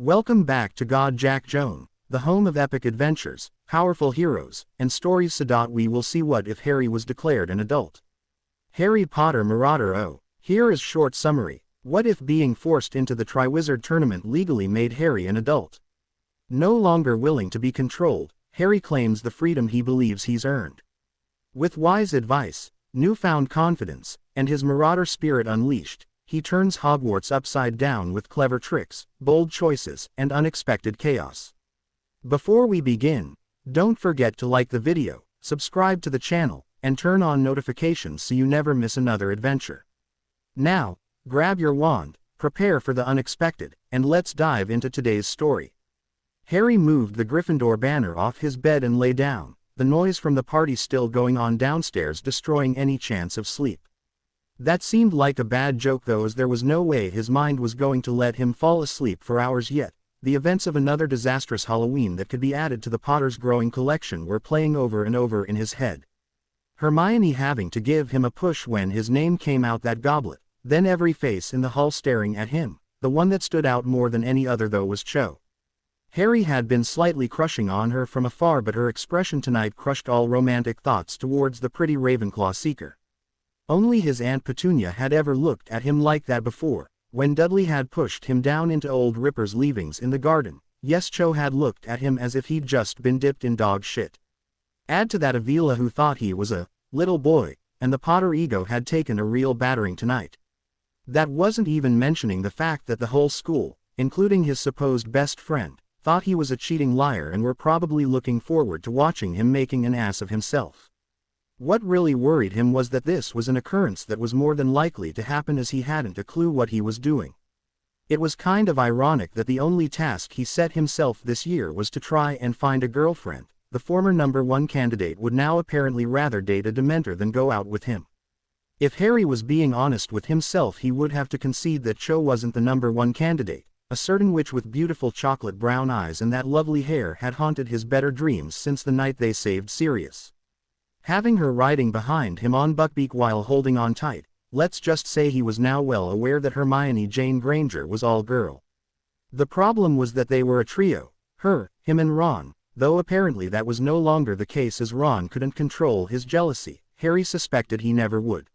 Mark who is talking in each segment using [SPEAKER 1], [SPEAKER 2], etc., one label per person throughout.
[SPEAKER 1] Welcome back to God Jack Joan, the home of epic adventures, powerful heroes, and stories. We will see what if Harry was declared an adult. Harry Potter Marauder. Here is short summary. What if being forced into the Triwizard Tournament legally made Harry an adult? No longer willing to be controlled, Harry claims the freedom he believes he's earned. With wise advice, newfound confidence, and his Marauder spirit unleashed, he turns Hogwarts upside down with clever tricks, bold choices, and unexpected chaos. Before we begin, don't forget to like the video, subscribe to the channel, and turn on notifications so you never miss another adventure. Now, grab your wand, prepare for the unexpected, and let's dive into today's story. Harry moved the Gryffindor banner off his bed and lay down, the noise from the party still going on downstairs destroying any chance of sleep. That seemed like a bad joke though, as there was no way his mind was going to let him fall asleep for hours yet. The events of another disastrous Halloween that could be added to the Potter's growing collection were playing over and over in his head. Hermione having to give him a push when his name came out, that goblet, then every face in the hall staring at him. The one that stood out more than any other though was Cho. Harry had been slightly crushing on her from afar, but her expression tonight crushed all romantic thoughts towards the pretty Ravenclaw seeker. Only his Aunt Petunia had ever looked at him like that before, when Dudley had pushed him down into old Ripper's leavings in the garden. Yes, Cho had looked at him as if he'd just been dipped in dog shit. Add to that Avila, who thought he was a little boy, and the Potter ego had taken a real battering tonight. That wasn't even mentioning the fact that the whole school, including his supposed best friend, thought he was a cheating liar and were probably looking forward to watching him making an ass of himself. What really worried him was that this was an occurrence that was more than likely to happen, as he hadn't a clue what he was doing. It was kind of ironic that the only task he set himself this year was to try and find a girlfriend. The former #1 candidate would now apparently rather date a Dementor than go out with him. If Harry was being honest with himself, he would have to concede that Cho wasn't the #1 candidate. A certain witch with beautiful chocolate brown eyes and that lovely hair had haunted his better dreams since the night they saved Sirius. Having her riding behind him on Buckbeak while holding on tight, let's just say he was now well aware that Hermione Jane Granger was all girl. The problem was that they were a trio, her, him and Ron, though apparently that was no longer the case, as Ron couldn't control his jealousy. Harry suspected he never would.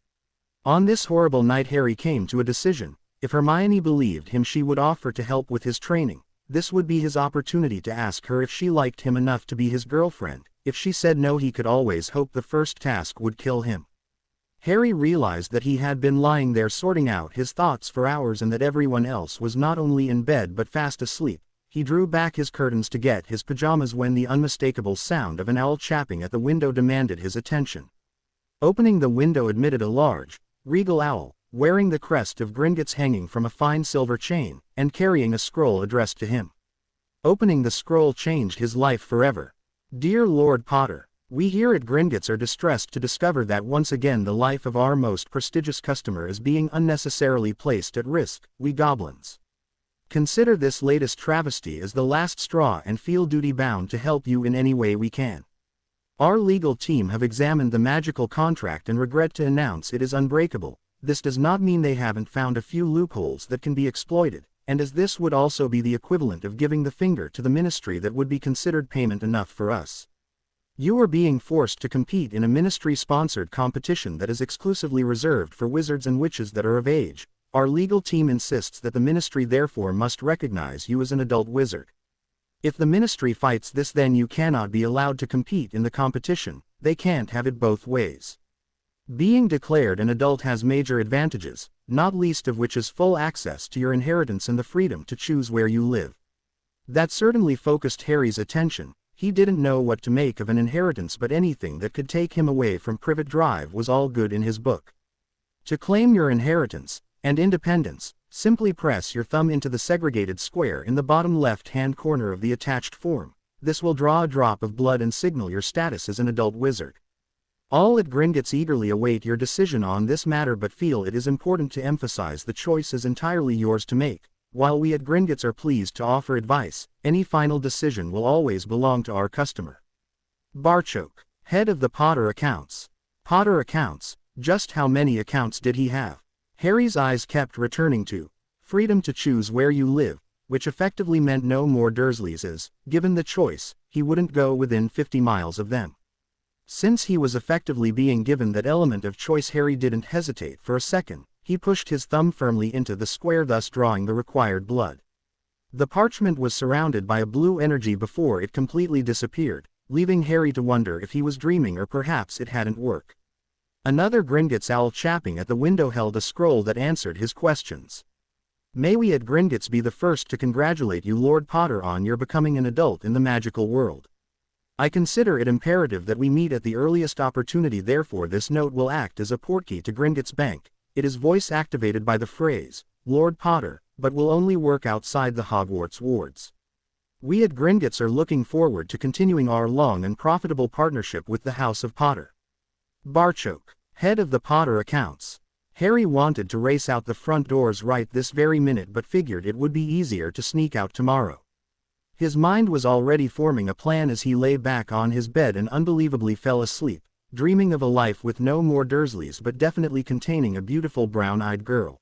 [SPEAKER 1] On this horrible night Harry came to a decision. If Hermione believed him, she would offer to help with his training. This would be his opportunity to ask her if she liked him enough to be his girlfriend. If she said no, he could always hope the first task would kill him. Harry realized that he had been lying there sorting out his thoughts for hours and that everyone else was not only in bed but fast asleep. He drew back his curtains to get his pajamas when the unmistakable sound of an owl chapping at the window demanded his attention. Opening the window admitted a large, regal owl, wearing the crest of Gringotts hanging from a fine silver chain, and carrying a scroll addressed to him. Opening the scroll changed his life forever. Dear Lord Potter, we here at Gringotts are distressed to discover that once again the life of our most prestigious customer is being unnecessarily placed at risk. We goblins consider this latest travesty as the last straw and feel duty-bound to help you in any way we can. Our legal team have examined the magical contract and regret to announce it is unbreakable. This does not mean they haven't found a few loopholes that can be exploited, and as this would also be the equivalent of giving the finger to the ministry, that would be considered payment enough for us. You are being forced to compete in a ministry-sponsored competition that is exclusively reserved for wizards and witches that are of age. Our legal team insists that the ministry therefore must recognize you as an adult wizard. If the ministry fights this, then you cannot be allowed to compete in the competition. They can't have it both ways. Being declared an adult has major advantages, not least of which is full access to your inheritance and the freedom to choose where you live. That certainly focused Harry's attention. He didn't know what to make of an inheritance, but anything that could take him away from Privet Drive was all good in his book. To claim your inheritance and independence, simply press your thumb into the segregated square in the bottom left-hand corner of the attached form. This will draw a drop of blood and signal your status as an adult wizard. All at Gringotts eagerly await your decision on this matter, but feel it is important to emphasize the choice is entirely yours to make. While we at Gringotts are pleased to offer advice, any final decision will always belong to our customer. Barchoke, head of the Potter accounts. Potter accounts, just how many accounts did he have? Harry's eyes kept returning to freedom to choose where you live, which effectively meant no more Dursleys as, given the choice, he wouldn't go within 50 miles of them. Since he was effectively being given that element of choice, Harry didn't hesitate for a second. He pushed his thumb firmly into the square, thus drawing the required blood. The parchment was surrounded by a blue energy before it completely disappeared, leaving Harry to wonder if he was dreaming or perhaps it hadn't worked. Another Gringotts owl chapping at the window held a scroll that answered his questions. May we at Gringotts be the first to congratulate you, Lord Potter, on your becoming an adult in the magical world. I consider it imperative that we meet at the earliest opportunity, therefore this note will act as a portkey to Gringotts Bank. It is voice activated by the phrase, Lord Potter, but will only work outside the Hogwarts wards. We at Gringotts are looking forward to continuing our long and profitable partnership with the House of Potter. Barchoke, head of the Potter accounts. Harry wanted to race out the front doors right this very minute, but figured it would be easier to sneak out tomorrow. His mind was already forming a plan as he lay back on his bed and unbelievably fell asleep, dreaming of a life with no more Dursleys but definitely containing a beautiful brown-eyed girl.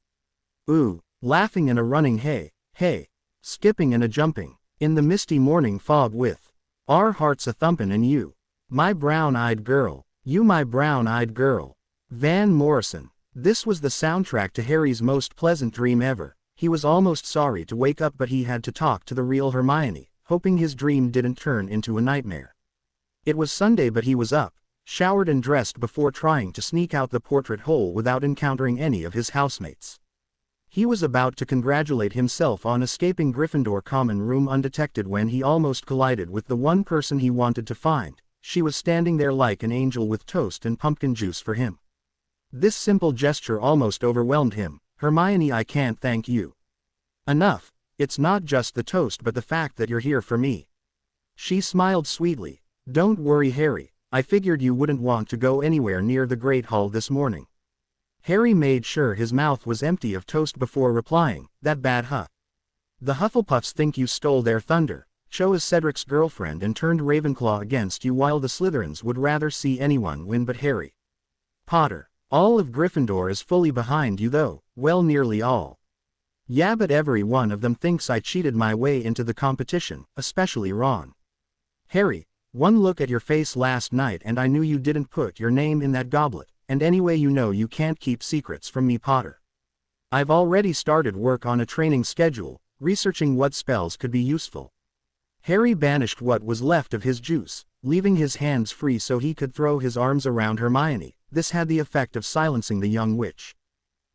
[SPEAKER 1] Ooh, laughing and a running, hey, hey, skipping and a jumping, in the misty morning fog with our hearts a-thumpin' and you, my brown-eyed girl, you my brown-eyed girl. Van Morrison. This was the soundtrack to Harry's most pleasant dream ever. He was almost sorry to wake up, but he had to talk to the real Hermione, hoping his dream didn't turn into a nightmare. It was Sunday, but he was up, showered and dressed before trying to sneak out the portrait hole without encountering any of his housemates. He was about to congratulate himself on escaping Gryffindor common room undetected when he almost collided with the one person he wanted to find. She was standing there like an angel with toast and pumpkin juice for him. This simple gesture almost overwhelmed him. Hermione, I can't thank you enough. It's not just the toast but the fact that you're here for me. She smiled sweetly. Don't worry, Harry, I figured you wouldn't want to go anywhere near the Great Hall this morning. Harry made sure his mouth was empty of toast before replying, that bad huh? The Hufflepuffs think you stole their thunder, chose Cedric's girlfriend and turned Ravenclaw against you, while the Slytherins would rather see anyone win but Harry Potter. All of Gryffindor is fully behind you though, well, nearly all. Yeah, but every one of them thinks I cheated my way into the competition, especially Ron. Harry, one look at your face last night and I knew you didn't put your name in that goblet, and anyway you know you can't keep secrets from me, Potter. I've already started work on a training schedule, researching what spells could be useful. Harry banished what was left of his juice, leaving his hands free so he could throw his arms around Hermione. This had the effect of silencing the young witch.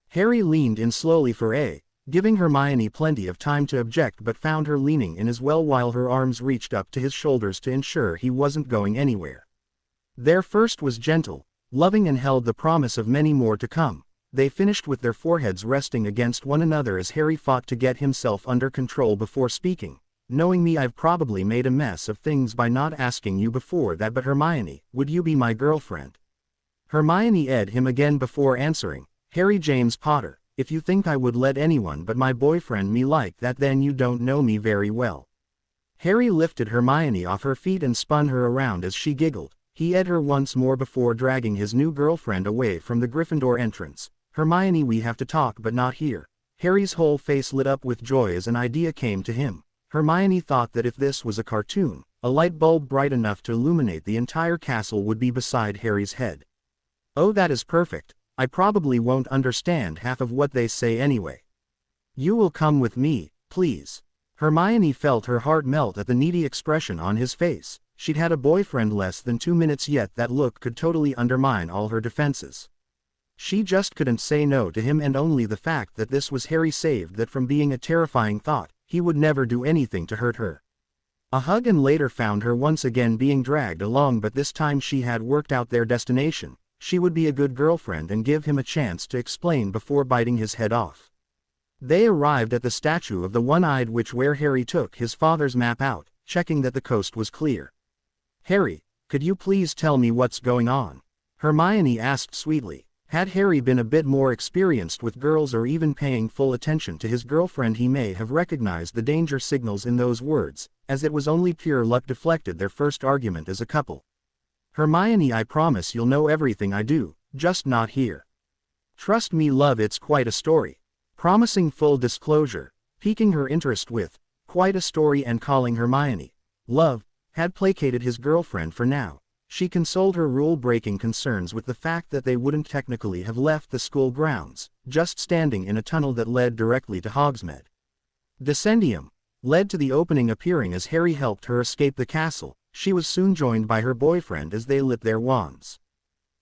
[SPEAKER 1] Harry leaned in slowly for giving Hermione plenty of time to object, but found her leaning in as well while her arms reached up to his shoulders to ensure he wasn't going anywhere. Their first was gentle, loving, and held the promise of many more to come. They finished with their foreheads resting against one another as Harry fought to get himself under control before speaking. Knowing me, I've probably made a mess of things by not asking you before that, but Hermione, would you be my girlfriend? Hermione eyed him again before answering, Harry James Potter, if you think I would let anyone but my boyfriend me like that, then you don't know me very well. Harry lifted Hermione off her feet and spun her around as she giggled. He eyed her once more before dragging his new girlfriend away from the Gryffindor entrance. Hermione, we have to talk, but not here. Harry's whole face lit up with joy as an idea came to him. Hermione thought that if this was a cartoon, a light bulb bright enough to illuminate the entire castle would be beside Harry's head. Oh, that is perfect. I probably won't understand half of what they say anyway. You will come with me, please. Hermione felt her heart melt at the needy expression on his face. She'd had a boyfriend less than 2 minutes, yet that look could totally undermine all her defenses. She just couldn't say no to him, and only the fact that this was Harry saved that from being a terrifying thought. He would never do anything to hurt her. A hug, and later found her once again being dragged along, but this time she had worked out their destination. She would be a good girlfriend and give him a chance to explain before biting his head off. They arrived at the statue of the One-Eyed Witch, where Harry took his father's map out, checking that the coast was clear. Harry, could you please tell me what's going on? Hermione asked sweetly. Had Harry been a bit more experienced with girls, or even paying full attention to his girlfriend, he may have recognized the danger signals in those words, as it was only pure luck deflected their first argument as a couple. Hermione, I promise you'll know everything I do, just not here. Trust me, love, it's quite a story. Promising full disclosure. piquing her interest with quite a story and calling Hermione love, had placated his girlfriend for now. She consoled her rule-breaking concerns with the fact that they wouldn't technically have left the school grounds, just standing in a tunnel that led directly to Hogsmeade. Descendium led to the opening appearing as Harry helped her escape the castle. She was soon joined by her boyfriend as they lit their wands.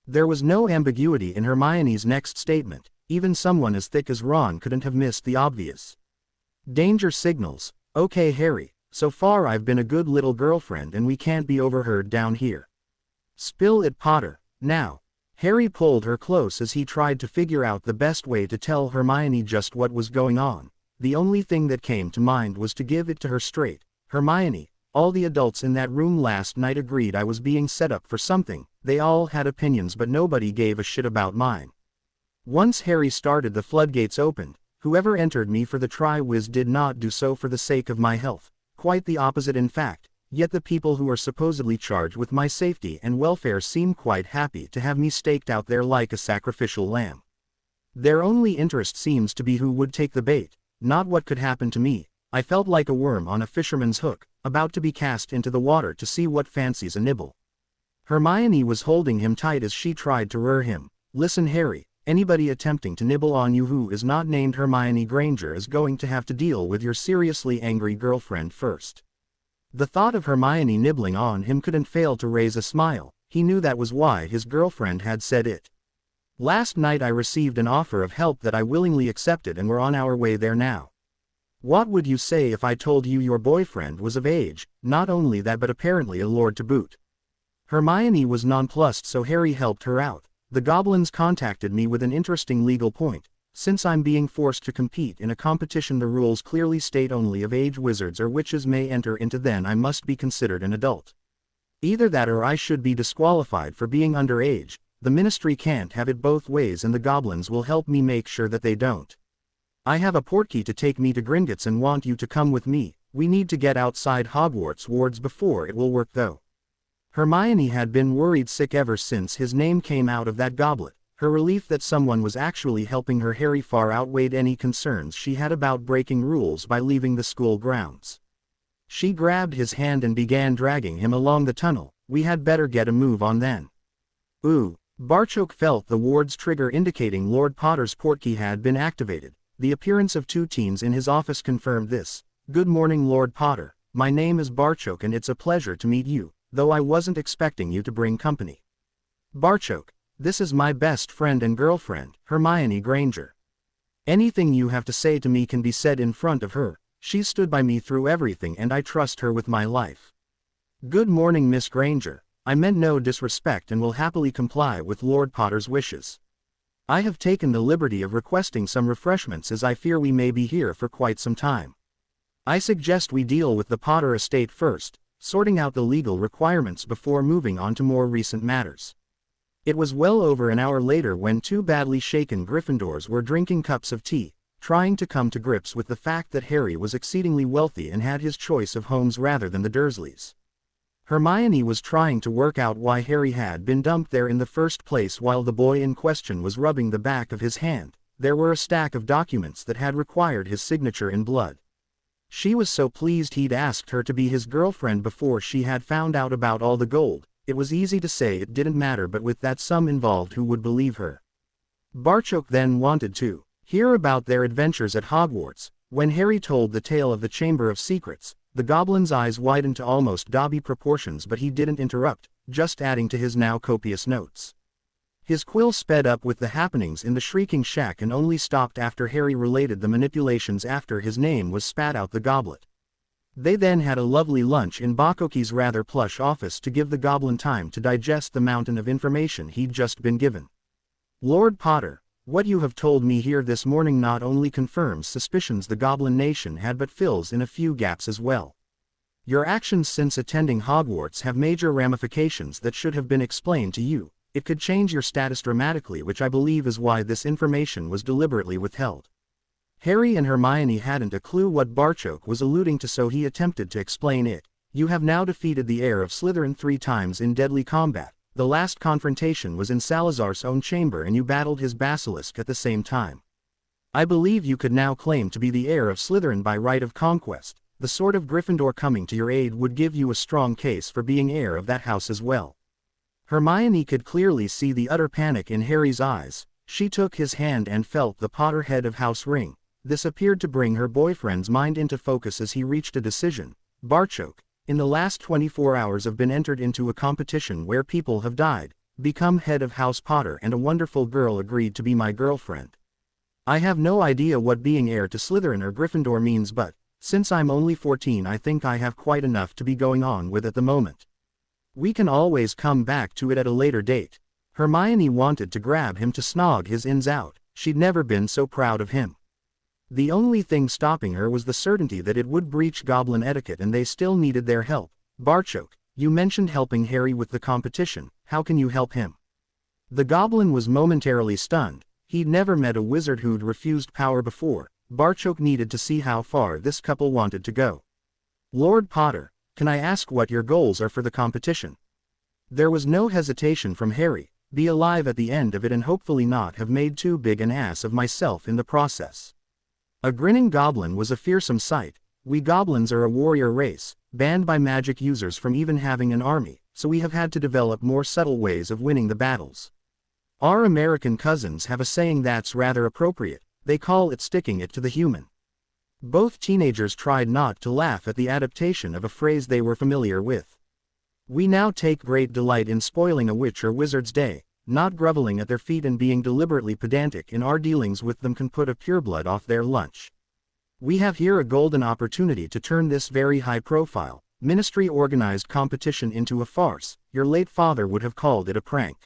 [SPEAKER 1] There was no ambiguity in Hermione's next statement, even someone as thick as Ron couldn't have missed the obvious. Danger signals. Okay Harry, so far I've been a good little girlfriend and we can't be overheard down here. Spill it Potter, now. Harry pulled her close as he tried to figure out the best way to tell Hermione just what was going on. The only thing that came to mind was to give it to her straight. Hermione, all the adults in that room last night agreed I was being set up for something. They all had opinions but nobody gave a shit about mine. Once Harry started, the floodgates opened. Whoever entered me for the Triwizard did not do so for the sake of my health. Quite the opposite in fact. Yet the people who are supposedly charged with my safety and welfare seem quite happy to have me staked out there like a sacrificial lamb. Their only interest seems to be who would take the bait, not what could happen to me. I felt like a worm on a fisherman's hook, about to be cast into the water to see what fancies a nibble. Hermione was holding him tight as she tried to rear him. Listen Harry, anybody attempting to nibble on you who is not named Hermione Granger is going to have to deal with your seriously angry girlfriend first. The thought of Hermione nibbling on him couldn't fail to raise a smile. He knew that was why his girlfriend had said it. Last night I received an offer of help that I willingly accepted and we're on our way there now. What would you say if I told you your boyfriend was of age, not only that but apparently a lord to boot? Hermione was nonplussed, so Harry helped her out. The goblins contacted me with an interesting legal point. Since I'm being forced to compete in a competition, the rules clearly state only of age wizards or witches may enter into, then I must be considered an adult. Either that or I should be disqualified for being underage. The ministry can't have it both ways and the goblins will help me make sure that they don't. I have a portkey to take me to Gringotts and want you to come with me. We need to get outside Hogwarts wards before it will work though. Hermione had been worried sick ever since his name came out of that goblet. Her relief that someone was actually helping her Harry far outweighed any concerns she had about breaking rules by leaving the school grounds. She grabbed his hand and began dragging him along the tunnel. We had better get a move on then. Ooh. Barchoke felt the ward's trigger indicating Lord Potter's portkey had been activated. The appearance of two teens in his office confirmed this. Good morning Lord Potter, my name is Barchoke and it's a pleasure to meet you, though I wasn't expecting you to bring company. Barchoke. This is my best friend and girlfriend, Hermione Granger. Anything you have to say to me can be said in front of her. She stood by me through everything and I trust her with my life. Good morning Miss Granger. I meant no disrespect and will happily comply with Lord Potter's wishes. I have taken the liberty of requesting some refreshments as I fear we may be here for quite some time. I suggest we deal with the Potter estate first, sorting out the legal requirements before moving on to more recent matters. It was well over an hour later when two badly shaken Gryffindors were drinking cups of tea, trying to come to grips with the fact that Harry was exceedingly wealthy and had his choice of homes rather than the Dursleys. Hermione was trying to work out why Harry had been dumped there in the first place while the boy in question was rubbing the back of his hand. There were a stack of documents that had required his signature in blood. She was so pleased he'd asked her to be his girlfriend before she had found out about all the gold. It was easy to say it didn't matter, but with that sum involved, who would believe her? Barchoke then wanted to hear about their adventures at Hogwarts. When Harry told the tale of the Chamber of Secrets, the goblin's eyes widened to almost Dobby proportions, but he didn't interrupt, just adding to his now copious notes. His quill sped up with the happenings in the Shrieking Shack and only stopped after Harry related the manipulations after his name was spat out the goblet. They then had a lovely lunch in Bakoki's rather plush office to give the goblin time to digest the mountain of information he'd just been given. Lord Potter, what you have told me here this morning not only confirms suspicions the Goblin Nation had but fills in a few gaps as well. Your actions since attending Hogwarts have major ramifications that should have been explained to you. It could change your status dramatically, which I believe is why this information was deliberately withheld. Harry and Hermione hadn't a clue what Barchoke was alluding to, so he attempted to explain it. You have now defeated the heir of Slytherin 3 times in deadly combat. The last confrontation was in Salazar's own chamber and you battled his basilisk at the same time. I believe you could now claim to be the heir of Slytherin by right of conquest. The sword of Gryffindor coming to your aid would give you a strong case for being heir of that house as well." Hermione could clearly see the utter panic in Harry's eyes. She took his hand and felt the Potter head of house ring. This appeared to bring her boyfriend's mind into focus as he reached a decision. "Barchoke, in the last 24 hours I've been entered into a competition where people have died, become head of House Potter, and a wonderful girl agreed to be my girlfriend. I have no idea what being heir to Slytherin or Gryffindor means, but since I'm only 14 I think I have quite enough to be going on with at the moment. We can always come back to it at a later date." Hermione wanted to grab him to snog his ins out. She'd never been so proud of him. The only thing stopping her was the certainty that it would breach goblin etiquette and they still needed their help. "Barchoke, you mentioned helping Harry with the competition. How can you help him?" The goblin was momentarily stunned. He'd never met a wizard who'd refused power before. Barchoke needed to see how far this couple wanted to go. "Lord Potter, can I ask what your goals are for the competition?" There was no hesitation from Harry. "Be alive at the end of it and hopefully not have made too big an ass of myself in the process." A grinning goblin was a fearsome sight. "We goblins are a warrior race, banned by magic users from even having an army, so we have had to develop more subtle ways of winning the battles. Our American cousins have a saying that's rather appropriate. They call it sticking it to the human." Both teenagers tried not to laugh at the adaptation of a phrase they were familiar with. "We now take great delight in spoiling a witch or wizard's day. Not groveling at their feet and being deliberately pedantic in our dealings with them can put a pureblood off their lunch. We have here a golden opportunity to turn this very high-profile, ministry-organized competition into a farce. Your late father would have called it a prank."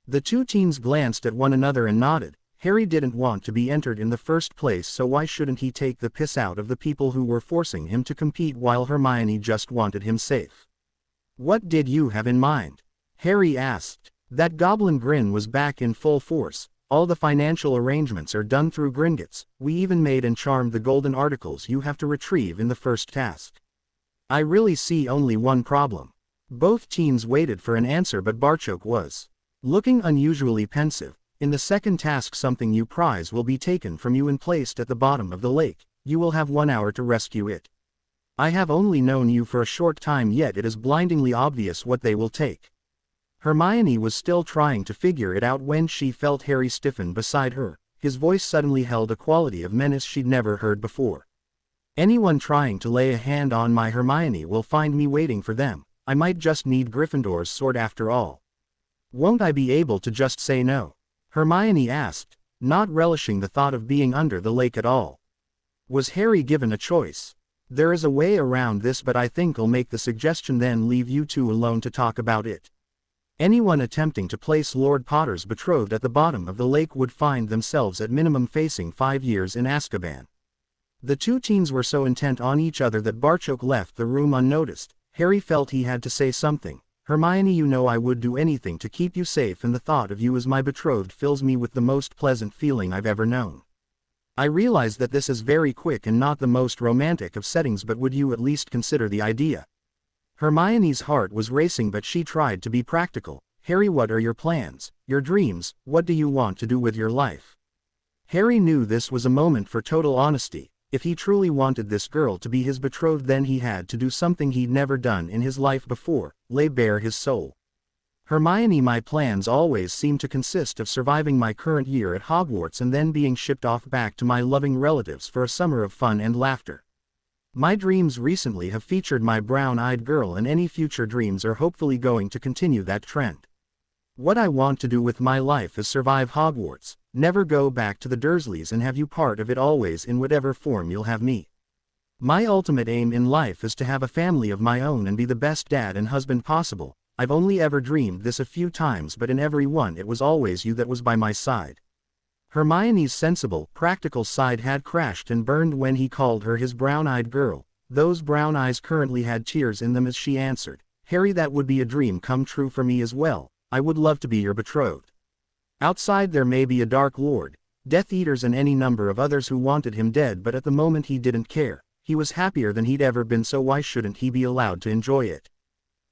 [SPEAKER 1] The two teens glanced at one another and nodded. Harry didn't want to be entered in the first place, so why shouldn't he take the piss out of the people who were forcing him to compete while Hermione just wanted him safe? "What did you have in mind?" Harry asked. That goblin grin was back in full force. "All the financial arrangements are done through Gringotts. We even made and charmed the golden articles you have to retrieve in the first task." "I really see only one problem." Both teens waited for an answer, but Barchoke was looking unusually pensive. "In the second task something you prize will be taken from you and placed at the bottom of the lake. You will have 1 hour to rescue it. I have only known you for a short time, yet it is blindingly obvious what they will take." Hermione was still trying to figure it out when she felt Harry stiffen beside her. His voice suddenly held a quality of menace she'd never heard before. "Anyone trying to lay a hand on my Hermione will find me waiting for them. I might just need Gryffindor's sword after all. Won't I be able to just say no?" Hermione asked, not relishing the thought of being under the lake at all. Was Harry given a choice? "There is a way around this, but I think I'll make the suggestion then leave you two alone to talk about it. Anyone attempting to place Lord Potter's betrothed at the bottom of the lake would find themselves at minimum facing 5 years in Azkaban." The two teens were so intent on each other that Barchoke left the room unnoticed. Harry felt he had to say something. "Hermione, you know I would do anything to keep you safe, and the thought of you as my betrothed fills me with the most pleasant feeling I've ever known. I realize that this is very quick and not the most romantic of settings, but would you at least consider the idea?" Hermione's heart was racing, but she tried to be practical. "Harry, what are your plans, your dreams? What do you want to do with your life?" Harry knew this was a moment for total honesty. If he truly wanted this girl to be his betrothed, then he had to do something he'd never done in his life before: lay bare his soul. "Hermione, my plans always seem to consist of surviving my current year at Hogwarts and then being shipped off back to my loving relatives for a summer of fun and laughter. My dreams recently have featured my brown-eyed girl, and any future dreams are hopefully going to continue that trend. What I want to do with my life is survive Hogwarts, never go back to the Dursleys, and have you part of it always in whatever form you'll have me. My ultimate aim in life is to have a family of my own and be the best dad and husband possible. I've only ever dreamed this a few times, but in every one it was always you that was by my side." Hermione's sensible, practical side had crashed and burned when he called her his brown-eyed girl. Those brown eyes currently had tears in them as she answered, "Harry, that would be a dream come true for me as well. I would love to be your betrothed. Outside there may be a Dark Lord, Death Eaters and any number of others who wanted him dead, but at the moment he didn't care. He was happier than he'd ever been, so why shouldn't he be allowed to enjoy it?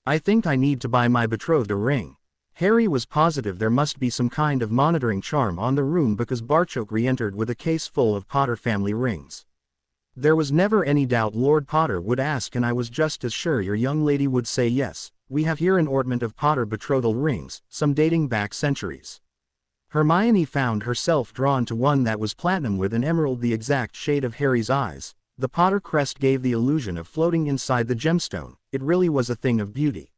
[SPEAKER 1] I think I need to buy my betrothed a ring." Harry was positive there must be some kind of monitoring charm on the room because Barchoke re-entered with a case full of Potter family rings. There was never any doubt Lord Potter would ask, and I was just as sure your young lady would say yes. We have here an ornament of Potter betrothal rings, some dating back centuries. Hermione found herself drawn to one that was platinum with an emerald the exact shade of Harry's eyes. The Potter crest gave the illusion of floating inside the gemstone. It really was a thing of beauty.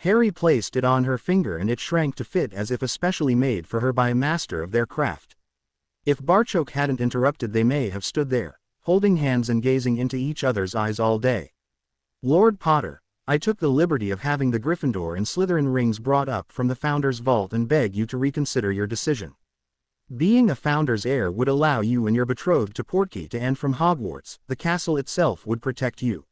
[SPEAKER 1] Harry placed it on her finger and it shrank to fit as if especially made for her by a master of their craft. If Barchoke hadn't interrupted, they may have stood there, holding hands and gazing into each other's eyes all day. Lord Potter, I took the liberty of having the Gryffindor and Slytherin rings brought up from the Founder's vault and beg you to reconsider your decision. Being a Founder's heir would allow you and your betrothed to Portkey to, and from Hogwarts, the castle itself would protect you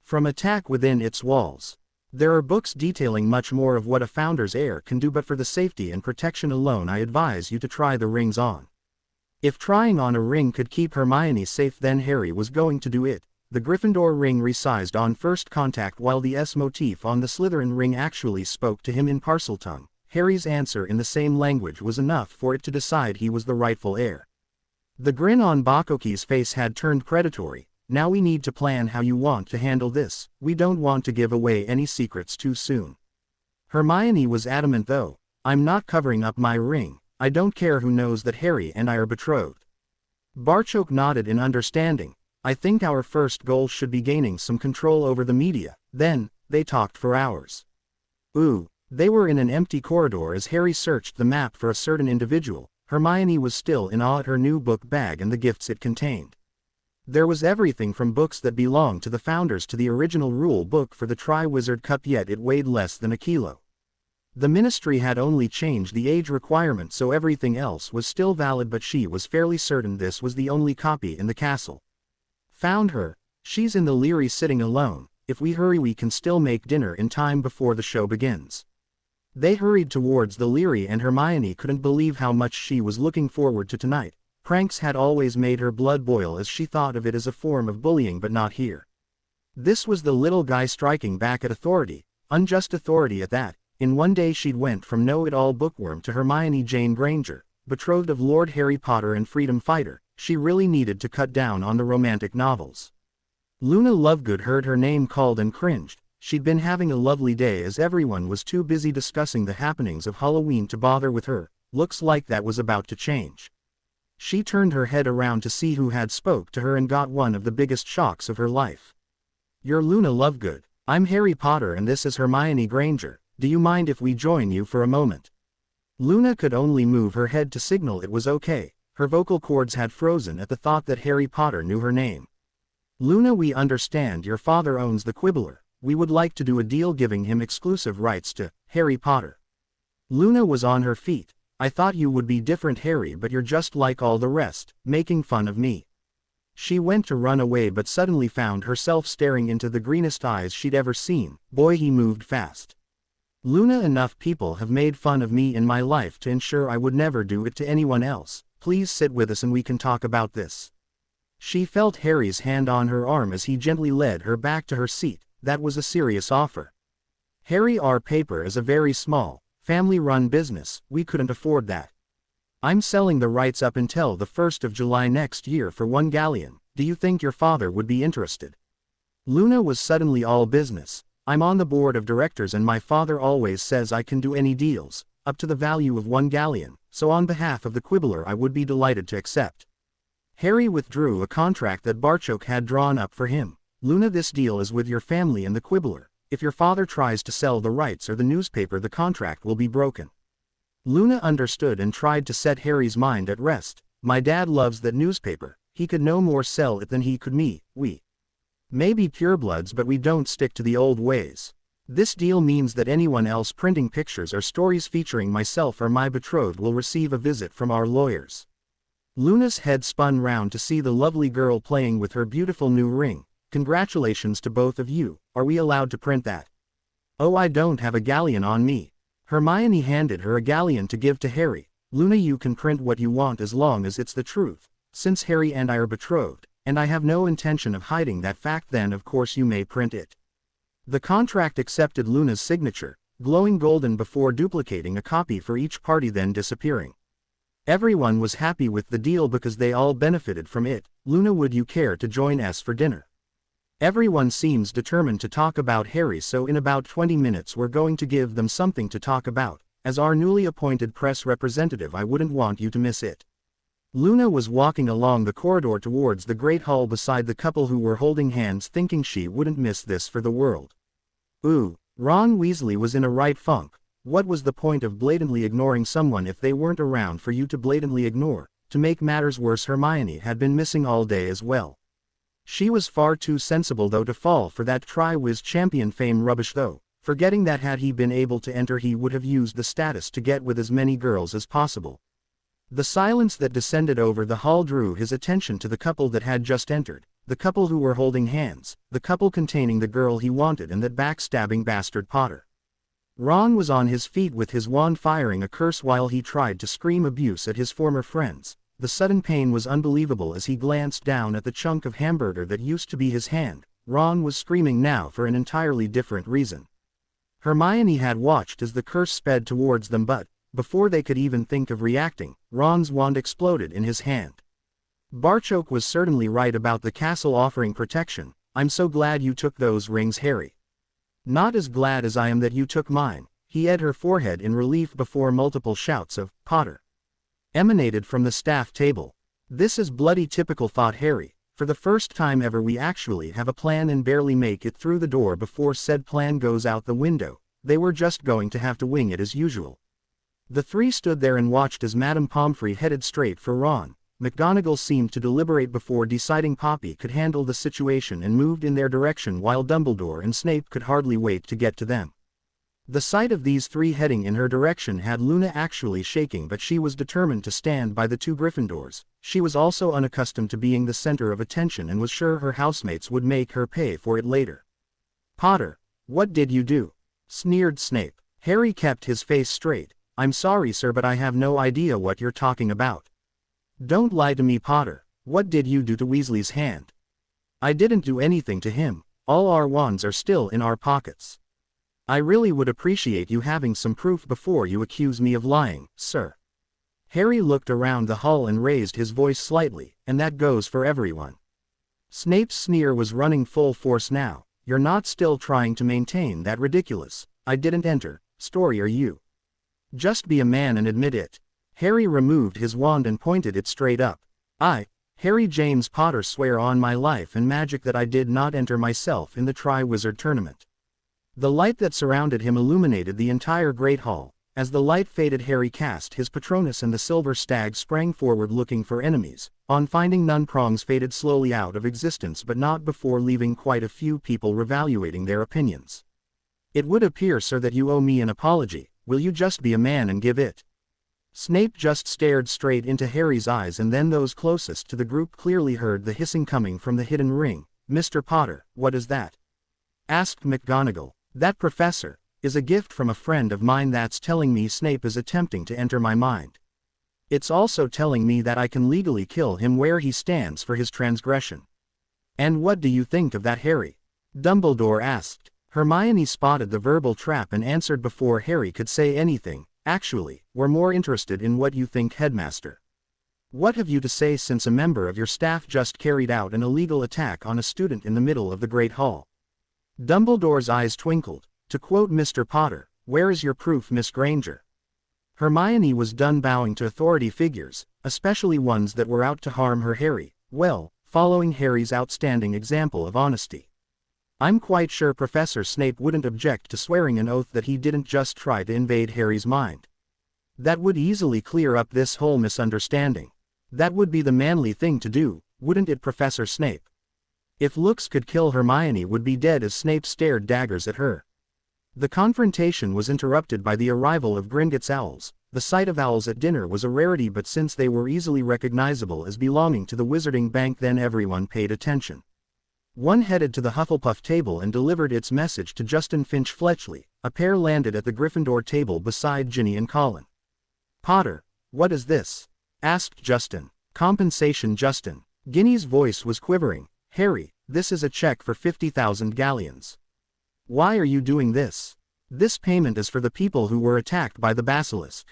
[SPEAKER 1] from attack within its walls. There are books detailing much more of what a Founder's heir can do, but for the safety and protection alone I advise you to try the rings on. If trying on a ring could keep Hermione safe, then Harry was going to do it. The Gryffindor ring resized on first contact while the S motif on the Slytherin ring actually spoke to him in Parseltongue. Harry's answer in the same language was enough for it to decide he was the rightful heir. The grin on Barchoke's face had turned predatory. Now we need to plan how you want to handle this. We don't want to give away any secrets too soon. Hermione was adamant though. I'm not covering up my ring. I don't care who knows that Harry and I are betrothed. Barchoke nodded in understanding. I think our first goal should be gaining some control over the media. Then, they talked for hours. Ooh. They were in an empty corridor as Harry searched the map for a certain individual. Hermione was still in awe at her new book bag and the gifts it contained. There was everything from books that belonged to the Founders to the original rule book for the Triwizard Cup, yet it weighed less than a kilo. The Ministry had only changed the age requirement, so everything else was still valid, but she was fairly certain this was the only copy in the castle. Found her. She's in the Leary sitting alone. If we hurry we can still make dinner in time before the show begins. They hurried towards the Leary and Hermione couldn't believe how much she was looking forward to tonight. Pranks had always made her blood boil as she thought of it as a form of bullying, but not here. This was the little guy striking back at authority, unjust authority at that. In one day she'd went from know-it-all bookworm to Hermione Jane Granger, betrothed of Lord Harry Potter and freedom fighter. She really needed to cut down on the romantic novels. Luna Lovegood heard her name called and cringed. She'd been having a lovely day as everyone was too busy discussing the happenings of Halloween to bother with her. Looks like that was about to change. She turned her head around to see who had spoke to her and got one of the biggest shocks of her life. You're Luna Lovegood. I'm Harry Potter and this is Hermione Granger. Do you mind if we join you for a moment? Luna could only move her head to signal it was okay. Her vocal cords had frozen at the thought that Harry Potter knew her name. Luna, we understand your father owns the Quibbler. We would like to do a deal giving him exclusive rights to Harry Potter. Luna was on her feet. I thought you would be different, Harry, but you're just like all the rest, making fun of me. She went to run away but suddenly found herself staring into the greenest eyes she'd ever seen. Boy, he moved fast. Luna, enough people have made fun of me in my life to ensure I would never do it to anyone else. Please sit with us and we can talk about this. She felt Harry's hand on her arm as he gently led her back to her seat. That was a serious offer. Harry, our paper is a very small, family-run business. We couldn't afford that. I'm selling the rights up until the 1st of July next year for 1 galleon. Do you think your father would be interested? Luna was suddenly all business. I'm on the board of directors and my father always says I can do any deals, up to the value of 1 galleon, so on behalf of the Quibbler I would be delighted to accept. Harry withdrew a contract that Barchoke had drawn up for him. Luna, this deal is with your family and the Quibbler. If your father tries to sell the rights or the newspaper, the contract will be broken. Luna understood and tried to set Harry's mind at rest. My dad loves that newspaper. He could no more sell it than he could me. We may be purebloods, but we don't stick to the old ways. This deal means that anyone else printing pictures or stories featuring myself or my betrothed will receive a visit from our lawyers. Luna's head spun round to see the lovely girl playing with her beautiful new ring. Congratulations to both of you. Are we allowed to print that? Oh, I don't have a galleon on me. Hermione handed her a galleon to give to Harry. Luna, you can print what you want as long as it's the truth. Since Harry and I are betrothed, and I have no intention of hiding that fact, then of course you may print it. The contract accepted Luna's signature. glowing golden before duplicating a copy for each party then disappearing. Everyone was happy with the deal because they all benefited from it. Luna, would you care to join us for dinner? Everyone seems determined to talk about Harry, so in about 20 minutes we're going to give them something to talk about. As our newly appointed press representative, I wouldn't want you to miss it. Luna was walking along the corridor towards the Great Hall beside the couple who were holding hands, thinking she wouldn't miss this for the world. Ooh, Ron Weasley was in a right funk. What was the point of blatantly ignoring someone if they weren't around for you to blatantly ignore? To make matters worse, Hermione had been missing all day as well. She was far too sensible though to fall for that Triwiz champion fame rubbish though, forgetting that had he been able to enter he would have used the status to get with as many girls as possible. The silence that descended over the hall drew his attention to the couple that had just entered, the couple who were holding hands, the couple containing the girl he wanted and that backstabbing bastard Potter. Ron was on his feet with his wand firing a curse while he tried to scream abuse at his former friends. The sudden pain was unbelievable as he glanced down at the chunk of hamburger that used to be his hand. Ron was screaming now for an entirely different reason. Hermione had watched as the curse sped towards them, but, before they could even think of reacting, Ron's wand exploded in his hand. Barchoke was certainly right about the castle offering protection. I'm so glad you took those rings, Harry. Not as glad as I am that you took mine. He eyed her forehead in relief before multiple shouts of Potter emanated from the staff table. This is bloody typical, thought Harry. For the first time ever we actually have a plan and barely make it through the door before said plan goes out the window. They were just going to have to wing it as usual. The three stood there and watched as Madame Pomfrey headed straight for Ron. McGonagall seemed to deliberate before deciding Poppy could handle the situation and moved in their direction while Dumbledore and Snape could hardly wait to get to them. The sight of these three heading in her direction had Luna actually shaking, but she was determined to stand by the two Gryffindors. She was also unaccustomed to being the center of attention and was sure her housemates would make her pay for it later. Potter, what did you do? Sneered Snape. Harry kept his face straight. I'm sorry, sir, but I have no idea what you're talking about. Don't lie to me, Potter. What did you do to Weasley's hand? I didn't do anything to him. All our wands are still in our pockets. I really would appreciate you having some proof before you accuse me of lying, sir. Harry looked around the hall and raised his voice slightly, and that goes for everyone. Snape's sneer was running full force now. You're not still trying to maintain that ridiculous "I didn't enter" story, are you? Just be a man and admit it. Harry removed his wand and pointed it straight up. I, Harry James Potter, swear on my life and magic that I did not enter myself in the Triwizard Tournament. The light that surrounded him illuminated the entire Great Hall. As the light faded, Harry cast his Patronus and the Silver Stag sprang forward looking for enemies. On finding none, prongs faded slowly out of existence, but not before leaving quite a few people reevaluating their opinions. It would appear, sir, that you owe me an apology. Will you just be a man and give it? Snape just stared straight into Harry's eyes, and then those closest to the group clearly heard the hissing coming from the hidden ring. Mr. Potter, what is that? Asked McGonagall. That, professor, is a gift from a friend of mine that's telling me Snape is attempting to enter my mind. It's also telling me that I can legally kill him where he stands for his transgression. And what do you think of that, Harry? Dumbledore asked. Hermione spotted the verbal trap and answered before Harry could say anything. Actually, we're more interested in what you think, Headmaster. What have you to say since a member of your staff just carried out an illegal attack on a student in the middle of the Great Hall? Dumbledore's eyes twinkled. To quote Mr. Potter, where is your proof, Miss Granger? Hermione was done bowing to authority figures, especially ones that were out to harm her. Harry, well, following Harry's outstanding example of honesty. I'm quite sure Professor Snape wouldn't object to swearing an oath that he didn't just try to invade Harry's mind. That would easily clear up this whole misunderstanding. That would be the manly thing to do, wouldn't it, Professor Snape? If looks could kill, Hermione would be dead as Snape stared daggers at her. The confrontation was interrupted by the arrival of Gringotts owls. The sight of owls at dinner was a rarity, but since they were easily recognizable as belonging to the Wizarding Bank, then everyone paid attention. One headed to the Hufflepuff table and delivered its message to Justin Finch-Fletchley. A pair landed at the Gryffindor table beside Ginny and Colin. Potter, what is this? Asked Justin. Compensation, Justin. Ginny's voice was quivering. Harry, this is a check for 50,000 galleons. Why are you doing this? This payment is for the people who were attacked by the basilisk.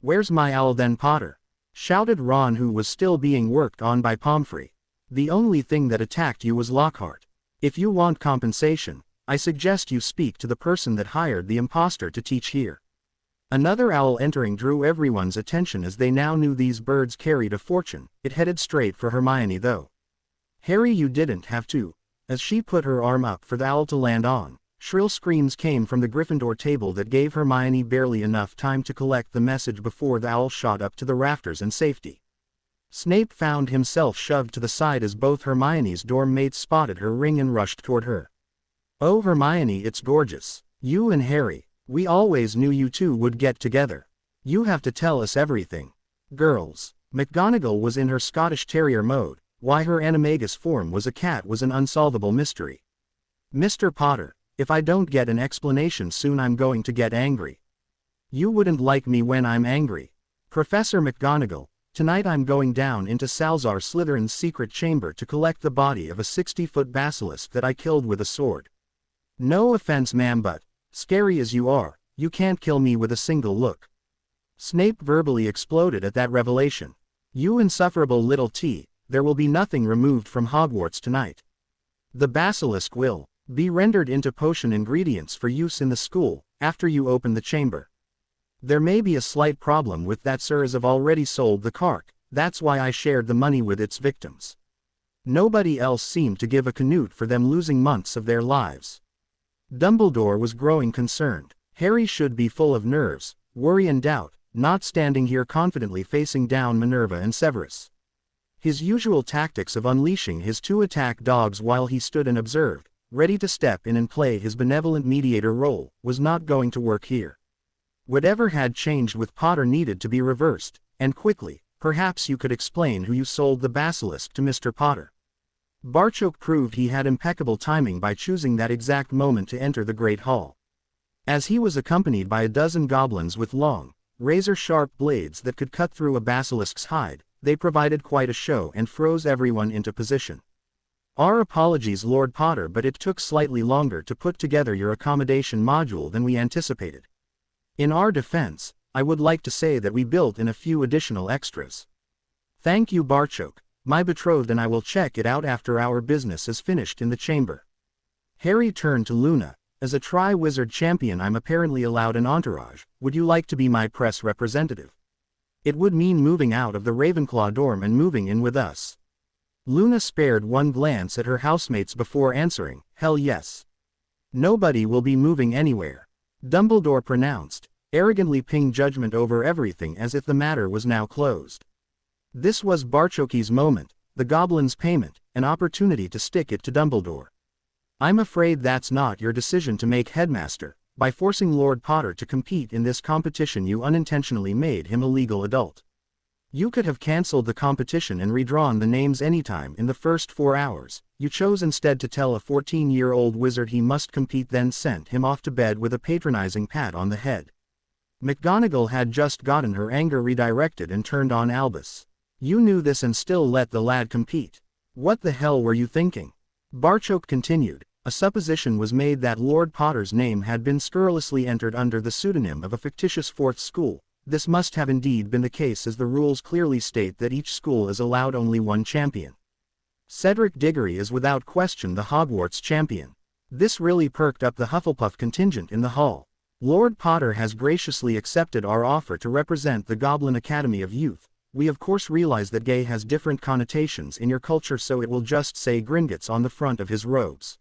[SPEAKER 1] Where's my owl then, Potter? Shouted Ron, who was still being worked on by Pomfrey. The only thing that attacked you was Lockhart. If you want compensation, I suggest you speak to the person that hired the impostor to teach here. Another owl entering drew everyone's attention, as they now knew these birds carried a fortune. It headed straight for Hermione though. Harry, you didn't have to. As she put her arm up for the owl to land on, shrill screams came from the Gryffindor table that gave Hermione barely enough time to collect the message before the owl shot up to the rafters in safety. Snape found himself shoved to the side as both Hermione's dorm mates spotted her ring and rushed toward her. Oh Hermione, it's gorgeous. You and Harry, we always knew you two would get together. You have to tell us everything. Girls. McGonagall was in her Scottish Terrier mode. Why her animagus form was a cat was an unsolvable mystery. Mr. Potter, if I don't get an explanation soon, I'm going to get angry. You wouldn't like me when I'm angry. Professor McGonagall, tonight I'm going down into Salazar Slytherin's secret chamber to collect the body of a 60-foot basilisk that I killed with a sword. No offense, ma'am, but, scary as you are, you can't kill me with a single look. Snape verbally exploded at that revelation. You insufferable little T. There will be nothing removed from Hogwarts tonight. The basilisk will be rendered into potion ingredients for use in the school, after you open the chamber. There may be a slight problem with that, sir, as I've already sold the cark. That's why I shared the money with its victims. Nobody else seemed to give a canute for them losing months of their lives. Dumbledore was growing concerned. Harry should be full of nerves, worry and doubt, not standing here confidently facing down Minerva and Severus. His usual tactics of unleashing his two attack dogs while he stood and observed, ready to step in and play his benevolent mediator role, was not going to work here. Whatever had changed with Potter needed to be reversed, and quickly. Perhaps you could explain who you sold the basilisk to, Mr. Potter. Barchoke proved he had impeccable timing by choosing that exact moment to enter the Great Hall. As he was accompanied by a dozen goblins with long, razor-sharp blades that could cut through a basilisk's hide, they provided quite a show and froze everyone into position. Our apologies, Lord Potter, but it took slightly longer to put together your accommodation module than we anticipated. In our defense, I would like to say that we built in a few additional extras. Thank you, Barchoke. My betrothed and I will check it out after our business is finished in the chamber. Harry turned to Luna. As a Triwizard champion, I'm apparently allowed an entourage. Would you like to be my press representative? It would mean moving out of the Ravenclaw dorm and moving in with us. Luna spared one glance at her housemates before answering, hell yes. Nobody will be moving anywhere. Dumbledore pronounced, arrogantly pinging judgment over everything as if the matter was now closed. This was Barchoke's moment, the goblin's payment, an opportunity to stick it to Dumbledore. I'm afraid that's not your decision to make, Headmaster. By forcing Lord Potter to compete in this competition, you unintentionally made him a legal adult. You could have cancelled the competition and redrawn the names anytime in the first 4 hours. You chose instead to tell a 14-year-old wizard he must compete, then sent him off to bed with a patronizing pat on the head. McGonagall had just gotten her anger redirected and turned on Albus. You knew this and still let the lad compete. What the hell were you thinking? Barchoke continued. A supposition was made that Lord Potter's name had been scurrilously entered under the pseudonym of a fictitious fourth school. This must have indeed been the case, as the rules clearly state that each school is allowed only one champion. Cedric Diggory is without question the Hogwarts champion. This really perked up the Hufflepuff contingent in the hall. Lord Potter has graciously accepted our offer to represent the Goblin Academy of Youth. We of course realize that gay has different connotations in your culture, so it will just say Gringotts on the front of his robes.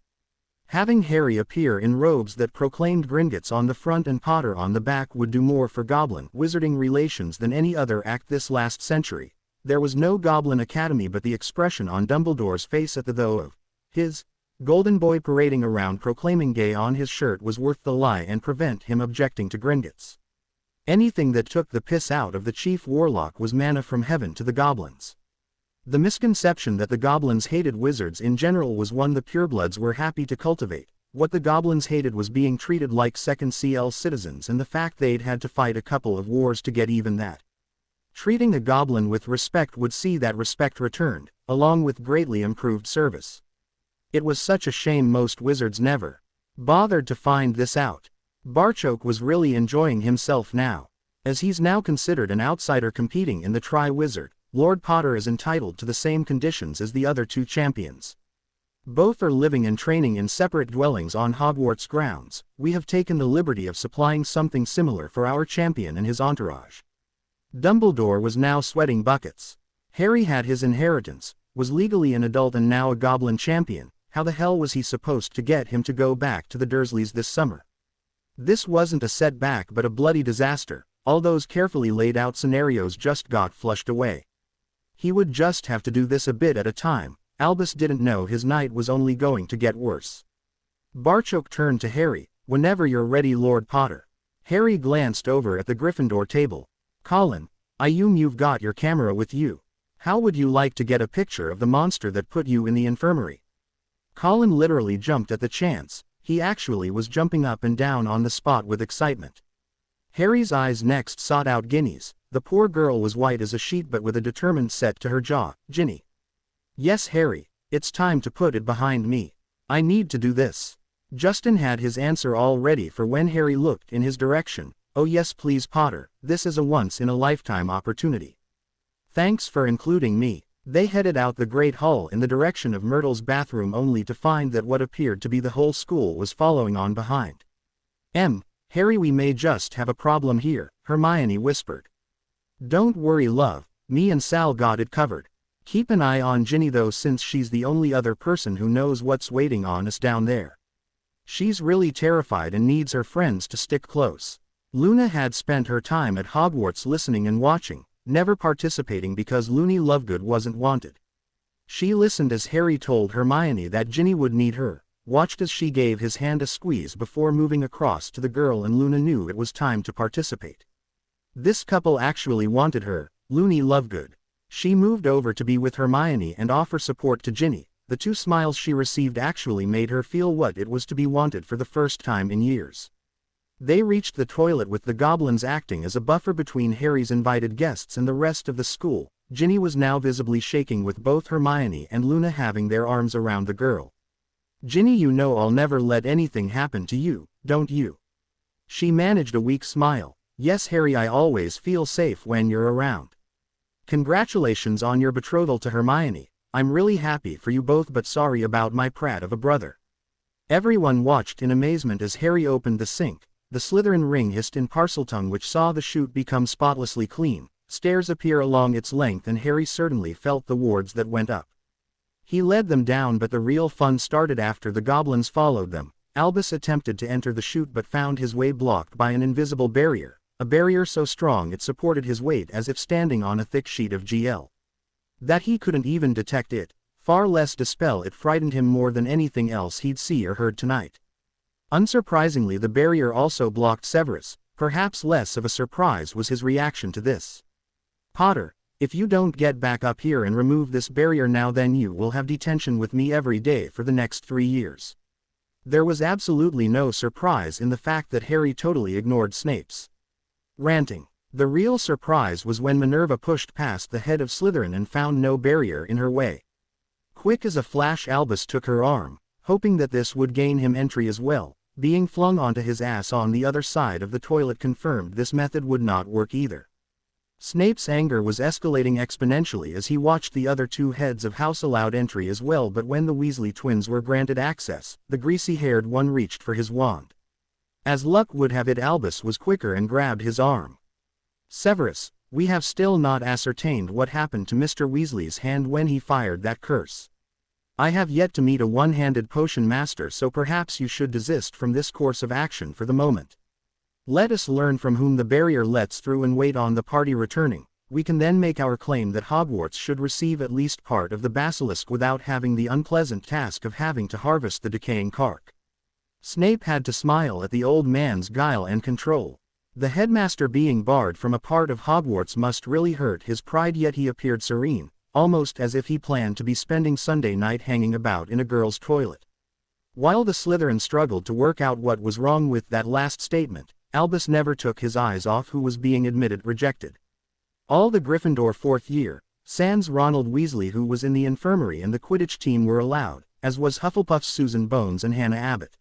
[SPEAKER 1] Having Harry appear in robes that proclaimed Gringotts on the front and Potter on the back would do more for Goblin wizarding relations than any other act this last century. There was no Goblin Academy, but the expression on Dumbledore's face at the though of his golden boy parading around proclaiming gay on his shirt was worth the lie and prevent him objecting to Gringotts. Anything that took the piss out of the chief warlock was manna from heaven to the goblins. The misconception that the goblins hated wizards in general was one the purebloods were happy to cultivate. What the goblins hated was being treated like second CL citizens and the fact they'd had to fight a couple of wars to get even that. Treating a goblin with respect would see that respect returned, along with greatly improved service. It was such a shame most wizards never bothered to find this out. Barchoke was really enjoying himself now. As he's now considered an outsider competing in the Triwizard, Lord Potter is entitled to the same conditions as the other two champions. Both are living and training in separate dwellings on Hogwarts grounds. We have taken the liberty of supplying something similar for our champion and his entourage. Dumbledore was now sweating buckets. Harry had his inheritance, was legally an adult and now a goblin champion. How the hell was he supposed to get him to go back to the Dursleys this summer? This wasn't a setback but a bloody disaster. All those carefully laid out scenarios just got flushed away. He would just have to do this a bit at a time. Albus didn't know his night was only going to get worse. Barchoke turned to Harry. "Whenever you're ready, Lord Potter." Harry glanced over at the Gryffindor table. "Colin, I assume you've got your camera with you. How would you like to get a picture of the monster that put you in the infirmary?" Colin literally jumped at the chance. He actually was jumping up and down on the spot with excitement. Harry's eyes next sought out Ginny's. The poor girl was white as a sheet but with a determined set to her jaw. "Ginny." "Yes, Harry, it's time to put it behind me. I need to do this." Justin had his answer all ready for when Harry looked in his direction. "Oh yes please Potter, this is a once-in-a-lifetime opportunity. Thanks for including me." They headed out the Great Hall in the direction of Myrtle's bathroom only to find that what appeared to be the whole school was following on behind. Harry, we may just have a problem here," Hermione whispered. "Don't worry love, me and Sal got it covered. Keep an eye on Ginny though since she's the only other person who knows what's waiting on us down there. She's really terrified and needs her friends to stick close." Luna had spent her time at Hogwarts listening and watching, never participating because Loony Lovegood wasn't wanted. She listened as Harry told Hermione that Ginny would need her, watched as she gave his hand a squeeze before moving across to the girl, and Luna knew it was time to participate. This couple actually wanted her, Loony Lovegood. She moved over to be with Hermione and offer support to Ginny. The two smiles she received actually made her feel what it was to be wanted for the first time in years. They reached the toilet with the goblins acting as a buffer between Harry's invited guests and the rest of the school. Ginny was now visibly shaking with both Hermione and Luna having their arms around the girl. "Ginny, you know I'll never let anything happen to you, don't you?" She managed a weak smile. "Yes Harry, I always feel safe when you're around." "Congratulations on your betrothal to Hermione. I'm really happy for you both but sorry about my prat of a brother." Everyone watched in amazement as Harry opened the sink. The Slytherin ring hissed in Parseltongue, which saw the chute become spotlessly clean, stairs appear along its length, and Harry certainly felt the wards that went up. He led them down but the real fun started after the goblins followed them. Albus attempted to enter the chute but found his way blocked by an invisible barrier, a barrier so strong it supported his weight as if standing on a thick sheet of GL. That he couldn't even detect it, far less dispel it, frightened him more than anything else he'd see or heard tonight. Unsurprisingly, the barrier also blocked Severus. Perhaps less of a surprise was his reaction to this. "Potter, if you don't get back up here and remove this barrier now, then you will have detention with me every day for the next 3 years." There was absolutely no surprise in the fact that Harry totally ignored Snape's ranting. The real surprise was when Minerva pushed past the head of Slytherin and found no barrier in her way. Quick as a flash, Albus took her arm, hoping that this would gain him entry as well. Being flung onto his ass on the other side of the toilet confirmed this method would not work either. Snape's anger was escalating exponentially as he watched the other two heads of house allowed entry as well, but when the Weasley twins were granted access, the greasy-haired one reached for his wand. As luck would have it, Albus was quicker and grabbed his arm. "Severus, we have still not ascertained what happened to Mr. Weasley's hand when he fired that curse. I have yet to meet a one-handed potion master, so perhaps you should desist from this course of action for the moment. Let us learn from whom the barrier lets through and wait on the party returning. We can then make our claim that Hogwarts should receive at least part of the basilisk without having the unpleasant task of having to harvest the decaying cark." Snape had to smile at the old man's guile and control. The headmaster being barred from a part of Hogwarts must really hurt his pride, yet he appeared serene, almost as if he planned to be spending Sunday night hanging about in a girl's toilet. While the Slytherin struggled to work out what was wrong with that last statement, Albus never took his eyes off who was being admitted rejected. All the Gryffindor 4th year, sans Ronald Weasley who was in the infirmary, and the Quidditch team were allowed, as was Hufflepuff's Susan Bones and Hannah Abbott.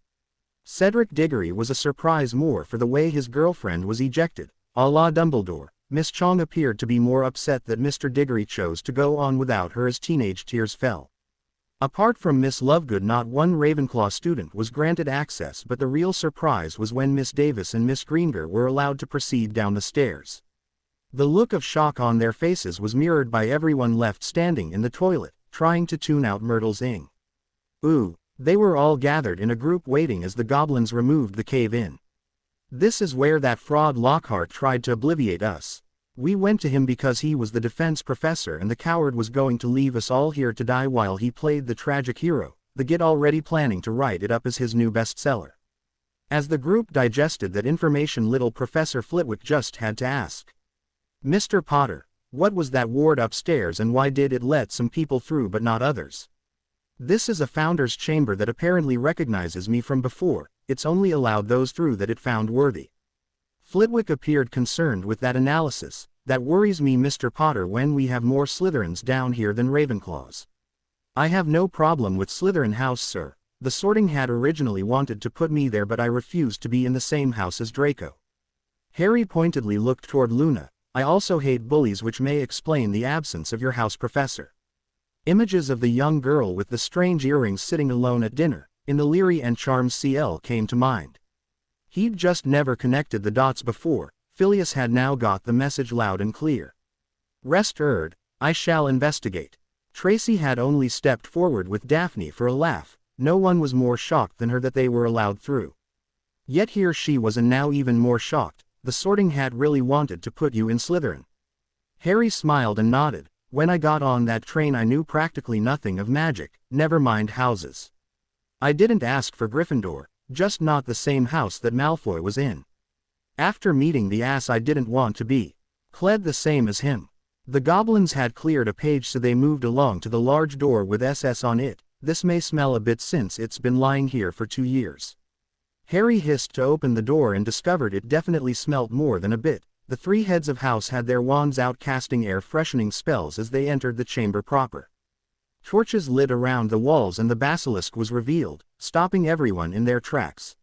[SPEAKER 1] Cedric Diggory was a surprise more for the way his girlfriend was ejected. A la Dumbledore, Miss Chong appeared to be more upset that Mr. Diggory chose to go on without her as teenage tears fell. Apart from Miss Lovegood, not one Ravenclaw student was granted access, but the real surprise was when Miss Davis and Miss Greenger were allowed to proceed down the stairs. The look of shock on their faces was mirrored by everyone left standing in the toilet, trying to tune out Myrtle's ing. Ooh, they were all gathered in a group waiting as the goblins removed the cave-in. This is where that fraud Lockhart tried to obliviate us. We went to him because he was the defense professor and the coward was going to leave us all here to die while he played the tragic hero, the git already planning to write it up as his new bestseller. As the group digested that information, little Professor Flitwick just had to ask. Mr. Potter, what was that ward upstairs and why did it let some people through but not others? This is a founder's chamber that apparently recognizes me from before, it's only allowed those through that it found worthy. Flitwick appeared concerned with that analysis. That worries me, Mr. Potter, when we have more Slytherins down here than Ravenclaws. I have no problem with Slytherin house, sir. The Sorting Hat originally wanted to put me there but I refused to be in the same house as Draco. Harry pointedly looked toward Luna. I also hate bullies, which may explain the absence of your house professor. Images of the young girl with the strange earrings sitting alone at dinner, in the Leary and Charms CL came to mind. He'd just never connected the dots before. Phileas had now got the message loud and clear. Rest assured, I shall investigate. Tracy had only stepped forward with Daphne for a laugh. No one was more shocked than her that they were allowed through. Yet here she was, and now even more shocked. The Sorting Hat really wanted to put you in Slytherin. Harry smiled and nodded. When I got on that train I knew practically nothing of magic, never mind houses. I didn't ask for Gryffindor, just not the same house that Malfoy was in. After meeting the ass I didn't want to be. Clad the same as him. The goblins had cleared a page, so they moved along to the large door with SS on it. This may smell a bit since it's been lying here for 2 years. Harry hissed to open the door and discovered it definitely smelt more than a bit. The three heads of house had their wands out casting air-freshening spells as they entered the chamber proper. Torches lit around the walls and the basilisk was revealed, stopping everyone in their tracks.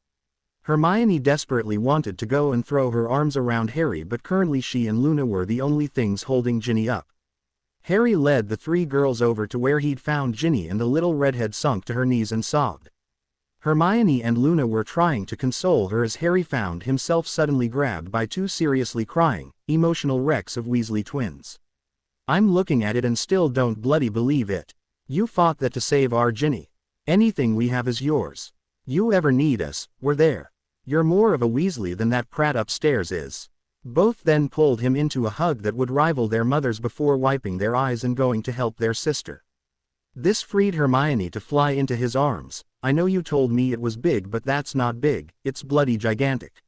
[SPEAKER 1] Hermione desperately wanted to go and throw her arms around Harry, but currently she and Luna were the only things holding Ginny up. Harry led the three girls over to where he'd found Ginny, and the little redhead sunk to her knees and sobbed. Hermione and Luna were trying to console her as Harry found himself suddenly grabbed by two seriously crying, emotional wrecks of Weasley twins. I'm looking at it and still don't bloody believe it. You fought that to save our Ginny. Anything we have is yours. You ever need us, we're there. You're more of a Weasley than that prat upstairs is. Both then pulled him into a hug that would rival their mother's before wiping their eyes and going to help their sister. This freed Hermione to fly into his arms. I know you told me it was big, but that's not big, it's bloody gigantic.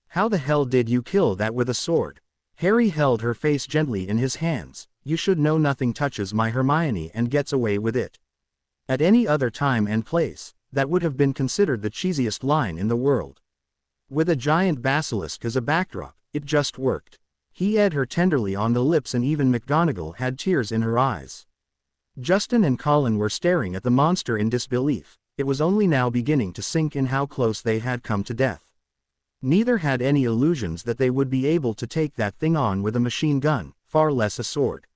[SPEAKER 1] How the hell did you kill that with a sword? Harry held her face gently in his hands. You should know nothing touches my Hermione and gets away with it. At any other time and place, that would have been considered the cheesiest line in the world. With a giant basilisk as a backdrop, it just worked. He ed her tenderly on the lips, and even McGonagall had tears in her eyes. Justin and Colin were staring at the monster in disbelief. It was only now beginning to sink in how close they had come to death. Neither had any illusions that they would be able to take that thing on with a machine gun, far less a sword.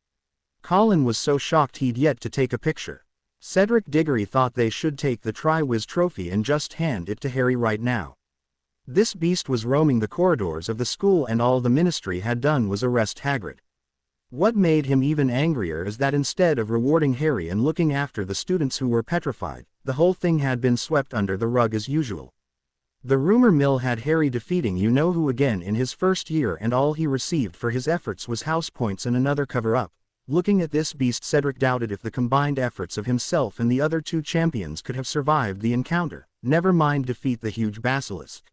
[SPEAKER 1] Colin was so shocked he'd yet to take a picture. Cedric Diggory thought they should take the Triwizard trophy and just hand it to Harry right now. This beast was roaming the corridors of the school, and all the ministry had done was arrest Hagrid. What made him even angrier is that instead of rewarding Harry and looking after the students who were petrified, the whole thing had been swept under the rug as usual. The rumor mill had Harry defeating you-know-who again in his first year, and all he received for his efforts was house points and another cover-up. Looking at this beast, Cedric doubted if the combined efforts of himself and the other two champions could have survived the encounter, never mind defeat the huge basilisk.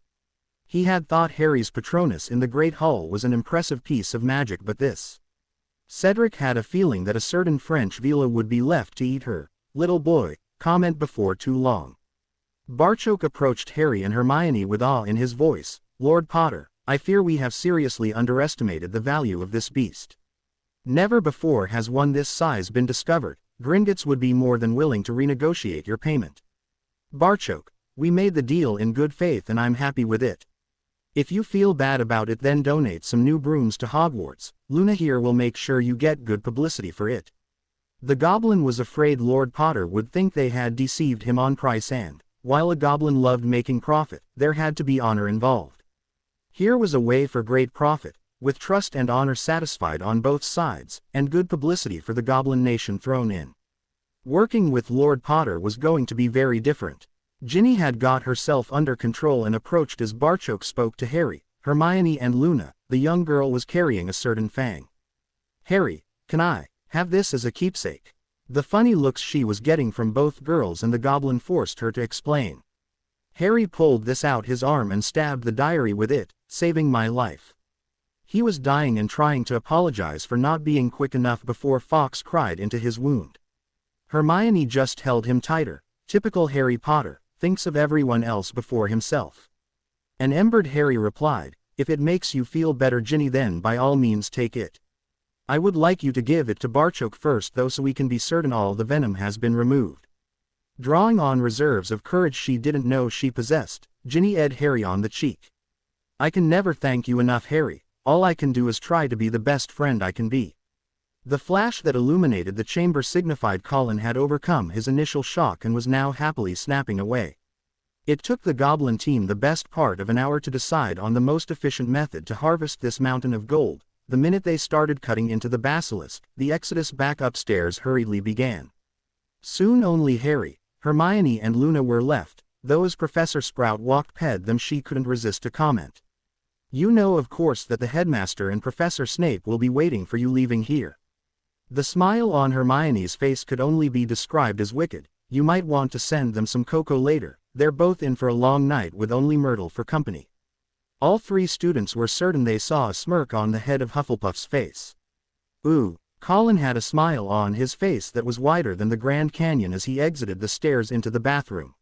[SPEAKER 1] He had thought Harry's Patronus in the Great Hall was an impressive piece of magic, but this... Cedric had a feeling that a certain French villa would be left to eat her little boy comment before too long. Barchoke approached Harry and Hermione with awe in his voice. Lord Potter, I fear we have seriously underestimated the value of this beast. Never before has one this size been discovered. Gringotts would be more than willing to renegotiate your payment. Barchoke, We made the deal in good faith and I'm happy with it. If you feel bad about it then donate some new brooms to Hogwarts. Luna here will make sure you get good publicity for it. The goblin was afraid Lord Potter would think they had deceived him on price and, while a goblin loved making profit, there had to be honor involved. Here was a way for great profit, with trust and honor satisfied on both sides, and good publicity for the goblin nation thrown in. Working with Lord Potter was going to be very different. Ginny had got herself under control and approached as Barchok spoke to Harry, Hermione and Luna. The young girl was carrying a certain fang. Harry, can I have this as a keepsake? The funny looks she was getting from both girls and the goblin forced her to explain. Harry pulled this out his arm and stabbed the diary with it, saving my life. He was dying and trying to apologize for not being quick enough before Fawkes cried into his wound. Hermione just held him tighter. Typical Harry Potter, thinks of everyone else before himself. An embered Harry replied, if it makes you feel better Ginny then by all means take it. I would like you to give it to Barchok first though so we can be certain all the venom has been removed. Drawing on reserves of courage she didn't know she possessed, Ginny ed Harry on the cheek. I can never thank you enough Harry, all I can do is try to be the best friend I can be. The flash that illuminated the chamber signified Colin had overcome his initial shock and was now happily snapping away. It took the goblin team the best part of an hour to decide on the most efficient method to harvest this mountain of gold. The minute they started cutting into the basilisk, the exodus back upstairs hurriedly began. Soon only Harry, Hermione and Luna were left, though as Professor Sprout walked past them she couldn't resist a comment. You know of course that the headmaster and Professor Snape will be waiting for you leaving here. The smile on Hermione's face could only be described as wicked. You might want to send them some cocoa later, they're both in for a long night with only Myrtle for company. All three students were certain they saw a smirk on the head of Hufflepuff's face. Ooh, Colin had a smile on his face that was wider than the Grand Canyon as he exited the stairs into the bathroom.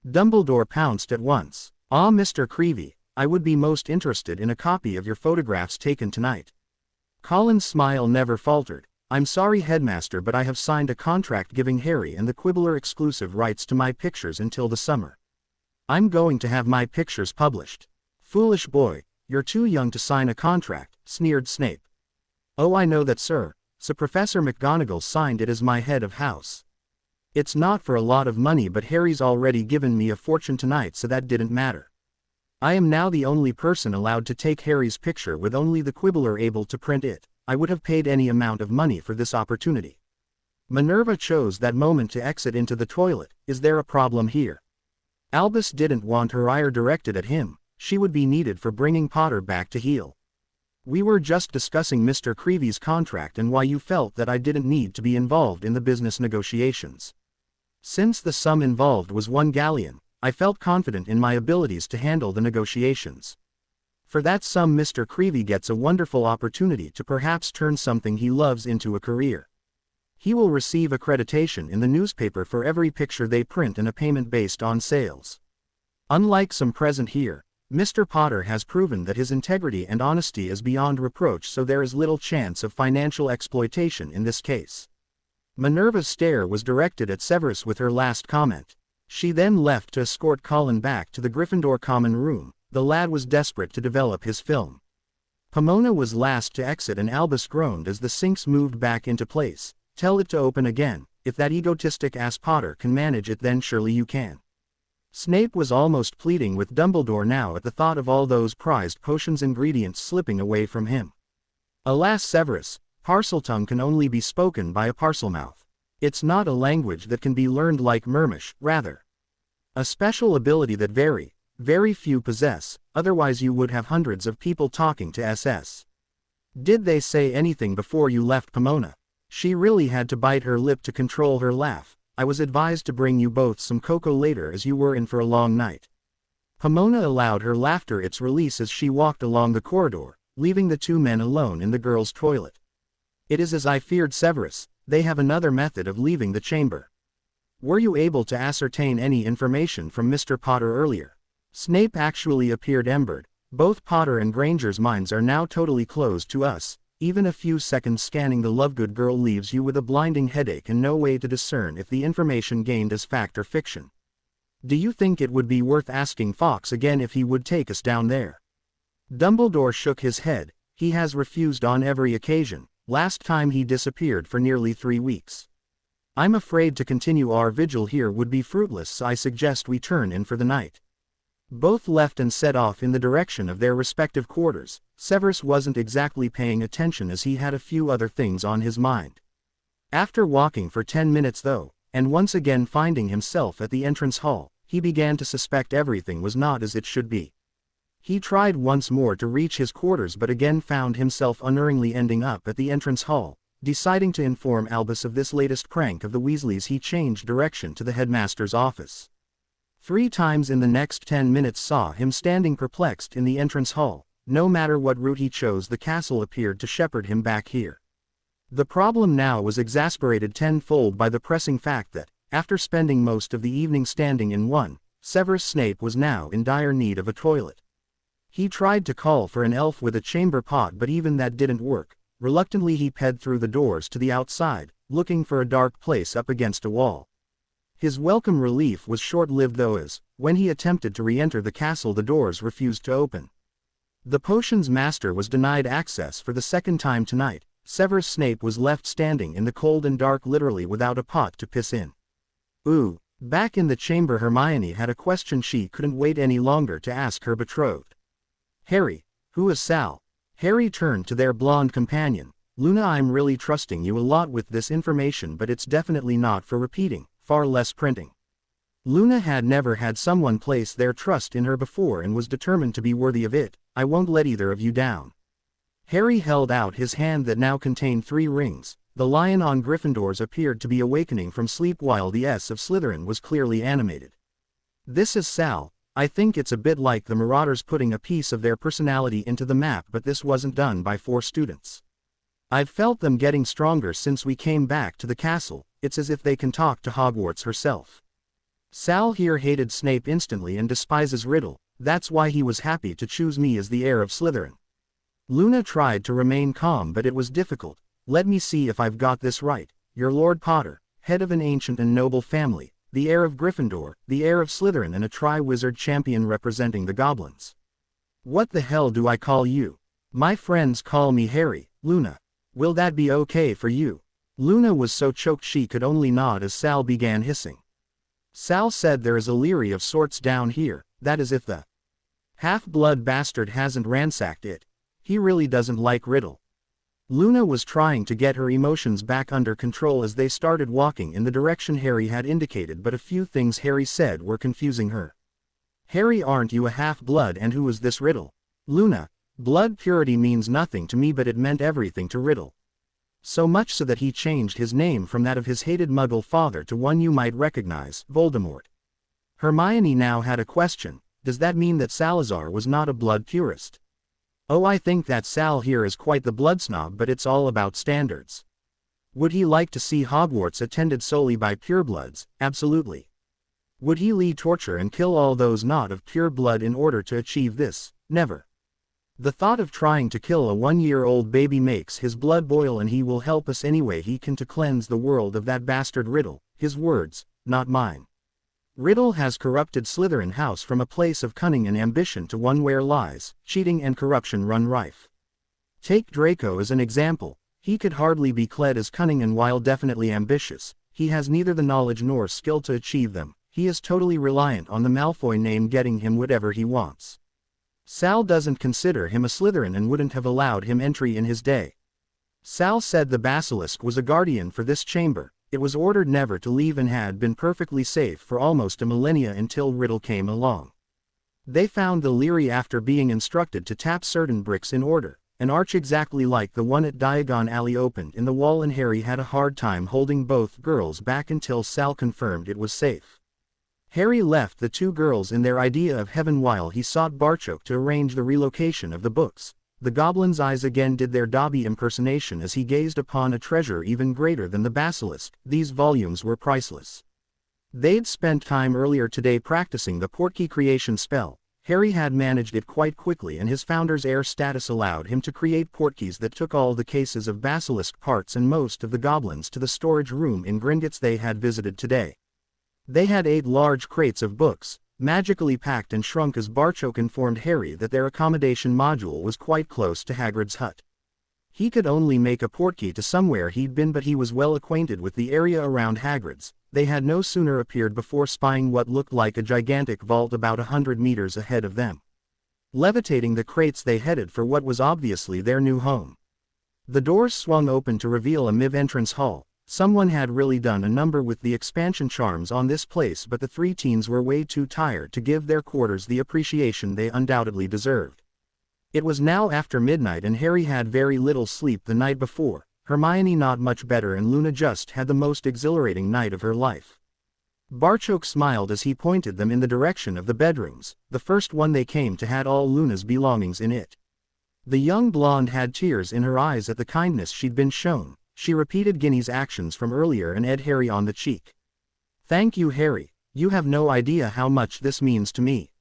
[SPEAKER 1] Dumbledore pounced at once. Ah, Mr. Creevy, I would be most interested in a copy of your photographs taken tonight. Colin's smile never faltered. I'm sorry headmaster but I have signed a contract giving Harry and the Quibbler exclusive rights to my pictures until the summer. I'm going to have my pictures published. Foolish boy, you're too young to sign a contract, sneered Snape. Oh I know that sir, so Professor McGonagall signed it as my head of house. It's not for a lot of money but Harry's already given me a fortune tonight so that didn't matter. I am now the only person allowed to take Harry's picture with only the Quibbler able to print it. I would have paid any amount of money for this opportunity. Minerva chose that moment to exit into the toilet. Is there a problem here? Albus didn't want her ire directed at him. She would be needed for bringing Potter back to heel. We were just discussing Mr. Creevy's contract and why you felt that I didn't need to be involved in the business negotiations. Since the sum involved was 1 galleon, I felt confident in my abilities to handle the negotiations. For that sum Mr. Creevy gets a wonderful opportunity to perhaps turn something he loves into a career. He will receive accreditation in the newspaper for every picture they print and a payment based on sales. Unlike some present here, Mr. Potter has proven that his integrity and honesty is beyond reproach so there is little chance of financial exploitation in this case. Minerva's stare was directed at Severus with her last comment. She then left to escort Colin back to the Gryffindor common room. The lad was desperate to develop his film. Pomona was last to exit and Albus groaned as the sinks moved back into place. Tell it to open again. If that egotistic ass Potter can manage it then surely you can. Snape was almost pleading with Dumbledore now at the thought of all those prized potions ingredients slipping away from him. Alas Severus, Parseltongue can only be spoken by a Parselmouth. It's not a language that can be learned like Murmish, rather. A special ability that very few possess, otherwise you would have hundreds of people talking to SS. Did they say anything before you left Pomona? She really had to bite her lip to control her laugh. I was advised to bring you both some cocoa later as you were in for a long night. Pomona allowed her laughter its release as she walked along the corridor, leaving the two men alone in the girls' toilet. It is as I feared Severus, they have another method of leaving the chamber. Were you able to ascertain any information from Mr. Potter earlier? Snape actually appeared embered. Both Potter and Granger's minds are now totally closed to us. Even a few seconds scanning the Lovegood girl leaves you with a blinding headache and no way to discern if the information gained is fact or fiction. Do you think it would be worth asking Fawkes again if he would take us down there? Dumbledore shook his head. He has refused on every occasion. Last time he disappeared for nearly 3 weeks. I'm afraid to continue our vigil here would be fruitless, so I suggest we turn in for the night. Both left and set off in the direction of their respective quarters. Severus wasn't exactly paying attention as he had a few other things on his mind. After walking for 10 minutes though, and once again finding himself at the entrance hall, he began to suspect everything was not as it should be. He tried once more to reach his quarters but again found himself unerringly ending up at the entrance hall. Deciding to inform Albus of this latest prank of the Weasleys, he changed direction to the headmaster's office. 3 times in the next 10 minutes saw him standing perplexed in the entrance hall. No matter what route he chose, the castle appeared to shepherd him back here. The problem now was exasperated tenfold by the pressing fact that, after spending most of the evening standing in one, Severus Snape was now in dire need of a toilet. He tried to call for an elf with a chamber pot, but even that didn't work. Reluctantly he peered through the doors to the outside, looking for a dark place up against a wall. His welcome relief was short-lived though, as, when he attempted to re-enter the castle, the doors refused to open. The potions master was denied access for the second time tonight. Severus Snape was left standing in the cold and dark, literally without a pot to piss in. Ooh. Back in the chamber, Hermione had a question she couldn't wait any longer to ask her betrothed. Harry, who is Sal? Harry turned to their blonde companion. Luna, I'm really trusting you a lot with this information, but it's definitely not for repeating, far less printing. Luna had never had someone place their trust in her before and was determined to be worthy of it. I won't let either of you down. Harry held out his hand that now contained 3 rings. The lion on Gryffindor's appeared to be awakening from sleep while the S of Slytherin was clearly animated. This is Sal. I think it's a bit like the Marauders putting a piece of their personality into the map, but this wasn't done by 4 students. I've felt them getting stronger since we came back to the castle. It's as if they can talk to Hogwarts herself. Sal here hated Snape instantly and despises Riddle. That's why he was happy to choose me as the heir of Slytherin. Luna tried to remain calm, but it was difficult. Let me see if I've got this right. You're Lord Potter, head of an ancient and noble family, the heir of Gryffindor, the heir of Slytherin, and a Triwizard champion representing the goblins. What the hell do I call you? My friends call me Harry. Luna. Will that be okay for you? Luna was so choked she could only nod as Sal began hissing. Sal said there is a leery of sorts down here, that is if the half-blood bastard hasn't ransacked it. He really doesn't like Riddle. Luna was trying to get her emotions back under control as they started walking in the direction Harry had indicated, but a few things Harry said were confusing her. Harry, aren't you a half-blood, and who is this Riddle? Luna, blood purity means nothing to me, but it meant everything to Riddle. So much so that he changed his name from that of his hated Muggle father to one you might recognize, Voldemort. Hermione now had a question. Does that mean that Salazar was not a blood purist? Oh, I think that Sal here is quite the blood snob, but it's all about standards. Would he like to see Hogwarts attended solely by purebloods? Absolutely. Would he lead torture and kill all those not of pure blood in order to achieve this? Never. The thought of trying to kill a 1-year-old baby makes his blood boil, and he will help us any way he can to cleanse the world of that bastard Riddle. His words, not mine. Riddle has corrupted Slytherin House from a place of cunning and ambition to one where lies, cheating and corruption run rife. Take Draco as an example. He could hardly be clad as cunning, and while definitely ambitious, he has neither the knowledge nor skill to achieve them. He is totally reliant on the Malfoy name getting him whatever he wants. Sal doesn't consider him a Slytherin and wouldn't have allowed him entry in his day. Sal said the basilisk was a guardian for this chamber. It was ordered never to leave and had been perfectly safe for almost a millennia until Riddle came along. They found the Leary after being instructed to tap certain bricks in order. An arch exactly like the one at Diagon Alley opened in the wall, and Harry had a hard time holding both girls back until Sal confirmed it was safe. Harry left the 2 girls in their idea of heaven while he sought Barchoke to arrange the relocation of the books. The goblin's eyes again did their Dobby impersonation as he gazed upon a treasure even greater than the basilisk. These volumes were priceless. They'd spent time earlier today practicing the Portkey creation spell. Harry had managed it quite quickly, and his founder's heir status allowed him to create portkeys that took all the cases of basilisk parts and most of the goblins to the storage room in Gringotts they had visited today. They had 8 large crates of books, magically packed and shrunk as Barchok informed Harry that their accommodation module was quite close to Hagrid's hut. He could only make a portkey to somewhere he'd been, but he was well acquainted with the area around Hagrid's. They had no sooner appeared before spying what looked like a gigantic vault about 100 meters ahead of them. Levitating the crates, they headed for what was obviously their new home. The doors swung open to reveal a mid-entrance hall. Someone had really done a number with the expansion charms on this place, but the 3 teens were way too tired to give their quarters the appreciation they undoubtedly deserved. It was now after midnight and Harry had very little sleep the night before, Hermione not much better, and Luna just had the most exhilarating night of her life. Barchok smiled as he pointed them in the direction of the bedrooms. The first one they came to had all Luna's belongings in it. The young blonde had tears in her eyes at the kindness she'd been shown. She repeated Ginny's actions from earlier and ed Harry on the cheek. "Thank you, Harry. You have no idea how much this means to me."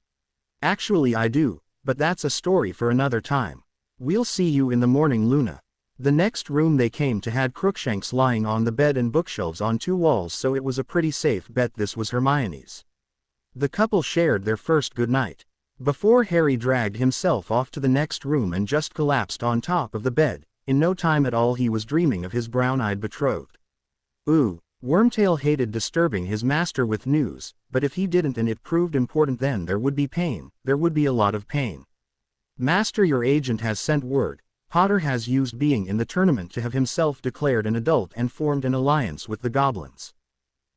[SPEAKER 1] "Actually I do, but that's a story for another time. We'll see you in the morning, Luna." The next room they came to had Crookshanks lying on the bed and bookshelves on 2 walls, so it was a pretty safe bet this was Hermione's. The couple shared their first goodnight before Harry dragged himself off to the next room and just collapsed on top of the bed. In no time at all he was dreaming of his brown-eyed betrothed. Ooh, Wormtail hated disturbing his master with news, but if he didn't and it proved important, then there would be pain. There would be a lot of pain. "Master, your agent has sent word. Potter has used being in the tournament to have himself declared an adult and formed an alliance with the goblins."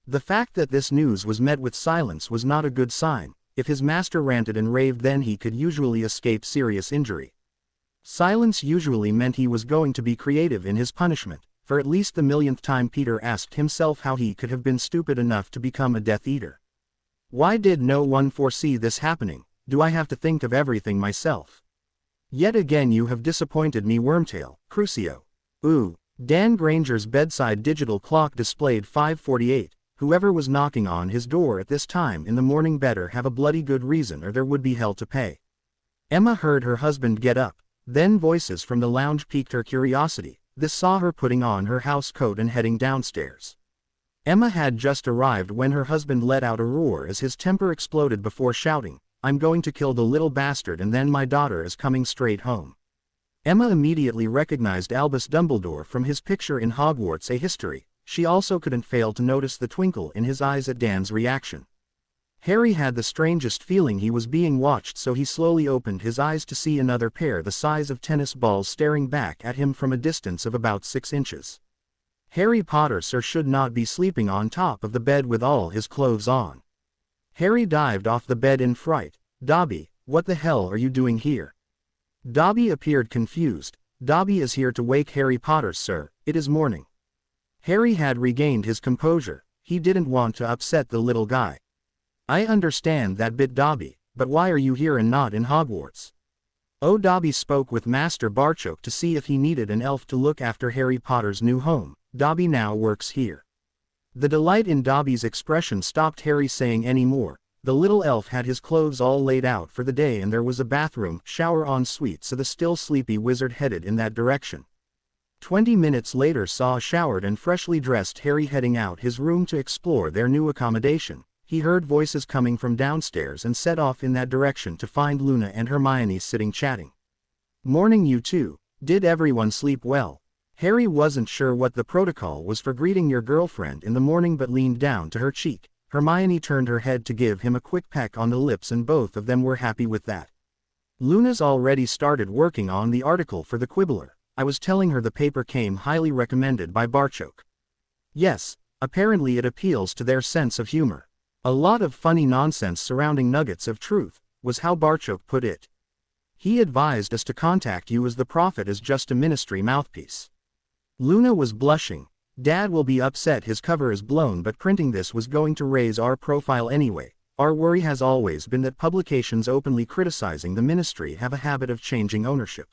[SPEAKER 1] The fact that this news was met with silence was not a good sign. If his master ranted and raved, then he could usually escape serious injury. Silence usually meant he was going to be creative in his punishment. For at least the millionth time Peter asked himself how he could have been stupid enough to become a Death Eater. Why did no one foresee this happening? Do I have to think of everything myself? Yet again you have disappointed me, Wormtail. Crucio. Ooh. Dan Granger's bedside digital clock displayed 5:48. Whoever was knocking on his door at this time in the morning better have a bloody good reason, or there would be hell to pay. Emma heard her husband get up. Then voices from the lounge piqued her curiosity. This saw her putting on her house coat and heading downstairs. Emma had just arrived when her husband let out a roar as his temper exploded before shouting, "I'm going to kill the little bastard, and then my daughter is coming straight home." Emma immediately recognized Albus Dumbledore from his picture in Hogwarts: A History. She also couldn't fail to notice the twinkle in his eyes at Dan's reaction. Harry had the strangest feeling he was being watched, so he slowly opened his eyes to see another pair the size of tennis balls staring back at him from a distance of about 6 inches. Harry Potter, sir, should not be sleeping on top of the bed with all his clothes on. Harry dived off the bed in fright. "Dobby, what the hell are you doing here?" Dobby appeared confused. "Dobby is here to wake Harry Potter, sir. It is morning." Harry had regained his composure. He didn't want to upset the little guy. "I understand that bit, Dobby, but why are you here and not in Hogwarts?" Oh, Dobby spoke with Master Barchok to see if he needed an elf to look after Harry Potter's new home. Dobby now works here. The delight in Dobby's expression stopped Harry saying any more. The little elf had his clothes all laid out for the day, and there was a bathroom, shower en suite, so the still sleepy wizard headed in that direction. 20 minutes later saw a showered and freshly dressed Harry heading out his room to explore their new accommodation. He heard voices coming from downstairs and set off in that direction to find Luna and Hermione sitting chatting. "Morning, you two. Did everyone sleep well?" Harry wasn't sure what the protocol was for greeting your girlfriend in the morning, but leaned down to her cheek. Hermione turned her head to give him a quick peck on the lips, and both of them were happy with that. "Luna's already started working on the article for the Quibbler. I was telling her the paper came highly recommended by Barchok." "Yes, apparently it appeals to their sense of humor. A lot of funny nonsense surrounding nuggets of truth," was how Barchok put it. "He advised us to contact you as the prophet is just a ministry mouthpiece." Luna was blushing. "Dad will be upset his cover is blown, but printing this was going to raise our profile anyway. Our worry has always been that publications openly criticizing the ministry have a habit of changing ownership.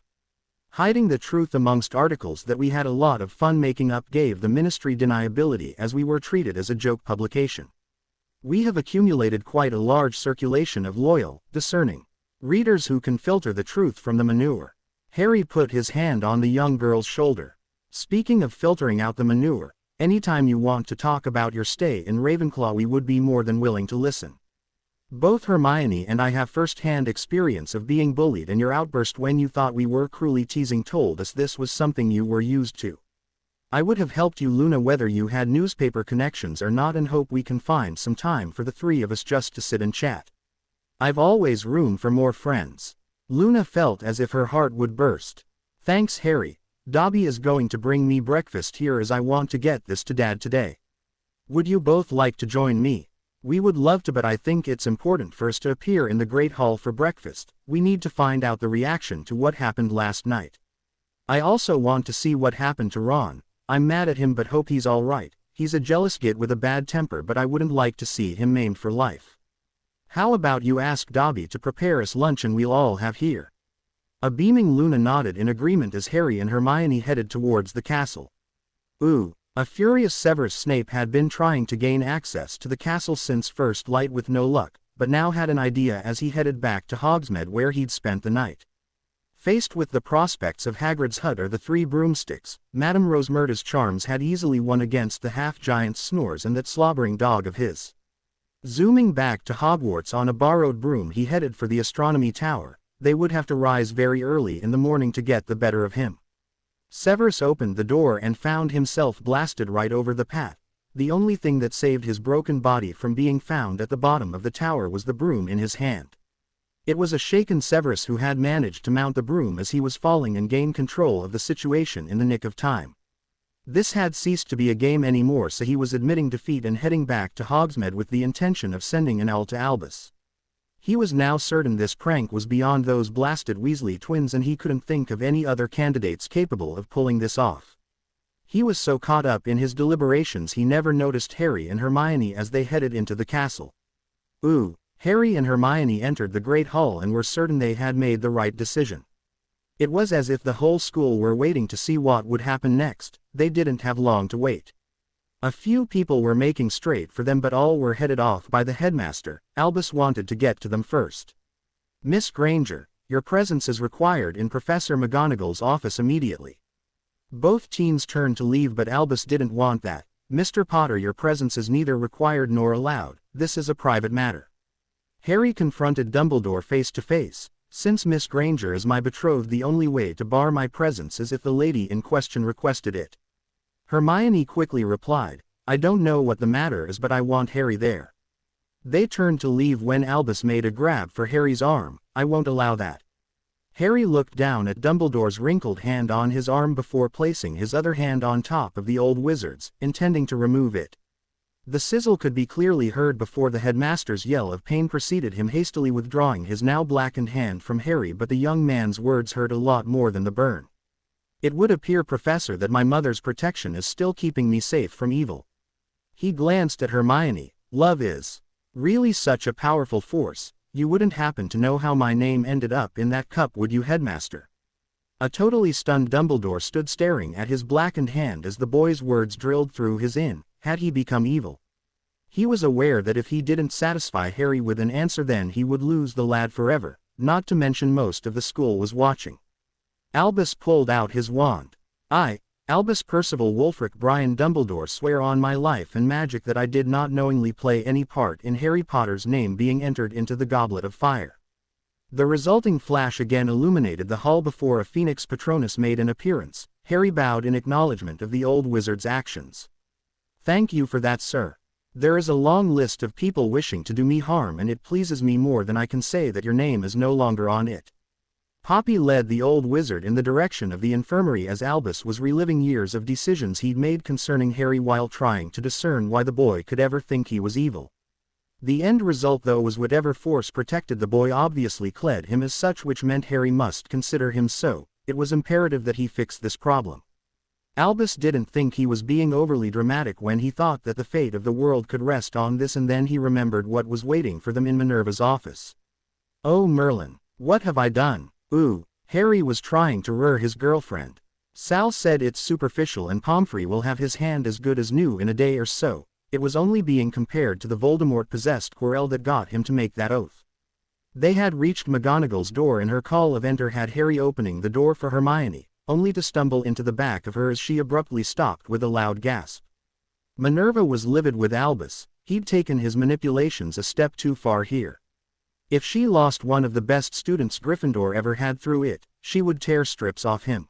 [SPEAKER 1] Hiding the truth amongst articles that we had a lot of fun making up gave the ministry deniability, as we were treated as a joke publication. We have accumulated quite a large circulation of loyal, discerning readers who can filter the truth from the manure." Harry put his hand on the young girl's shoulder. "Speaking of filtering out the manure, Anytime you want to talk about your stay in Ravenclaw, we would be more than willing to listen. Both Hermione and I have first-hand experience of being bullied, and your outburst when you thought we were cruelly teasing told us this was something you were used to. I would have helped you, Luna, whether you had newspaper connections or not, and hope we can find some time for the three of us just to sit and chat. I've always room for more friends. Luna felt as if her heart would burst. Thanks, Harry. Dobby is going to bring me breakfast here as I want to get this to Dad today. Would you both like to join me? We would love to, but I think it's important for us to appear in the Great Hall for breakfast. We need to find out the reaction to what happened last night. I also want to see what happened to Ron. I'm mad at him but hope he's alright. He's a jealous git with a bad temper, but I wouldn't like to see him maimed for life. How about you ask Dobby to prepare us lunch and we'll all have here? A beaming Luna nodded in agreement as Harry and Hermione headed towards the castle. Ooh. A furious Severus Snape had been trying to gain access to the castle since first light with no luck, but now had an idea as he headed back to Hogsmeade where he'd spent the night. Faced with the prospects of Hagrid's hut or the three broomsticks, Madame Rosmerta's charms had easily won against the half-giant snores and that slobbering dog of his. Zooming back to Hogwarts on a borrowed broom, he headed for the astronomy tower. They would have to rise very early in the morning to get the better of him. Severus opened the door and found himself blasted right over the path. The only thing that saved his broken body from being found at the bottom of the tower was the broom in his hand. It was a shaken Severus who had managed to mount the broom as he was falling and gain control of the situation in the nick of time. This had ceased to be a game anymore, so he was admitting defeat and heading back to Hogsmeade with the intention of sending an owl to Albus. He was now certain this prank was beyond those blasted Weasley twins, and he couldn't think of any other candidates capable of pulling this off. He was so caught up in his deliberations he never noticed Harry and Hermione as they headed into the castle. Ooh. Harry and Hermione entered the Great Hall and were certain they had made the right decision. It was as if the whole school were waiting to see what would happen next. They didn't have long to wait. A few people were making straight for them, but all were headed off by the headmaster. Albus wanted to get to them first. Miss Granger, your presence is required in Professor McGonagall's office immediately. Both teens turned to leave, but Albus didn't want that. Mr. Potter, your presence is neither required nor allowed. This is a private matter. Harry confronted Dumbledore face to face. Since Miss Granger is my betrothed, the only way to bar my presence is if the lady in question requested it. Hermione quickly replied, I don't know what the matter is, but I want Harry there. They turned to leave when Albus made a grab for Harry's arm. I won't allow that. Harry looked down at Dumbledore's wrinkled hand on his arm before placing his other hand on top of the old wizard's, intending to remove it. The sizzle could be clearly heard before the headmaster's yell of pain preceded him hastily withdrawing his now blackened hand from Harry, but the young man's words hurt a lot more than the burn. It would appear, Professor, that my mother's protection is still keeping me safe from evil. He glanced at Hermione. Love is really such a powerful force. You wouldn't happen to know how my name ended up in that cup, would you, headmaster? A totally stunned Dumbledore stood staring at his blackened hand as the boy's words drilled through his in. Had he become evil? He was aware that if he didn't satisfy Harry with an answer, then he would lose the lad forever, not to mention most of the school was watching. Albus pulled out his wand. I, Albus Percival Wulfric Brian Dumbledore, swear on my life and magic that I did not knowingly play any part in Harry Potter's name being entered into the Goblet of Fire. The resulting flash again illuminated the hall before a Phoenix Patronus made an appearance. Harry bowed in acknowledgement of the old wizard's actions. Thank you for that, sir. There is a long list of people wishing to do me harm, and it pleases me more than I can say that your name is no longer on it. Poppy led the old wizard in the direction of the infirmary as Albus was reliving years of decisions he'd made concerning Harry while trying to discern why the boy could ever think he was evil. The end result, though, was whatever force protected the boy obviously clad him as such, which meant Harry must consider him so. It was imperative that he fix this problem. Albus didn't think he was being overly dramatic when he thought that the fate of the world could rest on this, and then he remembered what was waiting for them in Minerva's office. Oh Merlin, what have I done? Ooh, Harry was trying to lure his girlfriend. Sal said it's superficial and Pomfrey will have his hand as good as new in a day or so. It was only being compared to the Voldemort-possessed Quirrell that got him to make that oath. They had reached McGonagall's door and her call of enter had Harry opening the door for Hermione, only to stumble into the back of her as she abruptly stopped with a loud gasp. Minerva was livid with Albus. He'd taken his manipulations a step too far here. If she lost one of the best students Gryffindor ever had through it, she would tear strips off him.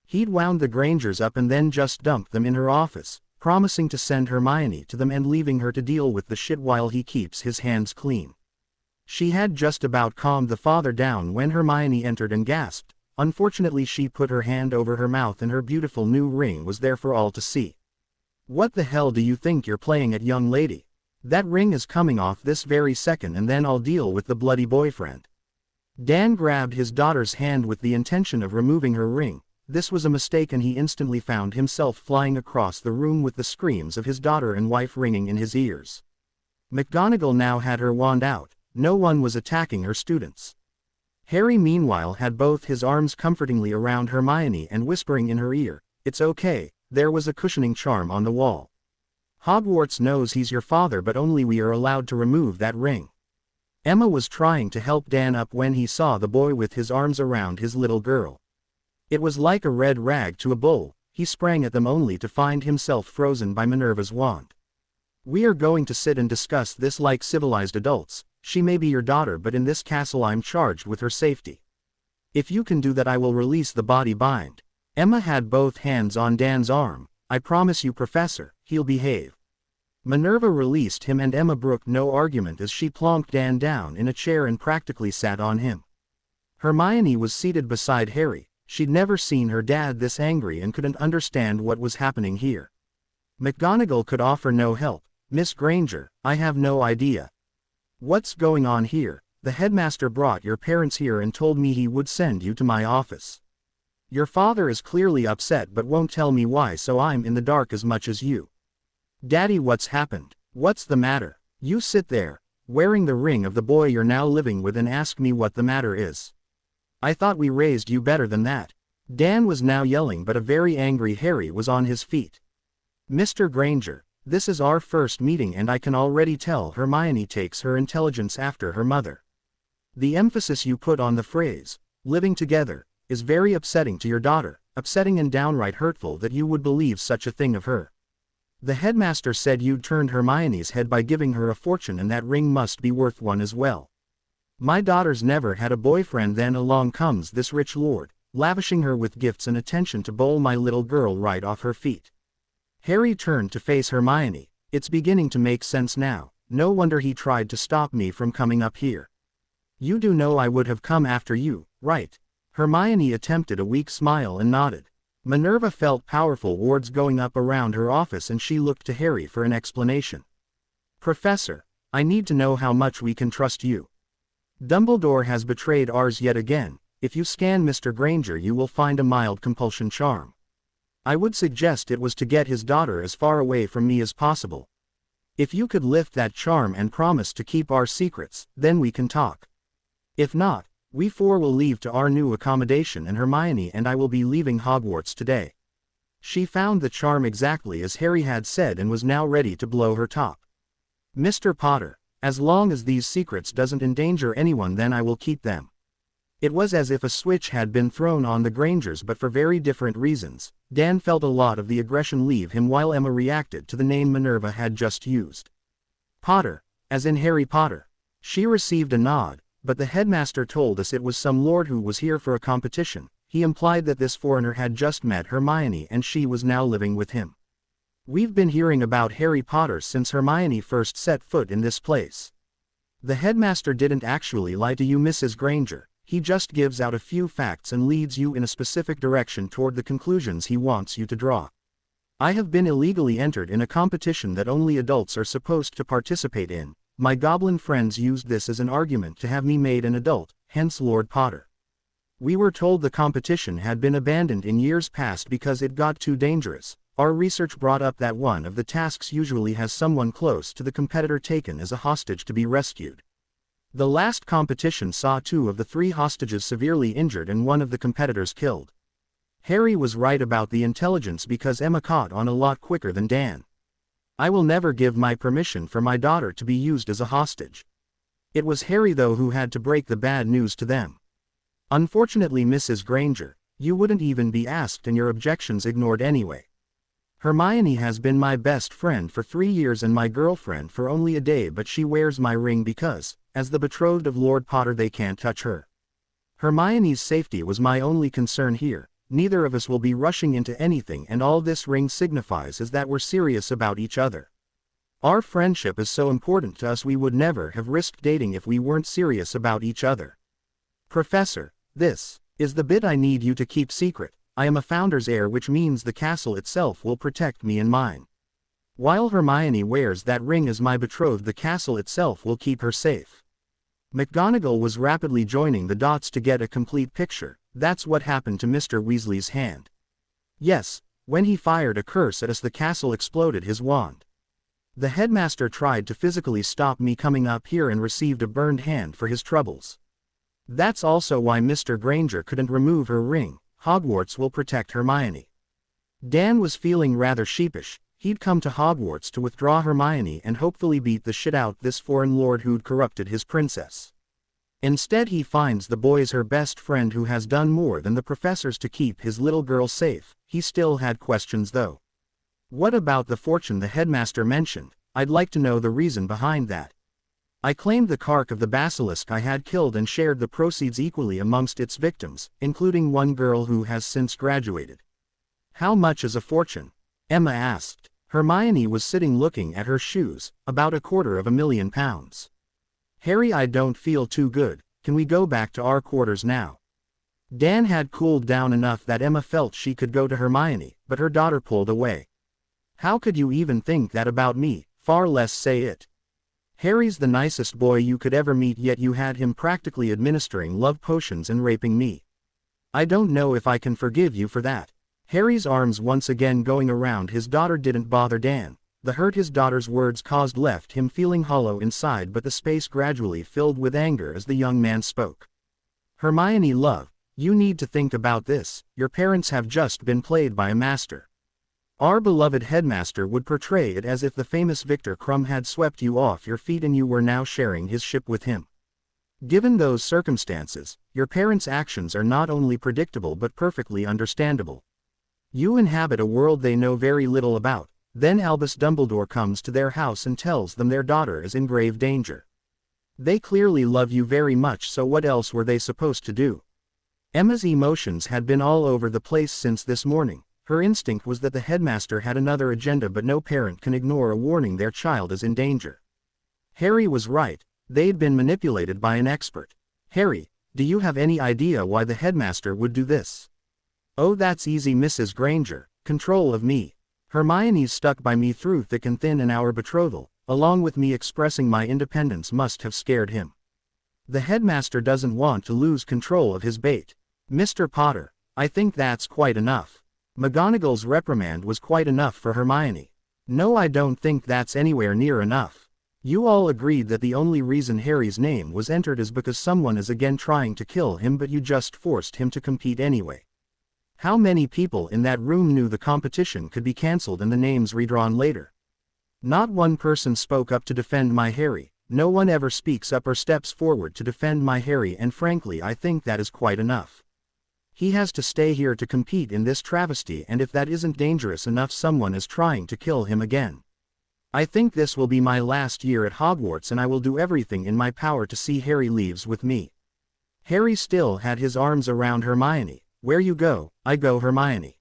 [SPEAKER 1] He'd wound the Grangers up and then just dumped them in her office, promising to send Hermione to them and leaving her to deal with the shit while he keeps his hands clean. She had just about calmed the father down when Hermione entered and gasped. Unfortunately, she put her hand over her mouth and her beautiful new ring was there for all to see. "What the hell do you think you're playing at, young lady? That ring is coming off this very second and then I'll deal with the bloody boyfriend." Dan grabbed his daughter's hand with the intention of removing her ring. This was a mistake and he instantly found himself flying across the room with the screams of his daughter and wife ringing in his ears. McGonagall now had her wand out. No one was attacking her students. Harry meanwhile had both his arms comfortingly around Hermione and whispering in her ear, "It's okay, there was a cushioning charm on the wall. Hogwarts knows he's your father but only we are allowed to remove that ring." Emma was trying to help Dan up when he saw the boy with his arms around his little girl. It was like a red rag to a bull. He sprang at them only to find himself frozen by Minerva's wand. "We are going to sit and discuss this like civilized adults. She may be your daughter but in this castle I'm charged with her safety. If you can do that I will release the body bind." Emma had both hands on Dan's arm. "I promise you, Professor, he'll behave." Minerva released him and Emma brooked no argument as she plonked Dan down in a chair and practically sat on him. Hermione was seated beside Harry. She'd never seen her dad this angry and couldn't understand what was happening here. McGonagall could offer no help. "Miss Granger, I have no idea. What's going on here? The headmaster brought your parents here and told me he would send you to my office. Your father is clearly upset but won't tell me why, so I'm in the dark as much as you." "Daddy, what's happened? What's the matter? You sit there, wearing the ring of the boy you're now living with and ask me what the matter is. I thought we raised you better than that." Dan was now yelling but a very angry Harry was on his feet. "Mr. Granger, this is our first meeting and I can already tell Hermione takes her intelligence after her mother. The emphasis you put on the phrase, living together, is very upsetting to your daughter, upsetting and downright hurtful that you would believe such a thing of her. The headmaster said you'd turned Hermione's head by giving her a fortune and that ring must be worth one as well. My daughter's never had a boyfriend, then along comes this rich lord, lavishing her with gifts and attention to bowl my little girl right off her feet." Harry turned to face Hermione. "It's beginning to make sense now. No wonder he tried to stop me from coming up here. You do know I would have come after you, right?" Hermione attempted a weak smile and nodded. Minerva felt powerful wards going up around her office and she looked to Harry for an explanation. "Professor, I need to know how much we can trust you. Dumbledore has betrayed ours yet again. If you scan Mr. Granger you will find a mild compulsion charm. I would suggest it was to get his daughter as far away from me as possible. If you could lift that charm and promise to keep our secrets, then we can talk. If not, we four will leave to our new accommodation and Hermione and I will be leaving Hogwarts today." She found the charm exactly as Harry had said and was now ready to blow her top. "Mr. Potter, as long as these secrets doesn't endanger anyone then I will keep them." It was as if a switch had been thrown on the Grangers but for very different reasons. Dan felt a lot of the aggression leave him while Emma reacted to the name Minerva had just used. "Potter, as in Harry Potter." She received a nod. "But the headmaster told us it was some lord who was here for a competition. He implied that this foreigner had just met Hermione and she was now living with him. We've been hearing about Harry Potter since Hermione first set foot in this place. The headmaster didn't actually lie to you, Mrs. Granger. He just gives out a few facts and leads you in a specific direction toward the conclusions he wants you to draw. I have been illegally entered in a competition that only adults are supposed to participate in. My goblin friends used this as an argument to have me made an adult, hence Lord Potter. We were told the competition had been abandoned in years past because it got too dangerous. Our research brought up that one of the tasks usually has someone close to the competitor taken as a hostage to be rescued. The last competition saw 2 of the 3 hostages severely injured and one of the competitors killed. Harry was right about the intelligence because Emma caught on a lot quicker than Dan. I will never give my permission for my daughter to be used as a hostage. It was Harry though who had to break the bad news to them. Unfortunately, Mrs. Granger, you wouldn't even be asked and your objections ignored anyway. Hermione has been my best friend for 3 years and my girlfriend for only a day, but she wears my ring because, as the betrothed of Lord Potter, they can't touch her. Hermione's safety was my only concern here. Neither of us will be rushing into anything, and all this ring signifies is that we're serious about each other. Our friendship is so important to us we would never have risked dating if we weren't serious about each other. Professor, this is the bit I need you to keep secret. I am a founder's heir, which means the castle itself will protect me and mine. While Hermione wears that ring as my betrothed, the castle itself will keep her safe. McGonagall was rapidly joining the dots to get a complete picture. That's what happened to Mr. Weasley's hand. Yes, when he fired a curse at us, the castle exploded his wand. The headmaster tried to physically stop me coming up here and received a burned hand for his troubles. That's also why Mr. Granger couldn't remove her ring. Hogwarts will protect Hermione. Dan was feeling rather sheepish. He'd come to Hogwarts to withdraw Hermione and hopefully beat the shit out this foreign lord who'd corrupted his princess. Instead, he finds the boy's her best friend who has done more than the professors to keep his little girl safe. He still had questions though. What about the fortune the headmaster mentioned? I'd like to know the reason behind that. I claimed the cark of the basilisk I had killed and shared the proceeds equally amongst its victims, including one girl who has since graduated. How much is a fortune? Emma asked. Hermione was sitting looking at her shoes. About £250,000. Harry, I don't feel too good. Can we go back to our quarters now? Dan had cooled down enough that Emma felt she could go to Hermione, but her daughter pulled away. How could you even think that about me, far less say it? Harry's the nicest boy you could ever meet, yet you had him practically administering love potions and raping me. I don't know if I can forgive you for that. Harry's arms once again going around his daughter didn't bother Dan. The hurt his daughter's words caused left him feeling hollow inside, but the space gradually filled with anger as the young man spoke. Hermione, love, you need to think about this. Your parents have just been played by a master. Our beloved headmaster would portray it as if the famous Victor Krum had swept you off your feet and you were now sharing his ship with him. Given those circumstances, your parents' actions are not only predictable but perfectly understandable. You inhabit a world they know very little about. Then Albus Dumbledore comes to their house and tells them their daughter is in grave danger. They clearly love you very much, so what else were they supposed to do? Emma's emotions had been all over the place since this morning. Her instinct was that the headmaster had another agenda, but no parent can ignore a warning their child is in danger. Harry was right. They'd been manipulated by an expert. Harry, do you have any idea why the headmaster would do this? Oh, that's easy, Mrs. Granger. Control of me. Hermione's stuck by me through thick and thin, and our betrothal, along with me expressing my independence, must have scared him. The headmaster doesn't want to lose control of his bait. Mr. Potter, I think that's quite enough. McGonagall's reprimand was quite enough for Hermione. No, I don't think that's anywhere near enough. You all agreed that the only reason Harry's name was entered is because someone is again trying to kill him, but you just forced him to compete anyway. How many people in that room knew the competition could be cancelled and the names redrawn later? Not one person spoke up to defend my Harry. No one ever speaks up or steps forward to defend my Harry, and frankly I think that is quite enough. He has to stay here to compete in this travesty, and if that isn't dangerous enough, someone is trying to kill him again. I think this will be my last year at Hogwarts, and I will do everything in my power to see Harry leaves with me. Harry still had his arms around Hermione. Where you go, I go, Hermione.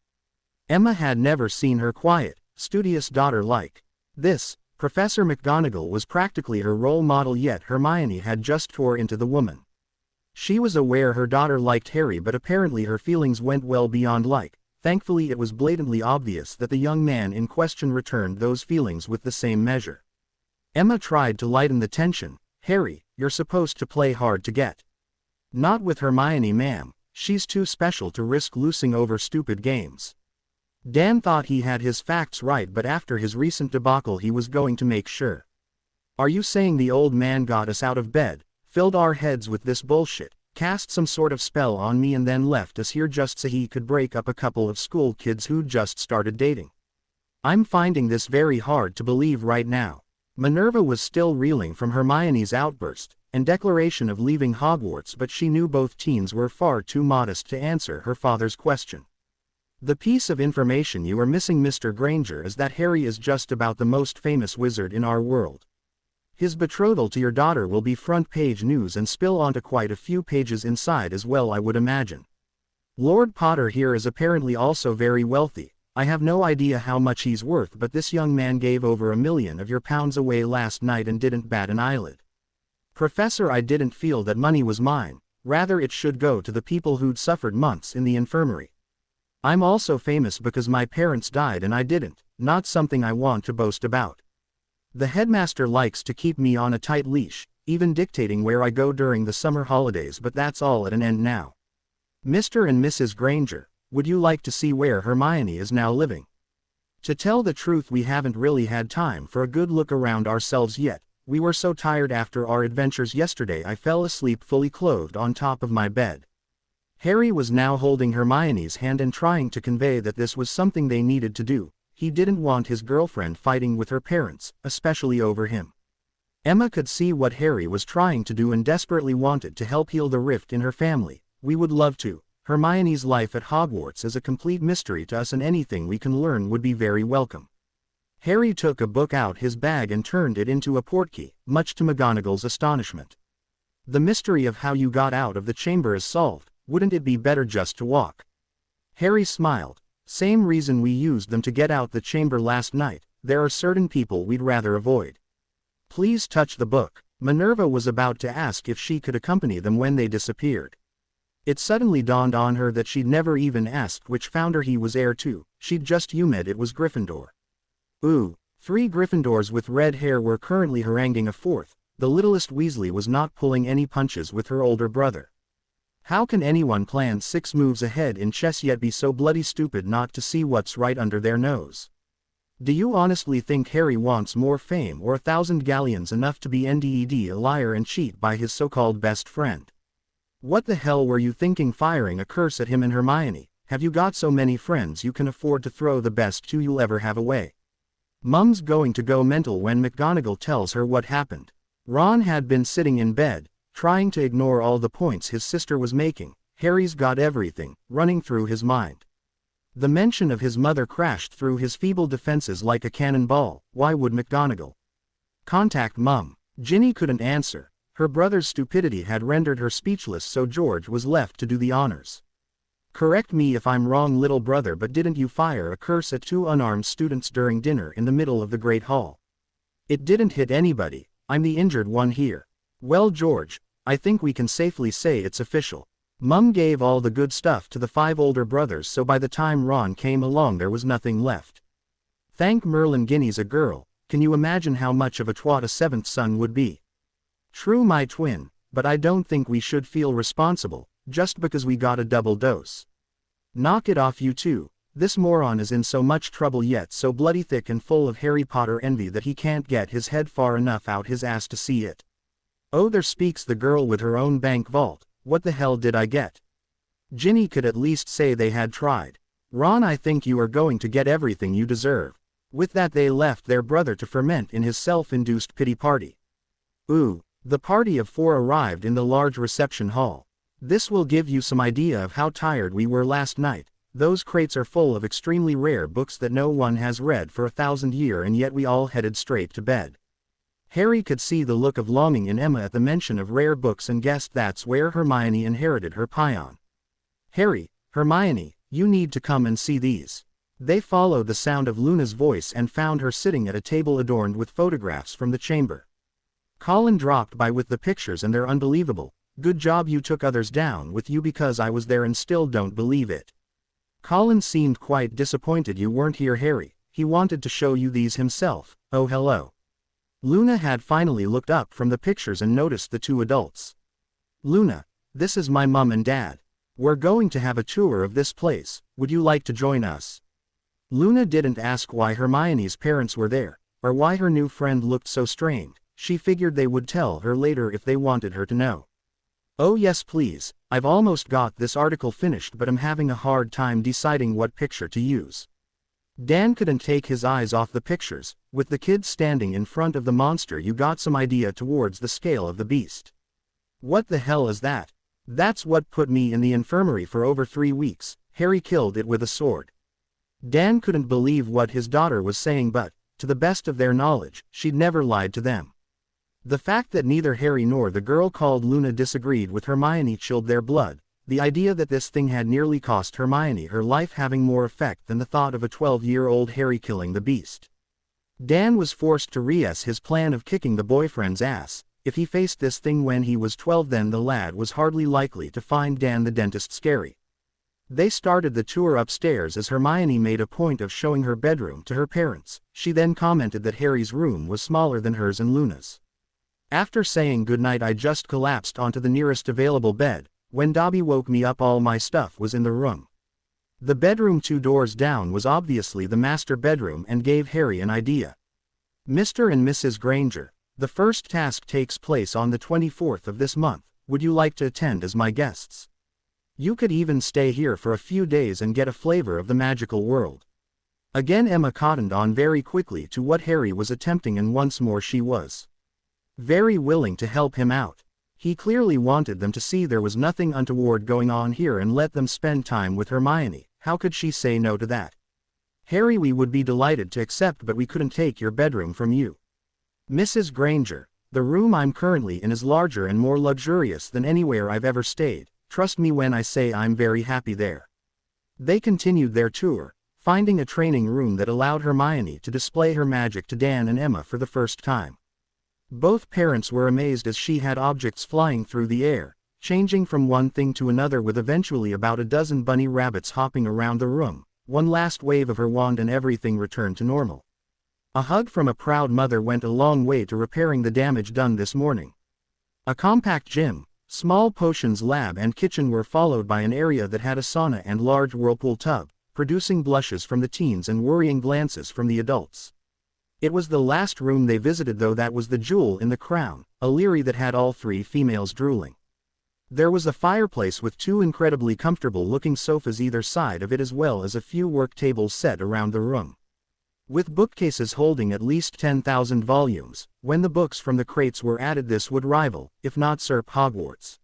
[SPEAKER 1] Emma had never seen her quiet, studious daughter like this. Professor McGonagall was practically her role model, yet Hermione had just tore into the woman. She was aware her daughter liked Harry, but apparently her feelings went well beyond like. Thankfully it was blatantly obvious that the young man in question returned those feelings with the same measure. Emma tried to lighten the tension. Harry, you're supposed to play hard to get. Not with Hermione, ma'am. She's too special to risk losing over stupid games. Dan thought he had his facts right, but after his recent debacle he was going to make sure. Are you saying the old man got us out of bed, filled our heads with this bullshit, cast some sort of spell on me, and then left us here just so he could break up a couple of school kids who just started dating? I'm finding this very hard to believe right now. Minerva was still reeling from Hermione's outburst and declaration of leaving Hogwarts, but she knew both teens were far too modest to answer her father's question. The piece of information you are missing, Mr. Granger, is that Harry is just about the most famous wizard in our world. His betrothal to your daughter will be front page news and spill onto quite a few pages inside as well, I would imagine. Lord Potter here is apparently also very wealthy. I have no idea how much he's worth, but this young man gave over £1 million of your pounds away last night and didn't bat an eyelid. Professor, I didn't feel that money was mine, rather it should go to the people who'd suffered months in the infirmary. I'm also famous because my parents died and I didn't, not something I want to boast about. The headmaster likes to keep me on a tight leash, even dictating where I go during the summer holidays, but that's all at an end now. Mr. and Mrs. Granger, would you like to see where Hermione is now living? To tell the truth, we haven't really had time for a good look around ourselves yet. We were so tired after our adventures yesterday I fell asleep fully clothed on top of my bed. Harry was now holding Hermione's hand and trying to convey that this was something they needed to do. He didn't want his girlfriend fighting with her parents, especially over him. Emma could see what Harry was trying to do and desperately wanted to help heal the rift in her family. We would love to. Hermione's life at Hogwarts is a complete mystery to us and anything we can learn would be very welcome. Harry took a book out his bag and turned it into a portkey, much to McGonagall's astonishment. The mystery of how you got out of the chamber is solved. Wouldn't it be better just to walk? Harry smiled. Same reason we used them to get out the chamber last night. There are certain people we'd rather avoid. Please touch the book. Minerva was about to ask if she could accompany them when they disappeared. It suddenly dawned on her that she'd never even asked which founder he was heir to. She'd just assumed it was Gryffindor. Ooh, 3 Gryffindors with red hair were currently haranguing a fourth. The littlest Weasley was not pulling any punches with her older brother. How can anyone plan 6 moves ahead in chess yet be so bloody stupid not to see what's right under their nose? Do you honestly think Harry wants more fame or 1,000 galleons enough to be NDED a liar and cheat by his so-called best friend? What the hell were you thinking firing a curse at him and Hermione? Have you got so many friends you can afford to throw the best 2 you'll ever have away? Mum's going to go mental when McGonagall tells her what happened. Ron had been sitting in bed, trying to ignore all the points his sister was making. Harry's got everything running through his mind. The mention of his mother crashed through his feeble defenses like a cannonball. Why would McGonagall contact Mum? Ginny couldn't answer. Her brother's stupidity had rendered her speechless, so George was left to do the honors. Correct me if I'm wrong, little brother, but didn't you fire a curse at 2 unarmed students during dinner in the middle of the Great Hall? It didn't hit anybody. I'm the injured one here. Well, George, I think we can safely say it's official. Mum gave all the good stuff to the 5 older brothers, so by the time Ron came along there was nothing left. Thank Merlin Guinea's a girl. Can you imagine how much of a twat a 7th son would be? True, my twin, but I don't think we should feel responsible, just because we got a double dose. Knock it off, you two. This moron is in so much trouble yet so bloody thick and full of Harry Potter envy that he can't get his head far enough out his ass to see it. Oh, there speaks the girl with her own bank vault. What the hell did I get? Ginny could at least say they had tried. Ron, I think you are going to get everything you deserve. With that they left their brother to ferment in his self-induced pity party. Ooh, the party of 4 arrived in the large reception hall. This will give you some idea of how tired we were last night. Those crates are full of extremely rare books that no one has read for 1,000 years, and yet we all headed straight to bed. Harry could see the look of longing in Emma at the mention of rare books and guessed that's where Hermione inherited her pion. Harry, Hermione, you need to come and see these. They followed the sound of Luna's voice and found her sitting at a table adorned with photographs from the chamber. Colin dropped by with the pictures and they're unbelievable. Good job you took others down with you because I was there and still don't believe it. Colin seemed quite disappointed you weren't here, Harry. He wanted to show you these himself. Oh, hello. Luna had finally looked up from the pictures and noticed the 2 adults. Luna, this is my mum and dad. We're going to have a tour of this place. Would you like to join us? Luna didn't ask why Hermione's parents were there, or why her new friend looked so strained. She figured they would tell her later if they wanted her to know. Oh yes, please. I've almost got this article finished, but I'm having a hard time deciding what picture to use. Dan couldn't take his eyes off the pictures. With the kids standing in front of the monster, you got some idea towards the scale of the beast. What the hell is that? That's what put me in the infirmary for over 3 weeks. Harry killed it with a sword. Dan couldn't believe what his daughter was saying, but, to the best of their knowledge, she'd never lied to them. The fact that neither Harry nor the girl called Luna disagreed with Hermione chilled their blood, the idea that this thing had nearly cost Hermione her life having more effect than the thought of a 12-year-old Harry killing the beast. Dan was forced to re-ess his plan of kicking the boyfriend's ass. If he faced this thing when he was 12, then the lad was hardly likely to find Dan the dentist scary. They started the tour upstairs as Hermione made a point of showing her bedroom to her parents. She then commented that Harry's room was smaller than hers and Luna's. After saying goodnight, I just collapsed onto the nearest available bed. When Dobby woke me up, all my stuff was in the room. The bedroom 2 doors down was obviously the master bedroom and gave Harry an idea. Mr. and Mrs. Granger, the first task takes place on the 24th of this month. Would you like to attend as my guests? You could even stay here for a few days and get a flavor of the magical world. Again Emma cottoned on very quickly to what Harry was attempting, and once more she was very willing to help him out. He clearly wanted them to see there was nothing untoward going on here and let them spend time with Hermione. How could she say no to that? Harry, we would be delighted to accept, but we couldn't take your bedroom from you. Mrs. Granger, the room I'm currently in is larger and more luxurious than anywhere I've ever stayed. Trust me when I say I'm very happy there. They continued their tour, finding a training room that allowed Hermione to display her magic to Dan and Emma for the first time. Both parents were amazed as she had objects flying through the air, changing from one thing to another, with eventually about a dozen bunny rabbits hopping around the room. One last wave of her wand and everything returned to normal. A hug from a proud mother went a long way to repairing the damage done this morning. A compact gym, small potions lab and kitchen were followed by an area that had a sauna and large whirlpool tub, producing blushes from the teens and worrying glances from the adults. It was the last room they visited, though, that was the jewel in the crown, a Leary that had all 3 females drooling. There was a fireplace with 2 incredibly comfortable-looking sofas either side of it, as well as a few work tables set around the room. With bookcases holding at least 10,000 volumes, when the books from the crates were added, this would rival, if not surp, Hogwarts.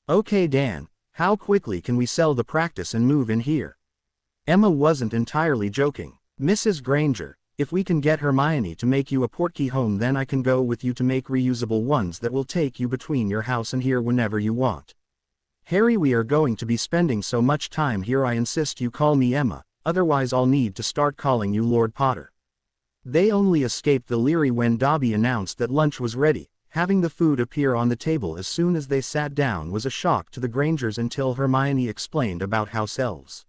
[SPEAKER 1] Okay Dan, how quickly can we sell the practice and move in here? Emma wasn't entirely joking. Mrs. Granger, if we can get Hermione to make you a portkey home, then I can go with you to make reusable ones that will take you between your house and here whenever you want. Harry, we are going to be spending so much time here, I insist you call me Emma. Otherwise I'll need to start calling you Lord Potter. They only escaped the Leary when Dobby announced that lunch was ready. Having the food appear on the table as soon as they sat down was a shock to the Grangers until Hermione explained about house elves.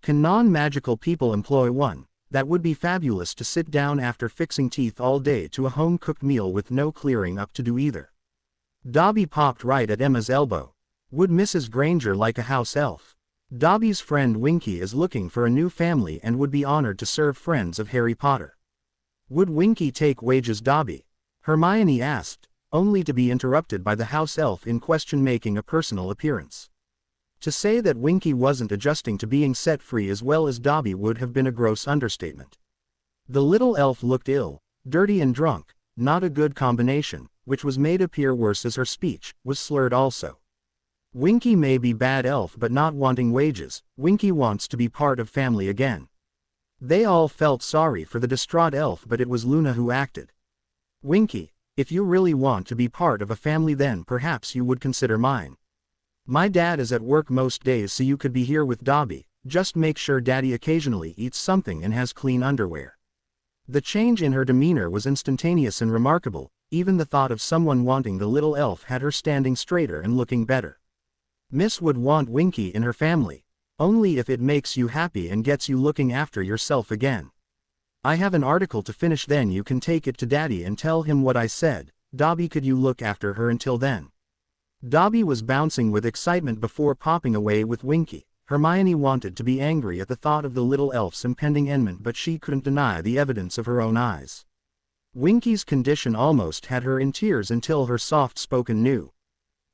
[SPEAKER 1] Can non-magical people employ one? That would be fabulous to sit down after fixing teeth all day to a home-cooked meal with no clearing up to do either. Dobby popped right at Emma's elbow. Would Mrs. Granger like a house elf? Dobby's friend Winky is looking for a new family and would be honored to serve friends of Harry Potter. Would Winky take wages, Dobby? Hermione asked, only to be interrupted by the house elf in question making a personal appearance. To say that Winky wasn't adjusting to being set free as well as Dobby would have been a gross understatement. The little elf looked ill, dirty and drunk, not a good combination, which was made appear worse as her speech was slurred also. Winky may be bad elf but not wanting wages. Winky wants to be part of family again. They all felt sorry for the distraught elf, but it was Luna who acted. Winky, if you really want to be part of a family, then perhaps you would consider mine. My dad is at work most days, so you could be here with Dobby. Just make sure Daddy occasionally eats something and has clean underwear. The change in her demeanor was instantaneous and remarkable. Even the thought of someone wanting the little elf had her standing straighter and looking better. Miss would want Winky in her family, only if it makes you happy and gets you looking after yourself again. I have an article to finish, then you can take it to Daddy and tell him what I said. Dobby, could you look after her until then? Dobby was bouncing with excitement before popping away with Winky. Hermione wanted to be angry at the thought of the little elf's impending enmity, but she couldn't deny the evidence of her own eyes. Winky's condition almost had her in tears until her soft-spoken new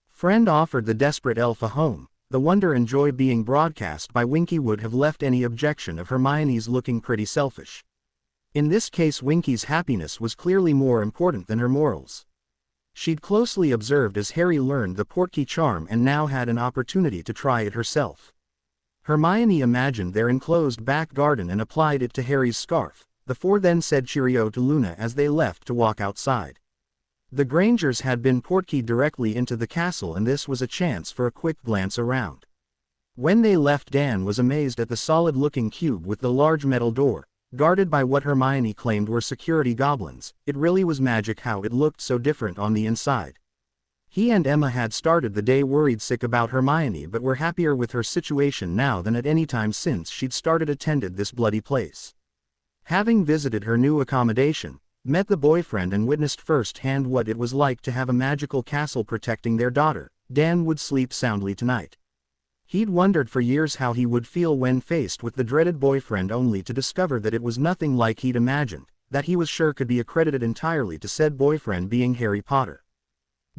[SPEAKER 1] friend offered the desperate elf a home. The wonder and joy being broadcast by Winky would have left any objection of Hermione's looking pretty selfish. In this case, Winky's happiness was clearly more important than her morals. She'd closely observed as Harry learned the portkey charm and now had an opportunity to try it herself. Hermione imagined their enclosed back garden and applied it to Harry's scarf. The four then said cheerio to Luna as they left to walk outside. The Grangers had been portkeyed directly into the castle, and this was a chance for a quick glance around. When they left, Dan was amazed at the solid-looking cube with the large metal door, guarded by what Hermione claimed were security goblins. It really was magic how it looked so different on the inside. He and Emma had started the day worried sick about Hermione, but were happier with her situation now than at any time since she'd attended this bloody place. Having visited her new accommodation, met the boyfriend and witnessed firsthand what it was like to have a magical castle protecting their daughter, Dan would sleep soundly tonight. He'd wondered for years how he would feel when faced with the dreaded boyfriend, only to discover that it was nothing like he'd imagined, that he was sure could be accredited entirely to said boyfriend being Harry Potter.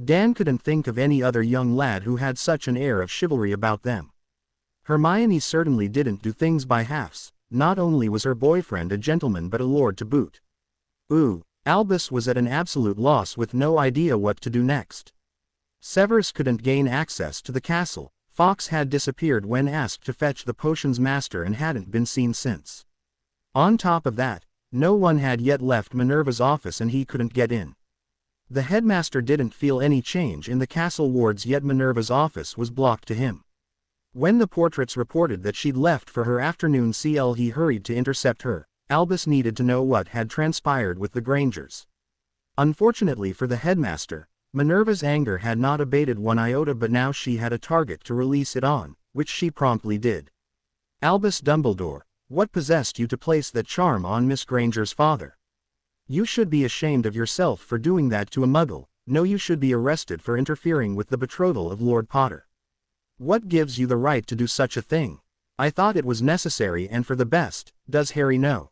[SPEAKER 1] Dan couldn't think of any other young lad who had such an air of chivalry about them. Hermione certainly didn't do things by halves. Not only was her boyfriend a gentleman but a lord to boot. Ooh, Albus was at an absolute loss with no idea what to do next. Severus couldn't gain access to the castle. Fawkes had disappeared when asked to fetch the potions master and hadn't been seen since. On top of that, no one had yet left Minerva's office and he couldn't get in. The headmaster didn't feel any change in the castle wards, yet Minerva's office was blocked to him. When the portraits reported that she'd left for her afternoon CL, he hurried to intercept her. Albus needed to know what had transpired with the Grangers. Unfortunately for the headmaster, Minerva's anger had not abated one iota, but now she had a target to release it on, which she promptly did. Albus Dumbledore, what possessed you to place that charm on Miss Granger's father? You should be ashamed of yourself for doing that to a muggle. No, you should be arrested for interfering with the betrothal of Lord Potter. What gives you the right to do such a thing? I thought it was necessary and for the best. Does Harry know?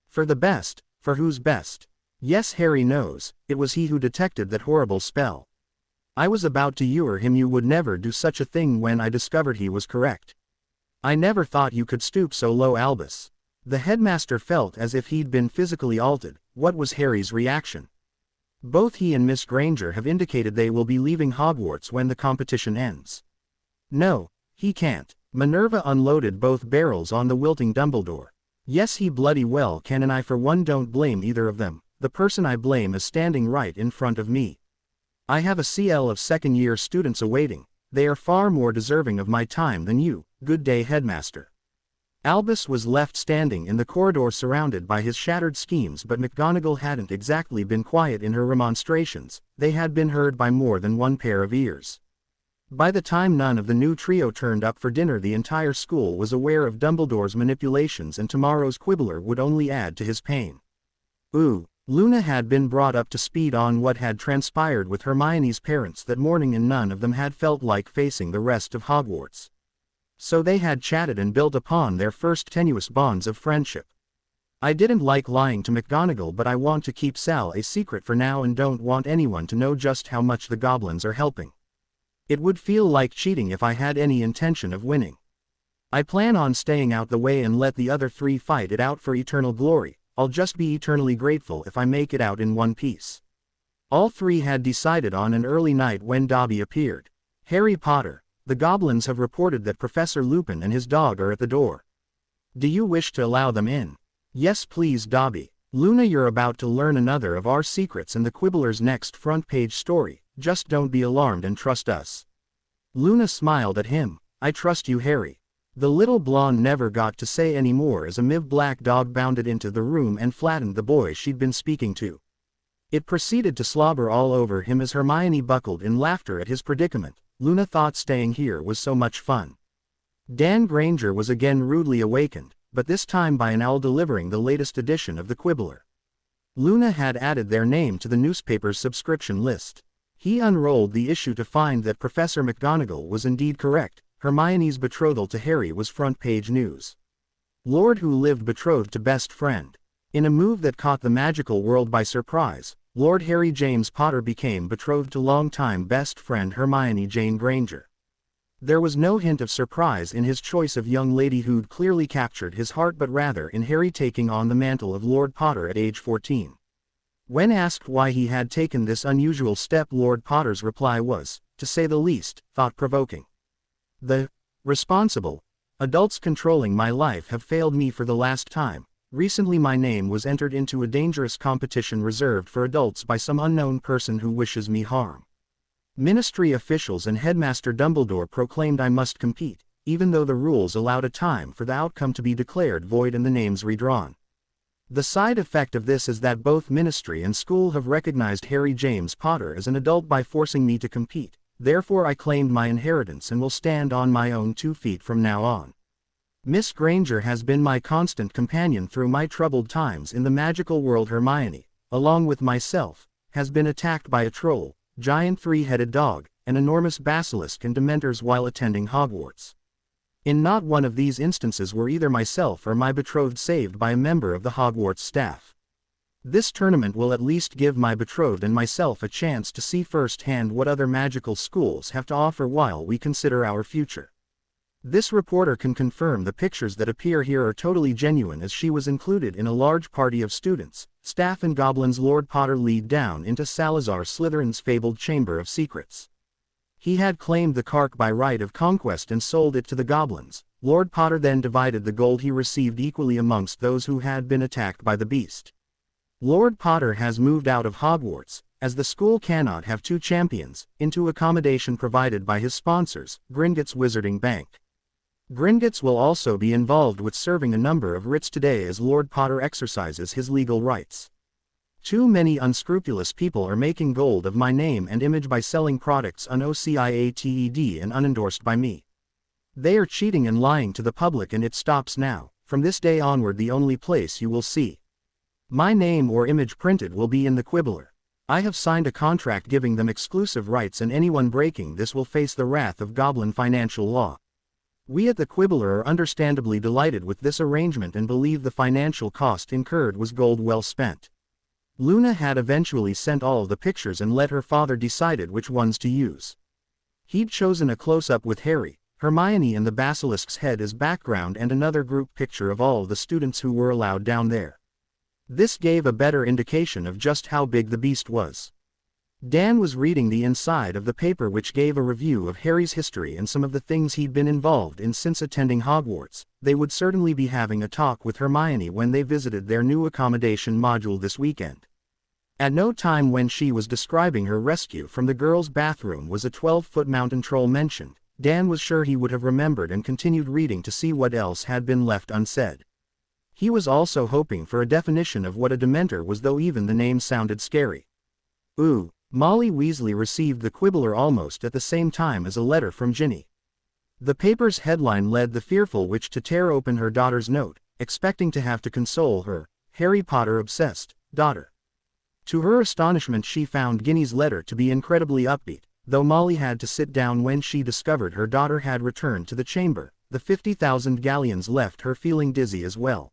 [SPEAKER 1] For the best? For whose best? Yes, Harry knows. It was he who detected that horrible spell. I was about to assure him you would never do such a thing when I discovered he was correct. I never thought you could stoop so low, Albus. The headmaster felt as if he'd been physically altered. What was Harry's reaction? Both he and Miss Granger have indicated they will be leaving Hogwarts when the competition ends. No, he can't. Minerva unloaded both barrels on the wilting Dumbledore. Yes, he bloody well can, and I for one don't blame either of them. The person I blame is standing right in front of me. I have a CL of second-year students awaiting. They are far more deserving of my time than you. Good day, headmaster. Albus was left standing in the corridor surrounded by his shattered schemes, but McGonagall hadn't exactly been quiet in her remonstrations. They had been heard by more than one pair of ears. By the time none of the new trio turned up for dinner, the entire school was aware of Dumbledore's manipulations, and tomorrow's quibbler would only add to his pain. Ooh, Luna had been brought up to speed on what had transpired with Hermione's parents that morning, and none of them had felt like facing the rest of Hogwarts. So they had chatted and built upon their first tenuous bonds of friendship. I didn't like lying to McGonagall, but I want to keep Sal a secret for now and don't want anyone to know just how much the goblins are helping. It would feel like cheating if I had any intention of winning. I plan on staying out the way and let the other three fight it out for eternal glory. I'll just be eternally grateful if I make it out in one piece. All three had decided on an early night when Dobby appeared. Harry Potter. The goblins have reported that Professor Lupin and his dog are at the door. Do you wish to allow them in? Yes, please, Dobby. Luna, you're about to learn another of our secrets and the Quibbler's next front-page story. Just don't be alarmed and trust us. Luna smiled at him. I trust you, Harry. The little blonde never got to say any more as a black dog bounded into the room and flattened the boy she'd been speaking to. It proceeded to slobber all over him as Hermione buckled in laughter at his predicament. Luna thought staying here was so much fun. Dan Granger was again rudely awakened, but this time by an owl delivering the latest edition of the Quibbler. Luna had added their name to the newspaper's subscription list. He unrolled the issue to find that Professor McGonagall was indeed correct. Hermione's betrothal to Harry was front-page news. Lord who lived betrothed to best friend. In a move that caught the magical world by surprise, Lord Harry James Potter became betrothed to longtime best friend Hermione Jane Granger. There was no hint of surprise in his choice of young lady who'd clearly captured his heart, but rather in Harry taking on the mantle of Lord Potter at age 14. When asked why he had taken this unusual step, Lord Potter's reply was, to say the least, thought-provoking. The responsible Adults controlling my life have failed me for the last time. Recently my name was entered into a dangerous competition reserved for adults by some unknown person who wishes me harm. Ministry officials and Headmaster Dumbledore proclaimed I must compete, even though the rules allowed a time for the outcome to be declared void and the names redrawn. The side effect of this is that both ministry and school have recognized Harry James Potter as an adult by forcing me to compete. Therefore I claimed my inheritance and will stand on my own 2 feet from now on. Miss Granger has been my constant companion through my troubled times in the magical world. Hermione, along with myself, has been attacked by a troll, giant 3-headed dog, an enormous basilisk and dementors while attending Hogwarts. In not one of these instances were either myself or my betrothed saved by a member of the Hogwarts staff. This tournament will at least give my betrothed and myself a chance to see firsthand what other magical schools have to offer while we consider our future. This reporter can confirm the pictures that appear here are totally genuine, as she was included in a large party of students, staff and goblins Lord Potter lead down into Salazar Slytherin's fabled Chamber of Secrets. He had claimed the Kark by right of conquest and sold it to the goblins. Lord Potter then divided the gold he received equally amongst those who had been attacked by the beast. Lord Potter has moved out of Hogwarts, as the school cannot have 2 champions, into accommodation provided by his sponsors, Gringotts Wizarding Bank. Gringotts will also be involved with serving a number of writs today as Lord Potter exercises his legal rights. Too many unscrupulous people are making gold of my name and image by selling products unociated and unendorsed by me. They are cheating and lying to the public, and it stops now. From this day onward the only place you will see my name or image printed will be in the Quibbler. I have signed a contract giving them exclusive rights, and anyone breaking this will face the wrath of Goblin financial law. We at the Quibbler are understandably delighted with this arrangement and believe the financial cost incurred was gold well spent. Luna had eventually sent all the pictures and let her father decided which ones to use. He'd chosen a close-up with Harry, Hermione and the basilisk's head as background and another group picture of all the students who were allowed down there. This gave a better indication of just how big the beast was. Dan was reading the inside of the paper, which gave a review of Harry's history and some of the things he'd been involved in since attending Hogwarts. They would certainly be having a talk with Hermione when they visited their new accommodation module this weekend. At no time when she was describing her rescue from the girls' bathroom was a 12-foot mountain troll mentioned. Dan was sure he would have remembered and continued reading to see what else had been left unsaid. He was also hoping for a definition of what a Dementor was, though even the name sounded scary. Ooh. Molly Weasley received the Quibbler almost at the same time as a letter from Ginny. The paper's headline led the fearful witch to tear open her daughter's note, expecting to have to console her Harry Potter-obsessed daughter. To her astonishment, she found Ginny's letter to be incredibly upbeat, though Molly had to sit down when she discovered her daughter had returned to the chamber. The 50,000 galleons left her feeling dizzy as well.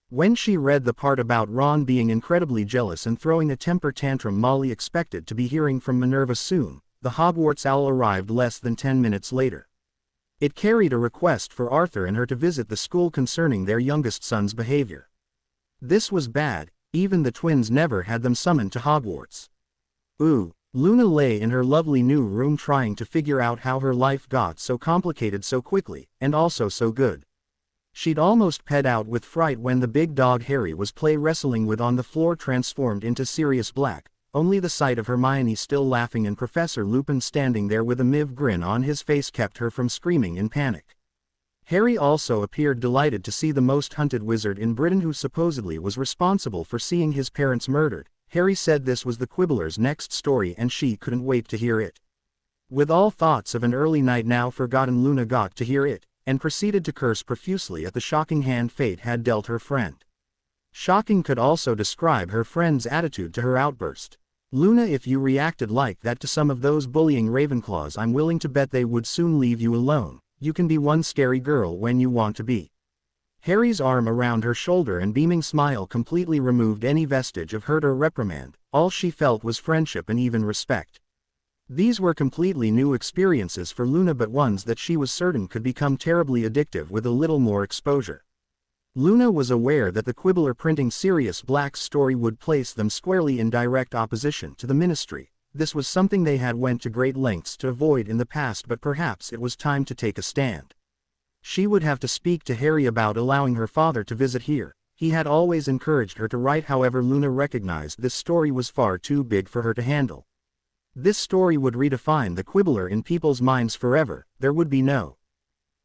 [SPEAKER 1] When she read the part about Ron being incredibly jealous and throwing a temper tantrum, Molly expected to be hearing from Minerva soon. The Hogwarts owl arrived less than 10 minutes later. It carried a request for Arthur and her to visit the school concerning their youngest son's behavior. This was bad. Even the twins never had them summoned to Hogwarts. Ooh. Luna lay in her lovely new room trying to figure out how her life got so complicated so quickly, and also so good. She'd almost ped out with fright when the big dog Harry was play wrestling with on the floor transformed into Sirius Black. Only the sight of Hermione still laughing and Professor Lupin standing there with a miv grin on his face kept her from screaming in panic. Harry also appeared delighted to see the most hunted wizard in Britain, who supposedly was responsible for seeing his parents murdered. Harry said this was the Quibbler's next story and she couldn't wait to hear it. With all thoughts of an early night now forgotten, Luna got to hear it, and proceeded to curse profusely at the shocking hand fate had dealt her friend. Shocking could also describe her friend's attitude to her outburst. Luna, if you reacted like that to some of those bullying Ravenclaws, I'm willing to bet they would soon leave you alone. You can be one scary girl when you want to be. Harry's arm around her shoulder and beaming smile completely removed any vestige of hurt or reprimand. All she felt was friendship and even respect. These were completely new experiences for Luna, but ones that she was certain could become terribly addictive with a little more exposure. Luna was aware that the Quibbler printing Sirius Black's story would place them squarely in direct opposition to the Ministry. This was something they had went to great lengths to avoid in the past, but perhaps it was time to take a stand. She would have to speak to Harry about allowing her father to visit here. He had always encouraged her to write, however Luna recognized this story was far too big for her to handle. This story would redefine the Quibbler in people's minds forever. There would be no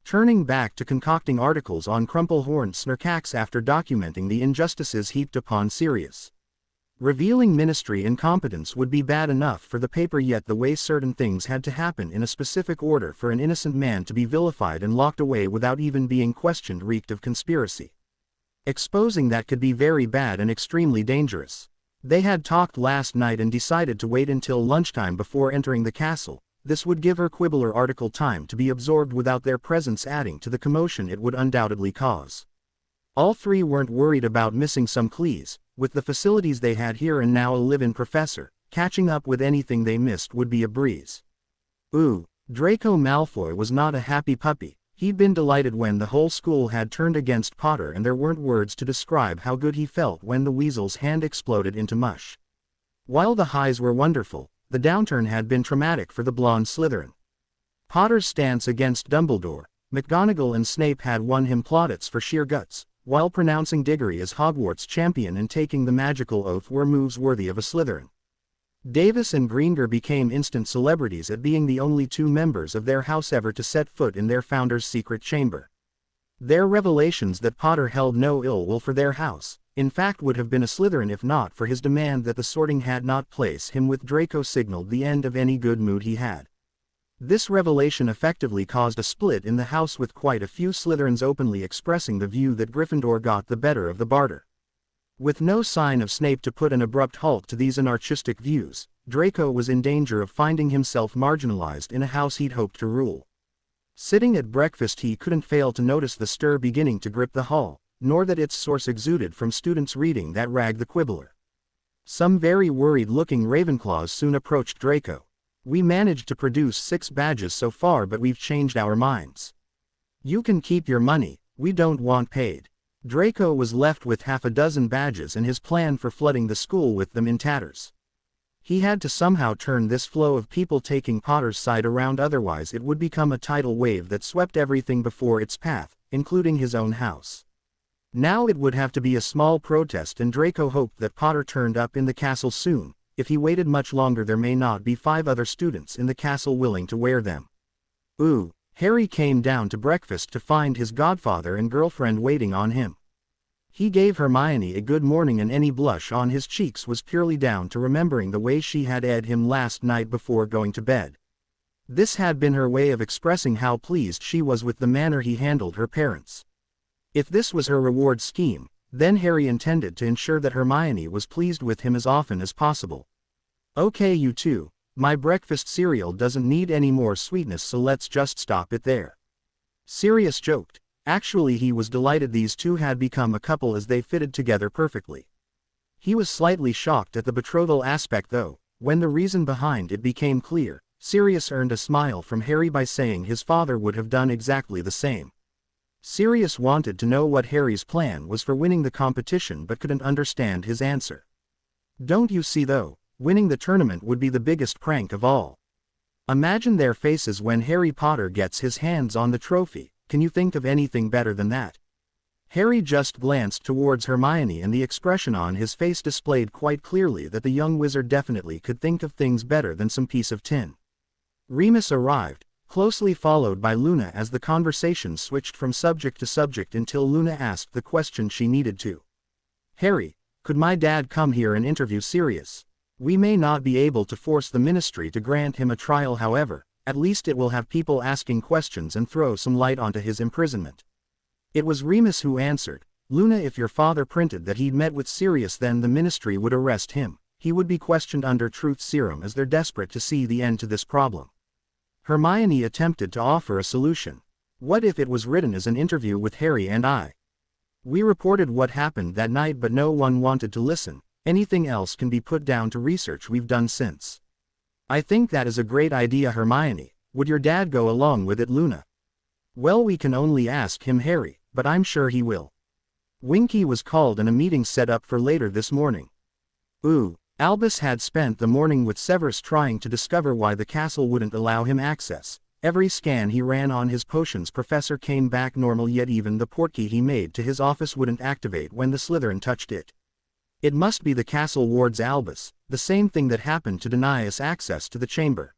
[SPEAKER 1] turning back to concocting articles on Crumplehorn Snurkax after documenting the injustices heaped upon Sirius. Revealing ministry incompetence would be bad enough for the paper, yet the way certain things had to happen in a specific order for an innocent man to be vilified and locked away without even being questioned reeked of conspiracy. Exposing that could be very bad and extremely dangerous. They had talked last night and decided to wait until lunchtime before entering the castle. This would give her Quibbler article time to be absorbed without their presence adding to the commotion it would undoubtedly cause. All three weren't worried about missing some clues. With the facilities they had here and now a live-in professor, catching up with anything they missed would be a breeze. Draco Malfoy was not a happy puppy. He'd been delighted when the whole school had turned against Potter, and there weren't words to describe how good he felt when the weasel's hand exploded into mush. While the highs were wonderful, the downturn had been traumatic for the blonde Slytherin. Potter's stance against Dumbledore, McGonagall and Snape had won him plaudits for sheer guts, while pronouncing Diggory as Hogwarts champion and taking the magical oath were moves worthy of a Slytherin. Davis and Greenger became instant celebrities at being the only two members of their house ever to set foot in their founder's secret chamber. Their revelations that Potter held no ill will for their house, in fact would have been a Slytherin if not for his demand that the Sorting Hat not place him with Draco signaled the end of any good mood he had. This revelation effectively caused a split in the house, with quite a few Slytherins openly expressing the view that Gryffindor got the better of the barter. With no sign of Snape to put an abrupt halt to these anarchistic views, Draco was in danger of finding himself marginalized in a house he'd hoped to rule. Sitting at breakfast he couldn't fail to notice the stir beginning to grip the hall, nor that its source exuded from students reading that rag the Quibbler. Some very worried-looking Ravenclaws soon approached Draco. "We managed to produce 6 badges so far, but we've changed our minds. You can keep your money, we don't want paid." Draco was left with half a dozen badges and his plan for flooding the school with them in tatters. He had to somehow turn this flow of people taking Potter's side around, otherwise it would become a tidal wave that swept everything before its path, including his own house. Now it would have to be a small protest, and Draco hoped that Potter turned up in the castle soon. If he waited much longer there may not be 5 other students in the castle willing to wear them. Harry came down to breakfast to find his godfather and girlfriend waiting on him. He gave Hermione a good morning, and any blush on his cheeks was purely down to remembering the way she had ed him last night before going to bed. This had been her way of expressing how pleased she was with the manner he handled her parents. If this was her reward scheme, then Harry intended to ensure that Hermione was pleased with him as often as possible. "Okay, you two, my breakfast cereal doesn't need any more sweetness, so let's just stop it there." Sirius joked. Actually he was delighted these two had become a couple as they fitted together perfectly. He was slightly shocked at the betrothal aspect though. When the reason behind it became clear, Sirius earned a smile from Harry by saying his father would have done exactly the same. Sirius wanted to know what Harry's plan was for winning the competition but couldn't understand his answer. "Don't you see though, winning the tournament would be the biggest prank of all. Imagine their faces when Harry Potter gets his hands on the trophy. Can you think of anything better than that?" Harry just glanced towards Hermione, and the expression on his face displayed quite clearly that the young wizard definitely could think of things better than some piece of tin. Remus arrived, closely followed by Luna, as the conversation switched from subject to subject until Luna asked the question she needed to. "Harry, could my dad come here and interview Sirius? We may not be able to force the ministry to grant him a trial, however, at least it will have people asking questions and throw some light onto his imprisonment." It was Remus who answered. "Luna, if your father printed that he'd met with Sirius, then the ministry would arrest him. He would be questioned under truth serum, as they're desperate to see the end to this problem." Hermione attempted to offer a solution. "What if it was written as an interview with Harry and I? We reported what happened that night but no one wanted to listen. Anything else can be put down to research we've done since." "I think that is a great idea, Hermione. Would your dad go along with it, Luna?" "Well, we can only ask him, Harry, but I'm sure he will." Winky was called and a meeting set up for later this morning. Albus had spent the morning with Severus trying to discover why the castle wouldn't allow him access. Every scan he ran on his potions professor came back normal, yet even the portkey he made to his office wouldn't activate when the Slytherin touched it. It must be the castle ward's Albus, the same thing that happened to deny us access to the chamber.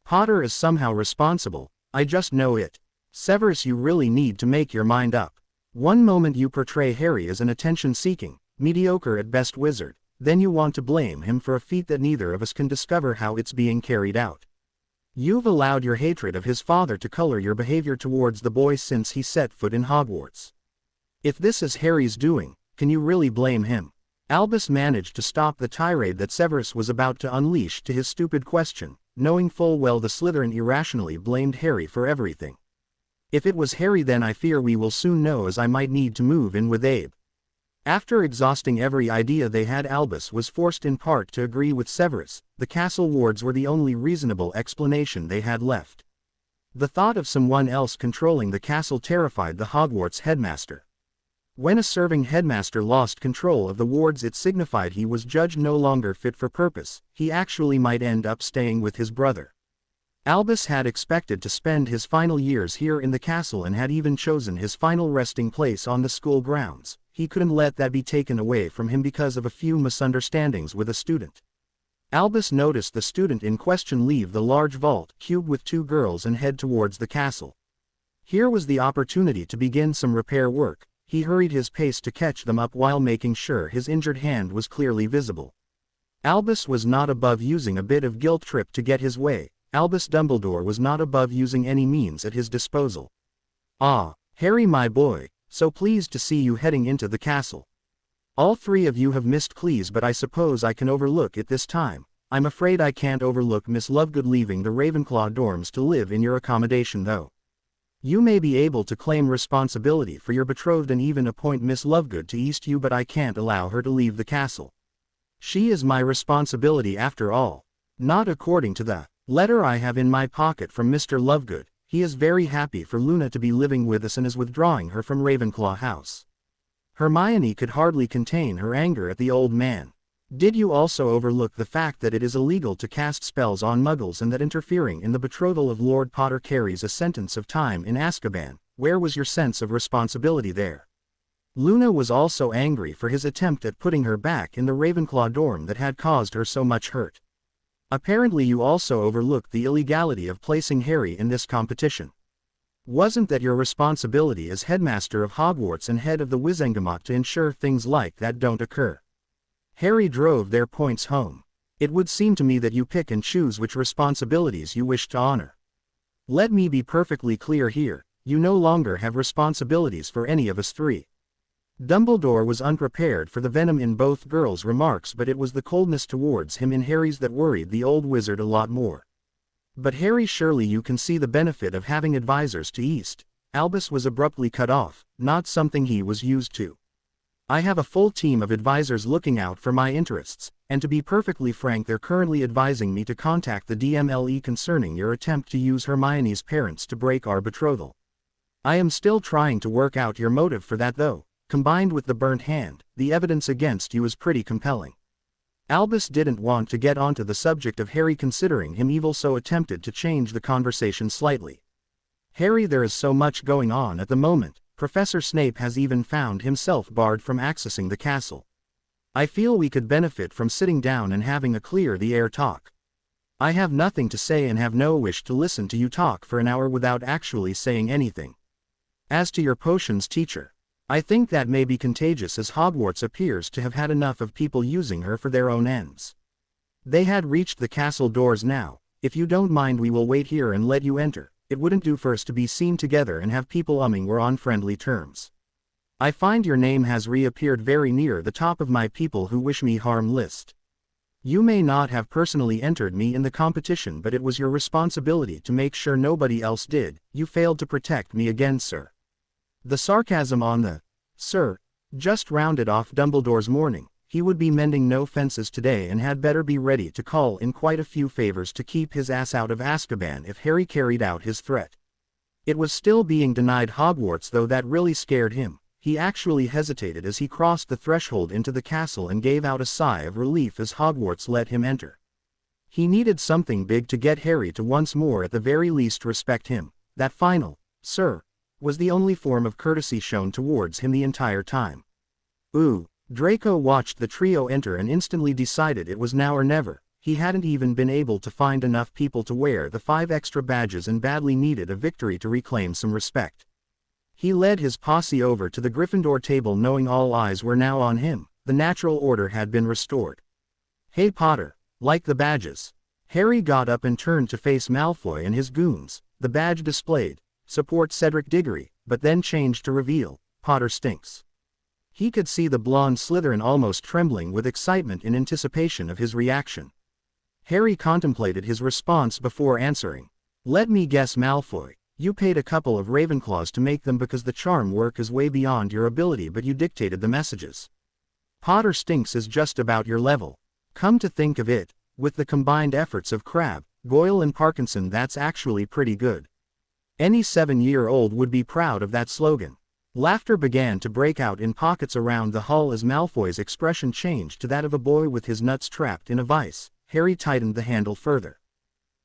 [SPEAKER 1] Potter is somehow responsible, I just know it. Severus, you really need to make your mind up. One moment you portray Harry as an attention-seeking, mediocre at best wizard, then you want to blame him for a feat that neither of us can discover how it's being carried out. You've allowed your hatred of his father to color your behavior towards the boy since he set foot in Hogwarts. If this is Harry's doing, can you really blame him? Albus managed to stop the tirade that Severus was about to unleash to his stupid question, knowing full well the Slytherin irrationally blamed Harry for everything. If it was Harry, then I fear we will soon know, as I might need to move in with Abe. After exhausting every idea they had, Albus was forced in part to agree with Severus. The castle wards were the only reasonable explanation they had left. The thought of someone else controlling the castle terrified the Hogwarts headmaster. When a serving headmaster lost control of the wards, it signified he was judged no longer fit for purpose. He actually might end up staying with his brother. Albus had expected to spend his final years here in the castle and had even chosen his final resting place on the school grounds. He couldn't let that be taken away from him because of a few misunderstandings with a student. Albus noticed the student in question leave the large vault cube with 2 girls and head towards the castle. Here was the opportunity to begin some repair work. He hurried his pace to catch them up while making sure his injured hand was clearly visible. Albus was not above using a bit of guilt trip to get his way. Albus Dumbledore was not above using any means at his disposal. "Ah, Harry, my boy, so pleased to see you heading into the castle. All 3 of you have missed Cleese, but I suppose I can overlook it this time. I'm afraid I can't overlook Miss Lovegood leaving the Ravenclaw dorms to live in your accommodation, though. You may be able to claim responsibility for your betrothed and even appoint Miss Lovegood to East U, but I can't allow her to leave the castle. She is my responsibility after all. Not according to the letter I have in my pocket from Mr. Lovegood. He is very happy for Luna to be living with us and is withdrawing her from Ravenclaw House." Hermione could hardly contain her anger at the old man. "Did you also overlook the fact that it is illegal to cast spells on muggles and that interfering in the betrothal of Lord Potter carries a sentence of time in Azkaban? Where was your sense of responsibility there?" Luna was also angry for his attempt at putting her back in the Ravenclaw dorm that had caused her so much hurt. "Apparently you also overlooked the illegality of placing Harry in this competition. Wasn't that your responsibility as headmaster of Hogwarts and head of the Wizengamot to ensure things like that don't occur?" Harry drove their points home. "It would seem to me that you pick and choose which responsibilities you wish to honor. Let me be perfectly clear here, you no longer have responsibilities for any of us 3. Dumbledore was unprepared for the venom in both girls' remarks, but it was the coldness towards him in Harry's that worried the old wizard a lot more. "But Harry, surely you can see the benefit of having advisors to East." Albus was abruptly cut off, not something he was used to. "I have a full team of advisors looking out for my interests, and to be perfectly frank, they're currently advising me to contact the DMLE concerning your attempt to use Hermione's parents to break our betrothal. I am still trying to work out your motive for that, though. Combined with the burnt hand, the evidence against you is pretty compelling." Albus didn't want to get onto the subject of Harry considering him evil, so attempted to change the conversation slightly. "Harry, there is so much going on at the moment. Professor Snape has even found himself barred from accessing the castle. I feel we could benefit from sitting down and having a clear-the-air talk. I have nothing to say and have no wish to listen to you talk for an hour without actually saying anything. As to your potions teacher, I think that may be contagious, as Hogwarts appears to have had enough of people using her for their own ends. They had reached the castle doors now. If you don't mind, we will wait here and let you enter. It wouldn't do for us to be seen together and have people umming we're on friendly terms. I find your name has reappeared very near the top of my people who wish me harm list. You may not have personally entered me in the competition, but it was your responsibility to make sure nobody else did. You failed to protect me again, sir." The sarcasm on the "sir" just rounded off Dumbledore's morning. He would be mending no fences today and had better be ready to call in quite a few favors to keep his ass out of Azkaban if Harry carried out his threat. It was still being denied Hogwarts, though that really scared him. He actually hesitated as he crossed the threshold into the castle and gave out a sigh of relief as Hogwarts let him enter. He needed something big to get Harry to once more at the very least respect him. That final, "Sir," was the only form of courtesy shown towards him the entire time. Ooh. Draco watched the trio enter and instantly decided it was now or never. He hadn't even been able to find enough people to wear the 5 extra badges and badly needed a victory to reclaim some respect. He led his posse over to the Gryffindor table knowing all eyes were now on him. The natural order had been restored. "Hey Potter, like the badges?" Harry got up and turned to face Malfoy and his goons. The badge displayed, "Support Cedric Diggory," but then changed to reveal, "Potter stinks." He could see the blonde Slytherin almost trembling with excitement in anticipation of his reaction. Harry contemplated his response before answering. "Let me guess, Malfoy, you paid a couple of Ravenclaws to make them because the charm work is way beyond your ability but you dictated the messages. Potter stinks is just about your level. Come to think of it, with the combined efforts of Crabbe, Goyle and Parkinson that's actually pretty good. Any 7-year-old would be proud of that slogan." Laughter began to break out in pockets around the hall as Malfoy's expression changed to that of a boy with his nuts trapped in a vice. Harry tightened the handle further.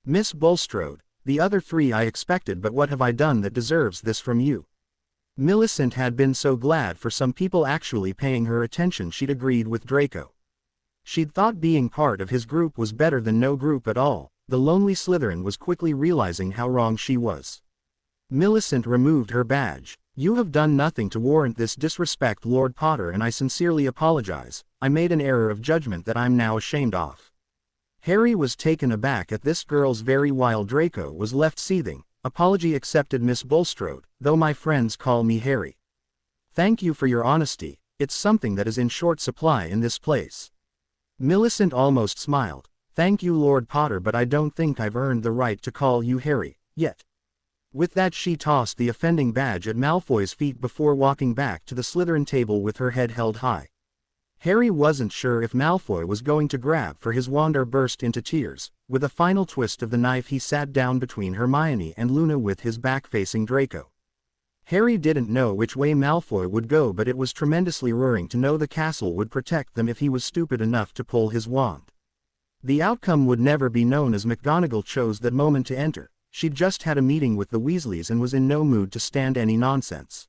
[SPEAKER 1] "Miss Bulstrode, the other 3 I expected, but what have I done that deserves this from you?" Millicent had been so glad for some people actually paying her attention she'd agreed with Draco. She'd thought being part of his group was better than no group at all. The lonely Slytherin was quickly realizing how wrong she was. Millicent removed her badge. "You have done nothing to warrant this disrespect, Lord Potter, and I sincerely apologize. I made an error of judgment that I'm now ashamed of." Harry was taken aback at this girl's very while Draco was left seething. "Apology accepted, Miss Bulstrode, though my friends call me Harry." "Thank you for your honesty. It's something that is in short supply in this place." Millicent almost smiled. "Thank you, Lord Potter, but I don't think I've earned the right to call you Harry, yet." With that she tossed the offending badge at Malfoy's feet before walking back to the Slytherin table with her head held high. Harry wasn't sure if Malfoy was going to grab for his wand or burst into tears. With a final twist of the knife he sat down between Hermione and Luna with his back facing Draco. Harry didn't know which way Malfoy would go, but it was tremendously worrying to know the castle would protect them if he was stupid enough to pull his wand. The outcome would never be known as McGonagall chose that moment to enter. She'd just had a meeting with the Weasleys and was in no mood to stand any nonsense.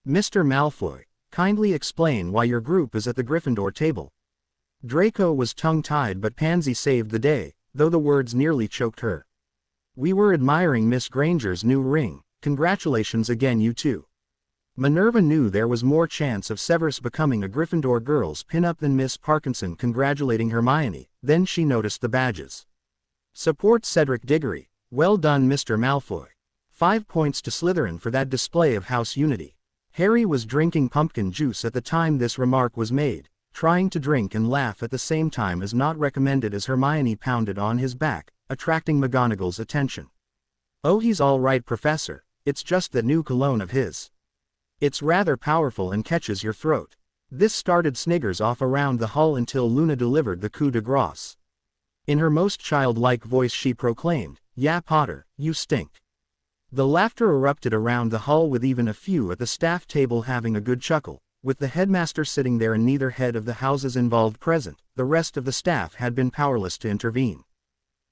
[SPEAKER 1] "Mr. Malfoy, kindly explain why your group is at the Gryffindor table." Draco was tongue-tied, but Pansy saved the day, though the words nearly choked her. "We were admiring Miss Granger's new ring. Congratulations again, you two." Minerva knew there was more chance of Severus becoming a Gryffindor girls' pin-up than Miss Parkinson congratulating Hermione. Then she noticed the badges. "Support Cedric Diggory. Well done, Mr. Malfoy. 5 points to Slytherin for that display of house unity." Harry was drinking pumpkin juice at the time this remark was made, trying to drink and laugh at the same time as not recommended as Hermione pounded on his back, attracting McGonagall's attention. "Oh, he's all right, Professor. It's just that new cologne of his. It's rather powerful and catches your throat." This started sniggers off around the hall until Luna delivered the coup de grace. In her most childlike voice she proclaimed, "Yeah, Potter, you stink." The laughter erupted around the hall with even a few at the staff table having a good chuckle. With the headmaster sitting there and neither head of the houses involved present, the rest of the staff had been powerless to intervene.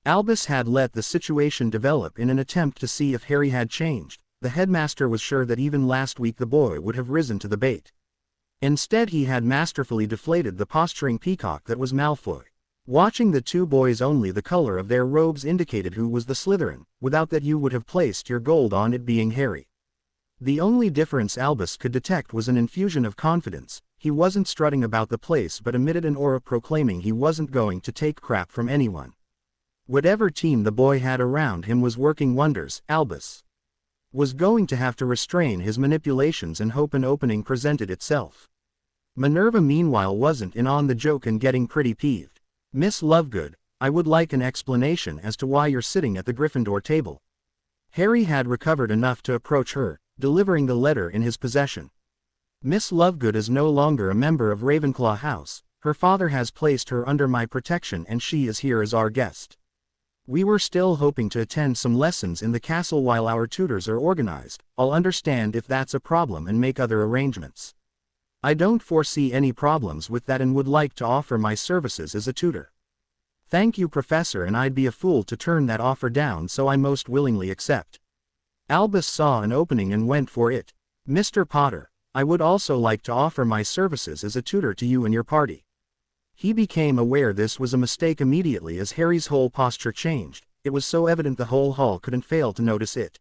[SPEAKER 1] Albus had let the situation develop in an attempt to see if Harry had changed. The headmaster was sure that even last week the boy would have risen to the bait. Instead he had masterfully deflated the posturing peacock that was Malfoy. Watching the two boys, only the color of their robes indicated who was the Slytherin. Without that you would have placed your gold on it being Harry. The only difference Albus could detect was an infusion of confidence. He wasn't strutting about the place but emitted an aura proclaiming he wasn't going to take crap from anyone. Whatever team the boy had around him was working wonders. Albus was going to have to restrain his manipulations and hope an opening presented itself. Minerva meanwhile wasn't in on the joke and getting pretty peeved. "Miss Lovegood, I would like an explanation as to why you're sitting at the Gryffindor table." Harry had recovered enough to approach her, delivering the letter in his possession. "Miss Lovegood is no longer a member of Ravenclaw House. Her father has placed her under my protection and she is here as our guest. We were still hoping to attend some lessons in the castle while our tutors are organized. I'll understand if that's a problem and make other arrangements. I don't foresee any problems with that and would like to offer my services as a tutor." Thank you, Professor, and I'd be a fool to turn that offer down, so I most willingly accept. Albus saw an opening and went for it. Mr. Potter, I would also like to offer my services as a tutor to you and your party. He became aware this was a mistake immediately as Harry's whole posture changed. It was so evident the whole hall couldn't fail to notice it.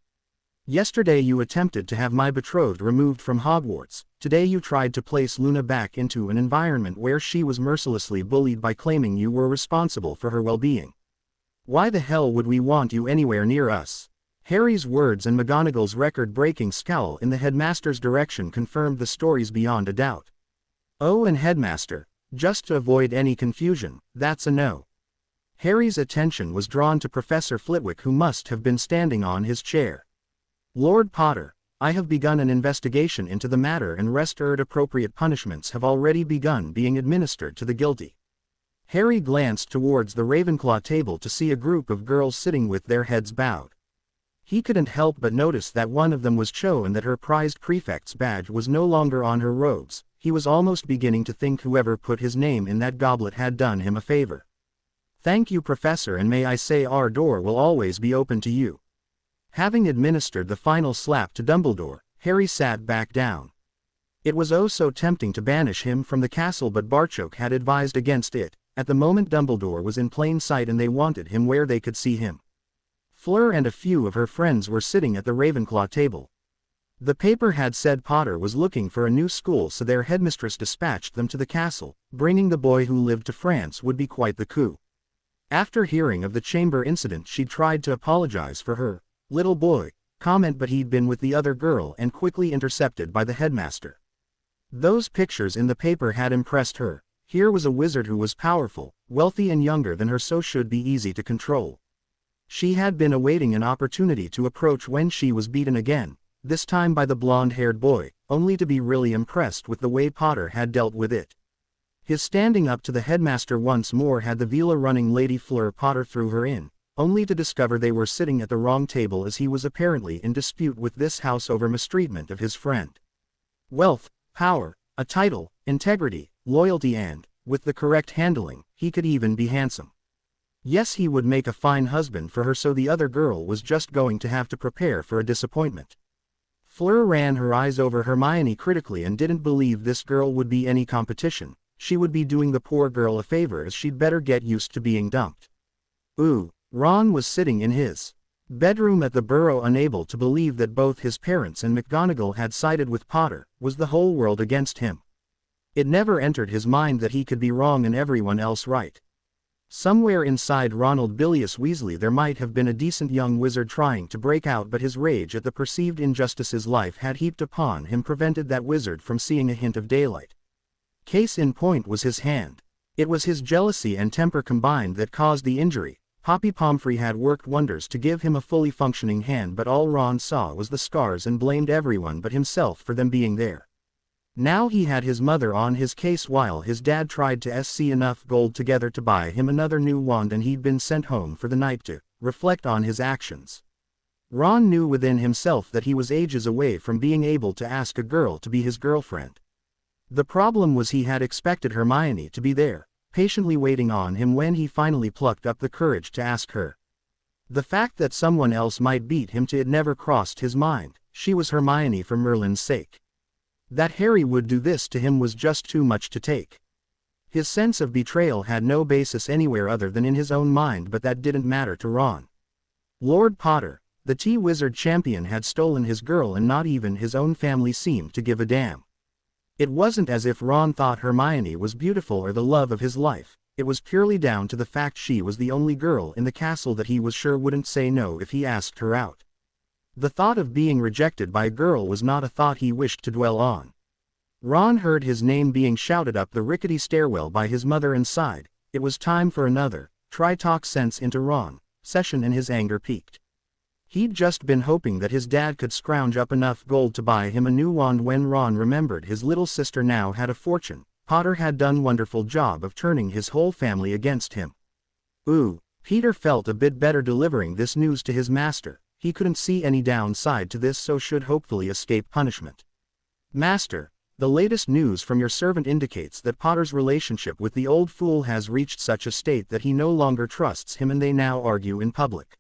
[SPEAKER 1] Yesterday you attempted to have my betrothed removed from Hogwarts. Today you tried to place Luna back into an environment where she was mercilessly bullied by claiming you were responsible for her well-being. Why the hell would we want you anywhere near us? Harry's words and McGonagall's record-breaking scowl in the headmaster's direction confirmed the stories beyond a doubt. Oh, and headmaster, just to avoid any confusion, that's a no. Harry's attention was drawn to Professor Flitwick, who must have been standing on his chair. Lord Potter, I have begun an investigation into the matter and appropriate punishments have already begun being administered to the guilty. Harry glanced towards the Ravenclaw table to see a group of girls sitting with their heads bowed. He couldn't help but notice that one of them was Cho and that her prized prefect's badge was no longer on her robes. He was almost beginning to think whoever put his name in that goblet had done him a favor. Thank you, Professor, and may I say our door will always be open to you. Having administered the final slap to Dumbledore, Harry sat back down. It was oh so tempting to banish him from the castle, but Barchoke had advised against it. At the moment Dumbledore was in plain sight and they wanted him where they could see him. Fleur and a few of her friends were sitting at the Ravenclaw table. The paper had said Potter was looking for a new school, so their headmistress dispatched them to the castle. Bringing the boy who lived to France would be quite the coup. After hearing of the chamber incident, she tried to apologize for her little boy comment, but he'd been with the other girl and quickly intercepted by the headmaster. Those pictures in the paper had impressed her. Here was a wizard who was powerful, wealthy and younger than her, so should be easy to control. She had been awaiting an opportunity to approach when she was beaten again, this time by the blonde-haired boy, only to be really impressed with the way Potter had dealt with it. His standing up to the headmaster once more had the villa running. Lady Fleur Potter threw her in, only to discover they were sitting at the wrong table, as he was apparently in dispute with this house over mistreatment of his friend. Wealth, power, a title, integrity, loyalty, and, with the correct handling, he could even be handsome. Yes, he would make a fine husband for her, so the other girl was just going to have to prepare for a disappointment. Fleur ran her eyes over Hermione critically and didn't believe this girl would be any competition. She would be doing the poor girl a favor, as she'd better get used to being dumped. Ooh. Ron was sitting in his bedroom at the Burrow, unable to believe that both his parents and McGonagall had sided with Potter. Was the whole world against him? It never entered his mind that he could be wrong and everyone else right. Somewhere inside Ronald Bilious Weasley there might have been a decent young wizard trying to break out, but his rage at the perceived injustices life had heaped upon him prevented that wizard from seeing a hint of daylight. Case in point was his hand. It was his jealousy and temper combined that caused the injury. Poppy Pomfrey had worked wonders to give him a fully functioning hand, but all Ron saw was the scars and blamed everyone but himself for them being there. Now he had his mother on his case while his dad tried to sc enough gold together to buy him another new wand, and he'd been sent home for the night to reflect on his actions. Ron knew within himself that he was ages away from being able to ask a girl to be his girlfriend. The problem was he had expected Hermione to be there, patiently waiting on him when he finally plucked up the courage to ask her. The fact that someone else might beat him to it never crossed his mind. She was Hermione for Merlin's sake. That Harry would do this to him was just too much to take. His sense of betrayal had no basis anywhere other than in his own mind, but that didn't matter to Ron. Lord Potter, the T-Wizard champion, had stolen his girl and not even his own family seemed to give a damn. It wasn't as if Ron thought Hermione was beautiful or the love of his life. It was purely down to the fact she was the only girl in the castle that he was sure wouldn't say no if he asked her out. The thought of being rejected by a girl was not a thought he wished to dwell on. Ron heard his name being shouted up the rickety stairwell by his mother and sighed. It was time for another try-talk sense into Ron session, and his anger peaked. He'd just been hoping that his dad could scrounge up enough gold to buy him a new wand when Ron remembered his little sister now had a fortune. Potter had done a wonderful job of turning his whole family against him. Ooh, Peter felt a bit better delivering this news to his master. He couldn't see any downside to this, so should hopefully escape punishment. Master, The latest news from your servant indicates that Potter's relationship with the old fool has reached such a state that he no longer trusts him and they now argue in public.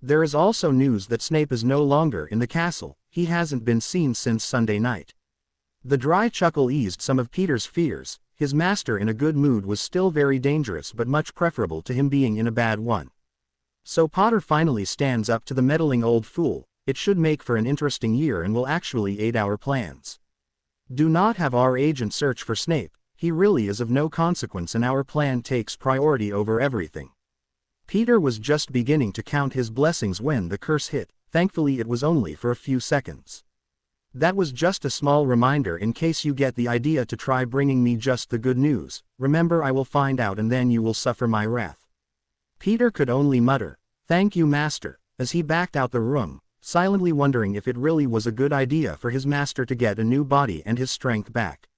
[SPEAKER 1] There is also news that Snape is no longer in the castle, he hasn't been seen since Sunday night. The dry chuckle eased some of Peter's fears. His master in a good mood was still very dangerous but much preferable to him being in a bad one. So Potter finally stands up to the meddling old fool. It should make for an interesting year and will actually aid our plans. Do not have our agent search for Snape, he really is of no consequence and our plan takes priority over everything. Peter was just beginning to count his blessings when the curse hit. Thankfully it was only for a few seconds. That was just a small reminder in case you get the idea to try bringing me just the good news. Remember, I will find out and then you will suffer my wrath. Peter could only mutter, "Thank you, master," as he backed out the room, silently wondering if it really was a good idea for his master to get a new body and his strength back.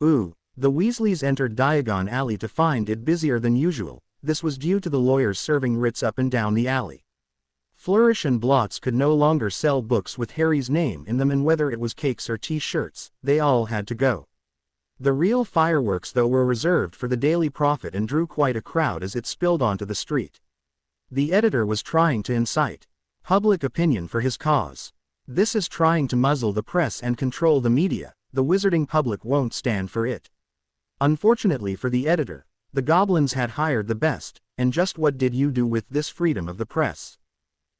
[SPEAKER 1] The Weasleys entered Diagon Alley to find it busier than usual. This was due to the lawyers serving writs up and down the alley. Flourish and Blots could no longer sell books with Harry's name in them, and whether it was cakes or t-shirts, they all had to go. The real fireworks though were reserved for the Daily Prophet and drew quite a crowd as it spilled onto the street. The editor was trying to incite public opinion for his cause. This is trying to muzzle the press and control the media. The wizarding public won't stand for it. Unfortunately for the editor, the goblins had hired the best, and just what did you do with this freedom of the press?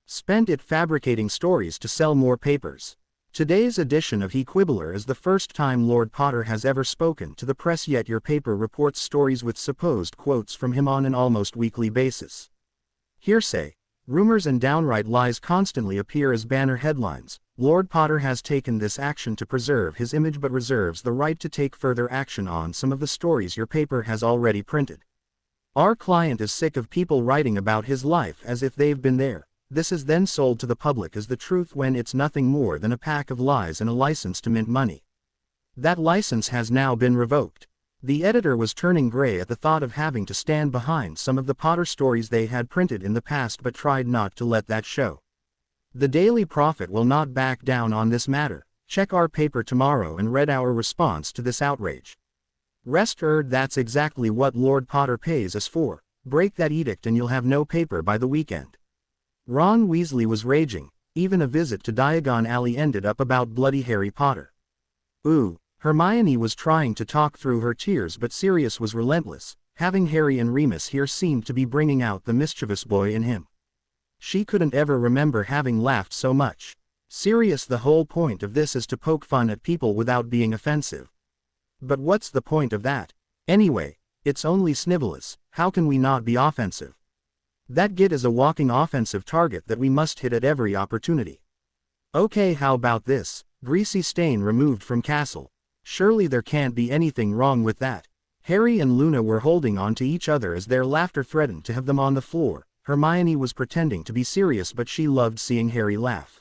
[SPEAKER 1] Spent it fabricating stories to sell more papers. Today's edition of He Quibbler is the first time Lord Potter has ever spoken to the press, yet your paper reports stories with supposed quotes from him on an almost weekly basis. Hearsay, rumors and downright lies constantly appear as banner headlines. Lord Potter has taken this action to preserve his image but reserves the right to take further action on some of the stories your paper has already printed. Our client is sick of people writing about his life as if they've been there. This is then sold to the public as the truth when it's nothing more than a pack of lies and a license to mint money. That license has now been revoked. The editor was turning gray at the thought of having to stand behind some of the Potter stories they had printed in the past but tried not to let that show. The Daily Prophet will not back down on this matter. Check our paper tomorrow and read our response to this outrage. That's exactly what Lord Potter pays us for. Break that edict and you'll have no paper by the weekend. Ron Weasley was raging. Even a visit to Diagon Alley ended up about bloody Harry Potter. Hermione was trying to talk through her tears but Sirius was relentless. Having Harry and Remus here seemed to be bringing out the mischievous boy in him. She couldn't ever remember having laughed so much. Sirius, the whole point of this is to poke fun at people without being offensive. But what's the point of that? Anyway, it's only Snivellus, how can we not be offensive? That git is a walking offensive target that we must hit at every opportunity. Okay, how about this? Greasy stain removed from castle. Surely there can't be anything wrong with that. Harry and Luna were holding on to each other as their laughter threatened to have them on the floor. Hermione was pretending to be serious but she loved seeing Harry laugh.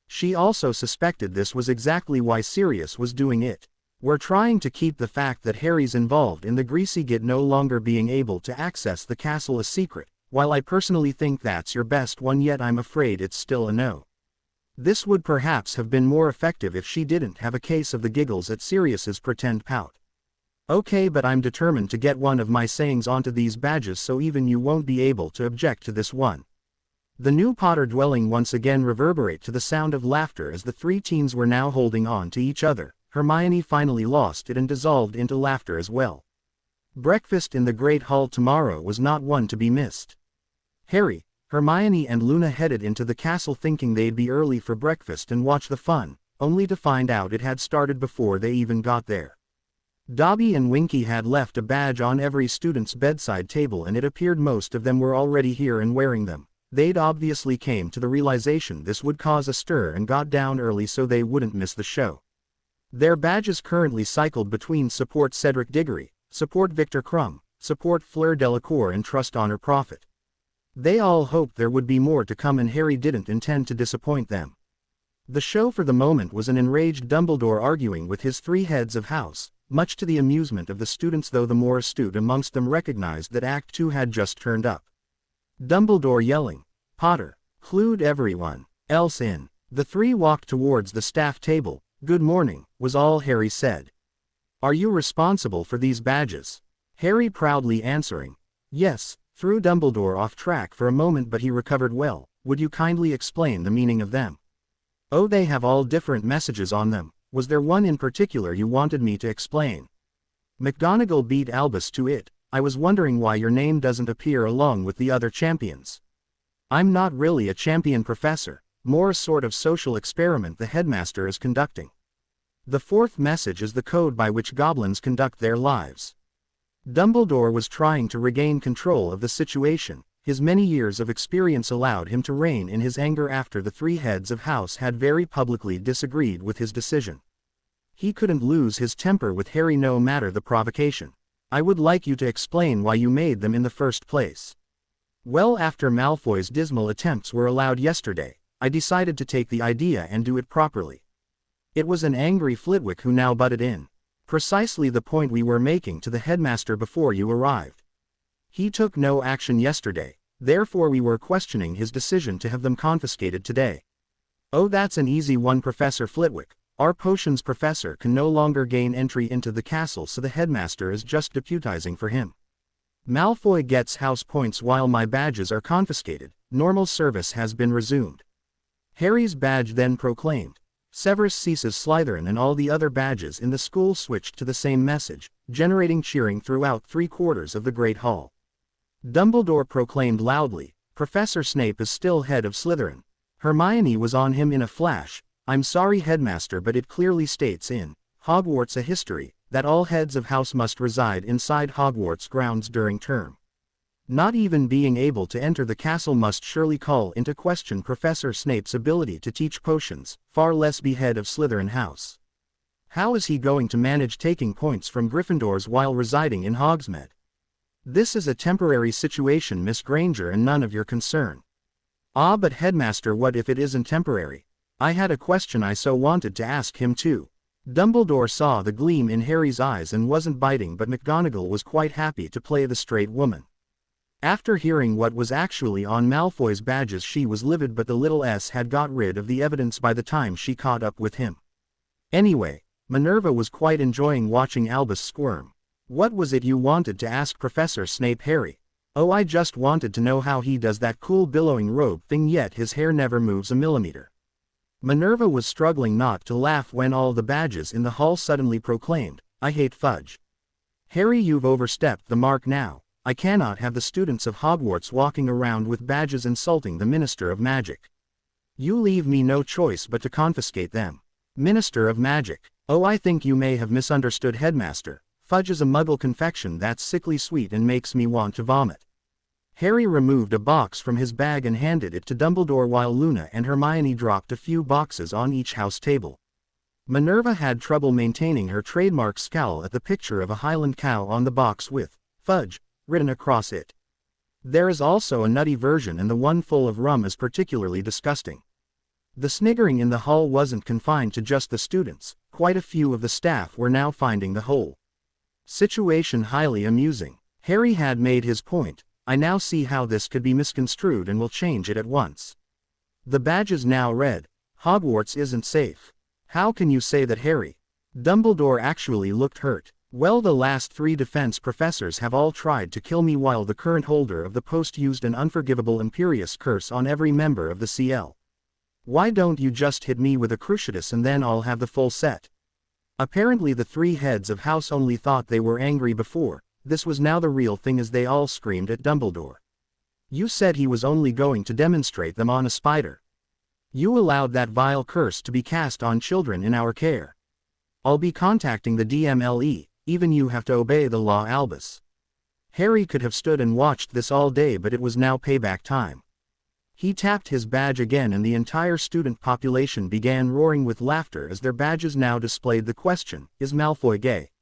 [SPEAKER 1] She also suspected this was exactly why Sirius was doing it. We're trying to keep the fact that Harry's involved in the greasy git no longer being able to access the castle a secret. While I personally think that's your best one, yet I'm afraid it's still a no. This would perhaps have been more effective if she didn't have a case of the giggles at Sirius's pretend pout. Okay, but I'm determined to get one of my sayings onto these badges so even you won't be able to object to this one. The new Potter dwelling once again reverberate to the sound of laughter as the three teens were now holding on to each other. Hermione finally lost it and dissolved into laughter as well. Breakfast in the Great Hall tomorrow was not one to be missed. Harry, Hermione and Luna headed into the castle thinking they'd be early for breakfast and watch the fun, only to find out it had started before they even got there. Dobby and Winky had left a badge on every student's bedside table and it appeared most of them were already here and wearing them. They'd obviously came to the realization this would cause a stir and got down early so they wouldn't miss the show. Their badges currently cycled between Support Cedric Diggory, Support Victor Crumb, Support Fleur Delacour and Trust Honor Prophet. They all hoped there would be more to come and Harry didn't intend to disappoint them. The show for the moment was an enraged Dumbledore arguing with his three heads of house, much to the amusement of the students, though the more astute amongst them recognized that Act 2 had just turned up. Dumbledore yelling, "Potter, clued everyone else in." The three walked towards the staff table, "Good morning," was all Harry said. "Are you responsible for these badges?" Harry proudly answering, "Yes," threw Dumbledore off track for a moment, but he recovered well. "Would you kindly explain the meaning of them?" "Oh, they have all different messages on them. Was there one in particular you wanted me to explain?" McGonagall beat Albus to it. "I was wondering why your name doesn't appear along with the other champions." "I'm not really a champion, Professor. More a sort of social experiment the headmaster is conducting. The fourth message is the code by which goblins conduct their lives." Dumbledore was trying to regain control of the situation. His many years of experience allowed him to rein in his anger after the three heads of house had very publicly disagreed with his decision. He couldn't lose his temper with Harry no matter the provocation. "I would like you to explain why you made them in the first place." "Well, after Malfoy's dismal attempts were allowed yesterday, I decided to take the idea and do it properly." It was an angry Flitwick who now butted in. "Precisely the point we were making to the headmaster before you arrived. He took no action yesterday, therefore we were questioning his decision to have them confiscated today." "Oh, that's an easy one, Professor Flitwick. Our potions professor can no longer gain entry into the castle, so the headmaster is just deputizing for him. Malfoy gets house points while my badges are confiscated. Normal service has been resumed." Harry's badge then proclaimed, "Severus ceases Slytherin," and all the other badges in the school switched to the same message, generating cheering throughout 3/4 of the Great Hall. Dumbledore proclaimed loudly, "Professor Snape is still head of Slytherin." Hermione was on him in a flash. "I'm sorry, Headmaster, but it clearly states in Hogwarts a History that all heads of house must reside inside Hogwarts grounds during term. Not even being able to enter the castle must surely call into question Professor Snape's ability to teach potions, far less be head of Slytherin house. How is he going to manage taking points from Gryffindors while residing in Hogsmeade? This is a temporary situation, Miss Granger, and none of your concern." "Ah, but Headmaster, what if it isn't temporary? I had a question I so wanted to ask him too." Dumbledore saw the gleam in Harry's eyes and wasn't biting, but McGonagall was quite happy to play the straight woman. After hearing what was actually on Malfoy's badges, she was livid, but the little S had got rid of the evidence by the time she caught up with him. Anyway, Minerva was quite enjoying watching Albus squirm. "What was it you wanted to ask Professor Snape, Harry?" "Oh, I just wanted to know how he does that cool billowing robe thing, yet his hair never moves a millimeter." Minerva was struggling not to laugh when all the badges in the hall suddenly proclaimed, "I hate fudge." "Harry, you've overstepped the mark now. I cannot have the students of Hogwarts walking around with badges insulting the Minister of Magic. You leave me no choice but to confiscate them." "Minister of Magic? Oh, I think you may have misunderstood, Headmaster. Fudge is a Muggle confection that's sickly sweet and makes me want to vomit." Harry removed a box from his bag and handed it to Dumbledore, while Luna and Hermione dropped a few boxes on each house table. Minerva had trouble maintaining her trademark scowl at the picture of a Highland cow on the box with "Fudge" written across it. There is also a nutty version, and the one full of rum is particularly disgusting. The sniggering in the hall wasn't confined to just the students. Quite a few of the staff were now finding the whole situation highly amusing. Harry had made his point. "I now see how this could be misconstrued and will change it at once." The badges now read, "Hogwarts isn't safe." "How can you say that, Harry?" Dumbledore actually looked hurt. "Well, the last 3 defense professors have all tried to kill me, while the current holder of the post used an unforgivable imperious curse on every member of the CL. Why don't you just hit me with a Cruciatus and then I'll have the full set?" Apparently the 3 heads of house only thought they were angry before. This was now the real thing, as they all screamed at Dumbledore. "You said he was only going to demonstrate them on a spider. You allowed that vile curse to be cast on children in our care. I'll be contacting the DMLE, even you have to obey the law, Albus." Harry could have stood and watched this all day, but it was now payback time. He tapped his badge again, and the entire student population began roaring with laughter as their badges now displayed the question, "Is Malfoy gay?"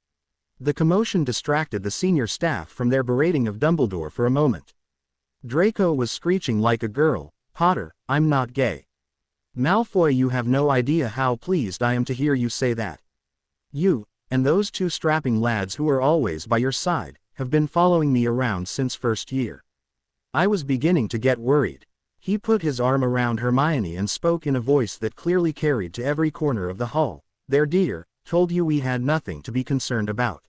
[SPEAKER 1] The commotion distracted the senior staff from their berating of Dumbledore for a moment. Draco was screeching like a girl, "Potter, I'm not gay." "Malfoy, you have no idea how pleased I am to hear you say that. You, and those 2 strapping lads who are always by your side, have been following me around since first year. I was beginning to get worried." He put his arm around Hermione and spoke in a voice that clearly carried to every corner of the hall. Their dear, told you we had nothing to be concerned about.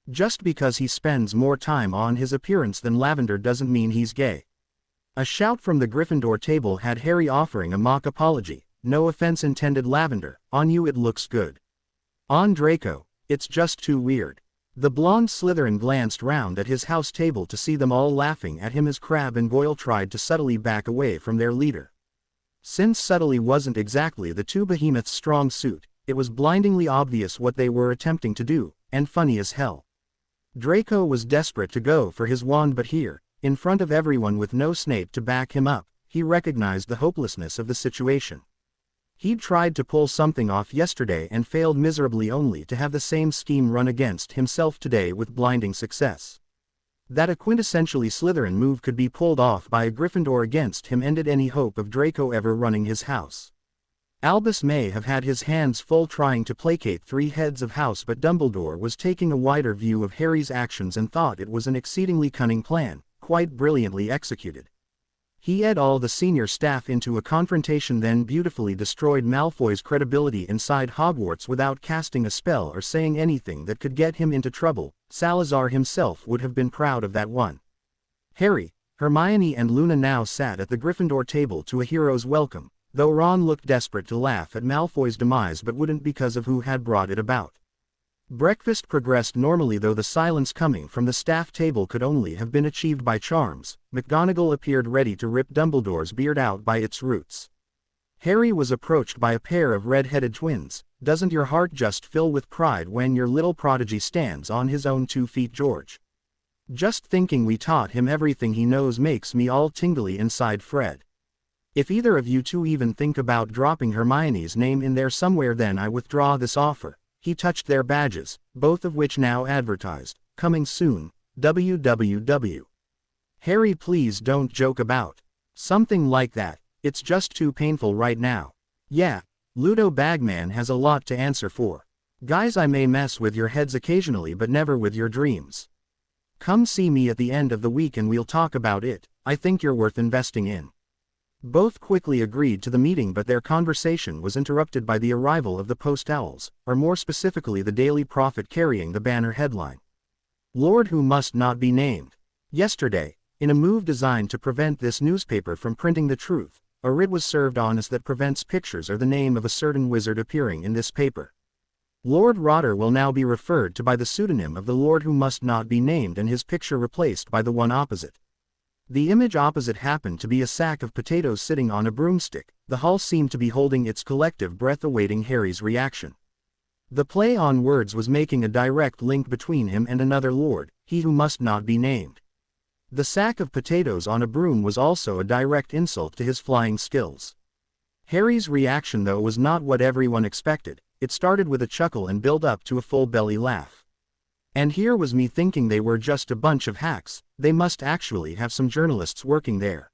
[SPEAKER 1] Just because he spends more time on his appearance than Lavender doesn't mean he's gay. A shout from the Gryffindor table had Harry offering a mock apology. No offense intended, Lavender, on you it looks good. On Draco, it's just too weird. The blonde Slytherin glanced round at his house table to see them all laughing at him as Crabbe and Goyle tried to subtly back away from their leader. Since subtly wasn't exactly the two behemoths' strong suit, it was blindingly obvious what they were attempting to do, and funny as hell. Draco was desperate to go for his wand, but here, in front of everyone with no Snape to back him up, he recognized the hopelessness of the situation. He'd tried to pull something off yesterday and failed miserably, only to have the same scheme run against himself today with blinding success. That a quintessentially Slytherin move could be pulled off by a Gryffindor against him ended any hope of Draco ever running his house. Albus may have had his hands full trying to placate three heads of house, but Dumbledore was taking a wider view of Harry's actions and thought it was an exceedingly cunning plan, quite brilliantly executed. He led all the senior staff into a confrontation, then beautifully destroyed Malfoy's credibility inside Hogwarts without casting a spell or saying anything that could get him into trouble. Salazar himself would have been proud of that one. Harry, Hermione and Luna now sat at the Gryffindor table to a hero's welcome, though Ron looked desperate to laugh at Malfoy's demise but wouldn't because of who had brought it about. Breakfast progressed normally, though the silence coming from the staff table could only have been achieved by charms. McGonagall appeared ready to rip Dumbledore's beard out by its roots. Harry was approached by a pair of red-headed twins. Doesn't your heart just fill with pride when your little prodigy stands on his own 2 feet, George? Just thinking we taught him everything he knows makes me all tingly inside, Fred. If either of you two even think about dropping Hermione's name in there somewhere, then I withdraw this offer. He touched their badges, both of which now advertised, coming soon, www. Harry, please don't joke about something like that, it's just too painful right now. Yeah, Ludo Bagman has a lot to answer for. Guys, I may mess with your heads occasionally but never with your dreams. Come see me at the end of the week and we'll talk about it. I think you're worth investing in. Both quickly agreed to the meeting, but their conversation was interrupted by the arrival of the Post Owls, or more specifically the Daily Prophet carrying the banner headline, "Lord Who Must Not Be Named." Yesterday, in a move designed to prevent this newspaper from printing the truth, a writ was served on us that prevents pictures or the name of a certain wizard appearing in this paper. Lord Marauder will now be referred to by the pseudonym of the Lord Who Must Not Be Named, and his picture replaced by the one opposite. The image opposite happened to be a sack of potatoes sitting on a broomstick. The hall seemed to be holding its collective breath, awaiting Harry's reaction. The play on words was making a direct link between him and another lord, he who must not be named. The sack of potatoes on a broom was also a direct insult to his flying skills. Harry's reaction, though, was not what everyone expected. It started with a chuckle and built up to a full belly laugh. And here was me thinking they were just a bunch of hacks. They must actually have some journalists working there.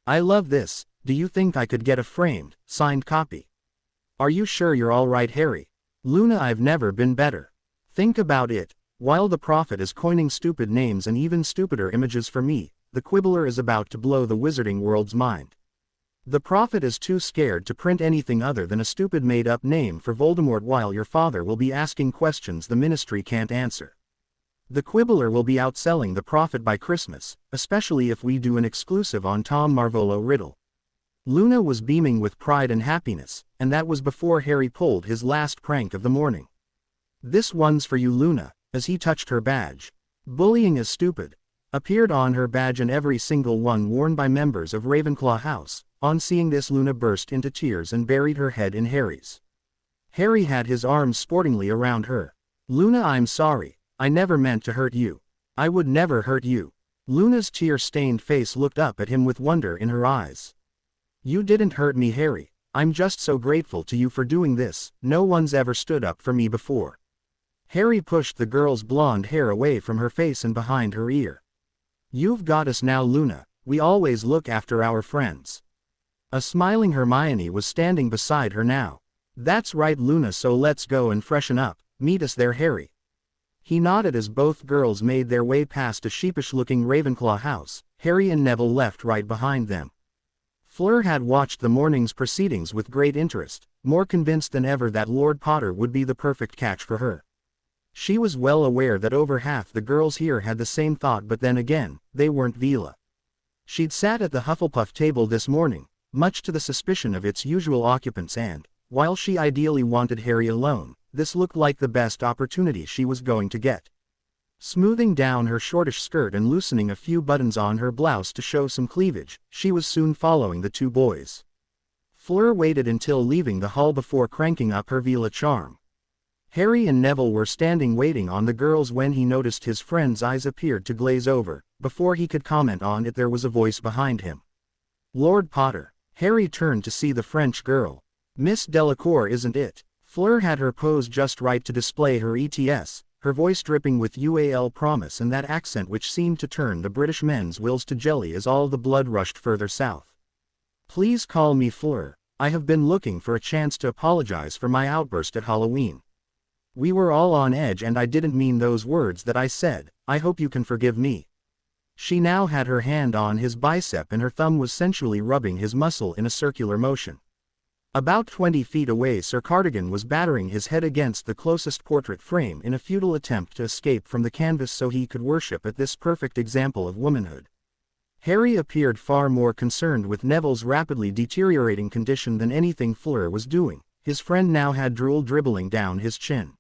[SPEAKER 1] I love this. Do you think I could get a framed, signed copy? Are you sure you're all right, Harry? Luna, I've never been better. Think about it. While the prophet is coining stupid names and even stupider images for me, the quibbler is about to blow the wizarding world's mind. The prophet is too scared to print anything other than a stupid made-up name for Voldemort, while your father will be asking questions the ministry can't answer. The quibbler will be outselling the prophet by Christmas, especially if we do an exclusive on Tom Marvolo riddle. Luna was beaming with pride and happiness, and that was before Harry pulled his last prank of the morning. This one's for you, Luna, as he touched her badge. Bullying is stupid. Appeared on her badge, and every single one worn by members of Ravenclaw House. On seeing this, Luna burst into tears and buried her head in Harry's. Harry had his arms sportingly around her. Luna, I'm sorry. I never meant to hurt you. I would never hurt you. Luna's tear-stained face looked up at him with wonder in her eyes. You didn't hurt me, Harry. I'm just so grateful to you for doing this. No one's ever stood up for me before. Harry pushed the girl's blonde hair away from her face and behind her ear. You've got us now, Luna. We always look after our friends. A smiling Hermione was standing beside her now. That's right, Luna, so let's go and freshen up. Meet us there, Harry. He nodded as both girls made their way past a sheepish-looking Ravenclaw house. Harry and Neville left right behind them. Fleur had watched the morning's proceedings with great interest. more convinced than ever that Lord Potter would be the perfect catch for her. She was well aware that over half the girls here had the same thought, but then again, they weren't Vila. She'd sat at the Hufflepuff table this morning, much to the suspicion of its usual occupants, and, while she ideally wanted Harry alone, this looked like the best opportunity she was going to get. Smoothing down her shortish skirt and loosening a few buttons on her blouse to show some cleavage, she was soon following the two boys. Fleur waited until leaving the hall before cranking up her Vila charm. Harry and Neville were standing waiting on the girls when he noticed his friend's eyes appeared to glaze over. Before he could comment on it, there was a voice behind him. Lord Potter. Harry turned to see the French girl. Miss Delacour, isn't it? Fleur had her pose just right to display her ETS, her voice dripping with UAL promise and that accent which seemed to turn the British men's wills to jelly as all the blood rushed further south. Please call me Fleur. I have been looking for a chance to apologize for my outburst at Halloween. We were all on edge and I didn't mean those words that I said. I hope you can forgive me. She now had her hand on his bicep and her thumb was sensually rubbing his muscle in a circular motion. About 20 feet away, Sir Cardigan was battering his head against the closest portrait frame in a futile attempt to escape from the canvas so he could worship at this perfect example of womanhood. Harry appeared far more concerned with Neville's rapidly deteriorating condition than anything Fleur was doing. His friend now had drool dribbling down his chin.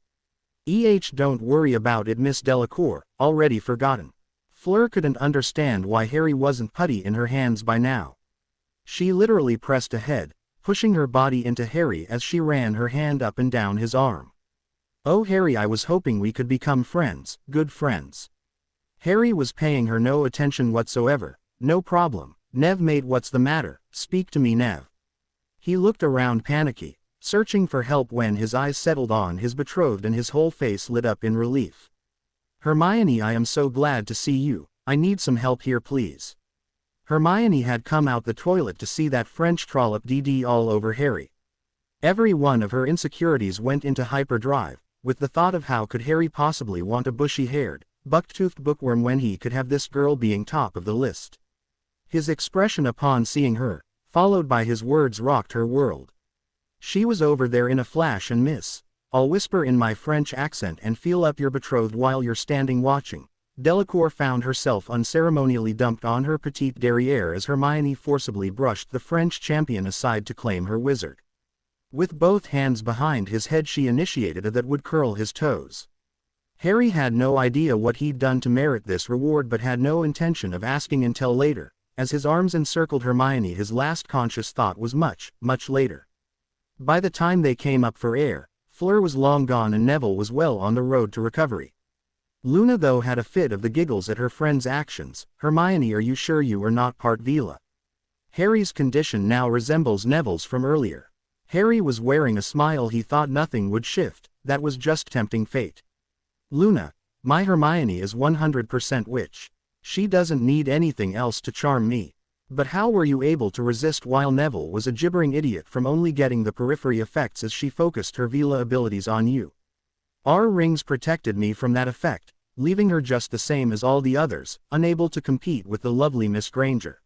[SPEAKER 1] Don't worry about it, Miss Delacour, already forgotten. Fleur couldn't understand why Harry wasn't putty in her hands by now. She literally pressed ahead, pushing her body into Harry as she ran her hand up and down his arm. Oh Harry, I was hoping we could become friends, good friends. Harry was paying her no attention whatsoever. No problem, Nev mate, what's the matter? Speak to me, Nev. He looked around panicky, searching for help when his eyes settled on his betrothed and his whole face lit up in relief. Hermione, I am so glad to see you. I need some help here, please. Hermione had come out the toilet to see that French trollop DD all over Harry. Every one of her insecurities went into hyperdrive, with the thought of how could Harry possibly want a bushy-haired, buck-toothed bookworm when he could have this girl being top of the list. His expression upon seeing her, followed by his words, rocked her world. She was over there in a flash, and miss, I'll whisper in my French accent and feel up your betrothed while you're standing watching. Delacour found herself unceremonially dumped on her petite derriere as Hermione forcibly brushed the French champion aside to claim her wizard. With both hands behind his head she initiated a that would curl his toes. Harry had no idea what he'd done to merit this reward but had no intention of asking until later. As his arms encircled Hermione, his last conscious thought was much, much later. By the time they came up for air, Fleur was long gone and Neville was well on the road to recovery. Luna though had a fit of the giggles at her friend's actions. Hermione, are you sure you are not part Vila? Harry's condition now resembles Neville's from earlier. Harry was wearing a smile he thought nothing would shift, that was just tempting fate. Luna, my Hermione is 100% witch. She doesn't need anything else to charm me. But how were you able to resist while Neville was a gibbering idiot from only getting the periphery effects as she focused her Vila abilities on you? Our rings protected me from that effect, leaving her just the same as all the others, unable to compete with the lovely Miss Granger.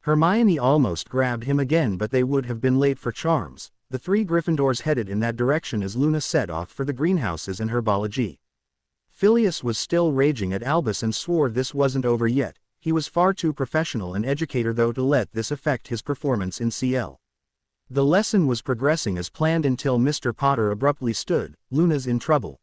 [SPEAKER 1] Hermione almost grabbed him again, but they would have been late for charms. The three Gryffindors headed in that direction as Luna set off for the greenhouses and herbology. Phileas was still raging at Albus and swore this wasn't over yet. He was far too professional an educator though to let this affect his performance in CL. The lesson was progressing as planned until Mr. Potter abruptly stood. Luna's in trouble.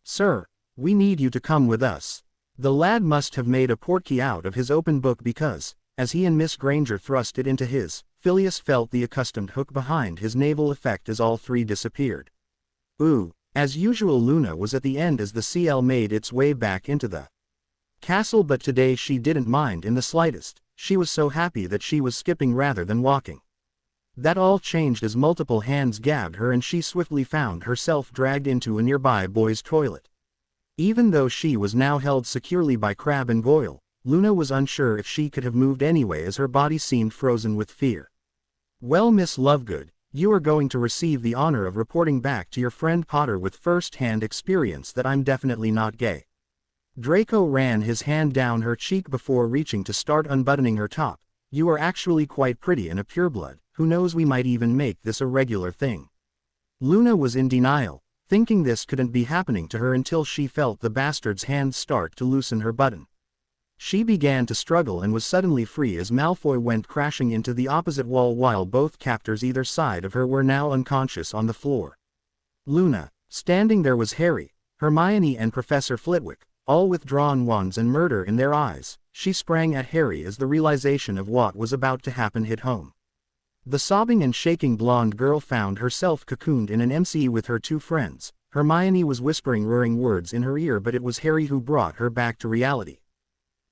[SPEAKER 1] Sir, we need you to come with us. The lad must have made a portkey out of his open book because, as he and Miss Granger thrust it into his, Phileas felt the accustomed hook behind his navel effect as all three disappeared. Ooh. As usual, Luna was at the end as the CL made its way back into the castle, but today she didn't mind in the slightest. She was so happy that she was skipping rather than walking. That all changed as multiple hands grabbed her and she swiftly found herself dragged into a nearby boys' toilet. Even though she was now held securely by Crabbe and Goyle, Luna was unsure if she could have moved anyway as her body seemed frozen with fear. Well, Miss Lovegood, you are going to receive the honor of reporting back to your friend Potter with first-hand experience that I'm definitely not gay. Draco ran his hand down her cheek before reaching to start unbuttoning her top. You are actually quite pretty and a pureblood. Who knows, we might even make this a regular thing. Luna was in denial, thinking this couldn't be happening to her until she felt the bastard's hand start to loosen her button. She began to struggle and was suddenly free as Malfoy went crashing into the opposite wall while both captors either side of her were now unconscious on the floor. Luna. Standing there was Harry, Hermione and Professor Flitwick, all with drawn wands and murder in their eyes. She sprang at Harry as the realization of what was about to happen hit home. The sobbing and shaking blonde girl found herself cocooned in an MCE with her two friends. Hermione was whispering rurring words in her ear, but it was Harry who brought her back to reality.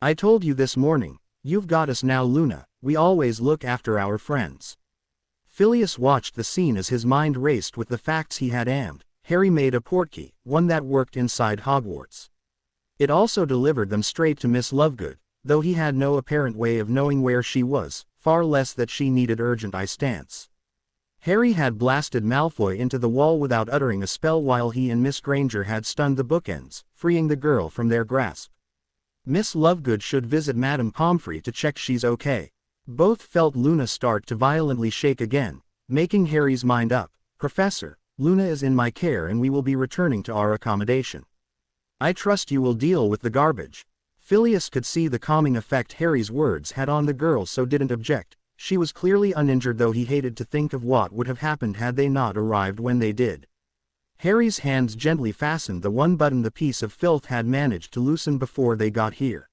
[SPEAKER 1] "I told you this morning. You've got us now, Luna. We always look after our friends." Phileas watched the scene as his mind raced with the facts he had aimed. Harry made a portkey, one that worked inside Hogwarts. It also delivered them straight to Miss Lovegood, though he had no apparent way of knowing where she was, far less that she needed urgent eye stance. Harry had blasted Malfoy into the wall without uttering a spell while he and Miss Granger had stunned the bookends, freeing the girl from their grasp. Miss Lovegood should visit Madame Pomfrey to check she's okay. Both felt Luna start to violently shake again, making Harry's mind up. "Professor, Luna is in my care and we will be returning to our accommodation. I trust you will deal with the garbage." Phileas could see the calming effect Harry's words had on the girl, so didn't object. She was clearly uninjured, though he hated to think of what would have happened had they not arrived when they did. Harry's hands gently fastened the one button the piece of filth had managed to loosen before they got here.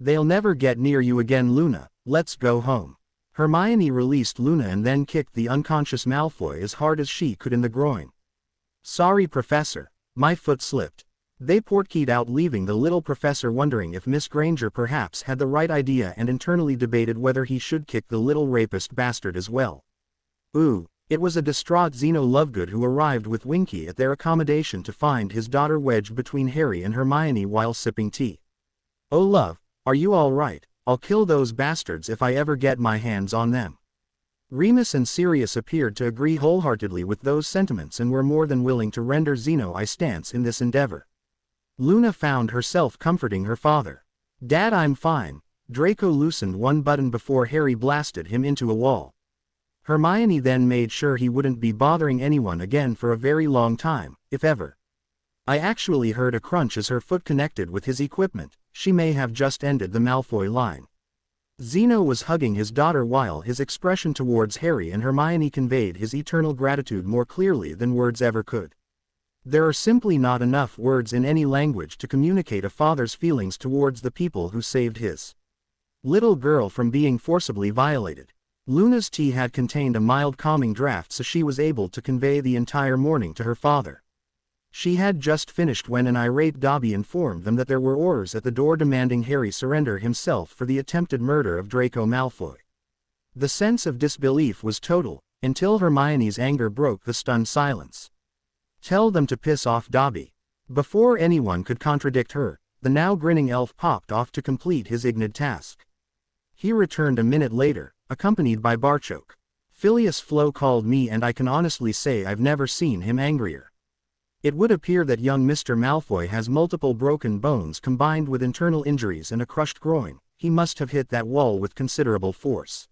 [SPEAKER 1] "They'll never get near you again, Luna. Let's go home." Hermione released Luna and then kicked the unconscious Malfoy as hard as she could in the groin. "Sorry, Professor. My foot slipped." They portkeyed out, leaving the little professor wondering if Miss Granger perhaps had the right idea and internally debated whether he should kick the little rapist bastard as well. Ooh. It was a distraught Zeno Lovegood who arrived with Winky at their accommodation to find his daughter wedged between Harry and Hermione while sipping tea. "Oh love, are you all right? I'll kill those bastards if I ever get my hands on them." Remus and Sirius appeared to agree wholeheartedly with those sentiments and were more than willing to render Zeno I stance in this endeavor. Luna found herself comforting her father. "Dad, I'm fine." Draco loosened one button before Harry blasted him into a wall. Hermione then made sure he wouldn't be bothering anyone again for a very long time, if ever. I actually heard a crunch as her foot connected with his equipment. She may have just ended the Malfoy line. Zeno was hugging his daughter while his expression towards Harry and Hermione conveyed his eternal gratitude more clearly than words ever could. There are simply not enough words in any language to communicate a father's feelings towards the people who saved his little girl from being forcibly violated. Luna's tea had contained a mild calming draught, so she was able to convey the entire morning to her father. She had just finished when an irate Dobby informed them that there were orders at the door demanding Harry surrender himself for the attempted murder of Draco Malfoy. The sense of disbelief was total, until Hermione's anger broke the stunned silence. "Tell them to piss off, Dobby." Before anyone could contradict her, the now grinning elf popped off to complete his ignored task. He returned a minute later, accompanied by Barchoke. "Phileas Flo called me and I can honestly say I've never seen him angrier. It would appear that young Mr. Malfoy has multiple broken bones combined with internal injuries and a crushed groin. He must have hit that wall with considerable force."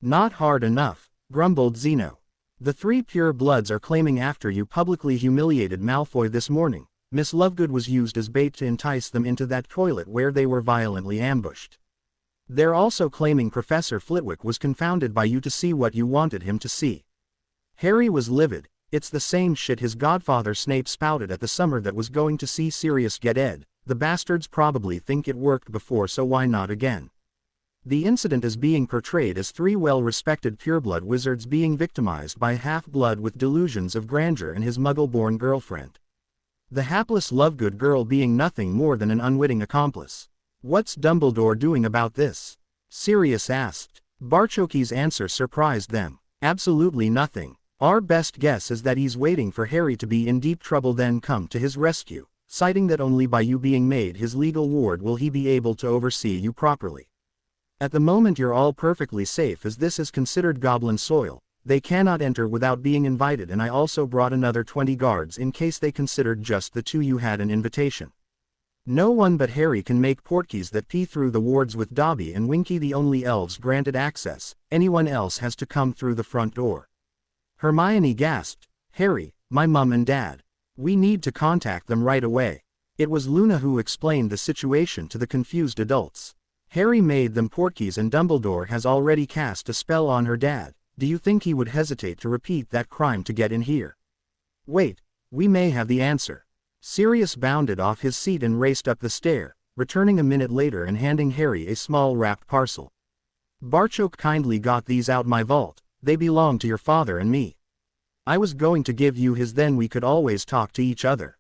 [SPEAKER 1] "Not hard enough," grumbled Zeno. "The three pure bloods are claiming after you publicly humiliated Malfoy this morning, Miss Lovegood was used as bait to entice them into that toilet where they were violently ambushed. They're also claiming Professor Flitwick was confounded by you to see what you wanted him to see." Harry was livid. It's the same shit his godfather Snape spouted at the summer that was going to see Sirius get Ed. The bastards probably think it worked before, so why not again? The incident is being portrayed as three well-respected pureblood wizards being victimized by a half-blood with delusions of grandeur and his muggle-born girlfriend. The hapless Lovegood girl being nothing more than an unwitting accomplice. "What's Dumbledore doing about this?" Sirius asked. Barchoke's answer surprised them. "Absolutely nothing. Our best guess is that he's waiting for Harry to be in deep trouble then come to his rescue, citing that only by you being made his legal ward will he be able to oversee you properly. At the moment you're all perfectly safe as this is considered goblin soil. They cannot enter without being invited, and I also brought another 20 guards in case they considered just the two you had an invitation. No one but Harry can make portkeys that pee through the wards, with Dobby and Winky the only elves granted access. Anyone else has to come through the front door." Hermione gasped. Harry, my mum and dad. We need to contact them right away. It was Luna who explained the situation to the confused adults. Harry made them portkeys and Dumbledore has already cast a spell on her dad. Do you think he would hesitate to repeat that crime to get in here? Wait, we may have the answer. Sirius bounded off his seat and raced up the stair, returning a minute later and handing Harry a small wrapped parcel. Barchoke kindly got these out my vault. They belong to your father and me. I was going to give you his, then we could always talk to each other.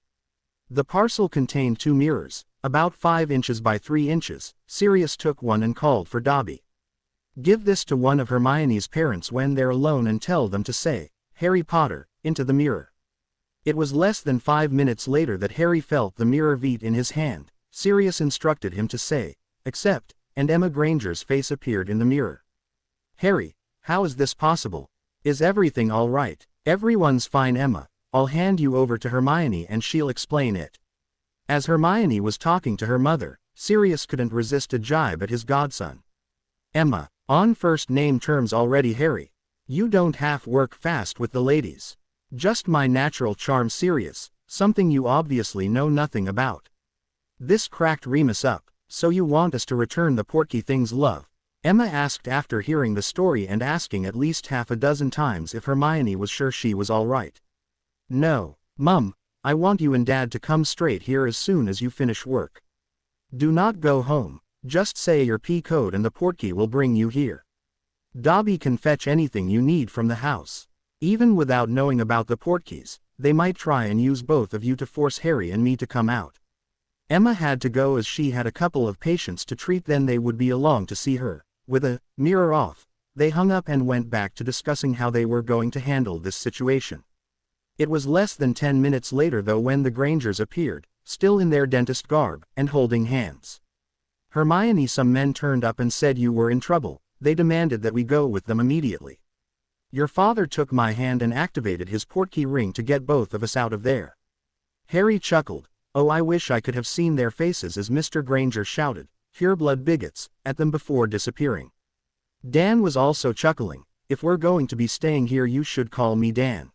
[SPEAKER 1] The parcel contained 2 mirrors, about 5 inches by 3 inches. Sirius took one and called for Dobby. Give this to one of Hermione's parents when they're alone and tell them to say, Harry Potter, into the mirror. It was less than 5 minutes later that Harry felt the mirror beat in his hand. Sirius instructed him to say, accept, and Emma Granger's face appeared in the mirror. Harry, how is this possible? Is everything all right? Everyone's fine, Emma. I'll hand you over to Hermione and she'll explain it. As Hermione was talking to her mother, Sirius couldn't resist a jibe at his godson. Emma, on first name terms already, Harry. You don't half work fast with the ladies. Just my natural charm, Sirius, something you obviously know nothing about. This cracked Remus up. So you want us to return the portkey things, love? Emma asked after hearing the story and asking at least half a dozen times if Hermione was sure she was all right. No, Mum, I want you and Dad to come straight here as soon as you finish work. Do not go home, just say your P code and the portkey will bring you here. Dobby can fetch anything you need from the house. Even without knowing about the portkeys, they might try and use both of you to force Harry and me to come out. Emma had to go as she had a couple of patients to treat, then they would be along to see her. With a mirror off, they hung up and went back to discussing how they were going to handle this situation. It was less than 10 minutes later though when the Grangers appeared, still in their dentist garb, and holding hands. Hermione, some men turned up and said you were in trouble. They demanded that we go with them immediately. Your father took my hand and activated his portkey ring to get both of us out of there. Harry chuckled. Oh, I wish I could have seen their faces as Mr. Granger shouted, "Pureblood bigots," at them before disappearing. Dan was also chuckling. If we're going to be staying here you should call me Dan.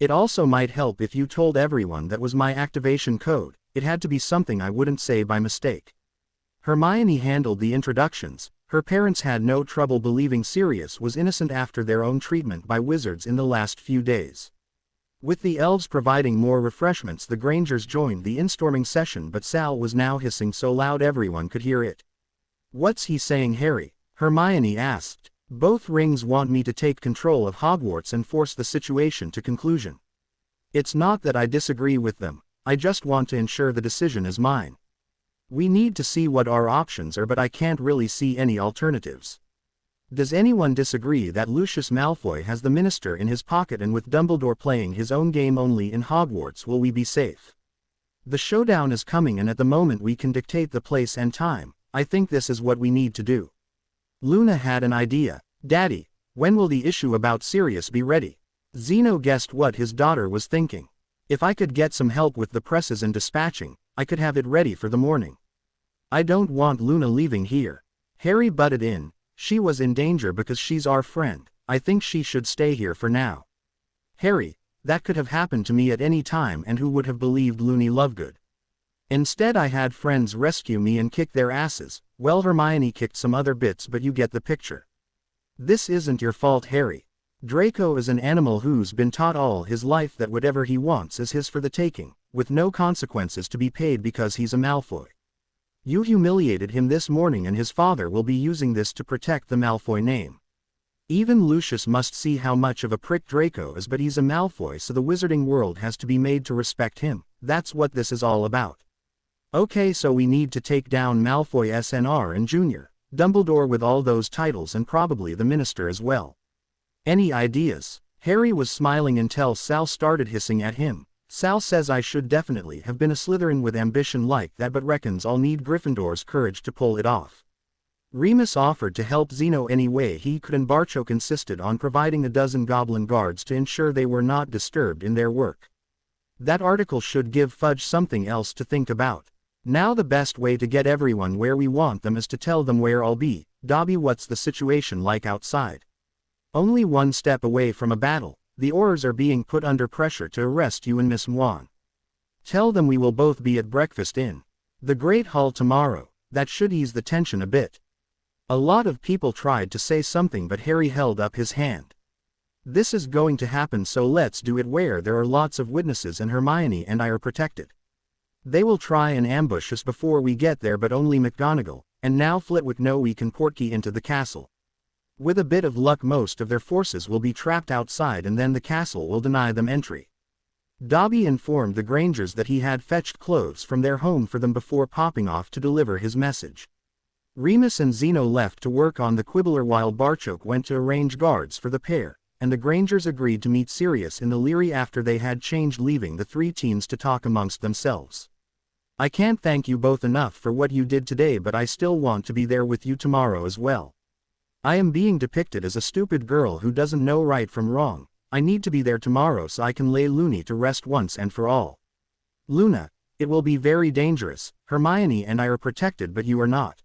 [SPEAKER 1] It also might help if you told everyone that was my activation code. It had to be something I wouldn't say by mistake. Hermione handled the introductions. Her parents had no trouble believing Sirius was innocent after their own treatment by wizards in the last few days. With the elves providing more refreshments, the Grangers joined the instorming session, but Sal was now hissing so loud everyone could hear it. What's he saying, Harry? Hermione asked. Both rings want me to take control of Hogwarts and force the situation to conclusion. It's not that I disagree with them, I just want to ensure the decision is mine. We need to see what our options are, but I can't really see any alternatives. Does anyone disagree that Lucius Malfoy has the Minister in his pocket, and with Dumbledore playing his own game only in Hogwarts will we be safe? The showdown is coming and at the moment we can dictate the place and time. I think this is what we need to do. Luna had an idea. Daddy, when will the issue about Sirius be ready? Zeno guessed what his daughter was thinking. If I could get some help with the presses and dispatching, I could have it ready for the morning. I don't want Luna leaving here. Harry butted in. She was in danger because she's our friend. I think she should stay here for now. Harry, that could have happened to me at any time, and who would have believed Loony Lovegood? Instead I had friends rescue me and kick their asses. Well, Hermione kicked some other bits, but you get the picture. This isn't your fault, Harry. Draco is an animal who's been taught all his life that whatever he wants is his for the taking, with no consequences to be paid because he's a Malfoy. You humiliated him this morning and his father will be using this to protect the Malfoy name. Even Lucius must see how much of a prick Draco is, but he's a Malfoy, so the wizarding world has to be made to respect him. That's what this is all about. Okay, so we need to take down Malfoy SNR and Junior, Dumbledore with all those titles, and probably the Minister as well. Any ideas? Harry was smiling until Sal started hissing at him. Sal says I should definitely have been a Slytherin with ambition like that, but reckons I'll need Gryffindor's courage to pull it off. Remus offered to help Zeno any way he could, and Barchoke insisted on providing a dozen goblin guards to ensure they were not disturbed in their work. That article should give Fudge something else to think about. Now the best way to get everyone where we want them is to tell them where I'll be. Dobby, what's the situation like outside? Only one step away from a battle. the Aurors are being put under pressure to arrest you and Miss Mwan. Tell them we will both be at breakfast in the Great Hall tomorrow. That should ease the tension a bit." A lot of people tried to say something, but Harry held up his hand. "This is going to happen, so let's do it where there are lots of witnesses and Hermione and I are protected. They will try and ambush us before we get there, but only McGonagall and now Flitwick know we can portkey into the castle. With a bit of luck most of their forces will be trapped outside and then the castle will deny them entry." Dobby informed the Grangers that he had fetched clothes from their home for them before popping off to deliver his message. Remus and Zeno left to work on the Quibbler while Barchoke went to arrange guards for the pair, and the Grangers agreed to meet Sirius in the Leary after they had changed, leaving the three teens to talk amongst themselves. "I can't thank you both enough for what you did today, but I still want to be there with you tomorrow as well. I am being depicted as a stupid girl who doesn't know right from wrong. I need to be there tomorrow so I can lay Loony to rest once and for all. Luna, it will be very dangerous. Hermione and I are protected, but you are not.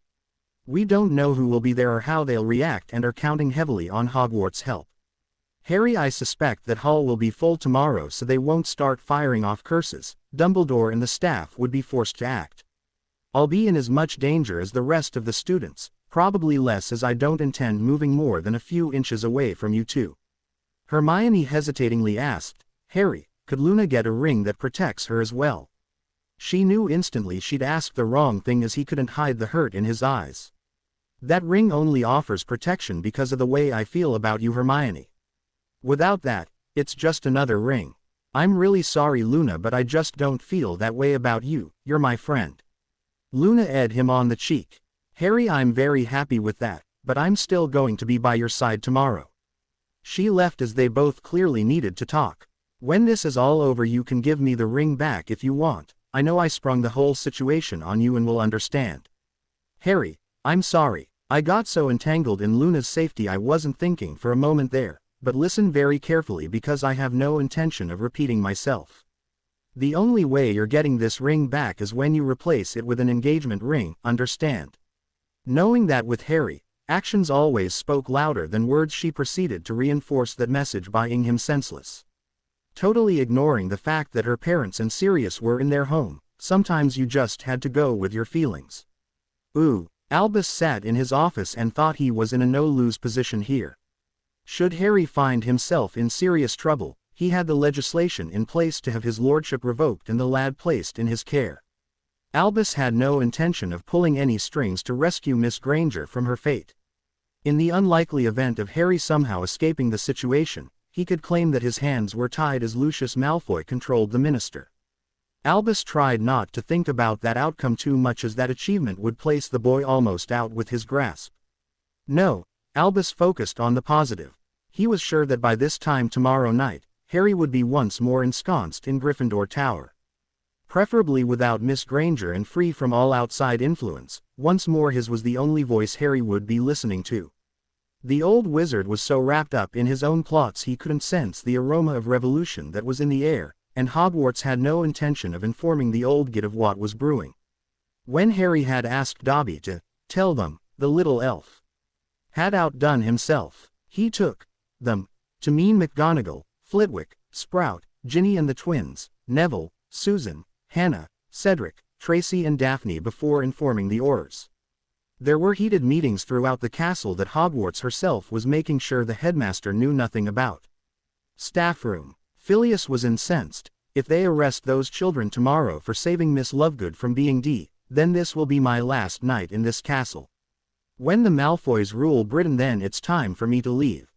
[SPEAKER 1] We don't know who will be there or how they'll react and are counting heavily on Hogwarts' help. Harry, I suspect that Hall will be full tomorrow, so they won't start firing off curses. Dumbledore and the staff would be forced to act. I'll be in as much danger as the rest of the students, probably less, as I don't intend moving more than a few inches away from you two." Hermione hesitatingly asked, "Harry, could Luna get a ring that protects her as well?" She knew instantly she'd asked the wrong thing, as he couldn't hide the hurt in his eyes. "That ring only offers protection because of the way I feel about you, Hermione. Without that, it's just another ring. I'm really sorry, Luna, but I just don't feel that way about you. You're my friend." Luna eyed him on the cheek. "Harry, I'm very happy with that, but I'm still going to be by your side tomorrow." She left as they both clearly needed to talk. "When this is all over, you can give me the ring back if you want. I know I sprung the whole situation on you and will understand." "Harry, I'm sorry. I got so entangled in Luna's safety I wasn't thinking for a moment there, but listen very carefully because I have no intention of repeating myself. The only way you're getting this ring back is when you replace it with an engagement ring, understand?" Knowing that with Harry, actions always spoke louder than words, she proceeded to reinforce that message by ing him senseless. Totally ignoring the fact that her parents and Sirius were in their home, sometimes you just had to go with your feelings. Ooh. Albus sat in his office and thought he was in a no-lose position here. Should Harry find himself in serious trouble, he had the legislation in place to have his lordship revoked and the lad placed in his care. Albus had no intention of pulling any strings to rescue Miss Granger from her fate. In the unlikely event of Harry somehow escaping the situation, he could claim that his hands were tied as Lucius Malfoy controlled the minister. Albus tried not to think about that outcome too much, as that achievement would place the boy almost out with his grasp. No, Albus focused on the positive. He was sure that by this time tomorrow night, Harry would be once more ensconced in Gryffindor Tower. Preferably without Miss Granger and free from all outside influence. Once more his was the only voice Harry would be listening to. The old wizard was so wrapped up in his own plots he couldn't sense the aroma of revolution that was in the air, and Hogwarts had no intention of informing the old git of what was brewing. When Harry had asked Dobby to tell them, the little elf had outdone himself. He took them to mean McGonagall, Flitwick, Sprout, Ginny and the twins, Neville, Susan, Hannah, Cedric, Tracy and Daphne before informing the Aurors. There were heated meetings throughout the castle that Hogwarts herself was making sure the headmaster knew nothing about. Staff room. Phileas was incensed. "If they arrest those children tomorrow for saving Miss Lovegood from being then this will be my last night in this castle. When the Malfoys rule Britain, then it's time for me to leave."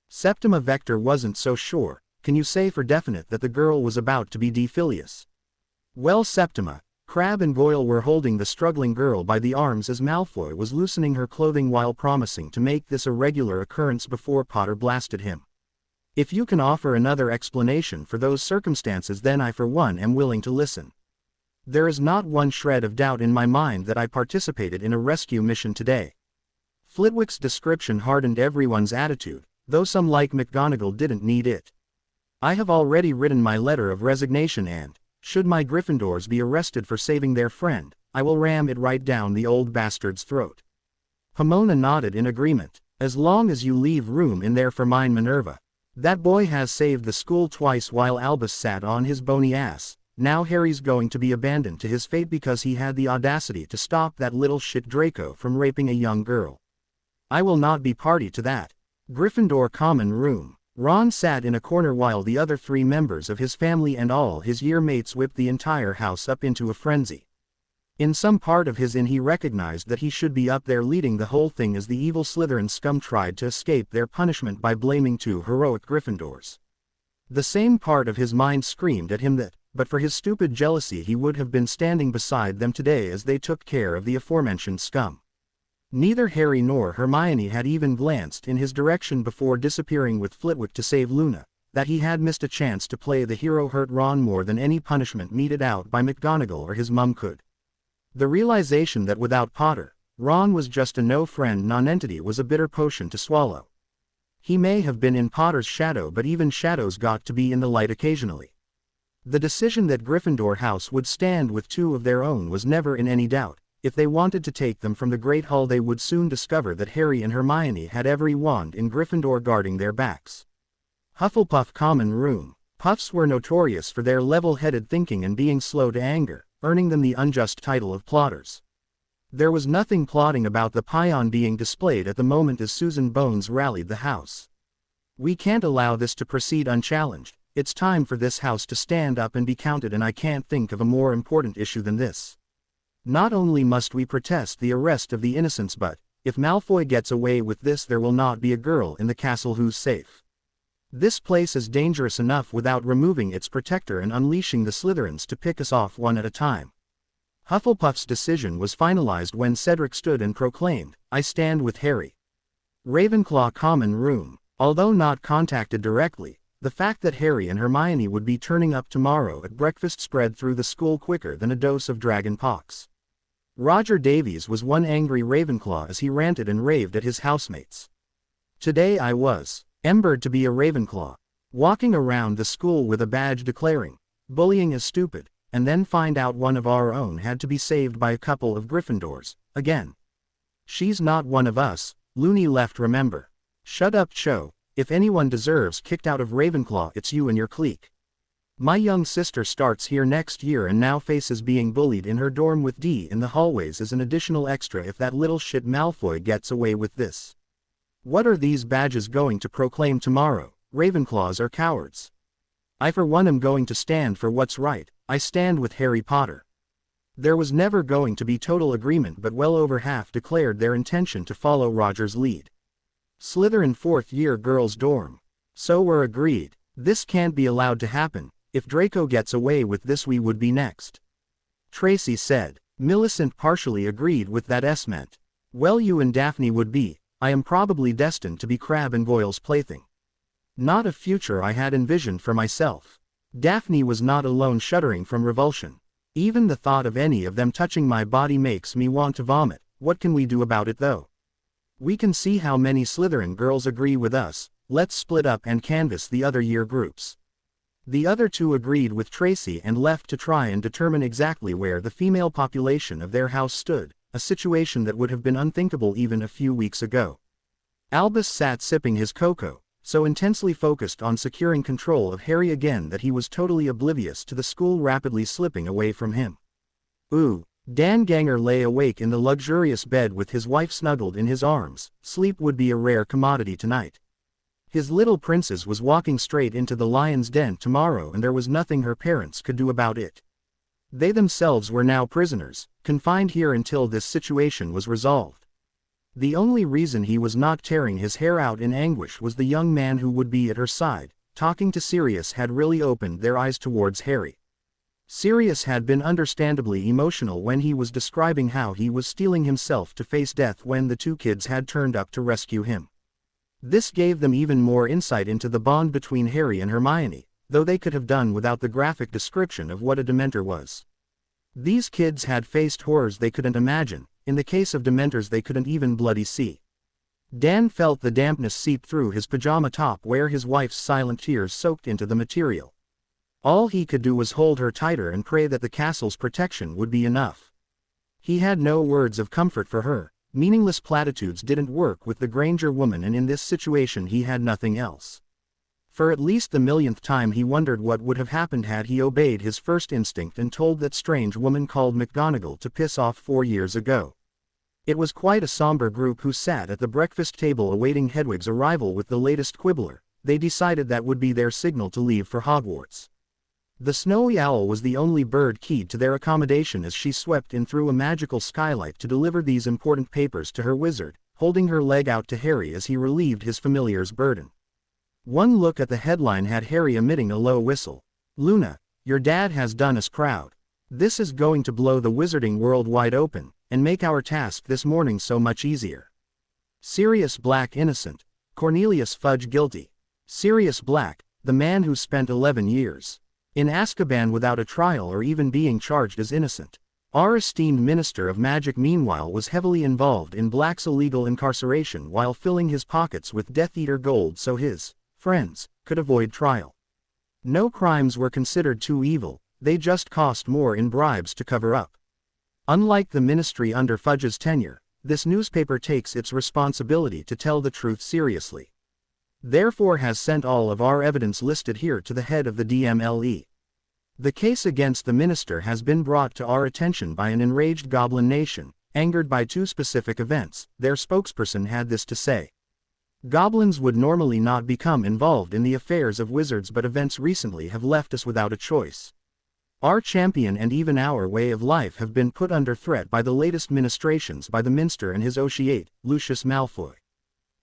[SPEAKER 1] Septima Vector wasn't so sure. "Can you say for definite that the girl was about to be Phileas?" "Well, Septima." Crabbe and Goyle were holding the struggling girl by the arms as Malfoy was loosening her clothing while promising to make this a regular occurrence before Potter blasted him. "If you can offer another explanation for those circumstances, then I for one am willing to listen. There is not one shred of doubt in my mind that I participated in a rescue mission today." Flitwick's description hardened everyone's attitude, though some like McGonagall didn't need it. "I have already written my letter of resignation and, should my Gryffindors be arrested for saving their friend, I will ram it right down the old bastard's throat." Pomona nodded in agreement. "As long as you leave room in there for mine, Minerva." That boy has saved the school twice while Albus sat on his bony ass. Now Harry's going to be abandoned to his fate because he had the audacity to stop that little shit Draco from raping a young girl. I will not be party to that. Gryffindor Common Room. Ron sat in a corner while the other 3 members of his family and all his year mates whipped the entire house up into a frenzy. In some part of his he recognized that he should be up there leading the whole thing as the evil Slytherin scum tried to escape their punishment by blaming 2 heroic Gryffindors. The same part of his mind screamed at him that, but for his stupid jealousy, he would have been standing beside them today as they took care of the aforementioned scum. Neither Harry nor Hermione had even glanced in his direction before disappearing with Flitwick to save Luna. That he had missed a chance to play the hero hurt Ron more than any punishment meted out by McGonagall or his mum could. The realization that without Potter, Ron was just a no-friend nonentity was a bitter potion to swallow. He may have been in Potter's shadow, but even shadows got to be in the light occasionally. The decision that Gryffindor House would stand with 2 of their own was never in any doubt. If they wanted to take them from the Great Hall, they would soon discover that Harry and Hermione had every wand in Gryffindor guarding their backs. Hufflepuff Common Room. Puffs were notorious for their level-headed thinking and being slow to anger, earning them the unjust title of plotters. There was nothing plotting about the paean being displayed at the moment as Susan Bones rallied the house. We can't allow this to proceed unchallenged. It's time for this house to stand up and be counted, and I can't think of a more important issue than this. Not only must we protest the arrest of the innocents, but, if Malfoy gets away with this, there will not be a girl in the castle who's safe. This place is dangerous enough without removing its protector and unleashing the Slytherins to pick us off one at a time. Hufflepuff's decision was finalized when Cedric stood and proclaimed, "I stand with Harry." Ravenclaw Common Room. Although not contacted directly, the fact that Harry and Hermione would be turning up tomorrow at breakfast spread through the school quicker than a dose of dragon pox. Roger Davies was one angry Ravenclaw as he ranted and raved at his housemates. Today I was embered to be a Ravenclaw, walking around the school with a badge declaring, "Bullying is stupid," and then find out one of our own had to be saved by a couple of Gryffindors, again. She's not one of us, Loony left remember. Shut up, Cho. If anyone deserves kicked out of Ravenclaw, it's you and your clique. My young sister starts here next year and now faces being bullied in her dorm with D in the hallways as an additional extra if that little shit Malfoy gets away with this. What are these badges going to proclaim tomorrow? Ravenclaws are cowards. I for one am going to stand for what's right. I stand with Harry Potter. There was never going to be total agreement, but well over half declared their intention to follow Roger's lead. Slytherin 4th year girls' dorm. So we're agreed. This can't be allowed to happen. If Draco gets away with this, we would be next. Tracy said. Millicent partially agreed with that esment. Well, you and Daphne would be. I am probably destined to be Crabbe and Goyle's plaything. Not a future I had envisioned for myself. Daphne was not alone, shuddering from revulsion. Even the thought of any of them touching my body makes me want to vomit. What can we do about it though? We can see how many Slytherin girls agree with us. Let's split up and canvass the other year groups. The other 2 agreed with Tracy and left to try and determine exactly where the female population of their house stood, a situation that would have been unthinkable even a few weeks ago. Albus sat sipping his cocoa, so intensely focused on securing control of Harry again that he was totally oblivious to the school rapidly slipping away from him. Ooh. Dan Ganger lay awake in the luxurious bed with his wife snuggled in his arms. Sleep would be a rare commodity tonight. His little princess was walking straight into the lion's den tomorrow, and there was nothing her parents could do about it. They themselves were now prisoners, confined here until this situation was resolved. The only reason he was not tearing his hair out in anguish was the young man who would be at her side. Talking to Sirius had really opened their eyes towards Harry. Sirius had been understandably emotional when he was describing how he was steeling himself to face death when the 2 kids had turned up to rescue him. This gave them even more insight into the bond between Harry and Hermione, though they could have done without the graphic description of what a Dementor was. These kids had faced horrors they couldn't imagine. In the case of Dementors, they couldn't even bloody see. Dan felt the dampness seep through his pajama top where his wife's silent tears soaked into the material. All he could do was hold her tighter and pray that the castle's protection would be enough. He had no words of comfort for her. Meaningless platitudes didn't work with the Granger woman, and in this situation he had nothing else. For at least the millionth time he wondered what would have happened had he obeyed his first instinct and told that strange woman called McGonagall to piss off 4 years ago. It was quite a somber group who sat at the breakfast table awaiting Hedwig's arrival with the latest quibbler. They decided that would be their signal to leave for Hogwarts. The snowy owl was the only bird keyed to their accommodation as she swept in through a magical skylight to deliver these important papers to her wizard, holding her leg out to Harry as he relieved his familiar's burden. One look at the headline had Harry emitting a low whistle. "Luna, your dad has done us proud. This is going to blow the wizarding world wide open, and make our task this morning so much easier. Sirius Black innocent, Cornelius Fudge guilty. Sirius Black, the man who spent 11 years in Azkaban without a trial or even being charged as innocent. Our esteemed Minister of Magic meanwhile was heavily involved in Black's illegal incarceration while filling his pockets with Death Eater gold so his friends could avoid trial. No crimes were considered too evil, they just cost more in bribes to cover up. Unlike the ministry under Fudge's tenure, this newspaper takes its responsibility to tell the truth seriously. Therefore has sent all of our evidence listed here to the head of the DMLE. The case against the minister has been brought to our attention by an enraged Goblin nation, angered by 2 specific events, their spokesperson had this to say. Goblins would normally not become involved in the affairs of wizards, but events recently have left us without a choice. Our champion and even our way of life have been put under threat by the latest ministrations by the Minster and his Otiate, Lucius Malfoy.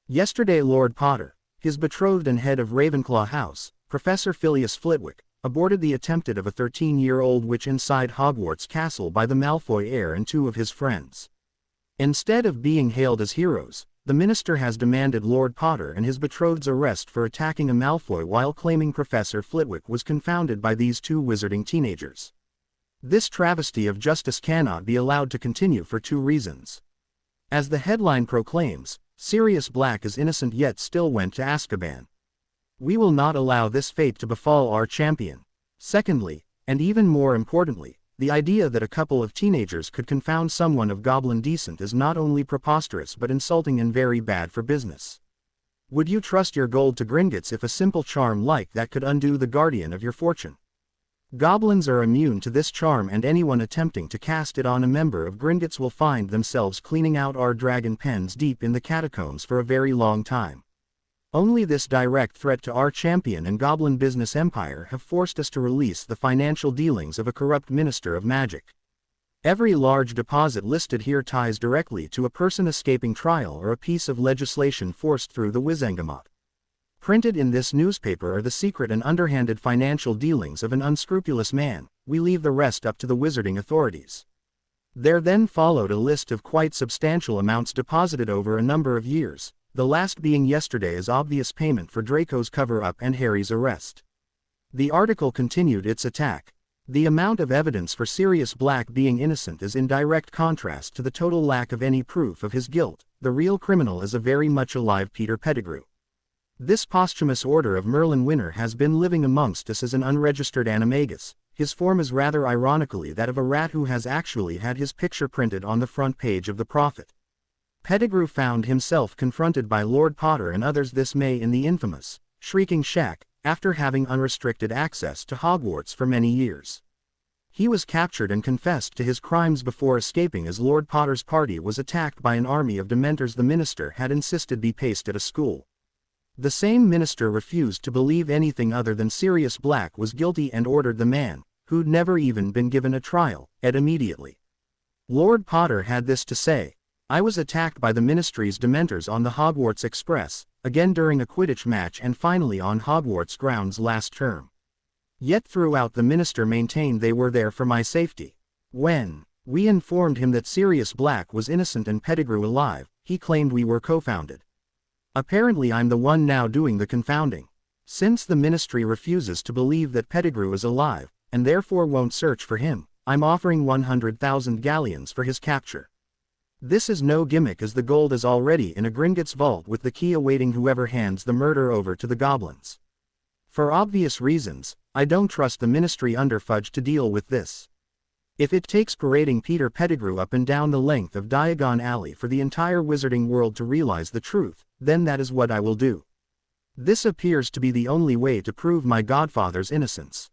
[SPEAKER 1] Yesterday Lord Potter, his betrothed and head of Ravenclaw House, Professor Filius Flitwick, aborted the attempted of a 13-year-old witch inside Hogwarts Castle by the Malfoy heir and 2 of his friends. Instead of being hailed as heroes, the minister has demanded Lord Potter and his betrothed's arrest for attacking a Malfoy while claiming Professor Flitwick was confounded by these 2 wizarding teenagers. This travesty of justice cannot be allowed to continue for 2 reasons. As the headline proclaims, Sirius Black is innocent yet still went to Azkaban. We will not allow this fate to befall our champion. Secondly, and even more importantly, the idea that a couple of teenagers could confound someone of Goblin descent is not only preposterous but insulting and very bad for business. Would you trust your gold to Gringotts if a simple charm like that could undo the guardian of your fortune? Goblins are immune to this charm, and anyone attempting to cast it on a member of Gringotts will find themselves cleaning out our dragon pens deep in the catacombs for a very long time. Only this direct threat to our champion and Goblin business empire have forced us to release the financial dealings of a corrupt minister of magic. Every large deposit listed here ties directly to a person escaping trial or a piece of legislation forced through the Wizengamot. Printed in this newspaper are the secret and underhanded financial dealings of an unscrupulous man. We leave the rest up to the wizarding authorities. There then followed a list of quite substantial amounts deposited over a number of years, the last being yesterday as obvious payment for Draco's cover-up and Harry's arrest. The article continued its attack. The amount of evidence for Sirius Black being innocent is in direct contrast to the total lack of any proof of his guilt. The real criminal is a very much alive Peter Pettigrew. This posthumous order of Merlin Winner has been living amongst us as an unregistered animagus. His form is rather ironically that of a rat who has actually had his picture printed on the front page of the Prophet. Pettigrew found himself confronted by Lord Potter and others this May in the infamous Shrieking Shack, after having unrestricted access to Hogwarts for many years. He was captured and confessed to his crimes before escaping as Lord Potter's party was attacked by an army of Dementors the minister had insisted be placed at a school. The same minister refused to believe anything other than Sirius Black was guilty and ordered the man, who'd never even been given a trial, ed immediately. Lord Potter had this to say: I was attacked by the ministry's Dementors on the Hogwarts Express, again during a Quidditch match and finally on Hogwarts grounds last term. Yet throughout the minister maintained they were there for my safety. When we informed him that Sirius Black was innocent and Pettigrew alive, he claimed we were confounded. Apparently I'm the one now doing the confounding. Since the ministry refuses to believe that Pettigrew is alive, and therefore won't search for him, I'm offering 100,000 galleons for his capture. This is no gimmick as the gold is already in a Gringotts vault with the key awaiting whoever hands the murder over to the goblins. For obvious reasons, I don't trust the ministry under Fudge to deal with this. If it takes parading Peter Pettigrew up and down the length of Diagon Alley for the entire wizarding world to realize the truth, then that is what I will do. This appears to be the only way to prove my godfather's innocence.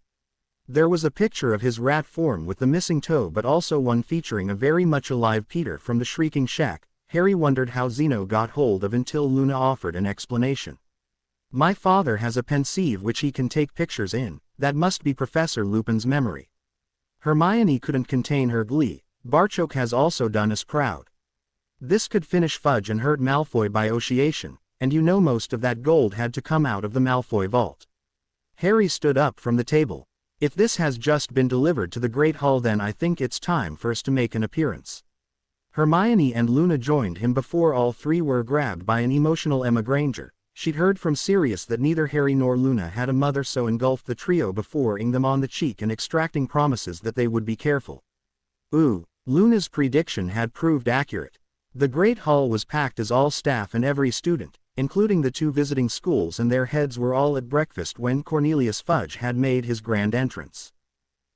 [SPEAKER 1] There was a picture of his rat form with the missing toe, but also one featuring a very much alive Peter from the Shrieking Shack. Harry wondered how Zeno got hold of until Luna offered an explanation. My father has a pensieve which he can take pictures in. That must be Professor Lupin's memory. Hermione couldn't contain her glee. Barchoke has also done us proud. This could finish Fudge and hurt Malfoy by oceation, and you know most of that gold had to come out of the Malfoy vault. Harry stood up from the table. If this has just been delivered to the Great Hall, then I think it's time for us to make an appearance. Hermione and Luna joined him before all three were grabbed by an emotional Emma Granger. She'd heard from Sirius that neither Harry nor Luna had a mother, so engulfed the trio before ing them on the cheek and extracting promises that they would be careful. Ooh, Luna's prediction had proved accurate. The Great Hall was packed as all staff and every student, including the 2 visiting schools and their heads, were all at breakfast when Cornelius Fudge had made his grand entrance.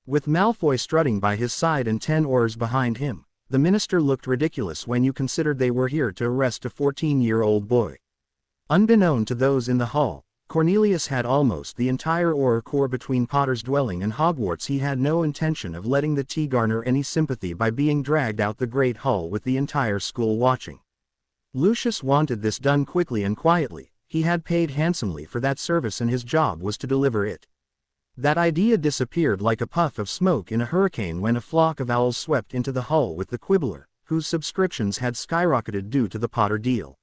[SPEAKER 1] With Malfoy strutting by his side and 10 oars behind him, the minister looked ridiculous when you considered they were here to arrest a 14-year-old boy. Unbeknown to those in the hall, Cornelius had almost the entire Auror Corps between Potter's dwelling and Hogwarts. He had no intention of letting the tea garner any sympathy by being dragged out the Great Hall with the entire school watching. Lucius wanted this done quickly and quietly. He had paid handsomely for that service and his job was to deliver it. That idea disappeared like a puff of smoke in a hurricane when a flock of owls swept into the hall with the Quibbler, whose subscriptions had skyrocketed due to the Potter deal.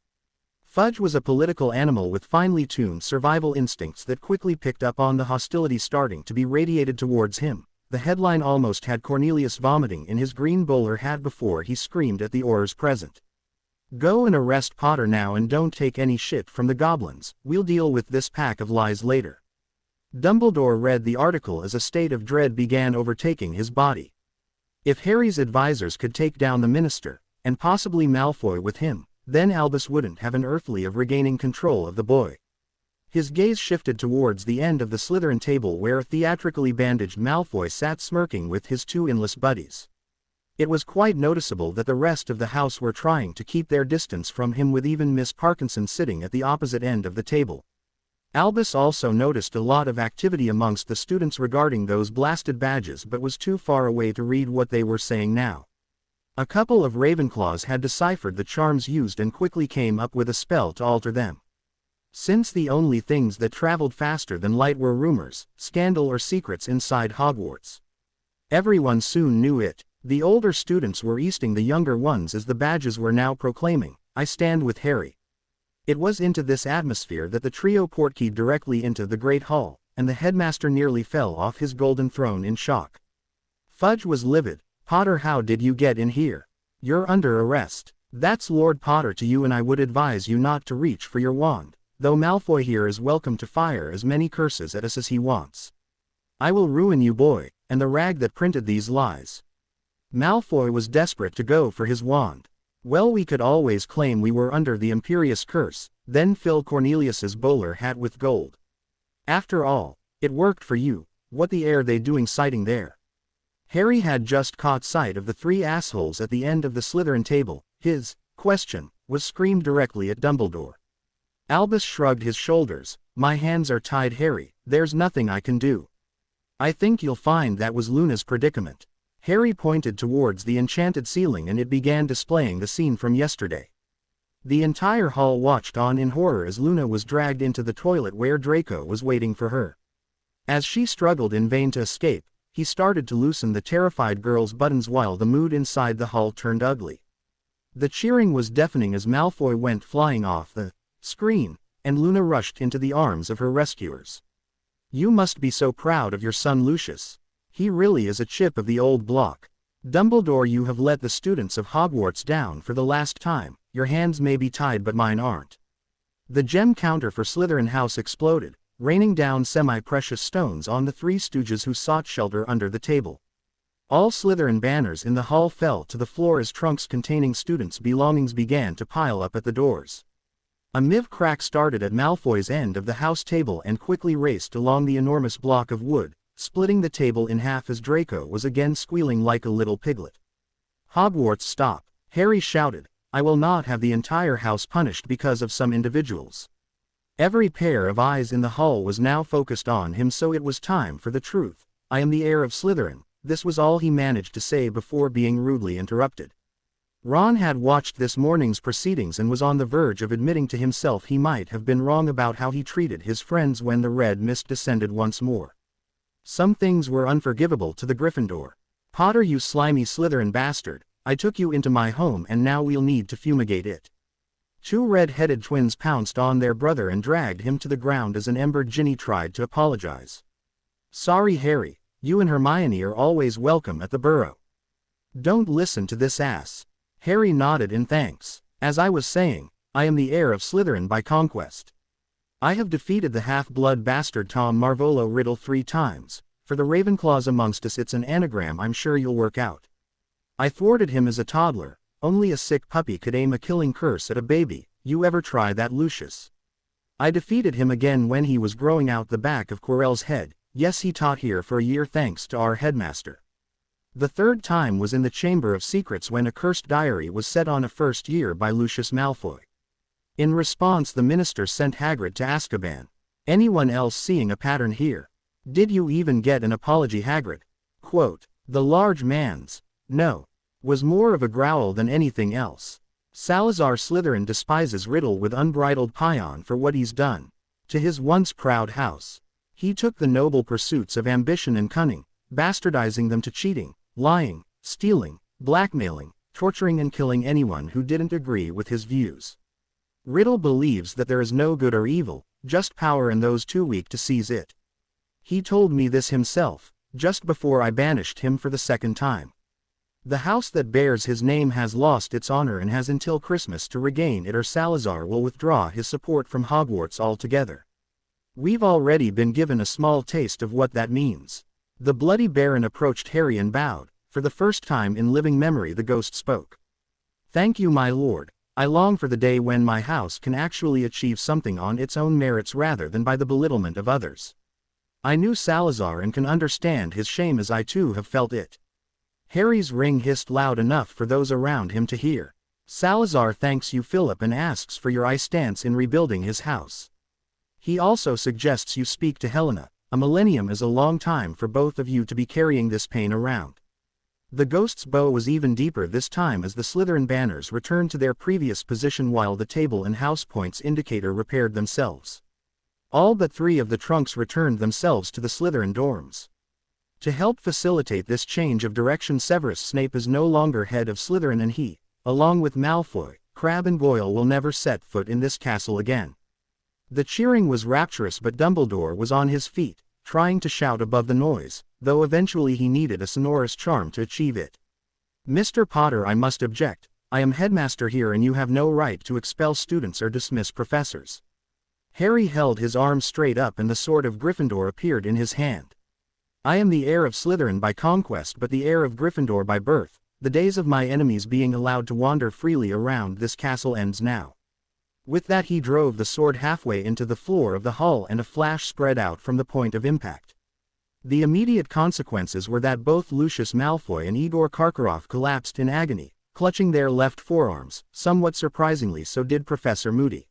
[SPEAKER 1] Fudge was a political animal with finely tuned survival instincts that quickly picked up on the hostility starting to be radiated towards him. The headline almost had Cornelius vomiting in his green bowler hat before he screamed at the Aurors present. Go and arrest Potter now and don't take any shit from the goblins. We'll deal with this pack of lies later. Dumbledore read the article as a state of dread began overtaking his body. If Harry's advisors could take down the minister, and possibly Malfoy with him, then Albus wouldn't have an earthly of regaining control of the boy. His gaze shifted towards the end of the Slytherin table where a theatrically bandaged Malfoy sat smirking with his 2 endless buddies. It was quite noticeable that the rest of the house were trying to keep their distance from him, with even Miss Parkinson sitting at the opposite end of the table. Albus also noticed a lot of activity amongst the students regarding those blasted badges, but was too far away to read what they were saying now. A couple of Ravenclaws had deciphered the charms used and quickly came up with a spell to alter them. Since the only things that traveled faster than light were rumors, scandal or secrets inside Hogwarts. Everyone soon knew it. The older students were easting the younger ones as the badges were now proclaiming, "I stand with Harry." It was into this atmosphere that the trio portkeyed directly into the Great Hall, and the headmaster nearly fell off his golden throne in shock. Fudge was livid. Potter, how did you get in here? You're under arrest. That's Lord Potter to you, and I would advise you not to reach for your wand, though Malfoy here is welcome to fire as many curses at us as he wants. I will ruin you, boy, and the rag that printed these lies. Malfoy was desperate to go for his wand. Well, we could always claim we were under the Imperious Curse, then fill Cornelius's bowler hat with gold. After all, it worked for you. What the air they doing sitting there? Harry had just caught sight of the 3 assholes at the end of the Slytherin table. His question was screamed directly at Dumbledore. Albus shrugged his shoulders. My hands are tied, Harry. There's nothing I can do. I think you'll find that was Luna's predicament. Harry pointed towards the enchanted ceiling and it began displaying the scene from yesterday. The entire hall watched on in horror as Luna was dragged into the toilet where Draco was waiting for her. As she struggled in vain to escape, he started to loosen the terrified girl's buttons while the mood inside the hall turned ugly. The cheering was deafening as Malfoy went flying off the screen, and Luna rushed into the arms of her rescuers. You must be so proud of your son Lucius. He really is a chip of the old block. Dumbledore, you have let the students of Hogwarts down for the last time. Your hands may be tied but mine aren't. The gem counter for Slytherin House exploded, raining down semi-precious stones on the 3 stooges who sought shelter under the table. All Slytherin banners in the hall fell to the floor as trunks containing students' belongings began to pile up at the doors. A miv crack started at Malfoy's end of the house table and quickly raced along the enormous block of wood, splitting the table in half as Draco was again squealing like a little piglet. Hogwarts, stop! Harry shouted. I will not have the entire house punished because of some individuals. Every pair of eyes in the hall was now focused on him, so it was time for the truth. I am the heir of Slytherin. This was all he managed to say before being rudely interrupted. Ron had watched this morning's proceedings and was on the verge of admitting to himself he might have been wrong about how he treated his friends when the red mist descended once more. Some things were unforgivable to the Gryffindor. Potter, you slimy Slytherin bastard, I took you into my home and now we'll need to fumigate it. Two red-headed twins pounced on their brother and dragged him to the ground as an Ember Ginny tried to apologize. Sorry Harry, you and Hermione are always welcome at the Burrow. Don't listen to this ass. Harry nodded in thanks. As I was saying, I am the heir of Slytherin by conquest. I have defeated the half-blood bastard Tom Marvolo Riddle 3 times. For the Ravenclaws amongst us, it's an anagram I'm sure you'll work out. I thwarted him as a toddler. Only a sick puppy could aim a killing curse at a baby. You ever try that, Lucius? I defeated him again when he was growing out the back of Quirrell's head. Yes, he taught here for a year thanks to our headmaster. The third time was in the Chamber of Secrets when a cursed diary was set on a first year by Lucius Malfoy. In response, the minister sent Hagrid to Azkaban. Anyone else seeing a pattern here? Did you even get an apology, Hagrid? Quote, the large man's no was more of a growl than anything else. Salazar Slytherin despises Riddle with unbridled paean for what he's done to his once proud house. He took the noble pursuits of ambition and cunning, bastardizing them to cheating, lying, stealing, blackmailing, torturing and killing anyone who didn't agree with his views. Riddle believes that there is no good or evil, just power and those too weak to seize it. He told me this himself, just before I banished him for the second time. The house that bears his name has lost its honor and has until Christmas to regain it, or Salazar will withdraw his support from Hogwarts altogether. We've already been given a small taste of what that means. The Bloody Baron approached Harry and bowed. For the first time in living memory the ghost spoke. Thank you, my lord. I long for the day when my house can actually achieve something on its own merits rather than by the belittlement of others. I knew Salazar and can understand his shame, as I too have felt it. Harry's ring hissed loud enough for those around him to hear. Salazar thanks you, Philip, and asks for your stance in rebuilding his house. He also suggests you speak to Helena. A millennium is a long time for both of you to be carrying this pain around. The ghost's bow was even deeper this time as the Slytherin banners returned to their previous position while the table and house points indicator repaired themselves. All but 3 of the trunks returned themselves to the Slytherin dorms. To help facilitate this change of direction, Severus Snape is no longer head of Slytherin, and he, along with Malfoy, Crabbe and Goyle, will never set foot in this castle again. The cheering was rapturous, but Dumbledore was on his feet, trying to shout above the noise, though eventually he needed a sonorous charm to achieve it. Mr. Potter, I must object. I am headmaster here and you have no right to expel students or dismiss professors. Harry held his arm straight up and the sword of Gryffindor appeared in his hand. I am the heir of Slytherin by conquest but the heir of Gryffindor by birth. The days of my enemies being allowed to wander freely around this castle ends now. With that he drove the sword halfway into the floor of the hall and a flash spread out from the point of impact. The immediate consequences were that both Lucius Malfoy and Igor Karkaroff collapsed in agony, clutching their left forearms. Somewhat surprisingly, so did Professor Moody.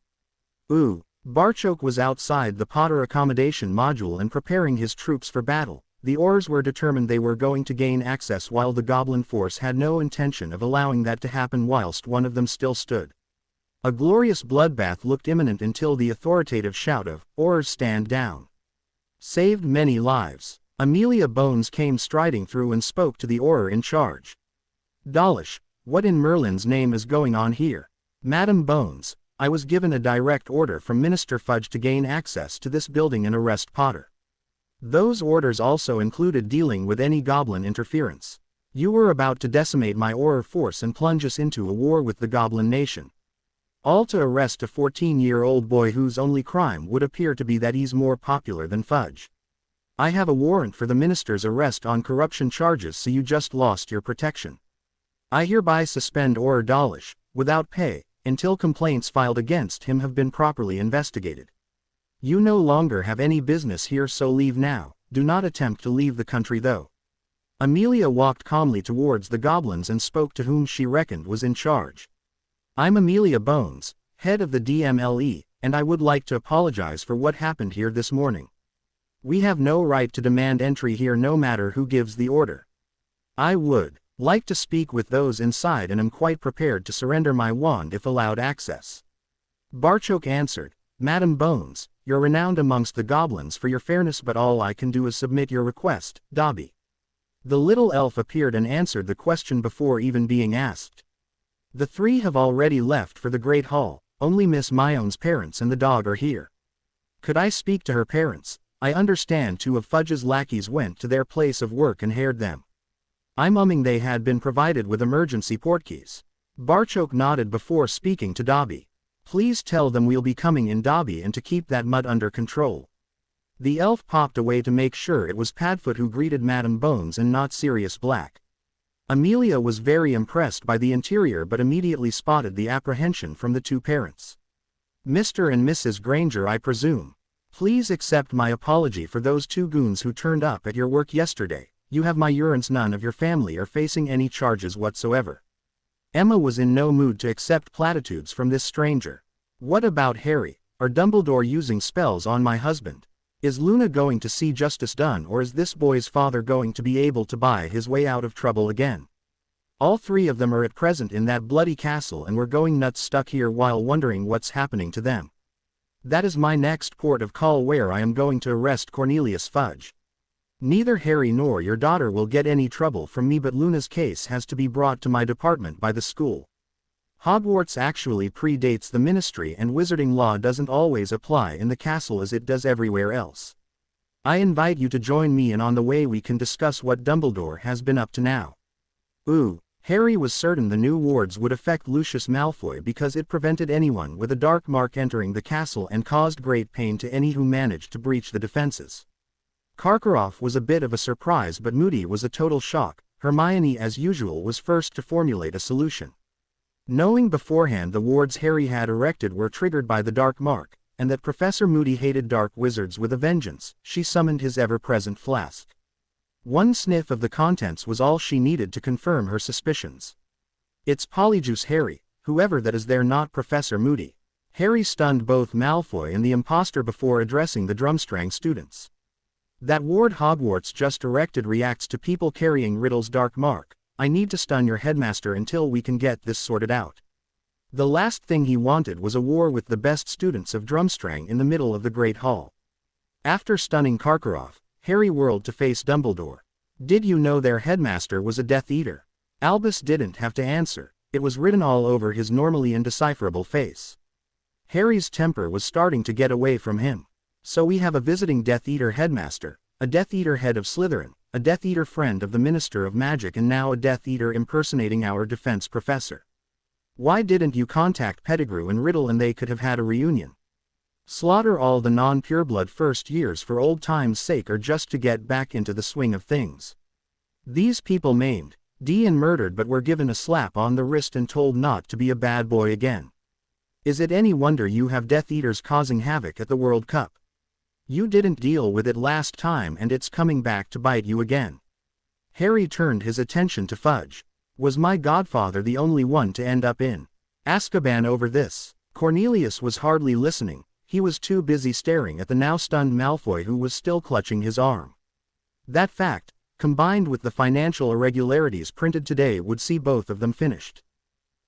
[SPEAKER 1] Barchoke was outside the Potter accommodation module and preparing his troops for battle. The Aurors were determined they were going to gain access while the Goblin force had no intention of allowing that to happen whilst one of them still stood. A glorious bloodbath looked imminent until the authoritative shout of, Aurors stand down, saved many lives. Amelia Bones came striding through and spoke to the Auror in charge. Dawlish, what in Merlin's name is going on here? Madam Bones, I was given a direct order from Minister Fudge to gain access to this building and arrest Potter. Those orders also included dealing with any goblin interference. You were about to decimate my Auror force and plunge us into a war with the Goblin Nation. All to arrest a 14-year-old boy whose only crime would appear to be that he's more popular than Fudge. I have a warrant for the minister's arrest on corruption charges, so you just lost your protection. I hereby suspend Auror Dawlish, without pay, until complaints filed against him have been properly investigated. You no longer have any business here, so leave now. Do not attempt to leave the country though. Amelia walked calmly towards the goblins and spoke to whom she reckoned was in charge. I'm Amelia Bones, head of the DMLE, and I would like to apologize for what happened here this morning. We have no right to demand entry here no matter who gives the order. I would like to speak with those inside and am quite prepared to surrender my wand if allowed access. Barchoke answered, Madam Bones, you're renowned amongst the goblins for your fairness, but all I can do is submit your request, Dobby. The little elf appeared and answered the question before even being asked. The three have already left for the Great Hall, only Miss Myone's parents and the dog are here. Could I speak to her parents? I understand two of Fudge's lackeys went to their place of work and hired them. I'm umming they had been provided with emergency portkeys. Barchoke nodded before speaking to Dobby. Please tell them we'll be coming in, Dobby, and to keep that mud under control. The elf popped away to make sure it was Padfoot who greeted Madam Bones and not Sirius Black. Amelia was very impressed by the interior but immediately spotted the apprehension from the two parents. Mr. and Mrs. Granger, I presume. Please accept my apology for those two goons who turned up at your work yesterday. You have my urance. None of your family are facing any charges whatsoever. Emma was in no mood to accept platitudes from this stranger. What about Harry? Are Dumbledore using spells on my husband? Is Luna going to see justice done, or is this boy's father going to be able to buy his way out of trouble again? All three of them are at present in that bloody castle and we're going nuts stuck here while wondering what's happening to them. That is my next port of call, where I am going to arrest Cornelius Fudge. Neither Harry nor your daughter will get any trouble from me, but Luna's case has to be brought to my department by the school. Hogwarts actually predates the ministry, and wizarding law doesn't always apply in the castle as it does everywhere else. I invite you to join me, and on the way we can discuss what Dumbledore has been up to now. Ooh, Harry was certain the new wards would affect Lucius Malfoy because it prevented anyone with a dark mark entering the castle and caused great pain to any who managed to breach the defenses. Karkaroff was a bit of a surprise, but Moody was a total shock. Hermione, as usual, was first to formulate a solution. Knowing beforehand the wards Harry had erected were triggered by the dark mark, and that Professor Moody hated dark wizards with a vengeance, she summoned his ever-present flask. One sniff of the contents was all she needed to confirm her suspicions. It's Polyjuice, Harry, whoever that is. They're not Professor Moody. Harry stunned both Malfoy and the imposter before addressing the Drumstrang students. That ward Hogwarts just erected reacts to people carrying Riddle's dark mark. I need to stun your headmaster until we can get this sorted out. The last thing he wanted was a war with the best students of Drumstrang in the middle of the Great Hall. After stunning Karkaroff, Harry whirled to face Dumbledore. Did you know their headmaster was a Death Eater? Albus didn't have to answer. It was written all over his normally indecipherable face. Harry's temper was starting to get away from him. So we have a visiting Death Eater headmaster, a Death Eater head of Slytherin, a Death Eater friend of the Minister of Magic, and now a Death Eater impersonating our defense professor. Why didn't you contact Pettigrew and Riddle and they could have had a reunion? Slaughter all the non-pureblood first years for old time's sake, or just to get back into the swing of things? These people maimed, and murdered, but were given a slap on the wrist and told not to be a bad boy again. Is it any wonder you have Death Eaters causing havoc at the World Cup? You didn't deal with it last time and it's coming back to bite you again. Harry turned his attention to Fudge. Was my godfather the only one to end up in Azkaban over this? Cornelius was hardly listening. He was too busy staring at the now stunned Malfoy, who was still clutching his arm. That fact, combined with the financial irregularities printed today, would see both of them finished.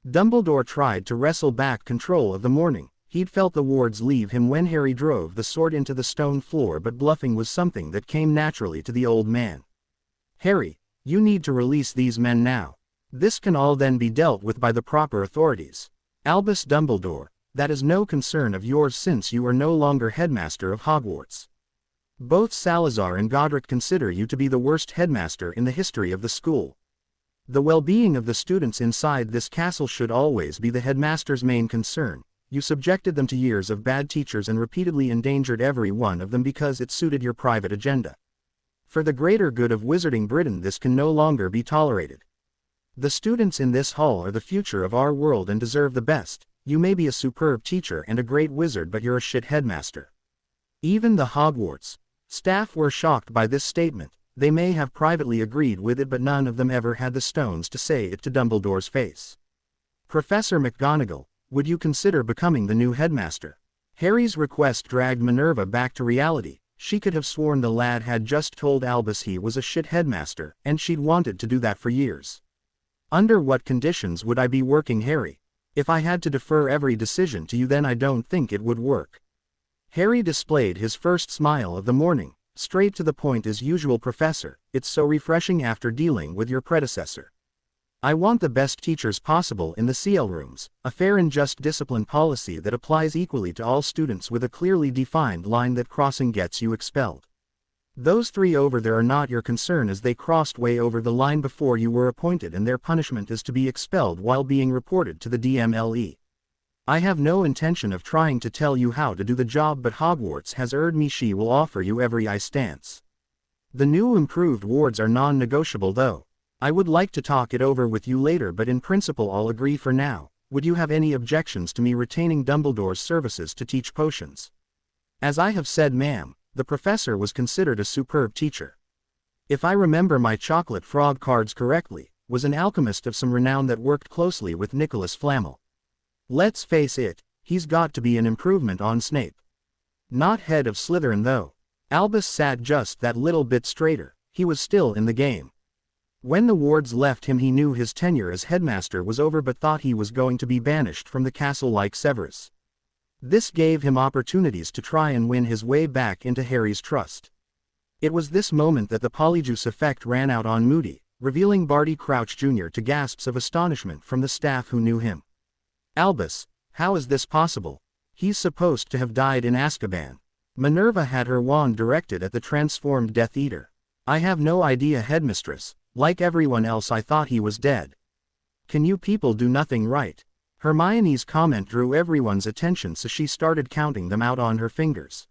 [SPEAKER 1] Dumbledore tried to wrestle back control of the morning. He'd felt the wards leave him when Harry drove the sword into the stone floor, but bluffing was something that came naturally to the old man. Harry, you need to release these men now. This can all then be dealt with by the proper authorities. Albus Dumbledore, that is no concern of yours since you are no longer headmaster of Hogwarts. Both Salazar and Godric consider you to be the worst headmaster in the history of the school. The well-being of the students inside this castle should always be the headmaster's main concern. You subjected them to years of bad teachers and repeatedly endangered every one of them because it suited your private agenda. For the greater good of Wizarding Britain, this can no longer be tolerated. The students in this hall are the future of our world and deserve the best. You may be a superb teacher and a great wizard, but you're a shit headmaster. Even the Hogwarts staff were shocked by this statement. They may have privately agreed with it, but none of them ever had the stones to say it to Dumbledore's face. Professor McGonagall, would you consider becoming the new headmaster? Harry's request dragged Minerva back to reality. She could have sworn the lad had just told Albus he was a shit headmaster, and she'd wanted to do that for years. Under what conditions would I be working, Harry? If I had to defer every decision to you, then I don't think it would work. Harry displayed his first smile of the morning. Straight to the point as usual, Professor. It's so refreshing after dealing with your predecessor. I want the best teachers possible in the CL rooms, a fair and just discipline policy that applies equally to all students with a clearly defined line that crossing gets you expelled. Those three over there are not your concern, as they crossed way over the line before you were appointed, and their punishment is to be expelled while being reported to the DMLE. I have no intention of trying to tell you how to do the job, but Hogwarts has assured me she will offer you every stance. The new improved wards are non-negotiable though. I would like to talk it over with you later, but in principle I'll agree for now. Would you have any objections to me retaining Dumbledore's services to teach potions? As I have said, ma'am, the professor was considered a superb teacher. If I remember my chocolate frog cards correctly, was an alchemist of some renown that worked closely with Nicholas Flamel. Let's face it, he's got to be an improvement on Snape. Not head of Slytherin though. Albus sat just that little bit straighter. He was still in the game. When the wards left him, he knew his tenure as headmaster was over, but thought he was going to be banished from the castle like Severus. This gave him opportunities to try and win his way back into Harry's trust. It was this moment that the Polyjuice effect ran out on Moody, revealing Barty Crouch Jr. to gasps of astonishment from the staff who knew him. Albus, how is this possible? He's supposed to have died in Azkaban. Minerva had her wand directed at the transformed Death Eater. I have no idea, headmistress. Like everyone else, I thought he was dead. Can you people do nothing right? Hermione's comment drew everyone's attention, so she started counting them out on her fingers.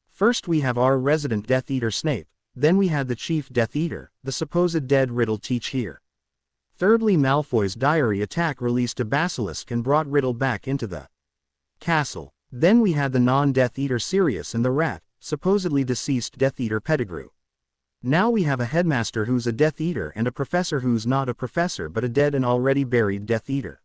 [SPEAKER 1] First we have our resident Death Eater Snape, then we had the chief Death Eater, the supposed dead Riddle teach here. Thirdly, Malfoy's diary attack released a basilisk and brought Riddle back into the castle. Then we had the non-Death Eater Sirius and the rat, supposedly deceased Death Eater Pettigrew. Now we have a headmaster who's a Death Eater and a professor who's not a professor but a dead and already buried Death Eater.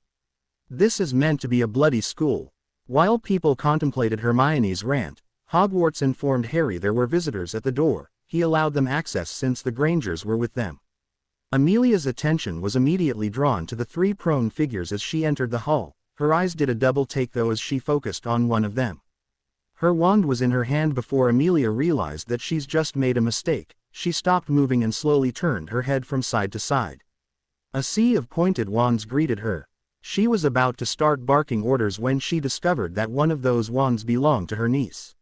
[SPEAKER 1] This is meant to be a bloody school. While people contemplated Hermione's rant, Hogwarts informed Harry there were visitors at the door. He allowed them access since the Grangers were with them. Amelia's attention was immediately drawn to the three prone figures as she entered the hall. Her eyes did a double take though as she focused on one of them. Her wand was in her hand before Amelia realized that she's just made a mistake. She stopped moving and slowly turned her head from side to side. A sea of pointed wands greeted her. She was about to start barking orders when she discovered that one of those wands belonged to her niece.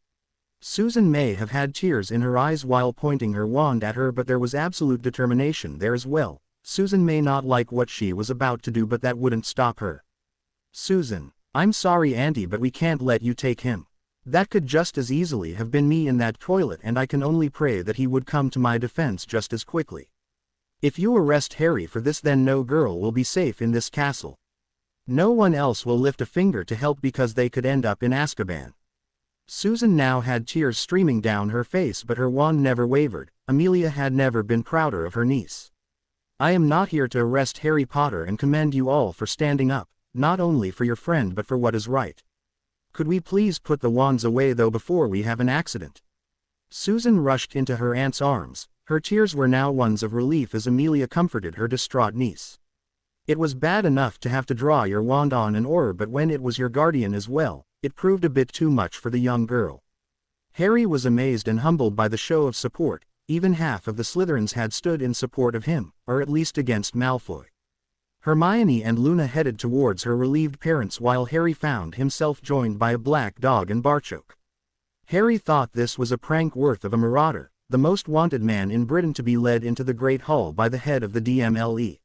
[SPEAKER 1] Susan may have had tears in her eyes while pointing her wand at her, but there was absolute determination there as well. Susan may not like what she was about to do, but that wouldn't stop her. Susan, I'm sorry Auntie, but we can't let you take him. That could just as easily have been me in that toilet, and I can only pray that he would come to my defense just as quickly. If you arrest Harry for this, then no girl will be safe in this castle. No one else will lift a finger to help because they could end up in Azkaban. Susan now had tears streaming down her face, but her wand never wavered. Amelia had never been prouder of her niece. I am not here to arrest Harry Potter and commend you all for standing up, not only for your friend but for what is right. Could we please put the wands away though before we have an accident? Susan rushed into her aunt's arms. Her tears were now ones of relief as Amelia comforted her distraught niece. It was bad enough to have to draw your wand on an Auror, but when it was your guardian as well, it proved a bit too much for the young girl. Harry was amazed and humbled by the show of support. Even half of the Slytherins had stood in support of him, or at least against Malfoy. Hermione and Luna headed towards her relieved parents while Harry found himself joined by a black dog and Barchoke. Harry thought this was a prank worth of a Marauder, the most wanted man in Britain, to be led into the Great Hall by the head of the DMLE.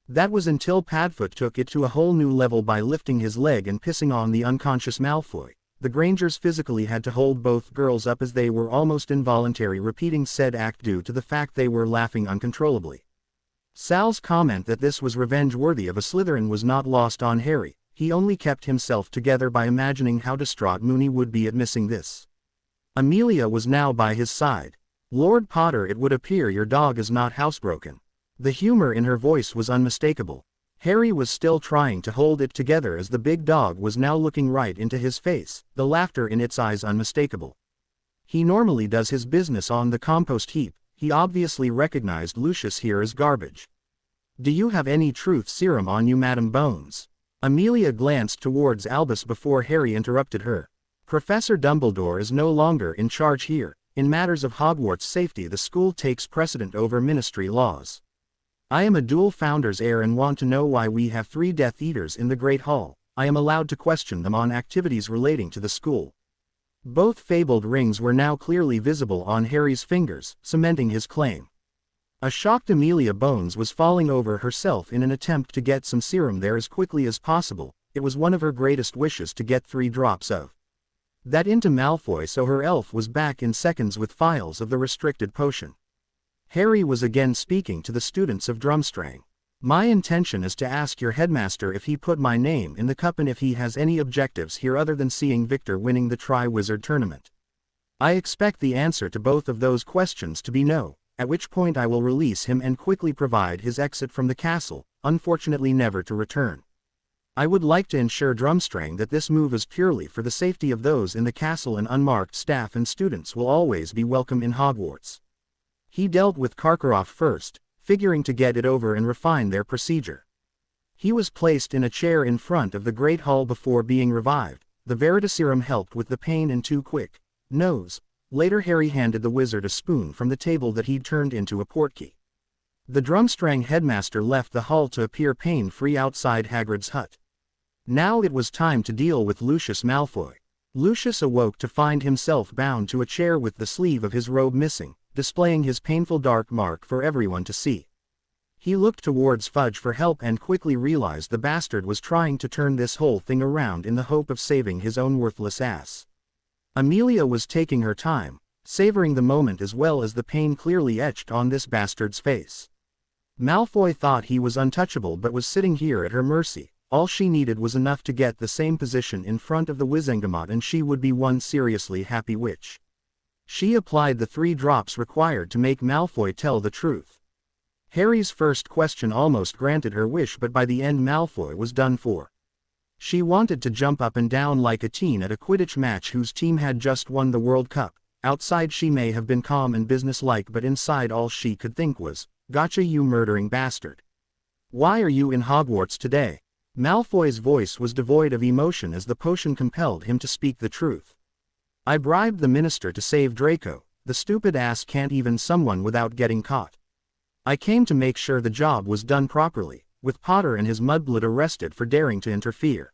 [SPEAKER 1] That was until Padfoot took it to a whole new level by lifting his leg and pissing on the unconscious Malfoy. The Grangers physically had to hold both girls up as they were almost involuntary repeating said act due to the fact they were laughing uncontrollably. Sal's comment that this was revenge worthy of a Slytherin was not lost on Harry. He only kept himself together by imagining how distraught Moony would be at missing this. Amelia was now by his side. Lord Potter, it would appear your dog is not housebroken. The humor in her voice was unmistakable. Harry was still trying to hold it together as the big dog was now looking right into his face, the laughter in its eyes unmistakable. He normally does his business on the compost heap. He obviously recognized Lucius here as garbage. "Do you have any truth serum on you, Madam Bones?" Amelia glanced towards Albus before Harry interrupted her. "Professor Dumbledore is no longer in charge here. In matters of Hogwarts safety, the school takes precedent over ministry laws. I am a dual founder's heir and want to know why we have 3 Death Eaters in the Great Hall. I am allowed to question them on activities relating to the school." Both fabled rings were now clearly visible on Harry's fingers, cementing his claim. A shocked Amelia Bones was falling over herself in an attempt to get some serum there as quickly as possible. It was one of her greatest wishes to get 3 drops of that into Malfoy, so her elf was back in seconds with vials of the restricted potion. Harry was again speaking to the students of Drumstrang. "My intention is to ask your headmaster if he put my name in the cup and if he has any objectives here other than seeing Victor winning the Triwizard Tournament. I expect the answer to both of those questions to be no, at which point I will release him and quickly provide his exit from the castle, unfortunately never to return. I would like to ensure Drumstrang that this move is purely for the safety of those in the castle, and unmarked staff and students will always be welcome in Hogwarts." He dealt with Karkaroff first, figuring to get it over and refine their procedure. He was placed in a chair in front of the Great Hall before being revived. The Veritaserum helped with the pain and 2 quick no's. Later Harry handed the wizard a spoon from the table that he'd turned into a portkey. The Drumstrang headmaster left the hall to appear pain-free outside Hagrid's hut. Now it was time to deal with Lucius Malfoy. Lucius awoke to find himself bound to a chair with the sleeve of his robe missing, displaying his painful dark mark for everyone to see. He looked towards Fudge for help and quickly realized the bastard was trying to turn this whole thing around in the hope of saving his own worthless ass. Amelia was taking her time, savoring the moment as well as the pain clearly etched on this bastard's face. Malfoy thought he was untouchable but was sitting here at her mercy. All she needed was enough to get the same position in front of the Wizengamot and she would be one seriously happy witch. She applied the 3 drops required to make Malfoy tell the truth. Harry's first question almost granted her wish, but by the end Malfoy was done for. She wanted to jump up and down like a teen at a Quidditch match whose team had just won the World Cup. Outside she may have been calm and businesslike, but inside all she could think was, "Gotcha, you murdering bastard. Why are you in Hogwarts today?" Malfoy's voice was devoid of emotion as the potion compelled him to speak the truth. "I bribed the minister to save Draco. The stupid ass can't even someone without getting caught. I came to make sure the job was done properly, with Potter and his mudblood arrested for daring to interfere.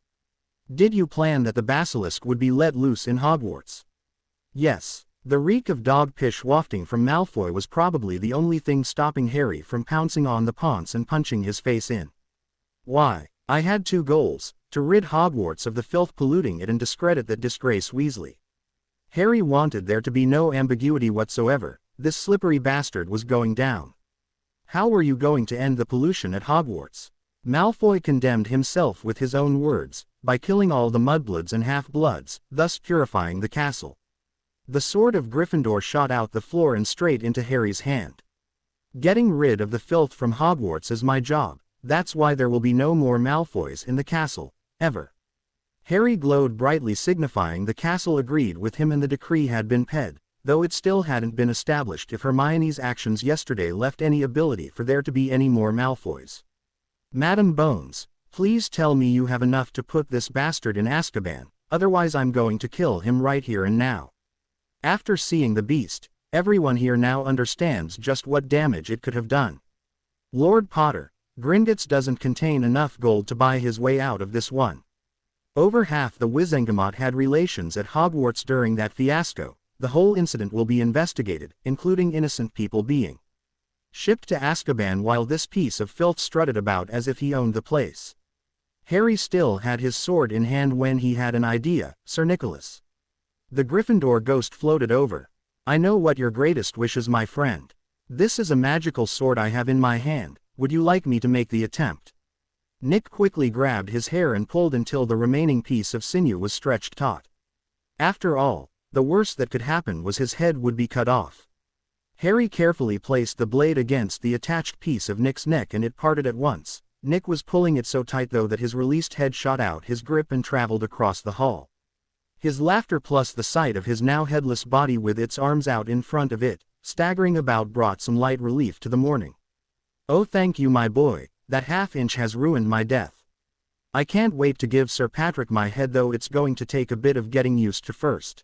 [SPEAKER 1] Did you plan that the basilisk would be let loose in Hogwarts?" Yes. The reek of dog piss wafting from Malfoy was probably the only thing stopping Harry from pouncing on the Ponce and punching his face in. "Why? I had 2 goals, to rid Hogwarts of the filth polluting it and discredit that disgrace Weasley." Harry wanted there to be no ambiguity whatsoever. This slippery bastard was going down. "How were you going to end the pollution at Hogwarts?" Malfoy condemned himself with his own words, by killing all the mudbloods and half-bloods, thus purifying the castle. The sword of Gryffindor shot out the floor and straight into Harry's hand. "Getting rid of the filth from Hogwarts is my job. That's why there will be no more Malfoys in the castle, ever." Harry glowed brightly, signifying the castle agreed with him and the decree had been paid, though it still hadn't been established if Hermione's actions yesterday left any ability for there to be any more Malfoys. "Madam Bones, please tell me you have enough to put this bastard in Azkaban, otherwise I'm going to kill him right here and now." After seeing the beast, everyone here now understands just what damage it could have done. "Lord Potter, Gringotts doesn't contain enough gold to buy his way out of this one. Over half the Wizengamot had relations at Hogwarts during that fiasco. The whole incident will be investigated, including innocent people being shipped to Azkaban while this piece of filth strutted about as if he owned the place." Harry still had his sword in hand when he had an idea. "Sir Nicholas." The Gryffindor ghost floated over. "I know what your greatest wish is, my friend. This is a magical sword I have in my hand. Would you like me to make the attempt?" Nick quickly grabbed his hair and pulled until the remaining piece of sinew was stretched taut. After all, the worst that could happen was his head would be cut off. Harry carefully placed the blade against the attached piece of Nick's neck and it parted at once, Nick was pulling it so tight though that his released head shot out his grip and traveled across the hall. His laughter plus the sight of his now headless body with its arms out in front of it, staggering about brought some light relief to the morning. "Oh thank you my boy, that half-inch has ruined my death. I can't wait to give Sir Patrick my head though it's going to take a bit of getting used to first."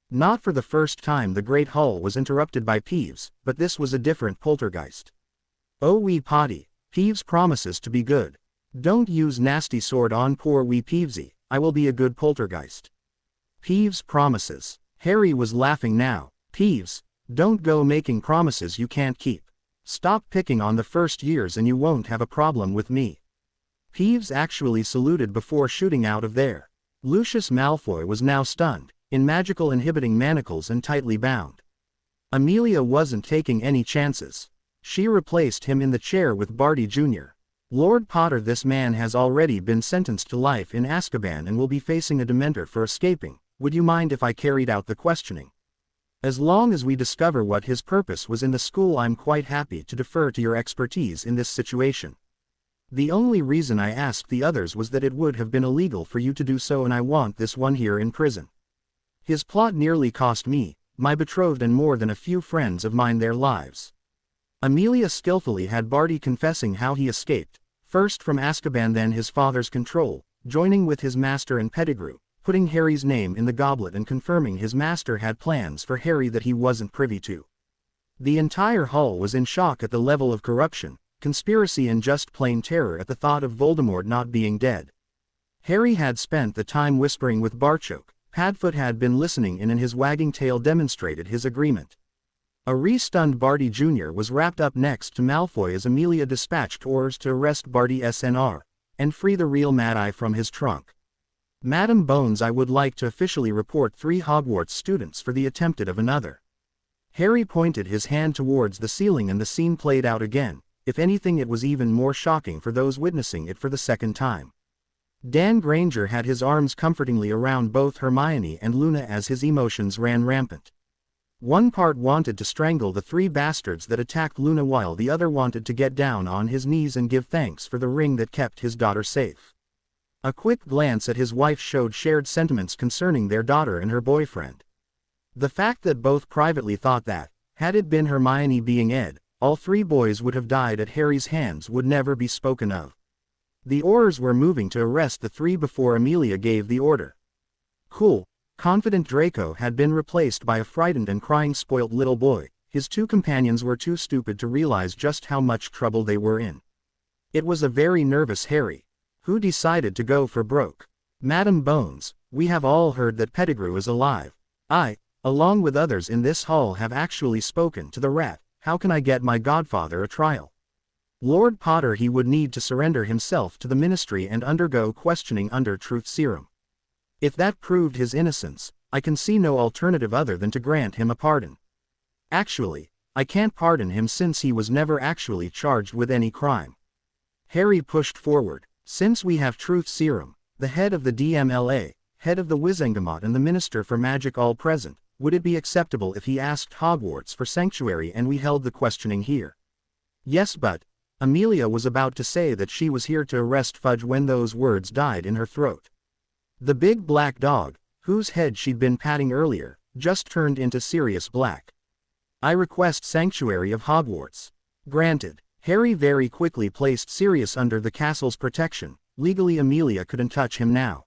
[SPEAKER 1] Not for the first time the great hall was interrupted by Peeves, but this was a different poltergeist. "Oh wee Potty, Peeves promises to be good. Don't use nasty sword on poor wee Peevesy, I will be a good poltergeist. Peeves promises." Harry was laughing now. "Peeves, don't go making promises you can't keep. Stop picking on the first years and you won't have a problem with me." Peeves actually saluted before shooting out of there. Lucius Malfoy was now stunned, in magical inhibiting manacles and tightly bound. Amelia wasn't taking any chances. She replaced him in the chair with Barty Jr. "Lord Potter, this man has already been sentenced to life in Azkaban and will be facing a Dementor for escaping. Would you mind if I carried out the questioning? As long as we discover what his purpose was in the school, I'm quite happy to defer to your expertise in this situation. The only reason I asked the others was that it would have been illegal for you to do so and I want this one here in prison. His plot nearly cost me, my betrothed and more than a few friends of mine their lives." Amelia skillfully had Barty confessing how he escaped, first from Azkaban then his father's control, joining with his master and Pettigrew, putting Harry's name in the goblet and confirming his master had plans for Harry that he wasn't privy to. The entire hall was in shock at the level of corruption, conspiracy and just plain terror at the thought of Voldemort not being dead. Harry had spent the time whispering with Barchoke, Padfoot had been listening in and his wagging tail demonstrated his agreement. A re-stunned Barty Jr. was wrapped up next to Malfoy as Amelia dispatched orders to arrest Barty SNR, and free the real Mad-Eye from his trunk. "Madam Bones, I would like to officially report 3 Hogwarts students for the attempted of another." Harry pointed his hand towards the ceiling and the scene played out again. If anything, it was even more shocking for those witnessing it for the second time. Dan Granger had his arms comfortingly around both Hermione and Luna as his emotions ran rampant. One part wanted to strangle the 3 bastards that attacked Luna while the other wanted to get down on his knees and give thanks for the ring that kept his daughter safe. A quick glance at his wife showed shared sentiments concerning their daughter and her boyfriend. The fact that both privately thought that, had it been Hermione being Ed, all 3 boys would have died at Harry's hands would never be spoken of. The oars were moving to arrest the 3 before Amelia gave the order. Cool, confident Draco had been replaced by a frightened and crying spoilt little boy. His 2 companions were too stupid to realize just how much trouble they were in. It was a very nervous Harry, who decided to go for broke. "Madam Bones, we have all heard that Pettigrew is alive. I, along with others in this hall, have actually spoken to the rat. How can I get my godfather a trial? Lord Potter, he would need to surrender himself to the ministry and undergo questioning under truth serum. If that proved his innocence, I can see no alternative other than to grant him a pardon. Actually, I can't pardon him since he was never actually charged with any crime." Harry pushed forward. "Since we have truth serum, the head of the DMLA, head of the Wizengamot and the Minister for Magic all present, would it be acceptable if he asked Hogwarts for sanctuary and we held the questioning here?" "Yes, but..." Amelia was about to say that she was here to arrest Fudge when those words died in her throat. The big black dog, whose head she'd been patting earlier, just turned into Sirius Black. "I request sanctuary of Hogwarts." "Granted." Harry very quickly placed Sirius under the castle's protection. Legally Amelia couldn't touch him now.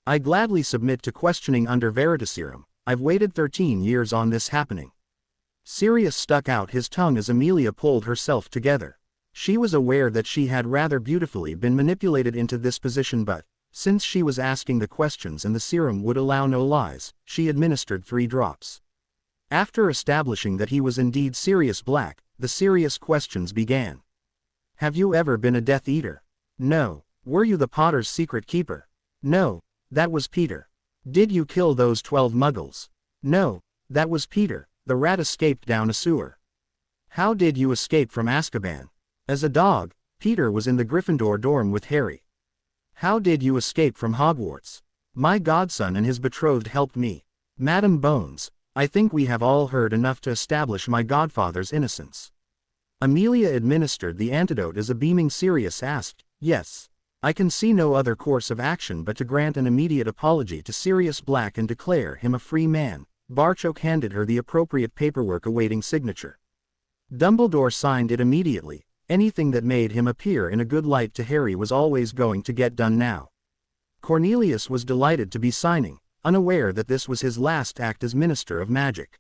[SPEAKER 1] "I gladly submit to questioning under Veritaserum. I've waited 13 years on this happening." Sirius stuck out his tongue as Amelia pulled herself together. She was aware that she had rather beautifully been manipulated into this position, but, since she was asking the questions and the serum would allow no lies, she administered 3 drops. After establishing that he was indeed Sirius Black, the serious questions began. "Have you ever been a Death Eater?" "No." "Were you the Potter's secret keeper?" "No. That was Peter." "Did you kill those 12 muggles?" "No. That was Peter. The rat escaped down a sewer." "How did you escape from Azkaban?" "As a dog, Peter was in the Gryffindor dorm with Harry." "How did you escape from Hogwarts?" "My godson and his betrothed helped me." "Madam Bones, I think we have all heard enough to establish my godfather's innocence." Amelia administered the antidote as a beaming Sirius asked, "Yes. I can see no other course of action but to grant an immediate apology to Sirius Black and declare him a free man." Barchoke handed her the appropriate paperwork awaiting signature. Dumbledore signed it immediately. Anything that made him appear in a good light to Harry was always going to get done now. Cornelius was delighted to be signing, unaware that this was his last act as Minister of Magic.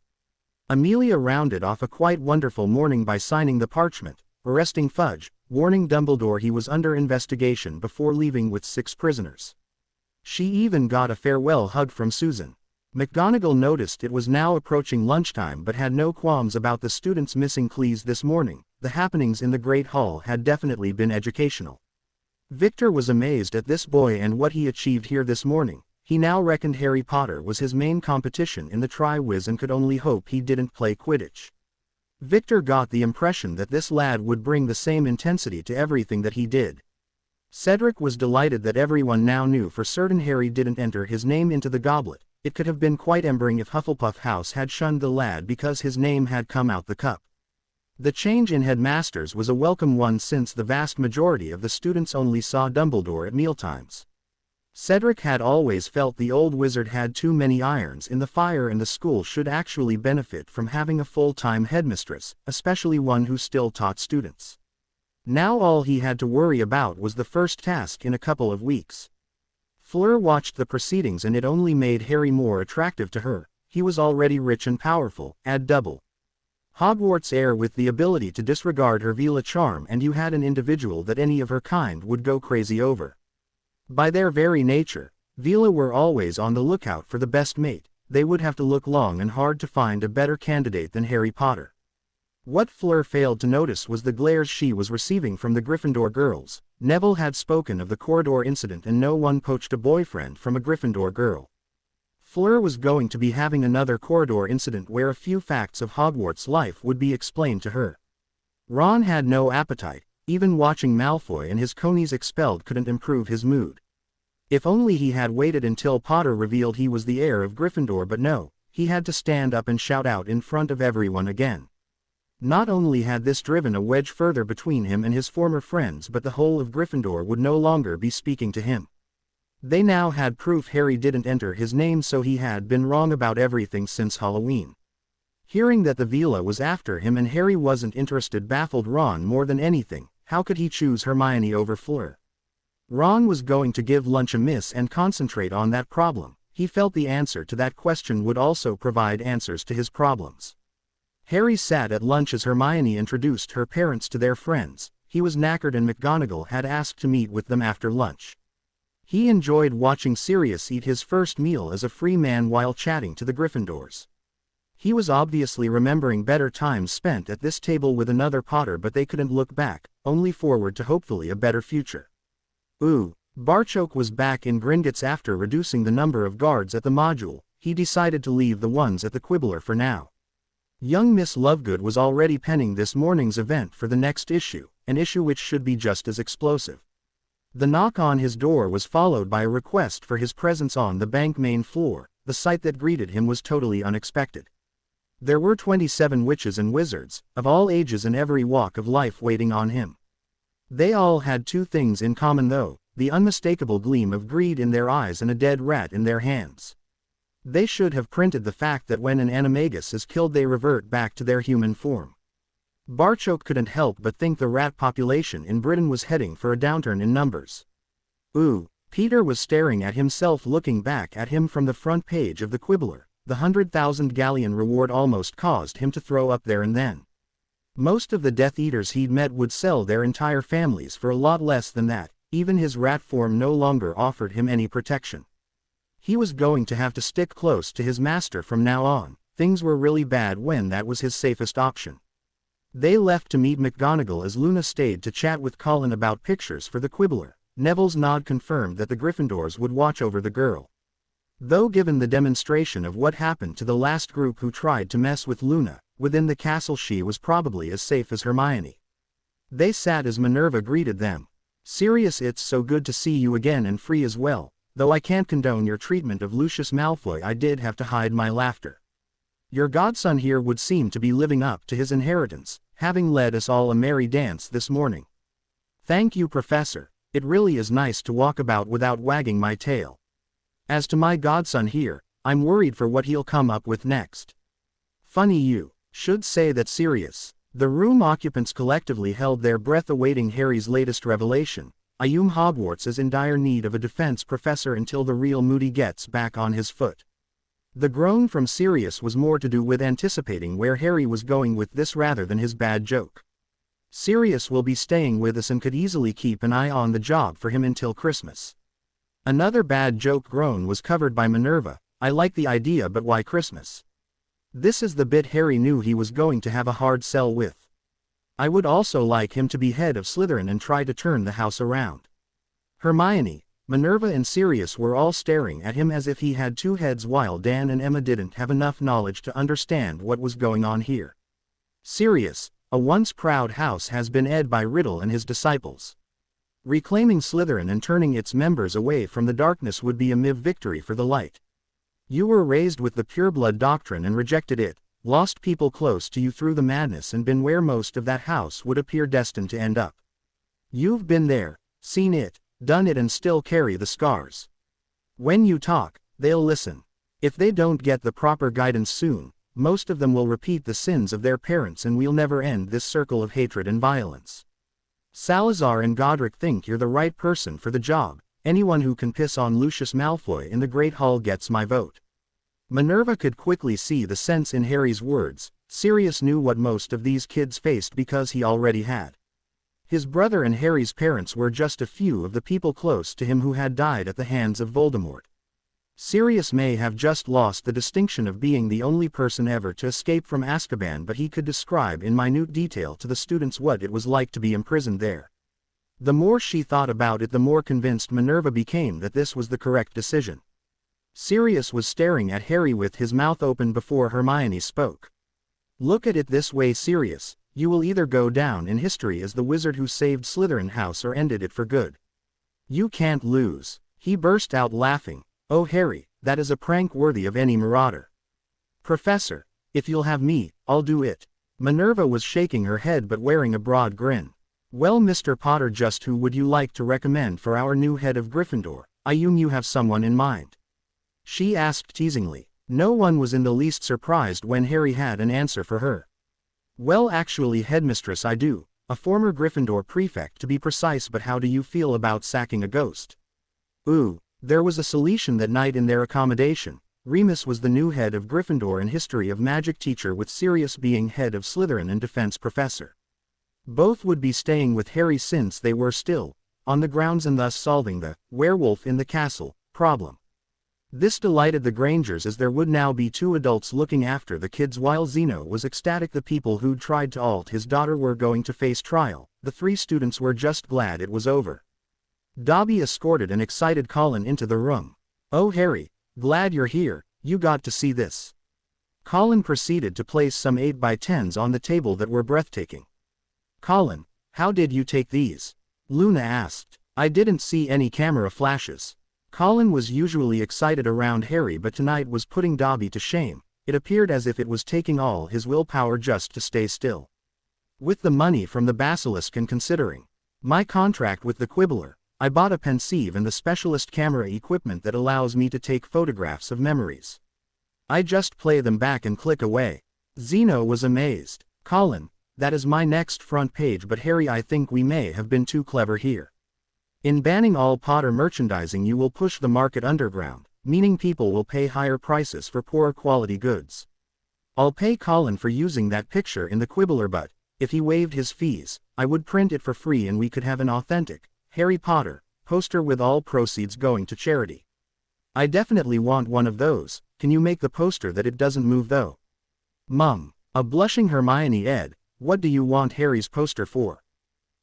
[SPEAKER 1] Amelia rounded off a quite wonderful morning by signing the parchment, arresting Fudge, warning Dumbledore he was under investigation before leaving with 6 prisoners. She even got a farewell hug from Susan. McGonagall noticed it was now approaching lunchtime but had no qualms about the students missing Cleese this morning. The happenings in the Great Hall had definitely been educational. Victor was amazed at this boy and what he achieved here this morning. He now reckoned Harry Potter was his main competition in the Triwiz and could only hope he didn't play Quidditch. Victor got the impression that this lad would bring the same intensity to everything that he did. Cedric was delighted that everyone now knew for certain Harry didn't enter his name into the goblet. It could have been quite embering if Hufflepuff House had shunned the lad because his name had come out the cup. The change in headmasters was a welcome one since the vast majority of the students only saw Dumbledore at mealtimes. Cedric had always felt the old wizard had too many irons in the fire and the school should actually benefit from having a full-time headmistress, especially one who still taught students. Now all he had to worry about was the first task in a couple of weeks. Fleur watched the proceedings and it only made Harry more attractive to her. He was already rich and powerful, add double Hogwarts air with the ability to disregard her Veela charm and you had an individual that any of her kind would go crazy over. By their very nature, Veela were always on the lookout for the best mate. They would have to look long and hard to find a better candidate than Harry Potter. What Fleur failed to notice was the glares she was receiving from the Gryffindor girls. Neville had spoken of the corridor incident and no one poached a boyfriend from a Gryffindor girl. Fleur was going to be having another corridor incident where a few facts of Hogwarts life would be explained to her. Ron had no appetite. Even watching Malfoy and his conies expelled couldn't improve his mood. If only he had waited until Potter revealed he was the heir of Gryffindor, but no, he had to stand up and shout out in front of everyone again. Not only had this driven a wedge further between him and his former friends, but the whole of Gryffindor would no longer be speaking to him. They now had proof Harry didn't enter his name, so he had been wrong about everything since Halloween. Hearing that the Veela was after him and Harry wasn't interested baffled Ron more than anything. How could he choose Hermione over Fleur? Ron was going to give lunch a miss and concentrate on that problem. He felt the answer to that question would also provide answers to his problems. Harry sat at lunch as Hermione introduced her parents to their friends. He was knackered and McGonagall had asked to meet with them after lunch. He enjoyed watching Sirius eat his first meal as a free man while chatting to the Gryffindors. He was obviously remembering better times spent at this table with another Potter, but they couldn't look back, only forward to hopefully a better future. Ooh, Barchoke was back in Gringotts after reducing the number of guards at the module. He decided to leave the ones at the Quibbler for now. Young Miss Lovegood was already penning this morning's event for the next issue, an issue which should be just as explosive. The knock on his door was followed by a request for his presence on the bank main floor. The sight that greeted him was totally unexpected. There were 27 witches and wizards, of all ages and every walk of life waiting on him. They all had two things in common though, the unmistakable gleam of greed in their eyes and a dead rat in their hands. They should have printed the fact that when an animagus is killed they revert back to their human form. Barchoke couldn't help but think the rat population in Britain was heading for a downturn in numbers. Ooh, Peter was staring at himself looking back at him from the front page of the Quibbler. The 100,000 galleon reward almost caused him to throw up there and then. Most of the Death Eaters he'd met would sell their entire families for a lot less than that. Even his rat form no longer offered him any protection. He was going to have to stick close to his master from now on. Things were really bad when that was his safest option. They left to meet McGonagall as Luna stayed to chat with Colin about pictures for the Quibbler. Neville's nod confirmed that the Gryffindors would watch over the girl. Though given the demonstration of what happened to the last group who tried to mess with Luna, within the castle she was probably as safe as Hermione. They sat as Minerva greeted them. "Sirius, it's so good to see you again and free as well. Though I can't condone your treatment of Lucius Malfoy, I did have to hide my laughter. Your godson here would seem to be living up to his inheritance. having led us all a merry dance this morning. Thank you, Professor. It really is nice to walk about without wagging my tail. As to my godson here, I'm worried for what he'll come up with next. Funny you should say that, Sirius. The room occupants collectively held their breath awaiting Harry's latest revelation. Hogwarts is in dire need of a defense professor until the real Moody gets back on his foot. The groan from Sirius was more to do with anticipating where Harry was going with this rather than his bad joke. Sirius will be staying with us and could easily keep an eye on the job for him until Christmas. Another bad joke groan was covered by Minerva. I like the idea, but why Christmas? This is the bit Harry knew he was going to have a hard sell with. I would also like him to be head of Slytherin and try to turn the house around. Hermione, Minerva and Sirius were all staring at him as if he had two heads, while Dan and Emma didn't have enough knowledge to understand what was going on here. Sirius, a once proud house, has been ed by Riddle and his disciples. Reclaiming Slytherin and turning its members away from the darkness would be a victory for the light. You were raised with the pureblood doctrine and rejected it, lost people close to you through the madness, and been where most of that house would appear destined to end up. You've been there, seen it, done it, and still carry the scars. When you talk, they'll listen. If they don't get the proper guidance soon, most of them will repeat the sins of their parents, and we'll never end this circle of hatred and violence. Salazar and Godric think you're the right person for the job. Anyone who can piss on Lucius Malfoy in the Great Hall gets my vote. Minerva could quickly see the sense in Harry's words. Sirius knew what most of these kids faced because he already had. His brother and Harry's parents were just a few of the people close to him who had died at the hands of Voldemort. Sirius may have just lost the distinction of being the only person ever to escape from Azkaban, but he could describe in minute detail to the students what it was like to be imprisoned there. The more she thought about it, the more convinced Minerva became that this was the correct decision. Sirius was staring at Harry with his mouth open before Hermione spoke. Look at it this way, Sirius. You will either go down in history as the wizard who saved Slytherin House or ended it for good. You can't lose. He burst out laughing. Oh, Harry, that is a prank worthy of any marauder. Professor, if you'll have me, I'll do it. Minerva was shaking her head but wearing a broad grin. Well, Mr. Potter, just who would you like to recommend for our new head of Gryffindor? I assume you have someone in mind. She asked teasingly. No one was in the least surprised when Harry had an answer for her. Well, actually, Headmistress, I do. A former Gryffindor prefect to be precise, but how do you feel about sacking a ghost? Ooh, there was a solution that night in their accommodation. Remus was the new head of Gryffindor and History of Magic teacher, with Sirius being head of Slytherin and defense professor. Both would be staying with Harry since they were still on the grounds, and thus solving the werewolf in the castle problem. This delighted the Grangers, as there would now be two adults looking after the kids, while Zeno was ecstatic the people who'd tried to alt his daughter were going to face trial. The three students were just glad it was over. Dobby escorted an excited Colin into the room. Oh, Harry, glad you're here. You got to see this. Colin proceeded to place some 8x10s on the table that were breathtaking. Colin, how did you take these? Luna asked. I didn't see any camera flashes. Colin was usually excited around Harry, but tonight was putting Dobby to shame. It appeared as if it was taking all his willpower just to stay still. With the money from the basilisk and considering my contract with the Quibbler, I bought a pensieve and the specialist camera equipment that allows me to take photographs of memories. I just play them back and click away. Zeno was amazed. Colin, that is my next front page, but Harry, I think we may have been too clever here. In banning all Potter merchandising, you will push the market underground, meaning people will pay higher prices for poorer quality goods. I'll pay Colin for using that picture in the Quibbler, but if he waived his fees, I would print it for free and we could have an authentic Harry Potter poster with all proceeds going to charity. I definitely want one of those. Can you make the poster that it doesn't move though? Mum. A blushing Hermione ed. What do you want Harry's poster for?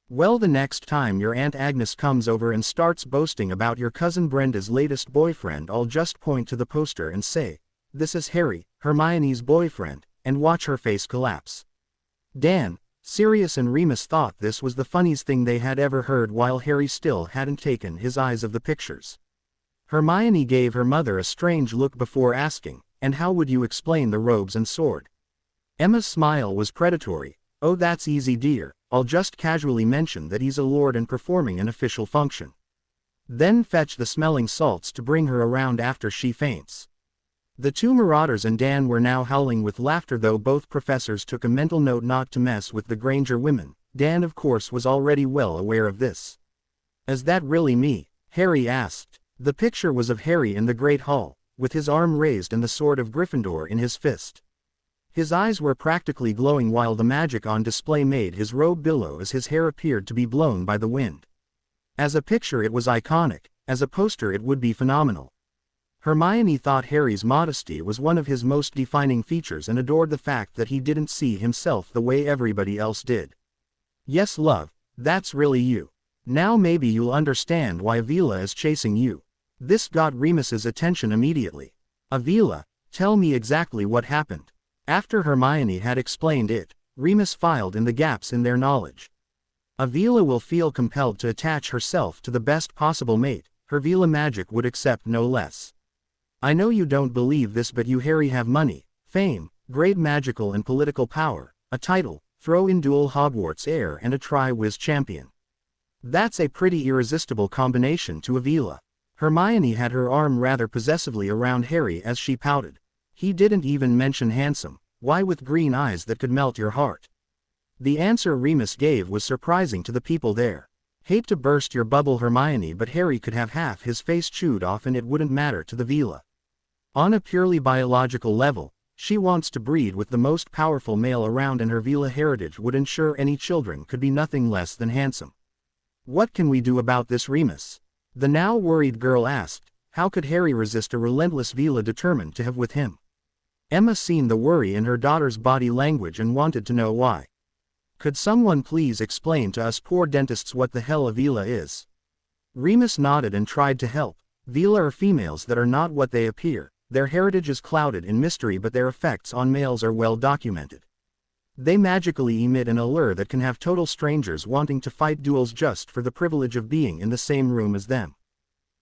[SPEAKER 1] Well, the next time your Aunt Agnes comes over and starts boasting about your cousin Brenda's latest boyfriend, I'll just point to the poster and say, "This is Harry, Hermione's boyfriend," and watch her face collapse. Dan, Sirius and Remus thought this was the funniest thing they had ever heard, while Harry still hadn't taken his eyes off the pictures. Hermione gave her mother a strange look before asking, "And how would you explain the robes and sword?" Emma's smile was predatory. Oh, that's easy, dear. I'll just casually mention that he's a lord and performing an official function. Then fetch the smelling salts to bring her around after she faints. The two Marauders and Dan were now howling with laughter, though both professors took a mental note not to mess with the Granger women. Dan, of course, was already well aware of this. Is that really me? Harry asked. The picture was of Harry in the Great Hall, with his arm raised and the sword of Gryffindor in his fist. His eyes were practically glowing while the magic on display made his robe billow as his hair appeared to be blown by the wind. As a picture it was iconic, as a poster it would be phenomenal. Hermione thought Harry's modesty was one of his most defining features and adored the fact that he didn't see himself the way everybody else did. Yes, love, that's really you. Now maybe you'll understand why Avila is chasing you. This got Remus's attention immediately. Avila, tell me exactly what happened. After Hermione had explained it, Remus filed in the gaps in their knowledge. Avila will feel compelled to attach herself to the best possible mate, her Vila magic would accept no less. I know you don't believe this, but you, Harry, have money, fame, great magical and political power, a title, throw in dual Hogwarts heir and a Triwizard champion. That's a pretty irresistible combination to Avila. Hermione had her arm rather possessively around Harry as she pouted. He didn't even mention handsome. Why, with green eyes that could melt your heart? The answer Remus gave was surprising to the people there. Hate to burst your bubble, Hermione, but Harry could have half his face chewed off and it wouldn't matter to the Vila. On a purely biological level, she wants to breed with the most powerful male around, and her Vila heritage would ensure any children could be nothing less than handsome. What can we do about this, Remus? The now worried girl asked. How could Harry resist a relentless Vila determined to have with him? Emma seen the worry in her daughter's body language and wanted to know why. Could someone please explain to us poor dentists what the hell a Vila is? Remus nodded and tried to help. Vila are females that are not what they appear. Their heritage is clouded in mystery, but their effects on males are well documented. They magically emit an allure that can have total strangers wanting to fight duels just for the privilege of being in the same room as them.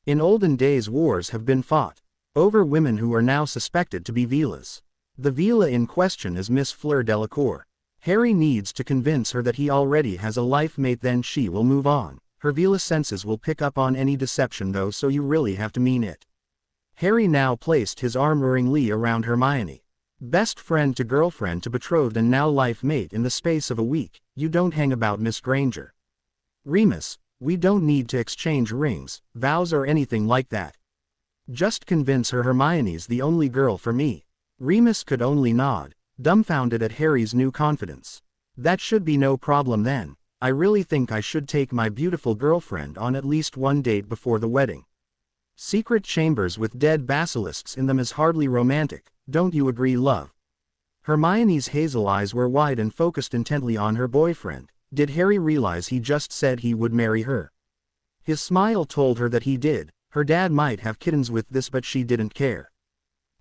[SPEAKER 1] In olden days, wars have been fought over women who are now suspected to be Vilas. The Vila in question is Miss Fleur Delacour. Harry needs to convince her that he already has a life mate, then she will move on. Her Vila senses will pick up on any deception though, so you really have to mean it. Harry now placed his arm unerringly around Hermione. Best friend to girlfriend to betrothed and now life mate in the space of a week. You don't hang about Miss Granger. Remus, we don't need to exchange rings, vows or anything like that. Just convince her Hermione's the only girl for me. Remus could only nod, dumbfounded at Harry's new confidence. That should be no problem then. I really think I should take my beautiful girlfriend on at least one date before the wedding. Secret chambers with dead basilisks in them is hardly romantic, don't you agree, love? Hermione's hazel eyes were wide and focused intently on her boyfriend. Did Harry realize he just said he would marry her? His smile told her that he did. Her dad might have kittens with this, but she didn't care.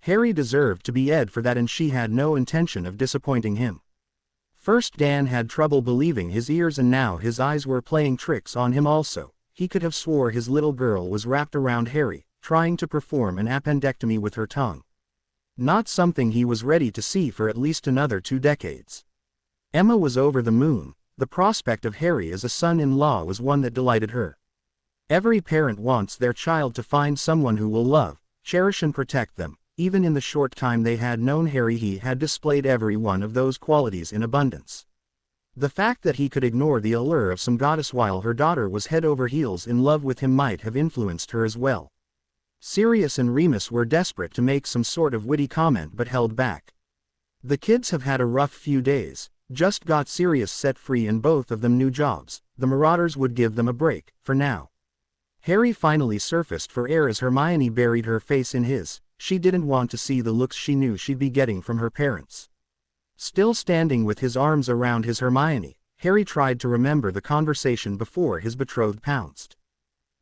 [SPEAKER 1] Harry deserved to be Ed for that, and she had no intention of disappointing him. First Dan had trouble believing his ears, and now his eyes were playing tricks on him also. He could have swore his little girl was wrapped around Harry, trying to perform an appendectomy with her tongue. Not something he was ready to see for at least another 2 decades. Emma was over the moon. The prospect of Harry as a son-in-law was one that delighted her. Every parent wants their child to find someone who will love, cherish and protect them. Even in the short time they had known Harry, he had displayed every one of those qualities in abundance. The fact that he could ignore the allure of some goddess while her daughter was head over heels in love with him might have influenced her as well. Sirius and Remus were desperate to make some sort of witty comment but held back. The kids have had a rough few days, just got Sirius set free and both of them new jobs. The Marauders would give them a break, for now. Harry finally surfaced for air as Hermione buried her face in his. She didn't want to see the looks she knew she'd be getting from her parents. Still standing with his arms around his Hermione, Harry tried to remember the conversation before his betrothed pounced.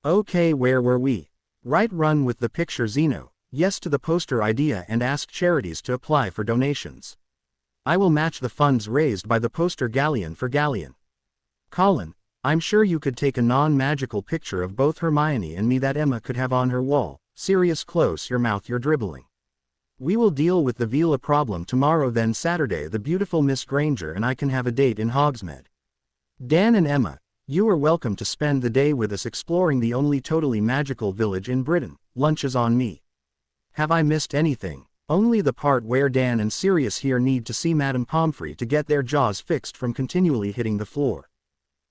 [SPEAKER 1] Okay, where were we? Right, run with the picture, Zeno. Yes to the poster idea and ask charities to apply for donations. I will match the funds raised by the poster galleon for Galleon. Colin, I'm sure you could take a non-magical picture of both Hermione and me that Emma could have on her wall. Sirius, close your mouth, you're dribbling. We will deal with the villa problem tomorrow, then Saturday the beautiful Miss Granger and I can have a date in Hogsmeade. Dan and Emma, you are welcome to spend the day with us exploring the only totally magical village in Britain. Lunch is on me. Have I missed anything? Only the part where Dan and Sirius here need to see Madame Pomfrey to get their jaws fixed from continually hitting the floor.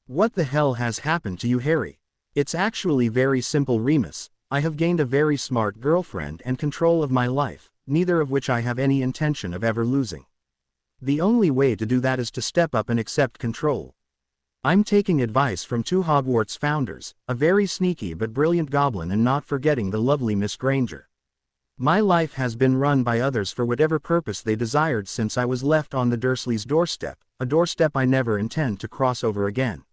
[SPEAKER 1] What the hell has happened to you, Harry? It's actually very simple, Remus. I have gained a very smart girlfriend and control of my life, neither of which I have any intention of ever losing. The only way to do that is to step up and accept control. I'm taking advice from two Hogwarts founders, a very sneaky but brilliant goblin and not forgetting the lovely Miss Granger. My life has been run by others for whatever purpose they desired since I was left on the Dursleys' doorstep, a doorstep I never intend to cross over again.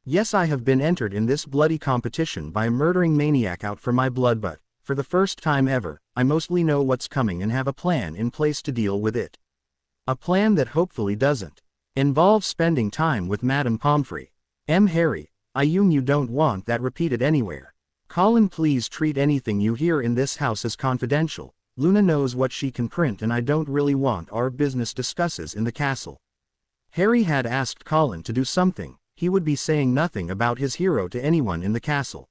[SPEAKER 1] Yes, I have been entered in this bloody competition by a murdering maniac out for my blood, but, for the first time ever, I mostly know what's coming and have a plan in place to deal with it. A plan that hopefully doesn't involve spending time with Madame Pomfrey. Harry, I assume you don't want that repeated anywhere. Colin, please treat anything you hear in this house as confidential. Luna knows what she can print and I don't really want our business discusses in the castle. Harry had asked Colin to do something. He would be saying nothing about his hero to anyone in the castle.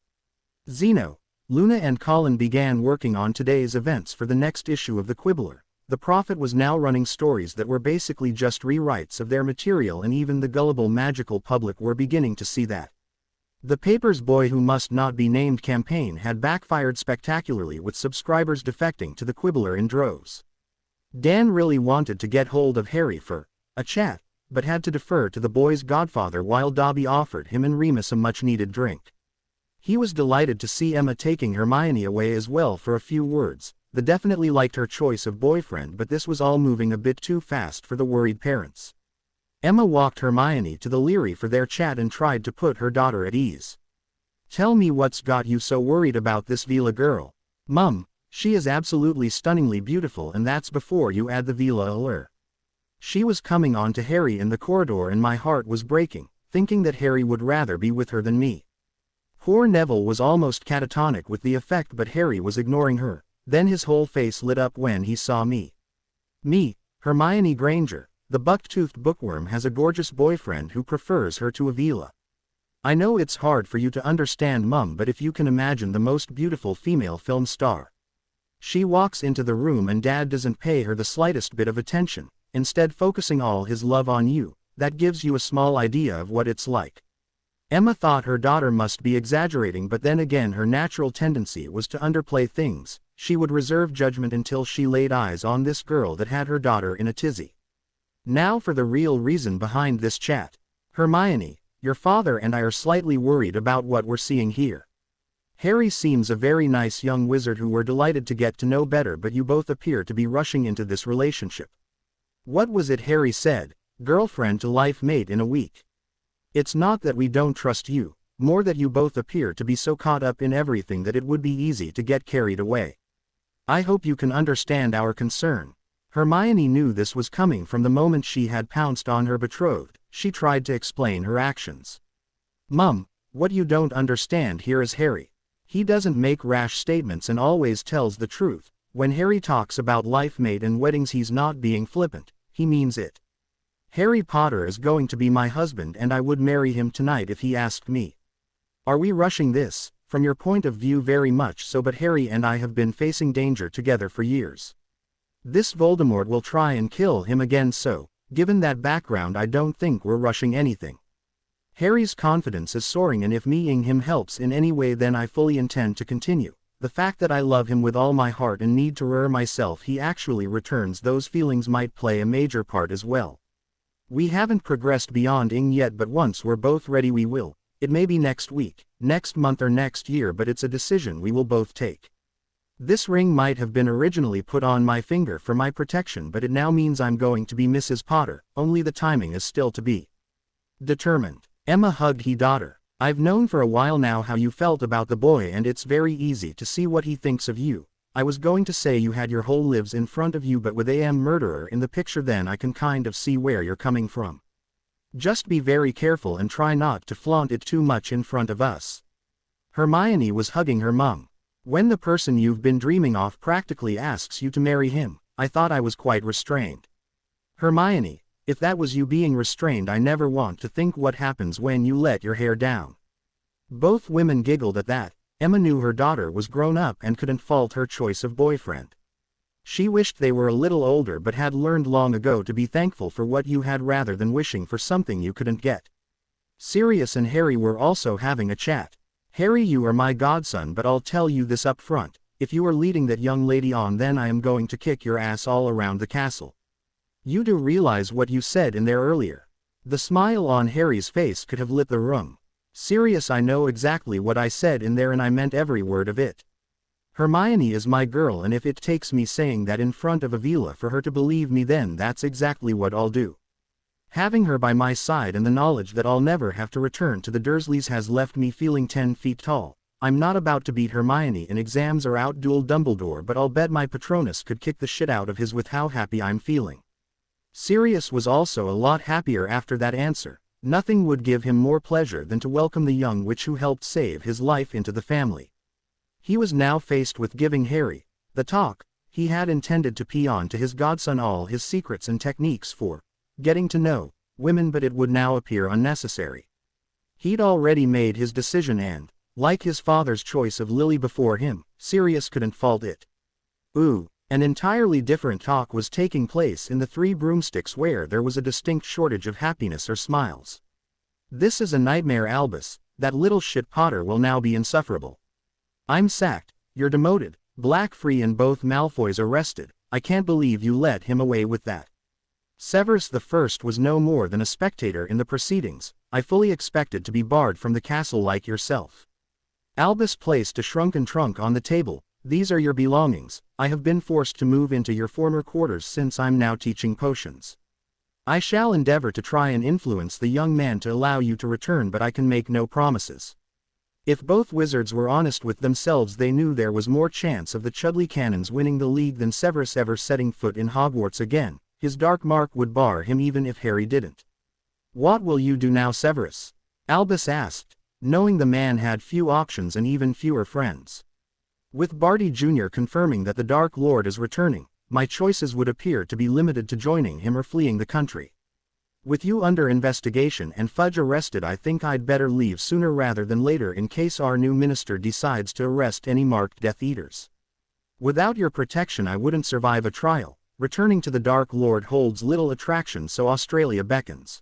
[SPEAKER 1] Zeno, Luna and Colin began working on today's events for the next issue of the Quibbler. The Prophet was now running stories that were basically just rewrites of their material, and even the gullible magical public were beginning to see that. The paper's Boy Who Must Not Be Named campaign had backfired spectacularly, with subscribers defecting to the Quibbler in droves. Dan really wanted to get hold of Harry for a chat, but had to defer to the boy's godfather while Dobby offered him and Remus a much-needed drink. He was delighted to see Emma taking Hermione away as well for a few words. They definitely liked her choice of boyfriend, but this was all moving a bit too fast for the worried parents. Emma walked Hermione to the Leary for their chat and tried to put her daughter at ease. Tell me what's got you so worried about this Vila girl. Mum, she is absolutely stunningly beautiful, and that's before you add the Vila allure. She was coming on to Harry in the corridor and my heart was breaking, thinking that Harry would rather be with her than me. Poor Neville was almost catatonic with the effect, but Harry was ignoring her. Then his whole face lit up when he saw me. Me, Hermione Granger, the buck-toothed bookworm, has a gorgeous boyfriend who prefers her to Avila. I know it's hard for you to understand, Mum, but if you can imagine the most beautiful female film star. She walks into the room and Dad doesn't pay her the slightest bit of attention, instead focusing all his love on you. That gives you a small idea of what it's like. Emma thought her daughter must be exaggerating, but then again her natural tendency was to underplay things. She would reserve judgment until she laid eyes on this girl that had her daughter in a tizzy. Now for the real reason behind this chat. Hermione, your father and I are slightly worried about what we're seeing here. Harry seems a very nice young wizard who we're delighted to get to know better, but you both appear to be rushing into this relationship. What was it Harry said? Girlfriend to life mate in a week. It's not that we don't trust you, more that you both appear to be so caught up in everything that it would be easy to get carried away. I hope you can understand our concern. Hermione knew this was coming from the moment she had pounced on her betrothed. She tried to explain her actions. Mum, what you don't understand here is Harry. He doesn't make rash statements and always tells the truth. When Harry talks about life mate and weddings, he's not being flippant, he means it. Harry Potter is going to be my husband and I would marry him tonight if he asked me. Are we rushing this? From your point of view, very much so, but Harry and I have been facing danger together for years. This Voldemort will try and kill him again, so, given that background, I don't think we're rushing anything. Harry's confidence is soaring, and if meeting him helps in any way, then I fully intend to continue. The fact that I love him with all my heart and need to rear myself he actually returns those feelings might play a major part as well. We haven't progressed beyond ing yet, but once we're both ready we will. It may be next week, next month or next year, but it's a decision we will both take. This ring might have been originally put on my finger for my protection, but it now means I'm going to be Mrs. Potter, only the timing is still to be determined. Emma hugged her daughter. I've known for a while now how you felt about the boy, and it's very easy to see what he thinks of you. I was going to say you had your whole lives in front of you, but with murderer in the picture, then I can kind of see where you're coming from. Just be very careful and try not to flaunt it too much in front of us. Hermione was hugging her mum. When the person you've been dreaming of practically asks you to marry him, I thought I was quite restrained. Hermione, if that was you being restrained, I never want to think what happens when you let your hair down. Both women giggled at that. Emma knew her daughter was grown up and couldn't fault her choice of boyfriend. She wished they were a little older but had learned long ago to be thankful for what you had rather than wishing for something you couldn't get. Sirius and Harry were also having a chat. Harry, you are my godson, but I'll tell you this up front. If you are leading that young lady on, then I am going to kick your ass all around the castle. You do realize what you said in there earlier? The smile on Harry's face could have lit the room. Sirius, I know exactly what I said in there and I meant every word of it. Hermione is my girl, and if it takes me saying that in front of Avila for her to believe me, then that's exactly what I'll do. Having her by my side and the knowledge that I'll never have to return to the Dursleys has left me feeling 10 feet tall. I'm not about to beat Hermione in exams or outduel Dumbledore, but I'll bet my Patronus could kick the shit out of his with how happy I'm feeling. Sirius was also a lot happier after that answer. Nothing would give him more pleasure than to welcome the young witch who helped save his life into the family. He was now faced with giving Harry the talk. He had intended to pee on to his godson all his secrets and techniques for getting to know women, but it would now appear unnecessary. He'd already made his decision and, like his father's choice of Lily before him, Sirius couldn't fault it. An entirely different talk was taking place in the Three Broomsticks, where there was a distinct shortage of happiness or smiles. This is a nightmare, Albus. That little shit Potter will now be insufferable. I'm sacked. You're demoted. Black-free and both Malfoys arrested. I can't believe you let him away with that. Severus the First was no more than a spectator in the proceedings. I fully expected to be barred from the castle like yourself. Albus placed a shrunken trunk on the table. These are your belongings. I have been forced to move into your former quarters since I'm now teaching potions. I shall endeavor to try and influence the young man to allow you to return, but I can make no promises. If both wizards were honest with themselves, they knew there was more chance of the Chudley Cannons winning the league than Severus ever setting foot in Hogwarts again. His dark mark would bar him even if Harry didn't. What will you do now, Severus? Albus asked, knowing the man had few options and even fewer friends. With Barty Jr. confirming that the Dark Lord is returning, my choices would appear to be limited to joining him or fleeing the country. With you under investigation and Fudge arrested, I think I'd better leave sooner rather than later in case our new minister decides to arrest any marked Death Eaters. Without your protection I wouldn't survive a trial. Returning to the Dark Lord holds little attraction, so Australia beckons.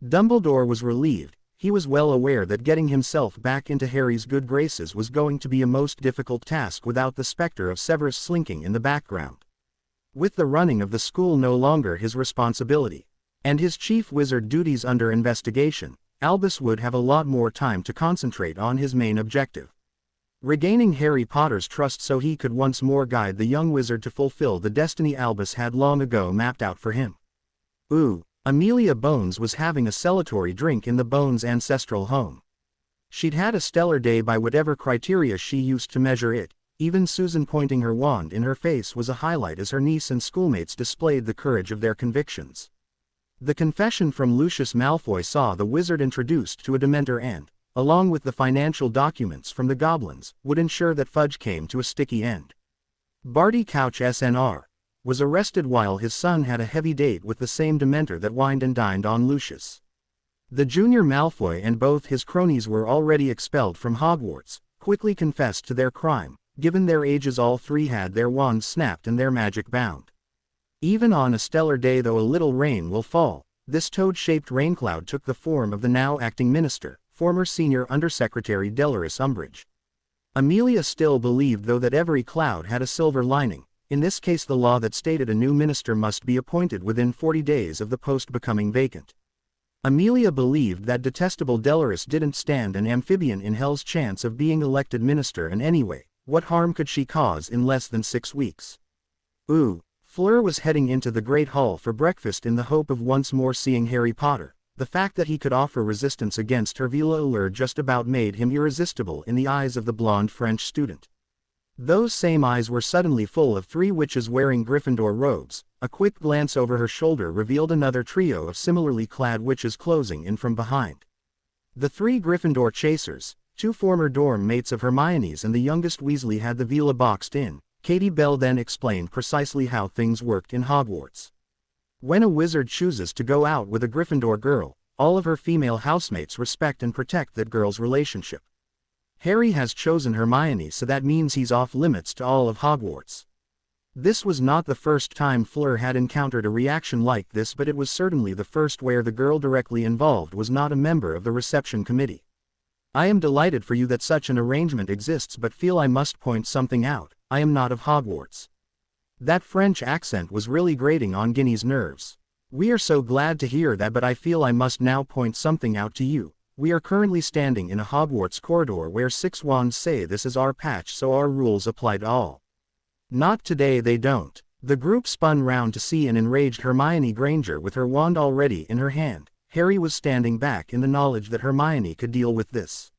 [SPEAKER 1] Dumbledore was relieved. He was well aware that getting himself back into Harry's good graces was going to be a most difficult task without the specter of Severus slinking in the background. With the running of the school no longer his responsibility, and his chief wizard duties under investigation, Albus would have a lot more time to concentrate on his main objective. Regaining Harry Potter's trust so he could once more guide the young wizard to fulfill the destiny Albus had long ago mapped out for him. Amelia Bones was having a celebratory drink in the Bones ancestral home. She'd had a stellar day by whatever criteria she used to measure it. Even Susan pointing her wand in her face was a highlight as her niece and schoolmates displayed the courage of their convictions. The confession from Lucius Malfoy saw the wizard introduced to a Dementor and, along with the financial documents from the goblins, would ensure that Fudge came to a sticky end. Barty Couch SNR was arrested while his son had a heavy date with the same Dementor that wined and dined on Lucius. The junior Malfoy and both his cronies were already expelled from Hogwarts, quickly confessed to their crime. Given their ages, all three had their wands snapped and their magic bound. Even on a stellar day, though a little rain will fall, this toad-shaped raincloud took the form of the now acting minister, former senior undersecretary Delores Umbridge. Amelia still believed, though, that every cloud had a silver lining. In this case, the law that stated a new minister must be appointed within 40 days of the post becoming vacant. Amelia believed that detestable Delores didn't stand an amphibian in hell's chance of being elected minister, and anyway, what harm could she cause in less than 6 weeks? Fleur was heading into the Great Hall for breakfast in the hope of once more seeing Harry Potter. The fact that he could offer resistance against her vile allure just about made him irresistible in the eyes of the blonde French student. Those same eyes were suddenly full of three witches wearing Gryffindor robes. A quick glance over her shoulder revealed another trio of similarly clad witches closing in from behind. The three Gryffindor chasers, two former dorm mates of Hermione's and the youngest Weasley had the villa boxed in. Katie Bell then explained precisely how things worked in Hogwarts. When a wizard chooses to go out with a Gryffindor girl, all of her female housemates respect and protect that girl's relationship. Harry has chosen Hermione, so that means he's off limits to all of Hogwarts. This was not the first time Fleur had encountered a reaction like this, but it was certainly the first where the girl directly involved was not a member of the reception committee. I am delighted for you that such an arrangement exists, but feel I must point something out. I am not of Hogwarts. That French accent was really grating on Ginny's nerves. We are so glad to hear that, but I feel I must now point something out to you. We are currently standing in a Hogwarts corridor where 6 wands say this is our patch, so our rules apply to all. Not today, they don't. The group spun round to see an enraged Hermione Granger with her wand already in her hand. Harry was standing back in the knowledge that Hermione could deal with this.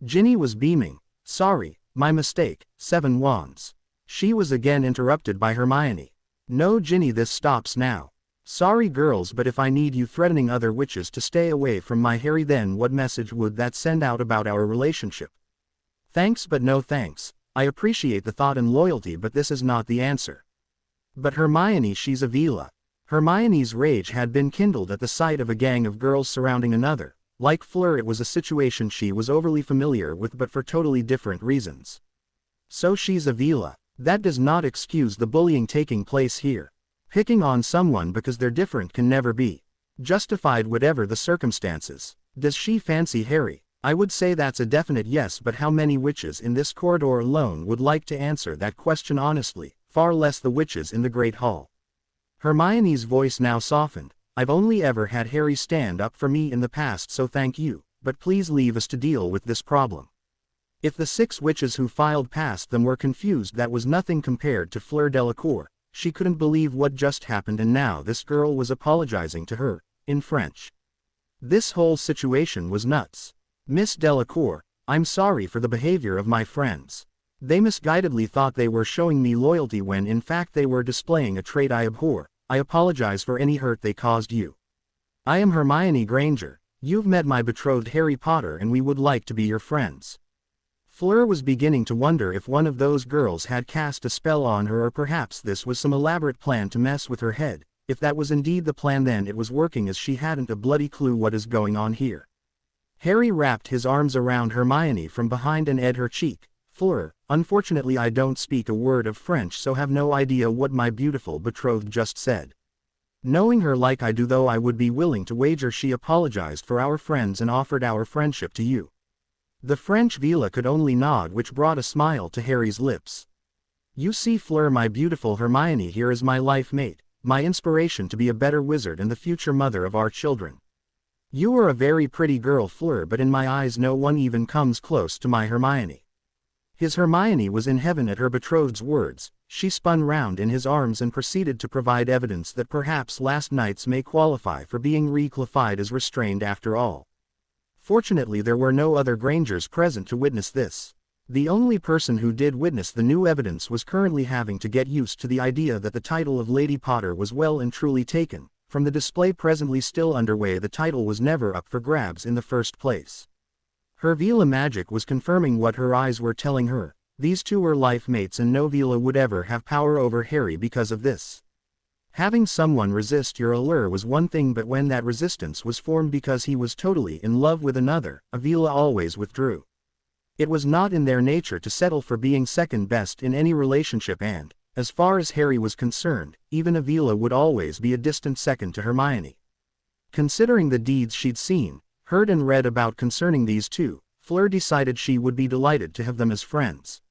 [SPEAKER 1] Ginny was beaming. Sorry, my mistake, 7 wands. She was again interrupted by Hermione. No Ginny, this stops now. Sorry girls, but if I need you threatening other witches to stay away from my Harry, then what message would that send out about our relationship? Thanks but no thanks. I appreciate the thought and loyalty, but this is not the answer. But Hermione, she's a villa. Hermione's rage had been kindled at the sight of a gang of girls surrounding another. Like Fleur, it was a situation she was overly familiar with, but for totally different reasons. So she's a villa. That does not excuse the bullying taking place here. Picking on someone because they're different can never be justified, whatever the circumstances. Does she fancy Harry? I would say that's a definite yes, but how many witches in this corridor alone would like to answer that question honestly? Far less the witches in the Great Hall. Hermione's voice now softened. I've only ever had Harry stand up for me in the past, so thank you, but please leave us to deal with this problem. If the 6 witches who filed past them were confused, that was nothing compared to Fleur Delacour. She couldn't believe what just happened, and now this girl was apologizing to her, in French. This whole situation was nuts. Miss Delacour, I'm sorry for the behavior of my friends. They misguidedly thought they were showing me loyalty when in fact they were displaying a trait I abhor. I apologize for any hurt they caused you. I am Hermione Granger. You've met my betrothed Harry Potter and we would like to be your friends. Fleur was beginning to wonder if one of those girls had cast a spell on her, or perhaps this was some elaborate plan to mess with her head. If that was indeed the plan, then it was working, as she hadn't a bloody clue what is going on here. Harry wrapped his arms around Hermione from behind and edged her cheek. Fleur, unfortunately I don't speak a word of French, so have no idea what my beautiful betrothed just said. Knowing her like I do, though, I would be willing to wager she apologized for our friends and offered our friendship to you. The French villa could only nod, which brought a smile to Harry's lips. You see, Fleur, my beautiful Hermione here is my life mate, my inspiration to be a better wizard and the future mother of our children. You are a very pretty girl, Fleur, but in my eyes no one even comes close to my Hermione. His Hermione was in heaven at her betrothed's words. She spun round in his arms and proceeded to provide evidence that perhaps last night's may qualify for being reclassified as restrained after all. Fortunately there were no other Grangers present to witness this. The only person who did witness the new evidence was currently having to get used to the idea that the title of Lady Potter was well and truly taken. From the display presently still underway, the title was never up for grabs in the first place. Her Vila magic was confirming what her eyes were telling her. These two were life mates and no Vila would ever have power over Harry because of this. Having someone resist your allure was one thing, but when that resistance was formed because he was totally in love with another, a Vila always withdrew. It was not in their nature to settle for being second best in any relationship, and, as far as Harry was concerned, even a Vila would always be a distant second to Hermione. Considering the deeds she'd seen, heard and read about concerning these two, Fleur decided she would be delighted to have them as friends.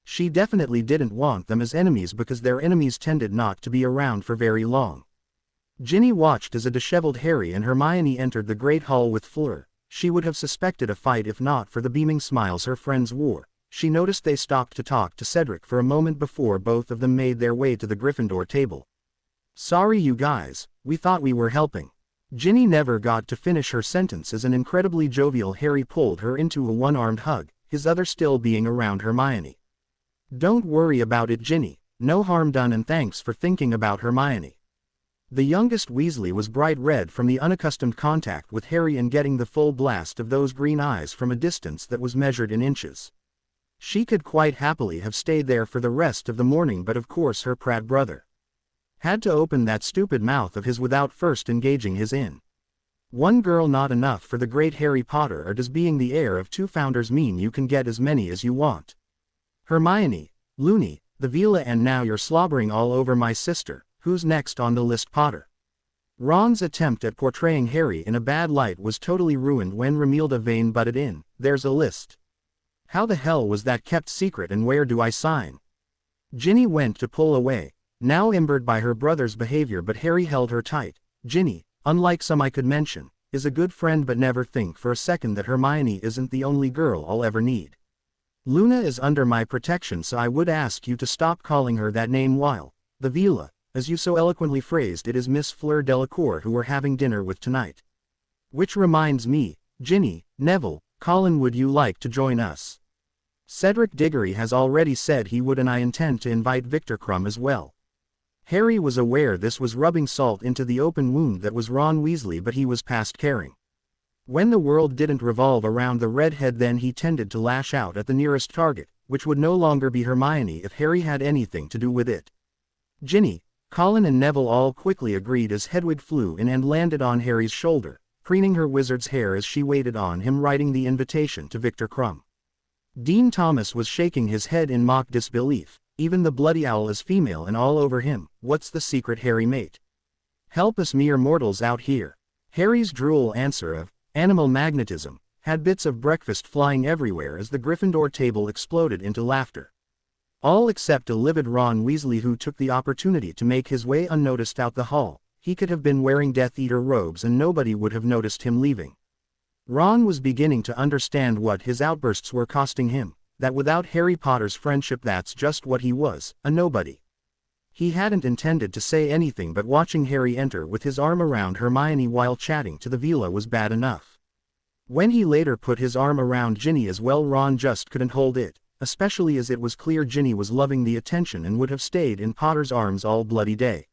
[SPEAKER 1] She definitely didn't want them as enemies because their enemies tended not to be around for very long. Ginny watched as a disheveled Harry and Hermione entered the Great Hall with Fleur. She would have suspected a fight if not for the beaming smiles her friends wore. She noticed they stopped to talk to Cedric for a moment before both of them made their way to the Gryffindor table. Sorry you guys, we thought we were helping. Ginny never got to finish her sentence as an incredibly jovial Harry pulled her into a one-armed hug, his other still being around Hermione. Don't worry about it, Ginny. No harm done, and thanks for thinking about Hermione. The youngest Weasley was bright red from the unaccustomed contact with Harry and getting the full blast of those green eyes from a distance that was measured in inches. She could quite happily have stayed there for the rest of the morning, but of course her prat brother had to open that stupid mouth of his without first engaging his in. One girl not enough for the great Harry Potter, or does being the heir of two founders mean you can get as many as you want? Hermione, loony, the Vila, and now you're slobbering all over my sister. Who's next on the list, Potter? Ron's attempt at portraying Harry in a bad light was totally ruined when Romilda Vane butted in. There's a list. How the hell was that kept secret, and where do I sign? Ginny went to pull away, now embered by her brother's behavior, but Harry held her tight. Ginny, unlike some I could mention, is a good friend, but never think for a second that Hermione isn't the only girl I'll ever need. Luna is under my protection, so I would ask you to stop calling her that name while the Vila, as you so eloquently phrased it, is Miss Fleur Delacour who we're having dinner with tonight. Which reminds me, Ginny, Neville, Colin, would you like to join us? Cedric Diggory has already said he would, and I intend to invite Victor Crumb as well. Harry was aware this was rubbing salt into the open wound that was Ron Weasley, but he was past caring. When the world didn't revolve around the redhead, then he tended to lash out at the nearest target, which would no longer be Hermione if Harry had anything to do with it. Ginny, Colin and Neville all quickly agreed as Hedwig flew in and landed on Harry's shoulder, preening her wizard's hair as she waited on him, writing the invitation to Victor Crumb. Dean Thomas was shaking his head in mock disbelief. Even the bloody owl is female and all over him. What's the secret, Harry mate? Help us mere mortals out here. Harry's droll answer of animal magnetism had bits of breakfast flying everywhere as the Gryffindor table exploded into laughter. All except a livid Ron Weasley, who took the opportunity to make his way unnoticed out the hall. He could have been wearing Death Eater robes and nobody would have noticed him leaving. Ron was beginning to understand what his outbursts were costing him, that without Harry Potter's friendship that's just what he was, a nobody. He hadn't intended to say anything, but watching Harry enter with his arm around Hermione while chatting to the Vila was bad enough. When he later put his arm around Ginny as well, Ron just couldn't hold it, especially as it was clear Ginny was loving the attention and would have stayed in Potter's arms all bloody day.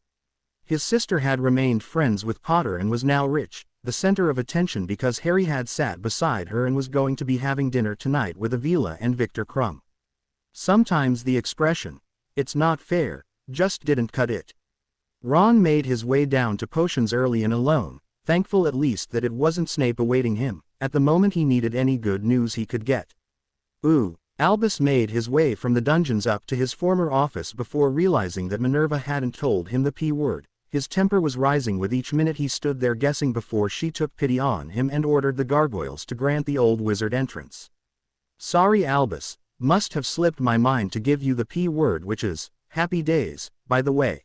[SPEAKER 1] His sister had remained friends with Potter and was now rich, the center of attention, because Harry had sat beside her and was going to be having dinner tonight with Avila and Victor Crumb. Sometimes the expression, "it's not fair," just didn't cut it. Ron made his way down to potions early and alone, thankful at least that it wasn't Snape awaiting him, at the moment he needed any good news he could get. Albus made his way from the dungeons up to his former office before realizing that Minerva hadn't told him the P word. His temper was rising with each minute he stood there guessing before she took pity on him and ordered the gargoyles to grant the old wizard entrance. "Sorry, Albus, must have slipped my mind to give you the P word, which is, happy days, by the way.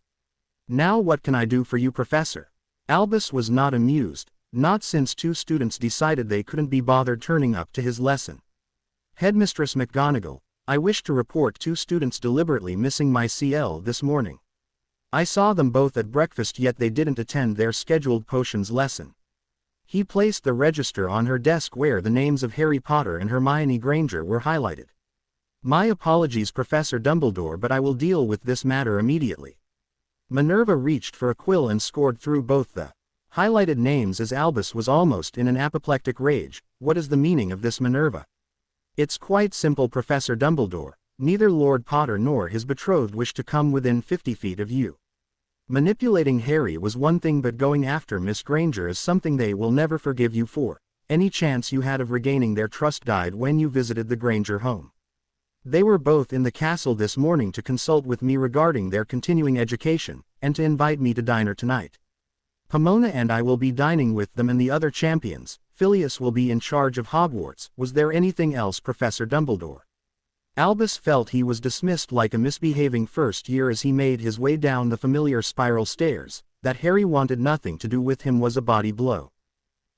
[SPEAKER 1] Now what can I do for you, Professor?" Albus was not amused, not since two students decided they couldn't be bothered turning up to his lesson. "Headmistress McGonagall, I wish to report two students deliberately missing my CL this morning. I saw them both at breakfast, yet they didn't attend their scheduled potions lesson." He placed the register on her desk where the names of Harry Potter and Hermione Granger were highlighted. "My apologies, Professor Dumbledore, but I will deal with this matter immediately." Minerva reached for a quill and scored through both the highlighted names as Albus was almost in an apoplectic rage. "What is the meaning of this, Minerva?" "It's quite simple, Professor Dumbledore. Neither Lord Potter nor his betrothed wish to come within 50 feet of you. Manipulating Harry was one thing, but going after Miss Granger is something they will never forgive you for. Any chance you had of regaining their trust died when you visited the Granger home. They were both in the castle this morning to consult with me regarding their continuing education, and to invite me to dinner tonight. Pomona and I will be dining with them and the other champions. Phileas will be in charge of Hogwarts. Was there anything else, Professor Dumbledore?" Albus felt he was dismissed like a misbehaving first year as he made his way down the familiar spiral stairs. That Harry wanted nothing to do with him was a body blow.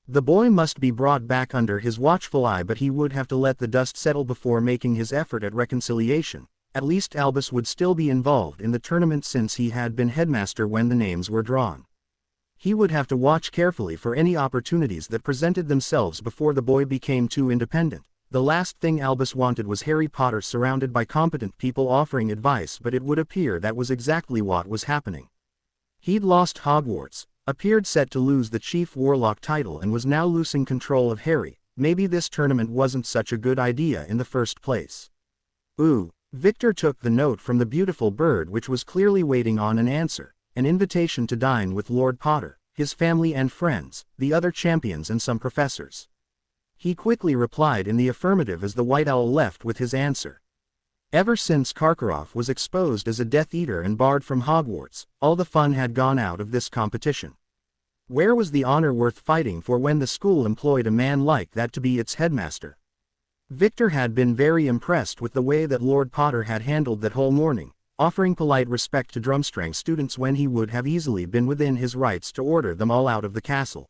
[SPEAKER 1] The boy must be brought back under his watchful eye, but he would have to let the dust settle before making his effort at reconciliation. At least Albus would still be involved in the tournament since he had been headmaster when the names were drawn. He would have to watch carefully for any opportunities that presented themselves before the boy became too independent. The last thing Albus wanted was Harry Potter surrounded by competent people offering advice, but it would appear that was exactly what was happening. He'd lost Hogwarts, appeared set to lose the Chief Warlock title and was now losing control of Harry. Maybe this tournament wasn't such a good idea in the first place. Ooh. Victor took the note from the beautiful bird which was clearly waiting on an answer, an invitation to dine with Lord Potter, his family and friends, the other champions and some professors. He quickly replied in the affirmative as the White Owl left with his answer. Ever since Karkaroff was exposed as a Death Eater and barred from Hogwarts, all the fun had gone out of this competition. Where was the honor worth fighting for when the school employed a man like that to be its headmaster? Victor had been very impressed with the way that Lord Potter had handled that whole morning, offering polite respect to Drumstrang students when he would have easily been within his rights to order them all out of the castle.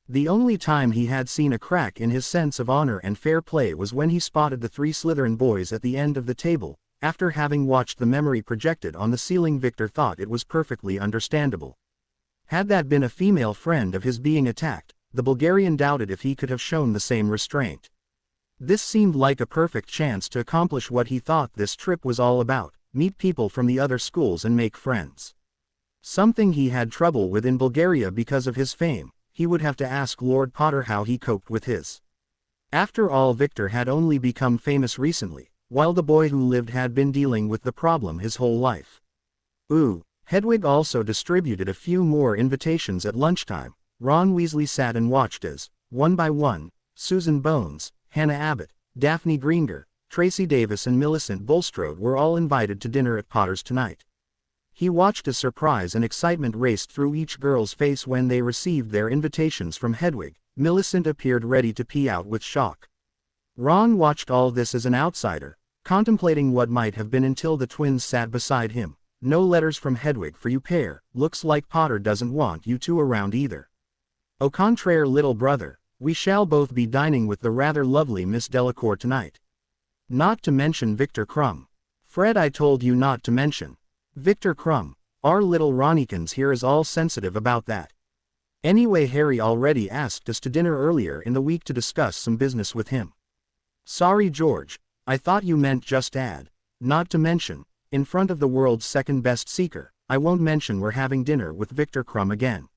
[SPEAKER 1] The only time he had seen a crack in his sense of honor and fair play was when he spotted the 3 Slytherin boys at the end of the table. After having watched the memory projected on the ceiling, Victor thought it was perfectly understandable. Had that been a female friend of his being attacked, the Bulgarian doubted if he could have shown the same restraint. This seemed like a perfect chance to accomplish what he thought this trip was all about, meet people from the other schools and make friends. Something he had trouble with in Bulgaria because of his fame. He would have to ask Lord Potter how he coped with his. After all, Victor had only become famous recently, while the boy who lived had been dealing with the problem his whole life. Ooh. Hedwig also distributed a few more invitations at lunchtime. Ron Weasley sat and watched as, one by one, Susan Bones, Hannah Abbott, Daphne Greenger, Tracy Davis and Millicent Bulstrode were all invited to dinner at Potter's tonight. He watched as surprise and excitement raced through each girl's face when they received their invitations from Hedwig. Millicent appeared ready to pee out with shock. Ron watched all this as an outsider, contemplating what might have been until the twins sat beside him. No letters from Hedwig for you pair, looks like Potter doesn't want you two around either. Au contraire, little brother, we shall both be dining with the rather lovely Miss Delacour tonight. Not to mention Victor Crumb. Fred, I told you not to mention. Victor Crumb. Our little Ronnikins here is all sensitive about that. Anyway, Harry already asked us to dinner earlier in the week to discuss some business with him. Sorry George, I thought you meant just add. Not to mention, in front of the world's second best seeker, I won't mention we're having dinner with Victor Crumb again.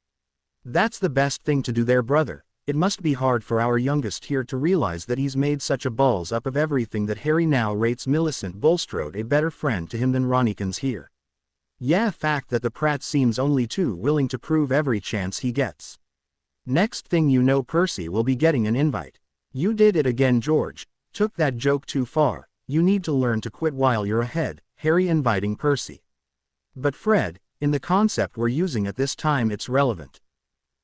[SPEAKER 1] That's the best thing to do there, brother. It must be hard for our youngest here to realize that he's made such a balls up of everything that Harry now rates Millicent Bulstrode a better friend to him than Ronnikins here. Yeah, fact that the Pratt seems only too willing to prove every chance he gets. Next thing you know, Percy will be getting an invite. You did it again, George. Took that joke too far. You need to learn to quit while you're ahead. Harry inviting Percy. But Fred, in the concept we're using at this time, it's relevant.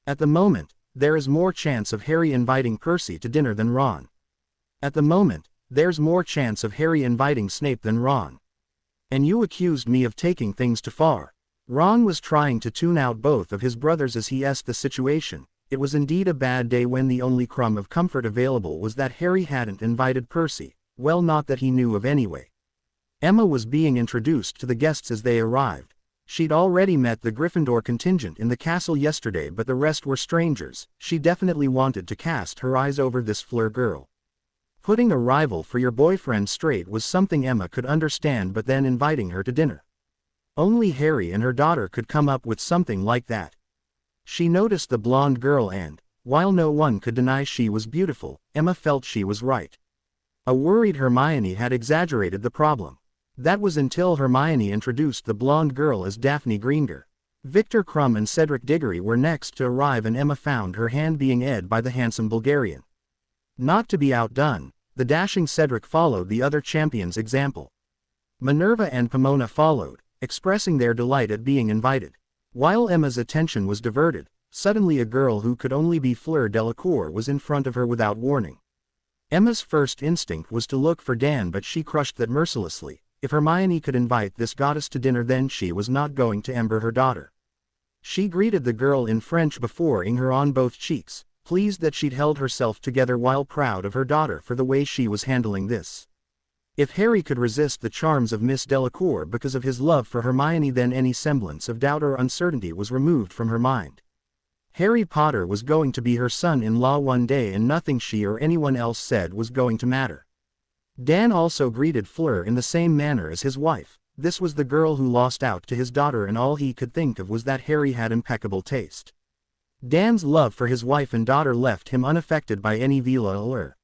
[SPEAKER 1] At the moment, there is more chance of Harry inviting Percy to dinner than Ron. At the moment, there's more chance of Harry inviting Snape than Ron. And you accused me of taking things too far. Ron was trying to tune out both of his brothers as he assessed the situation. It was indeed a bad day when the only crumb of comfort available was that Harry hadn't invited Percy, well, not that he knew of anyway. Emma was being introduced to the guests as they arrived. She'd already met the Gryffindor contingent in the castle yesterday, but the rest were strangers. She definitely wanted to cast her eyes over this Fleur girl. Putting a rival for your boyfriend straight was something Emma could understand, but then inviting her to dinner. Only Harry and her daughter could come up with something like that. She noticed the blonde girl and, while no one could deny she was beautiful, Emma felt she was right. A worried Hermione had exaggerated the problem. That was until Hermione introduced the blonde girl as Daphne Greenger. Victor Crumb and Cedric Diggory were next to arrive, and Emma found her hand being edged by the handsome Bulgarian. Not to be outdone, the dashing Cedric followed the other champions' example. Minerva and Pomona followed, expressing their delight at being invited. While Emma's attention was diverted, suddenly a girl who could only be Fleur Delacour was in front of her without warning. Emma's first instinct was to look for Dan, but she crushed that mercilessly. If Hermione could invite this goddess to dinner, then she was not going to ember her daughter. She greeted the girl in French before eyeing her on both cheeks, pleased that she'd held herself together while proud of her daughter for the way she was handling this. If Harry could resist the charms of Miss Delacour because of his love for Hermione, then any semblance of doubt or uncertainty was removed from her mind. Harry Potter was going to be her son-in-law one day, and nothing she or anyone else said was going to matter. Dan also greeted Fleur in the same manner as his wife, This was the girl who lost out to his daughter, and all he could think of was that Harry had impeccable taste. Dan's love for his wife and daughter left him unaffected by any villa allure.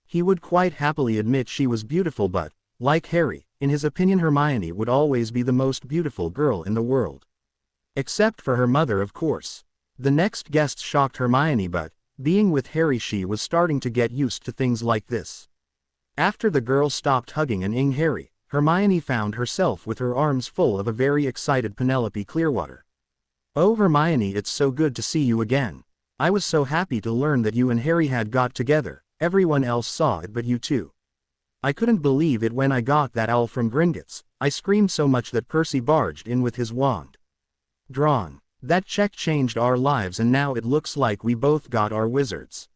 [SPEAKER 1] He would quite happily admit she was beautiful, but, like Harry, in his opinion Hermione would always be the most beautiful girl in the world. Except for her mother, of course. The next guest shocked Hermione, but, being with Harry, she was starting to get used to things like this. After the girls stopped hugging and ing Harry, Hermione found herself with her arms full of a very excited Penelope Clearwater. "Oh Hermione, it's so good to see you again. I was so happy to learn that you and Harry had got together. Everyone else saw it but you two. I couldn't believe it when I got that owl from Gringotts. I screamed so much that Percy barged in with his wand. Drawn. That check changed our lives, and now it looks like we both got our wizards."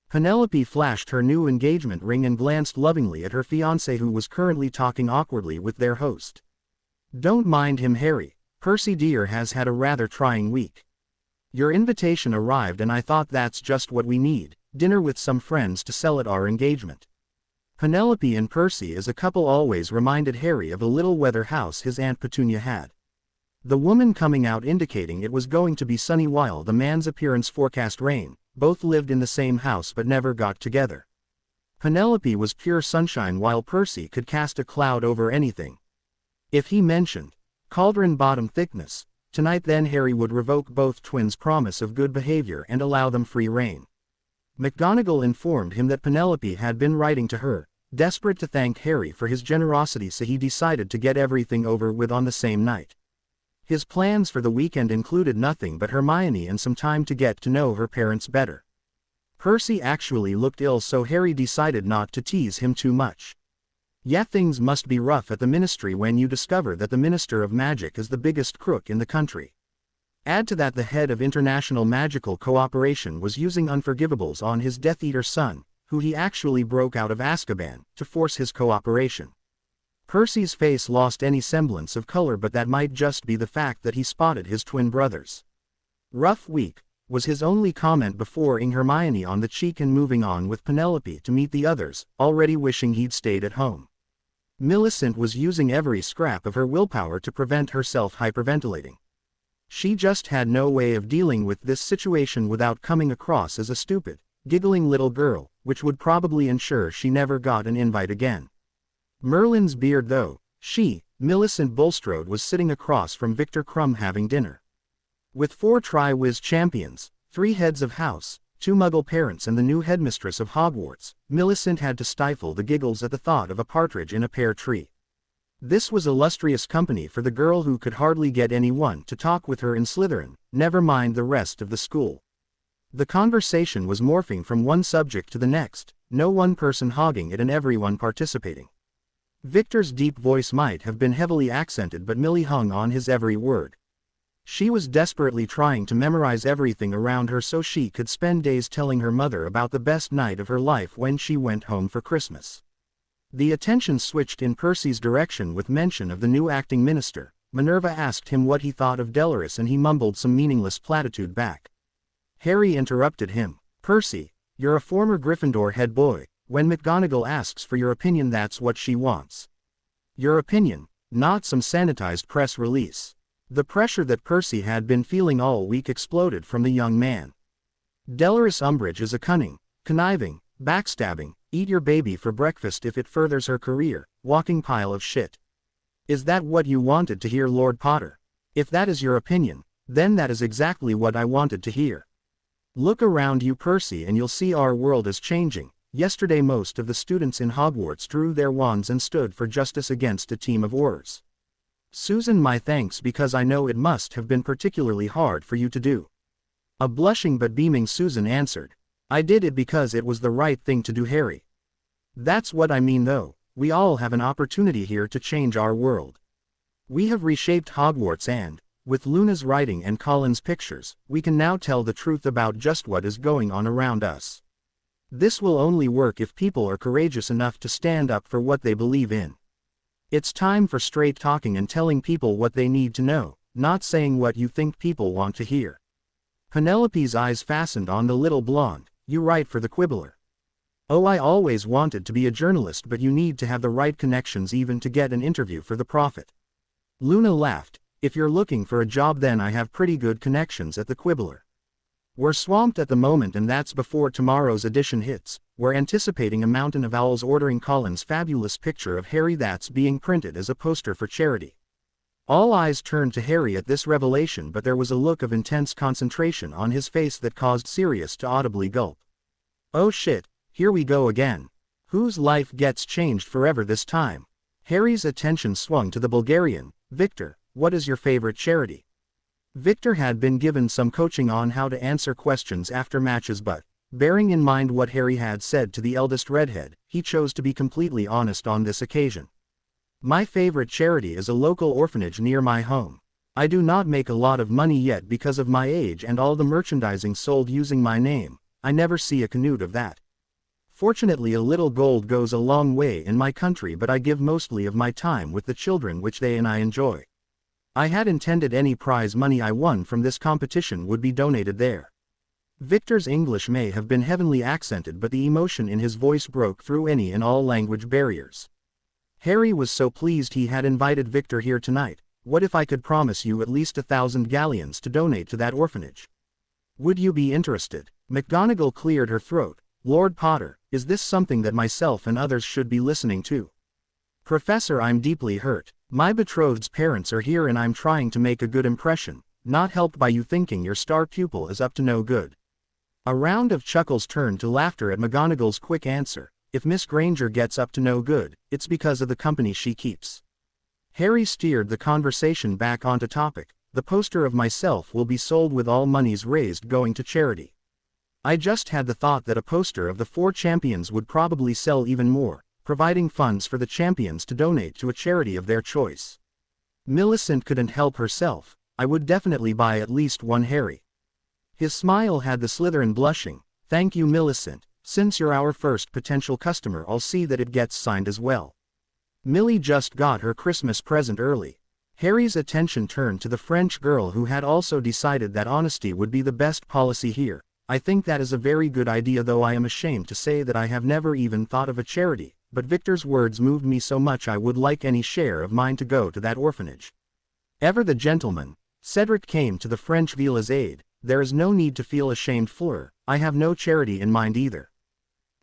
[SPEAKER 1] Penelope flashed her new engagement ring and glanced lovingly at her fiancé, who was currently talking awkwardly with their host. "Don't mind him, Harry. Percy dear has had a rather trying week. Your invitation arrived and I thought that's just what we need, dinner with some friends to celebrate our engagement." Penelope and Percy as a couple always reminded Harry of a little weather house his Aunt Petunia had. The woman coming out indicating it was going to be sunny while the man's appearance forecast rain. Both lived in the same house but never got together. Penelope was pure sunshine while Percy could cast a cloud over anything. If he mentioned cauldron bottom thickness tonight, then Harry would revoke both twins' promise of good behavior and allow them free rein. McGonagall informed him that Penelope had been writing to her, desperate to thank Harry for his generosity, so he decided to get everything over with on the same night. His plans for the weekend included nothing but Hermione and some time to get to know her parents better. Percy actually looked ill, so Harry decided not to tease him too much. Yeah, things must be rough at the ministry when you discover that the Minister of Magic is the biggest crook in the country. Add to that the head of International Magical Cooperation was using unforgivables on his Death Eater son, who he actually broke out of Azkaban, to force his cooperation. Percy's face lost any semblance of color, but that might just be the fact that he spotted his twin brothers. "Rough week," was his only comment before ing Hermione on the cheek and moving on with Penelope to meet the others, already wishing he'd stayed at home. Millicent was using every scrap of her willpower to prevent herself hyperventilating. She just had no way of dealing with this situation without coming across as a stupid, giggling little girl, which would probably ensure she never got an invite again. Merlin's beard though, Millicent Bulstrode was sitting across from Victor Crumb having dinner. With 4 Triwiz champions, 3 heads of house, 2 Muggle parents and the new headmistress of Hogwarts, Millicent had to stifle the giggles at the thought of a partridge in a pear tree. This was illustrious company for the girl who could hardly get anyone to talk with her in Slytherin, never mind the rest of the school. The conversation was morphing from one subject to the next, no one person hogging it and everyone participating. Victor's deep voice might have been heavily accented, but Millie hung on his every word. She was desperately trying to memorize everything around her so she could spend days telling her mother about the best night of her life when she went home for Christmas. The attention switched in Percy's direction with mention of the new acting minister. Minerva asked him what he thought of Dolores and he mumbled some meaningless platitude back. Harry interrupted him. "Percy, you're a former Gryffindor head boy. When McGonagall asks for your opinion, that's what she wants. Your opinion, not some sanitized press release." The pressure that Percy had been feeling all week exploded from the young man. "Dolores Umbridge is a cunning, conniving, backstabbing, eat your baby for breakfast if it furthers her career, walking pile of shit. Is that what you wanted to hear, Lord Potter? If that is your opinion, then that is exactly what I wanted to hear. Look around you, Percy, and you'll see our world is changing. Yesterday most of the students in Hogwarts drew their wands and stood for justice against a team of Aurors. Susan, my thanks, because I know it must have been particularly hard for you to do." A blushing but beaming Susan answered, "I did it because it was the right thing to do, Harry. That's what I mean though, we all have an opportunity here to change our world. We have reshaped Hogwarts and, with Luna's writing and Colin's pictures, we can now tell the truth about just what is going on around us. This will only work if people are courageous enough to stand up for what they believe in. It's time for straight talking and telling people what they need to know, not saying what you think people want to hear." Penelope's eyes fastened on the little blonde. "You write for the Quibbler." "Oh, I always wanted to be a journalist, but you need to have the right connections even to get an interview for the Prophet. Luna laughed. If you're looking for a job then I have pretty good connections at the Quibbler. We're swamped at the moment and that's before tomorrow's edition hits. We're anticipating a mountain of owls ordering Colin's fabulous picture of Harry that's being printed as a poster for charity. All eyes turned to Harry at this revelation, but there was a look of intense concentration on his face that caused Sirius to audibly gulp. Oh shit, here we go again. Whose life gets changed forever this time? Harry's attention swung to the Bulgarian. Victor, what is your favorite charity? Victor had been given some coaching on how to answer questions after matches, but, bearing in mind what Harry had said to the eldest redhead, he chose to be completely honest on this occasion. My favorite charity is a local orphanage near my home. I do not make a lot of money yet because of my age and all the merchandising sold using my name. I never see a canute of that. Fortunately a little gold goes a long way in my country, but I give mostly of my time with the children which they and I enjoy. I had intended any prize money I won from this competition would be donated there. Victor's English may have been heavenly accented, but the emotion in his voice broke through any and all language barriers. Harry was so pleased he had invited Victor here tonight. What if I could promise you at least 1,000 galleons to donate to that orphanage? Would you be interested? McGonagall cleared her throat. Lord Potter, is this something that myself and others should be listening to? Professor, I'm deeply hurt. My betrothed's parents are here and I'm trying to make a good impression, not helped by you thinking your star pupil is up to no good. A round of chuckles turned to laughter at McGonagall's quick answer. If Miss Granger gets up to no good, it's because of the company she keeps. Harry steered the conversation back onto topic. The poster of myself will be sold with all monies raised going to charity. I just had the thought that a poster of the 4 champions would probably sell even more, providing funds for the champions to donate to a charity of their choice. Millicent couldn't help herself. I would definitely buy at least one, Harry. His smile had the Slytherin blushing. Thank you, Millicent. Since you're our first potential customer, I'll see that it gets signed as well. Millie just got her Christmas present early. Harry's attention turned to the French girl who had also decided that honesty would be the best policy here. I think that is a very good idea, though I am ashamed to say that I have never even thought of a charity, but Victor's words moved me so much I would like any share of mine to go to that orphanage. Ever the gentleman, Cedric came to the French Villa's aid. There is no need to feel ashamed, Fleur. I have no charity in mind either.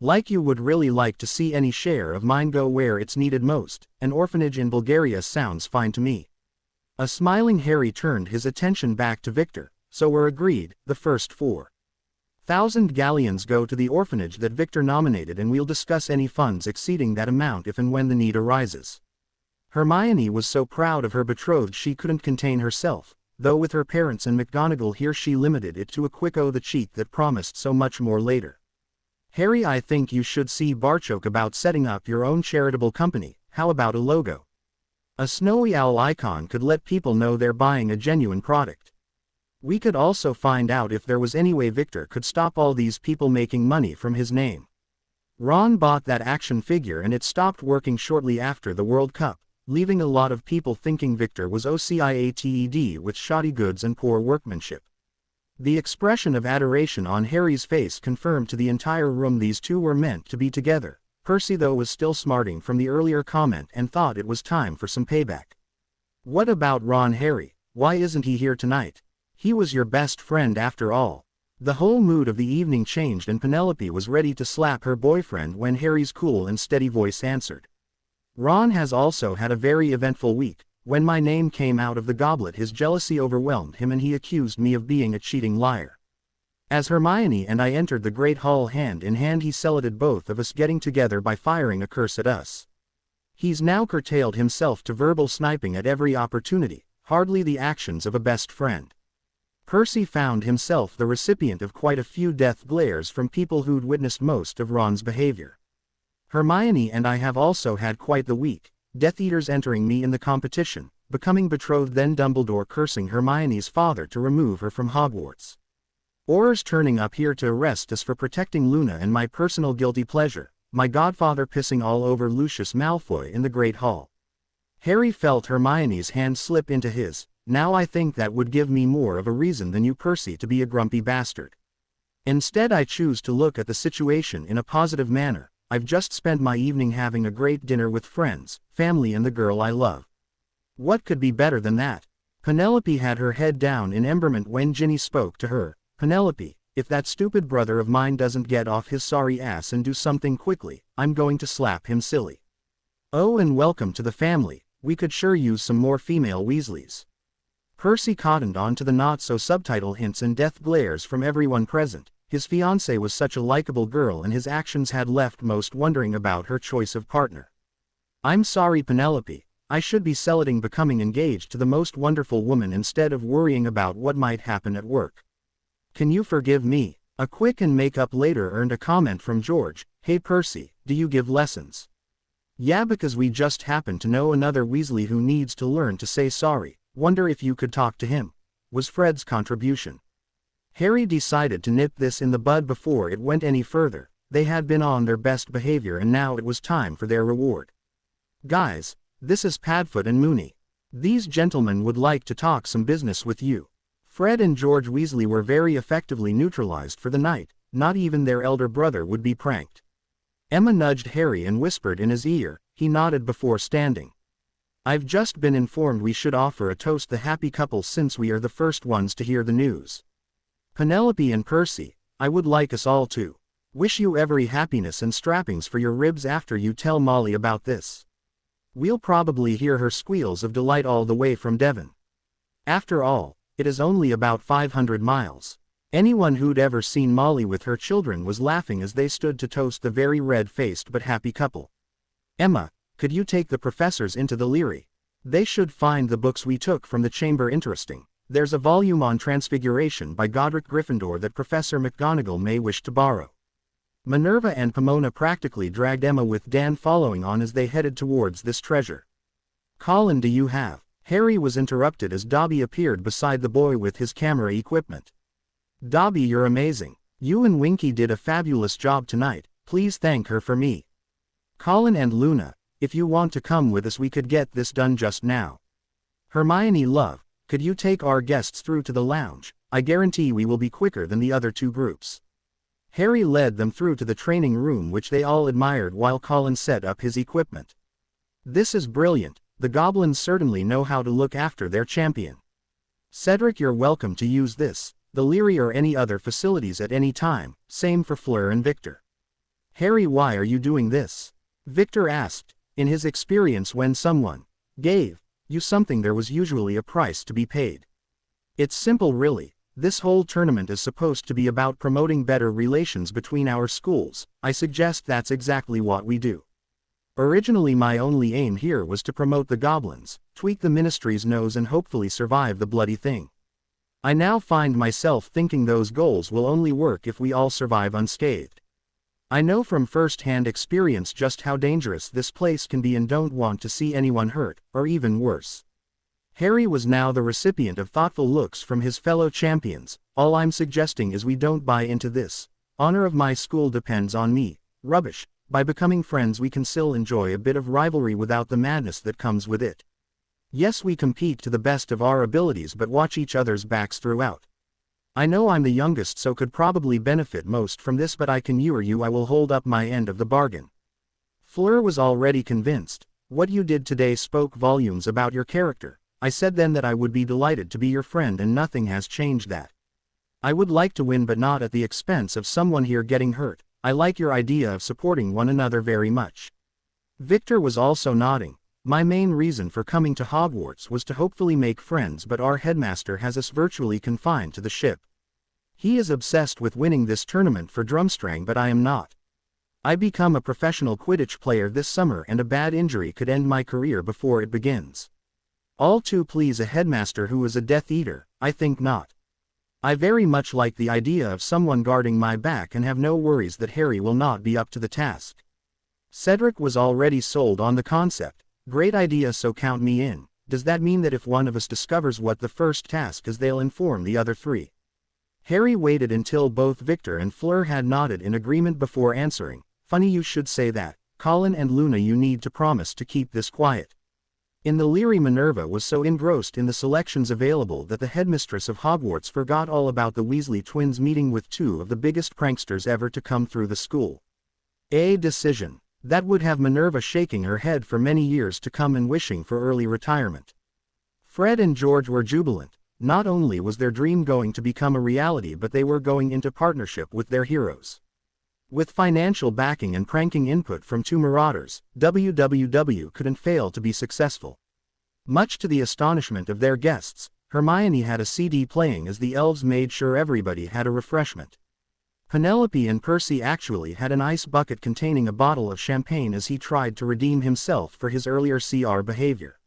[SPEAKER 1] Like you would really like to see any share of mine go where it's needed most. An orphanage in Bulgaria sounds fine to me. A smiling Harry turned his attention back to Victor. So we're agreed, the first 4,000 galleons go to the orphanage that Victor nominated, and we'll discuss any funds exceeding that amount if and when the need arises. Hermione was so proud of her betrothed she couldn't contain herself, though with her parents and McGonagall here she limited it to a quick "oh" the cheek that promised so much more later. Harry, I think you should see Barchoke about setting up your own charitable company. How about a logo? A snowy owl icon could let people know they're buying a genuine product. We could also find out if there was any way Victor could stop all these people making money from his name. Ron bought that action figure and it stopped working shortly after the World Cup, leaving a lot of people thinking Victor was OCIATED with shoddy goods and poor workmanship. The expression of adoration on Harry's face confirmed to the entire room these two were meant to be together. Percy, though, was still smarting from the earlier comment and thought it was time for some payback. What about Ron, Harry? Why isn't he here tonight? He was your best friend after all. The whole mood of the evening changed and Penelope was ready to slap her boyfriend when Harry's cool and steady voice answered. Ron has also had a very eventful week. When my name came out of the goblet, his jealousy overwhelmed him and he accused me of being a cheating liar. As Hermione and I entered the Great Hall hand in hand, he celebrated both of us getting together by firing a curse at us. He's now curtailed himself to verbal sniping at every opportunity, hardly the actions of a best friend. Percy found himself the recipient of quite a few death glares from people who'd witnessed most of Ron's behavior. Hermione and I have also had quite the week. Death Eaters entering me in the competition, becoming betrothed, then Dumbledore cursing Hermione's father to remove her from Hogwarts. Aurors turning up here to arrest us for protecting Luna, and my personal guilty pleasure, my godfather pissing all over Lucius Malfoy in the Great Hall. Harry felt Hermione's hand slip into his. Now I think that would give me more of a reason than you, Percy, to be a grumpy bastard. Instead I choose to look at the situation in a positive manner. I've just spent my evening having a great dinner with friends, family and the girl I love. What could be better than that? Penelope had her head down in embarrassment when Ginny spoke to her. Penelope, if that stupid brother of mine doesn't get off his sorry ass and do something quickly, I'm going to slap him silly. Oh, and welcome to the family, we could sure use some more female Weasleys. Percy cottoned on to the not-so-subtitle hints and death glares from everyone present. His fiancée was such a likable girl and his actions had left most wondering about her choice of partner. I'm sorry Penelope, I should be celebrating becoming engaged to the most wonderful woman instead of worrying about what might happen at work. Can you forgive me? A quick and make up later earned a comment from George. Hey Percy, do you give lessons? Yeah, because we just happen to know another Weasley who needs to learn to say sorry. Wonder if you could talk to him, was Fred's contribution. Harry decided to nip this in the bud before it went any further. They had been on their best behavior and now it was time for their reward. Guys, this is Padfoot and Moony. These gentlemen would like to talk some business with you. Fred and George Weasley were very effectively neutralized for the night, not even their elder brother would be pranked. Emma nudged Harry and whispered in his ear. He nodded before standing. I've just been informed we should offer a toast the happy couple since we are the first ones to hear the news. Penelope and Percy, I would like us all to wish you every happiness and strappings for your ribs after you tell Molly about this. We'll probably hear her squeals of delight all the way from Devon. After all, it is only about 500 miles. Anyone who'd ever seen Molly with her children was laughing as they stood to toast the very red-faced but happy couple. Emma, could you take the professors into the Leary? They should find the books we took from the chamber interesting. There's a volume on Transfiguration by Godric Gryffindor that Professor McGonagall may wish to borrow. Minerva and Pomona practically dragged Emma with Dan following on as they headed towards this treasure. Colin, do you have? Harry was interrupted as Dobby appeared beside the boy with his camera equipment. Dobby, you're amazing. You and Winky did a fabulous job tonight, please thank her for me. Colin and Luna, if you want to come with us we could get this done just now. Hermione, love, could you take our guests through to the lounge? I guarantee we will be quicker than the other two groups. Harry led them through to the training room which they all admired while Colin set up his equipment. This is brilliant. The goblins certainly know how to look after their champion. Cedric, you're welcome to use this, the Leary or any other facilities at any time, same for Fleur and Victor. Harry, why are you doing this? Victor asked. In his experience, when someone gave you something there was usually a price to be paid. It's simple really. This whole tournament is supposed to be about promoting better relations between our schools. I suggest that's exactly what we do. Originally my only aim here was to promote the goblins, tweak the ministry's nose and hopefully survive the bloody thing. I now find myself thinking those goals will only work if we all survive unscathed. I know from first-hand experience just how dangerous this place can be and don't want to see anyone hurt, or even worse. Harry was now the recipient of thoughtful looks from his fellow champions. All I'm suggesting is we don't buy into this honor of my school depends on me rubbish. By becoming friends we can still enjoy a bit of rivalry without the madness that comes with it. Yes, we compete to the best of our abilities but watch each other's backs throughout. I know I'm the youngest so could probably benefit most from this, but I can assure you I will hold up my end of the bargain. Fleur was already convinced. What you did today spoke volumes about your character. I said then that I would be delighted to be your friend and nothing has changed that. I would like to win but not at the expense of someone here getting hurt. I like your idea of supporting one another very much. Victor was also nodding. My main reason for coming to Hogwarts was to hopefully make friends, but our headmaster has us virtually confined to the ship. He is obsessed with winning this tournament for Drumstrang, but I am not. I become a professional Quidditch player this summer and a bad injury could end my career before it begins. All to please a headmaster who is a Death Eater? I think not. I very much like the idea of someone guarding my back and have no worries that Harry will not be up to the task. Cedric was already sold on the concept. Great idea, so count me in. Does that mean that if one of us discovers what the first task is they'll inform the other three? Harry waited until both Victor and Fleur had nodded in agreement before answering. Funny you should say that. Colin and Luna, you need to promise to keep this quiet. In the Leary, Minerva was so engrossed in the selections available that the headmistress of Hogwarts forgot all about the Weasley twins meeting with two of the biggest pranksters ever to come through the school. A decision that would have Minerva shaking her head for many years to come and wishing for early retirement. Fred and George were jubilant. Not only was their dream going to become a reality, but they were going into partnership with their heroes. With financial backing and pranking input from two Marauders, WWW couldn't fail to be successful. Much to the astonishment of their guests, Hermione had a CD playing as the elves made sure everybody had a refreshment. Penelope and Percy actually had an ice bucket containing a bottle of champagne as he tried to redeem himself for his earlier CR behavior.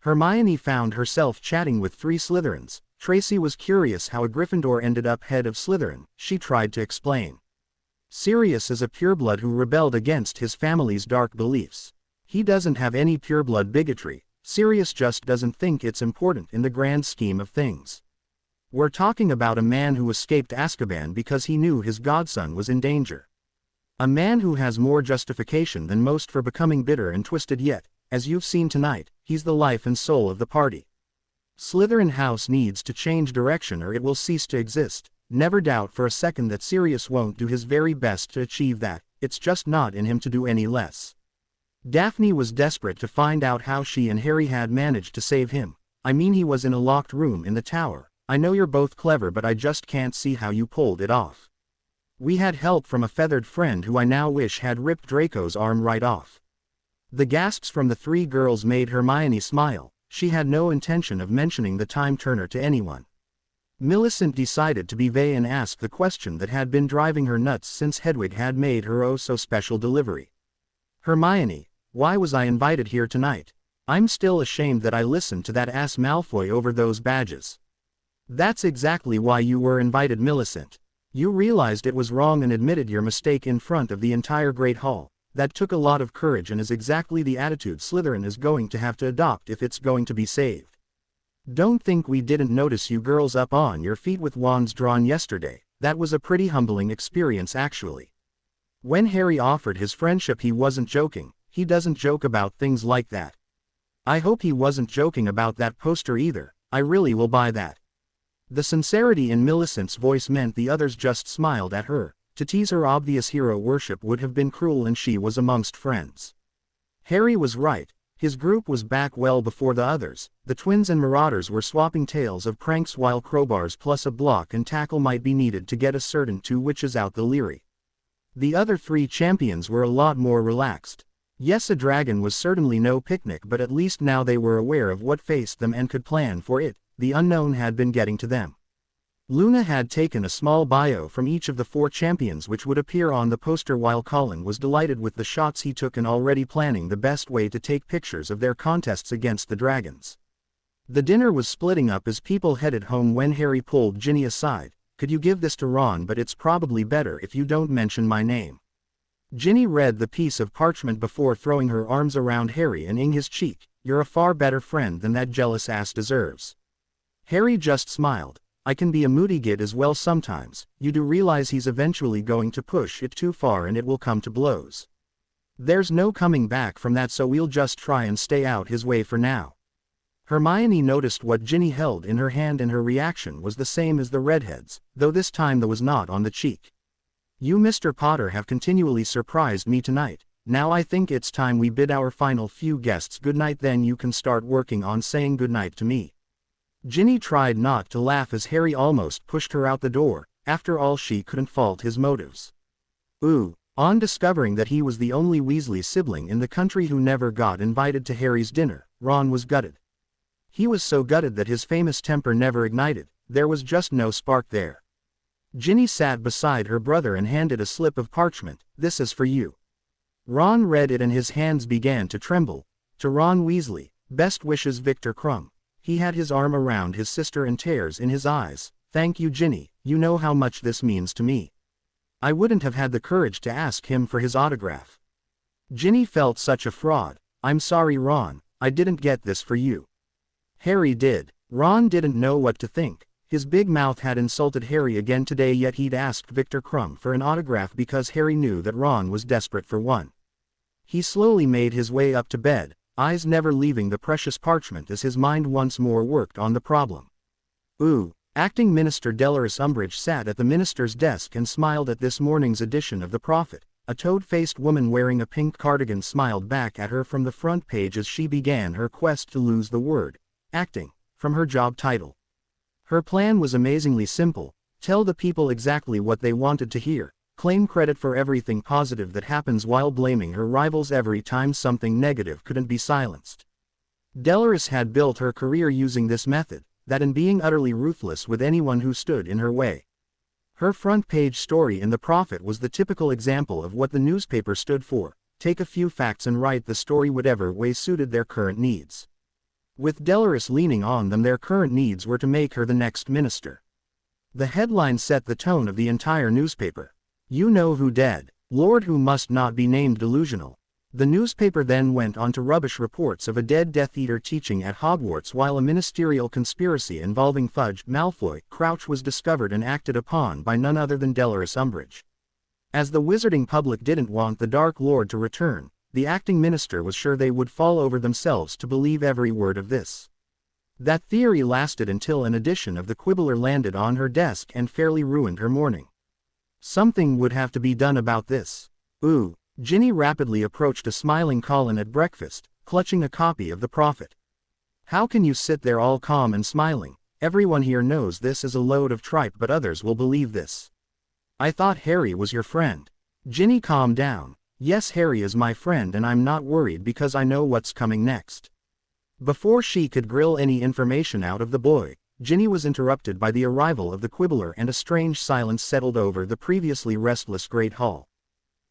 [SPEAKER 1] Hermione found herself chatting with 3 Slytherins. Tracy was curious how a Gryffindor ended up head of Slytherin. She tried to explain. Sirius is a pureblood who rebelled against his family's dark beliefs. He doesn't have any pureblood bigotry. Sirius just doesn't think it's important in the grand scheme of things. We're talking about a man who escaped Azkaban because he knew his godson was in danger. A man who has more justification than most for becoming bitter and twisted, yet, as you've seen tonight, he's the life and soul of the party. Slytherin House needs to change direction or it will cease to exist. Never doubt for a second that Sirius won't do his very best to achieve that. It's just not in him to do any less. Daphne was desperate to find out how she and Harry had managed to save him. I mean, he was in a locked room in the tower. I know you're both clever, but I just can't see how you pulled it off. We had help from a feathered friend who I now wish had ripped Draco's arm right off. The gasps from the 3 girls made Hermione smile. She had no intention of mentioning the time turner to anyone. Millicent decided to be vague and ask the question that had been driving her nuts since Hedwig had made her oh-so-special delivery. Hermione, why was I invited here tonight? I'm still ashamed that I listened to that ass Malfoy over those badges. That's exactly why you were invited, Millicent. You realized it was wrong and admitted your mistake in front of the entire Great Hall. That took a lot of courage and is exactly the attitude Slytherin is going to have to adopt if it's going to be saved. Don't think we didn't notice you girls up on your feet with wands drawn yesterday. That was a pretty humbling experience, actually. When Harry offered his friendship, he wasn't joking. He doesn't joke about things like that. I hope he wasn't joking about that poster either. I really will buy that. The sincerity in Millicent's voice meant the others just smiled at her. To tease her obvious hero worship would have been cruel, and she was amongst friends. Harry was right. His group was back well before the others. The twins and Marauders were swapping tales of pranks while crowbars plus a block and tackle might be needed to get a certain 2 witches out the leery. The other 3 champions were a lot more relaxed. Yes, a dragon was certainly no picnic, but at least now they were aware of what faced them and could plan for it. The unknown had been getting to them. Luna had taken a small bio from each of the 4 champions which would appear on the poster, while Colin was delighted with the shots he took and already planning the best way to take pictures of their contests against the dragons. The dinner was splitting up as people headed home when Harry pulled Ginny aside. Could you give this to Ron, but it's probably better if you don't mention my name. Ginny read the piece of parchment before throwing her arms around Harry and ing his cheek. You're a far better friend than that jealous ass deserves. Harry just smiled. I can be a moody git as well sometimes. You do realize he's eventually going to push it too far and it will come to blows. There's no coming back from that, so we'll just try and stay out his way for now. Hermione noticed what Ginny held in her hand and her reaction was the same as the redheads, though this time there was not on the cheek. You, Mr. Potter, have continually surprised me tonight. Now I think it's time we bid our final few guests goodnight, then you can start working on saying goodnight to me. Ginny tried not to laugh as Harry almost pushed her out the door. After all, she couldn't fault his motives. Ooh. On discovering that he was the only Weasley sibling in the country who never got invited to Harry's dinner, Ron was gutted. He was so gutted that his famous temper never ignited. There was just no spark there. Ginny sat beside her brother and handed a slip of parchment. This is for you. Ron read it and his hands began to tremble. To Ron Weasley, best wishes, Victor Crumb. He had his arm around his sister and tears in his eyes. Thank you, Ginny. You know how much this means to me. I wouldn't have had the courage to ask him for his autograph. Ginny felt such a fraud. I'm sorry, Ron. I didn't get this for you. Harry did. Ron didn't know what to think. His big mouth had insulted Harry again today, yet he'd asked Victor Crumb for an autograph because Harry knew that Ron was desperate for one. He slowly made his way up to bed, eyes never leaving the precious parchment as his mind once more worked on the problem. Ooh. Acting Minister Delores Umbridge sat at the minister's desk and smiled at this morning's edition of the Prophet. A toad-faced woman wearing a pink cardigan smiled back at her from the front page as she began her quest to lose the word acting, from her job title. Her plan was amazingly simple: tell the people exactly what they wanted to hear, claim credit for everything positive that happens while blaming her rivals every time something negative couldn't be silenced. Dolores had built her career using this method, that in being utterly ruthless with anyone who stood in her way. Her front-page story in The Prophet was the typical example of what the newspaper stood for: take a few facts and write the story whatever way suited their current needs. With Dolores leaning on them, their current needs were to make her the next minister. The headline set the tone of the entire newspaper. "You know who dead. Lord who must not be named delusional." The newspaper then went on to rubbish reports of a dead Death Eater teaching at Hogwarts while a ministerial conspiracy involving Fudge, Malfoy, Crouch was discovered and acted upon by none other than Dolores Umbridge. As the wizarding public didn't want the Dark Lord to return, the acting minister was sure they would fall over themselves to believe every word of this. That theory lasted until an edition of the Quibbler landed on her desk and fairly ruined her morning. Something would have to be done about this. Ooh. Ginny rapidly approached a smiling Colin at breakfast, clutching a copy of The Prophet. "How can you sit there all calm and smiling? Everyone here knows this is a load of tripe, but others will believe this." "I thought Harry was your friend." Ginny calmed down. "Yes, Harry is my friend, and I'm not worried because I know what's coming next." Before she could grill any information out of the boy, Ginny was interrupted by the arrival of the Quibbler, and a strange silence settled over the previously restless Great Hall.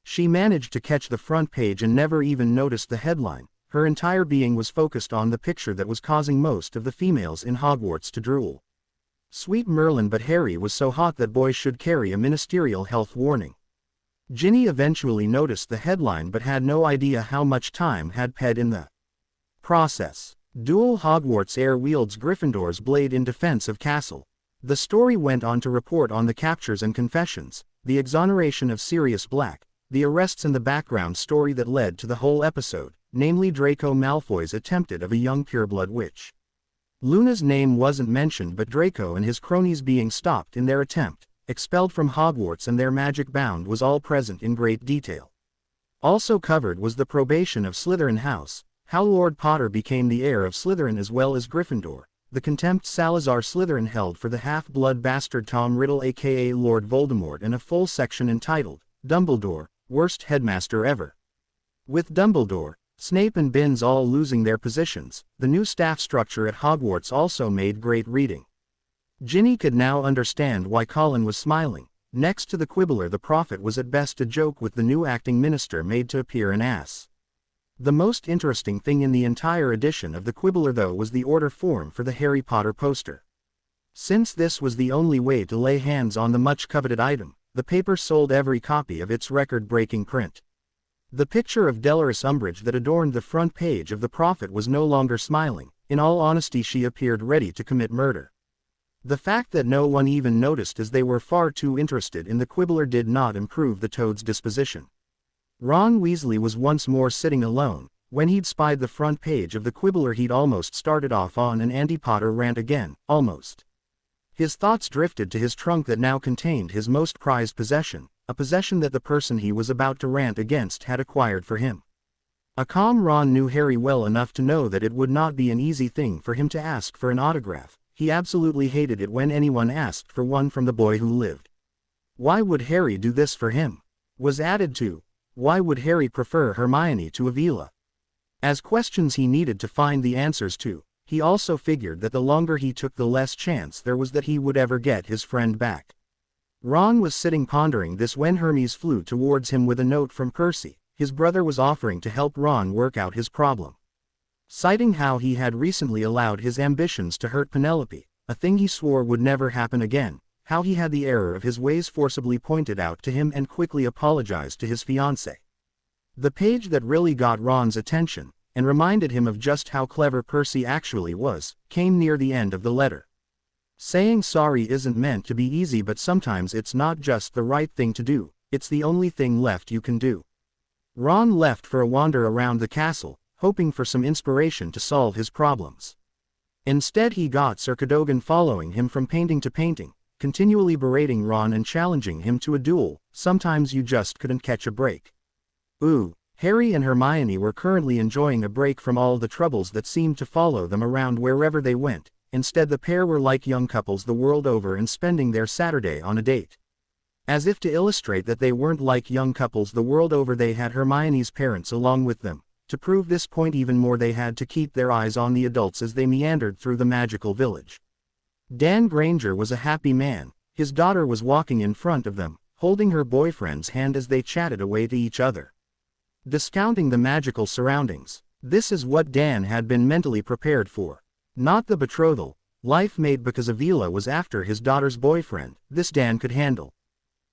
[SPEAKER 1] She managed to catch the front page and never even noticed the headline. Her entire being was focused on the picture that was causing most of the females in Hogwarts to drool. Sweet Merlin, but Harry was so hot that boys should carry a ministerial health warning. Ginny eventually noticed the headline but had no idea how much time had passed in the process. Dual Hogwarts heir wields Gryffindor's blade in defense of castle. The story went on to report on the captures and confessions, the exoneration of Sirius Black, the arrests, and the background story that led to the whole episode, namely Draco Malfoy's attempted of a young pureblood witch. Luna's name wasn't mentioned, but Draco and his cronies being stopped in their attempt, expelled from Hogwarts, and their magic bound was all present in great detail. Also covered was the probation of Slytherin House, how Lord Potter became the heir of Slytherin as well as Gryffindor, the contempt Salazar Slytherin held for the half-blood bastard Tom Riddle aka Lord Voldemort, and a full section entitled, Dumbledore, Worst Headmaster Ever. With Dumbledore, Snape and Binns all losing their positions, the new staff structure at Hogwarts also made great reading. Ginny could now understand why Colin was smiling. Next to the Quibbler, the Prophet was at best a joke with the new acting minister made to appear an ass. The most interesting thing in the entire edition of the Quibbler though was the order form for the Harry Potter poster. Since this was the only way to lay hands on the much coveted item, the paper sold every copy of its record-breaking print. The picture of Dolores Umbridge that adorned the front page of The Prophet was no longer smiling. In all honesty, she appeared ready to commit murder. The fact that no one even noticed, as they were far too interested in the Quibbler, did not improve the Toad's disposition. Ron Weasley was once more sitting alone. When he'd spied the front page of the Quibbler, he'd almost started off on an anti-Potter rant again, almost. His thoughts drifted to his trunk that now contained his most prized possession, a possession that the person he was about to rant against had acquired for him. A calm Ron knew Harry well enough to know that it would not be an easy thing for him to ask for an autograph. He absolutely hated it when anyone asked for one from the boy who lived. Why would Harry do this for him? Was added to. Why would Harry prefer Hermione to Avila? As questions he needed to find the answers to. He also figured that the longer he took, the less chance there was that he would ever get his friend back. Ron was sitting pondering this when Hermes flew towards him with a note from Percy. His brother was offering to help Ron work out his problem. Citing how he had recently allowed his ambitions to hurt Penelope, a thing he swore would never happen again, how he had the error of his ways forcibly pointed out to him and quickly apologized to his fiancée. The page that really got Ron's attention, and reminded him of just how clever Percy actually was, came near the end of the letter. Saying sorry isn't meant to be easy, but sometimes it's not just the right thing to do, it's the only thing left you can do. Ron left for a wander around the castle, hoping for some inspiration to solve his problems. Instead he got Sir Cadogan following him from painting to painting, continually berating Ron and challenging him to a duel. Sometimes you just couldn't catch a break. Ooh, Harry and Hermione were currently enjoying a break from all the troubles that seemed to follow them around wherever they went. Instead, the pair were like young couples the world over and spending their Saturday on a date. As if to illustrate that they weren't like young couples the world over, they had Hermione's parents along with them. To prove this point even more, they had to keep their eyes on the adults as they meandered through the magical village. Dan Granger was a happy man. His daughter was walking in front of them, holding her boyfriend's hand as they chatted away to each other, discounting the magical surroundings. This is what Dan had been mentally prepared for. Not the betrothal, life made because Avila was after his daughter's boyfriend. This Dan could handle.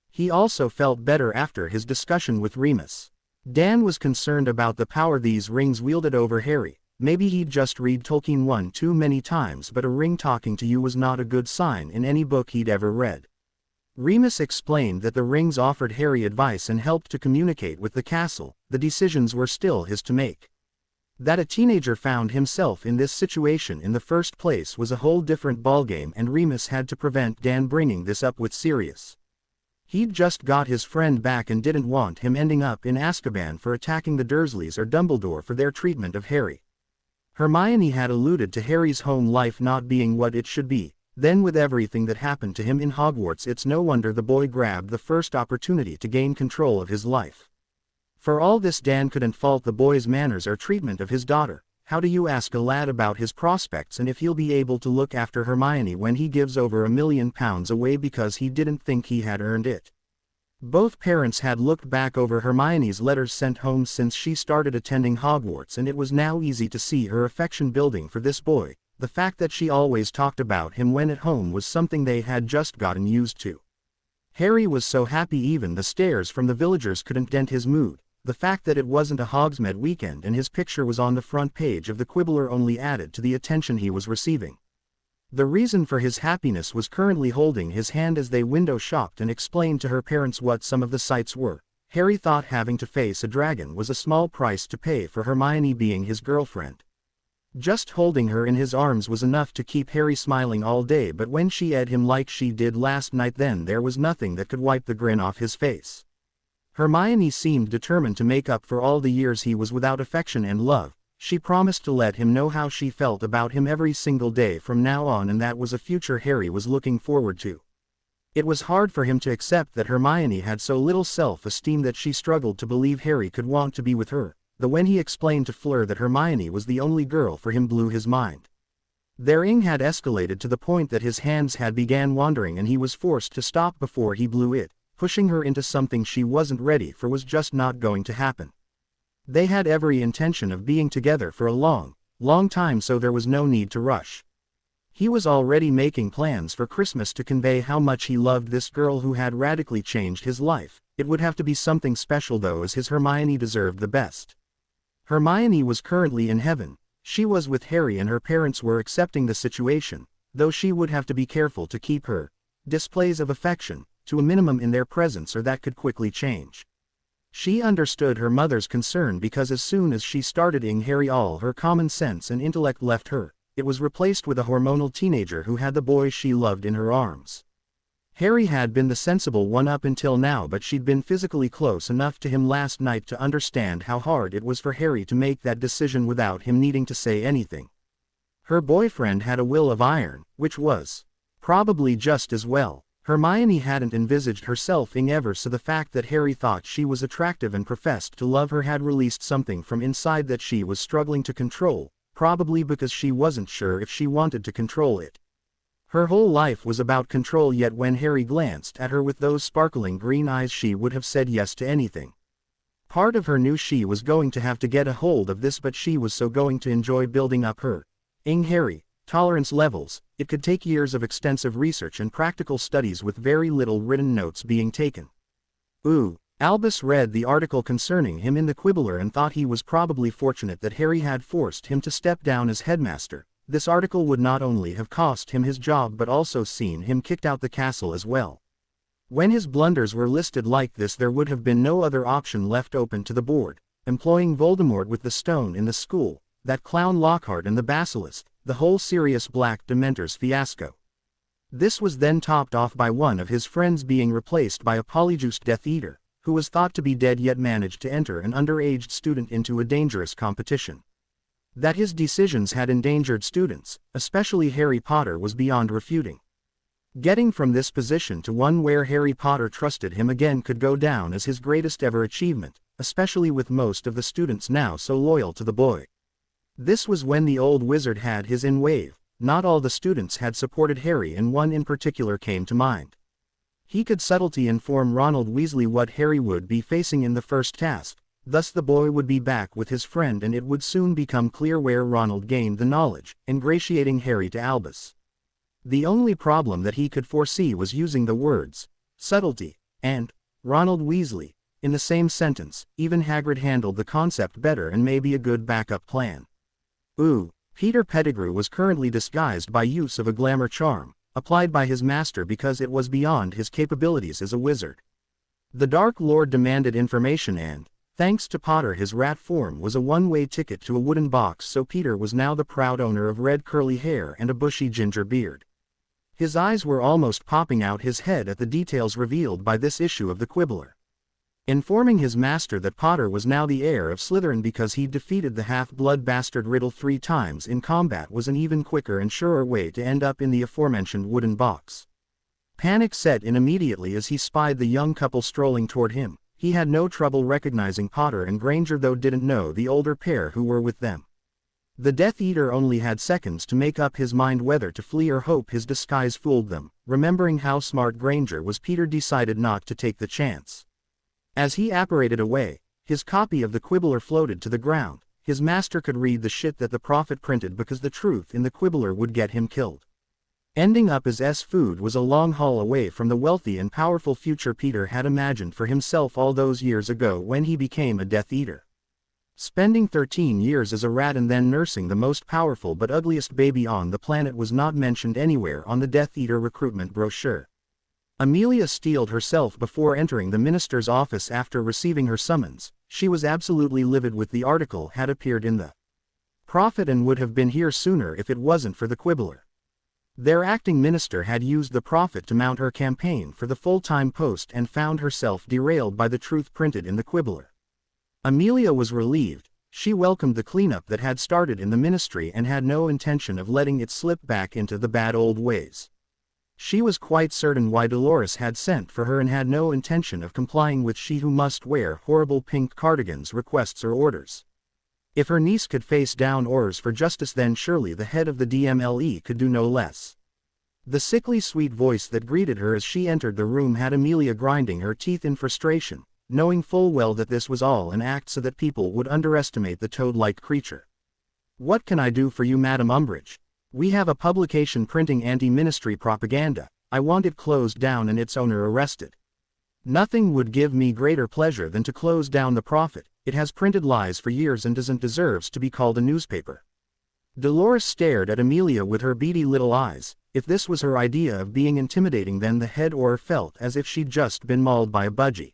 [SPEAKER 1] He also felt better after his discussion with Remus. Dan was concerned about the power these rings wielded over Harry. Maybe he'd just read Tolkien one too many times, but a ring talking to you was not a good sign in any book he'd ever read. Remus explained that the rings offered Harry advice and helped to communicate with the castle. The decisions were still his to make. That a teenager found himself in this situation in the first place was a whole different ballgame, and Remus had to prevent Dan bringing this up with Sirius. He'd just got his friend back and didn't want him ending up in Azkaban for attacking the Dursleys or Dumbledore for their treatment of Harry. Hermione had alluded to Harry's home life not being what it should be. Then with everything that happened to him in Hogwarts, it's no wonder the boy grabbed the first opportunity to gain control of his life. For all this, Dan couldn't fault the boy's manners or treatment of his daughter. How do you ask a lad about his prospects and if he'll be able to look after Hermione when he gives over £1 million away because he didn't think he had earned it? Both parents had looked back over Hermione's letters sent home since she started attending Hogwarts, and it was now easy to see her affection building for this boy. The fact that she always talked about him when at home was something they had just gotten used to. Harry was so happy even the stares from the villagers couldn't dent his mood. The fact that it wasn't a Hogsmeade weekend and his picture was on the front page of the Quibbler only added to the attention he was receiving. The reason for his happiness was currently holding his hand as they window shopped and explained to her parents what some of the sights were. Harry thought having to face a dragon was a small price to pay for Hermione being his girlfriend. Just holding her in his arms was enough to keep Harry smiling all day, but when she ed him like she did last night, then there was nothing that could wipe the grin off his face. Hermione seemed determined to make up for all the years he was without affection and love. She promised to let him know how she felt about him every single day from now on, and that was a future Harry was looking forward to. It was hard for him to accept that Hermione had so little self-esteem that she struggled to believe Harry could want to be with her, though when he explained to Fleur that Hermione was the only girl for him blew his mind. Their ing had escalated to the point that his hands had began wandering and he was forced to stop before he blew it. Pushing her into something she wasn't ready for was just not going to happen. They had every intention of being together for a long, long time, so there was no need to rush. He was already making plans for Christmas to convey how much he loved this girl who had radically changed his life. It would have to be something special though, as his Hermione deserved the best. Hermione was currently in heaven. She was with Harry and her parents were accepting the situation, though she would have to be careful to keep her displays of affection to a minimum in their presence, or that could quickly change. She understood her mother's concern because as soon as she started ing Harry, all her common sense and intellect left her. It was replaced with a hormonal teenager who had the boy she loved in her arms. Harry had been the sensible one up until now, but she'd been physically close enough to him last night to understand how hard it was for Harry to make that decision without him needing to say anything. Her boyfriend had a will of iron, which was probably just as well. Hermione hadn't envisaged herself ing ever, so the fact that Harry thought she was attractive and professed to love her had released something from inside that she was struggling to control, probably because she wasn't sure if she wanted to control it. Her whole life was about control, yet when Harry glanced at her with those sparkling green eyes, she would have said yes to anything. Part of her knew she was going to have to get a hold of this, but she was so going to enjoy building up her Harry tolerance levels. It could take years of extensive research and practical studies with very little written notes being taken. Albus read the article concerning him in the Quibbler and thought he was probably fortunate that Harry had forced him to step down as headmaster. This article would not only have cost him his job but also seen him kicked out the castle as well. When his blunders were listed like this, there would have been no other option left open to the board. Employing Voldemort with the stone in the school, that clown Lockhart and the basilisk, the whole Sirius Black Dementors fiasco. This was then topped off by one of his friends being replaced by a polyjuiced Death Eater. who was thought to be dead yet managed to enter an underaged student into a dangerous competition. That his decisions had endangered students, especially Harry Potter, was beyond refuting. Getting from this position to one where Harry Potter trusted him again could go down as his greatest ever achievement, especially with most of the students now so loyal to the boy. This was when the old wizard had his in wave. Not all the students had supported Harry, and one in particular came to mind. He could subtly inform Ronald Weasley what Harry would be facing in the first task, thus the boy would be back with his friend and it would soon become clear where Ronald gained the knowledge, ingratiating Harry to Albus. The only problem that he could foresee was using the words, subtlety, and Ronald Weasley, in the same sentence. Even Hagrid handled the concept better and may be a good backup plan. Peter Pettigrew was currently disguised by use of a glamour charm, applied by his master because it was beyond his capabilities as a wizard. The Dark Lord demanded information and, thanks to Potter, his rat form was a one-way ticket to a wooden box, so Peter was now the proud owner of red curly hair and a bushy ginger beard. His eyes were almost popping out his head at the details revealed by this issue of the Quibbler. Informing his master that Potter was now the heir of Slytherin because he defeated the half-blood bastard Riddle 3 times in combat was an even quicker and surer way to end up in the aforementioned wooden box. Panic set in immediately as he spied the young couple strolling toward him. He had no trouble recognizing Potter and Granger, though didn't know the older pair who were with them. The Death Eater only had seconds to make up his mind whether to flee or hope his disguise fooled them. Remembering how smart Granger was, Peter decided not to take the chance. As he apparated away, his copy of the Quibbler floated to the ground. His master could read the shit that the prophet printed because the truth in the Quibbler would get him killed. Ending up as food was a long haul away from the wealthy and powerful future Peter had imagined for himself all those years ago when he became a Death Eater. Spending 13 years as a rat and then nursing the most powerful but ugliest baby on the planet was not mentioned anywhere on the Death Eater recruitment brochure. Amelia steeled herself before entering the minister's office after receiving her summons. She was absolutely livid with the article had appeared in the Prophet and would have been here sooner if it wasn't for the Quibbler. Their acting minister had used the Prophet to mount her campaign for the full-time post and found herself derailed by the truth printed in the Quibbler. Amelia was relieved. She welcomed the cleanup that had started in the ministry and had no intention of letting it slip back into the bad old ways. She was quite certain why Dolores had sent for her and had no intention of complying with she who must wear horrible pink cardigans requests or orders. If her niece could face down orders for justice, then surely the head of the DMLE could do no less. The sickly sweet voice that greeted her as she entered the room had Amelia grinding her teeth in frustration, knowing full well that this was all an act so that people would underestimate the toad-like creature. "What can I do for you, Madam Umbridge? We have a publication printing anti-ministry propaganda. I want it closed down and its owner arrested." "Nothing would give me greater pleasure than to close down the Prophet. It has printed lies for years and deserves to be called a newspaper." Dolores stared at Amelia with her beady little eyes. If this was her idea of being intimidating, then the head or felt as if she'd just been mauled by a budgie.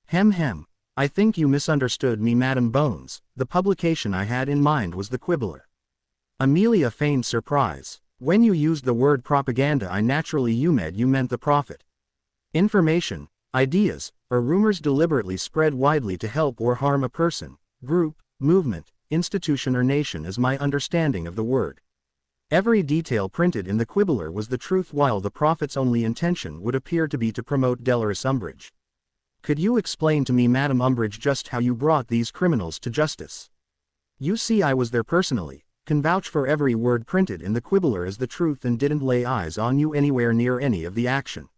[SPEAKER 1] Hem. I think you misunderstood me, Madam Bones. The publication I had in mind was the Quibbler." Amelia feigned surprise. "When you used the word propaganda, I naturally you meant the Prophet. Information, ideas, or rumors deliberately spread widely to help or harm a person, group, movement, institution or nation is my understanding of the word. Every detail printed in the Quibbler was the truth, while the Prophet's only intention would appear to be to promote Dolores Umbridge. Could you explain to me, Madam Umbridge, just how you brought these criminals to justice? You see, I was there personally, can vouch for every word printed in the Quibbler as the truth, and didn't lay eyes on you anywhere near any of the action.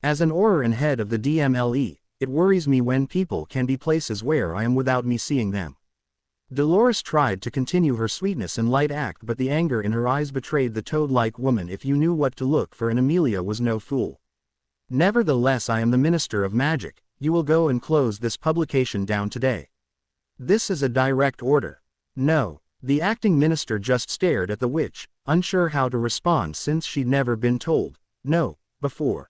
[SPEAKER 1] As an Auror and head of the DMLE, it worries me when people can be places where I am without me seeing them." Dolores tried to continue her sweetness and light act, but the anger in her eyes betrayed the toad-like woman. If you knew what to look for, and Amelia was no fool. "Nevertheless, I am the Minister of Magic. You will go and close this publication down today. This is a direct order." "No." The acting minister just stared at the witch, unsure how to respond since she'd never been told no before.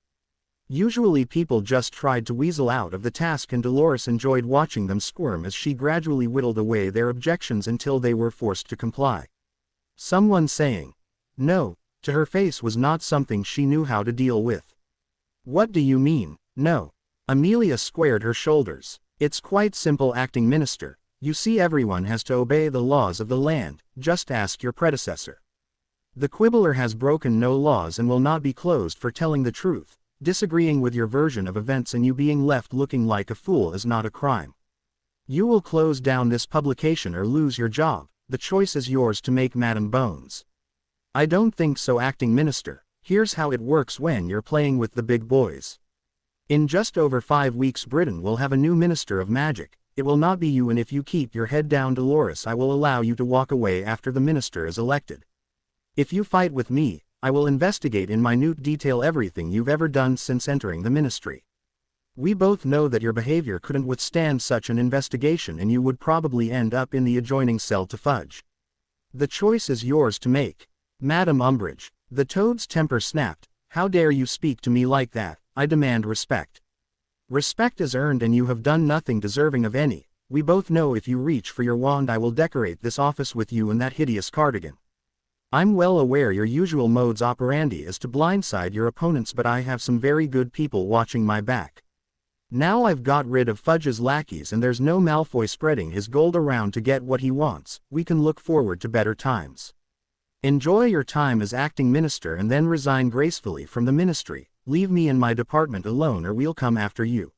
[SPEAKER 1] Usually people just tried to weasel out of the task, and Dolores enjoyed watching them squirm as she gradually whittled away their objections until they were forced to comply. Someone saying no to her face was not something she knew how to deal with. "What do you mean, no?" Amelia squared her shoulders. It's quite simple, acting minister. You see, everyone has to obey the laws of the land, just ask your predecessor. The Quibbler has broken no laws and will not be closed for telling the truth. Disagreeing with your version of events and you being left looking like a fool is not a crime. You will close down this publication or lose your job. The choice is yours to make, Madam Bones. I don't think so, acting minister. Here's how it works when you're playing with the big boys. In just over 5 weeks Britain will have a new Minister of Magic. It will not be you, and if you keep your head down, Dolores, I will allow you to walk away after the minister is elected. If you fight with me, I will investigate in minute detail everything you've ever done since entering the ministry. We both know that your behavior couldn't withstand such an investigation and you would probably end up in the adjoining cell to fudge. The choice is yours to make. Madam Umbridge. The Toad's temper snapped. How dare you speak to me like that? I demand respect. Respect is earned and you have done nothing deserving of any. We both know if you reach for your wand I will decorate this office with you and that hideous cardigan. I'm well aware your usual modus operandi is to blindside your opponents, but I have some very good people watching my back. Now I've got rid of Fudge's lackeys and there's no Malfoy spreading his gold around to get what he wants. We can look forward to better times. Enjoy your time as acting minister and then resign gracefully from the ministry. Leave me and my department alone or we'll come after you.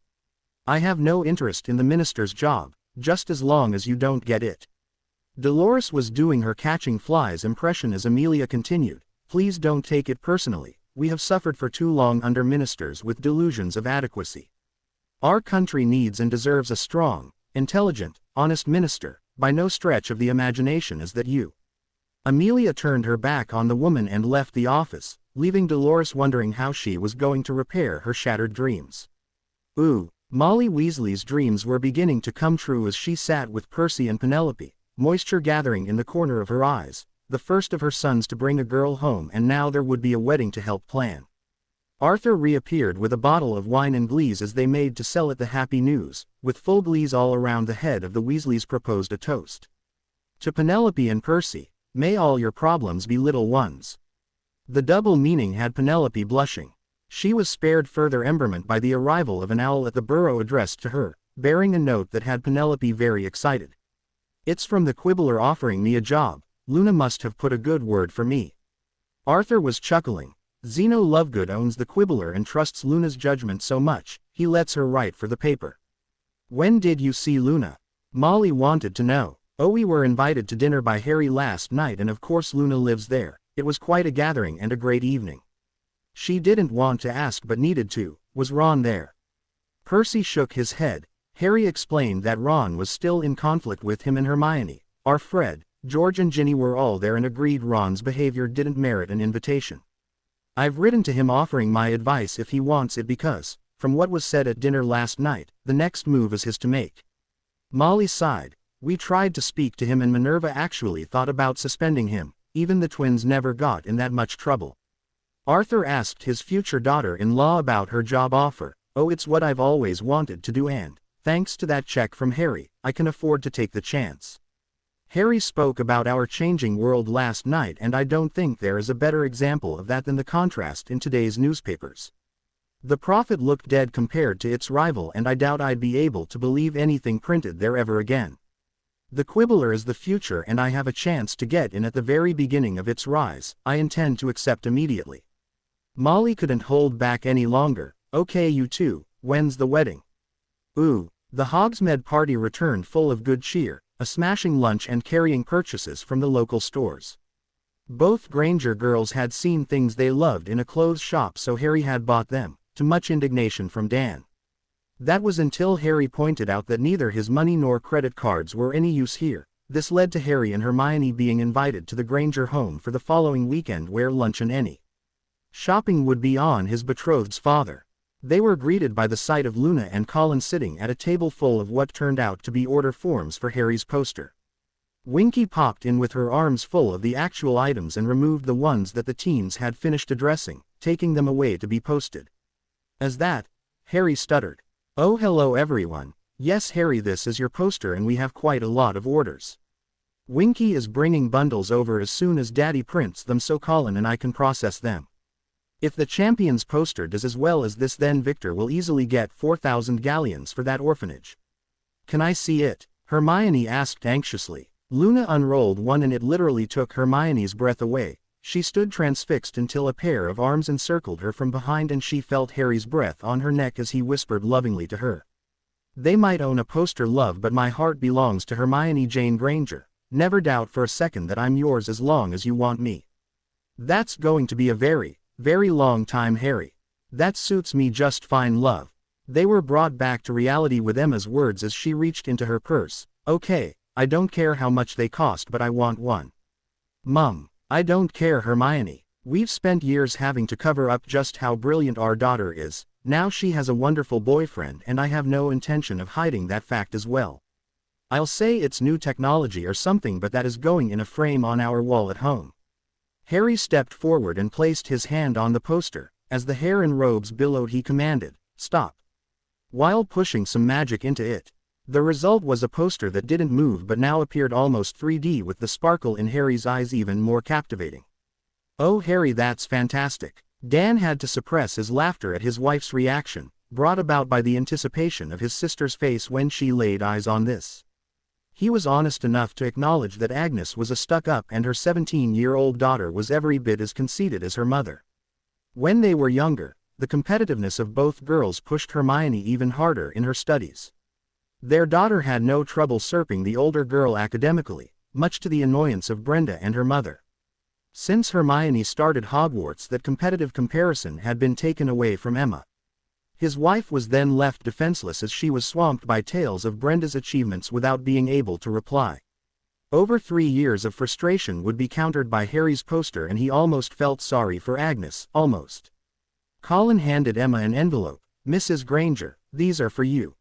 [SPEAKER 1] I have no interest in the minister's job, just as long as you don't get it. Dolores was doing her catching flies impression as Amelia continued. Please don't take it personally. We have suffered for too long under ministers with delusions of adequacy. Our country needs and deserves a strong, intelligent, honest minister. By no stretch of the imagination is that you. Amelia turned her back on the woman and left the office, leaving Dolores wondering how she was going to repair her shattered dreams. Ooh, Molly Weasley's dreams were beginning to come true as she sat with Percy and Penelope, moisture gathering in the corner of her eyes, the first of her sons to bring a girl home, and now there would be a wedding to help plan. Arthur reappeared with a bottle of wine and Glees as they made to sell it the happy news, with full Glees all around the head of the Weasleys proposed a toast. To Penelope and Percy, may all your problems be little ones. The double meaning had Penelope blushing. She was spared further emberment by the arrival of an owl at the burrow addressed to her, bearing a note that had Penelope very excited. It's from the Quibbler offering me a job. Luna must have put a good word for me. Arthur was chuckling. Zeno Lovegood owns the Quibbler and trusts Luna's judgment so much, he lets her write for the paper. When did you see Luna? Molly wanted to know. Oh, we were invited to dinner by Harry last night and of course Luna lives there. It was quite a gathering and a great evening. She didn't want to ask but needed to. Was Ron there? Percy shook his head. Harry explained that Ron was still in conflict with him and Hermione. Our Fred, George and Ginny were all there and agreed Ron's behavior didn't merit an invitation. I've written to him offering my advice if he wants it because, from what was said at dinner last night, the next move is his to make. Molly sighed. We tried to speak to him and Minerva actually thought about suspending him. Even the twins never got in that much trouble. Arthur asked his future daughter-in-law about her job offer. Oh, it's what I've always wanted to do and, thanks to that check from Harry, I can afford to take the chance. Harry spoke about our changing world last night and I don't think there is a better example of that than the contrast in today's newspapers. The Prophet looked dead compared to its rival and I doubt I'd be able to believe anything printed there ever again. The Quibbler is the future and I have a chance to get in at the very beginning of its rise. I intend to accept immediately. Molly couldn't hold back any longer. Okay, you two, when's the wedding? Ooh, the Hogsmeade party returned full of good cheer, a smashing lunch and carrying purchases from the local stores. Both Granger girls had seen things they loved in a clothes shop so Harry had bought them, to much indignation from Dan. That was until Harry pointed out that neither his money nor credit cards were any use here. This led to Harry and Hermione being invited to the Granger home for the following weekend where lunch and any shopping would be on his betrothed's father. They were greeted by the sight of Luna and Colin sitting at a table full of what turned out to be order forms for Harry's poster. Winky popped in with her arms full of the actual items and removed the ones that the teens had finished addressing, taking them away to be posted. As that, Harry stuttered. Oh, hello everyone. Yes, Harry, this is your poster and we have quite a lot of orders. Winky is bringing bundles over as soon as Daddy prints them so Colin and I can process them. If the champion's poster does as well as this, then Victor will easily get 4,000 galleons for that orphanage. Can I see it? Hermione asked anxiously. Luna unrolled one and it literally took Hermione's breath away. She stood transfixed until a pair of arms encircled her from behind and she felt Harry's breath on her neck as he whispered lovingly to her. They might own a poster, love, but my heart belongs to Hermione Jane Granger. Never doubt for a second that I'm yours as long as you want me. That's going to be a very, very long time, Harry. That suits me just fine, love. They were brought back to reality with Emma's words as she reached into her purse. Okay, I don't care how much they cost, but I want one. Mum, I don't care, Hermione. We've spent years having to cover up just how brilliant our daughter is. Now she has a wonderful boyfriend and I have no intention of hiding that fact as well. I'll say it's new technology or something, but that is going in a frame on our wall at home. Harry stepped forward and placed his hand on the poster. As the hair and robes billowed, he commanded, "Stop," while pushing some magic into it. The result was a poster that didn't move but now appeared almost 3D, with the sparkle in Harry's eyes even more captivating. "Oh Harry, that's fantastic." Dan had to suppress his laughter at his wife's reaction, brought about by the anticipation of his sister's face when she laid eyes on this. He was honest enough to acknowledge that Agnes was a stuck-up and her 17-year-old daughter was every bit as conceited as her mother. When they were younger, the competitiveness of both girls pushed Hermione even harder in her studies. Their daughter had no trouble usurping the older girl academically, much to the annoyance of Brenda and her mother. Since Hermione started Hogwarts, that competitive comparison had been taken away from Emma. His wife was then left defenseless as she was swamped by tales of Brenda's achievements without being able to reply. Over 3 years of frustration would be countered by Harry's poster, and he almost felt sorry for Agnes, almost. Colin handed Emma an envelope. "Mrs. Granger, these are for you."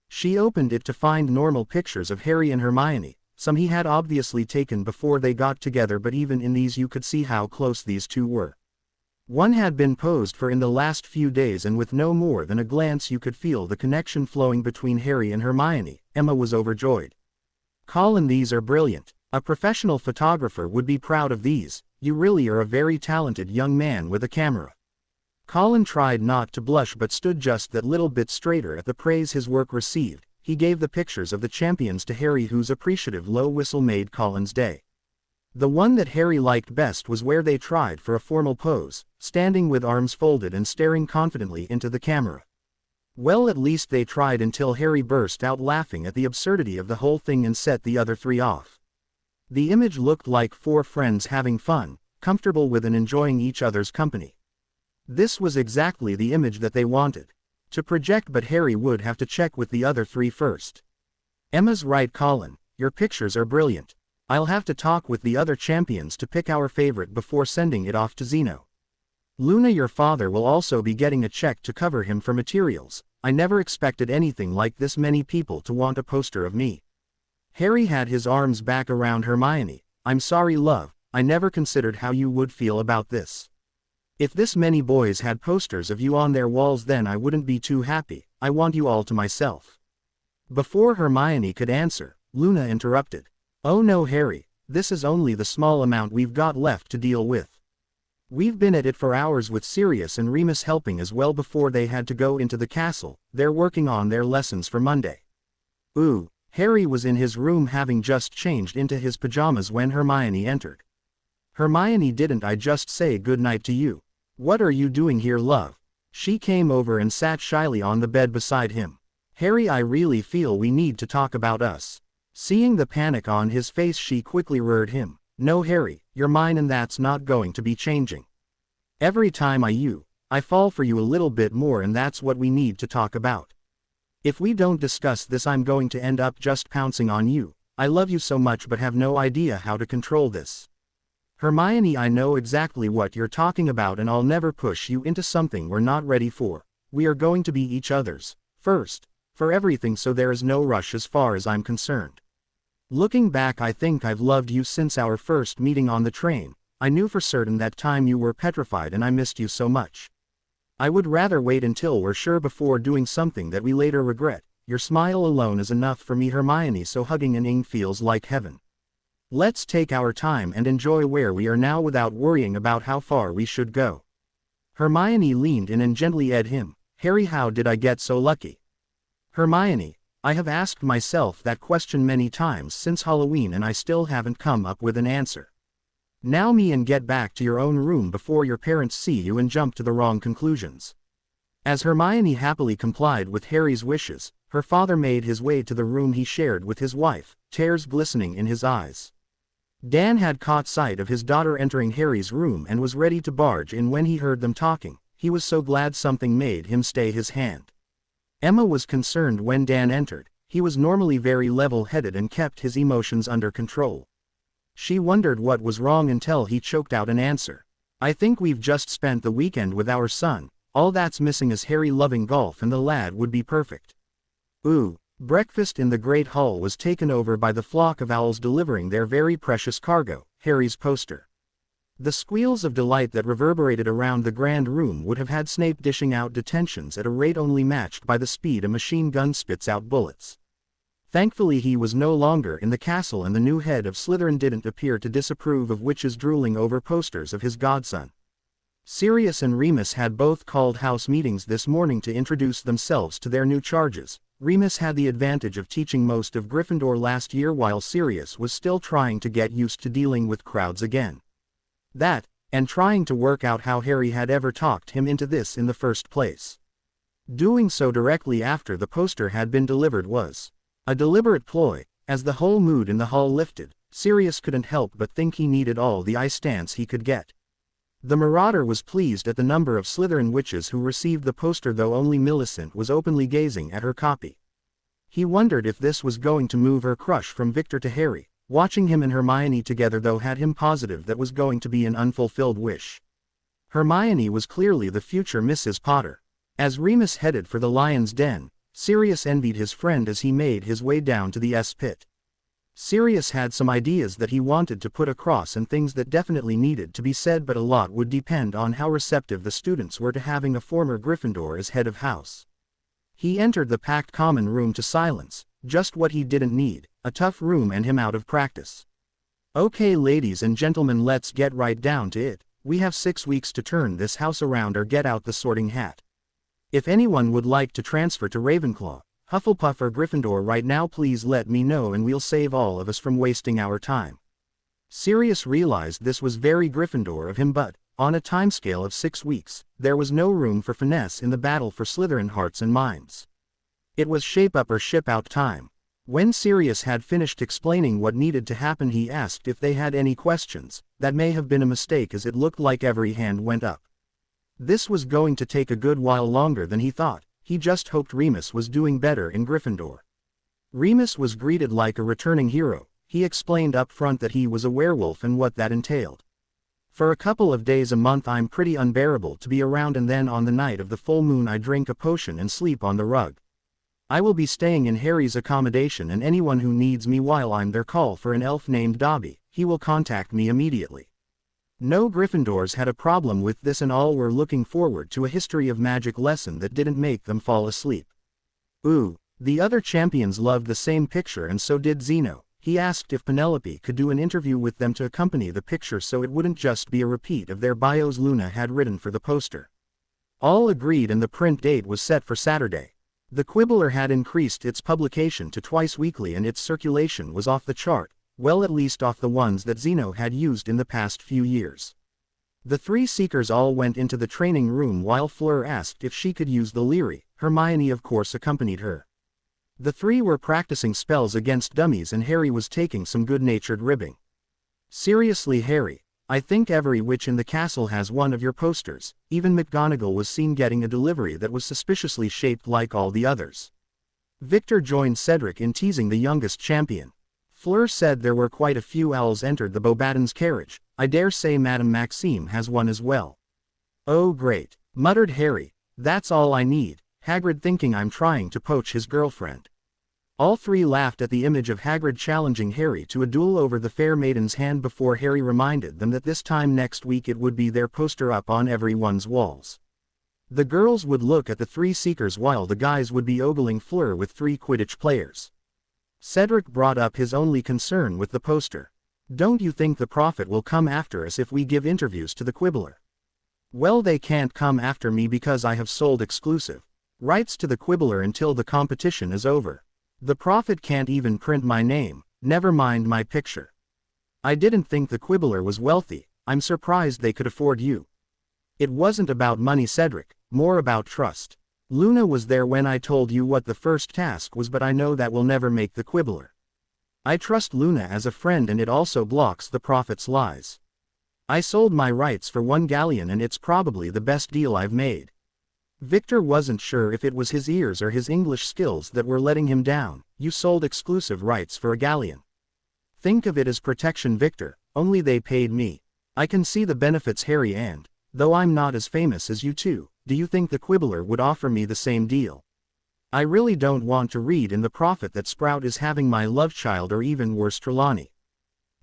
[SPEAKER 1] She opened it to find normal pictures of Harry and Hermione. Some he had obviously taken before they got together, but even in these you could see how close these two were. One had been posed for in the last few days, and with no more than a glance you could feel the connection flowing between Harry and Hermione. Emma was overjoyed. "Colin, these are brilliant. A professional photographer would be proud of these. You really are a very talented young man with a camera." Colin tried not to blush but stood just that little bit straighter at the praise his work received. He gave the pictures of the champions to Harry, whose appreciative low whistle made Colin's day. The one that Harry liked best was where they tried for a formal pose, standing with arms folded and staring confidently into the camera. Well, at least they tried, until Harry burst out laughing at the absurdity of the whole thing and set the other three off. The image looked like 4 friends having fun, comfortable with and enjoying each other's company. This was exactly the image that they wanted to project, but Harry would have to check with the other 3 first. "Emma's right, Colin. Your pictures are brilliant. I'll have to talk with the other champions to pick our favorite before sending it off to Zeno. Luna, your father will also be getting a check to cover him for materials. I never expected anything like this many people to want a poster of me." Harry had his arms back around Hermione. "I'm sorry, love, I never considered how you would feel about this. If this many boys had posters of you on their walls, then I wouldn't be too happy. I want you all to myself." Before Hermione could answer, Luna interrupted. "Oh no, Harry, this is only the small amount we've got left to deal with. We've been at it for hours with Sirius and Remus helping as well before they had to go into the castle. They're working on their lessons for Monday." "Ooh." Harry was in his room having just changed into his pajamas when Hermione entered. "Hermione, didn't I just say good night to you? What are you doing here, love?" She came over and sat shyly on the bed beside him. "Harry, I really feel we need to talk about us." Seeing the panic on his face, she quickly reassured him. "No, Harry, you're mine and that's not going to be changing. Every time I fall for you a little bit more, and that's what we need to talk about. If we don't discuss this, I'm going to end up just pouncing on you. I love you so much but have no idea how to control this. Hermione, I know exactly what you're talking about and I'll never push you into something we're not ready for. We are going to be each other's first for everything, so there is no rush as far as I'm concerned. Looking back, I think I've loved you since our first meeting on the train. I knew for certain that time you were petrified and I missed you so much. I would rather wait until we're sure before doing something that we later regret. Your smile alone is enough for me, Hermione, so hugging an ing feels like heaven. Let's take our time and enjoy where we are now without worrying about how far we should go." Hermione leaned in and gently edged him. Harry, how did I get so lucky? Hermione, I have asked myself that question many times since Halloween and I still haven't come up with an answer. Now me and get back to your own room before your parents see you and jump to the wrong conclusions. As Hermione happily complied with Harry's wishes, her father made his way to the room he shared with his wife, tears glistening in his eyes. Dan had caught sight of his daughter entering Harry's room and was ready to barge in when he heard them talking. He was so glad something made him stay his hand. Emma was concerned when Dan entered. He was normally very level-headed and kept his emotions under control. She wondered what was wrong until he choked out an answer. I think we've just spent the weekend with our son. All that's missing is Harry loving golf and the lad would be perfect. Ooh. Breakfast in the Great Hall was taken over by the flock of owls delivering their very precious cargo, Harry's poster. The squeals of delight that reverberated around the grand room would have had Snape dishing out detentions at a rate only matched by the speed a machine gun spits out bullets. Thankfully he was no longer in the castle and the new head of Slytherin didn't appear to disapprove of witches drooling over posters of his godson. Sirius and Remus had both called house meetings this morning to introduce themselves to their new charges. Remus had the advantage of teaching most of Gryffindor last year while Sirius was still trying to get used to dealing with crowds again. That, and trying to work out how Harry had ever talked him into this in the first place. Doing so directly after the poster had been delivered was a deliberate ploy. As the whole mood in the hall lifted, Sirius couldn't help but think he needed all the eye stance he could get. The Marauder was pleased at the number of Slytherin witches who received the poster, though only Millicent was openly gazing at her copy. He wondered if this was going to move her crush from Victor to Harry. Watching him and Hermione together though had him positive that was going to be an unfulfilled wish. Hermione was clearly the future Mrs. Potter. As Remus headed for the lion's den, Sirius envied his friend as he made his way down to the S-pit. Sirius had some ideas that he wanted to put across and things that definitely needed to be said, but a lot would depend on how receptive the students were to having a former Gryffindor as head of house. He entered the packed common room to silence, just what he didn't need, a tough room and him out of practice. Okay ladies and gentlemen, let's get right down to it. We have 6 weeks to turn this house around or get out the sorting hat. If anyone would like to transfer to Ravenclaw, Hufflepuff or Gryffindor right now, please let me know and we'll save all of us from wasting our time. Sirius realized this was very Gryffindor of him, but, on a timescale of 6 weeks, there was no room for finesse in the battle for Slytherin hearts and minds. It was shape up or ship out time. When Sirius had finished explaining what needed to happen, he asked if they had any questions. That may have been a mistake as it looked like every hand went up. This was going to take a good while longer than he thought. He just hoped Remus was doing better in Gryffindor. Remus was greeted like a returning hero. He explained up front that he was a werewolf and what that entailed. For a couple of days a month I'm pretty unbearable to be around, and then on the night of the full moon I drink a potion and sleep on the rug. I will be staying in Harry's accommodation, and anyone who needs me while I'm there call for an elf named Dobby. He will contact me immediately. No Gryffindors had a problem with this and all were looking forward to a history of magic lesson that didn't make them fall asleep. Ooh, the other champions loved the same picture and so did Zeno. He asked if Penelope could do an interview with them to accompany the picture so it wouldn't just be a repeat of their bios Luna had written for the poster. All agreed and the print date was set for Saturday. The Quibbler had increased its publication to twice weekly and its circulation was off the chart. Well, at least off the ones that Zeno had used in the past few years. The 3 seekers all went into the training room while Fleur asked if she could use the Leary. Hermione of course accompanied her. The 3 were practicing spells against dummies and Harry was taking some good-natured ribbing. Seriously Harry, I think every witch in the castle has one of your posters. Even McGonagall was seen getting a delivery that was suspiciously shaped like all the others. Victor joined Cedric in teasing the youngest champion. Fleur said there were quite a few owls entered the Beauxbatons carriage. I dare say Madame Maxime has one as well. Oh great, muttered Harry, that's all I need. Hagrid thinking I'm trying to poach his girlfriend. All 3 laughed at the image of Hagrid challenging Harry to a duel over the fair maiden's hand before Harry reminded them that this time next week it would be their poster up on everyone's walls. The girls would look at the 3 seekers while the guys would be ogling Fleur with 3 Quidditch players. Cedric brought up his only concern with the poster. Don't you think the Prophet will come after us if we give interviews to the Quibbler? Well, they can't come after me because I have sold exclusive rights to the Quibbler until the competition is over. The Prophet can't even print my name, never mind my picture. I didn't think the Quibbler was wealthy, I'm surprised they could afford you. It wasn't about money, Cedric, more about trust. Luna was there when I told you what the first task was, but I know that will never make the Quibbler. I trust Luna as a friend, and it also blocks the Prophet's lies. I sold my rights for 1 galleon and it's probably the best deal I've made. Victor wasn't sure if it was his ears or his English skills that were letting him down. You sold exclusive rights for a galleon. Think of it as protection, Victor, only they paid me. I can see the benefits, Harry, and, though I'm not as famous as you two, do you think the Quibbler would offer me the same deal? I really don't want to read in the Prophet that Sprout is having my love child, or even worse, Trelawney.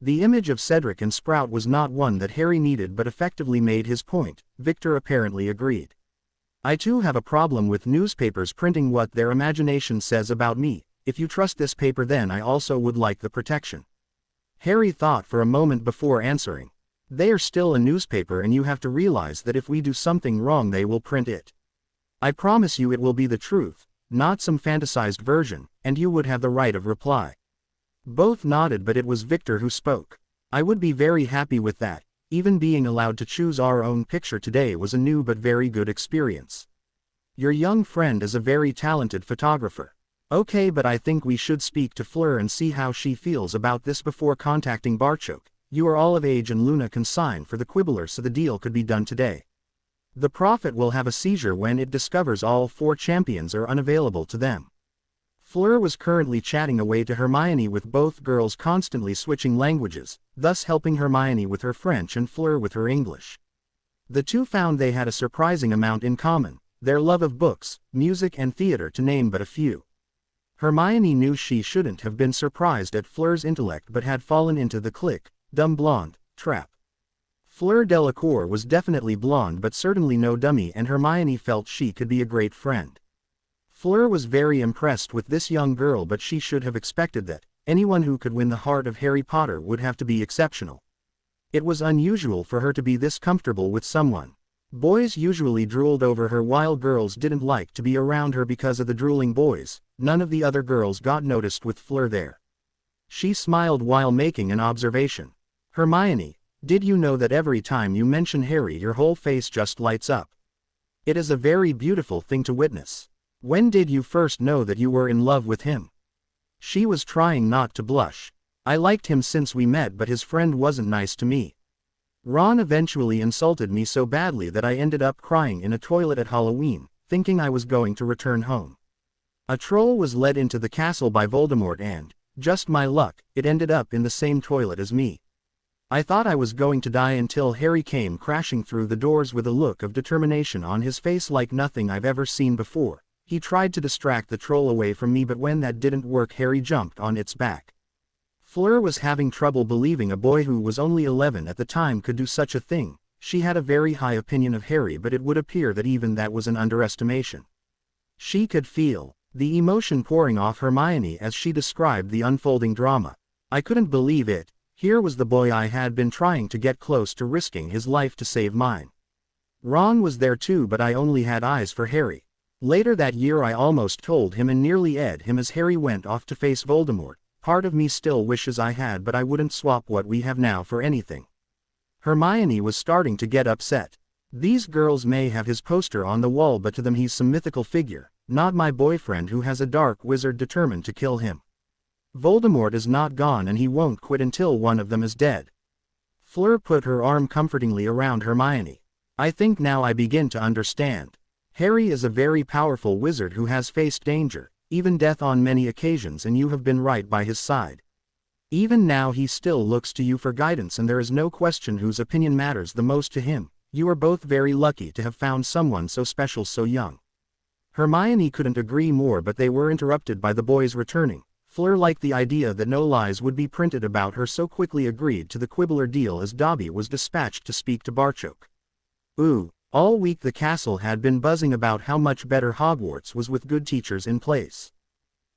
[SPEAKER 1] The image of Cedric and Sprout was not one that Harry needed, but effectively made his point. Victor apparently agreed. I too have a problem with newspapers printing what their imagination says about me. If you trust this paper, then I also would like the protection. Harry thought for a moment before answering. They are still a newspaper, and you have to realize that if we do something wrong they will print it. I promise you it will be the truth, not some fantasized version, and you would have the right of reply. Both nodded, but it was Victor who spoke. I would be very happy with that. Even being allowed to choose our own picture today was a new but very good experience. Your young friend is a very talented photographer. Okay, but I think we should speak to Fleur and see how she feels about this before contacting Barchok. You are all of age and Luna can sign for the Quibbler, so the deal could be done today. The Prophet will have a seizure when it discovers all 4 champions are unavailable to them. Fleur was currently chatting away to Hermione, with both girls constantly switching languages, thus helping Hermione with her French and Fleur with her English. The two found they had a surprising amount in common, their love of books, music and theater, to name but a few. Hermione knew she shouldn't have been surprised at Fleur's intellect, but had fallen into the dumb blonde trap. Fleur Delacour was definitely blonde but certainly no dummy, and Hermione felt she could be a great friend. Fleur was very impressed with this young girl, but she should have expected that anyone who could win the heart of Harry Potter would have to be exceptional. It was unusual for her to be this comfortable with someone. Boys usually drooled over her, while girls didn't like to be around her because of the drooling boys. None of the other girls got noticed with Fleur there. She smiled while making an observation. Hermione, did you know that every time you mention Harry your whole face just lights up? It is a very beautiful thing to witness. When did you first know that you were in love with him? She was trying not to blush. I liked him since we met, but his friend wasn't nice to me. Ron eventually insulted me so badly that I ended up crying in a toilet at Halloween, thinking I was going to return home. A troll was led into the castle by Voldemort and, just my luck, it ended up in the same toilet as me. I thought I was going to die until Harry came crashing through the doors with a look of determination on his face like nothing I've ever seen before. He tried to distract the troll away from me, but when that didn't work, Harry jumped on its back. Fleur was having trouble believing a boy who was only 11 at the time could do such a thing. She had a very high opinion of Harry, but it would appear that even that was an underestimation. She could feel the emotion pouring off Hermione as she described the unfolding drama. I couldn't believe it. Here was the boy I had been trying to get close to, risking his life to save mine. Ron was there too, but I only had eyes for Harry. Later that year I almost told him and nearly ate him as Harry went off to face Voldemort. Part of me still wishes I had, but I wouldn't swap what we have now for anything. Hermione was starting to get upset. These girls may have his poster on the wall, but to them he's some mythical figure, not my boyfriend who has a dark wizard determined to kill him. Voldemort is not gone and he won't quit until one of them is dead. Fleur put her arm comfortingly around Hermione. I think now I begin to understand. Harry is a very powerful wizard who has faced danger, even death on many occasions, and you have been right by his side. Even now he still looks to you for guidance, and there is no question whose opinion matters the most to him. You are both very lucky to have found someone so special so young. Hermione couldn't agree more, but they were interrupted by the boys returning. Fleur liked the idea that no lies would be printed about her, so quickly agreed to the Quibbler deal as Dobby was dispatched to speak to Barchok. All week the castle had been buzzing about how much better Hogwarts was with good teachers in place.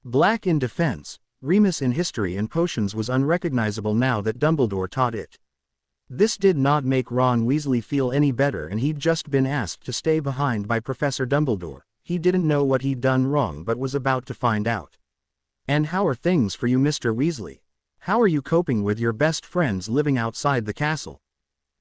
[SPEAKER 1] Black in defense, Remus in history and potions was unrecognizable now that Dumbledore taught it. This did not make Ron Weasley feel any better, and he'd just been asked to stay behind by Professor Dumbledore. He didn't know what he'd done wrong but was about to find out. "And how are things for you, Mr. Weasley? How are you coping with your best friends living outside the castle?"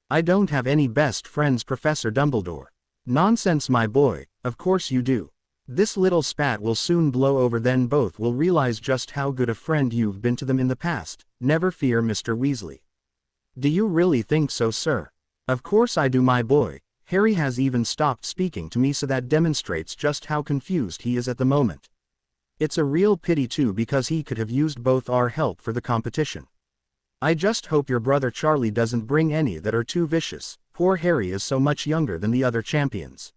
[SPEAKER 1] "I don't have any best friends, Professor Dumbledore." "Nonsense, my boy, of course you do. This little spat will soon blow over, then both will realize just how good a friend you've been to them in the past. Never fear, Mr. Weasley." "Do you really think so, sir?" "Of course I do, my boy. Harry has even stopped speaking to me, so that demonstrates just how confused he is at the moment. It's a real pity too, because he could have used both our help for the competition. I just hope your brother Charlie doesn't bring any that are too vicious. Poor Harry is so much younger than the other champions."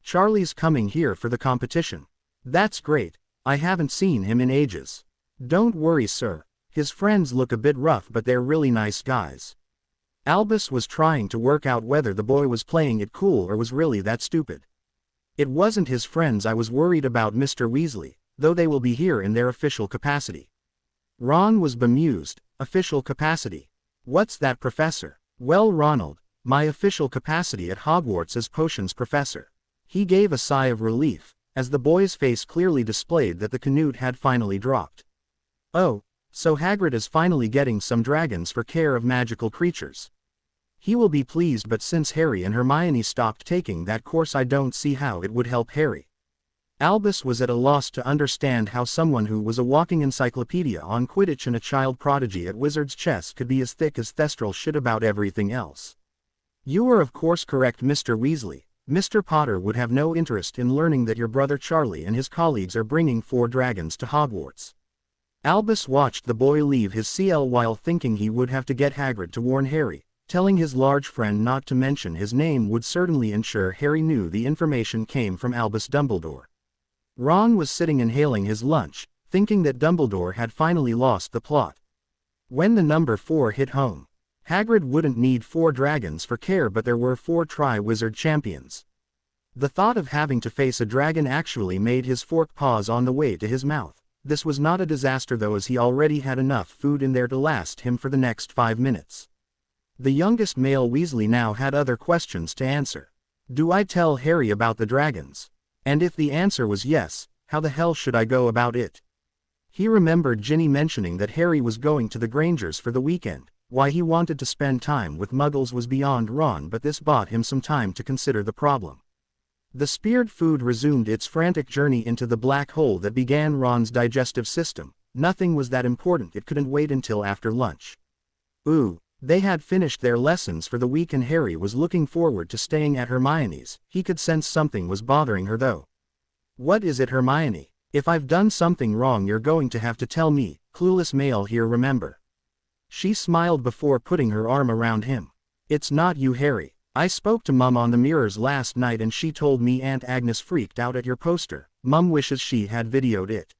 [SPEAKER 1] "Charlie's coming here for the competition." "That's great. I haven't seen him in ages." "Don't worry, sir. His friends look a bit rough, but they're really nice guys." Albus was trying to work out whether the boy was playing it cool or was really that stupid. "It wasn't his friends I was worried about, Mr. Weasley, though they will be here in their official capacity." Ron was bemused. "Official capacity? What's that, Professor?" "Well, Ronald, my official capacity at Hogwarts is potions professor." He gave a sigh of relief, as the boy's face clearly displayed that the canute had finally dropped. "Oh, so Hagrid is finally getting some dragons for care of magical creatures. He will be pleased, but since Harry and Hermione stopped taking that course, I don't see how it would help Harry." Albus was at a loss to understand how someone who was a walking encyclopedia on Quidditch and a child prodigy at Wizard's Chess could be as thick as Thestral shit about everything else. "You are of course correct, Mr. Weasley. Mr. Potter would have no interest in learning that your brother Charlie and his colleagues are bringing 4 dragons to Hogwarts." Albus watched the boy leave his cell while thinking he would have to get Hagrid to warn Harry. Telling his large friend not to mention his name would certainly ensure Harry knew the information came from Albus Dumbledore. Ron was sitting inhaling his lunch, thinking that Dumbledore had finally lost the plot. When the number 4 hit home, Hagrid wouldn't need 4 dragons for care, but there were 4 Triwizard champions. The thought of having to face a dragon actually made his fork pause on the way to his mouth. This was not a disaster though, as he already had enough food in there to last him for the next 5 minutes. The youngest male Weasley now had other questions to answer. "Do I tell Harry about the dragons? And if the answer was yes, how the hell should I go about it?" He remembered Ginny mentioning that Harry was going to the Grangers for the weekend. Why he wanted to spend time with Muggles was beyond Ron, but this bought him some time to consider the problem. The speared food resumed its frantic journey into the black hole that began Ron's digestive system. Nothing was that important, it couldn't wait until after lunch. Ooh, they had finished their lessons for the week and Harry was looking forward to staying at Hermione's. He could sense something was bothering her though. "What is it, Hermione? If I've done something wrong you're going to have to tell me. Clueless male here, remember." She smiled before putting her arm around him. "It's not you, Harry. I spoke to Mum on the mirrors last night and she told me Aunt Agnes freaked out at your poster. Mum wishes she had videoed it.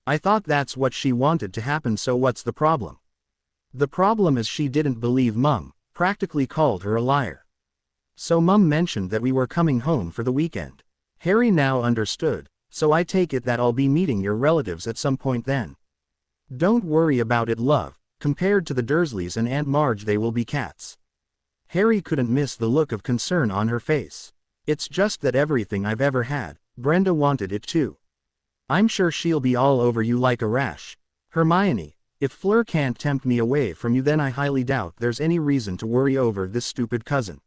[SPEAKER 1] I thought that's what she wanted to happen, so what's the problem?" "The problem is she didn't believe Mum, practically called her a liar. So Mum mentioned that we were coming home for the weekend." Harry now understood. "So I take it that I'll be meeting your relatives at some point then." "Don't worry about it, love. Compared to the Dursleys and Aunt Marge, they will be cats." Harry couldn't miss the look of concern on her face. "It's just that everything I've ever had, Brenda wanted it too. I'm sure she'll be all over you like a rash. Hermione, if Fleur can't tempt me away from you, then I highly doubt there's any reason to worry over this stupid cousin."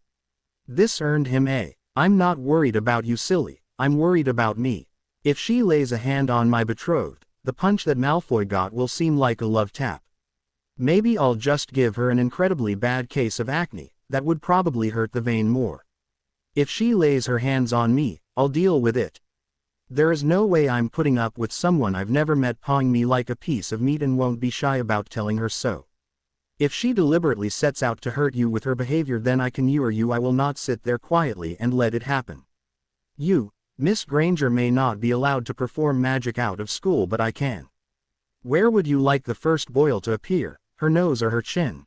[SPEAKER 1] This earned him a "I'm not worried about you, silly, I'm worried about me. If she lays a hand on my betrothed, the punch that Malfoy got will seem like a love tap. Maybe I'll just give her an incredibly bad case of acne, that would probably hurt the vein more. If she lays her hands on me, I'll deal with it. There is no way I'm putting up with someone I've never met pawing me like a piece of meat, and won't be shy about telling her so. If she deliberately sets out to hurt you with her behavior, then I will not sit there quietly and let it happen. You, Miss Granger, may not be allowed to perform magic out of school, but I can. Where would you like the first boil to appear, her nose or her chin?"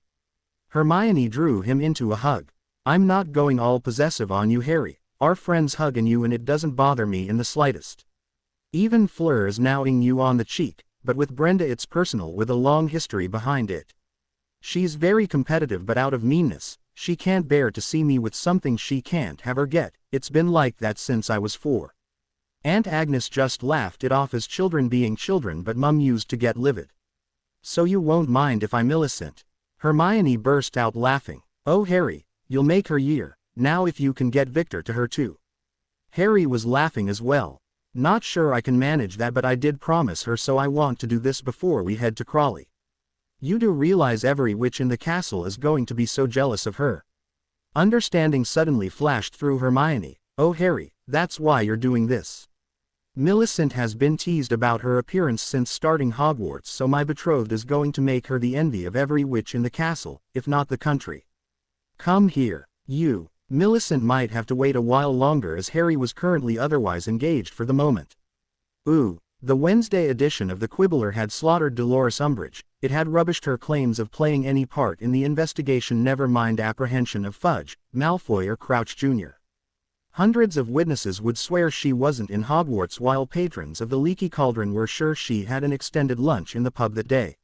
[SPEAKER 1] Hermione drew him into a hug. "I'm not going all possessive on you, Harry. Our friends hugging you and it doesn't bother me in the slightest. Even Fleur is now ing you on the cheek, but with Brenda it's personal, with a long history behind it. She's very competitive, but out of meanness, she can't bear to see me with something she can't have or get. It's been like that since I was 4. Aunt Agnes just laughed it off as children being children, but Mum used to get livid. So you won't mind if I'm Millicent? Hermione burst out laughing. Oh Harry, you'll make her year, now if you can get Victor to her too. Harry was laughing as well. Not sure I can manage that, but I did promise her, so I want to do this before we head to Crawley. You do realize every witch in the castle is going to be so jealous of her. Understanding suddenly flashed through Hermione. Oh Harry, that's why you're doing this. Millicent has been teased about her appearance since starting Hogwarts, so my betrothed is going to make her the envy of every witch in the castle, if not the country. Come here, you. Millicent might have to wait a while longer as Harry was currently otherwise engaged for the moment. Ooh, the Wednesday edition of the Quibbler had slaughtered Dolores Umbridge. It had rubbished her claims of playing any part in the investigation, never mind apprehension of Fudge, Malfoy or Crouch Jr. Hundreds of witnesses would swear she wasn't in Hogwarts, while patrons of the Leaky Cauldron were sure she had an extended lunch in the pub that day.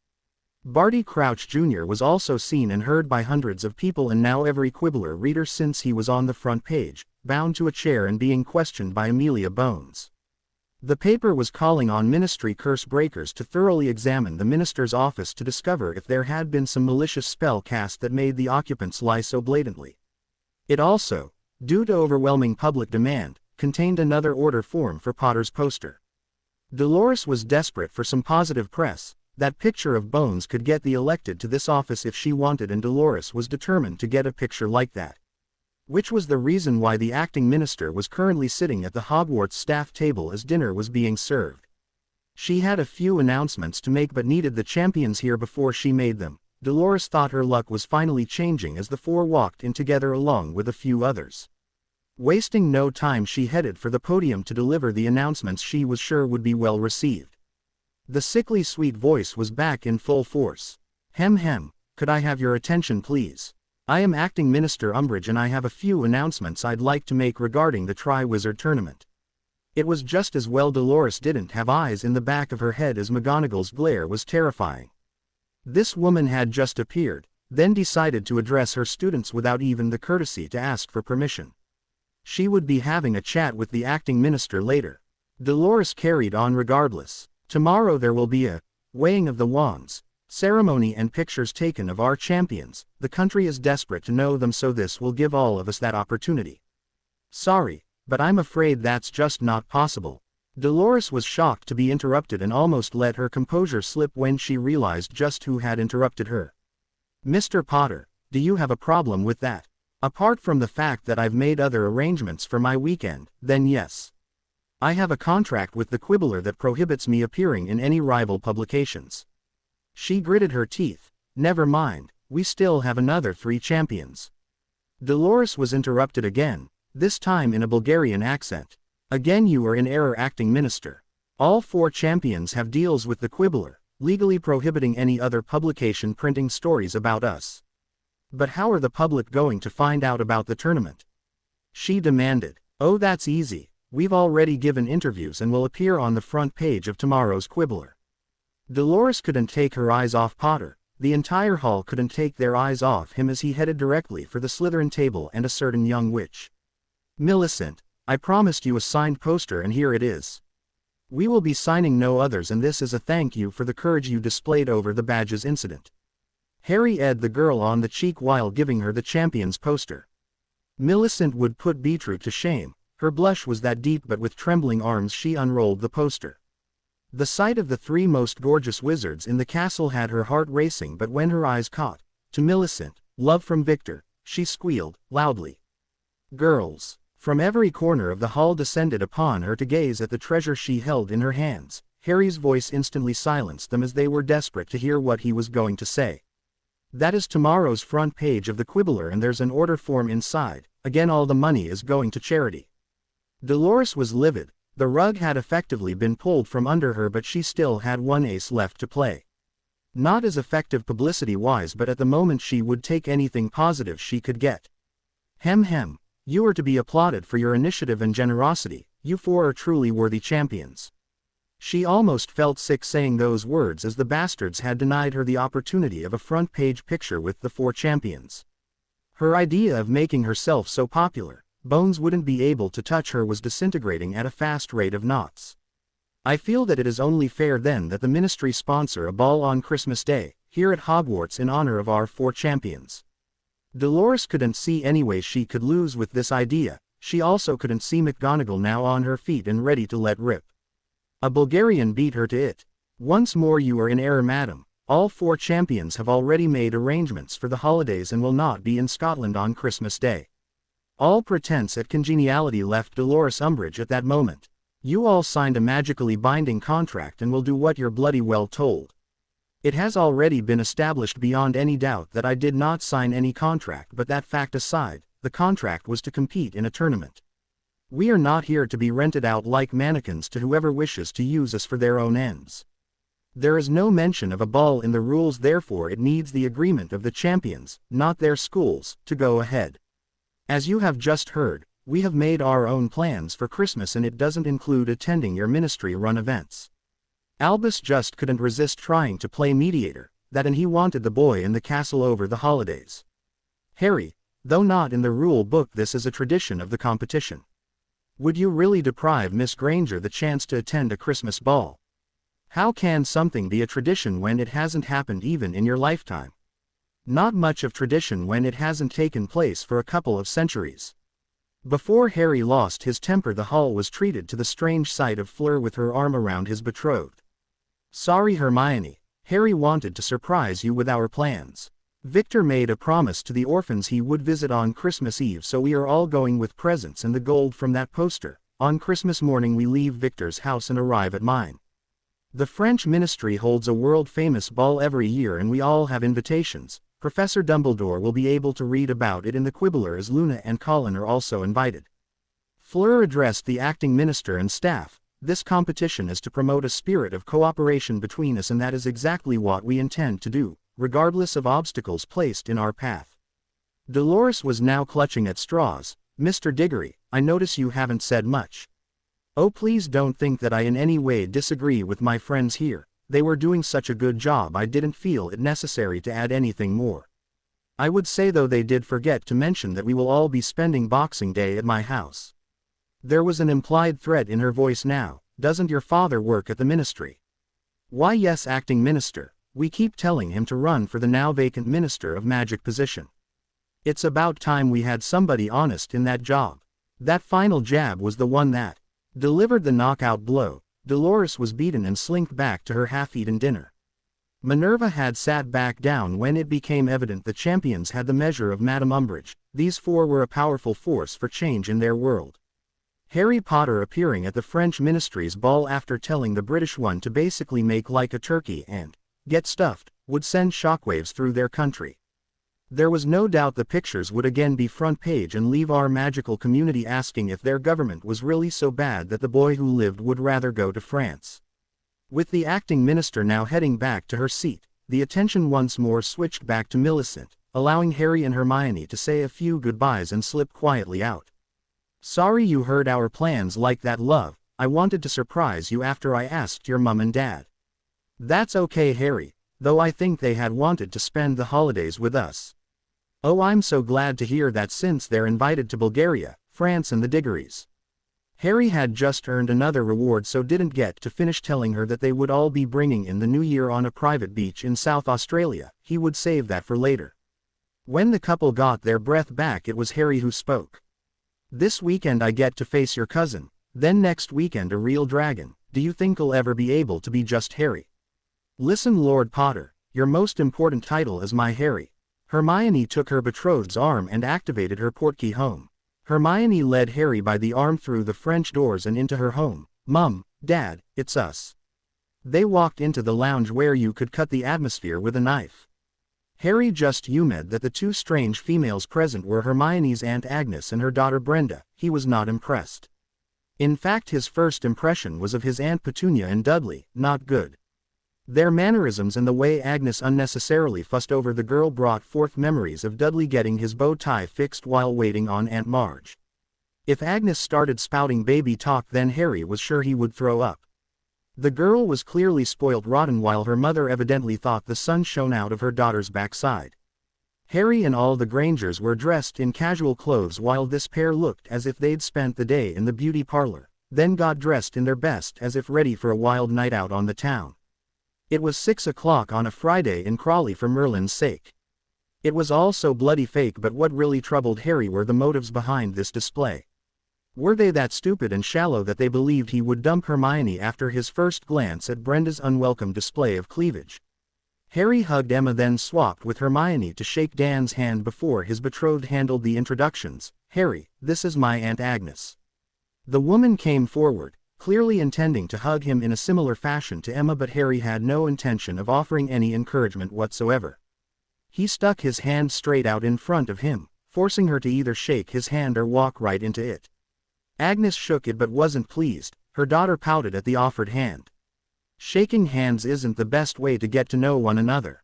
[SPEAKER 1] Barty Crouch Jr. was also seen and heard by hundreds of people, and now every Quibbler reader since he was on the front page, bound to a chair and being questioned by Amelia Bones. The paper was calling on Ministry curse breakers to thoroughly examine the minister's office to discover if there had been some malicious spell cast that made the occupants lie so blatantly. It also, due to overwhelming public demand, contained another order form for Potter's poster. Dolores was desperate for some positive press. That picture of Bones could get the elected to this office if she wanted, and Dolores was determined to get a picture like that. Which was the reason why the acting minister was currently sitting at the Hogwarts staff table as dinner was being served. She had a few announcements to make but needed the champions here before she made them. Dolores thought her luck was finally changing as the 4 walked in together along with a few others. Wasting no time, she headed for the podium to deliver the announcements she was sure would be well received. The sickly sweet voice was back in full force. Hem, could I have your attention please? I am Acting Minister Umbridge and I have a few announcements I'd like to make regarding the Triwizard Tournament. It was just as well Dolores didn't have eyes in the back of her head, as McGonagall's glare was terrifying. This woman had just appeared, then decided to address her students without even the courtesy to ask for permission. She would be having a chat with the acting minister later. Dolores carried on regardless. Tomorrow there will be a weighing of the wands ceremony and pictures taken of our champions. The country is desperate to know them, so this will give all of us that opportunity. Sorry, but I'm afraid that's just not possible. Dolores was shocked to be interrupted and almost let her composure slip when she realized just who had interrupted her. Mr. Potter, do you have a problem with that? Apart from the fact that I've made other arrangements for my weekend, then yes. I have a contract with the Quibbler that prohibits me appearing in any rival publications. She gritted her teeth. Never mind, we still have another 3 champions. Dolores was interrupted again, this time in a Bulgarian accent. Again, you are in error, acting minister. All 4 champions have deals with the Quibbler, legally prohibiting any other publication printing stories about us. But how are the public going to find out about the tournament? She demanded. Oh, that's easy. We've already given interviews and will appear on the front page of tomorrow's Quibbler. Dolores couldn't take her eyes off Potter. The entire hall couldn't take their eyes off him as he headed directly for the Slytherin table and a certain young witch. Millicent, I promised you a signed poster and here it is. We will be signing no others, and this is a thank you for the courage you displayed over the badges incident. Harry edged the girl on the cheek while giving her the champion's poster. Millicent would put Beetroot to shame. Her blush was that deep, but with trembling arms she unrolled the poster. The sight of the 3 most gorgeous wizards in the castle had her heart racing, but when her eyes caught, to Millicent, love from Victor, she squealed, loudly. Girls, from every corner of the hall descended upon her to gaze at the treasure she held in her hands. Harry's voice instantly silenced them as they were desperate to hear what he was going to say. That is tomorrow's front page of the Quibbler, and there's an order form inside. Again, all the money is going to charity. Dolores was livid. The rug had effectively been pulled from under her, but she still had 1 ace left to play. Not as effective publicity-wise, but at the moment she would take anything positive she could get. Hem, you are to be applauded for your initiative and generosity. You 4 are truly worthy champions. She almost felt sick saying those words as the bastards had denied her the opportunity of a front-page picture with the 4 champions. Her idea of making herself so popular, Bones wouldn't be able to touch her, was disintegrating at a fast rate of knots. I feel that it is only fair then that the ministry sponsor a ball on Christmas Day, here at Hogwarts in honor of our 4 champions. Dolores couldn't see any way she could lose with this idea. She also couldn't see McGonagall now on her feet and ready to let rip. A Bulgarian beat her to it. Once more you are in error, madam. All 4 champions have already made arrangements for the holidays and will not be in Scotland on Christmas Day. All pretense at congeniality left Dolores Umbridge at that moment. You all signed a magically binding contract and will do what you're bloody well told. It has already been established beyond any doubt that I did not sign any contract, but that fact aside, the contract was to compete in a tournament. We are not here to be rented out like mannequins to whoever wishes to use us for their own ends. There is no mention of a ball in the rules, therefore it needs the agreement of the champions, not their schools, to go ahead. As you have just heard, we have made our own plans for Christmas and it doesn't include attending your ministry-run events. Albus just couldn't resist trying to play mediator, and he wanted the boy in the castle over the holidays. Harry, though not in the rule book, this is a tradition of the competition. Would you really deprive Miss Granger the chance to attend a Christmas ball? How can something be a tradition when it hasn't happened even in your lifetime? Not much of tradition when it hasn't taken place for a couple of centuries. Before Harry lost his temper, the hall was treated to the strange sight of Fleur with her arm around his betrothed. Sorry, Hermione. Harry wanted to surprise you with our plans. Victor made a promise to the orphans he would visit on Christmas Eve, so we are all going with presents and the gold from that poster. On Christmas morning we leave Victor's house and arrive at mine. The French ministry holds a world-famous ball every year and we all have invitations. Professor Dumbledore will be able to read about it in the Quibbler as Luna and Colin are also invited. Fleur addressed the acting minister and staff. This competition is to promote a spirit of cooperation between us, and that is exactly what we intend to do, regardless of obstacles placed in our path. Dolores was now clutching at straws. Mr. Diggory, I notice you haven't said much. Oh, please don't think that I in any way disagree with my friends here. They were doing such a good job I didn't feel it necessary to add anything more. I would say though they did forget to mention that we will all be spending Boxing Day at my house. There was an implied threat in her voice now. Doesn't your father work at the ministry? Why yes, acting minister. We keep telling him to run for the now vacant Minister of Magic position. It's about time we had somebody honest in that job. That final jab was the one that delivered the knockout blow. Dolores was beaten and slinked back to her half-eaten dinner. Minerva had sat back down when it became evident the champions had the measure of Madame Umbridge. These 4 were a powerful force for change in their world. Harry Potter appearing at the French ministry's ball after telling the British one to basically make like a turkey and get stuffed, would send shockwaves through their country. There was no doubt the pictures would again be front page and leave our magical community asking if their government was really so bad that the boy who lived would rather go to France. With the acting minister now heading back to her seat, the attention once more switched back to Millicent, allowing Harry and Hermione to say a few goodbyes and slip quietly out. Sorry you heard our plans like that, love. I wanted to surprise you after I asked your mum and dad. That's okay, Harry, though I think they had wanted to spend the holidays with us. Oh, I'm so glad to hear that, since they're invited to Bulgaria, France and the Diggories. Harry had just earned another reward, so didn't get to finish telling her that they would all be bringing in the new year on a private beach in South Australia. He would save that for later. When the couple got their breath back, it was Harry who spoke. This weekend I get to face your cousin, then next weekend a real dragon. Do you think I'll ever be able to be just Harry? Listen, Lord Potter, your most important title is my Harry. Hermione took her betrothed's arm and activated her portkey home. Hermione led Harry by the arm through the French doors and into her home. Mum, Dad, it's us. They walked into the lounge where you could cut the atmosphere with a knife. Harry just hummed that the 2 strange females present were Hermione's Aunt Agnes and her daughter Brenda. He was not impressed. In fact, his first impression was of his Aunt Petunia and Dudley. Not good. Their mannerisms and the way Agnes unnecessarily fussed over the girl brought forth memories of Dudley getting his bow tie fixed while waiting on Aunt Marge. If Agnes started spouting baby talk, then Harry was sure he would throw up. The girl was clearly spoilt rotten while her mother evidently thought the sun shone out of her daughter's backside. Harry and all the Grangers were dressed in casual clothes while this pair looked as if they'd spent the day in the beauty parlor, then got dressed in their best as if ready for a wild night out on the town. It was 6 o'clock on a Friday in Crawley for Merlin's sake. It was all so bloody fake, but what really troubled Harry were the motives behind this display. Were they that stupid and shallow that they believed he would dump Hermione after his first glance at Brenda's unwelcome display of cleavage? Harry hugged Emma, then swapped with Hermione to shake Dan's hand before his betrothed handled the introductions. "Harry, this is my Aunt Agnes." The woman came forward, clearly intending to hug him in a similar fashion to Emma, but Harry had no intention of offering any encouragement whatsoever. He stuck his hand straight out in front of him, forcing her to either shake his hand or walk right into it. Agnes shook it but wasn't pleased. Her daughter pouted at the offered hand. Shaking hands isn't the best way to get to know one another.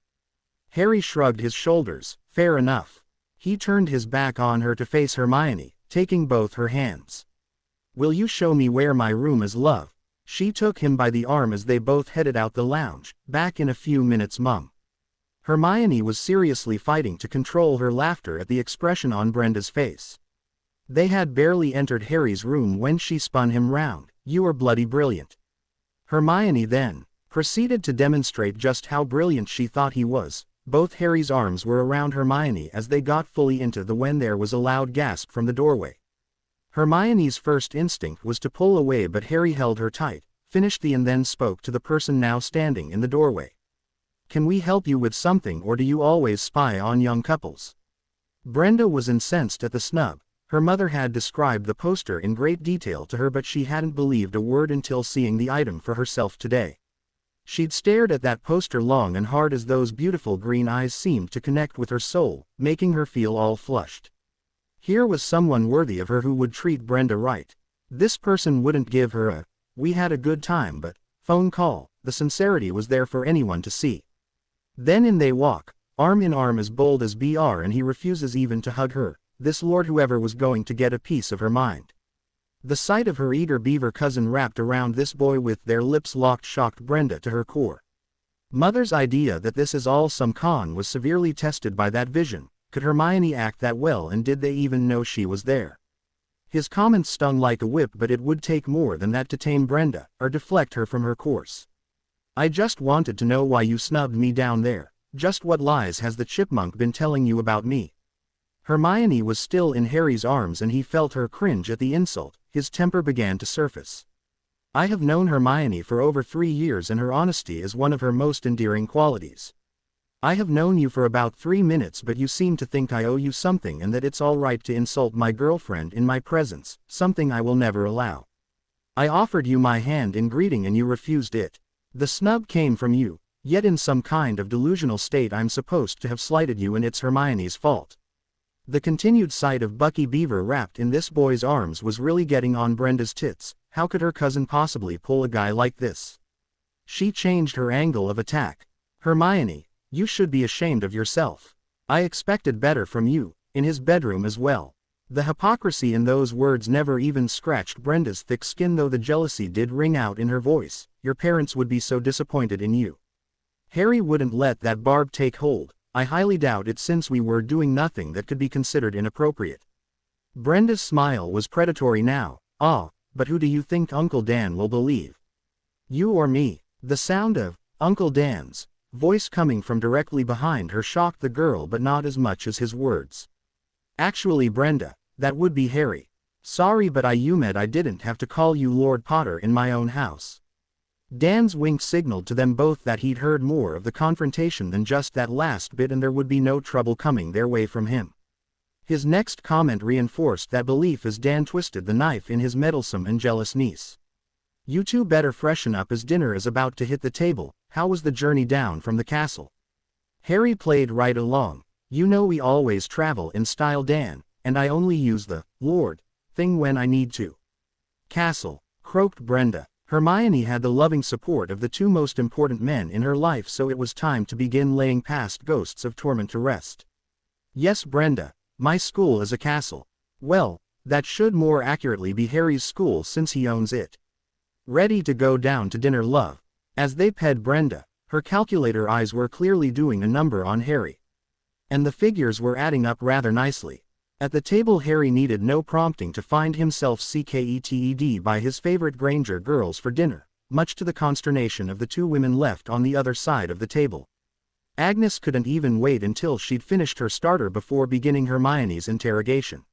[SPEAKER 1] Harry shrugged his shoulders. Fair enough. He turned his back on her to face Hermione, taking both her hands. "Will you show me where my room is, love?" She took him by the arm as they both headed out the lounge. "Back in a few minutes, Mum." Hermione was seriously fighting to control her laughter at the expression on Brenda's face. They had barely entered Harry's room when she spun him round. "You are bloody brilliant." Hermione then proceeded to demonstrate just how brilliant she thought he was. Both Harry's arms were around Hermione as they got fully into the when there was a loud gasp from the doorway. Hermione's first instinct was to pull away, but Harry held her tight, finished the and then spoke to the person now standing in the doorway. "Can we help you with something, or do you always spy on young couples?" Brenda was incensed at the snub. Her mother had described the poster in great detail to her, but she hadn't believed a word until seeing the item for herself today. She'd stared at that poster long and hard as those beautiful green eyes seemed to connect with her soul, making her feel all flushed. Here was someone worthy of her who would treat Brenda right. This person wouldn't give her a "we had a good time but" phone call. The sincerity was there for anyone to see. Then in they walk, arm in arm, as bold as BR, and he refuses even to hug her. This Lord whoever was going to get a piece of her mind. The sight of her eager beaver cousin wrapped around this boy with their lips locked shocked Brenda to her core. Mother's idea that this is all some con was severely tested by that vision. Could Hermione act that well, and did they even know she was there? His comments stung like a whip, but it would take more than that to tame Brenda, or deflect her from her course. "I just wanted to know why you snubbed me down there. Just what lies has the chipmunk been telling you about me?" Hermione was still in Harry's arms and he felt her cringe at the insult. His temper began to surface. "I have known Hermione for over 3 years and her honesty is one of her most endearing qualities. I have known you for about 3 minutes, but you seem to think I owe you something and that it's all right to insult my girlfriend in my presence, something I will never allow. I offered you my hand in greeting and you refused it. The snub came from you, yet in some kind of delusional state I'm supposed to have slighted you, and it's Hermione's fault." The continued sight of Bucky Beaver wrapped in this boy's arms was really getting on Brenda's tits. How could her cousin possibly pull a guy like this? She changed her angle of attack. "Hermione, you should be ashamed of yourself. I expected better from you, in his bedroom as well." The hypocrisy in those words never even scratched Brenda's thick skin, though the jealousy did ring out in her voice. "Your parents would be so disappointed in you." Harry wouldn't let that barb take hold. "I highly doubt it, since we were doing nothing that could be considered inappropriate." Brenda's smile was predatory now. "Ah, but who do you think Uncle Dan will believe? You or me?" The sound of Uncle Dan's voice coming from directly behind her shocked the girl, but not as much as his words. "Actually, Brenda, that would be Harry. Sorry, but you meant I didn't have to call you Lord Potter in my own house." Dan's wink signaled to them both that he'd heard more of the confrontation than just that last bit, and there would be no trouble coming their way from him. His next comment reinforced that belief as Dan twisted the knife in his meddlesome and jealous niece. "You two better freshen up as dinner is about to hit the table. How was the journey down from the castle?" Harry played right along. "You know we always travel in style, Dan, and I only use the Lord thing when I need to." "Castle," croaked Brenda. Hermione had the loving support of the two most important men in her life, so it was time to begin laying past ghosts of torment to rest. "Yes, Brenda, my school is a castle." "Well, that should more accurately be Harry's school since he owns it." Ready to go down to dinner, love? As they ped Brenda, her calculator eyes were clearly doing a number on Harry. And the figures were adding up rather nicely. At the table, Harry needed no prompting to find himself seated by his favorite Granger girls for dinner, much to the consternation of the two women left on the other side of the table. Agnes couldn't even wait until she'd finished her starter before beginning Hermione's interrogation.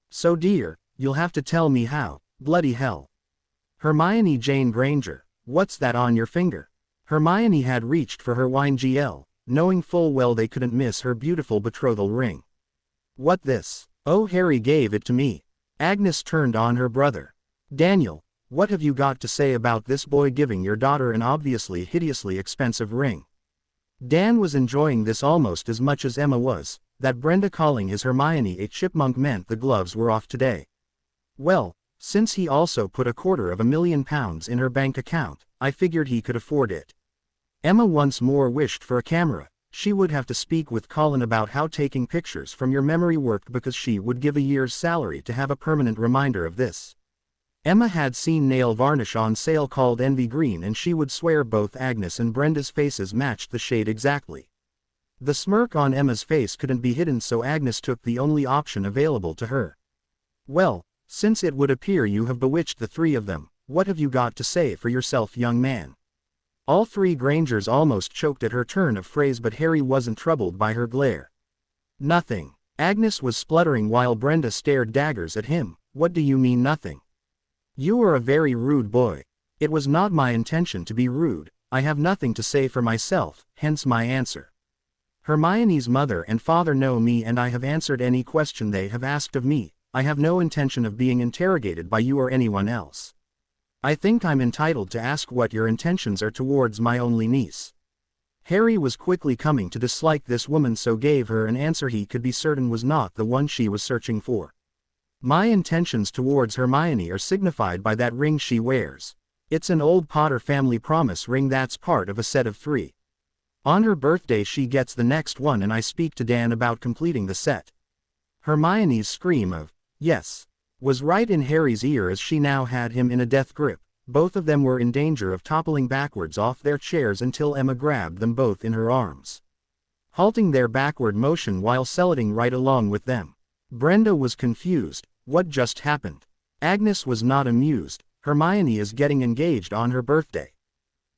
[SPEAKER 1] "So dear, you'll have to tell me how, bloody hell." "Hermione Jane Granger, what's that on your finger?" Hermione had reached for her wine GL, knowing full well they couldn't miss her beautiful betrothal ring. "What this?" "Oh, Harry gave it to me." Agnes turned on her brother. "Daniel, what have you got to say about this boy giving your daughter an obviously hideously expensive ring?" Dan was enjoying this almost as much as Emma was. That Brenda calling his Hermione a chipmunk meant the gloves were off today. "Well, since he also put £250,000 in her bank account, I figured he could afford it." Emma once more wished for a camera. She would have to speak with Colin about how taking pictures from your memory worked, because she would give a year's salary to have a permanent reminder of this. Emma had seen nail varnish on sale called Envy Green, and she would swear both Agnes and Brenda's faces matched the shade exactly. The smirk on Emma's face couldn't be hidden, so Agnes took the only option available to her. "Well, since it would appear you have bewitched the three of them, what have you got to say for yourself, young man?" All three Grangers almost choked at her turn of phrase, but Harry wasn't troubled by her glare. "Nothing." Agnes was spluttering while Brenda stared daggers at him. "What do you mean nothing?" "You are a very rude boy." "It was not my intention to be rude. I have nothing to say for myself, hence my answer. Hermione's mother and father know me, and I have answered any question they have asked of me. I have no intention of being interrogated by you or anyone else. I think I'm entitled to ask what your intentions are towards my only niece." Harry was quickly coming to dislike this woman, so gave her an answer he could be certain was not the one she was searching for. "My intentions towards Hermione are signified by that ring she wears. It's an old Potter family promise ring that's part of a set of 3. On her birthday she gets the next one, and I speak to Dan about completing the set." Hermione's scream of "yes" was right in Harry's ear as she now had him in a death grip. Both of them were in danger of toppling backwards off their chairs until Emma grabbed them both in her arms, halting their backward motion while celading right along with them. Brenda was confused. What just happened? Agnes was not amused. Hermione is getting engaged on her birthday.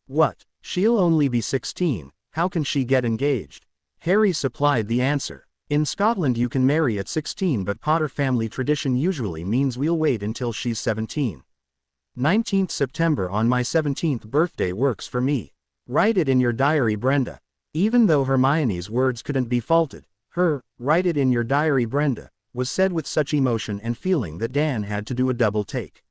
[SPEAKER 1] What? She'll only be 16, how can she get engaged? Harry supplied the answer. In Scotland you can marry at 16, but Potter family tradition usually means we'll wait until she's 17. 19th September on my 17th birthday works for me. Write it in your diary, Brenda. Even though Hermione's words couldn't be faulted, her, "write it in your diary, Brenda," was said with such emotion and feeling that Dan had to do a double take.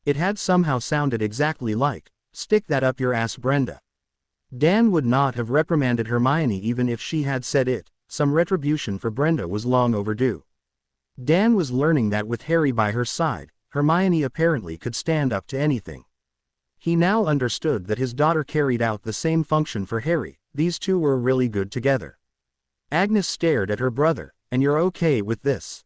[SPEAKER 1] It had somehow sounded exactly like, "Stick that up your ass, Brenda." Dan would not have reprimanded Hermione even if she had said it. Some retribution for Brenda was long overdue. Dan was learning that with Harry by her side, Hermione apparently could stand up to anything. He now understood that his daughter carried out the same function for Harry. These two were really good together. Agnes stared at her brother. "And you're okay with this?"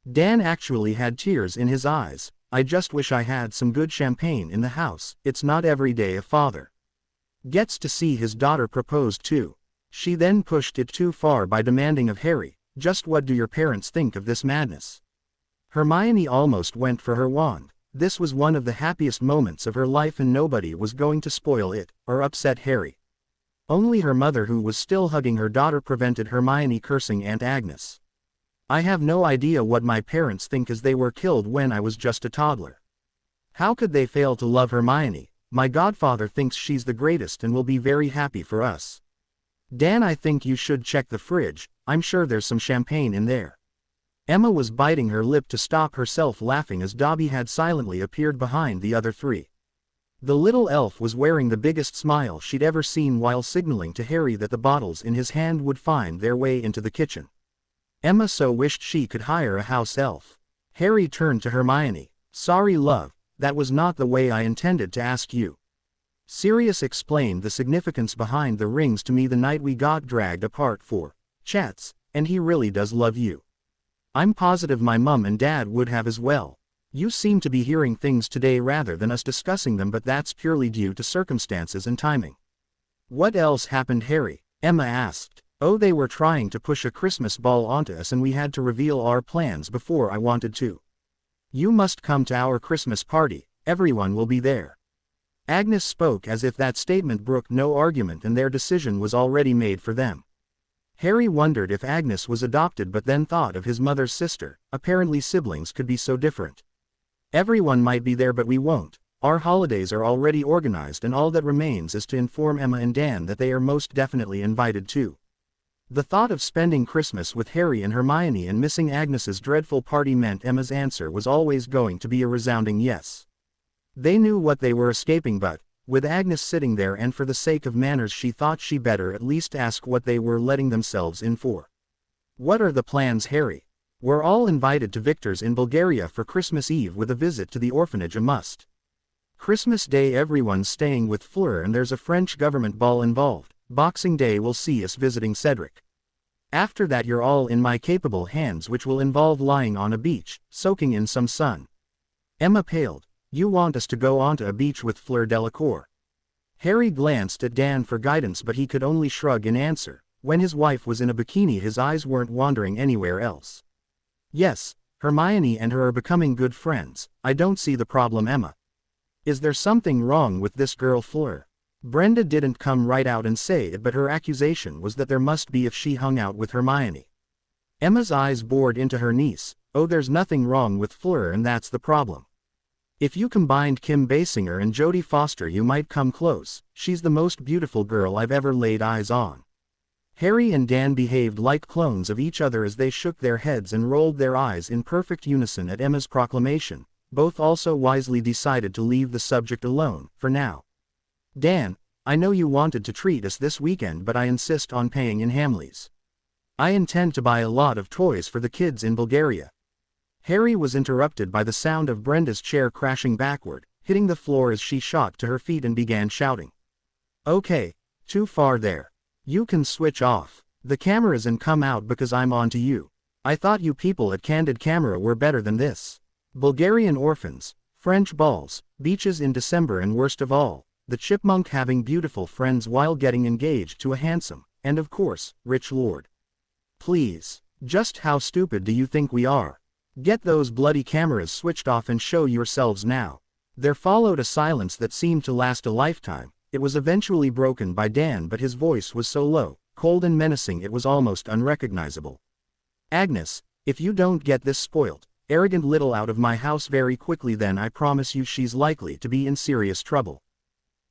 [SPEAKER 1] Dan actually had tears in his eyes. "I just wish I had some good champagne in the house. It's not every day a father gets to see his daughter proposed to." She then pushed it too far by demanding of Harry, "Just what do your parents think of this madness?" Hermione almost went for her wand. This was one of the happiest moments of her life, and nobody was going to spoil it, or upset Harry. Only her mother, who was still hugging her daughter, prevented Hermione cursing Aunt Agnes. "I have no idea what my parents think, as they were killed when I was just a toddler. How could they fail to love Hermione? My godfather thinks she's the greatest and will be very happy for us. Dan, I think you should check the fridge. I'm sure there's some champagne in there." Emma was biting her lip to stop herself laughing as Dobby had silently appeared behind the other three. The little elf was wearing the biggest smile she'd ever seen while signaling to Harry that the bottles in his hand would find their way into the kitchen. Emma so wished she could hire a house elf. Harry turned to Hermione. "Sorry, love, that was not the way I intended to ask you." Sirius explained the significance behind the rings to me the night we got dragged apart for chats, and he really does love you. I'm positive my mum and dad would have as well. You seem to be hearing things today rather than us discussing them, but that's purely due to circumstances and timing. What else happened, Harry? Emma asked. Oh, they were trying to push a Christmas ball onto us and we had to reveal our plans before I wanted to. You must come to our Christmas party, everyone will be there. Agnes spoke as if that statement brooked no argument and their decision was already made for them. Harry wondered if Agnes was adopted, but then thought of his mother's sister. Apparently siblings could be so different. Everyone might be there, but we won't. Our holidays are already organized and all that remains is to inform Emma and Dan that they are most definitely invited too. The thought of spending Christmas with Harry and Hermione and missing Agnes's dreadful party meant Emma's answer was always going to be a resounding yes. They knew what they were escaping, but, with Agnes sitting there and for the sake of manners she thought she better at least ask what they were letting themselves in for. What are the plans, Harry? We're all invited to Victor's in Bulgaria for Christmas Eve with a visit to the orphanage a must. Christmas Day everyone's staying with Fleur and there's a French government ball involved. Boxing Day will see us visiting Cedric. After that you're all in my capable hands, which will involve lying on a beach, soaking in some sun. Emma paled. You want us to go onto a beach with Fleur Delacour? Harry glanced at Dan for guidance, but he could only shrug in answer. When his wife was in a bikini his eyes weren't wandering anywhere else. Yes, Hermione and her are becoming good friends. I don't see the problem, Emma. Is there something wrong with this girl Fleur? Brenda didn't come right out and say it, but her accusation was that there must be if she hung out with Hermione. Emma's eyes bored into her niece. Oh, there's nothing wrong with Fleur and that's the problem. If you combined Kim Basinger and Jodie Foster you might come close. She's the most beautiful girl I've ever laid eyes on. Harry and Dan behaved like clones of each other as they shook their heads and rolled their eyes in perfect unison at Emma's proclamation. Both also wisely decided to leave the subject alone, for now. Dan, I know you wanted to treat us this weekend, but I insist on paying in Hamleys. I intend to buy a lot of toys for the kids in Bulgaria. Harry was interrupted by the sound of Brenda's chair crashing backward, hitting the floor as she shot to her feet and began shouting. Okay, too far there. You can switch off the cameras and come out because I'm on to you. I thought you people at Candid Camera were better than this. Bulgarian orphans, French balls, beaches in December, and worst of all, the chipmunk having beautiful friends while getting engaged to a handsome, and of course, rich lord. Please, just how stupid do you think we are? Get those bloody cameras switched off and show yourselves now. There followed a silence that seemed to last a lifetime. It was eventually broken by Dan, but his voice was so low, cold and menacing it was almost unrecognizable. Agnes, if you don't get this spoilt, arrogant little out of my house very quickly, then I promise you she's likely to be in serious trouble.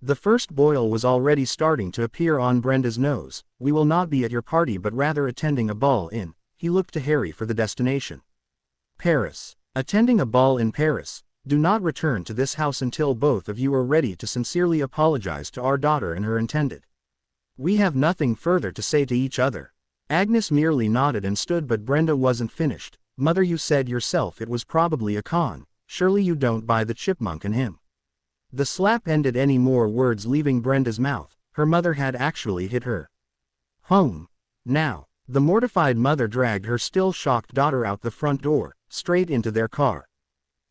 [SPEAKER 1] The first boil was already starting to appear on Brenda's nose. We will not be at your party but rather attending a ball in. He looked to Harry for the destination. Paris. Attending a ball in Paris. Do not return to this house until both of you are ready to sincerely apologize to our daughter and her intended. We have nothing further to say to each other. Agnes merely nodded and stood, but Brenda wasn't finished. Mother, you said yourself it was probably a con. Surely you don't buy the chipmunk and him. The slap ended any more words leaving Brenda's mouth. Her mother had actually hit her. Home. Now. The mortified mother dragged her still shocked daughter out the front door, straight into their car.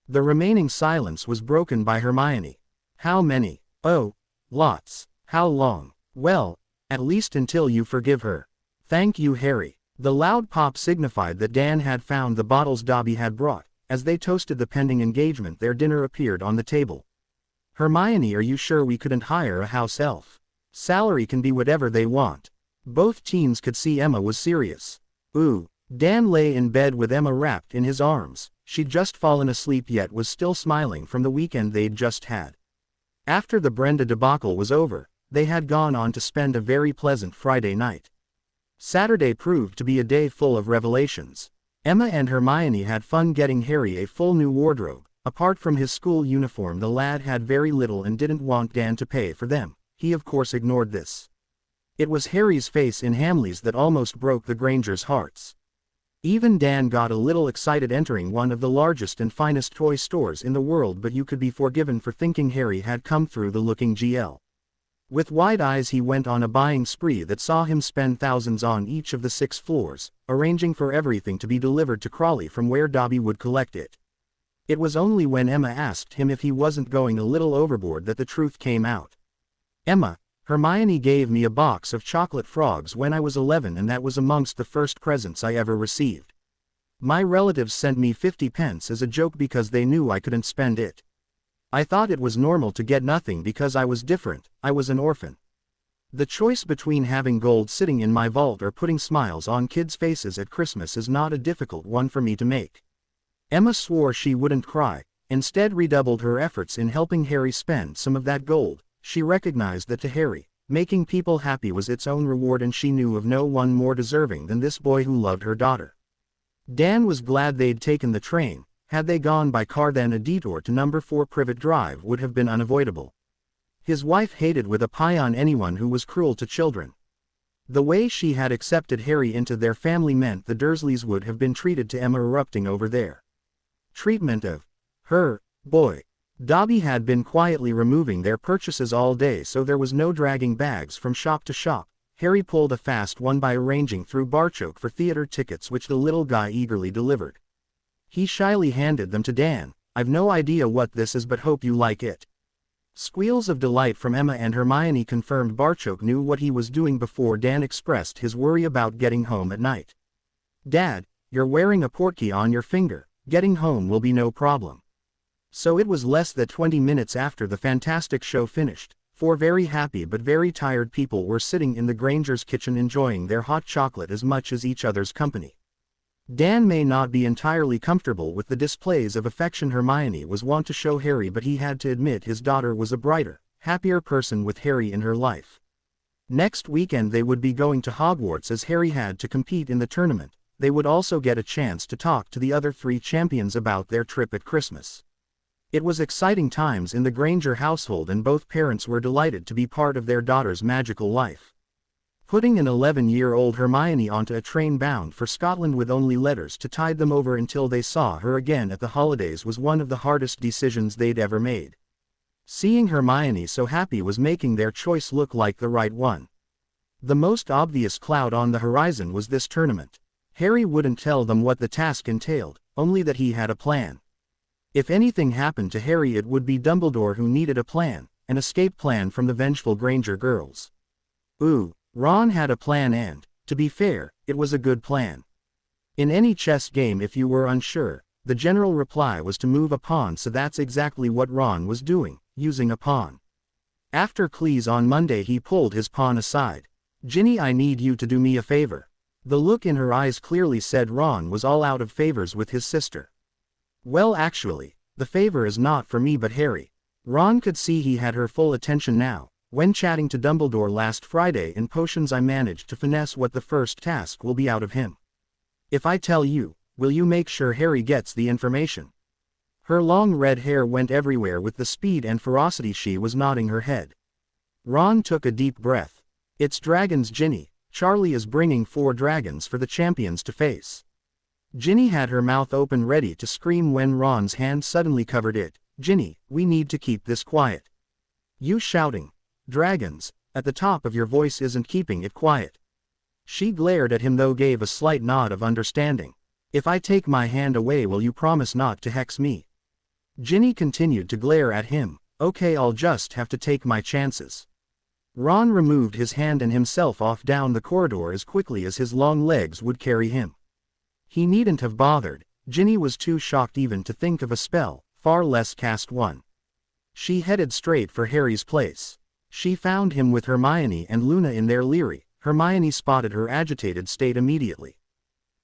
[SPEAKER 1] The remaining silence was broken by Hermione. How many? Oh, lots. How long? Well, at least until you forgive her. Thank you, Harry. The loud pop signified that Dan had found the bottles Dobby had brought. As they toasted the pending engagement, their dinner appeared on the table. Hermione, are you sure we couldn't hire a house elf? Salary can be whatever they want. Both teens could see Emma was serious. Ooh. Dan lay in bed with Emma wrapped in his arms. She'd just fallen asleep yet was still smiling from the weekend they'd just had. After the Brenda debacle was over, they had gone on to spend a very pleasant Friday night. Saturday proved to be a day full of revelations. Emma and Hermione had fun getting Harry a full new wardrobe. Apart from his school uniform, the lad had very little and didn't want Dan to pay for them. He of course ignored this. It was Harry's face in Hamleys that almost broke the Grangers' hearts. Even Dan got a little excited entering one of the largest and finest toy stores in the world, but you could be forgiven for thinking Harry had come through the looking GL. With wide eyes he went on a buying spree that saw him spend thousands on each of the 6 floors, arranging for everything to be delivered to Crawley from where Dobby would collect it. It was only when Emma asked him if he wasn't going a little overboard that the truth came out. Emma, Hermione gave me a box of chocolate frogs when I was 11 and that was amongst the first presents I ever received. My relatives sent me 50 pence as a joke because they knew I couldn't spend it. I thought it was normal to get nothing because I was different, I was an orphan. The choice between having gold sitting in my vault or putting smiles on kids' faces at Christmas is not a difficult one for me to make. Emma swore she wouldn't cry, instead redoubled her efforts in helping Harry spend some of that gold. She recognized that to Harry, making people happy was its own reward and she knew of no one more deserving than this boy who loved her daughter. Dan was glad they'd taken the train. Had they gone by car then a detour to number 4 Privet Drive would have been unavoidable. His wife hated with a paean anyone who was cruel to children. The way she had accepted Harry into their family meant the Dursleys would have been treated to Emma erupting over their treatment of her boy. Dobby had been quietly removing their purchases all day so there was no dragging bags from shop to shop. Harry pulled a fast one by arranging through Barchoke for theater tickets which the little guy eagerly delivered. He shyly handed them to Dan. "I've no idea what this is but hope you like it." Squeals of delight from Emma and Hermione confirmed Barchoke knew what he was doing before Dan expressed his worry about getting home at night. "Dad, you're wearing a portkey on your finger. Getting home will be no problem." So it was less than 20 minutes after the fantastic show finished. 4 very happy but very tired people were sitting in the Granger's kitchen enjoying their hot chocolate as much as each other's company. Dan may not be entirely comfortable with the displays of affection Hermione was wont to show Harry but he had to admit his daughter was a brighter, happier person with Harry in her life. Next weekend they would be going to Hogwarts as Harry had to compete in the tournament. They would also get a chance to talk to the other 3 champions about their trip at Christmas. It was exciting times in the Granger household and both parents were delighted to be part of their daughter's magical life. Putting an 11-year-old Hermione onto a train bound for Scotland with only letters to tide them over until they saw her again at the holidays was one of the hardest decisions they'd ever made. Seeing Hermione so happy was making their choice look like the right one. The most obvious cloud on the horizon was this tournament. Harry wouldn't tell them what the task entailed, only that he had a plan. If anything happened to Harry it would be Dumbledore who needed a plan, an escape plan from the vengeful Granger girls. Ron had a plan and, to be fair, it was a good plan. In any chess game if you were unsure, the general reply was to move a pawn so that's exactly what Ron was doing, using a pawn. After Cleese on Monday he pulled his pawn aside. "Ginny, I need you to do me a favor." The look in her eyes clearly said Ron was all out of favors with his sister. "Well actually, the favor is not for me but Harry." Ron could see he had her full attention now. "When chatting to Dumbledore last Friday in potions I managed to finesse what the first task will be out of him. If I tell you, will you make sure Harry gets the information?" Her long red hair went everywhere with the speed and ferocity she was nodding her head. Ron took a deep breath. "It's dragons, Ginny. Charlie is bringing 4 dragons for the champions to face." Ginny had her mouth open ready to scream when Ron's hand suddenly covered it. "Ginny, we need to keep this quiet. You shouting 'dragons' at the top of your voice isn't keeping it quiet." She glared at him though gave a slight nod of understanding. "If I take my hand away will you promise not to hex me?" Ginny continued to glare at him. "Okay, I'll just have to take my chances." Ron removed his hand and himself off down the corridor as quickly as his long legs would carry him. He needn't have bothered. Ginny was too shocked even to think of a spell, far less cast one. She headed straight for Harry's place. She found him with Hermione and Luna in their leery. Hermione spotted her agitated state immediately.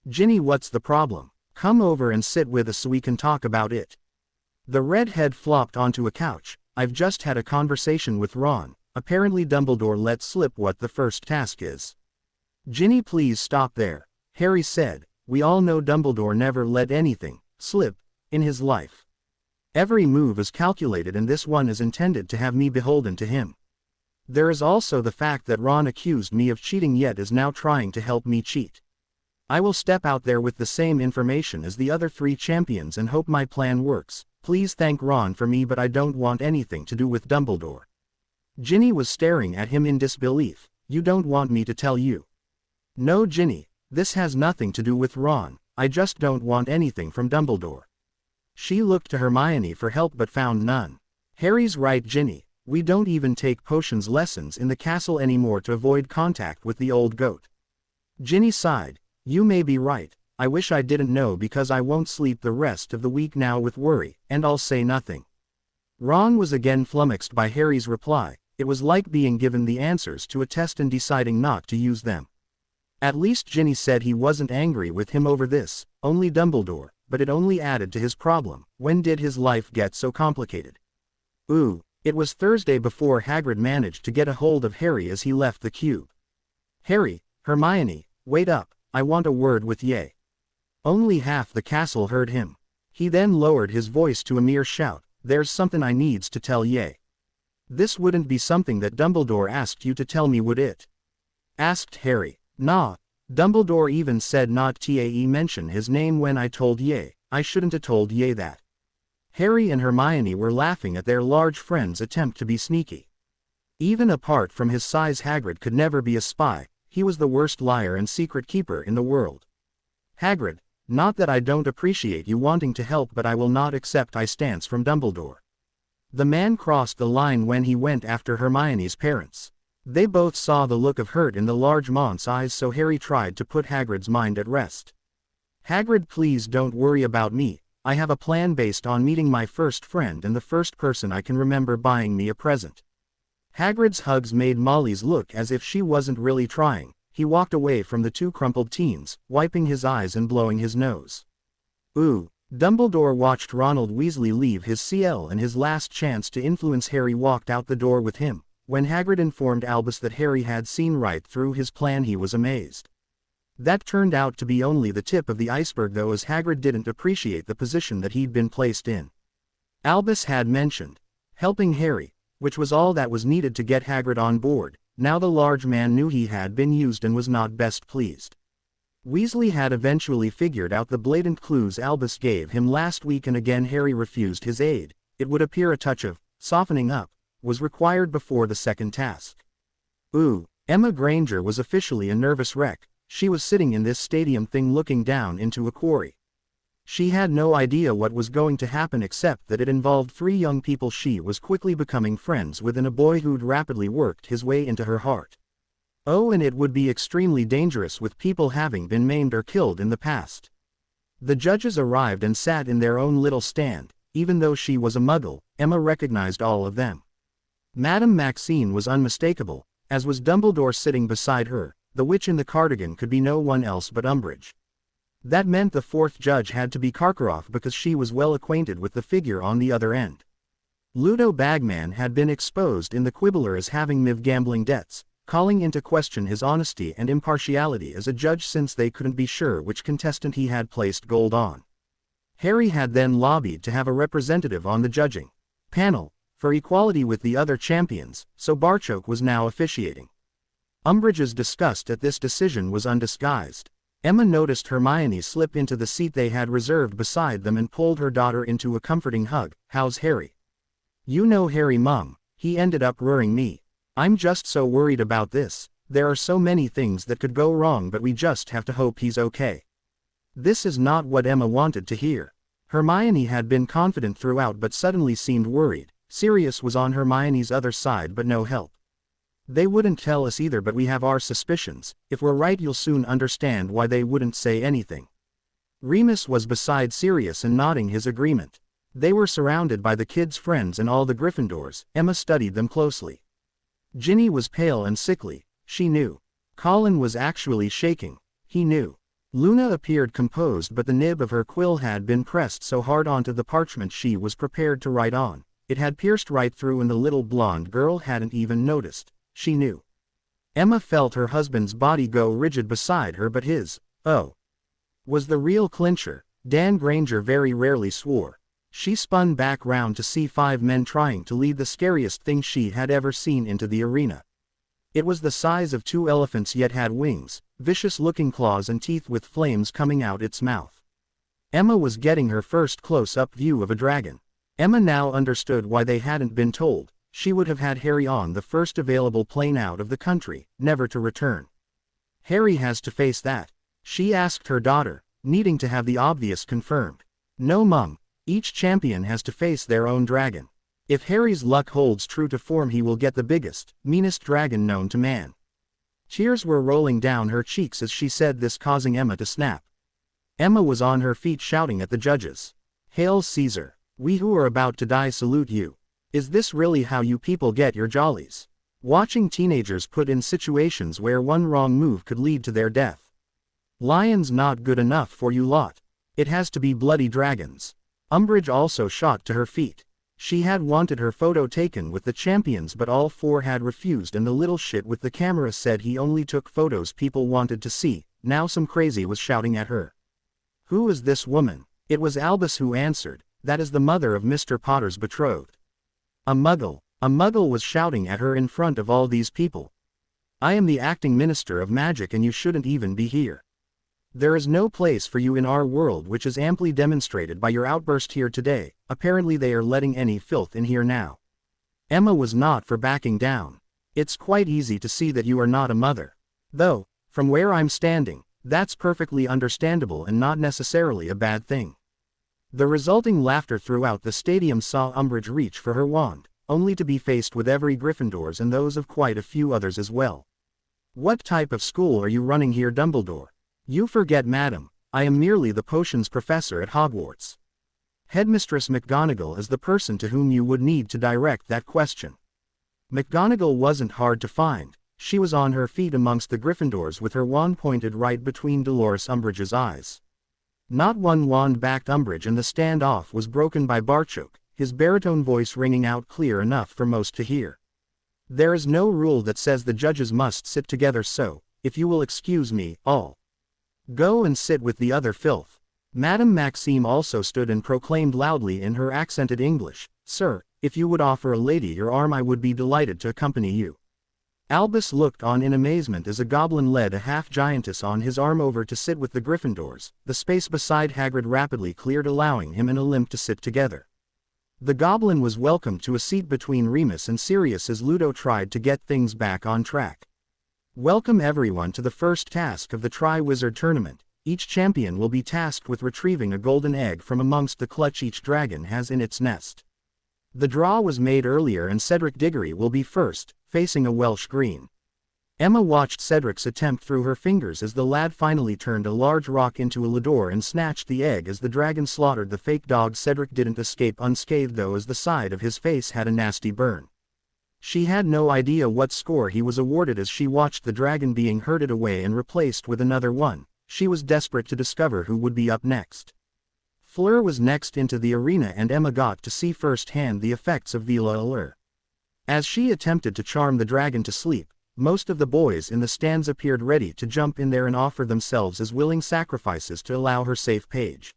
[SPEAKER 1] "Ginny, what's the problem? Come over and sit with us so we can talk about it." The redhead flopped onto a couch. "I've just had a conversation with Ron. Apparently Dumbledore let slip what the first task is." "Ginny, please stop there," Harry said. "We all know Dumbledore never let anything slip in his life. Every move is calculated and this one is intended to have me beholden to him. There is also the fact that Ron accused me of cheating yet is now trying to help me cheat. I will step out there with the same information as the other 3 champions and hope my plan works. Please thank Ron for me but I don't want anything to do with Dumbledore." Ginny was staring at him in disbelief. "You don't want me to tell you?" "No, Ginny. This has nothing to do with Ron. I just don't want anything from Dumbledore." She looked to Hermione for help but found none. Harry's right, Ginny. We don't even take potions lessons in the castle anymore to avoid contact with the old goat. Ginny sighed. You may be right. I wish I didn't know because I won't sleep the rest of the week now with worry, and I'll say nothing. Ron was again flummoxed by Harry's reply. It was like being given the answers to a test and deciding not to use them. At least Ginny said he wasn't angry with him over this, only Dumbledore, but it only added to his problem. When did his life get so complicated? It was Thursday before Hagrid managed to get a hold of Harry as he left the cube. Harry, Hermione, wait up, I want a word with ye. Only half the castle heard him. He then lowered his voice to a mere shout. There's something I needs to tell ye. This wouldn't be something that Dumbledore asked you to tell me, would it? Asked Harry. Nah, Dumbledore even said not to mention his name when I told ye. I shouldn't have told ye that. Harry and Hermione were laughing at their large friend's attempt to be sneaky. Even apart from his size, Hagrid could never be a spy. He was the worst liar and secret keeper in the world. Hagrid, not that I don't appreciate you wanting to help, but I will not accept I stance from Dumbledore. The man crossed the line when he went after Hermione's parents. They both saw the look of hurt in the large monk's eyes, so Harry tried to put Hagrid's mind at rest. Hagrid, please don't worry about me. I have a plan based on meeting my first friend and the first person I can remember buying me a present. Hagrid's hugs made Molly's look as if she wasn't really trying. He walked away from the two crumpled teens, wiping his eyes and blowing his nose. Dumbledore watched Ronald Weasley leave his CL, and his last chance to influence Harry walked out the door with him. When Hagrid informed Albus that Harry had seen right through his plan, he was amazed. That turned out to be only the tip of the iceberg though, as Hagrid didn't appreciate the position that he'd been placed in. Albus had mentioned helping Harry, which was all that was needed to get Hagrid on board. Now the large man knew he had been used and was not best pleased. Weasley had eventually figured out the blatant clues Albus gave him last week, and again Harry refused his aid. It would appear a touch of softening up was required before the second task. Emma Granger was officially a nervous wreck. She was sitting in this stadium thing looking down into a quarry. She had no idea what was going to happen except that it involved three young people she was quickly becoming friends with and a boy who'd rapidly worked his way into her heart. And it would be extremely dangerous with people having been maimed or killed in the past. The judges arrived and sat in their own little stand. Even though she was a muggle, Emma recognized all of them. Madame Maxine was unmistakable, as was Dumbledore sitting beside her. The witch in the cardigan could be no one else but Umbridge. That meant the fourth judge had to be Karkaroff because she was well acquainted with the figure on the other end. Ludo Bagman had been exposed in the Quibbler as having gambling debts, calling into question his honesty and impartiality as a judge since they couldn't be sure which contestant he had placed gold on. Harry had then lobbied to have a representative on the judging panel for equality with the other champions, so Barchoke was now officiating. Umbridge's disgust at this decision was undisguised. Emma noticed Hermione slip into the seat they had reserved beside them and pulled her daughter into a comforting hug. How's Harry? You know Harry, Mum, he ended up ruining me. I'm just so worried about this. There are so many things that could go wrong, but we just have to hope he's okay. This is not what Emma wanted to hear. Hermione had been confident throughout but suddenly seemed worried. Sirius was on Hermione's other side but no help. They wouldn't tell us either, but we have our suspicions. If we're right, you'll soon understand why they wouldn't say anything. Remus was beside Sirius and nodding his agreement. They were surrounded by the kids' friends and all the Gryffindors. Emma studied them closely. Ginny was pale and sickly. She knew. Colin was actually shaking. He knew. Luna appeared composed, but the nib of her quill had been pressed so hard onto the parchment she was prepared to write on. It had pierced right through, and the little blonde girl hadn't even noticed. She knew. Emma felt her husband's body go rigid beside her, but his, was the real clincher. Dan Granger very rarely swore. She spun back round to see 5 men trying to lead the scariest thing she had ever seen into the arena. It was the size of 2 elephants yet had wings, vicious-looking claws and teeth with flames coming out its mouth. Emma was getting her first close-up view of a dragon. Emma now understood why they hadn't been told. She would have had Harry on the first available plane out of the country, never to return. Harry has to face that. She asked her daughter, needing to have the obvious confirmed. No, Mum. Each champion has to face their own dragon. If Harry's luck holds true to form, he will get the biggest, meanest dragon known to man. Tears were rolling down her cheeks as she said this, causing Emma to snap. Emma was on her feet shouting at the judges. "Hail Caesar! We who are about to die salute you. Is this really how you people get your jollies? Watching teenagers put in situations where one wrong move could lead to their death. Lions not good enough for you lot. It has to be bloody dragons." Umbridge also shot to her feet. She had wanted her photo taken with the champions, but all four had refused, and the little shit with the camera said he only took photos people wanted to see. Now some crazy was shouting at her. "Who is this woman?" It was Albus who answered. "That is the mother of Mr. Potter's betrothed." A muggle was shouting at her in front of all these people. "I am the acting minister of magic and you shouldn't even be here. There is no place for you in our world, which is amply demonstrated by your outburst here today. Apparently they are letting any filth in here now." Emma was not for backing down. "It's quite easy to see that you are not a mother. Though, from where I'm standing, that's perfectly understandable and not necessarily a bad thing." The resulting laughter throughout the stadium saw Umbridge reach for her wand, only to be faced with every Gryffindor's and those of quite a few others as well. "What type of school are you running here, Dumbledore?" "You forget, madam, I am merely the potions professor at Hogwarts. Headmistress McGonagall is the person to whom you would need to direct that question." McGonagall wasn't hard to find. She was on her feet amongst the Gryffindors with her wand pointed right between Dolores Umbridge's eyes. Not one wand backed Umbridge, and the standoff was broken by Barchok, his baritone voice ringing out clear enough for most to hear. "There is no rule that says the judges must sit together, so, if you will excuse me, all go and sit with the other filth." Madame Maxime also stood and proclaimed loudly in her accented English, "Sir, if you would offer a lady your arm I would be delighted to accompany you." Albus looked on in amazement as a goblin led a half-giantess on his arm over to sit with the Gryffindors. The space beside Hagrid rapidly cleared, allowing him and Olympe to sit together. The goblin was welcomed to a seat between Remus and Sirius as Ludo tried to get things back on track. "Welcome everyone to the first task of the Triwizard Tournament. Each champion will be tasked with retrieving a golden egg from amongst the clutch each dragon has in its nest. The draw was made earlier and Cedric Diggory will be first, facing a Welsh green." Emma watched Cedric's attempt through her fingers as the lad finally turned a large rock into a Lador and snatched the egg as the dragon slaughtered the fake dog. Cedric didn't escape unscathed though, as the side of his face had a nasty burn. She had no idea what score he was awarded as she watched the dragon being herded away and replaced with another one. She was desperate to discover who would be up next. Fleur was next into the arena and Emma got to see firsthand the effects of Vila Allure. As she attempted to charm the dragon to sleep, most of the boys in the stands appeared ready to jump in there and offer themselves as willing sacrifices to allow her safe page.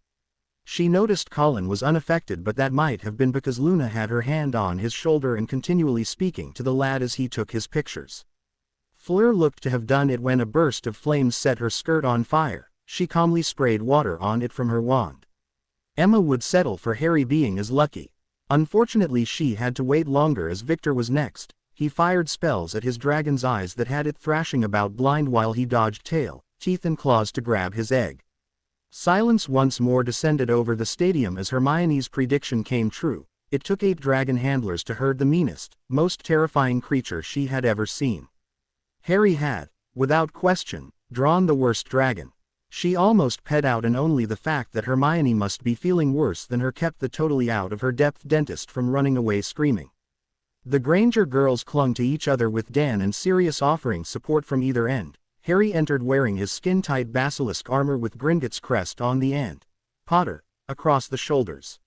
[SPEAKER 1] She noticed Colin was unaffected, but that might have been because Luna had her hand on his shoulder and continually speaking to the lad as he took his pictures. Fleur looked to have done it when a burst of flames set her skirt on fire. She calmly sprayed water on it from her wand. Emma would settle for Harry being as lucky. Unfortunately she had to wait longer as Victor was next. He fired spells at his dragon's eyes that had it thrashing about blind while he dodged tail, teeth and claws to grab his egg. Silence once more descended over the stadium as Hermione's prediction came true. It took 8 dragon handlers to herd the meanest, most terrifying creature she had ever seen. Harry had, without question, drawn the worst dragon. She almost ped out, and only the fact that Hermione must be feeling worse than her kept the totally out of her depth dentist from running away screaming. The Granger girls clung to each other with Dan and Sirius offering support from either end. Harry entered wearing his skin-tight basilisk armor with Gringotts crest on the end. Potter, across the shoulders.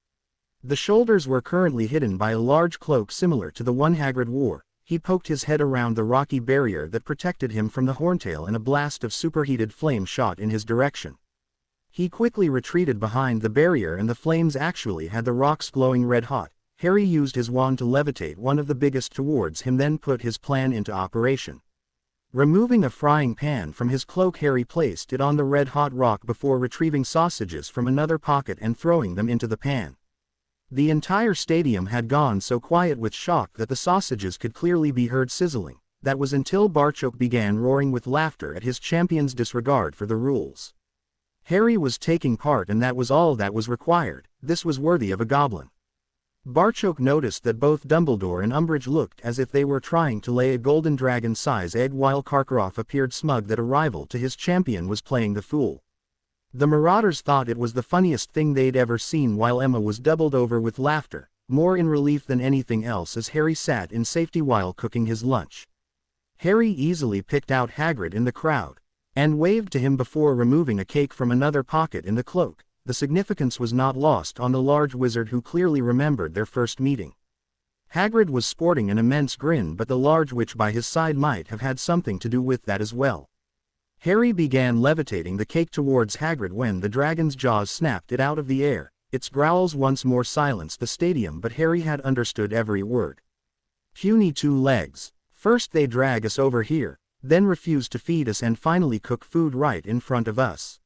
[SPEAKER 1] The shoulders were currently hidden by a large cloak similar to the one Hagrid wore. He poked his head around the rocky barrier that protected him from the Horntail and a blast of superheated flame shot in his direction. He quickly retreated behind the barrier and the flames actually had the rocks glowing red hot. Harry used his wand to levitate one of the biggest towards him, then put his plan into operation. Removing a frying pan from his cloak, Harry placed it on the red-hot rock before retrieving sausages from another pocket and throwing them into the pan. The entire stadium had gone so quiet with shock that the sausages could clearly be heard sizzling. That was until Barchok began roaring with laughter at his champion's disregard for the rules. Harry was taking part and that was all that was required. This was worthy of a goblin. Barchoke noticed that both Dumbledore and Umbridge looked as if they were trying to lay a golden dragon-size egg while Karkaroff appeared smug that a rival to his champion was playing the fool. The Marauders thought it was the funniest thing they'd ever seen while Emma was doubled over with laughter, more in relief than anything else as Harry sat in safety while cooking his lunch. Harry easily picked out Hagrid in the crowd, and waved to him before removing a cake from another pocket in the cloak. The significance was not lost on the large wizard who clearly remembered their first meeting. Hagrid was sporting an immense grin, but the large witch by his side might have had something to do with that as well. Harry began levitating the cake towards Hagrid when the dragon's jaws snapped it out of the air. Its growls once more silenced the stadium, but Harry had understood every word. Puny two legs. First they drag us over here, then refuse to feed us and finally cook food right in front of us.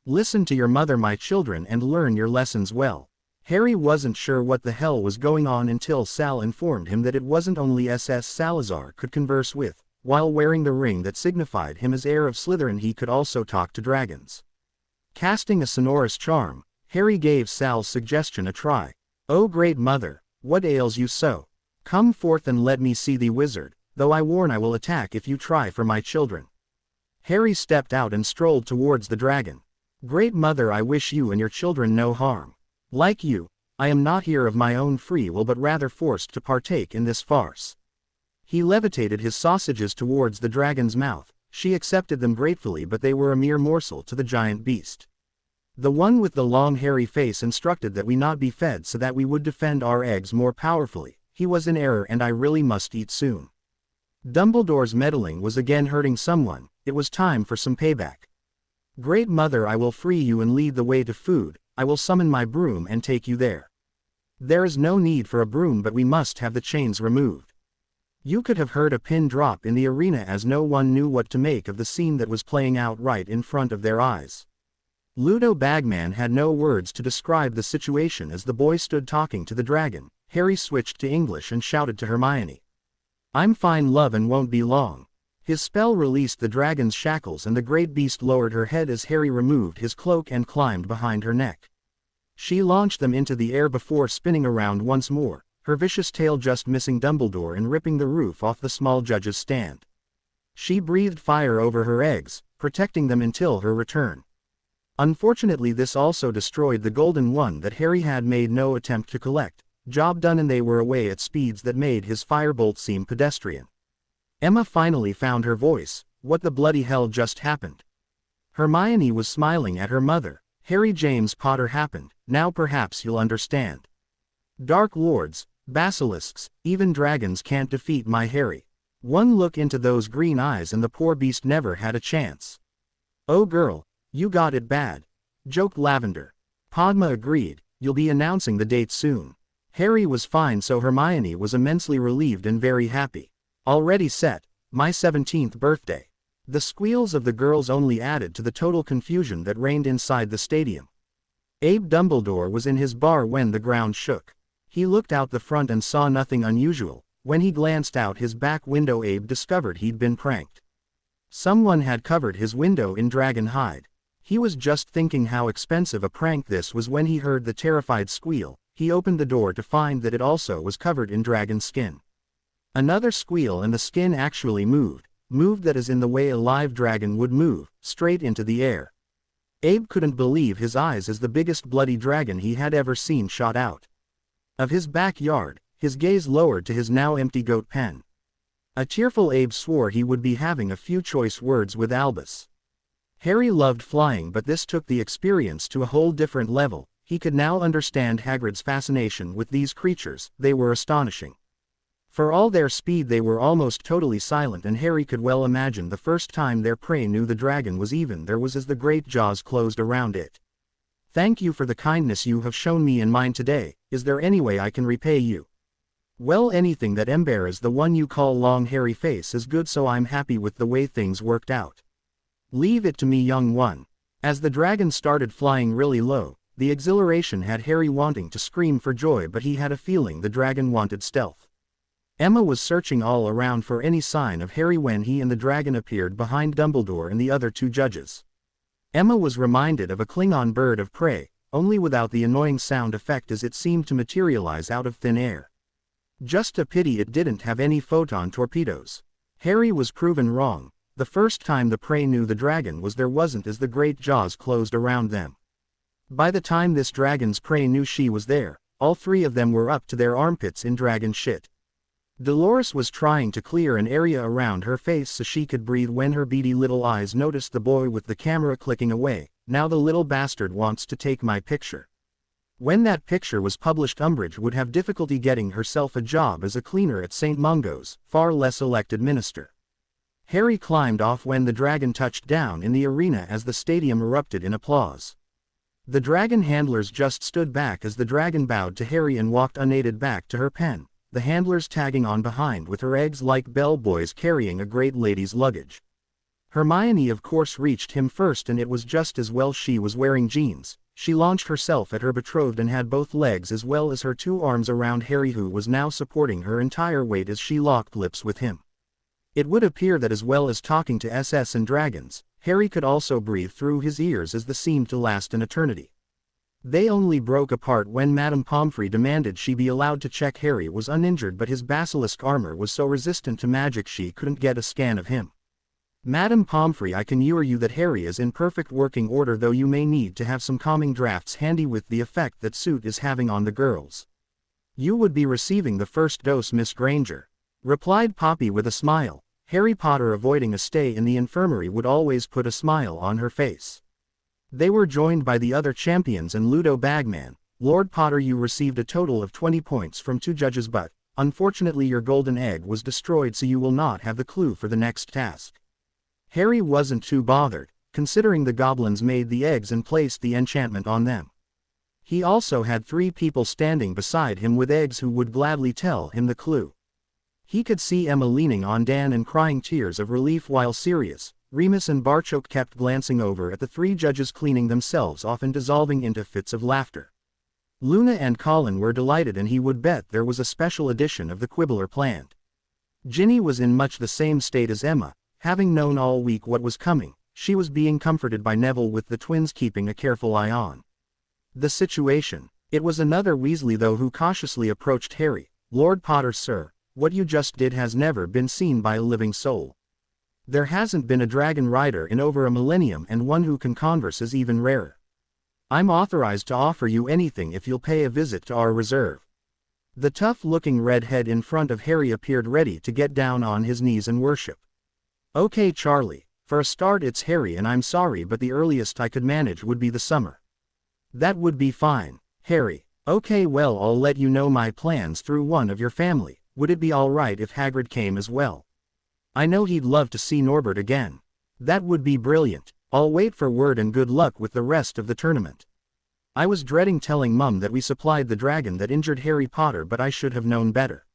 [SPEAKER 1] Listen to your mother, my children, and learn your lessons well. Harry wasn't sure what the hell was going on until Sal informed him that it wasn't only SS Salazar could converse with. While wearing the ring that signified him as heir of Slytherin, he could also talk to dragons. Casting a sonorous charm, Harry gave Sal's suggestion a try. "Oh great mother, what ails you so? Come forth and let me see thee, wizard, though I warn I will attack if you try for my children." Harry stepped out and strolled towards the dragon. "Great mother, I wish you and your children no harm. Like you, I am not here of my own free will but rather forced to partake in this farce." He levitated his sausages towards the dragon's mouth. She accepted them gratefully, but they were a mere morsel to the giant beast. The one with the long hairy face instructed that we not be fed so that we would defend our eggs more powerfully. He was in error and I really must eat soon. Dumbledore's meddling was again hurting someone. It was time for some payback. "Great mother, I will free you and lead the way to food. I will summon my broom and take you there." "There is no need for a broom, but we must have the chains removed." You could have heard a pin drop in the arena as no one knew what to make of the scene that was playing out right in front of their eyes. Ludo Bagman had no words to describe the situation as the boy stood talking to the dragon. Harry switched to English and shouted to Hermione. "I'm fine, love, and won't be long." His spell released the dragon's shackles and the great beast lowered her head as Harry removed his cloak and climbed behind her neck. She launched them into the air before spinning around once more, her vicious tail just missing Dumbledore and ripping the roof off the small judge's stand. She breathed fire over her eggs, protecting them until her return. Unfortunately, this also destroyed the golden one that Harry had made no attempt to collect. Job done, and they were away at speeds that made his firebolt seem pedestrian. Emma finally found her voice. "What the bloody hell just happened?" Hermione was smiling at her mother. "Harry James Potter happened. Now perhaps you'll understand. Dark lords, basilisks, even dragons can't defeat my Harry." One look into those green eyes and the poor beast never had a chance. "Oh girl, you got it bad," joked Lavender. Padma agreed. "You'll be announcing the date soon." Harry was fine, so Hermione was immensely relieved and very happy. "Already set. My 17th birthday." The squeals of the girls only added to the total confusion that reigned inside the stadium. Abe Dumbledore was in his bar when the ground shook. He looked out the front and saw nothing unusual. When he glanced out his back window, Abe discovered he'd been pranked. Someone had covered his window in dragon hide. He was just thinking how expensive a prank this was when he heard the terrified squeal. He opened the door to find that it also was covered in dragon skin. Another squeal and the skin actually moved that is in the way a live dragon would move, straight into the air. Abe couldn't believe his eyes as the biggest bloody dragon he had ever seen shot out of his backyard, his gaze lowered to his now empty goat pen. A tearful Abe swore he would be having a few choice words with Albus. Harry loved flying, but this took the experience to a whole different level. He could now understand Hagrid's fascination with these creatures. They were astonishing. For all their speed they were almost totally silent, and Harry could well imagine the first time their prey knew the dragon was even there was as the great jaws closed around it. "Thank you for the kindness you have shown me and mine today. Is there any way I can repay you?" "Well, anything that embarrasses the one you call long hairy face is good, so I'm happy with the way things worked out. Leave it to me, young one." As the dragon started flying really low, the exhilaration had Harry wanting to scream for joy, but he had a feeling the dragon wanted stealth. Emma was searching all around for any sign of Harry when he and the dragon appeared behind Dumbledore and the other two judges. Emma was reminded of a Klingon bird of prey, only without the annoying sound effect as it seemed to materialize out of thin air. Just a pity it didn't have any photon torpedoes. Harry was proven wrong. The first time the prey knew the dragon was there wasn't as the great jaws closed around them. By the time this dragon's prey knew she was there, all three of them were up to their armpits in dragon shit. Dolores was trying to clear an area around her face so she could breathe when her beady little eyes noticed the boy with the camera clicking away. Now the little bastard wants to take my picture. When that picture was published, Umbridge would have difficulty getting herself a job as a cleaner at St. Mungo's, far less elected minister. Harry climbed off when the dragon touched down in the arena as the stadium erupted in applause. The dragon handlers just stood back as the dragon bowed to Harry and walked unaided back to her pen, the handlers tagging on behind with her eggs like bellboys carrying a great lady's luggage. Hermione of course reached him first, and it was just as well she was wearing jeans. She launched herself at her betrothed and had both legs as well as her two arms around Harry, who was now supporting her entire weight as she locked lips with him. It would appear that as well as talking to SS and dragons, Harry could also breathe through his ears as the seemed to last an eternity. They only broke apart when Madame Pomfrey demanded she be allowed to check. Harry was uninjured, but his basilisk armor was so resistant to magic she couldn't get a scan of him. Madame Pomfrey, I can assure you that Harry is in perfect working order, though you may need to have some calming drafts handy with the effect that suit is having on the girls. You would be receiving the first dose, Miss Granger, replied Poppy with a smile. Harry Potter, avoiding a stay in the infirmary, would always put a smile on her face. They were joined by the other champions and Ludo Bagman. Lord Potter, you received a total of 20 points from 2 judges, but, unfortunately, your golden egg was destroyed, so you will not have the clue for the next task. Harry wasn't too bothered, considering the goblins made the eggs and placed the enchantment on them. He also had 3 people standing beside him with eggs who would gladly tell him the clue. He could see Emma leaning on Dan and crying tears of relief, while Sirius, Remus and Barchoke kept glancing over at the 3 judges cleaning themselves off and dissolving into fits of laughter. Luna and Colin were delighted, and he would bet there was a special edition of the Quibbler planned. Ginny was in much the same state as Emma, having known all week what was coming. She was being comforted by Neville, with the twins keeping a careful eye on the situation. It was another Weasley, though, who cautiously approached Harry. Lord Potter, sir, what you just did has never been seen by a living soul. There hasn't been a dragon rider in over a millennium, and one who can converse is even rarer. I'm authorized to offer you anything if you'll pay a visit to our reserve. The tough-looking redhead in front of Harry appeared ready to get down on his knees and worship. Okay, Charlie, for a start it's Harry, and I'm sorry, but the earliest I could manage would be the summer. That would be fine, Harry. Okay, well, I'll let you know my plans through one of your family. Would it be alright if Hagrid came as well? I know he'd love to see Norbert again. That would be brilliant. I'll wait for word, and good luck with the rest of the tournament. I was dreading telling Mum that we supplied the dragon that injured Harry Potter, but I should have known better.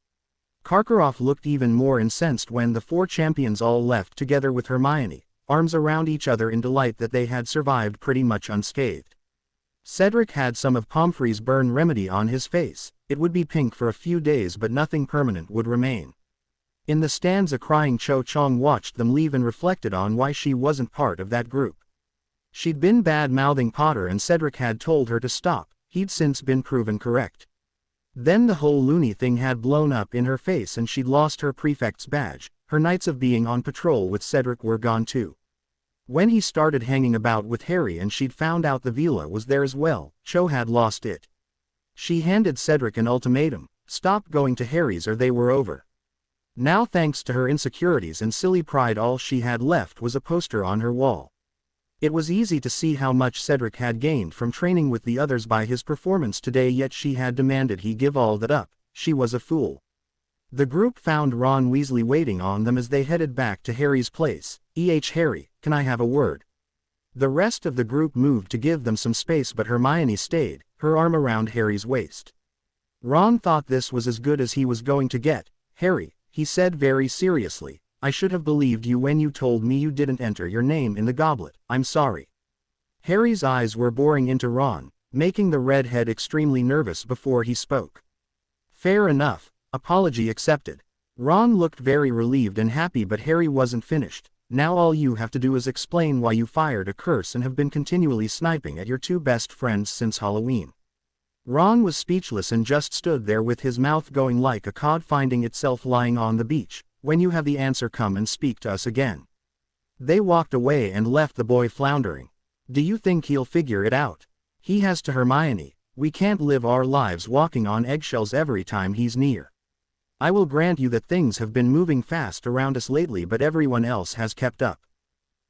[SPEAKER 1] Karkaroff looked even more incensed when the 4 champions all left together with Hermione, arms around each other in delight that they had survived pretty much unscathed. Cedric had some of Pomfrey's burn remedy on his face. It would be pink for a few days, but nothing permanent would remain. In the stands, a crying Cho Chang watched them leave and reflected on why she wasn't part of that group. She'd been bad-mouthing Potter, and Cedric had told her to stop. He'd since been proven correct. Then the whole loony thing had blown up in her face, and she'd lost her prefect's badge. Her nights of being on patrol with Cedric were gone too. When he started hanging about with Harry and she'd found out the villa was there as well, Cho had lost it. She handed Cedric an ultimatum: stop going to Harry's or they were over. Now, thanks to her insecurities and silly pride, all she had left was a poster on her wall. It was easy to see how much Cedric had gained from training with the others by his performance today, yet she had demanded he give all that up. She was a fool. The group found Ron Weasley waiting on them as they headed back to Harry's place. Harry, can I have a word? The rest of the group moved to give them some space, but Hermione stayed, her arm around Harry's waist. Ron thought this was as good as he was going to get. Harry, he said very seriously, I should have believed you when you told me you didn't enter your name in the goblet. I'm sorry. Harry's eyes were boring into Ron, making the redhead extremely nervous before he spoke. Fair enough. Apology accepted. Ron looked very relieved and happy, but Harry wasn't finished. Now all you have to do is explain why you fired a curse and have been continually sniping at your two best friends since Halloween." Ron was speechless and just stood there with his mouth going like a cod finding itself lying on the beach. "When you have the answer, come and speak to us again." They walked away and left the boy floundering. "Do you think he'll figure it out? He has to Hermione. We can't live our lives walking on eggshells every time he's near. I will grant you that things have been moving fast around us lately, but everyone else has kept up.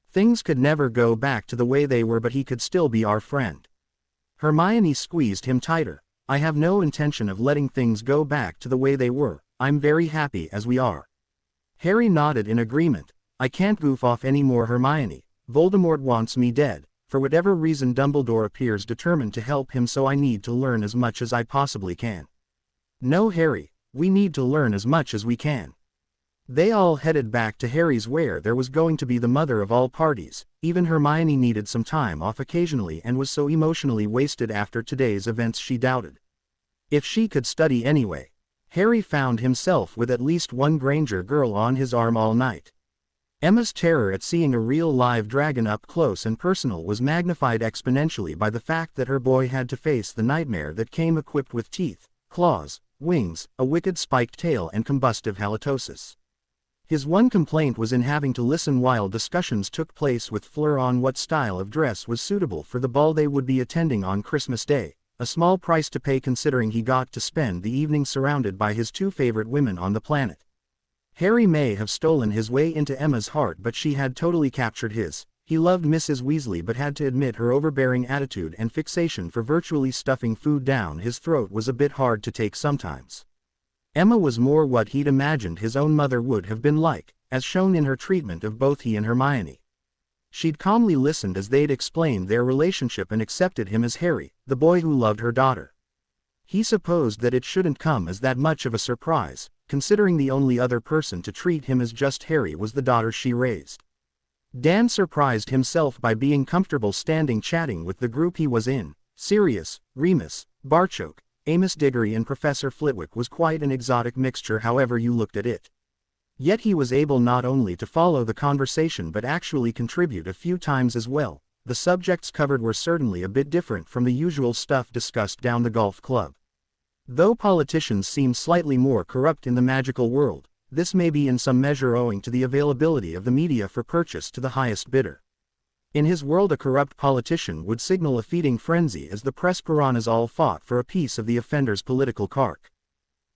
[SPEAKER 1] Things could never go back to the way they were, but he could still be our friend." Hermione squeezed him tighter. "I have no intention of letting things go back to the way they were. I'm very happy as we are." Harry nodded in agreement. "I can't goof off anymore, Hermione. Voldemort wants me dead. For whatever reason, Dumbledore appears determined to help him, so I need to learn as much as I possibly can." "No, Harry, we need to learn as much as we can." They all headed back to Harry's, where there was going to be the mother of all parties. Even Hermione needed some time off occasionally and was so emotionally wasted after today's events she doubted if she could study anyway. Harry found himself with at least one Granger girl on his arm all night. Emma's terror at seeing a real live dragon up close and personal was magnified exponentially by the fact that her boy had to face the nightmare that came equipped with teeth, claws, wings, a wicked spiked tail and combustive halitosis. His one complaint was in having to listen while discussions took place with Fleur on what style of dress was suitable for the ball they would be attending on Christmas Day, a small price to pay considering he got to spend the evening surrounded by his two favorite women on the planet. Harry may have stolen his way into Emma's heart, but she had totally captured his. He loved Mrs. Weasley, but had to admit her overbearing attitude and fixation for virtually stuffing food down his throat was a bit hard to take sometimes. Emma was more what he'd imagined his own mother would have been like, as shown in her treatment of both he and Hermione. She'd calmly listened as they'd explained their relationship and accepted him as Harry, the boy who loved her daughter. He supposed that it shouldn't come as that much of a surprise, considering the only other person to treat him as just Harry was the daughter she raised. Dan surprised himself by being comfortable standing chatting with the group he was in. Sirius, Remus, Barchoke, Amos Diggory and Professor Flitwick was quite an exotic mixture however you looked at it. Yet he was able not only to follow the conversation but actually contribute a few times as well. The subjects covered were certainly a bit different from the usual stuff discussed down the golf club. Though politicians seem slightly more corrupt in the magical world, this may be in some measure owing to the availability of the media for purchase to the highest bidder. In his world, a corrupt politician would signal a feeding frenzy as the press piranhas all fought for a piece of the offender's political cark.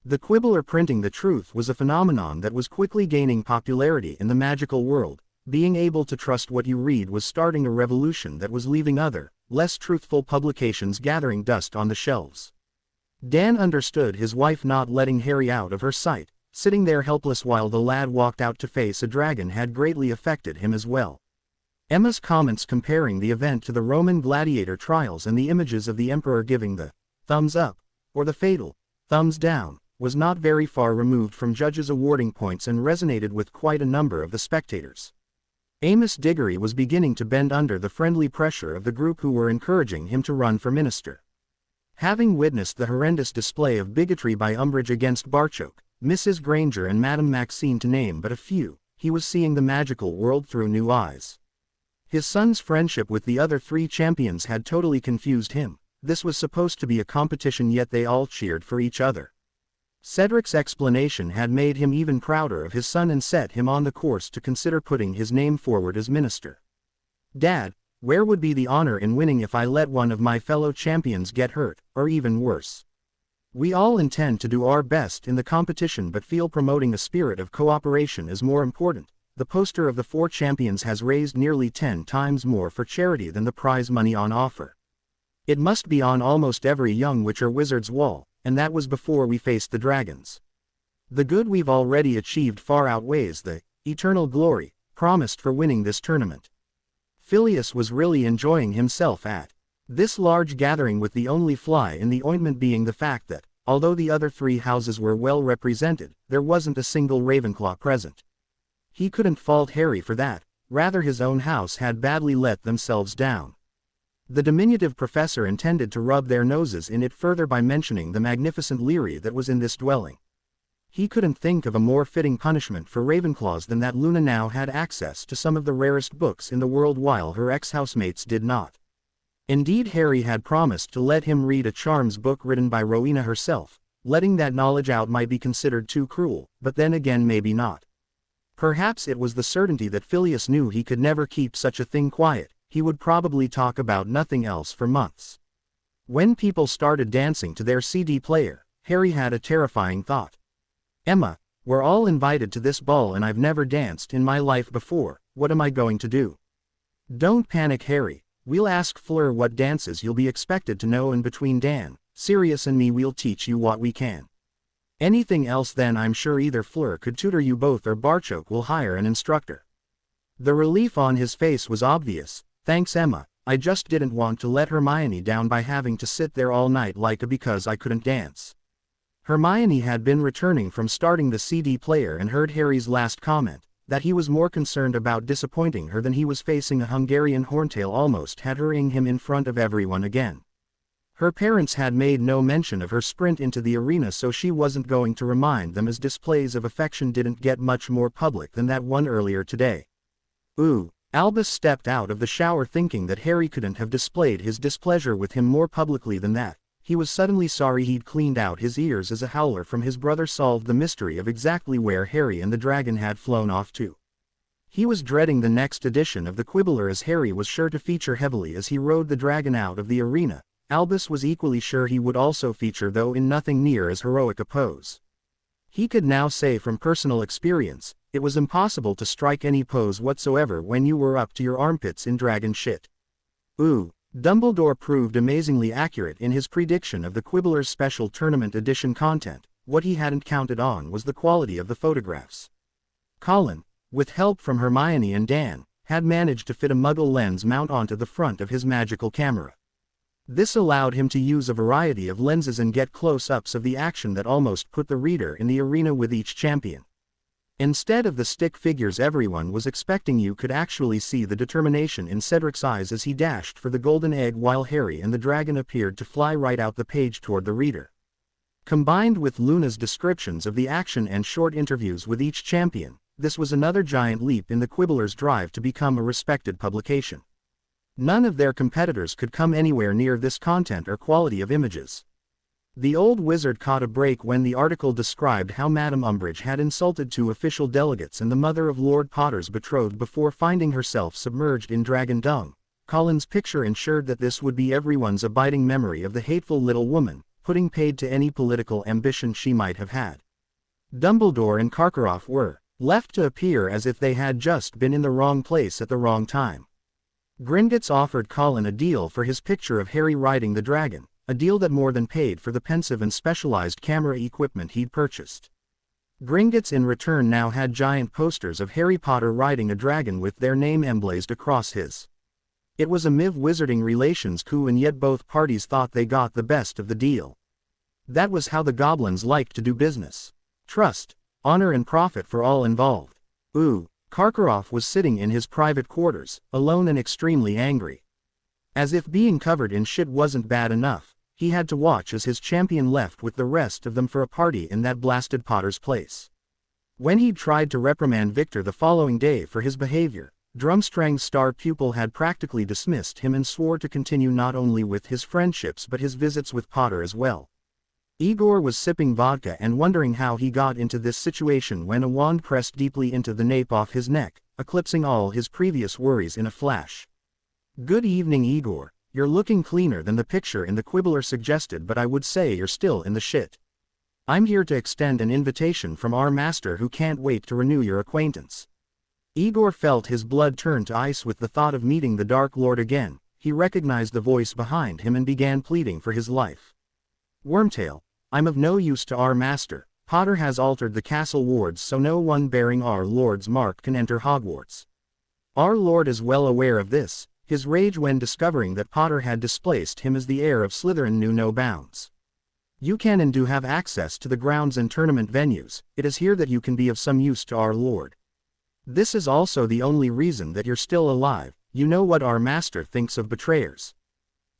[SPEAKER 1] The quibble or printing the truth was a phenomenon that was quickly gaining popularity in the magical world. Being able to trust what you read was starting a revolution that was leaving other, less truthful publications gathering dust on the shelves. Dan understood his wife not letting Harry out of her sight, sitting there helpless while the lad walked out to face a dragon had greatly affected him as well. Emma's comments comparing the event to the Roman gladiator trials and the images of the emperor giving the thumbs up, or the fatal thumbs down, was not very far removed from judges awarding points and resonated with quite a number of the spectators. Amos Diggory was beginning to bend under the friendly pressure of the group who were encouraging him to run for minister. Having witnessed the horrendous display of bigotry by Umbridge against Barchoke, Mrs. Granger and Madame Maxine to name but a few, he was seeing the magical world through new eyes. His son's friendship with the other three champions had totally confused him. This was supposed to be a competition, yet they all cheered for each other. Cedric's explanation had made him even prouder of his son and set him on the course to consider putting his name forward as minister. "Dad, where would be the honor in winning if I let one of my fellow champions get hurt, or even worse? We all intend to do our best in the competition but feel promoting a spirit of cooperation is more important. The poster of the 4 champions has raised nearly 10 times more for charity than the prize money on offer. It must be on almost every young witch or wizard's wall, and that was before we faced the dragons. The good we've already achieved far outweighs the eternal glory promised for winning this tournament." Phileas was really enjoying himself at this large gathering, with the only fly in the ointment being the fact that, although the other 3 houses were well represented, there wasn't a single Ravenclaw present. He couldn't fault Harry for that, rather his own house had badly let themselves down. The diminutive professor intended to rub their noses in it further by mentioning the magnificent Leary that was in this dwelling. He couldn't think of a more fitting punishment for Ravenclaws than that Luna now had access to some of the rarest books in the world while her ex-housemates did not. Indeed, Harry had promised to let him read a charms book written by Rowena herself. Letting that knowledge out might be considered too cruel, but then again maybe not. Perhaps it was the certainty that Phileas knew he could never keep such a thing quiet. He would probably talk about nothing else for months. When people started dancing to their CD player, Harry had a terrifying thought. Emma, we're all invited to this ball and I've never danced in my life before. What am I going to do? Don't panic, Harry. We'll ask Fleur what dances you'll be expected to know, and between Dan, Sirius and me we'll teach you what we can. Anything else then I'm sure either Fleur could tutor you both or Barchoke will hire an instructor. The relief on his face was obvious. Thanks, Emma. I just didn't want to let Hermione down by having to sit there all night like a because I couldn't dance. Hermione had been returning from starting the CD player and heard Harry's last comment. That he was more concerned about disappointing her than he was facing a Hungarian horntail almost had her ing him in front of everyone again. Her parents had made no mention of her sprint into the arena, so she wasn't going to remind them, as displays of affection didn't get much more public than that one earlier today. Ooh. Albus stepped out of the shower thinking that Harry couldn't have displayed his displeasure with him more publicly than that. He was suddenly sorry he'd cleaned out his ears as a howler from his brother solved the mystery of exactly where Harry and the dragon had flown off to. He was dreading the next edition of the Quibbler, as Harry was sure to feature heavily as he rode the dragon out of the arena. Albus was equally sure he would also feature, though in nothing near as heroic a pose. He could now say from personal experience, it was impossible to strike any pose whatsoever when you were up to your armpits in dragon shit. Ooh. Dumbledore proved amazingly accurate in his prediction of the Quibbler's Special Tournament Edition content. What he hadn't counted on was the quality of the photographs. Colin, with help from Hermione and Dan, had managed to fit a Muggle lens mount onto the front of his magical camera. This allowed him to use a variety of lenses and get close-ups of the action that almost put the reader in the arena with each champion. Instead of the stick figures everyone was expecting, you could actually see the determination in Cedric's eyes as he dashed for the golden egg while Harry and the dragon appeared to fly right out the page toward the reader. Combined with Luna's descriptions of the action and short interviews with each champion, this was another giant leap in the Quibbler's drive to become a respected publication. None of their competitors could come anywhere near this content or quality of images. The old wizard caught a break when the article described how Madame Umbridge had insulted two official delegates and the mother of Lord Potter's betrothed before finding herself submerged in dragon dung. Colin's picture ensured that this would be everyone's abiding memory of the hateful little woman, putting paid to any political ambition she might have had. Dumbledore and Karkaroff were left to appear as if they had just been in the wrong place at the wrong time. Gringotts offered Colin a deal for his picture of Harry riding the dragon. A deal that more than paid for the pensive and specialized camera equipment he'd purchased. Gringotts in return now had giant posters of Harry Potter riding a dragon with their name emblazoned across his. It was a Miv-Wizarding relations coup, and yet both parties thought they got the best of the deal. That was how the goblins liked to do business. Trust, honor and profit for all involved. Ooh. Karkaroff was sitting in his private quarters, alone and extremely angry. As if being covered in shit wasn't bad enough, he had to watch as his champion left with the rest of them for a party in that blasted Potter's place. When he'd tried to reprimand Victor the following day for his behavior, Durmstrang's star pupil had practically dismissed him and swore to continue not only with his friendships but his visits with Potter as well. Igor was sipping vodka and wondering how he got into this situation when a wand pressed deeply into the nape of his neck, eclipsing all his previous worries in a flash. Good evening, Igor. You're looking cleaner than the picture in the Quibbler suggested, but I would say you're still in the shit. I'm here to extend an invitation from our master who can't wait to renew your acquaintance. Igor felt his blood turn to ice with the thought of meeting the Dark Lord again. He recognized the voice behind him and began pleading for his life. Wormtail, I'm of no use to our master. Potter has altered the castle wards so no one bearing our Lord's mark can enter Hogwarts. Our Lord is well aware of this. His rage when discovering that Potter had displaced him as the heir of Slytherin knew no bounds. You can and do have access to the grounds and tournament venues. It is here that you can be of some use to our Lord. This is also the only reason that you're still alive. You know what our master thinks of betrayers.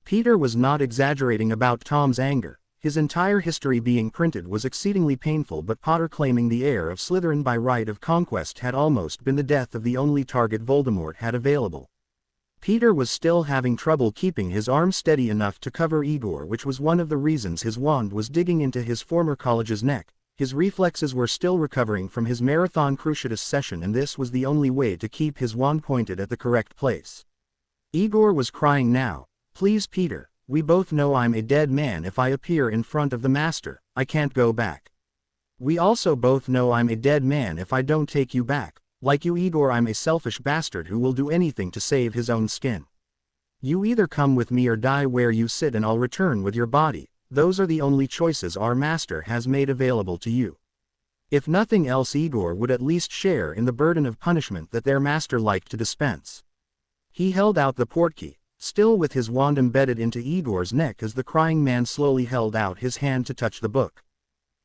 [SPEAKER 1] Peter was not exaggerating about Tom's anger. His entire history being printed was exceedingly painful, but Potter claiming the heir of Slytherin by right of conquest had almost been the death of the only target Voldemort had available. Peter was still having trouble keeping his arm steady enough to cover Igor, which was one of the reasons his wand was digging into his former college's neck. His reflexes were still recovering from his Marathon Cruciatus session, and this was the only way to keep his wand pointed at the correct place. Igor was crying now. "Please, Peter, we both know I'm a dead man if I appear in front of the master. I can't go back. We also both know I'm a dead man if I don't take you back. Like you, Igor, I'm a selfish bastard who will do anything to save his own skin. You either come with me or die where you sit, and I'll return with your body. Those are the only choices our master has made available to you." If nothing else, Igor would at least share in the burden of punishment that their master liked to dispense. He held out the portkey, still with his wand embedded into Igor's neck, as the crying man slowly held out his hand to touch the book.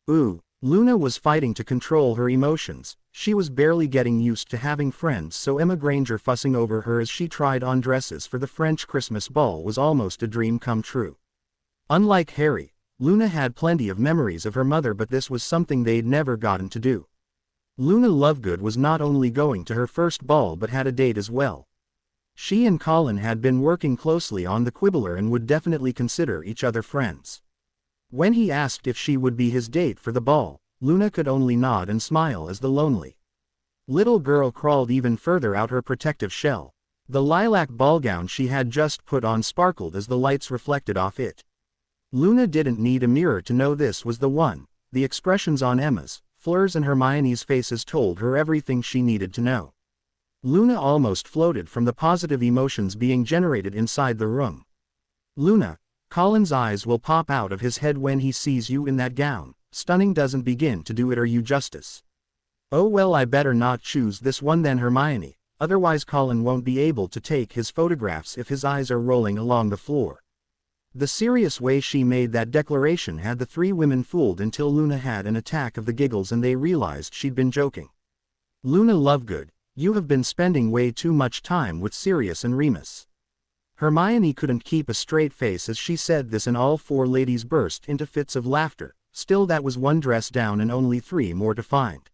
[SPEAKER 1] Ooh, Luna was fighting to control her emotions. She was barely getting used to having friends, so Emma Granger fussing over her as she tried on dresses for the French Christmas ball was almost a dream come true. Unlike Harry, Luna had plenty of memories of her mother, but this was something they'd never gotten to do. Luna Lovegood was not only going to her first ball but had a date as well. She and Colin had been working closely on the Quibbler and would definitely consider each other friends. When he asked if she would be his date for the ball, Luna could only nod and smile as the lonely little girl crawled even further out her protective shell. The lilac ballgown she had just put on sparkled as the lights reflected off it. Luna didn't need a mirror to know this was the one. The expressions on Emma's, Fleur's and Hermione's faces told her everything she needed to know. Luna almost floated from the positive emotions being generated inside the room. "Luna, Colin's eyes will pop out of his head when he sees you in that gown. Stunning doesn't begin to do it or you justice." "Oh well, I better not choose this one then, Hermione, otherwise Colin won't be able to take his photographs if his eyes are rolling along the floor." The serious way she made that declaration had the three women fooled until Luna had an attack of the giggles and they realized she'd been joking. "Luna Lovegood, you have been spending way too much time with Sirius and Remus." Hermione couldn't keep a straight face as she said this, and all four ladies burst into fits of laughter. Still, that was one dress down and only three more to find.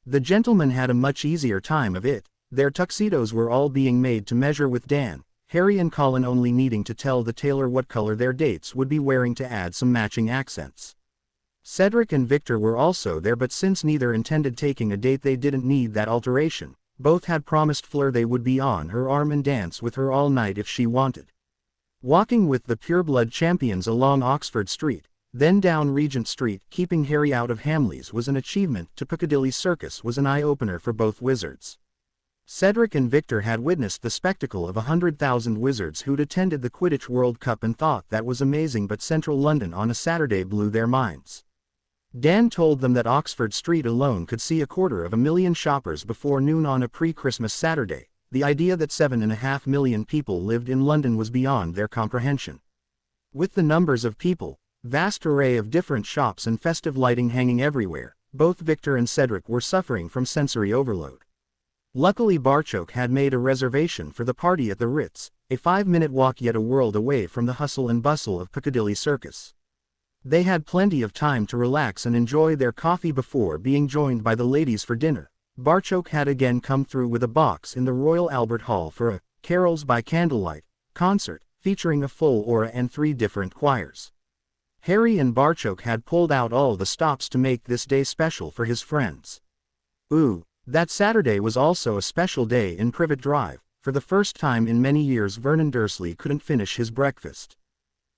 [SPEAKER 1] The gentlemen had a much easier time of it. Their tuxedos were all being made to measure with Dan, Harry and Colin only needing to tell the tailor what color their dates would be wearing to add some matching accents. Cedric and Victor were also there, but since neither intended taking a date they didn't need that alteration. Both had promised Fleur they would be on her arm and dance with her all night if she wanted. Walking with the pureblood champions along Oxford Street, then down Regent Street, keeping Harry out of Hamleys was an achievement. To Piccadilly Circus was an eye-opener for both wizards. Cedric and Victor had witnessed the spectacle of 100,000 wizards who'd attended the Quidditch World Cup and thought that was amazing, but central London on a Saturday blew their minds. Dan told them that Oxford Street alone could see 250,000 shoppers before noon on a pre-Christmas Saturday. The idea that 7.5 million people lived in London was beyond their comprehension. With the numbers of people, vast array of different shops and festive lighting hanging everywhere, both Victor and Cedric were suffering from sensory overload. Luckily Barchoke had made a reservation for the party at the Ritz, a 5-minute walk yet a world away from the hustle and bustle of Piccadilly Circus. They had plenty of time to relax and enjoy their coffee before being joined by the ladies for dinner. Barchoke had again come through with a box in the Royal Albert Hall for a Carols by Candlelight concert, featuring a full aura and 3 different choirs. Harry and Barchoke had pulled out all the stops to make this day special for his friends. Ooh, that Saturday was also a special day in Privet Drive. For the first time in many years Vernon Dursley couldn't finish his breakfast.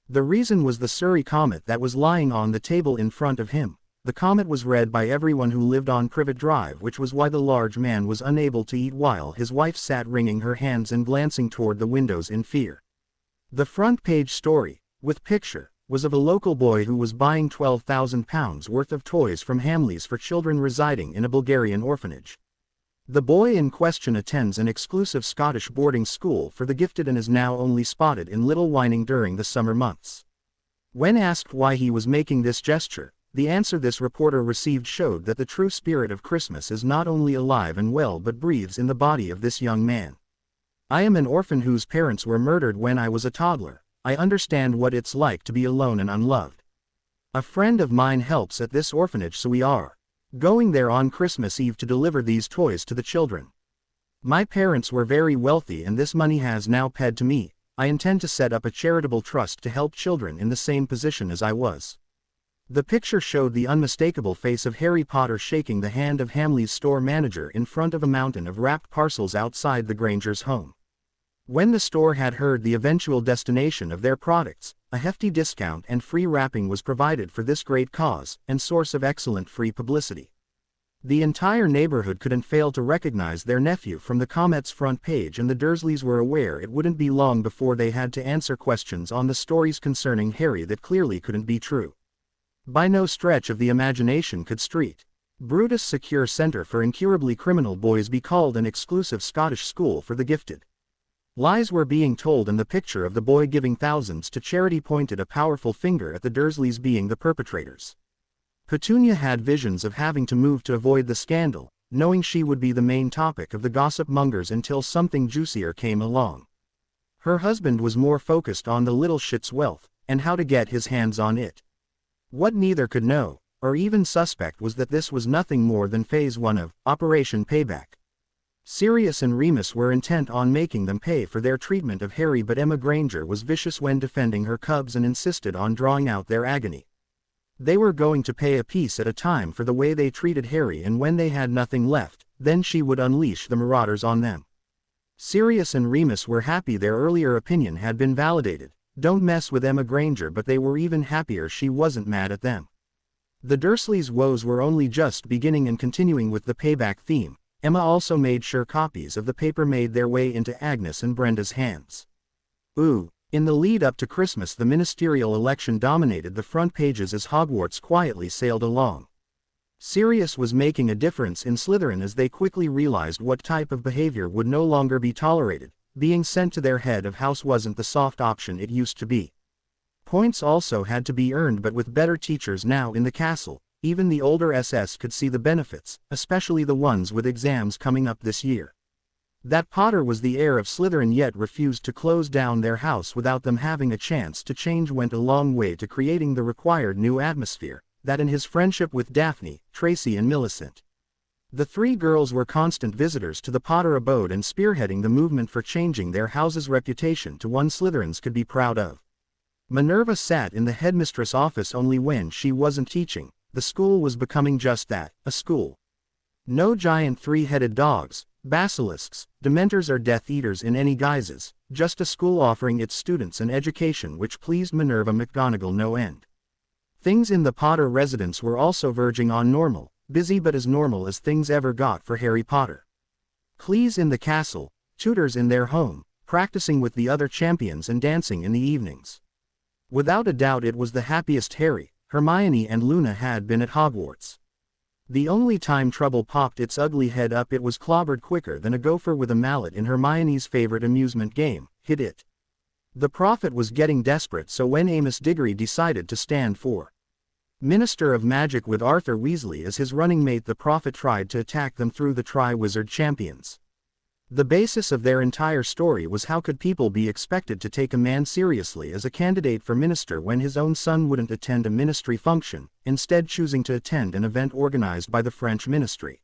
[SPEAKER 1] The reason was the Surrey Comet that was lying on the table in front of him. The comet was read by everyone who lived on Privet Drive, which was why the large man was unable to eat while his wife sat wringing her hands and glancing toward the windows in fear. The front page story, with picture, was of a local boy who was buying £12,000 worth of toys from Hamleys for children residing in a Bulgarian orphanage. The boy in question attends an exclusive Scottish boarding school for the gifted and is now only spotted in Little Whining during the summer months. When asked why he was making this gesture, the answer this reporter received showed that the true spirit of Christmas is not only alive and well but breathes in the body of this young man. "I am an orphan whose parents were murdered when I was a toddler. I understand what it's like to be alone and unloved. A friend of mine helps at this orphanage, so we are going there on Christmas Eve to deliver these toys to the children. My parents were very wealthy and this money has now paid to me. I intend to set up a charitable trust to help children in the same position as I was. The picture showed the unmistakable face of Harry Potter shaking the hand of Hamley's store manager in front of a mountain of wrapped parcels outside the Granger's home. When the store had heard the eventual destination of their products, a hefty discount and free wrapping was provided for this great cause, and source of excellent free publicity. The entire neighborhood couldn't fail to recognize their nephew from the Comet's front page, and the Dursleys were aware it wouldn't be long before they had to answer questions on the stories concerning Harry that clearly couldn't be true. By no stretch of the imagination could St. Brutus Secure Centre for Incurably Criminal Boys be called an exclusive Scottish school for the gifted. Lies were being told, and the picture of the boy giving thousands to charity pointed a powerful finger at the Dursleys being the perpetrators. Petunia had visions of having to move to avoid the scandal, knowing she would be the main topic of the gossip mongers until something juicier came along. Her husband was more focused on the little shit's wealth, and how to get his hands on it. What neither could know, or even suspect, was that this was nothing more than Phase 1 of Operation Payback. Sirius and Remus were intent on making them pay for their treatment of Harry, but Emma Granger was vicious when defending her cubs and insisted on drawing out their agony. They were going to pay a piece at a time for the way they treated Harry, and when they had nothing left, then she would unleash the Marauders on them. Sirius and Remus were happy their earlier opinion had been validated. Don't mess with Emma Granger, but they were even happier she wasn't mad at them. The Dursleys' woes were only just beginning, and continuing with the payback theme, Emma also made sure copies of the paper made their way into Agnes and Brenda's hands. In the lead up to Christmas, the ministerial election dominated the front pages as Hogwarts quietly sailed along. Sirius was making a difference in Slytherin as they quickly realized what type of behavior would no longer be tolerated. Being sent to their head of house wasn't the soft option it used to be. Points also had to be earned, but with better teachers now in the castle, even the older SS could see the benefits, especially the ones with exams coming up this year. That Potter was the heir of Slytherin yet refused to close down their house without them having a chance to change went a long way to creating the required new atmosphere, that in his friendship with Daphne, Tracy and Millicent. The three girls were constant visitors to the Potter abode and spearheading the movement for changing their house's reputation to one Slytherins could be proud of. Minerva sat in the headmistress' office only when she wasn't teaching. The school was becoming just that, a school. No giant three-headed dogs, basilisks, dementors or Death Eaters in any guises, just a school offering its students an education which pleased Minerva McGonagall no end. Things in the Potter residence were also verging on normal, busy but as normal as things ever got for Harry Potter. Clees in the castle, tutors in their home, practicing with the other champions and dancing in the evenings. Without a doubt it was the happiest Harry, Hermione and Luna had been at Hogwarts. The only time trouble popped its ugly head up, it was clobbered quicker than a gopher with a mallet in Hermione's favorite amusement game, Hit It. The Prophet was getting desperate, so when Amos Diggory decided to stand for Minister of Magic with Arthur Weasley as his running mate, the Prophet tried to attack them through the Triwizard champions. The basis of their entire story was how could people be expected to take a man seriously as a candidate for minister when his own son wouldn't attend a ministry function, instead choosing to attend an event organized by the French ministry.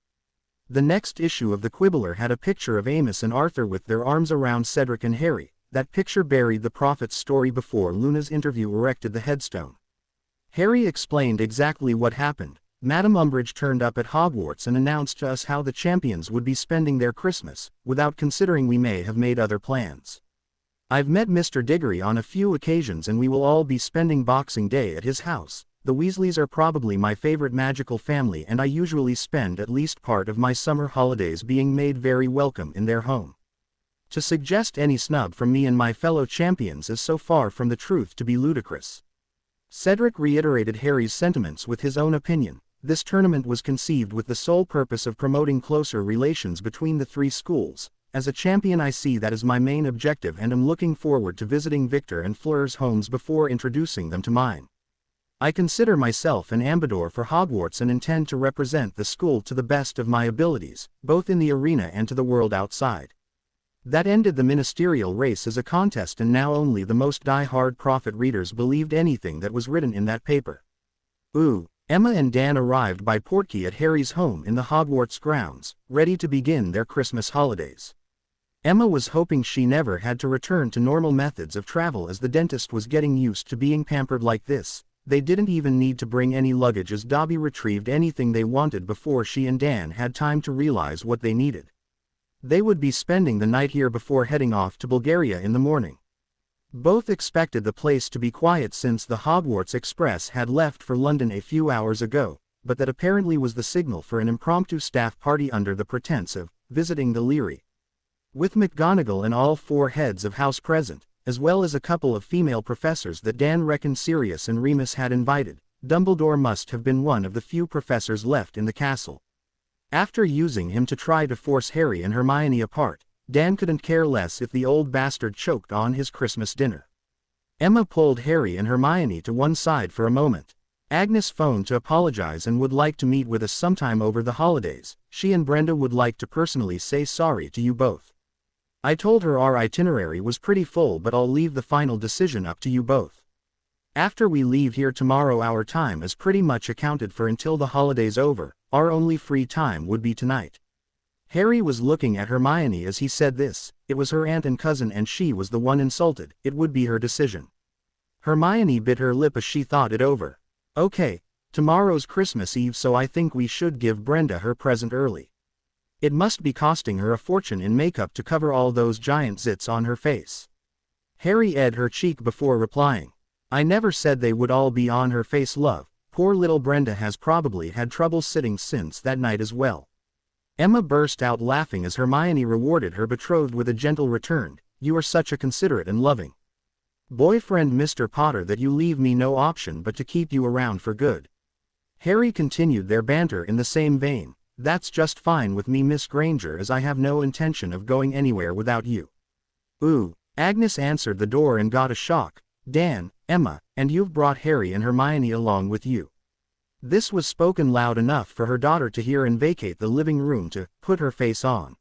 [SPEAKER 1] The next issue of the Quibbler had a picture of Amos and Arthur with their arms around Cedric and Harry. That picture buried the Prophet's story before Luna's interview erected the headstone. Harry explained exactly what happened. Madame Umbridge turned up at Hogwarts and announced to us how the champions would be spending their Christmas, without considering we may have made other plans. I've met Mr. Diggory on a few occasions and we will all be spending Boxing Day at his house. The Weasleys are probably my favorite magical family and I usually spend at least part of my summer holidays being made very welcome in their home. To suggest any snub from me and my fellow champions is so far from the truth to be ludicrous. Cedric reiterated Harry's sentiments with his own opinion. This tournament was conceived with the sole purpose of promoting closer relations between the three schools. As a champion I see that as my main objective and am looking forward to visiting Victor and Fleur's homes before introducing them to mine. I consider myself an ambassador for Hogwarts and intend to represent the school to the best of my abilities, both in the arena and to the world outside. That ended the ministerial race as a contest, and now only the most die-hard Prophet readers believed anything that was written in that paper. Ooh. Emma and Dan arrived by portkey at Harry's home in the Hogwarts grounds, ready to begin their Christmas holidays. Emma was hoping she never had to return to normal methods of travel as the dentist was getting used to being pampered like this. They didn't even need to bring any luggage as Dobby retrieved anything they wanted before she and Dan had time to realize what they needed. They would be spending the night here before heading off to Bulgaria in the morning. Both expected the place to be quiet since the Hogwarts Express had left for London a few hours ago, but that apparently was the signal for an impromptu staff party under the pretense of visiting the Leary. With McGonagall and all 4 heads of house present, as well as a couple of female professors that Dan reckoned Sirius and Remus had invited, Dumbledore must have been one of the few professors left in the castle. After using him to try to force Harry and Hermione apart, Dan couldn't care less if the old bastard choked on his Christmas dinner. Emma pulled Harry and Hermione to one side for a moment. Agnes phoned to apologize and would like to meet with us sometime over the holidays. She and Brenda would like to personally say sorry to you both. I told her our itinerary was pretty full, but I'll leave the final decision up to you both. After we leave here tomorrow, our time is pretty much accounted for until the holiday's over. Our only free time would be tonight. Harry was looking at Hermione as he said this. It was her aunt and cousin and she was the one insulted. It would be her decision. Hermione bit her lip as she thought it over. Okay, tomorrow's Christmas Eve, so I think we should give Brenda her present early. It must be costing her a fortune in makeup to cover all those giant zits on her face. Harry eyed her cheek before replying. I never said they would all be on her face, love. Poor little Brenda has probably had trouble sitting since that night as well. Emma burst out laughing as Hermione rewarded her betrothed with a gentle return. You are such a considerate and loving boyfriend, Mr. Potter, that you leave me no option but to keep you around for good. Harry continued their banter in the same vein. That's just fine with me, Miss Granger, as I have no intention of going anywhere without you. Ooh. Agnes answered the door and got a shock. Dan, Emma, and you've brought Harry and Hermione along with you. This was spoken loud enough for her daughter to hear and vacate the living room to put her face on.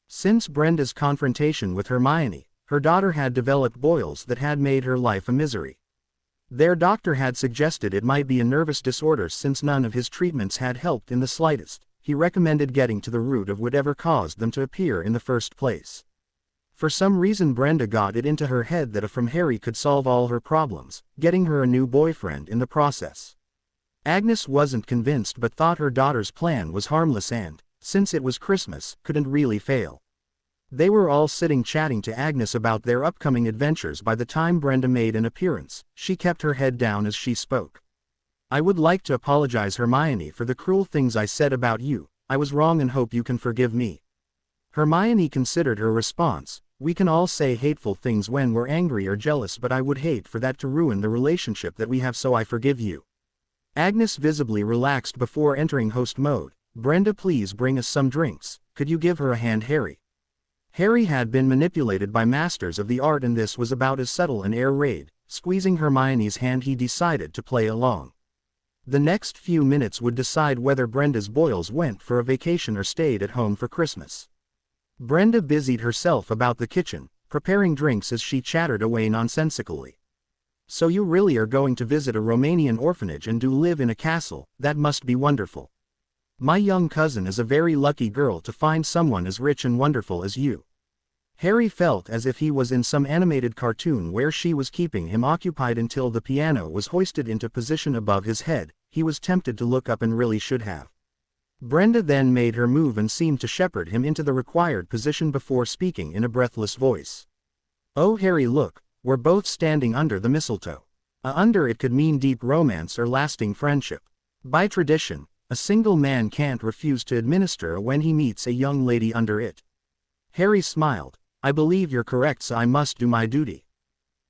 [SPEAKER 1] Since Brenda's confrontation with Hermione, her daughter had developed boils that had made her life a misery. Their doctor had suggested it might be a nervous disorder since none of his treatments had helped in the slightest. He recommended getting to the root of whatever caused them to appear in the first place. For some reason Brenda got it into her head that a from Harry could solve all her problems, getting her a new boyfriend in the process. Agnes wasn't convinced but thought her daughter's plan was harmless and, since it was Christmas, couldn't really fail. They were all sitting chatting to Agnes about their upcoming adventures by the time Brenda made an appearance. She kept her head down as she spoke. I would like to apologize, Hermione, for the cruel things I said about you. I was wrong and hope you can forgive me. Hermione considered her response. We can all say hateful things when we're angry or jealous, but I would hate for that to ruin the relationship that we have, so I forgive you. Agnes visibly relaxed before entering host mode. Brenda, please bring us some drinks. Could you give her a hand, Harry? Harry had been manipulated by masters of the art and this was about as subtle an air raid. Squeezing Hermione's hand, he decided to play along. The next few minutes would decide whether Brenda's boils went for a vacation or stayed at home for Christmas. Brenda busied herself about the kitchen, preparing drinks as she chattered away nonsensically. So you really are going to visit a Romanian orphanage and do live in a castle? That must be wonderful. My young cousin is a very lucky girl to find someone as rich and wonderful as you. Harry felt as if he was in some animated cartoon where she was keeping him occupied until the piano was hoisted into position above his head. He was tempted to look up and really should have. Brenda then made her move and seemed to shepherd him into the required position before speaking in a breathless voice. Oh Harry, look, we're both standing under the mistletoe. Under it could mean deep romance or lasting friendship. By tradition, a single man can't refuse to administer when he meets a young lady under it. Harry smiled. I believe you're correct, so I must do my duty.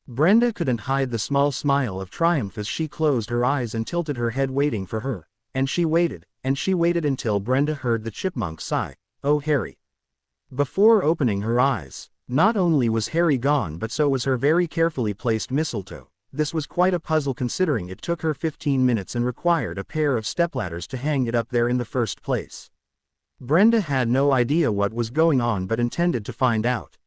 [SPEAKER 1] Brenda couldn't hide the small smile of triumph as she closed her eyes and tilted her head, waiting for her. And she waited until Brenda heard the chipmunk sigh, "Oh Harry." Before opening her eyes, not only was Harry gone but so was her very carefully placed mistletoe. This was quite a puzzle considering it took her 15 minutes and required a pair of stepladders to hang it up there in the first place. Brenda had no idea what was going on but intended to find out.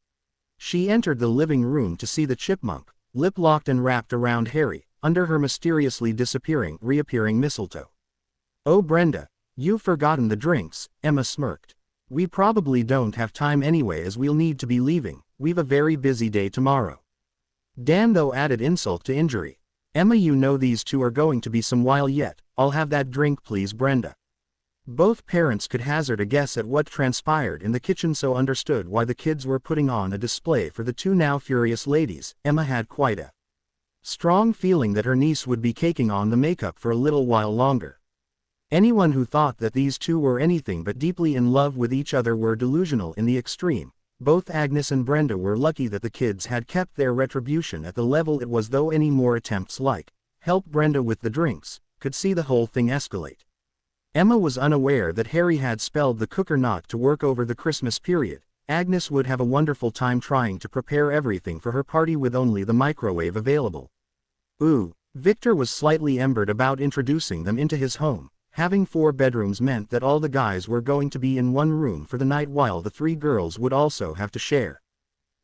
[SPEAKER 1] She entered the living room to see the chipmunk, lip locked and wrapped around Harry, under her mysteriously reappearing mistletoe. "Oh Brenda, you've forgotten the drinks," Emma smirked. "We probably don't have time anyway as we'll need to be leaving, we've a very busy day tomorrow." Dan though added insult to injury. "Emma, you know these two are going to be some while yet, I'll have that drink please Brenda." Both parents could hazard a guess at what transpired in the kitchen, so understood why the kids were putting on a display for the two now furious ladies. Emma had quite a strong feeling that her niece would be caking on the makeup for a little while longer. Anyone who thought that these two were anything but deeply in love with each other were delusional in the extreme. Both Agnes and Brenda were lucky that the kids had kept their retribution at the level it was, though any more attempts like help Brenda with the drinks could see the whole thing escalate. Emma was unaware that Harry had spelled the cooker not to work over the Christmas period. Agnes would have a wonderful time trying to prepare everything for her party with only the microwave available. Ooh, Victor was slightly embered about introducing them into his home. Having 4 bedrooms meant that all the guys were going to be in one room for the night while the 3 girls would also have to share.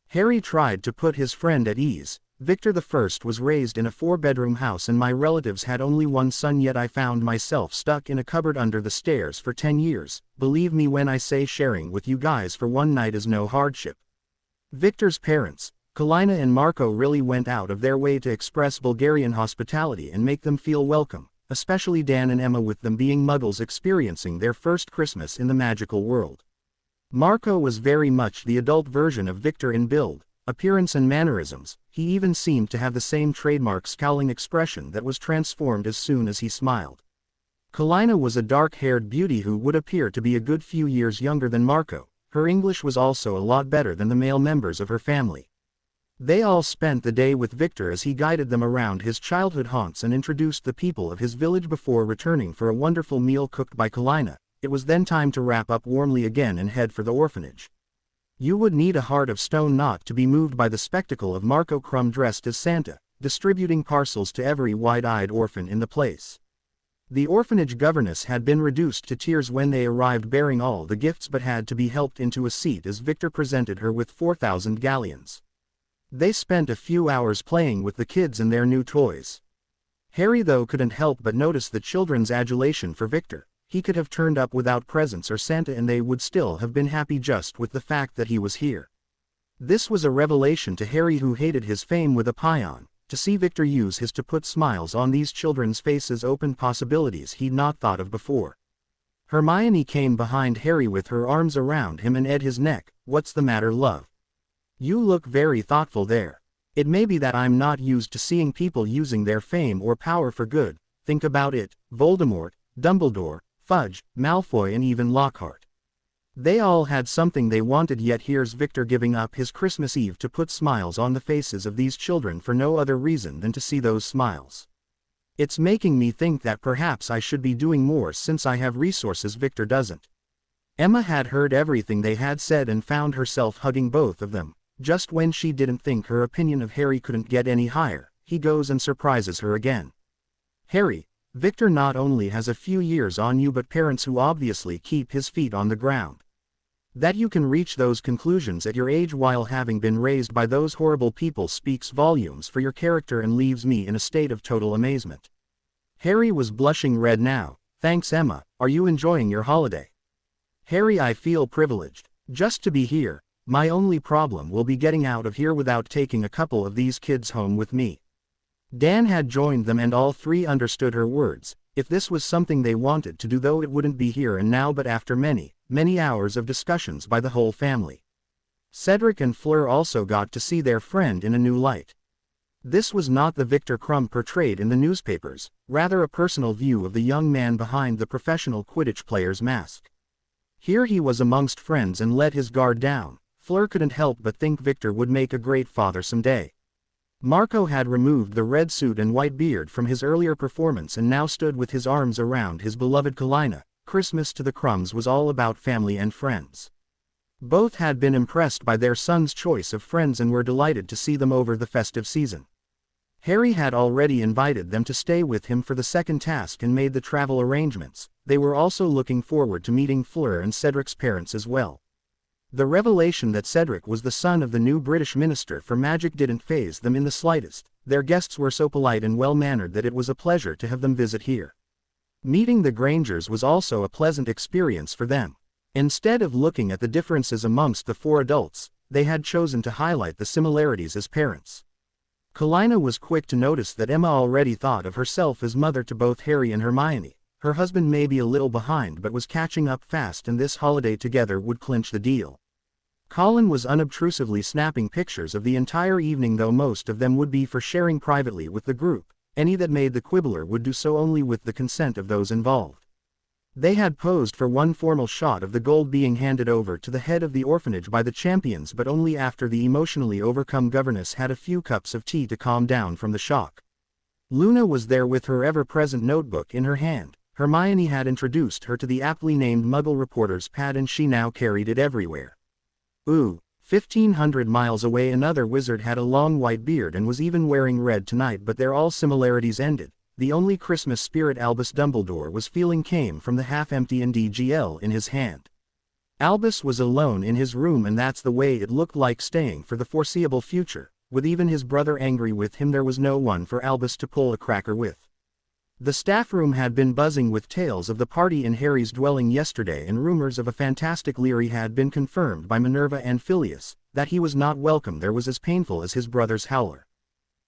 [SPEAKER 1] Harry tried to put his friend at ease. "Victor the First was raised in a 4-bedroom house and my relatives had only one son, yet I found myself stuck in a cupboard under the stairs for 10 years. Believe me when I say sharing with you guys for one night is no hardship." Victor's parents, Kalina and Marco, really went out of their way to express Bulgarian hospitality and make them feel welcome, especially Dan and Emma, with them being muggles experiencing their first Christmas in the magical world. Marco was very much the adult version of Victor in build, appearance and mannerisms. He even seemed to have the same trademark scowling expression that was transformed as soon as he smiled. Kalina was a dark-haired beauty who would appear to be a good few years younger than Marco. Her English was also a lot better than the male members of her family. They all spent the day with Victor as he guided them around his childhood haunts and introduced the people of his village before returning for a wonderful meal cooked by Kalina. It was then time to wrap up warmly again and head for the orphanage. You would need a heart of stone not to be moved by the spectacle of Marco Crumb dressed as Santa, distributing parcels to every wide-eyed orphan in the place. The orphanage governess had been reduced to tears when they arrived bearing all the gifts, but had to be helped into a seat as Victor presented her with 4,000 galleons. They spent a few hours playing with the kids and their new toys. Harry though couldn't help but notice the children's adulation for Victor. He could have turned up without presents or Santa and they would still have been happy just with the fact that he was here. This was a revelation to Harry, who hated his fame with a paean. To see Victor use his to put smiles on these children's faces opened possibilities he'd not thought of before. Hermione came behind Harry with her arms around him and at his neck. "What's the matter, love? You look very thoughtful there." "It may be that I'm not used to seeing people using their fame or power for good. Think about it, Voldemort, Dumbledore, Fudge, Malfoy and even Lockhart. They all had something they wanted, yet here's Victor giving up his Christmas Eve to put smiles on the faces of these children for no other reason than to see those smiles. It's making me think that perhaps I should be doing more since I have resources Victor doesn't." Emma had heard everything they had said and found herself hugging both of them. Just when she didn't think her opinion of Harry couldn't get any higher, he goes and surprises her again. "Harry, Victor not only has a few years on you but parents who obviously keep his feet on the ground. That you can reach those conclusions at your age while having been raised by those horrible people speaks volumes for your character and leaves me in a state of total amazement." Harry was blushing red now. "Thanks Emma, are you enjoying your holiday?" "Harry, I feel privileged. Just to be here. My only problem will be getting out of here without taking a couple of these kids home with me." Dan had joined them and all 3 understood her words. If this was something they wanted to do, though, it wouldn't be here and now but after many hours of discussions by the whole family. Cedric and Fleur also got to see their friend in a new light. This was not the Victor Crumb portrayed in the newspapers, rather a personal view of the young man behind the professional Quidditch player's mask. Here he was amongst friends and let his guard down. Fleur couldn't help but think Victor would make a great father someday. Marco had removed the red suit and white beard from his earlier performance and now stood with his arms around his beloved Kalina. Christmas to the Crumbs was all about family and friends. Both had been impressed by their son's choice of friends and were delighted to see them over the festive season. Harry had already invited them to stay with him for the second task and made the travel arrangements. They were also looking forward to meeting Fleur and Cedric's parents as well. The revelation that Cedric was the son of the new British Minister for Magic didn't faze them in the slightest. their guests were so polite and well-mannered that it was a pleasure to have them visit here. Meeting the Grangers was also a pleasant experience for them. Instead of looking at the differences amongst the four adults, they had chosen to highlight the similarities as parents. Kalina was quick to notice that Emma already thought of herself as mother to both Harry and Hermione. Her husband may be a little behind but was catching up fast, and this holiday together would clinch the deal. Colin was unobtrusively snapping pictures of the entire evening, though most of them would be for sharing privately with the group. Any that made the quibbler would do so only with the consent of those involved. They had posed for one formal shot of the gold being handed over to the head of the orphanage by the champions, but only after the emotionally overcome governess had a few cups of tea to calm down from the shock. Luna was there with her ever-present notebook in her hand. Hermione had introduced her to the aptly named Muggle reporter's pad, and she now carried it everywhere. 1,500 miles away another wizard had a long white beard and was even wearing red tonight, but there all similarities ended. The only Christmas spirit Albus Dumbledore was feeling came from the half-empty NDGL in his hand. Albus was alone in his room, and that's the way it looked like staying for the foreseeable future. With even his brother angry with him, there was no one for Albus to pull a cracker with. The staff room had been buzzing with tales of the party in Harry's dwelling yesterday, and rumors of a fantastic Leary had been confirmed by Minerva and Phileas. That he was not welcome there was as painful as his brother's howler.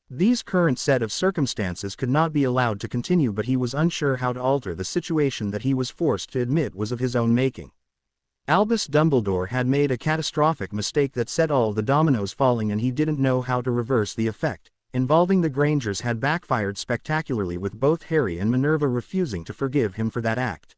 [SPEAKER 1] These current set of circumstances could not be allowed to continue, but he was unsure how to alter the situation that he was forced to admit was of his own making. Albus Dumbledore had made a catastrophic mistake that set all the dominoes falling, and he didn't know how to reverse the effect. Involving the Grangers had backfired spectacularly, with both Harry and Minerva refusing to forgive him for that act.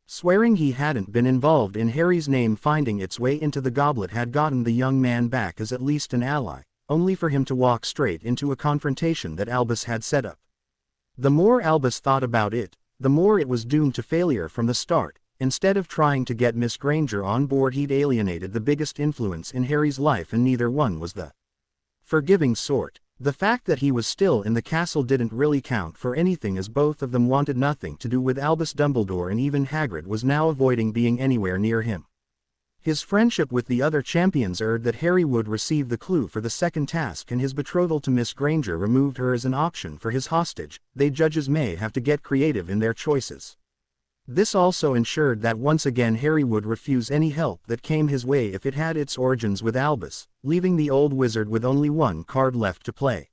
[SPEAKER 1] Swearing he hadn't been involved in Harry's name finding its way into the goblet had gotten the young man back as at least an ally, only for him to walk straight into a confrontation that Albus had set up. The more Albus thought about it, the more it was doomed to failure from the start. Instead of trying to get Miss Granger on board, he'd alienated the biggest influence in Harry's life, and neither one was the forgiving sort. The fact that he was still in the castle didn't really count for anything, as both of them wanted nothing to do with Albus Dumbledore, and even Hagrid was now avoiding being anywhere near him. His friendship with the other champions urged that Harry would receive the clue for the second task, and his betrothal to Miss Granger removed her as an option for his hostage. They judges may have to get creative in their choices. This also ensured that once again Harry would refuse any help that came his way if it had its origins with Albus, leaving the old wizard with only one card left to play.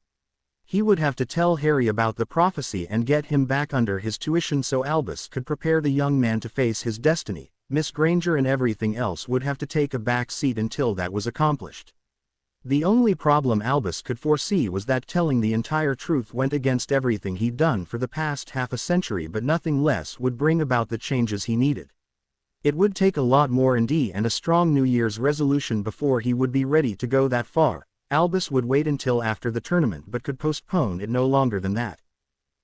[SPEAKER 1] He would have to tell Harry about the prophecy and get him back under his tuition so Albus could prepare the young man to face his destiny. Miss Granger and everything else would have to take a back seat until that was accomplished. The only problem Albus could foresee was that telling the entire truth went against everything he'd done for the past half a century, but nothing less would bring about the changes he needed. It would take a lot more and a strong New Year's resolution before he would be ready to go that far. Albus would wait until after the tournament, but could postpone it no longer than that.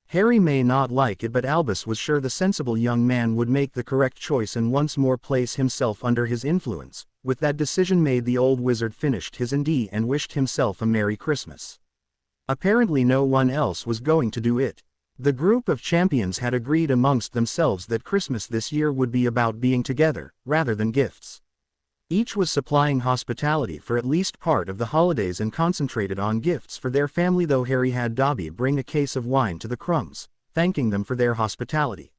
[SPEAKER 1] Harry may not like it, but Albus was sure the sensible young man would make the correct choice and once more place himself under his influence. With that decision made, the old wizard finished his ND and wished himself a Merry Christmas. Apparently no one else was going to do it. The group of champions had agreed amongst themselves that Christmas this year would be about being together, rather than gifts. Each was supplying hospitality for at least part of the holidays and concentrated on gifts for their family, though Harry had Dobby bring a case of wine to the Crumbs, thanking them for their hospitality.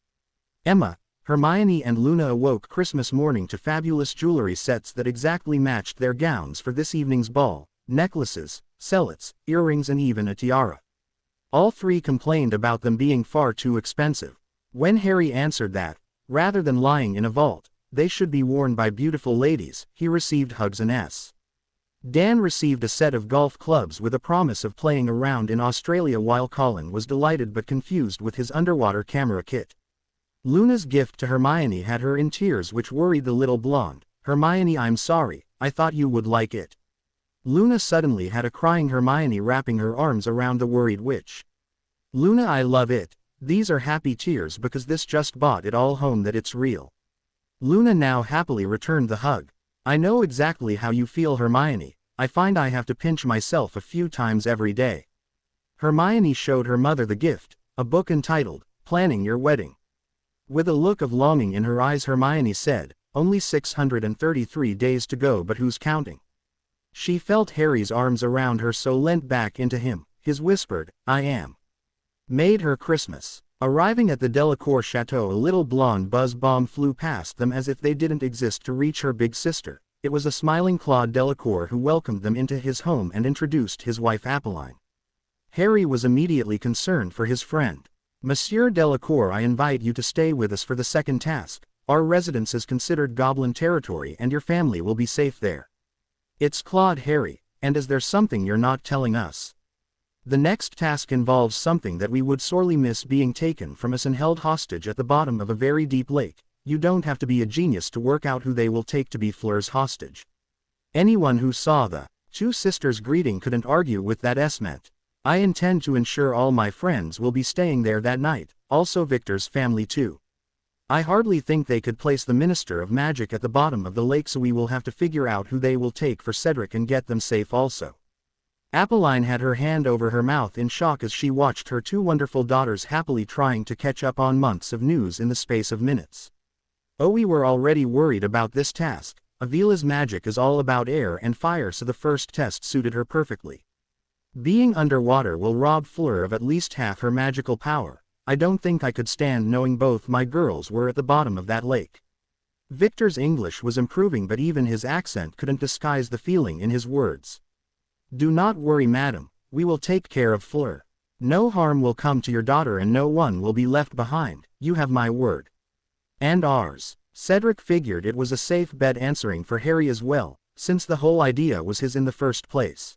[SPEAKER 1] Emma, Hermione and Luna awoke Christmas morning to fabulous jewelry sets that exactly matched their gowns for this evening's ball: necklaces, sellets, earrings and even a tiara. All three complained about them being far too expensive. When Harry answered that, rather than lying in a vault, they should be worn by beautiful ladies, he received hugs and Dan received a set of golf clubs with a promise of playing around in Australia, while Colin was delighted but confused with his underwater camera kit. Luna's gift to Hermione had her in tears, which worried the little blonde. "Hermione, I'm sorry, I thought you would like it." Luna suddenly had a crying Hermione wrapping her arms around the worried witch. "Luna, I love it. These are happy tears because this just brought it all home that it's real." Luna now happily returned the hug. "I know exactly how you feel, Hermione. I find I have to pinch myself a few times every day." Hermione showed her mother the gift, a book entitled, "Planning Your Wedding." With a look of longing in her eyes, Hermione said, "Only 633 days to go, but who's counting?" She felt Harry's arms around her, so leant back into him. His whispered, "I am." Made her Christmas. Arriving at the Delacour chateau, a little blonde buzz bomb flew past them as if they didn't exist to reach her big sister. It was a smiling Claude Delacour who welcomed them into his home and introduced his wife Apolline. Harry was immediately concerned for his friend. "Monsieur Delacour, I invite you to stay with us for the second task. Our residence is considered goblin territory and your family will be safe there." "It's Claude, Harry, and is there something you're not telling us?" "The next task involves something that we would sorely miss being taken from us and held hostage at the bottom of a very deep lake. You don't have to be a genius to work out who they will take to be Fleur's hostage." Anyone who saw the two sisters' greeting couldn't argue with that estimate. "I intend to ensure all my friends will be staying there that night, also Victor's family too. I hardly think they could place the Minister of Magic at the bottom of the lake, so we will have to figure out who they will take for Cedric and get them safe also." Apolline had her hand over her mouth in shock as she watched her two wonderful daughters happily trying to catch up on months of news in the space of minutes. "Oh, we were already worried about this task. Avila's magic is all about air and fire, so the first test suited her perfectly. Being underwater will rob Fleur of at least half her magical power. I don't think I could stand knowing both my girls were at the bottom of that lake." Victor's English was improving, but even his accent couldn't disguise the feeling in his words. "Do not worry, madam, we will take care of Fleur. No harm will come to your daughter and no one will be left behind, you have my word." "And ours." Cedric figured it was a safe bet, answering for Harry as well, since the whole idea was his in the first place.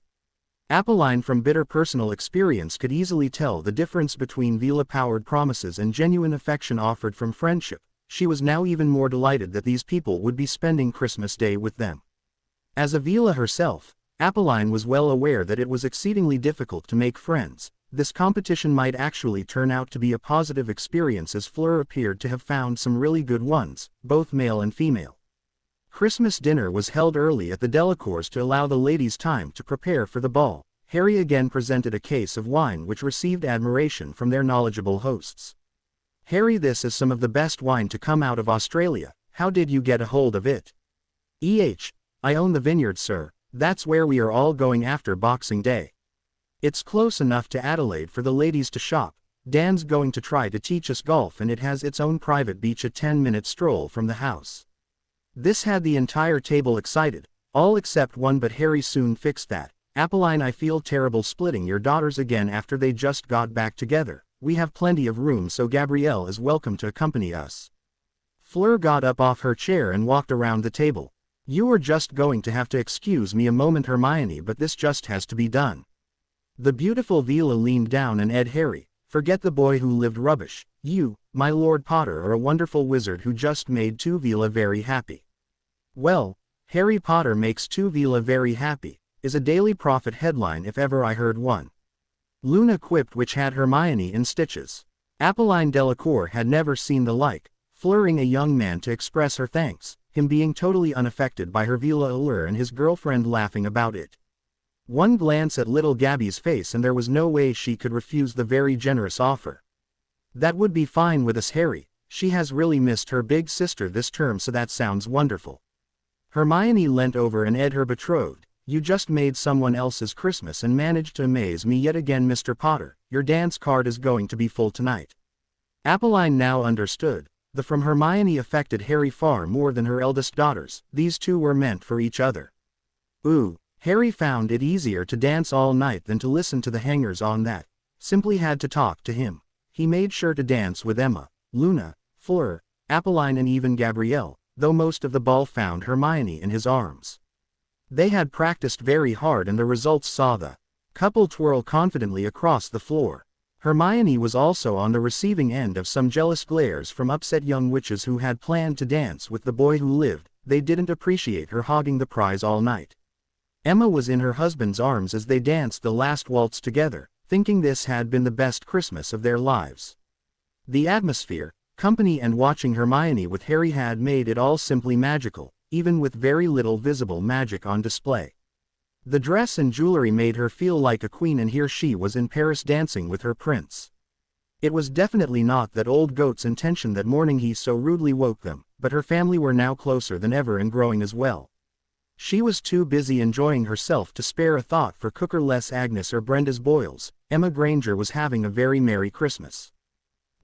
[SPEAKER 1] Apolline from bitter personal experience could easily tell the difference between Vila-powered promises and genuine affection offered from friendship. She was now even more delighted that these people would be spending Christmas Day with them. As a Vila herself, Apolline was well aware that it was exceedingly difficult to make friends. This competition might actually turn out to be a positive experience, as Fleur appeared to have found some really good ones, both male and female. Christmas dinner was held early at the Delacours to allow the ladies time to prepare for the ball. Harry again presented a case of wine which received admiration from their knowledgeable hosts. "Harry, this is some of the best wine to come out of Australia. How did you get a hold of it?" I own the vineyard, sir. That's where we are all going after Boxing Day. It's close enough to Adelaide for the ladies to shop. Dan's going to try to teach us golf and it has its own private beach, a 10-minute stroll from the house." This had the entire table excited, all except one, but Harry soon fixed that. "Apolline, I feel terrible splitting your daughters again after they just got back together. We have plenty of room, so Gabrielle is welcome to accompany us." Fleur got up off her chair and walked around the table. "You are just going to have to excuse me a moment, Hermione, but this just has to be done." The beautiful Vila leaned down and eyed Harry. "Forget the boy who lived rubbish. You, my Lord Potter, are a wonderful wizard who just made two Vila very happy." "Well, Harry Potter makes two Vila very happy," is a Daily Prophet headline if ever I heard one. Luna quipped, which had Hermione in stitches. Apolline Delacour had never seen the like, flirting a young man to express her thanks, him being totally unaffected by her Vila allure and his girlfriend laughing about it. One glance at little Gabby's face and there was no way she could refuse the very generous offer. "That would be fine with us, Harry. She has really missed her big sister this term, so that sounds wonderful." Hermione leant over and eyed her betrothed. "You just made someone else's Christmas and managed to amaze me yet again, Mr. Potter. Your dance card is going to be full tonight." Apolline now understood. The from Hermione affected Harry far more than her eldest daughters. These two were meant for each other. Ooh, Harry found it easier to dance all night than to listen to the hangers-on that simply had to talk to him. He made sure to dance with Emma, Luna, Fleur, Apolline and even Gabrielle, though most of the ball found Hermione in his arms. They had practiced very hard and the results saw the couple twirl confidently across the floor. Hermione was also on the receiving end of some jealous glares from upset young witches who had planned to dance with the boy who lived. They didn't appreciate her hogging the prize all night. Emma was in her husband's arms as they danced the last waltz together, thinking this had been the best Christmas of their lives. The atmosphere, company and watching Hermione with Harry had made it all simply magical, even with very little visible magic on display. The dress and jewelry made her feel like a queen, and here she was in Paris dancing with her prince. It was definitely not that old goat's intention that morning he so rudely woke them, but her family were now closer than ever and growing as well. She was too busy enjoying herself to spare a thought for Cooker-less Agnes or Brenda's boils. Emma Granger was having a very merry Christmas.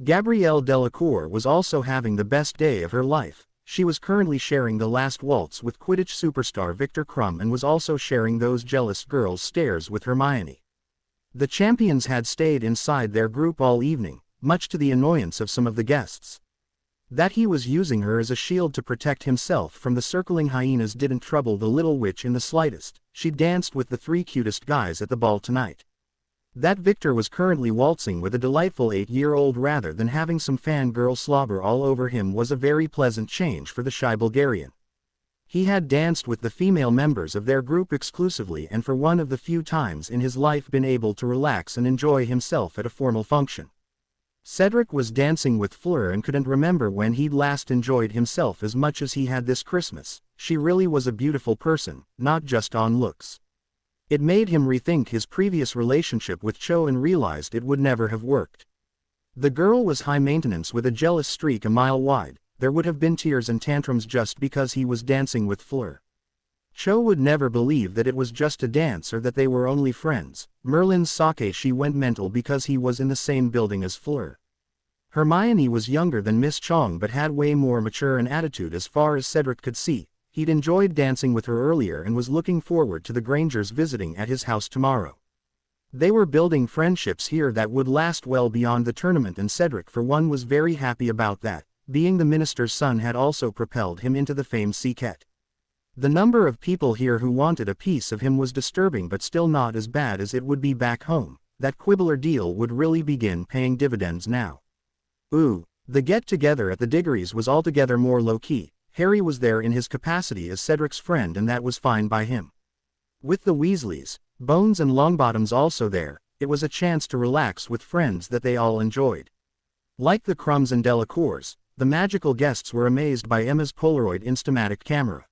[SPEAKER 1] Gabrielle Delacour was also having the best day of her life. She was currently sharing the last waltz with Quidditch superstar Victor Crumb and was also sharing those jealous girls' stares with Hermione. The champions had stayed inside their group all evening, much to the annoyance of some of the guests. That he was using her as a shield to protect himself from the circling hyenas didn't trouble the little witch in the slightest. She danced with the 3 cutest guys at the ball tonight. That Victor was currently waltzing with a delightful 8-year-old rather than having some fangirl slobber all over him was a very pleasant change for the shy Bulgarian. He had danced with the female members of their group exclusively and for one of the few times in his life been able to relax and enjoy himself at a formal function. Cedric was dancing with Fleur and couldn't remember when he'd last enjoyed himself as much as he had this Christmas. She really was a beautiful person, not just on looks. It made him rethink his previous relationship with Cho and realized it would never have worked. The girl was high maintenance with a jealous streak a mile wide. There would have been tears and tantrums just because he was dancing with Fleur. Cho would never believe that it was just a dance or that they were only friends. Merlin's sake she went mental because he was in the same building as Fleur. Hermione was younger than Miss Chong but had way more mature an attitude as far as Cedric could see. He'd enjoyed dancing with her earlier and was looking forward to the Grangers visiting at his house tomorrow. They were building friendships here that would last well beyond the tournament and Cedric for one was very happy about that. Being the minister's son had also propelled him into the famed Seeket. The number of people here who wanted a piece of him was disturbing but still not as bad as it would be back home. That Quibbler deal would really begin paying dividends now. Ooh, the get-together at the Diggories was altogether more low-key. Harry was there in his capacity as Cedric's friend and that was fine by him. With the Weasleys, Bones and Longbottoms also there, it was a chance to relax with friends that they all enjoyed. Like the Crumbs and Delacours, the magical guests were amazed by Emma's Polaroid Instamatic camera.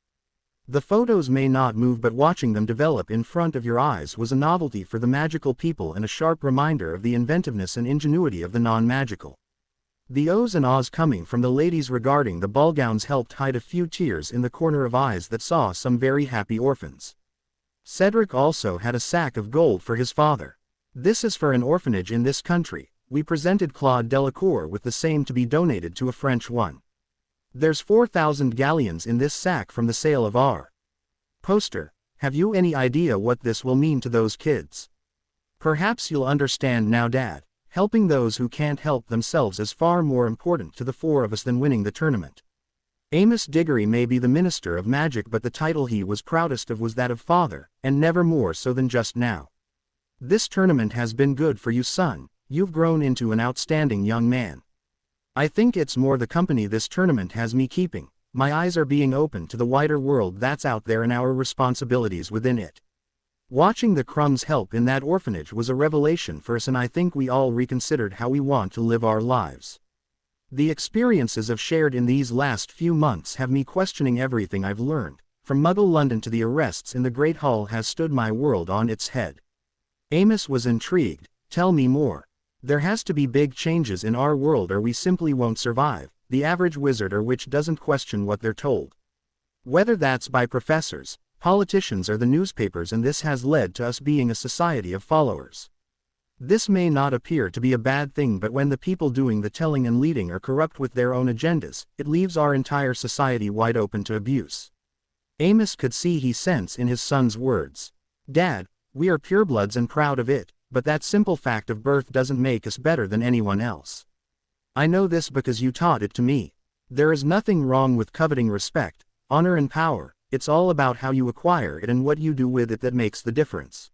[SPEAKER 1] The photos may not move but watching them develop in front of your eyes was a novelty for the magical people and a sharp reminder of the inventiveness and ingenuity of the non-magical. The ohs and ahs coming from the ladies regarding the ball gowns helped hide a few tears in the corner of eyes that saw some very happy orphans. Cedric also had a sack of gold for his father. This is for an orphanage in this country. We presented Claude Delacour with the same to be donated to a French one. There's 4,000 galleons in this sack from the sale of our poster. Have you any idea what this will mean to those kids? Perhaps you'll understand now, Dad. Helping those who can't help themselves is far more important to the 4 of us than winning the tournament. Amos Diggory may be the Minister of Magic but the title he was proudest of was that of father, and never more so than just now. This tournament has been good for you, son. You've grown into an outstanding young man. I think it's more the company this tournament has me keeping. My eyes are being opened to the wider world that's out there and our responsibilities within it. Watching the Crumbs help in that orphanage was a revelation for us and I think we all reconsidered how we want to live our lives. The experiences I've shared in these last few months have me questioning everything I've learned. From Muggle London to the arrests in the Great Hall has stood my world on its head. Amos was intrigued. Tell me more. There has to be big changes in our world or we simply won't survive. The average wizard or witch doesn't question what they're told. Whether that's by professors, politicians or the newspapers, and this has led to us being a society of followers. This may not appear to be a bad thing but when the people doing the telling and leading are corrupt with their own agendas, it leaves our entire society wide open to abuse. Amos could see he sensed in his son's words. Dad, we are purebloods and proud of it, but that simple fact of birth doesn't make us better than anyone else. I know this because you taught it to me. There is nothing wrong with coveting respect, honor and power. It's all about how you acquire it and what you do with it that makes the difference.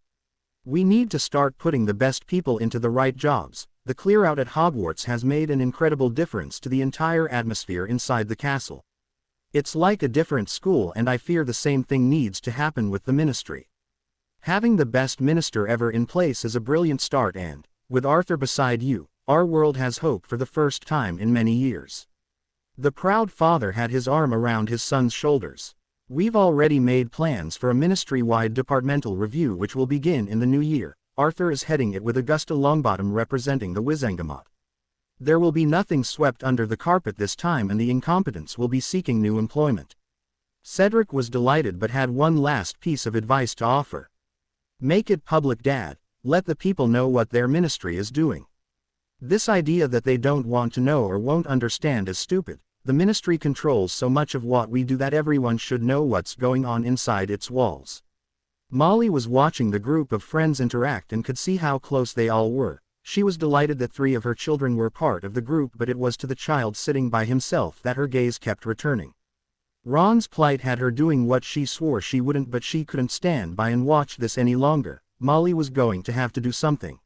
[SPEAKER 1] We need to start putting the best people into the right jobs. The clear out at Hogwarts has made an incredible difference to the entire atmosphere inside the castle. It's like a different school and I fear the same thing needs to happen with the ministry. Having the best minister ever in place is a brilliant start and, with Arthur beside you, our world has hope for the first time in many years. The proud father had his arm around his son's shoulders. We've already made plans for a ministry-wide departmental review which will begin in the new year. Arthur is heading it with Augusta Longbottom representing the Wizengamot. There will be nothing swept under the carpet this time and the incompetents will be seeking new employment. Cedric was delighted but had one last piece of advice to offer. Make it public, Dad. Let the people know what their ministry is doing. This idea that they don't want to know or won't understand is stupid. The ministry controls so much of what we do that everyone should know what's going on inside its walls. Molly was watching the group of friends interact and could see how close they all were. She was delighted that 3 of her children were part of the group, but it was to the child sitting by himself that her gaze kept returning. Ron's plight had her doing what she swore she wouldn't, but she couldn't stand by and watch this any longer. Molly was going to have to do something.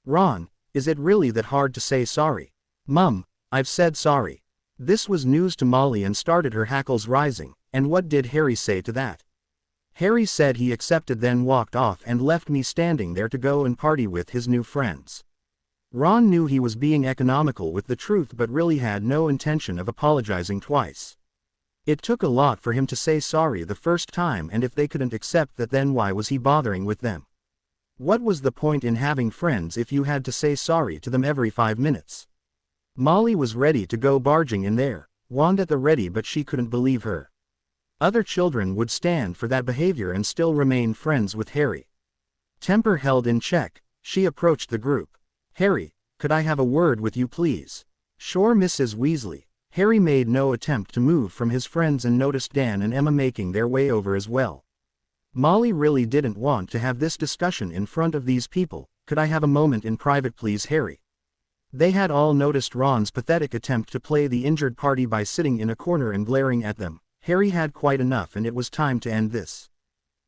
[SPEAKER 1] Ron, is it really that hard to say sorry? Mum, I've said sorry. This was news to Molly and started her hackles rising. And what did Harry say to that? Harry said he accepted, then walked off and left me standing there to go and party with his new friends. Ron knew he was being economical with the truth but really had no intention of apologizing twice. It took a lot for him to say sorry the first time, and if they couldn't accept that, then why was he bothering with them? What was the point in having friends if you had to say sorry to them every 5 minutes? Molly was ready to go barging in there, wand at the ready, but she couldn't believe her. Other children would stand for that behavior and still remain friends with Harry. Temper held in check, she approached the group. Harry, could I have a word with you please? Sure, Mrs. Weasley. Harry made no attempt to move from his friends and noticed Dan and Emma making their way over as well. Molly really didn't want to have this discussion in front of these people. Could I have a moment in private please, Harry? They had all noticed Ron's pathetic attempt to play the injured party by sitting in a corner and glaring at them. Harry had quite enough, and it was time to end this.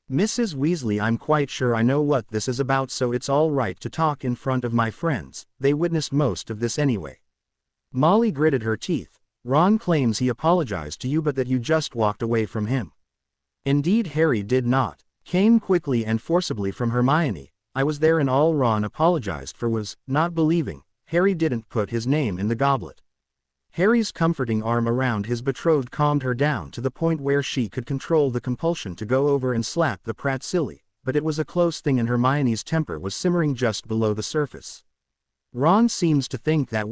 [SPEAKER 1] Mrs. Weasley, I'm quite sure I know what this is about, so it's all right to talk in front of my friends. They witnessed most of this anyway. Molly gritted her teeth. Ron claims he apologized to you, but that you just walked away from him. Indeed, Harry did not. Came quickly and forcibly from Hermione. I was there, and all Ron apologized for was not believing Harry didn't put his name in the goblet. Harry's comforting arm around his betrothed calmed her down to the point where she could control the compulsion to go over and slap the prat silly, but it was a close thing and Hermione's temper was simmering just below the surface. Ron seems to think that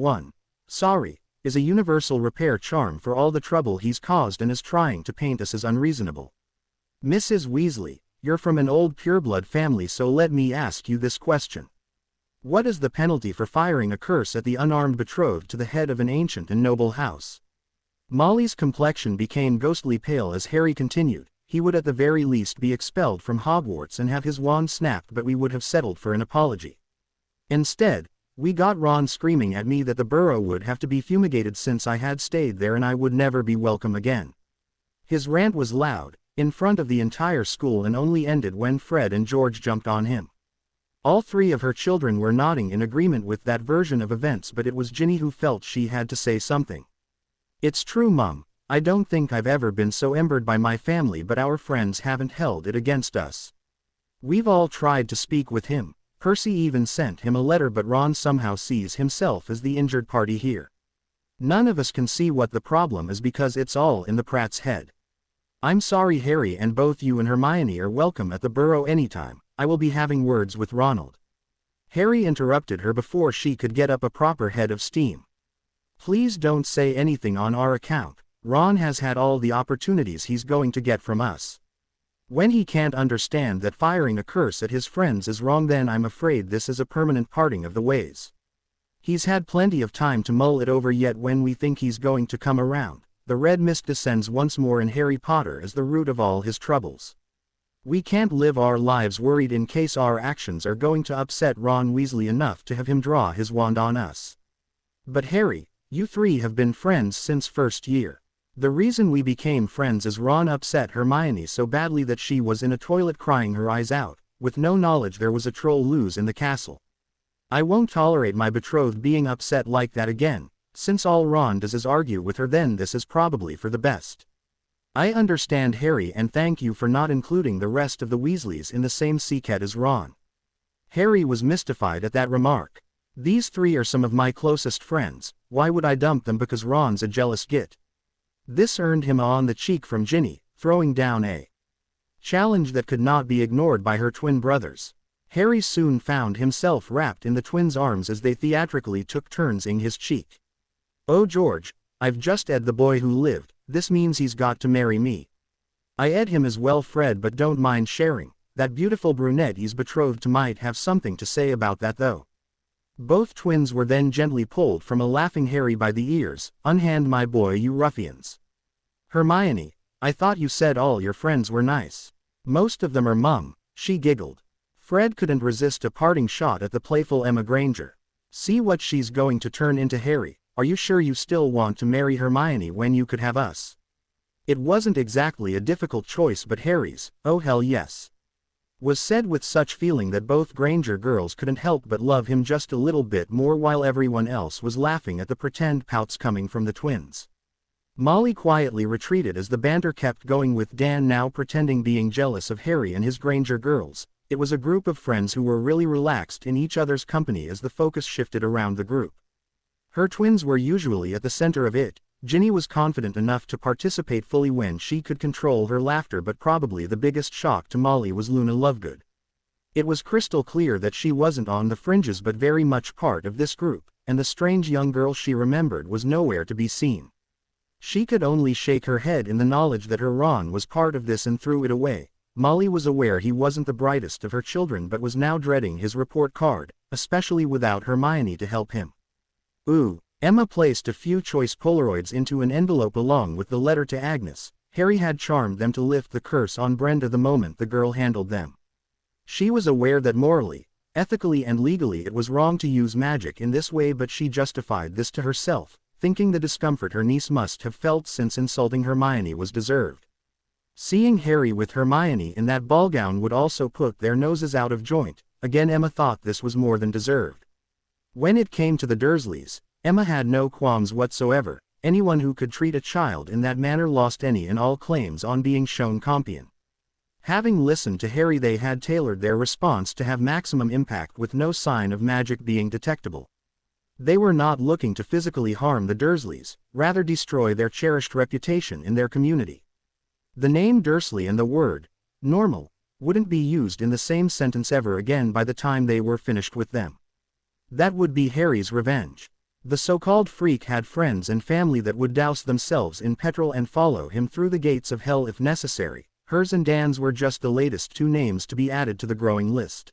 [SPEAKER 1] sorry is a universal repair charm for all the trouble he's caused and is trying to paint us as unreasonable. Mrs. Weasley, you're from an old pureblood family, so let me ask you this question. What is the penalty for firing a curse at the unarmed betrothed to the head of an ancient and noble house? Molly's complexion became ghostly pale as Harry continued. He would at the very least be expelled from Hogwarts and have his wand snapped, but we would have settled for an apology. Instead, we got Ron screaming at me that the burrow would have to be fumigated since I had stayed there and I would never be welcome again. His rant was loud, in front of the entire school, and only ended when Fred and George jumped on him. All 3 of her children were nodding in agreement with that version of events, but it was Ginny who felt she had to say something. It's true, Mum. I don't think I've ever been so embered by my family, but our friends haven't held it against us. We've all tried to speak with him. Percy even sent him a letter, but Ron somehow sees himself as the injured party here. None of us can see what the problem is because it's all in the prat's head. I'm sorry, Harry, and both you and Hermione are welcome at the burrow anytime. I will be having words with Ronald. Harry interrupted her before she could get up a proper head of steam. Please don't say anything on our account. Ron has had all the opportunities he's going to get from us. When he can't understand that firing a curse at his friends is wrong, then I'm afraid this is a permanent parting of the ways. He's had plenty of time to mull it over, yet when we think he's going to come around, the red mist descends once more and Harry Potter is the root of all his troubles. We can't live our lives worried in case our actions are going to upset Ron Weasley enough to have him draw his wand on us. But Harry, you 3 have been friends since first year. The reason we became friends is Ron upset Hermione so badly that she was in a toilet crying her eyes out, with no knowledge there was a troll loose in the castle. I won't tolerate my betrothed being upset like that again. Since all Ron does is argue with her, then this is probably for the best. I understand, Harry, and thank you for not including the rest of the Weasleys in the same seacat as Ron. Harry was mystified at that remark. These 3 are some of my closest friends. Why would I dump them because Ron's a jealous git? This earned him a on the cheek from Ginny, throwing down a challenge that could not be ignored by her twin brothers. Harry soon found himself wrapped in the twins' arms as they theatrically took turns ing his cheek. Oh George, I've just ed the boy who lived. This means he's got to marry me. I ed him as well, Fred, but don't mind sharing. That beautiful brunette he's betrothed to might have something to say about that though. Both twins were then gently pulled from a laughing Harry by the ears. Unhand my boy, you ruffians. Hermione, I thought you said all your friends were nice. Most of them are, Mum, she giggled. Fred couldn't resist a parting shot at the playful Emma Granger. See what she's going to turn into, Harry. Are you sure you still want to marry Hermione when you could have us? It wasn't exactly a difficult choice, but Harry's, oh hell yes, was said with such feeling that both Granger girls couldn't help but love him just a little bit more, while everyone else was laughing at the pretend pouts coming from the twins. Molly quietly retreated as the banter kept going, with Dan now pretending being jealous of Harry and his Granger girls. It was a group of friends who were really relaxed in each other's company as the focus shifted around the group. Her twins were usually at the center of it. Ginny was confident enough to participate fully when she could control her laughter, but probably the biggest shock to Molly was Luna Lovegood. It was crystal clear that she wasn't on the fringes but very much part of this group, and the strange young girl she remembered was nowhere to be seen. She could only shake her head in the knowledge that her Ron was part of this and threw it away. Molly was aware he wasn't the brightest of her children, but was now dreading his report card, especially without Hermione to help him. Ooh. Emma placed a few choice Polaroids into an envelope along with the letter to Agnes. Harry had charmed them to lift the curse on Brenda the moment the girl handled them. She was aware that morally, ethically and legally it was wrong to use magic in this way, but she justified this to herself, thinking the discomfort her niece must have felt since insulting Hermione was deserved. Seeing Harry with Hermione in that ball gown would also put their noses out of joint. Again, Emma thought this was more than deserved. When it came to the Dursleys, Emma had no qualms whatsoever. Anyone who could treat a child in that manner lost any and all claims on being shown compassion. Having listened to Harry, they had tailored their response to have maximum impact with no sign of magic being detectable. They were not looking to physically harm the Dursleys, rather destroy their cherished reputation in their community. The name Dursley and the word normal wouldn't be used in the same sentence ever again by the time they were finished with them. That would be Harry's revenge. The so-called freak had friends and family that would douse themselves in petrol and follow him through the gates of hell if necessary. Hers and Dan's were just the latest two names to be added to the growing list.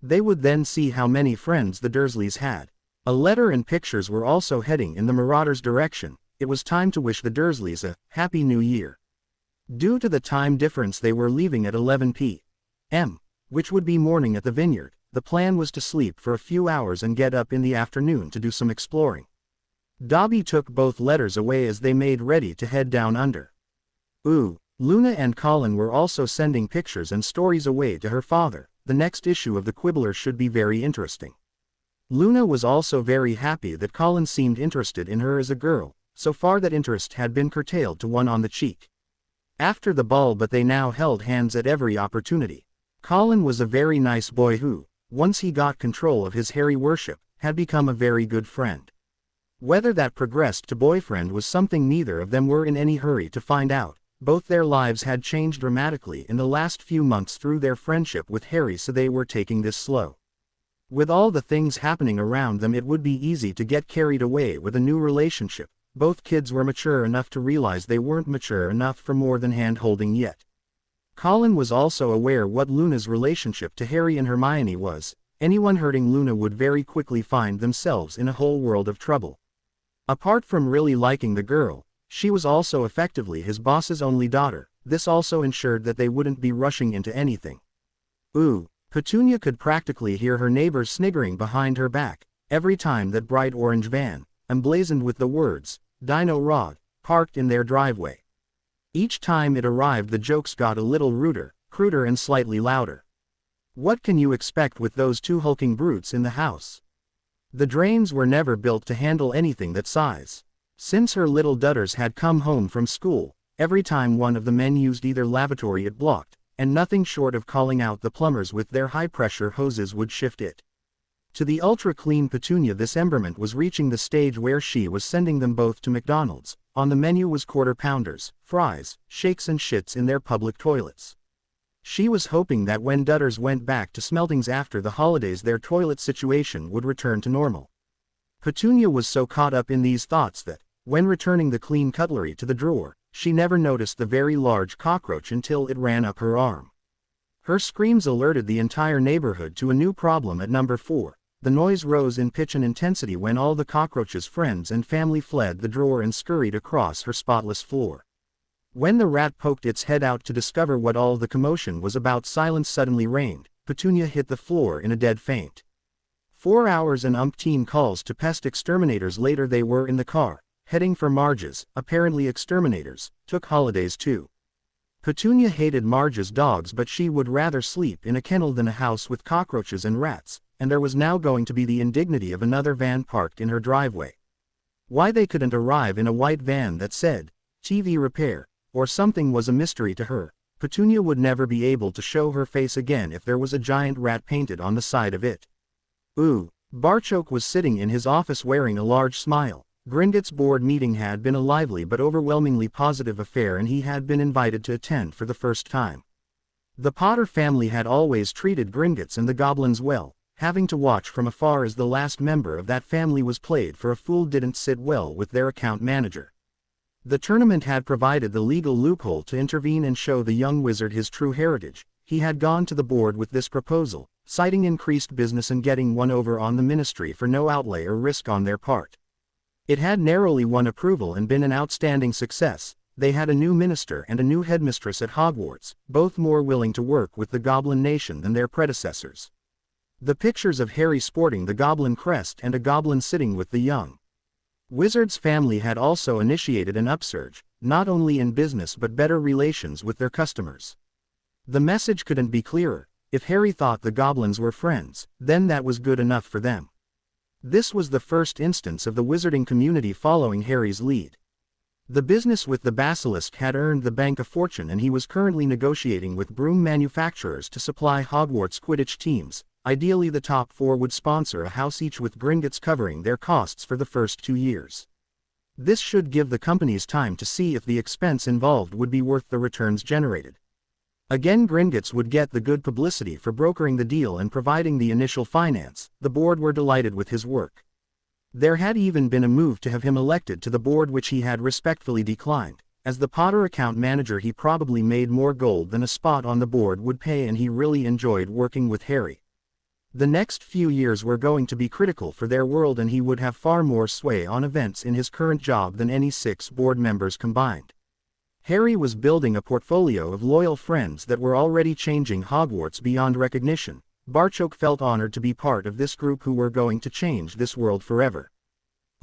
[SPEAKER 1] They would then see how many friends the Dursleys had. A letter and pictures were also heading in the Marauders' direction. It was time to wish the Dursleys a Happy New Year. Due to the time difference, they were leaving at 11 p.m., which would be morning at the Vineyard. The plan was to sleep for a few hours and get up in the afternoon to do some exploring. Dobby took both letters away as they made ready to head down under. Ooh, Luna and Colin were also sending pictures and stories away to her father. The next issue of the Quibbler should be very interesting. Luna was also very happy that Colin seemed interested in her as a girl. So far that interest had been curtailed to one on the cheek after the ball, but they now held hands at every opportunity. Colin was a very nice boy who, once he got control of his Harry worship, had become a very good friend. Whether that progressed to boyfriend was something neither of them were in any hurry to find out. Both their lives had changed dramatically in the last few months through their friendship with Harry, so they were taking this slow. With all the things happening around them, it would be easy to get carried away with a new relationship. Both kids were mature enough to realize they weren't mature enough for more than hand-holding yet. Colin was also aware what Luna's relationship to Harry and Hermione was. Anyone hurting Luna would very quickly find themselves in a whole world of trouble. Apart from really liking the girl, she was also effectively his boss's only daughter. This also ensured that they wouldn't be rushing into anything. Ooh, Petunia could practically hear her neighbors sniggering behind her back every time that bright orange van, emblazoned with the words, Dino Rod, parked in their driveway. Each time it arrived, the jokes got a little ruder, cruder and slightly louder. What can you expect with those two hulking brutes in the house? The drains were never built to handle anything that size. Since her little dudders had come home from school, every time one of the men used either lavatory it blocked, and nothing short of calling out the plumbers with their high-pressure hoses would shift it. To the ultra-clean Petunia, this emberment was reaching the stage where she was sending them both to McDonald's. On the menu was quarter pounders, fries, shakes and shits in their public toilets. She was hoping that when Dudders went back to Smeltings after the holidays, their toilet situation would return to normal. Petunia was so caught up in these thoughts that, when returning the clean cutlery to the drawer, she never noticed the very large cockroach until it ran up her arm. Her screams alerted the entire neighborhood to a new problem at number 4. The noise rose in pitch and intensity when all the cockroach's friends and family fled the drawer and scurried across her spotless floor. When the rat poked its head out to discover what all the commotion was about, silence suddenly reigned. Petunia hit the floor in a dead faint. 4 hours and umpteen calls to pest exterminators later, they were in the car, heading for Marge's. Apparently exterminators took holidays too. Petunia hated Marge's dogs, but she would rather sleep in a kennel than a house with cockroaches and rats, and there was now going to be the indignity of another van parked in her driveway. Why they couldn't arrive in a white van that said, TV repair, or something was a mystery to her. Petunia would never be able to show her face again if there was a giant rat painted on the side of it. Ooh. Barchoke was sitting in his office wearing a large smile. Gringotts' board meeting had been a lively but overwhelmingly positive affair, and he had been invited to attend for the first time. The Potter family had always treated Gringotts and the goblins well. Having to watch from afar as the last member of that family was played for a fool didn't sit well with their account manager. The tournament had provided the legal loophole to intervene and show the young wizard his true heritage. He had gone to the board with this proposal, citing increased business and getting one over on the ministry for no outlay or risk on their part. It had narrowly won approval and been an outstanding success. They had a new minister and a new headmistress at Hogwarts, both more willing to work with the Goblin Nation than their predecessors. The pictures of Harry sporting the goblin crest and a goblin sitting with the young wizard's family had also initiated an upsurge, not only in business but better relations with their customers. The message couldn't be clearer. If Harry thought the goblins were friends, then that was good enough for them. This was the first instance of the wizarding community following Harry's lead. The business with the basilisk had earned the bank a fortune, and he was currently negotiating with broom manufacturers to supply Hogwarts Quidditch teams. Ideally, the top 4 would sponsor a house each, with Gringotts covering their costs for the first 2 years. This should give the companies time to see if the expense involved would be worth the returns generated. Again, Gringotts would get the good publicity for brokering the deal and providing the initial finance. The board were delighted with his work. There had even been a move to have him elected to the board, which he had respectfully declined. As the Potter account manager, he probably made more gold than a spot on the board would pay, and he really enjoyed working with Harry. The next few years were going to be critical for their world, and he would have far more sway on events in his current job than any 6 board members combined. Harry was building a portfolio of loyal friends that were already changing Hogwarts beyond recognition. Barchoke felt honored to be part of this group who were going to change this world forever.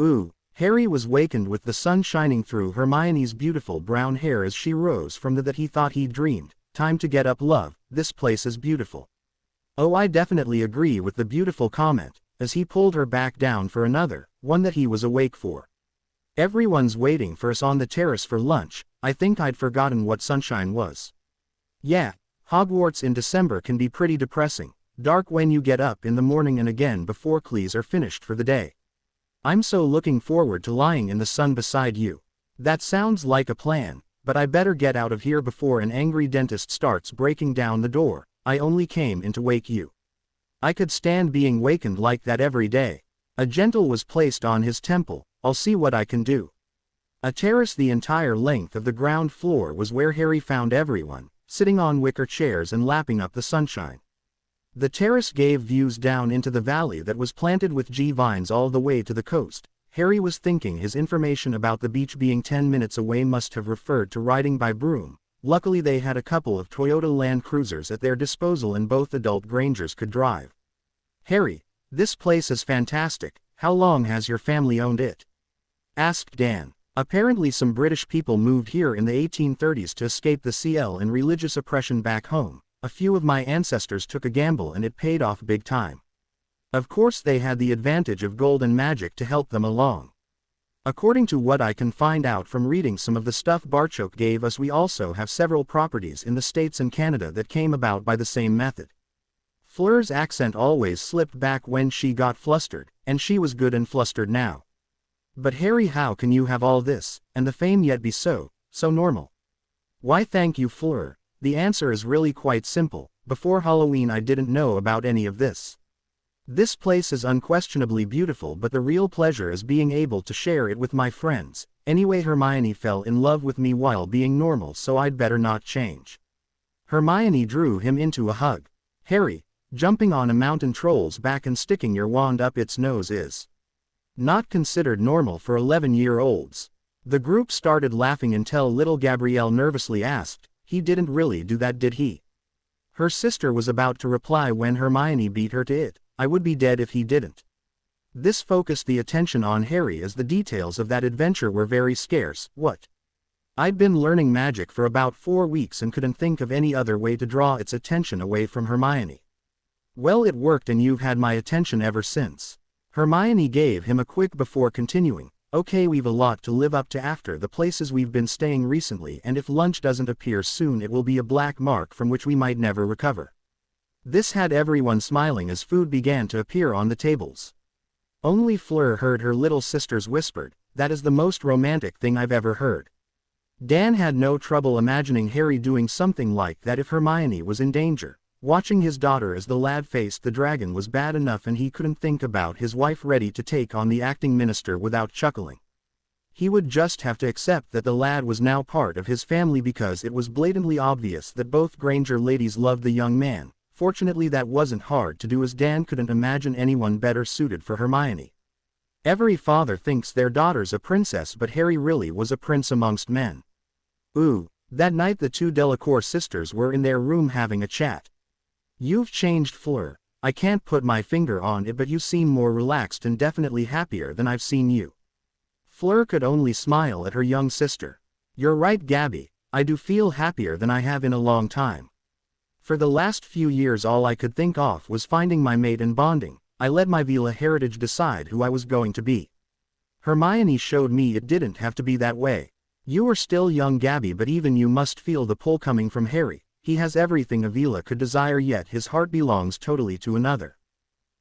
[SPEAKER 1] Ooh. Harry was wakened with the sun shining through Hermione's beautiful brown hair as she rose from the that he thought he'd dreamed. Time to get up, love. This place is beautiful. Oh, I definitely agree with the beautiful comment, as he pulled her back down for another, one that he was awake for. Everyone's waiting for us on the terrace for lunch. I think I'd forgotten what sunshine was. Yeah, Hogwarts in December can be pretty depressing. Dark when you get up in the morning and again before classes are finished for the day. I'm so looking forward to lying in the sun beside you. That sounds like a plan, but I better get out of here before an angry dentist starts breaking down the door. I only came in to wake you. I could stand being wakened like that every day. A gentle was placed on his temple. I'll see what I can do. A terrace the entire length of the ground floor was where Harry found everyone, sitting on wicker chairs and lapping up the sunshine. The terrace gave views down into the valley that was planted with vines all the way to the coast. Harry was thinking his information about the beach being 10 minutes away must have referred to riding by broom. Luckily, they had a couple of Toyota Land Cruisers at their disposal, and both adult Grangers could drive. Harry, this place is fantastic. How long has your family owned it? Asked Dan. Apparently some British people moved here in the 1830s to escape the CL and religious oppression back home. A few of my ancestors took a gamble and it paid off big time. Of course they had the advantage of gold and magic to help them along. According to what I can find out from reading some of the stuff Barchoke gave us, we also have several properties in the States and Canada that came about by the same method. Fleur's accent always slipped back when she got flustered, and she was good and flustered now. But Harry, how can you have all this, and the fame yet be so normal? Why thank you, Fleur. The answer is really quite simple. Before Halloween I didn't know about any of this. This place is unquestionably beautiful, but the real pleasure is being able to share it with my friends. Anyway, Hermione fell in love with me while being normal, so I'd better not change. Hermione drew him into a hug. Harry, jumping on a mountain troll's back and sticking your wand up its nose is not considered normal for 11-year-olds. The group started laughing until little Gabrielle nervously asked, "He didn't really do that, did he?" Her sister was about to reply when Hermione beat her to it. "I would be dead if he didn't." This focused the attention on Harry as the details of that adventure were very scarce. "What?" "I'd been learning magic for about 4 weeks and couldn't think of any other way to draw its attention away from Hermione." "Well, it worked and you've had my attention ever since." Hermione gave him a quick before continuing, "Okay, we've a lot to live up to after the places we've been staying recently, and if lunch doesn't appear soon it will be a black mark from which we might never recover." This had everyone smiling as food began to appear on the tables. Only Fleur heard her little sisters whispered, "That is the most romantic thing I've ever heard." Dan had no trouble imagining Harry doing something like that if Hermione was in danger. Watching his daughter as the lad faced the dragon was bad enough, and he couldn't think about his wife ready to take on the acting minister without chuckling. He would just have to accept that the lad was now part of his family because it was blatantly obvious that both Granger ladies loved the young man. Fortunately, that wasn't hard to do, as Dan couldn't imagine anyone better suited for Hermione. Every father thinks their daughter's a princess, but Harry really was a prince amongst men. Ooh, that night the two Delacour sisters were in their room having a chat. "You've changed, Fleur. I can't put my finger on it, but you seem more relaxed and definitely happier than I've seen you." Fleur could only smile at her young sister. "You're right, Gabby, I do feel happier than I have in a long time. For the last few years all I could think of was finding my mate and bonding. I let my Vila heritage decide who I was going to be. Hermione showed me it didn't have to be that way. You are still young, Gabby, but even you must feel the pull coming from Harry. He has everything a Vila could desire, yet his heart belongs totally to another.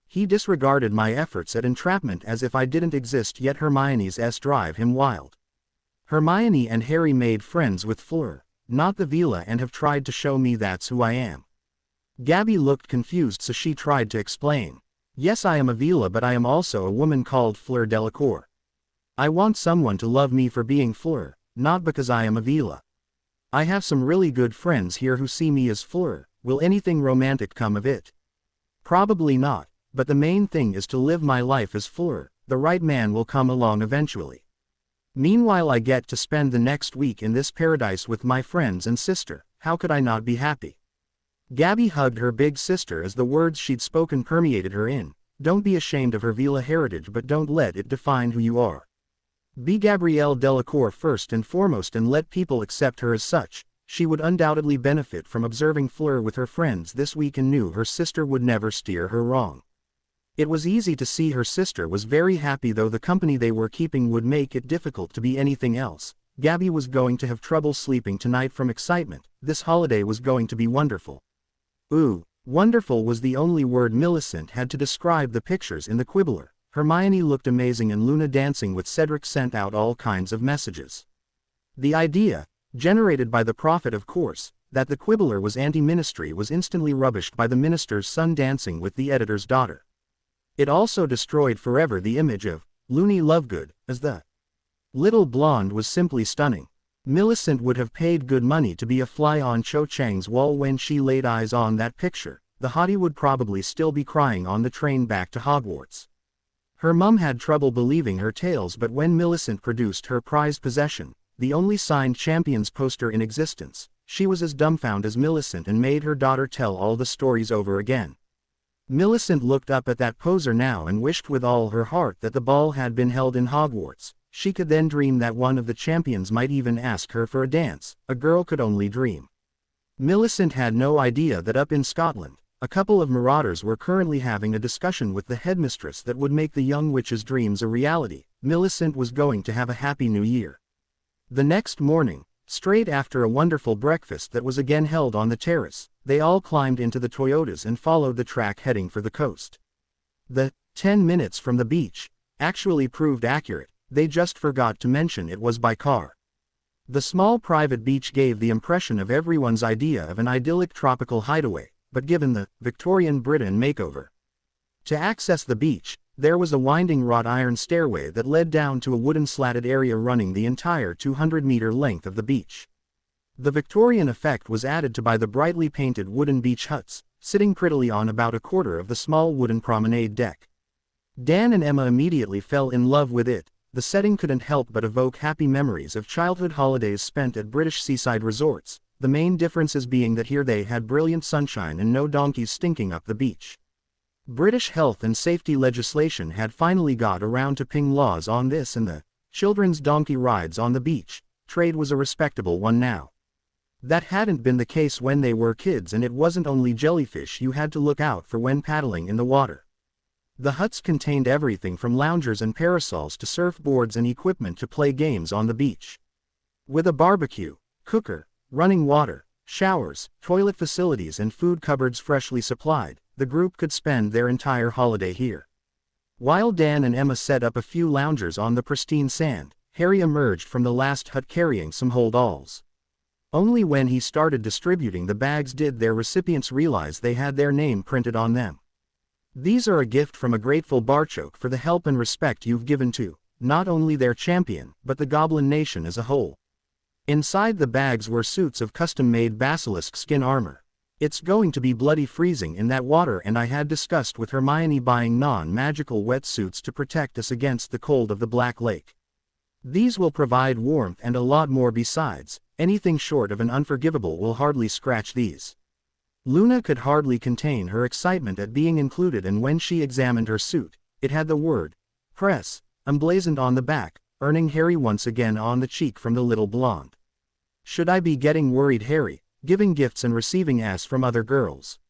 [SPEAKER 1] He disregarded my efforts at entrapment as if I didn't exist, yet Hermione's drive him wild." Hermione and Harry made friends with Fleur, not the Vila, and have tried to show me that's who I am. Gabby looked confused, so she tried to explain. "Yes, I am a Vila, but I am also a woman called Fleur Delacour. I want someone to love me for being Fleur, not because I am a Vila. I have some really good friends here who see me as Fleur. Will anything romantic come of it? Probably not, but the main thing is to live my life as Fleur. The right man will come along eventually. Meanwhile, I get to spend the next week in this paradise with my friends and sister. How could I not be happy?" Gabby hugged her big sister as the words she'd spoken permeated her in. Don't be ashamed of her Vila heritage, but don't let it define who you are. Be Gabrielle Delacour first and foremost and let people accept her as such. She would undoubtedly benefit from observing Fleur with her friends this week and knew her sister would never steer her wrong. It was easy to see her sister was very happy, though the company they were keeping would make it difficult to be anything else. Gabby was going to have trouble sleeping tonight from excitement. This holiday was going to be wonderful. Ooh, wonderful was the only word Millicent had to describe the pictures in the Quibbler. Hermione looked amazing and Luna dancing with Cedric sent out all kinds of messages. The idea, generated by the prophet of course, that the Quibbler was anti-ministry was instantly rubbished by the minister's son dancing with the editor's daughter. It also destroyed forever the image of Loony Lovegood as the little blonde was simply stunning. Millicent would have paid good money to be a fly on Cho Chang's wall when she laid eyes on that picture. The hottie would probably still be crying on the train back to Hogwarts. Her mum had trouble believing her tales, but when Millicent produced her prized possession, the only signed Champions poster in existence, she was as dumbfounded as Millicent and made her daughter tell all the stories over again. Millicent looked up at that poser now and wished with all her heart that the ball had been held in Hogwarts. She could then dream that one of the champions might even ask her for a dance. A girl could only dream. Millicent had no idea that up in Scotland, a couple of marauders were currently having a discussion with the headmistress that would make the young witch's dreams a reality. Millicent was going to have a happy new year. The next morning, straight after a wonderful breakfast that was again held on the terrace, they all climbed into the Toyotas and followed the track heading for the coast. The 10 minutes from the beach actually proved accurate. They just forgot to mention it was by car. The small private beach gave the impression of everyone's idea of an idyllic tropical hideaway, but given the Victorian Britain makeover. To access the beach, there was a winding wrought iron stairway that led down to a wooden slatted area running the entire 200-meter length of the beach. The Victorian effect was added to by the brightly painted wooden beach huts, sitting prettily on about a quarter of the small wooden promenade deck. Dan and Emma immediately fell in love with it. The setting couldn't help but evoke happy memories of childhood holidays spent at British seaside resorts, the main differences being that here they had brilliant sunshine and no donkeys stinking up the beach. British health and safety legislation had finally got around to ping laws on this, and the children's donkey rides on the beach trade was a respectable one now. That hadn't been the case when they were kids, and it wasn't only jellyfish you had to look out for when paddling in the water. The huts contained everything from loungers and parasols to surfboards and equipment to play games on the beach. With a barbecue, cooker, running water, showers, toilet facilities and food cupboards freshly supplied, the group could spend their entire holiday here. While Dan and Emma set up a few loungers on the pristine sand, Harry emerged from the last hut carrying some hold-alls. Only when he started distributing the bags did their recipients realize they had their name printed on them. These are a gift from a grateful Barchoke for the help and respect you've given to, not only their champion, but the Goblin Nation as a whole. Inside the bags were suits of custom-made basilisk skin armor. It's going to be bloody freezing in that water, and I had discussed with Hermione buying non-magical wetsuits to protect us against the cold of the Black Lake. These will provide warmth and a lot more besides. Anything short of an unforgivable will hardly scratch these. Luna could hardly contain her excitement at being included, and when she examined her suit, it had the word "Press" emblazoned on the back, earning Harry once again on the cheek from the little blonde. Should I be getting worried, Harry, giving gifts and receiving ass from other girls?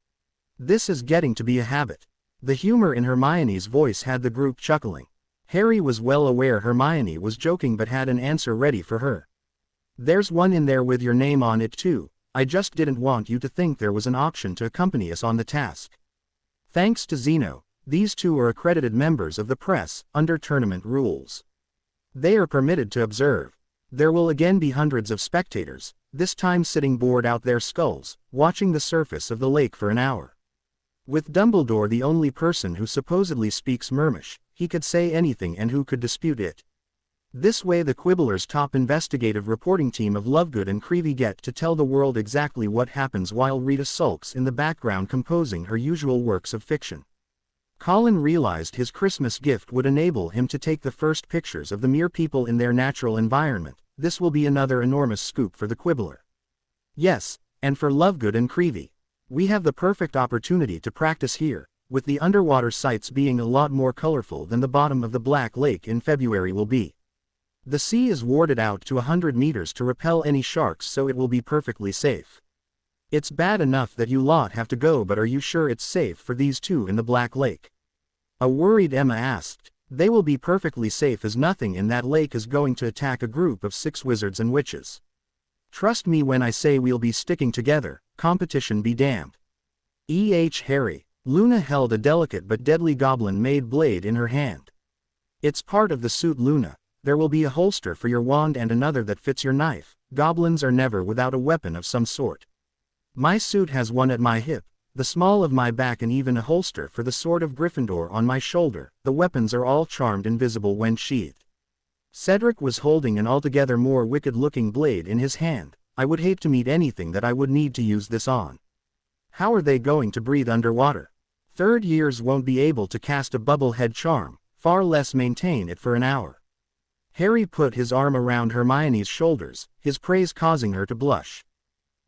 [SPEAKER 1] This is getting to be a habit. The humor in Hermione's voice had the group chuckling. Harry was well aware Hermione was joking but had an answer ready for her. There's one in there with your name on it too. I just didn't want you to think there was an option to accompany us on the task. Thanks to Zeno, these two are accredited members of the press, under tournament rules. They are permitted to observe. There will again be hundreds of spectators, this time sitting bored out their skulls, watching the surface of the lake for an hour. With Dumbledore the only person who supposedly speaks Mermish, he could say anything and who could dispute it. This way the Quibbler's top investigative reporting team of Lovegood and Creevy get to tell the world exactly what happens while Rita sulks in the background composing her usual works of fiction. Colin realized his Christmas gift would enable him to take the first pictures of the mere people in their natural environment. This will be another enormous scoop for the Quibbler. Yes, and for Lovegood and Creevy. We have the perfect opportunity to practice here, with the underwater sights being a lot more colorful than the bottom of the Black Lake in February will be. The sea is warded out to 100 meters to repel any sharks, so it will be perfectly safe. It's bad enough that you lot have to go, but are you sure it's safe for these two in the Black Lake? A worried Emma asked. They will be perfectly safe, as nothing in that lake is going to attack a group of 6 wizards and witches. Trust me when I say we'll be sticking together, competition be damned. Harry. Luna held a delicate but deadly goblin-made blade in her hand. It's part of the suit, Luna. There will be a holster for your wand and another that fits your knife. Goblins are never without a weapon of some sort. My suit has one at my hip, the small of my back, and even a holster for the sword of Gryffindor on my shoulder. The weapons are all charmed invisible when sheathed. Cedric was holding an altogether more wicked-looking blade in his hand. I would hate to meet anything that I would need to use this on. How are they going to breathe underwater? Third years won't be able to cast a bubble head charm, far less maintain it for an hour. Harry put his arm around Hermione's shoulders, his praise causing her to blush.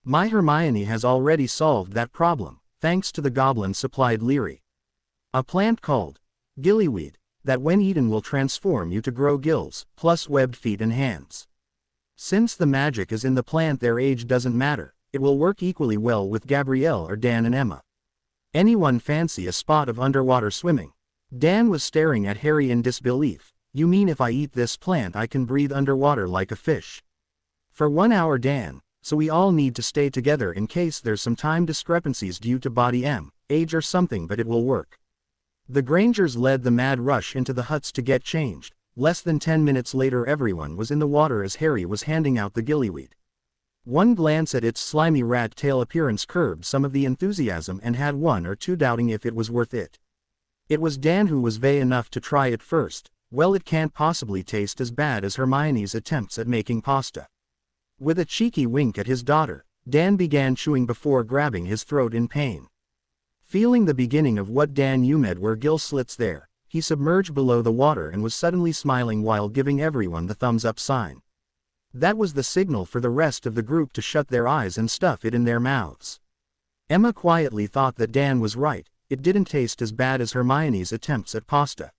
[SPEAKER 1] My Hermione has already solved that problem, thanks to the goblin-supplied Leary. A plant called gillyweed, that when eaten will transform you to grow gills, plus webbed feet and hands. Since the magic is in the plant, their age doesn't matter. It will work equally well with Gabrielle or Dan and Emma. Anyone fancy a spot of underwater swimming? Dan was staring at Harry in disbelief. You mean if I eat this plant I can breathe underwater like a fish? For 1 hour, Dan, so we all need to stay together in case there's some time discrepancies due to body age or something, but it will work. The Grangers led the mad rush into the huts to get changed. Less than 10 minutes later everyone was in the water as Harry was handing out the gillyweed. One glance at its slimy rat tail appearance curbed some of the enthusiasm and had one or two doubting if it was worth it. It was Dan who was vague enough to try it first. Well, it can't possibly taste as bad as Hermione's attempts at making pasta. With a cheeky wink at his daughter, Dan began chewing before grabbing his throat in pain. Feeling the beginning of what Dan Umed were gill slits there, he submerged below the water and was suddenly smiling while giving everyone the thumbs up sign. That was the signal for the rest of the group to shut their eyes and stuff it in their mouths. Emma quietly thought that Dan was right, it didn't taste as bad as Hermione's attempts at pasta.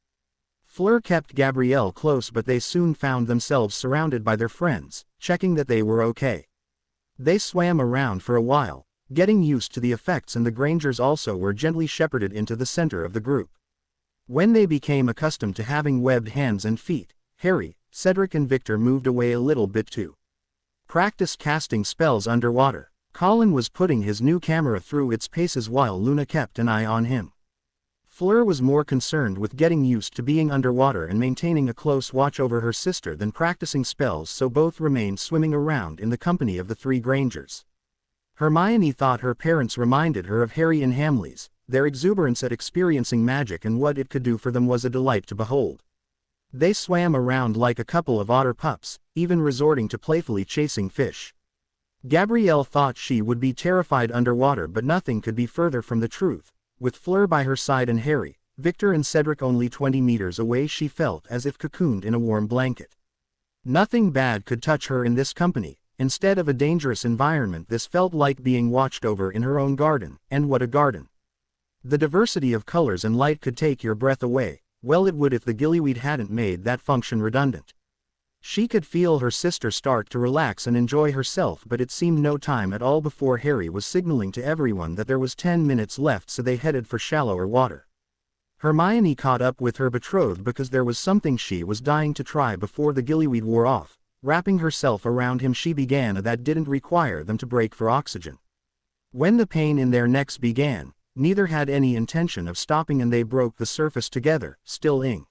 [SPEAKER 1] Fleur kept Gabrielle close, but they soon found themselves surrounded by their friends, checking that they were okay. They swam around for a while, getting used to the effects, and the Grangers also were gently shepherded into the center of the group. When they became accustomed to having webbed hands and feet, Harry, Cedric and Victor moved away a little bit to practice casting spells underwater. Colin was putting his new camera through its paces while Luna kept an eye on him. Fleur was more concerned with getting used to being underwater and maintaining a close watch over her sister than practicing spells, so both remained swimming around in the company of the three Grangers. Hermione thought her parents reminded her of Harry and Hamley's. Their exuberance at experiencing magic and what it could do for them was a delight to behold. They swam around like a couple of otter pups, even resorting to playfully chasing fish. Gabrielle thought she would be terrified underwater, but nothing could be further from the truth. With Fleur by her side and Harry, Victor and Cedric only 20 meters away, she felt as if cocooned in a warm blanket. Nothing bad could touch her in this company. Instead of a dangerous environment, this felt like being watched over in her own garden, and what a garden. The diversity of colors and light could take your breath away. Well, it would if the gillyweed hadn't made that function redundant. She could feel her sister start to relax and enjoy herself, but it seemed no time at all before Harry was signaling to everyone that there was 10 minutes left, so they headed for shallower water. Hermione caught up with her betrothed because there was something she was dying to try before the gillyweed wore off. Wrapping herself around him, she began a that didn't require them to break for oxygen. When the pain in their necks began, neither had any intention of stopping and they broke the surface together, still ing.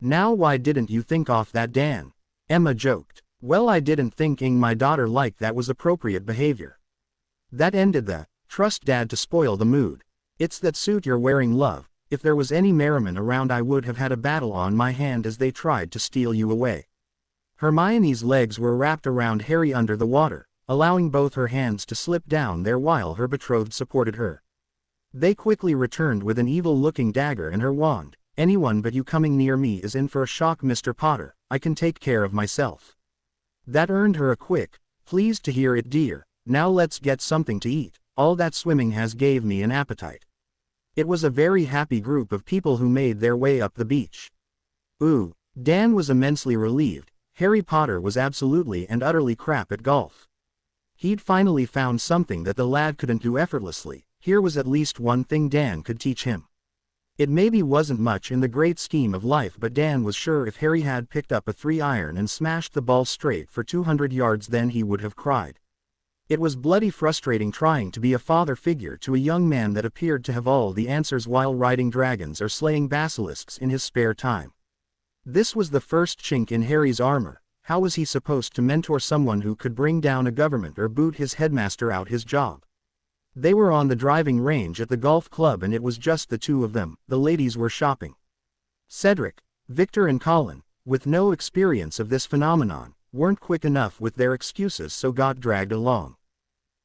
[SPEAKER 1] "Now why didn't you think off that, Dan?" Emma joked. "Well, I didn't think ing my daughter like that was appropriate behavior. That ended the, trust Dad to spoil the mood. It's that suit you're wearing, love. If there was any merriman around, I would have had a battle on my hand as they tried to steal you away." Hermione's legs were wrapped around Harry under the water, allowing both her hands to slip down there while her betrothed supported her. They quickly returned with an evil-looking dagger and her wand. "Anyone but you coming near me is in for a shock, Mr. Potter. I can take care of myself." That earned her a quick, "Pleased to hear it, dear. Now let's get something to eat. All that swimming has gave me an appetite." It was a very happy group of people who made their way up the beach. Ooh, Dan was immensely relieved. Harry Potter was absolutely and utterly crap at golf. He'd finally found something that the lad couldn't do effortlessly. Here was at least one thing Dan could teach him. It maybe wasn't much in the great scheme of life, but Dan was sure if Harry had picked up a 3-iron and smashed the ball straight for 200 yards, then he would have cried. It was bloody frustrating trying to be a father figure to a young man that appeared to have all the answers while riding dragons or slaying basilisks in his spare time. This was the first chink in Harry's armor. How was he supposed to mentor someone who could bring down a government or boot his headmaster out his job? They were on the driving range at the golf club and it was just the two of them. The ladies were shopping. Cedric, Victor and Colin, with no experience of this phenomenon, weren't quick enough with their excuses, so got dragged along.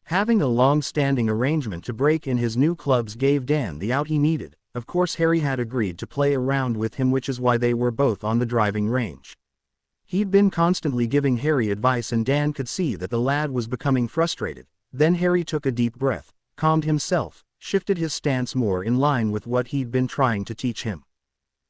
[SPEAKER 1] Having a long-standing arrangement to break in his new clubs gave Dan the out he needed. Of course Harry had agreed to play around with him, which is why they were both on the driving range. He'd been constantly giving Harry advice and Dan could see that the lad was becoming frustrated. Then Harry took a deep breath, calmed himself, shifted his stance more in line with what he'd been trying to teach him.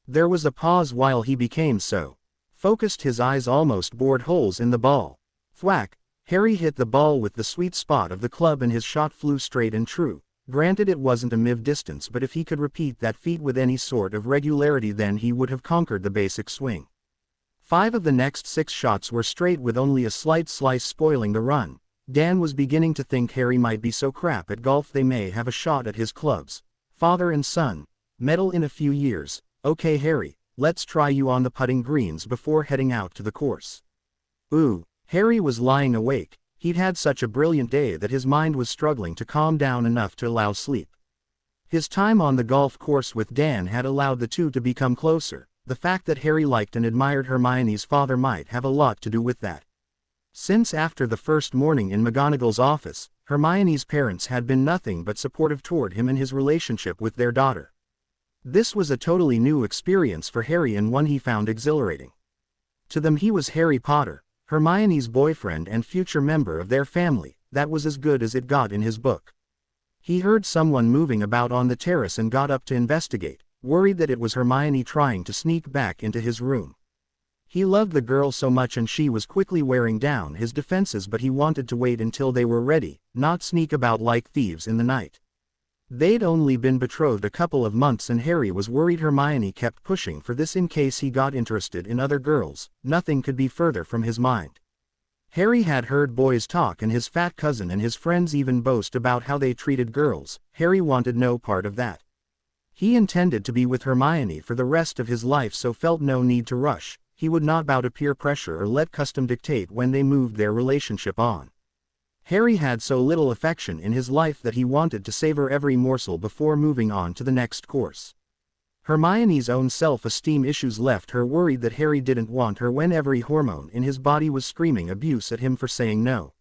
[SPEAKER 1] There was a pause while he became so focused his eyes almost bored holes in the ball. Thwack! Harry hit the ball with the sweet spot of the club and his shot flew straight and true. Granted it wasn't a miv distance, but if he could repeat that feat with any sort of regularity, then he would have conquered the basic swing. 5 of the next 6 shots were straight with only a slight slice spoiling the run. Dan was beginning to think Harry might be so crap at golf they may have a shot at his clubs. Father and son, medal in a few years. Okay Harry, let's try you on the putting greens before heading out to the course. Ooh, Harry was lying awake. He'd had such a brilliant day that his mind was struggling to calm down enough to allow sleep. His time on the golf course with Dan had allowed the two to become closer. The fact that Harry liked and admired Hermione's father might have a lot to do with that. Since after the first morning in McGonagall's office, Hermione's parents had been nothing but supportive toward him and his relationship with their daughter. This was a totally new experience for Harry and one he found exhilarating. To them he was Harry Potter, Hermione's boyfriend and future member of their family. That was as good as it got in his book. He heard someone moving about on the terrace and got up to investigate, worried that it was Hermione trying to sneak back into his room. He loved the girl so much and she was quickly wearing down his defenses, but he wanted to wait until they were ready, not sneak about like thieves in the night. They'd only been betrothed a couple of months and Harry was worried Hermione kept pushing for this in case he got interested in other girls. Nothing could be further from his mind. Harry had heard boys talk and his fat cousin and his friends even boast about how they treated girls. Harry wanted no part of that. He intended to be with Hermione for the rest of his life, so felt no need to rush. He would not bow to peer pressure or let custom dictate when they moved their relationship on. Harry had so little affection in his life that he wanted to savor every morsel before moving on to the next course. Hermione's own self-esteem issues left her worried that Harry didn't want her when every hormone in his body was screaming abuse at him for saying no.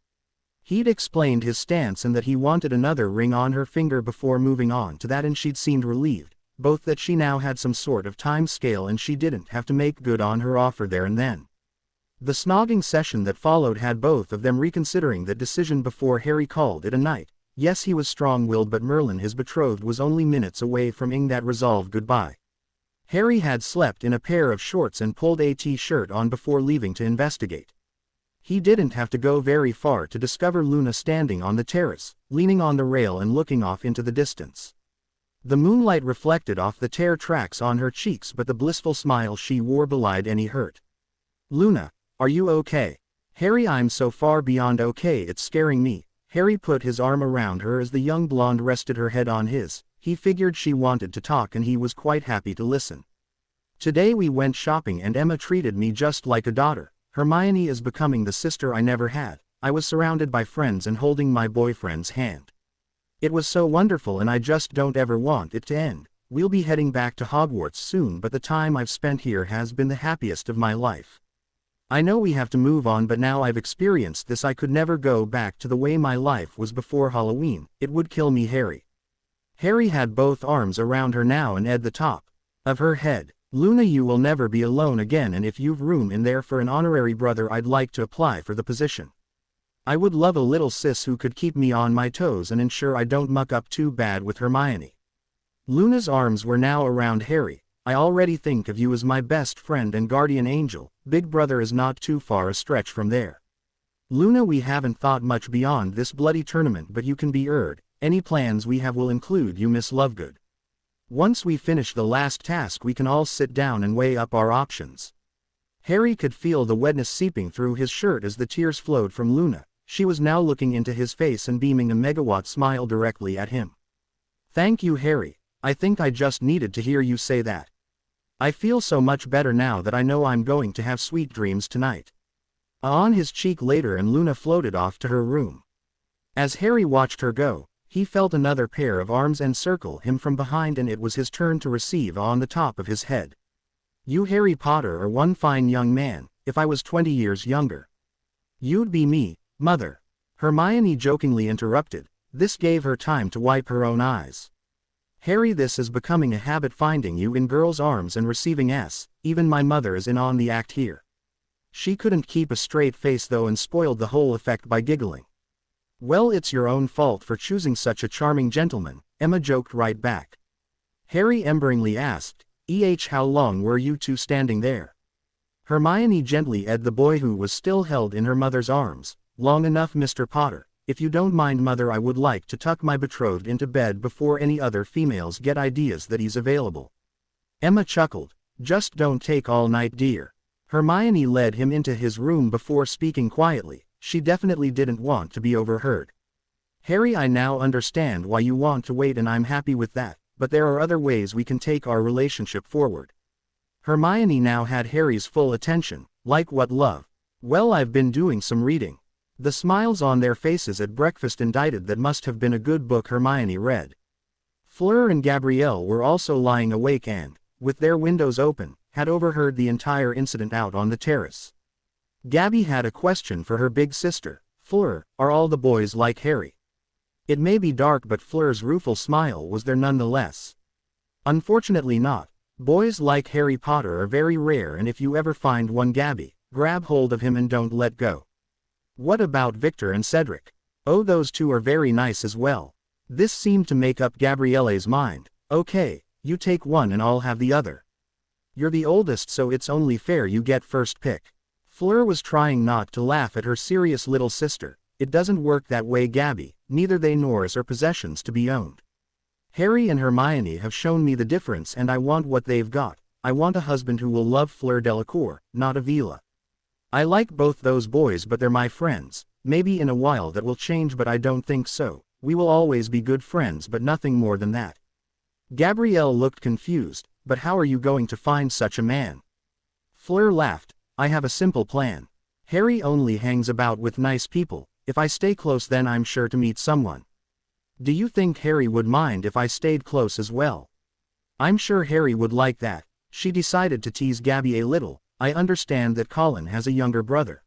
[SPEAKER 1] He'd explained his stance and that he wanted another ring on her finger before moving on to that, and she'd seemed relieved, both that she now had some sort of time scale and she didn't have to make good on her offer there and then. The snogging session that followed had both of them reconsidering that decision before Harry called it a night. Yes, he was strong-willed, but Merlin, his betrothed, was only minutes away from ing that resolved goodbye. Harry had slept in a pair of shorts and pulled a t-shirt on before leaving to investigate. He didn't have to go very far to discover Luna standing on the terrace, leaning on the rail and looking off into the distance. The moonlight reflected off the tear tracks on her cheeks, but the blissful smile she wore belied any hurt. "Luna, are you okay?" "Harry, I'm so far beyond okay it's scaring me." Harry put his arm around her as the young blonde rested her head on his. He figured she wanted to talk and he was quite happy to listen. "Today we went shopping and Emma treated me just like a daughter. Hermione is becoming the sister I never had. I was surrounded by friends and holding my boyfriend's hand. It was so wonderful and I just don't ever want it to end. We'll be heading back to Hogwarts soon, but the time I've spent here has been the happiest of my life. I know we have to move on, but now I've experienced this, I could never go back to the way my life was before Halloween. It would kill me, Harry." Harry had both arms around her now and at the top of her head. "Luna, you will never be alone again, and if you've room in there for an honorary brother, I'd like to apply for the position. I would love a little sis who could keep me on my toes and ensure I don't muck up too bad with Hermione." Luna's arms were now around Harry. "I already think of you as my best friend and guardian angel. Big brother is not too far a stretch from there. Luna, we haven't thought much beyond this bloody tournament, but you can be urged. Any plans we have will include you, Miss Lovegood. Once we finish the last task we can all sit down and weigh up our options." Harry could feel the wetness seeping through his shirt as the tears flowed from Luna. She was now looking into his face and beaming a megawatt smile directly at him. "Thank you, Harry. I think I just needed to hear you say that. I feel so much better now that I know I'm going to have sweet dreams tonight." On his cheek later, and Luna floated off to her room. As Harry watched her go, he felt another pair of arms encircle him from behind, and it was his turn to receive on the top of his head. "You, Harry Potter, are one fine young man. If I was 20 years younger, you'd be me, Mother," Hermione jokingly interrupted. This gave her time to wipe her own eyes. "Harry, this is becoming a habit, finding you in girls' arms and receiving s. Even my mother is in on the act here." She couldn't keep a straight face though and spoiled the whole effect by giggling. "Well, it's your own fault for choosing such a charming gentleman," Emma joked right back. Harry emberingly asked, how long were you two standing there?" Hermione gently edged the boy, who was still held in her mother's arms. "Long enough, Mr. Potter. If you don't mind, Mother, I would like to tuck my betrothed into bed before any other females get ideas that he's available." Emma chuckled. "Just don't take all night, dear." Hermione led him into his room before speaking quietly. She definitely didn't want to be overheard. "Harry, I now understand why you want to wait, and I'm happy with that, but there are other ways we can take our relationship forward." Hermione now had Harry's full attention. "Like what, love?" "Well, I've been doing some reading." The smiles on their faces at breakfast indicated that must have been a good book Hermione read. Fleur and Gabrielle were also lying awake and, with their windows open, had overheard the entire incident out on the terrace. Gabby had a question for her big sister. Fleur, are all the boys like Harry? It may be dark, but Fleur's rueful smile was there nonetheless. Unfortunately not. Boys like Harry Potter are very rare, and if you ever find one, Gabby, grab hold of him and don't let go. What about Victor and Cedric? Oh, those two are very nice as well. This seemed to make up Gabrielle's mind. Okay, you take one and I'll have the other. You're the oldest, so it's only fair you get first pick. Fleur was trying not to laugh at her serious little sister. It doesn't work that way, Gabby. Neither they nor us are possessions to be owned. Harry and Hermione have shown me the difference, and I want what they've got. I want a husband who will love Fleur Delacour, not Avila. I like both those boys, but they're my friends. Maybe in a while that will change, but I don't think so. We will always be good friends, but nothing more than that. Gabrielle looked confused. But how are you going to find such a man? Fleur laughed. I have a simple plan. Harry only hangs about with nice people. If I stay close, then I'm sure to meet someone. Do you think Harry would mind if I stayed close as well? I'm sure Harry would like that. She decided to tease Gabby a little. I understand that Colin has a younger brother.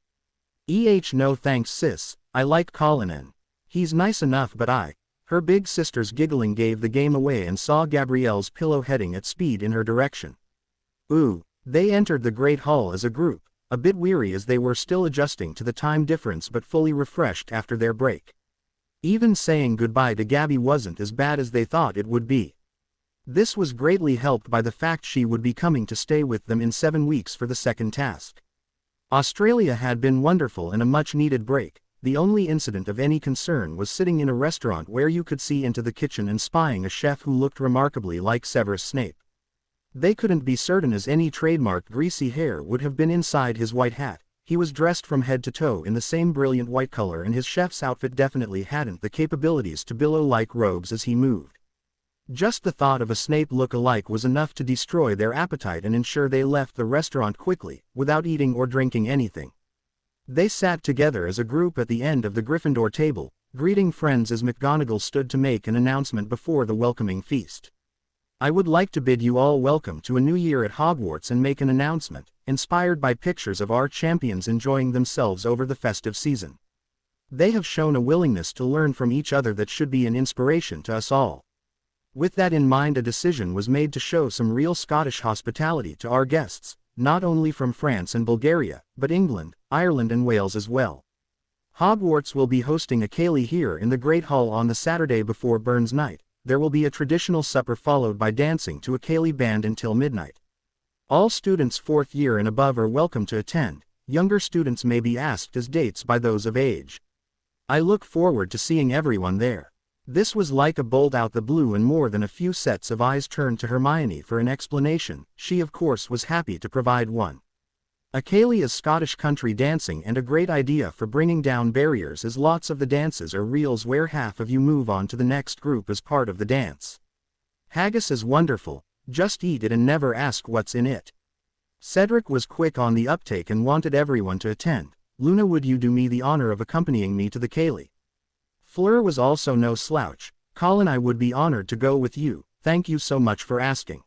[SPEAKER 1] No thanks, sis. I like Colin and he's nice enough, but Her big sister's giggling gave the game away and saw Gabrielle's pillow heading at speed in her direction. Ooh. They entered the Great Hall as a group, a bit weary as they were still adjusting to the time difference but fully refreshed after their break. Even saying goodbye to Gabby wasn't as bad as they thought it would be. This was greatly helped by the fact she would be coming to stay with them in 7 weeks for the second task. Australia had been wonderful and a much-needed break. The only incident of any concern was sitting in a restaurant where you could see into the kitchen and spying a chef who looked remarkably like Severus Snape. They couldn't be certain, as any trademarked greasy hair would have been inside his white hat. He was dressed from head to toe in the same brilliant white color, and his chef's outfit definitely hadn't the capabilities to billow like robes as he moved. Just the thought of a Snape look-alike was enough to destroy their appetite and ensure they left the restaurant quickly, without eating or drinking anything. They sat together as a group at the end of the Gryffindor table, greeting friends as McGonagall stood to make an announcement before the welcoming feast. I would like to bid you all welcome to a new year at Hogwarts and make an announcement, inspired by pictures of our champions enjoying themselves over the festive season. They have shown a willingness to learn from each other that should be an inspiration to us all. With that in mind, a decision was made to show some real Scottish hospitality to our guests, not only from France and Bulgaria, but England, Ireland and Wales as well. Hogwarts will be hosting a ceilidh here in the Great Hall on the Saturday before Burns Night. There will be a traditional supper followed by dancing to a ceilidh band until midnight. All students 4th year and above are welcome to attend. Younger students may be asked as dates by those of age. I look forward to seeing everyone there. This was like a bolt out the blue, and more than a few sets of eyes turned to Hermione for an explanation. She of course was happy to provide one. A ceilidh is Scottish country dancing, and a great idea for bringing down barriers, as lots of the dances are reels where half of you move on to the next group as part of the dance. Haggis is wonderful, just eat it and never ask what's in it. Cedric was quick on the uptake and wanted everyone to attend. Luna, would you do me the honor of accompanying me to the ceilidh? Fleur was also no slouch. Colin, I would be honored to go with you, thank you so much for asking.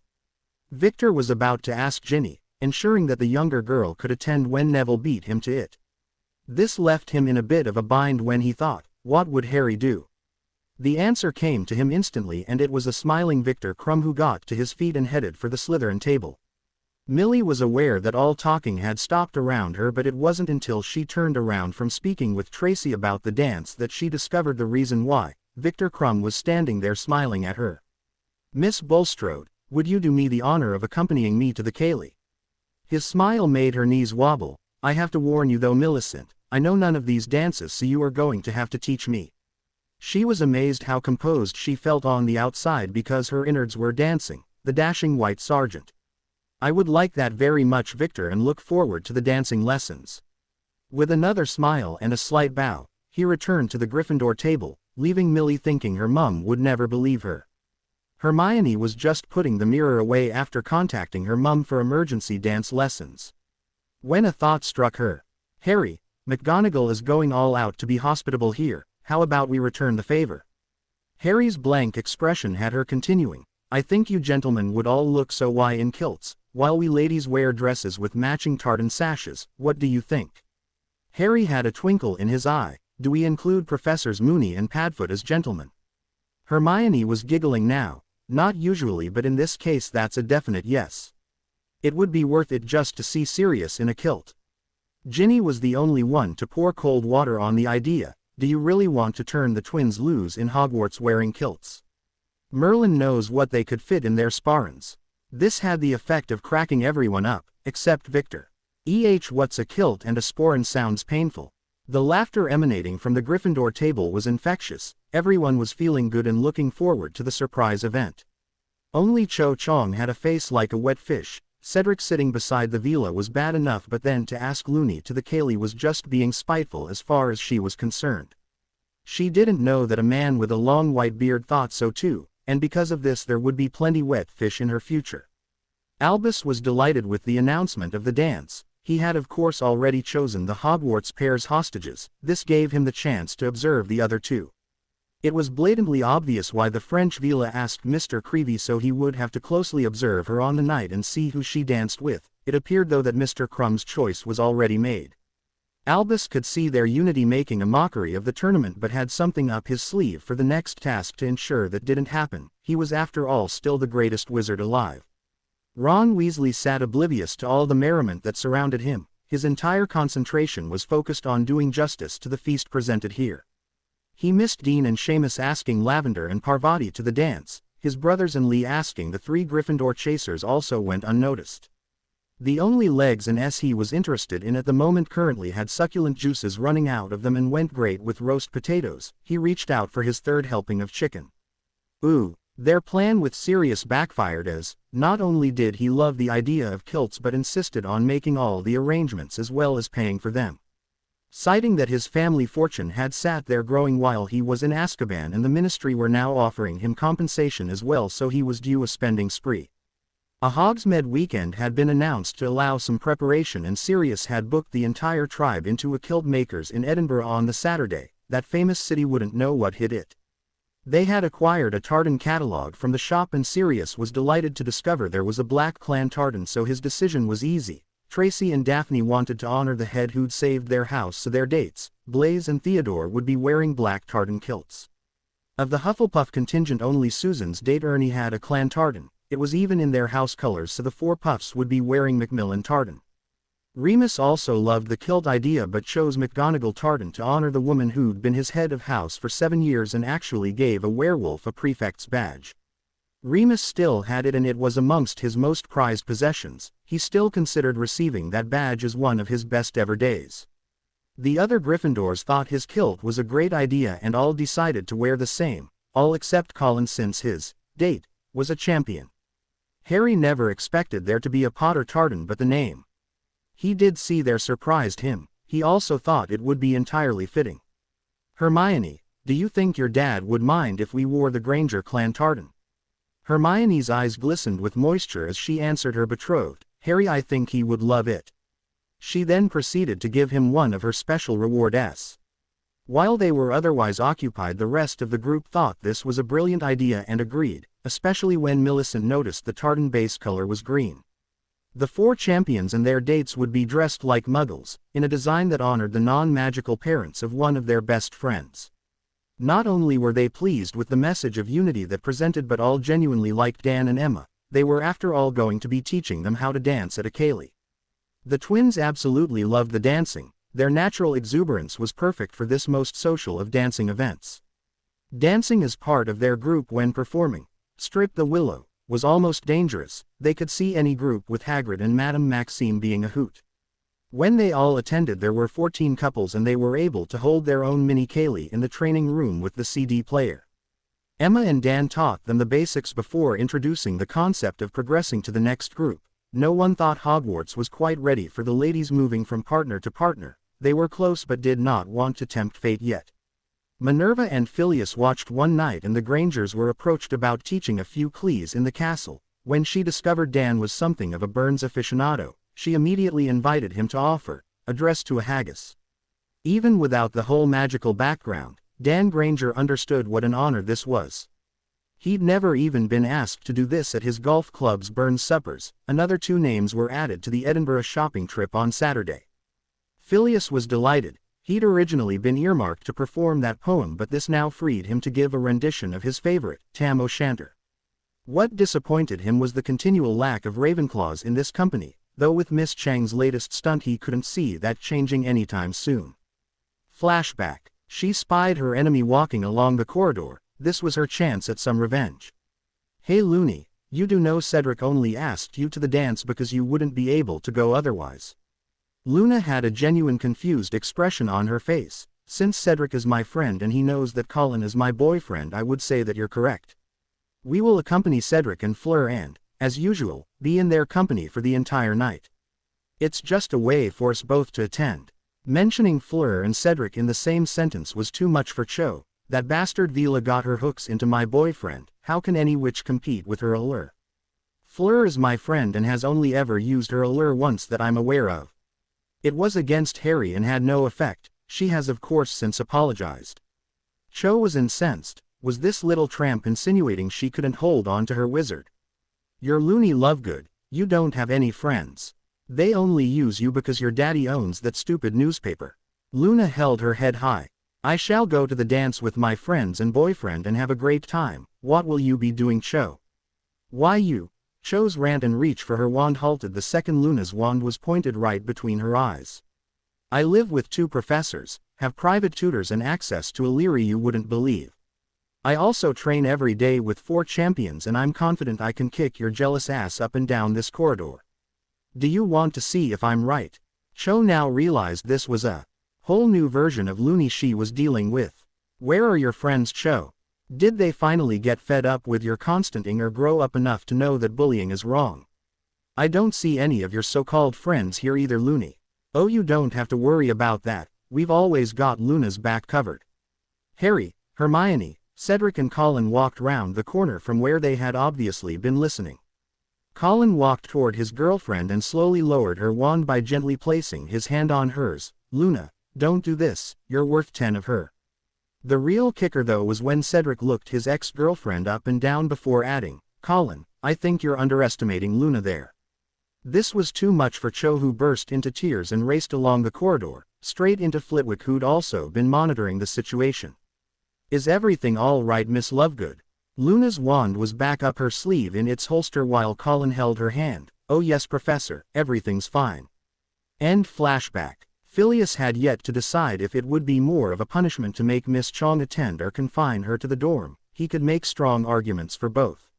[SPEAKER 1] Victor was about to ask Ginny, ensuring that the younger girl could attend when Neville beat him to it. This left him in a bit of a bind when he thought, what would Harry do? The answer came to him instantly, and it was a smiling Victor Crumb who got to his feet and headed for the Slytherin table. Millie was aware that all talking had stopped around her, but it wasn't until she turned around from speaking with Tracy about the dance that she discovered the reason why. Victor Crumb was standing there smiling at her. Miss Bulstrode, would you do me the honor of accompanying me to the ceilidh? His smile made her knees wobble. I have to warn you though, Millicent, I know none of these dances, so you are going to have to teach me. She was amazed how composed she felt on the outside because her innards were dancing, the dashing white sergeant. I would like that very much, Victor, and look forward to the dancing lessons. With another smile and a slight bow, he returned to the Gryffindor table, leaving Millie thinking her mum would never believe her. Hermione was just putting the mirror away after contacting her mum for emergency dance lessons, when a thought struck her. Harry, McGonagall is going all out to be hospitable here, how about we return the favor? Harry's blank expression had her continuing, I think you gentlemen would all look so in kilts, while we ladies wear dresses with matching tartan sashes, what do you think? Harry had a twinkle in his eye. Do we include Professors Mooney and Padfoot as gentlemen? Hermione was giggling now. Not usually, but in this case that's a definite yes. It would be worth it just to see Sirius in a kilt. Ginny was the only one to pour cold water on the idea. Do you really want to turn the twins loose in Hogwarts wearing kilts? Merlin knows what they could fit in their sparrins. This had the effect of cracking everyone up, except Victor. What's a kilt and a sporran sounds painful. The laughter emanating from the Gryffindor table was infectious. Everyone was feeling good and looking forward to the surprise event. Only Cho Chang had a face like a wet fish. Cedric sitting beside the Vila was bad enough, but then to ask Looney to the Cayley was just being spiteful as far as she was concerned. She didn't know that a man with a long white beard thought so too, and because of this there would be plenty wet fish in her future. Albus was delighted with the announcement of the dance. He had of course already chosen the Hogwarts pair's hostages. This gave him the chance to observe the other two. It was blatantly obvious why the French Vila asked Mr. Creevey, so he would have to closely observe her on the night and see who she danced with. It appeared though that Mr. Crumb's choice was already made. Albus could see their unity making a mockery of the tournament, but had something up his sleeve for the next task to ensure that didn't happen. He was after all still the greatest wizard alive. Ron Weasley sat oblivious to all the merriment that surrounded him. His entire concentration was focused on doing justice to the feast presented here. He missed Dean and Seamus asking Lavender and Parvati to the dance. His brothers and Lee asking the 3 Gryffindor chasers also went unnoticed. The only legs and he was interested in at the moment currently had succulent juices running out of them and went great with roast potatoes. He reached out for his 3rd helping of chicken. Ooh. Their plan with Sirius backfired, as, not only did he love the idea of kilts but insisted on making all the arrangements as well as paying for them. Citing that his family fortune had sat there growing while he was in Azkaban and the Ministry were now offering him compensation as well, so he was due a spending spree. A Hogsmeade weekend had been announced to allow some preparation, and Sirius had booked the entire tribe into a kilt maker's in Edinburgh on the Saturday. That famous city wouldn't know what hit it. They had acquired a tartan catalogue from the shop, and Sirius was delighted to discover there was a Black Clan tartan, so his decision was easy. Tracy and Daphne wanted to honor the head who'd saved their house, so their dates, Blaise and Theodore, would be wearing black tartan kilts. Of the Hufflepuff contingent, only Susan's date Ernie had a clan tartan. It was even in their house colors, so the 4 Puffs would be wearing Macmillan tartan. Remus also loved the kilt idea but chose McGonagall tartan to honor the woman who'd been his head of house for 7 years and actually gave a werewolf a prefect's badge. Remus still had it and it was amongst his most prized possessions. He still considered receiving that badge as one of his best ever days. The other Gryffindors thought his kilt was a great idea and all decided to wear the same, all except Colin, since his date was a champion. Harry never expected there to be a Potter tartan, but the name he did see there surprised him. He also thought it would be entirely fitting. Hermione, do you think your dad would mind if we wore the Granger clan tartan? Hermione's eyes glistened with moisture as she answered her betrothed, Harry, I think he would love it. She then proceeded to give him one of her special rewards. While they were otherwise occupied, the rest of the group thought this was a brilliant idea and agreed, especially when Millicent noticed the tartan base color was green. The 4 champions and their dates would be dressed like Muggles, in a design that honored the non-magical parents of one of their best friends. Not only were they pleased with the message of unity that presented, but all genuinely liked Dan and Emma. They were after all going to be teaching them how to dance at a Cayley. The twins absolutely loved the dancing. Their natural exuberance was perfect for this most social of dancing events. Dancing as part of their group when performing Strip the Willow was almost dangerous. They could see any group with Hagrid and Madame Maxime being a hoot. When they all attended, there were 14 couples and they were able to hold their own mini Cayley in the training room with the CD player. Emma and Dan taught them the basics before introducing the concept of progressing to the next group. No one thought Hogwarts was quite ready for the ladies moving from partner to partner. They were close but did not want to tempt fate yet. Minerva and Phileas watched one night and the Grangers were approached about teaching a few clees in the castle. When she discovered Dan was something of a Burns aficionado, she immediately invited him to offer, addressed to a haggis. Even without the whole magical background, Dan Granger understood what an honor this was. He'd never even been asked to do this at his golf club's Burns suppers. Another 2 names were added to the Edinburgh shopping trip on Saturday. Phileas was delighted. He'd originally been earmarked to perform that poem, but this now freed him to give a rendition of his favorite, Tam O'Shanter. What disappointed him was the continual lack of Ravenclaws in this company, though with Miss Chang's latest stunt he couldn't see that changing anytime soon. Flashback. She spied her enemy walking along the corridor. This was her chance at some revenge. "Hey Loony, you do know Cedric only asked you to the dance because you wouldn't be able to go otherwise." Luna had a genuine confused expression on her face. "Since Cedric is my friend and he knows that Colin is my boyfriend, I would say that you're correct. We will accompany Cedric and Fleur and, as usual, be in their company for the entire night. It's just a way for us both to attend." Mentioning Fleur and Cedric in the same sentence was too much for Cho. "That bastard Vila got her hooks into my boyfriend. How can any witch compete with her allure? Fleur is my friend and has only ever used her allure once that I'm aware of. It was against Harry and had no effect. She has of course since apologized." Cho was incensed. Was this little tramp insinuating she couldn't hold on to her wizard? "You're Loony Lovegood. You don't have any friends. They only use you because your daddy owns that stupid newspaper." Luna held her head high. "I shall go to the dance with my friends and boyfriend and have a great time. What will you be doing, Cho?" "Why you?" Cho's rant and reach for her wand halted the second Luna's wand was pointed right between her eyes. "I live with 2 professors, have private tutors and access to a Leary you wouldn't believe. I also train every day with 4 champions and I'm confident I can kick your jealous ass up and down this corridor. Do you want to see if I'm right?" Cho now realized this was a whole new version of Loony she was dealing with. "Where are your friends, Cho? Did they finally get fed up with your constanting or grow up enough to know that bullying is wrong? I don't see any of your so-called friends here either, Loony." "Oh, you don't have to worry about that. We've always got Luna's back covered." Harry, Hermione, Cedric and Colin walked round the corner from where they had obviously been listening. Colin walked toward his girlfriend and slowly lowered her wand by gently placing his hand on hers. "Luna, don't do this, you're worth 10 of her." The real kicker though was when Cedric looked his ex-girlfriend up and down before adding, "Colin, I think you're underestimating Luna there." This was too much for Cho, who burst into tears and raced along the corridor, straight into Flitwick, who'd also been monitoring the situation. "Is everything all right, Miss Lovegood?" Luna's wand was back up her sleeve in its holster while Colin held her hand. "Oh yes, Professor, everything's fine." End flashback. Phileas had yet to decide if it would be more of a punishment to make Miss Chong attend or confine her to the dorm. He could make strong arguments for both.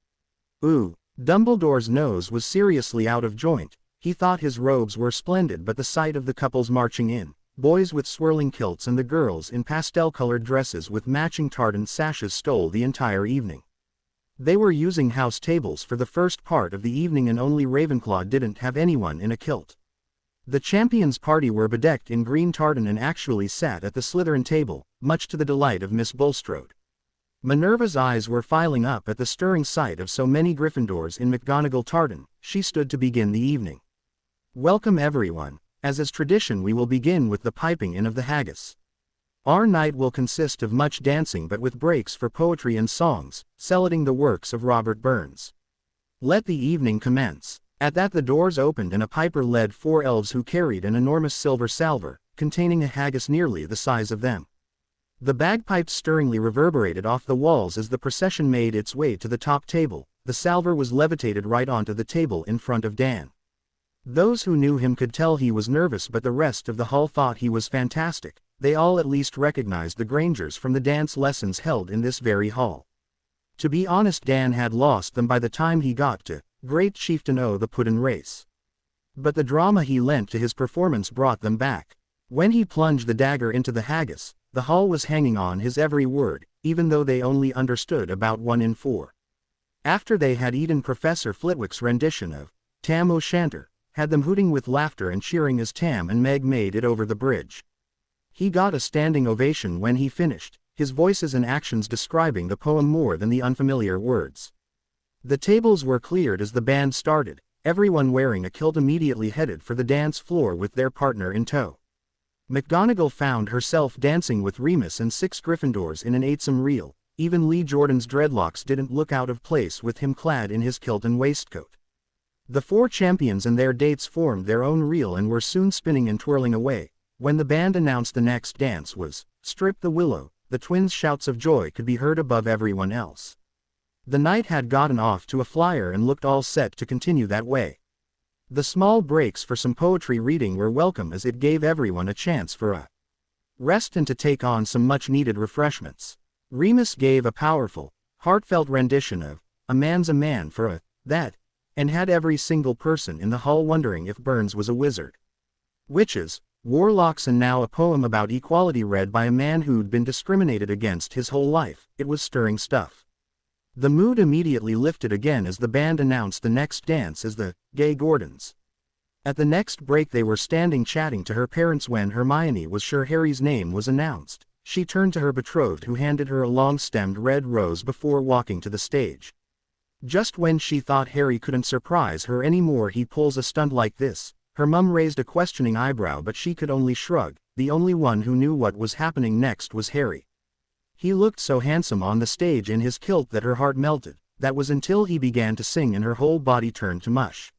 [SPEAKER 1] Ooh, Dumbledore's nose was seriously out of joint. He thought his robes were splendid, but the sight of the couples marching in, boys with swirling kilts and the girls in pastel-colored dresses with matching tartan sashes, stole the entire evening. They were using house tables for the first part of the evening and only Ravenclaw didn't have anyone in a kilt. The champions' party were bedecked in green tartan and actually sat at the Slytherin table, much to the delight of Miss Bulstrode. Minerva's eyes were filing up at the stirring sight of so many Gryffindors in McGonagall tartan. She stood to begin the evening. "Welcome everyone. As is tradition, we will begin with the piping in of the haggis. Our night will consist of much dancing but with breaks for poetry and songs, celading the works of Robert Burns. Let the evening commence." At that the doors opened and a piper led 4 elves who carried an enormous silver salver, containing a haggis nearly the size of them. The bagpipes stirringly reverberated off the walls as the procession made its way to the top table. The salver was levitated right onto the table in front of Dan. Those who knew him could tell he was nervous, but the rest of the hall thought he was fantastic. They all at least recognized the Grangers from the dance lessons held in this very hall. To be honest, Dan had lost them by the time he got to Great Chieftain O' the Puddin' Race. But the drama he lent to his performance brought them back. When he plunged the dagger into the haggis, the hall was hanging on his every word, even though they only understood about 1 in 4. After they had eaten, Professor Flitwick's rendition of Tam O'Shanter had them hooting with laughter and cheering as Tam and Meg made it over the bridge. He got a standing ovation when he finished, his voices and actions describing the poem more than the unfamiliar words. The tables were cleared as the band started. Everyone wearing a kilt immediately headed for the dance floor with their partner in tow. McGonagall found herself dancing with Remus and 6 Gryffindors in an 8-some reel. Even Lee Jordan's dreadlocks didn't look out of place with him clad in his kilt and waistcoat. The 4 champions and their dates formed their own reel and were soon spinning and twirling away. When the band announced the next dance was Strip the Willow, the twins' shouts of joy could be heard above everyone else. The night had gotten off to a flyer and looked all set to continue that way. The small breaks for some poetry reading were welcome as it gave everyone a chance for a rest and to take on some much-needed refreshments. Remus gave a powerful, heartfelt rendition of A Man's a Man for a That, and had every single person in the hall wondering if Burns was a wizard. Witches, warlocks, and now a poem about equality read by a man who'd been discriminated against his whole life. It was stirring stuff. The mood immediately lifted again as the band announced the next dance as the Gay Gordons. At the next break they were standing chatting to her parents when Hermione was sure Harry's name was announced. She turned to her betrothed who handed her a long-stemmed red rose before walking to the stage. Just when she thought Harry couldn't surprise her anymore, he pulls a stunt like this. Her mum raised a questioning eyebrow, but she could only shrug. The only one who knew what was happening next was Harry. He looked so handsome on the stage in his kilt that her heart melted. That was until he began to sing and her whole body turned to mush.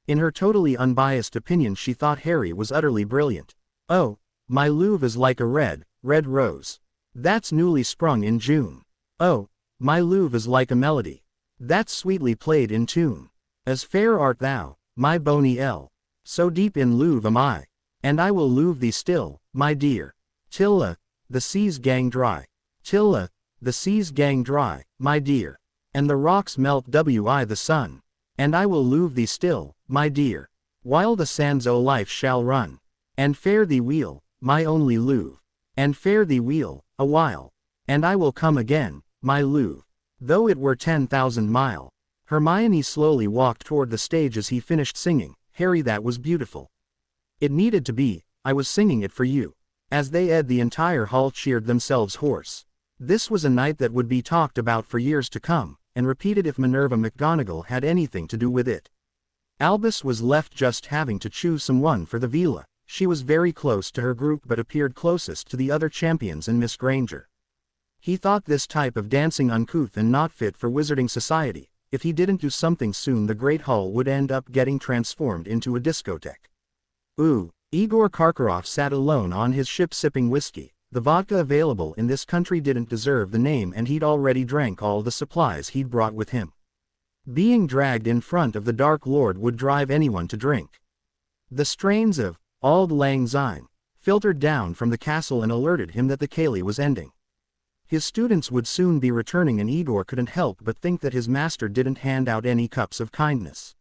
[SPEAKER 1] In her totally unbiased opinion, she thought Harry was utterly brilliant. Oh, my Louvre is like a red rose that's newly sprung in June. Oh, my Louvre is like a melody that's sweetly played in tune. As fair art thou, my bonny Elle, so deep in Louvre am I, and I will Louvre thee still, my dear, till the seas gang dry, till the seas gang dry, my dear, and the rocks melt wi the sun, and I will Louvre thee still, my dear, while the sands o' life shall run, and fare thee weel, my only Louvre, and fare thee weel, a while, and I will come again, my Louvre, though it were 10,000 mile. Hermione slowly walked toward the stage as he finished singing. Harry, that was beautiful. It needed to be. I was singing it for you. As they ed, the entire hall cheered themselves hoarse. This was a night that would be talked about for years to come, and repeated if Minerva McGonagall had anything to do with it. Albus was left just having to choose someone for the villa. She was very close to her group but appeared closest to the other champions and Miss Granger. He thought this type of dancing uncouth and not fit for wizarding society. If he didn't do something soon, the Great Hall would end up getting transformed into a discotheque. Ooh, Igor Karkaroff sat alone on his ship sipping whiskey. The vodka available in this country didn't deserve the name, and he'd already drank all the supplies he'd brought with him. Being dragged in front of the Dark Lord would drive anyone to drink. The strains of Auld Lang Syne filtered down from the castle and alerted him that the Cayley was ending. His students would soon be returning, and Igor couldn't help but think that his master didn't hand out any cups of kindness.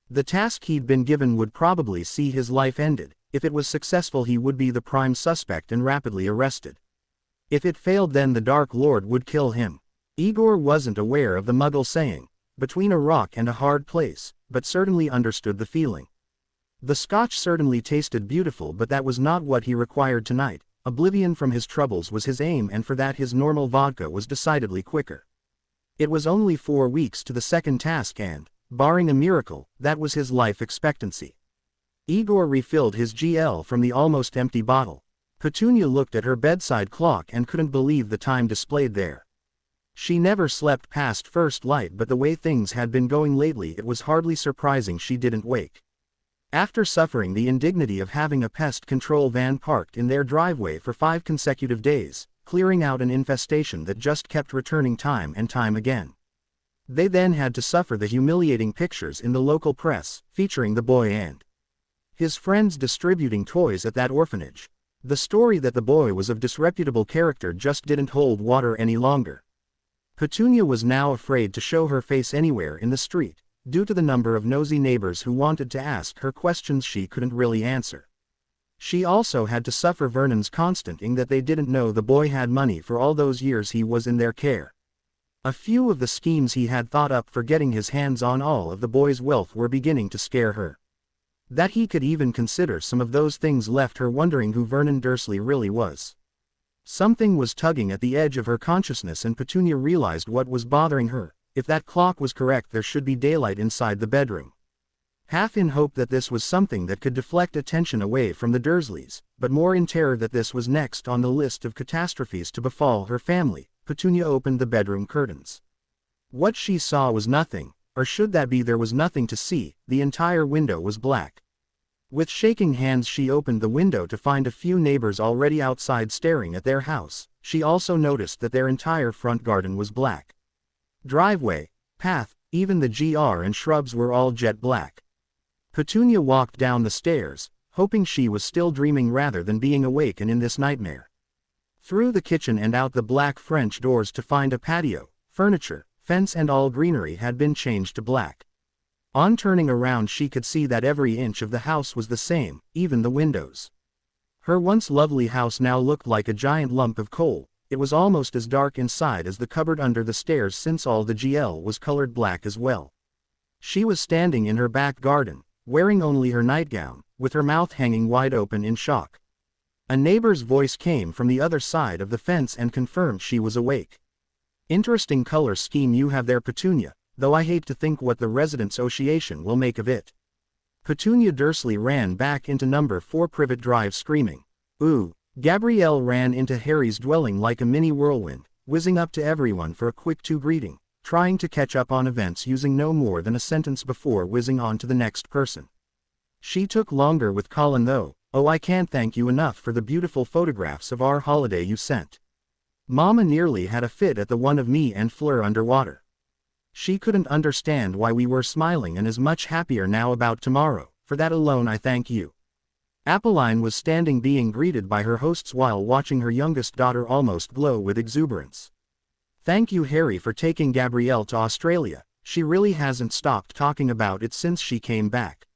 [SPEAKER 1] The task he'd been given would probably see his life ended. If it was successful, he would be the prime suspect and rapidly arrested. If it failed, then the Dark Lord would kill him. Igor wasn't aware of the Muggle saying, "between a rock and a hard place," but certainly understood the feeling. The Scotch certainly tasted beautiful, but that was not what he required tonight. Oblivion from his troubles was his aim, and for that his normal vodka was decidedly quicker. It was only 4 weeks to the second task and, barring a miracle, that was his life expectancy. Igor refilled his GL from the almost empty bottle. Petunia looked at her bedside clock and couldn't believe the time displayed there. She never slept past first light, but the way things had been going lately, it was hardly surprising she didn't wake. After suffering the indignity of having a pest control van parked in their driveway for 5 consecutive days, clearing out an infestation that just kept returning time and time again, they then had to suffer the humiliating pictures in the local press, featuring the boy and his friends distributing toys at that orphanage. The story that the boy was of disreputable character just didn't hold water any longer. Petunia was now afraid to show her face anywhere in the street, due to the number of nosy neighbors who wanted to ask her questions she couldn't really answer. She also had to suffer Vernon's constant ing that they didn't know the boy had money for all those years he was in their care. A few of the schemes he had thought up for getting his hands on all of the boy's wealth were beginning to scare her. That he could even consider some of those things left her wondering who Vernon Dursley really was. Something was tugging at the edge of her consciousness, and Petunia realized what was bothering her. If that clock was correct, there should be daylight inside the bedroom. Half in hope that this was something that could deflect attention away from the Dursleys, but more in terror that this was next on the list of catastrophes to befall her family, Petunia opened the bedroom curtains. What she saw was nothing, or should that be, there was nothing to see. The entire window was black. With shaking hands she opened the window to find a few neighbors already outside staring at their house. She also noticed that their entire front garden was black. Driveway, path, even the GR and shrubs were all jet black. Petunia walked down the stairs, hoping she was still dreaming rather than being awake and in this nightmare. Through the kitchen and out the black French doors to find a patio, furniture, fence and all greenery had been changed to black. On turning around she could see that every inch of the house was the same, even the windows. Her once lovely house now looked like a giant lump of coal. It was almost as dark inside as the cupboard under the stairs since all the GL was colored black as well. She was standing in her back garden, wearing only her nightgown, with her mouth hanging wide open in shock. A neighbor's voice came from the other side of the fence and confirmed she was awake. "Interesting color scheme you have there, Petunia, though I hate to think what the Residents' Association will make of it." Petunia Dursley ran back into number 4 Privet Drive screaming, "Ooh!" Gabrielle ran into Harry's dwelling like a mini whirlwind, whizzing up to everyone for a quick greeting, trying to catch up on events using no more than a sentence before whizzing on to the next person. She took longer with Colin though. "Oh, I can't thank you enough for the beautiful photographs of our holiday you sent. Mama nearly had a fit at the one of me and Fleur underwater. She couldn't understand why we were smiling and is much happier now about tomorrow. For that alone I thank you." Appeline was standing being greeted by her hosts while watching her youngest daughter almost glow with exuberance. "Thank you Harry for taking Gabrielle to Australia. She really hasn't stopped talking about it since she came back.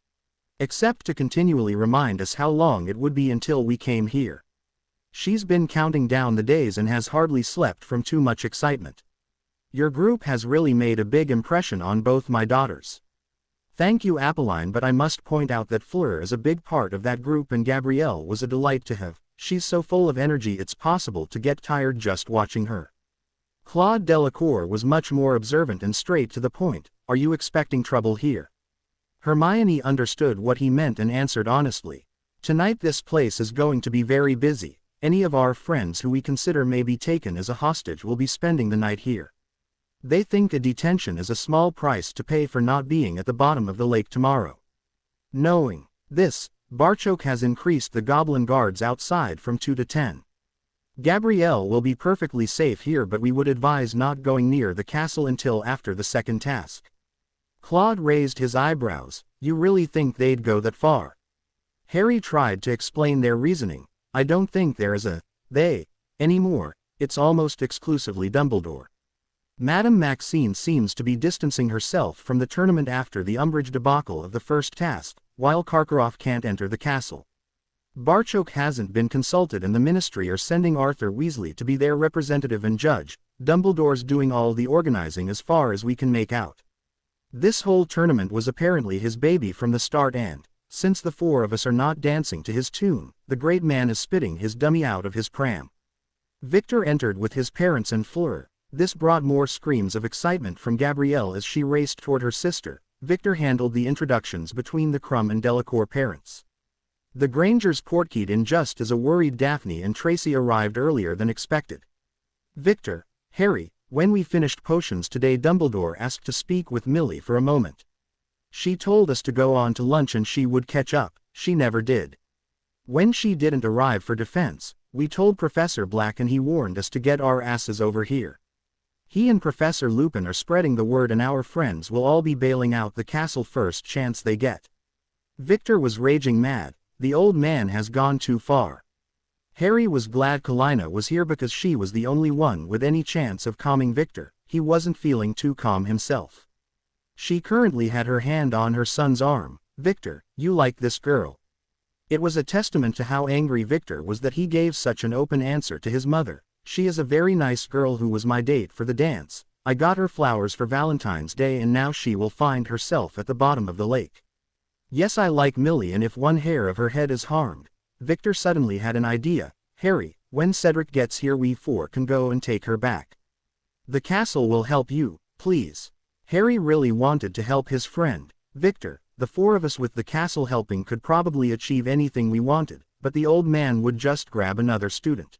[SPEAKER 1] Except to continually remind us how long it would be until we came here. She's been counting down the days and has hardly slept from too much excitement. Your group has really made a big impression on both my daughters." "Thank you Appeline, but I must point out that Fleur is a big part of that group and Gabrielle was a delight to have. She's so full of energy it's possible to get tired just watching her." Claude Delacour was much more observant and straight to the point. "Are you expecting trouble here?" Hermione understood what he meant and answered honestly. "Tonight this place is going to be very busy. Any of our friends who we consider may be taken as a hostage will be spending the night here. They think a detention is a small price to pay for not being at the bottom of the lake tomorrow." Knowing this, Barchok has increased the goblin guards outside from 2 to 10. "Gabrielle will be perfectly safe here, but we would advise not going near the castle until after the second task." Claude raised his eyebrows. "You really think they'd go that far?" Harry tried to explain their reasoning. "I don't think there is a they anymore. It's almost exclusively Dumbledore. Madame Maxine seems to be distancing herself from the tournament after the Umbridge debacle of the first task, while Karkaroff can't enter the castle. Barchok hasn't been consulted and the Ministry are sending Arthur Weasley to be their representative and judge. Dumbledore's doing all the organizing as far as we can make out. This whole tournament was apparently his baby from the start and, since the 4 of us are not dancing to his tune, the great man is spitting his dummy out of his pram." Victor entered with his parents and Fleur. This brought more screams of excitement from Gabrielle as she raced toward her sister. Victor handled the introductions between the Crumb and Delacour parents. The Grangers portkeyed in just as a worried Daphne and Tracy arrived earlier than expected. "Victor, Harry, when we finished potions today Dumbledore asked to speak with Millie for a moment. She told us to go on to lunch and she would catch up. She never did. When she didn't arrive for defense, we told Professor Black and he warned us to get our asses over here. He and Professor Lupin are spreading the word and our friends will all be bailing out the castle first chance they get." Victor was raging mad. The old man has gone too far. Harry was glad Kalina was here because she was the only one with any chance of calming Victor. He wasn't feeling too calm himself. She currently had her hand on her son's arm. "Victor, you like this girl?" It was a testament to how angry Victor was that he gave such an open answer to his mother. "She is a very nice girl who was my date for the dance. I got her flowers for Valentine's Day and now she will find herself at the bottom of the lake. Yes, I like Millie and if one hair of her head is harmed." Victor suddenly had an idea. "Harry, when Cedric gets here we 4 can go and take her back. The castle will help you, please." Harry really wanted to help his friend. "Victor, the 4 of us with the castle helping could probably achieve anything we wanted, but the old man would just grab another student.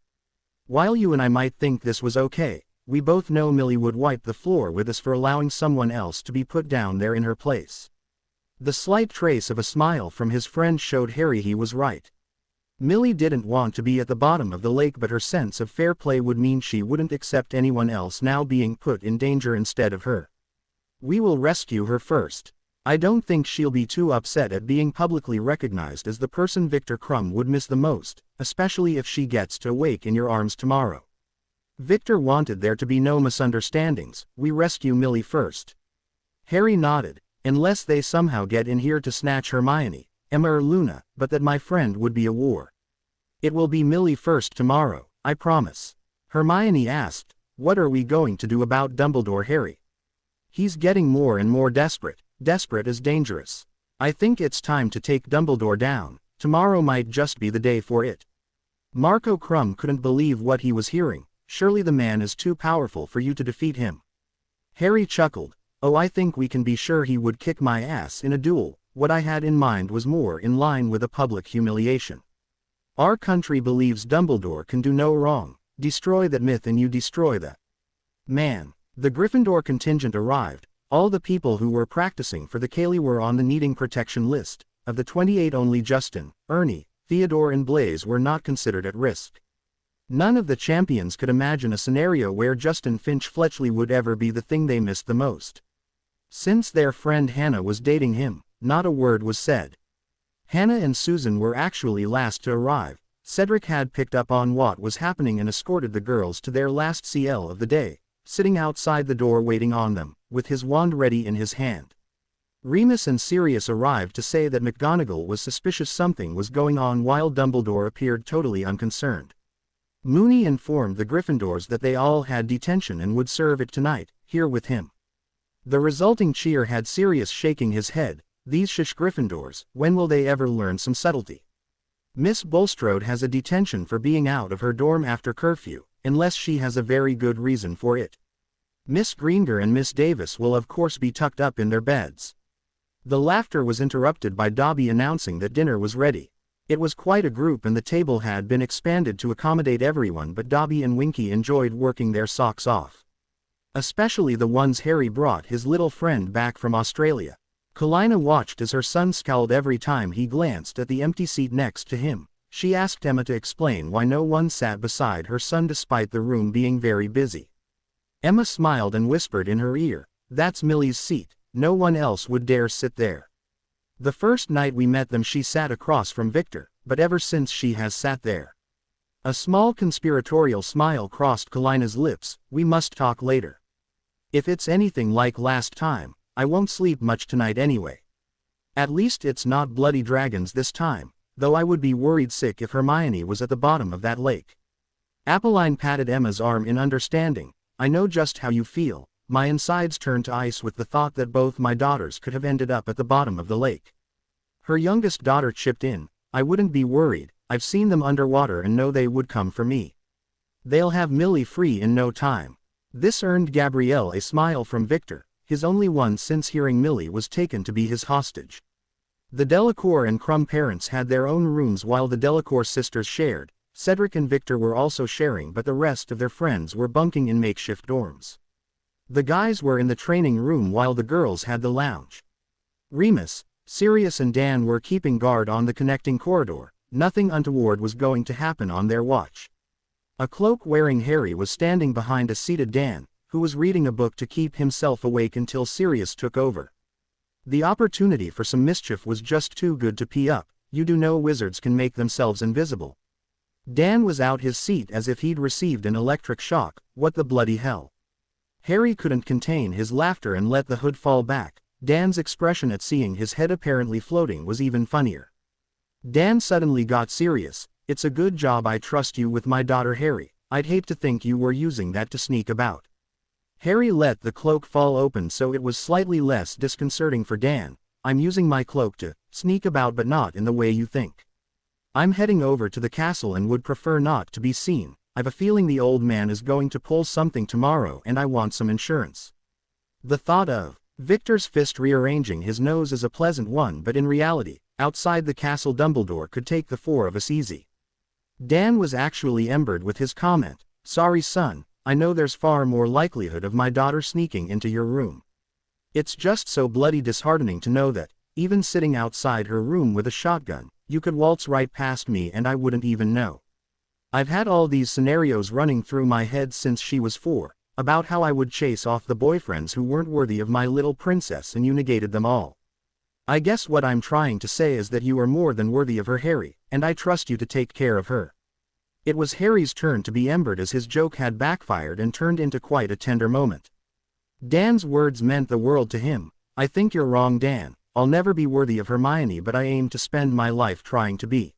[SPEAKER 1] While you and I might think this was okay, we both know Millie would wipe the floor with us for allowing someone else to be put down there in her place." The slight trace of a smile from his friend showed Harry he was right. Millie didn't want to be at the bottom of the lake, but her sense of fair play would mean she wouldn't accept anyone else now being put in danger instead of her. We will rescue her first. I don't think she'll be too upset at being publicly recognized as the person Victor Crumb would miss the most, especially if she gets to wake in your arms tomorrow. Victor wanted there to be no misunderstandings. We rescue Millie first. Harry nodded. Unless they somehow get in here to snatch Hermione, Emma or Luna, but that my friend would be a war. It will be Millie first tomorrow, I promise. Hermione asked, what are we going to do about Dumbledore, Harry? He's getting more and more desperate. Desperate is dangerous. I think it's time to take Dumbledore down. Tomorrow might just be the day for it. Marco Crumb couldn't believe what he was hearing. Surely the man is too powerful for you to defeat him. Harry chuckled. Oh, I think we can be sure he would kick my ass in a duel. What I had in mind was more in line with a public humiliation. Our country believes Dumbledore can do no wrong. Destroy that myth and you destroy that man. The Gryffindor contingent arrived. All the people who were practicing for the Cayley were on the needing protection list. Of the 28, only Justin, Ernie, Theodore and Blaise were not considered at risk. None of the champions could imagine a scenario where Justin Finch-Fletchley would ever be the thing they missed the most. Since their friend Hannah was dating him, not a word was said. Hannah and Susan were actually last to arrive. Cedric had picked up on what was happening and escorted the girls to their last CL of the day, sitting outside the door waiting on them, with his wand ready in his hand. Remus and Sirius arrived to say that McGonagall was suspicious something was going on while Dumbledore appeared totally unconcerned. Moony informed the Gryffindors that they all had detention and would serve it tonight, here with him. The resulting cheer had Sirius shaking his head. These shish Gryffindors, when will they ever learn some subtlety? Miss Bulstrode has a detention for being out of her dorm after curfew, unless she has a very good reason for it. Miss Greenger and Miss Davis will of course be tucked up in their beds. The laughter was interrupted by Dobby announcing that dinner was ready. It was quite a group and the table had been expanded to accommodate everyone, but Dobby and Winky enjoyed working their socks off. Especially the ones Harry brought his little friend back from Australia. Kalina watched as her son scowled every time he glanced at the empty seat next to him. She asked Emma to explain why no one sat beside her son despite the room being very busy. Emma smiled and whispered in her ear, "That's Millie's seat, no one else would dare sit there." The first night we met them she sat across from Victor, but ever since she has sat there. A small conspiratorial smile crossed Kalina's lips. "We must talk later. If it's anything like last time, I won't sleep much tonight anyway. At least it's not bloody dragons this time, though I would be worried sick if Hermione was at the bottom of that lake." Apolline patted Emma's arm in understanding. "I know just how you feel. My insides turned to ice with the thought that both my daughters could have ended up at the bottom of the lake." Her youngest daughter chipped in, "I wouldn't be worried, I've seen them underwater and know they would come for me. They'll have Millie free in no time." This earned Gabrielle a smile from Victor, his only one since hearing Millie was taken to be his hostage. The Delacour and Crumb parents had their own rooms while the Delacour sisters shared. Cedric and Victor were also sharing, but the rest of their friends were bunking in makeshift dorms. The guys were in the training room while the girls had the lounge. Remus, Sirius and Dan were keeping guard on the connecting corridor. Nothing untoward was going to happen on their watch. A cloak-wearing Harry was standing behind a seated Dan, who was reading a book to keep himself awake until Sirius took over. The opportunity for some mischief was just too good to pee up. You do know wizards can make themselves invisible. Dan was out his seat as if he'd received an electric shock. What the bloody hell? Harry couldn't contain his laughter and let the hood fall back. Dan's expression at seeing his head apparently floating was even funnier. Dan suddenly got serious. "It's a good job I trust you with my daughter Harry. I'd hate to think you were using that to sneak about." Harry let the cloak fall open so it was slightly less disconcerting for Dan. "I'm using my cloak to sneak about, but not in the way you think. I'm heading over to the castle and would prefer not to be seen. I've a feeling the old man is going to pull something tomorrow and I want some insurance." The thought of Victor's fist rearranging his nose is a pleasant one, but in reality, outside the castle Dumbledore could take the four of us easy. Dan was actually embered with his comment. "Sorry son, I know there's far more likelihood of my daughter sneaking into your room. It's just so bloody disheartening to know that, even sitting outside her room with a shotgun, you could waltz right past me and I wouldn't even know. I've had all these scenarios running through my head since she was 4, about how I would chase off the boyfriends who weren't worthy of my little princess and you negated them all. I guess what I'm trying to say is that you are more than worthy of her, Harry, and I trust you to take care of her." It was Harry's turn to be embered as his joke had backfired and turned into quite a tender moment. Dan's words meant the world to him. "I think you're wrong, Dan. I'll never be worthy of Hermione, but I aim to spend my life trying to be.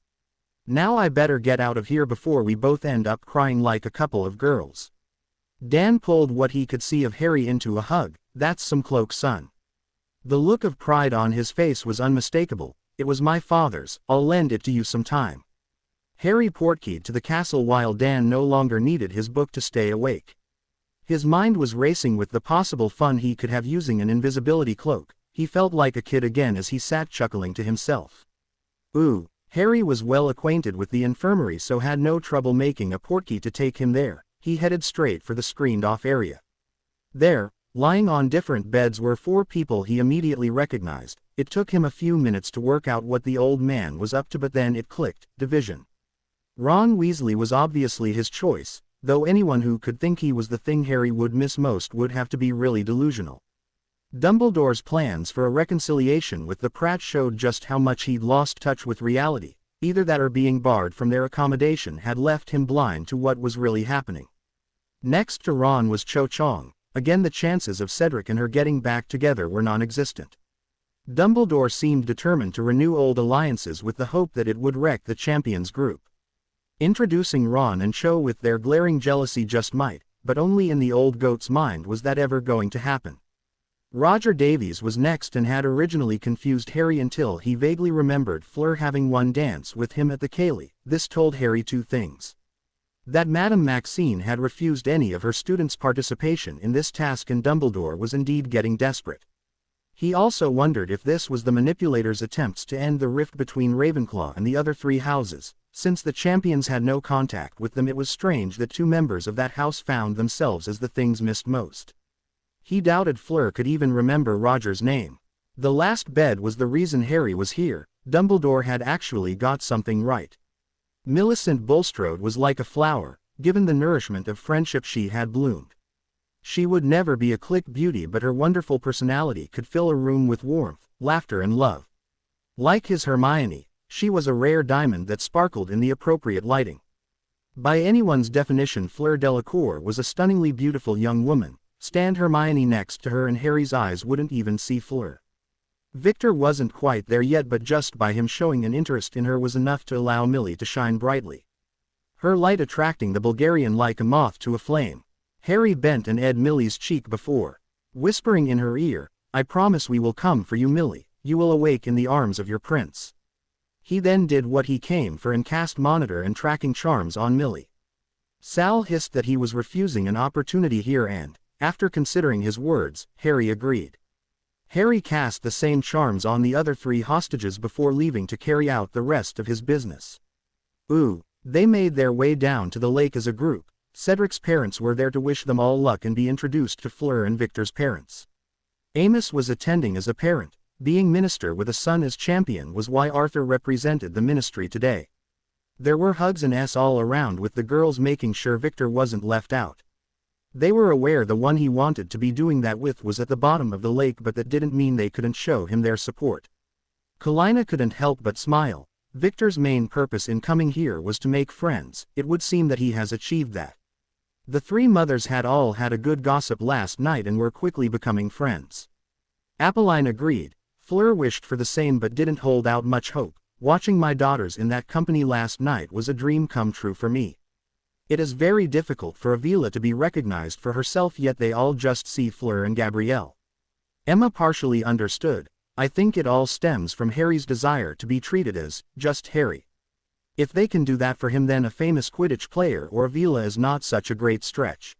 [SPEAKER 1] Now I better get out of here before we both end up crying like a couple of girls." Dan pulled what he could see of Harry into a hug. "That's some cloak, son." The look of pride on his face was unmistakable. "It was my father's, I'll lend it to you sometime." Harry portkeyed to the castle while Dan no longer needed his book to stay awake. His mind was racing with the possible fun he could have using an invisibility cloak. He felt like a kid again as he sat chuckling to himself. Ooh, Harry was well acquainted with the infirmary so had no trouble making a portkey to take him there. He headed straight for the screened-off area. There, lying on different beds were 4 people he immediately recognized. It took him a few minutes to work out what the old man was up to, but then it clicked: division. Ron Weasley was obviously his choice, though anyone who could think he was the thing Harry would miss most would have to be really delusional. Dumbledore's plans for a reconciliation with the Pratts showed just how much he'd lost touch with reality. Either that or being barred from their accommodation had left him blind to what was really happening. Next to Ron was Cho Chang. Again, the chances of Cedric and her getting back together were non-existent. Dumbledore seemed determined to renew old alliances with the hope that it would wreck the Champions group. Introducing Ron and Cho with their glaring jealousy just might, but only in the old goat's mind was that ever going to happen. Roger Davies was next and had originally confused Harry until he vaguely remembered Fleur having one dance with him at the Cayley. This told Harry 2 things. That Madame Maxine had refused any of her students' participation in this task and Dumbledore was indeed getting desperate. He also wondered if this was the manipulator's attempts to end the rift between Ravenclaw and the other 3 houses. Since the Champions had no contact with them, it was strange that 2 members of that house found themselves as the things missed most. He doubted Fleur could even remember Roger's name. The last bed was the reason Harry was here. Dumbledore had actually got something right. Millicent Bulstrode was like a flower, given the nourishment of friendship she had bloomed. She would never be a clique beauty, but her wonderful personality could fill a room with warmth, laughter and love. Like his Hermione, she was a rare diamond that sparkled in the appropriate lighting. By anyone's definition, Fleur Delacour was a stunningly beautiful young woman. Stand Hermione next to her and Harry's eyes wouldn't even see Fleur. Victor wasn't quite there yet, but just by him showing an interest in her was enough to allow Millie to shine brightly. Her light attracting the Bulgarian like a moth to a flame. Harry bent and edged Millie's cheek before whispering in her ear, "I promise we will come for you, Millie. You will awake in the arms of your prince." He then did what he came for and cast Monitor and Tracking Charms on Millie. Sal hissed that he was refusing an opportunity here and, after considering his words, Harry agreed. Harry cast the same charms on the other 3 hostages before leaving to carry out the rest of his business. Ooh, they made their way down to the lake as a group. Cedric's parents were there to wish them all luck and be introduced to Fleur and Victor's parents. Amos was attending as a parent. Being minister with a son as champion was why Arthur represented the ministry today. There were hugs and all around, with the girls making sure Victor wasn't left out. They were aware the one he wanted to be doing that with was at the bottom of the lake, but that didn't mean they couldn't show him their support. Kalina couldn't help but smile. Victor's main purpose in coming here was to make friends. It would seem that he has achieved that. The 3 mothers had all had a good gossip last night and were quickly becoming friends. Apolline agreed. Fleur wished for the same but didn't hold out much hope. Watching my daughters in that company last night was a dream come true for me. It is very difficult for Avila to be recognized for herself, yet they all just see Fleur and Gabrielle. Emma partially understood. I think it all stems from Harry's desire to be treated as just Harry. If they can do that for him, then a famous Quidditch player or Avila is not such a great stretch.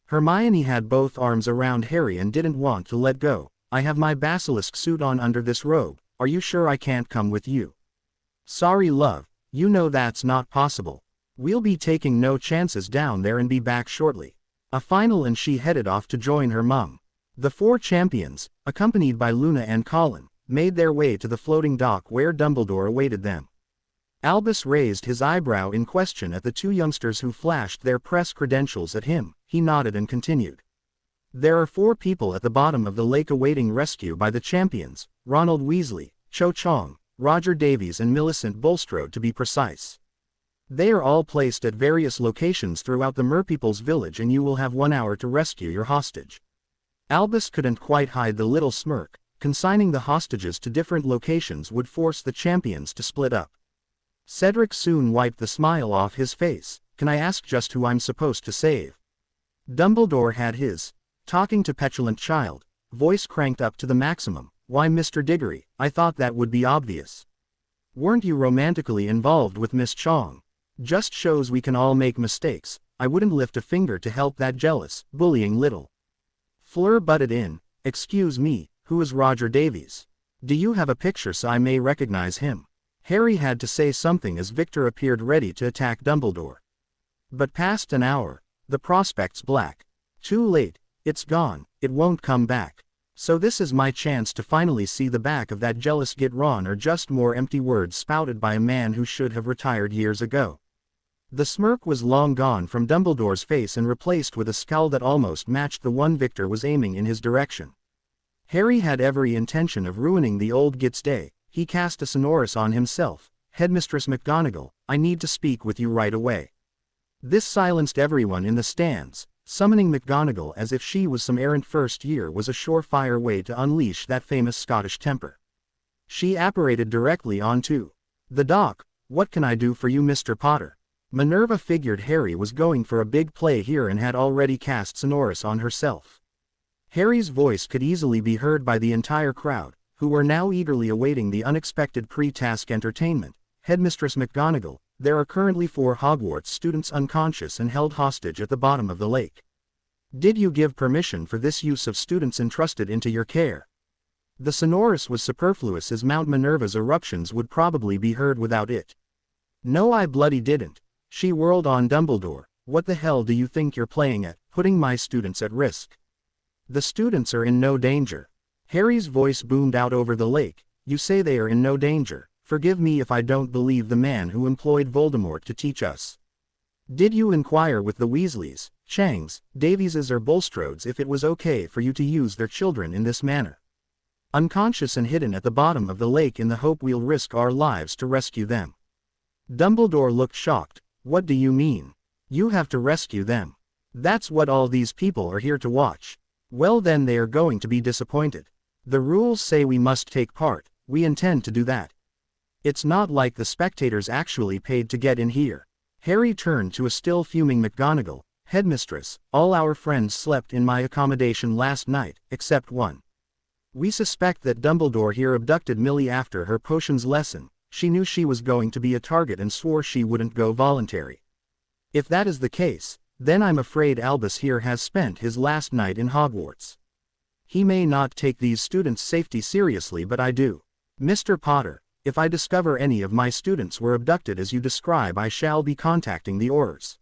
[SPEAKER 1] Hermione had both arms around Harry and didn't want to let go. I have my basilisk suit on under this robe. Are you sure I can't come with you? Sorry, love. You know that's not possible. We'll be taking no chances down there and be back shortly. A final, and she headed off to join her mum. The 4 champions, accompanied by Luna and Colin, made their way to the floating dock where Dumbledore awaited them. Albus raised his eyebrow in question at the two youngsters who flashed their press credentials at him. He nodded and continued. There are 4 people at the bottom of the lake awaiting rescue by the champions, Ronald Weasley, Cho Chang, Roger Davies and Millicent Bulstrode to be precise. They are all placed at various locations throughout the Merpeople's village and you will have 1 hour to rescue your hostage. Albus couldn't quite hide the little smirk. Consigning the hostages to different locations would force the champions to split up. Cedric soon wiped the smile off his face. Can I ask just who I'm supposed to save? Dumbledore had his talking to petulant child voice cranked up to the maximum. Why, Mr. Diggory, I thought that would be obvious. Weren't you romantically involved with Miss Chong? Just shows we can all make mistakes. I wouldn't lift a finger to help that jealous, bullying little. Fleur butted in. Excuse me, who is Roger Davies? Do you have a picture so I may recognize him? Harry had to say something as Victor appeared ready to attack Dumbledore. But past an hour, the prospect's black. Too late, it's gone, it won't come back. So this is my chance to finally see the back of that jealous git Ron, or just more empty words spouted by a man who should have retired years ago. The smirk was long gone from Dumbledore's face and replaced with a scowl that almost matched the one Victor was aiming in his direction. Harry had every intention of ruining the old git's day. He cast a sonorous on himself. Headmistress McGonagall, I need to speak with you right away. This silenced everyone in the stands. Summoning McGonagall as if she was some errant first year was a surefire way to unleash that famous Scottish temper. She apparated directly onto the dock. What can I do for you, Mr. Potter? Minerva figured Harry was going for a big play here and had already cast sonorous on herself. Harry's voice could easily be heard by the entire crowd, who were now eagerly awaiting the unexpected pre-task entertainment. Headmistress McGonagall, there are currently 4 Hogwarts students unconscious and held hostage at the bottom of the lake. Did you give permission for this use of students entrusted into your care? The sonorous was superfluous as Mount Minerva's eruptions would probably be heard without it. No, I bloody didn't. She whirled on Dumbledore. What the hell do you think you're playing at, putting my students at risk? The students are in no danger. Harry's voice boomed out over the lake. You say they are in no danger. Forgive me if I don't believe the man who employed Voldemort to teach us. Did you inquire with the Weasleys, Changs, Davieses or Bulstrodes if it was okay for you to use their children in this manner? Unconscious and hidden at the bottom of the lake in the hope we'll risk our lives to rescue them. Dumbledore looked shocked. What do you mean? You have to rescue them. That's what all these people are here to watch. Well then they are going to be disappointed. The rules say we must take part. We intend to do that. It's not like the spectators actually paid to get in here. Harry turned to a still fuming McGonagall. Headmistress, all our friends slept in my accommodation last night, except one. We suspect that Dumbledore here abducted Millie after her potions lesson. She knew she was going to be a target and swore she wouldn't go voluntary. If that is the case, then I'm afraid Albus here has spent his last night in Hogwarts. He may not take these students' safety seriously, but I do. Mr. Potter, if I discover any of my students were abducted as you describe, I shall be contacting the Aurors.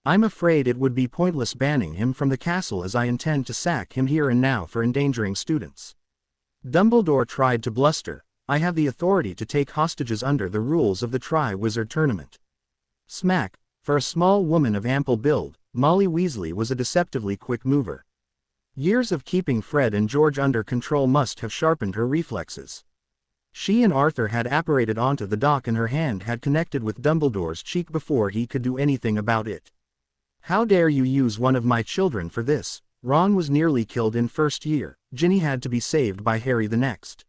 [SPEAKER 1] I'm afraid it would be pointless banning him from the castle, as I intend to sack him here and now for endangering students. Dumbledore tried to bluster. I have the authority to take hostages under the rules of the Triwizard Tournament. Smack. For a small woman of ample build, Molly Weasley was a deceptively quick mover. Years of keeping Fred and George under control must have sharpened her reflexes. She and Arthur had apparated onto the dock and her hand had connected with Dumbledore's cheek before he could do anything about it. How dare you use one of my children for this? Ron was nearly killed in first year. Ginny had to be saved by Harry the next.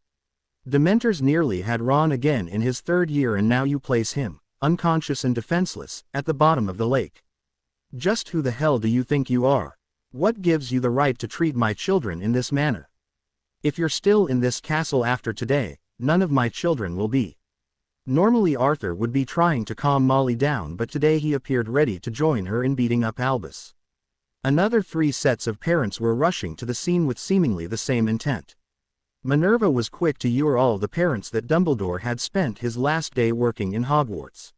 [SPEAKER 1] Dementors nearly had Ron again in his third year, and now you place him, unconscious and defenseless, at the bottom of the lake. Just who the hell do you think you are? What gives you the right to treat my children in this manner? If you're still in this castle after today, none of my children will be. Normally Arthur would be trying to calm Molly down, but today he appeared ready to join her in beating up Albus. Another 3 sets of parents were rushing to the scene with seemingly the same intent. Minerva was quick to assure all the parents that Dumbledore had spent his last day working in Hogwarts.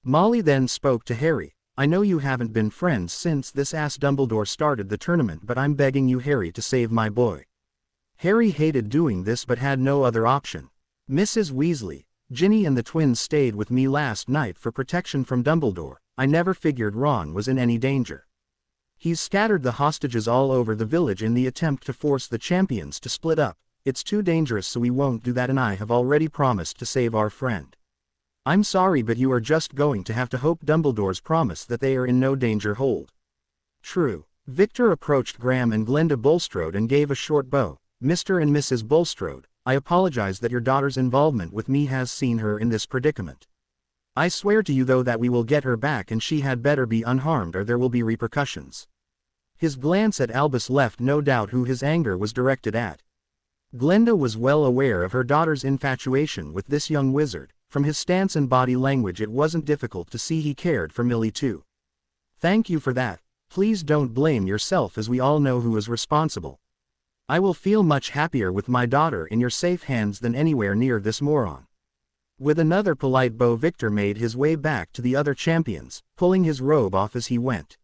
[SPEAKER 1] Molly then spoke to Harry. I know you haven't been friends since this ass Dumbledore started the tournament, but I'm begging you, Harry, to save my boy. Harry hated doing this but had no other option. Mrs. Weasley, Ginny and the twins stayed with me last night for protection from Dumbledore. I never figured Ron was in any danger. He's scattered the hostages all over the village in the attempt to force the champions to split up. It's too dangerous, so we won't do that, and I have already promised to save our friend. I'm sorry, but you are just going to have to hope Dumbledore's promise that they are in no danger hold. True. Victor approached Graham and Glenda Bulstrode and gave a short bow. Mr. and Mrs. Bulstrode, I apologize that your daughter's involvement with me has seen her in this predicament. I swear to you though that we will get her back, and she had better be unharmed or there will be repercussions. His glance at Albus left no doubt who his anger was directed at. Glenda was well aware of her daughter's infatuation with this young wizard. From his stance and body language it wasn't difficult to see he cared for Millie too. Thank you for that. Please don't blame yourself, as we all know who is responsible. I will feel much happier with my daughter in your safe hands than anywhere near this moron. With another polite bow, Victor made his way back to the other champions, pulling his robe off as he went.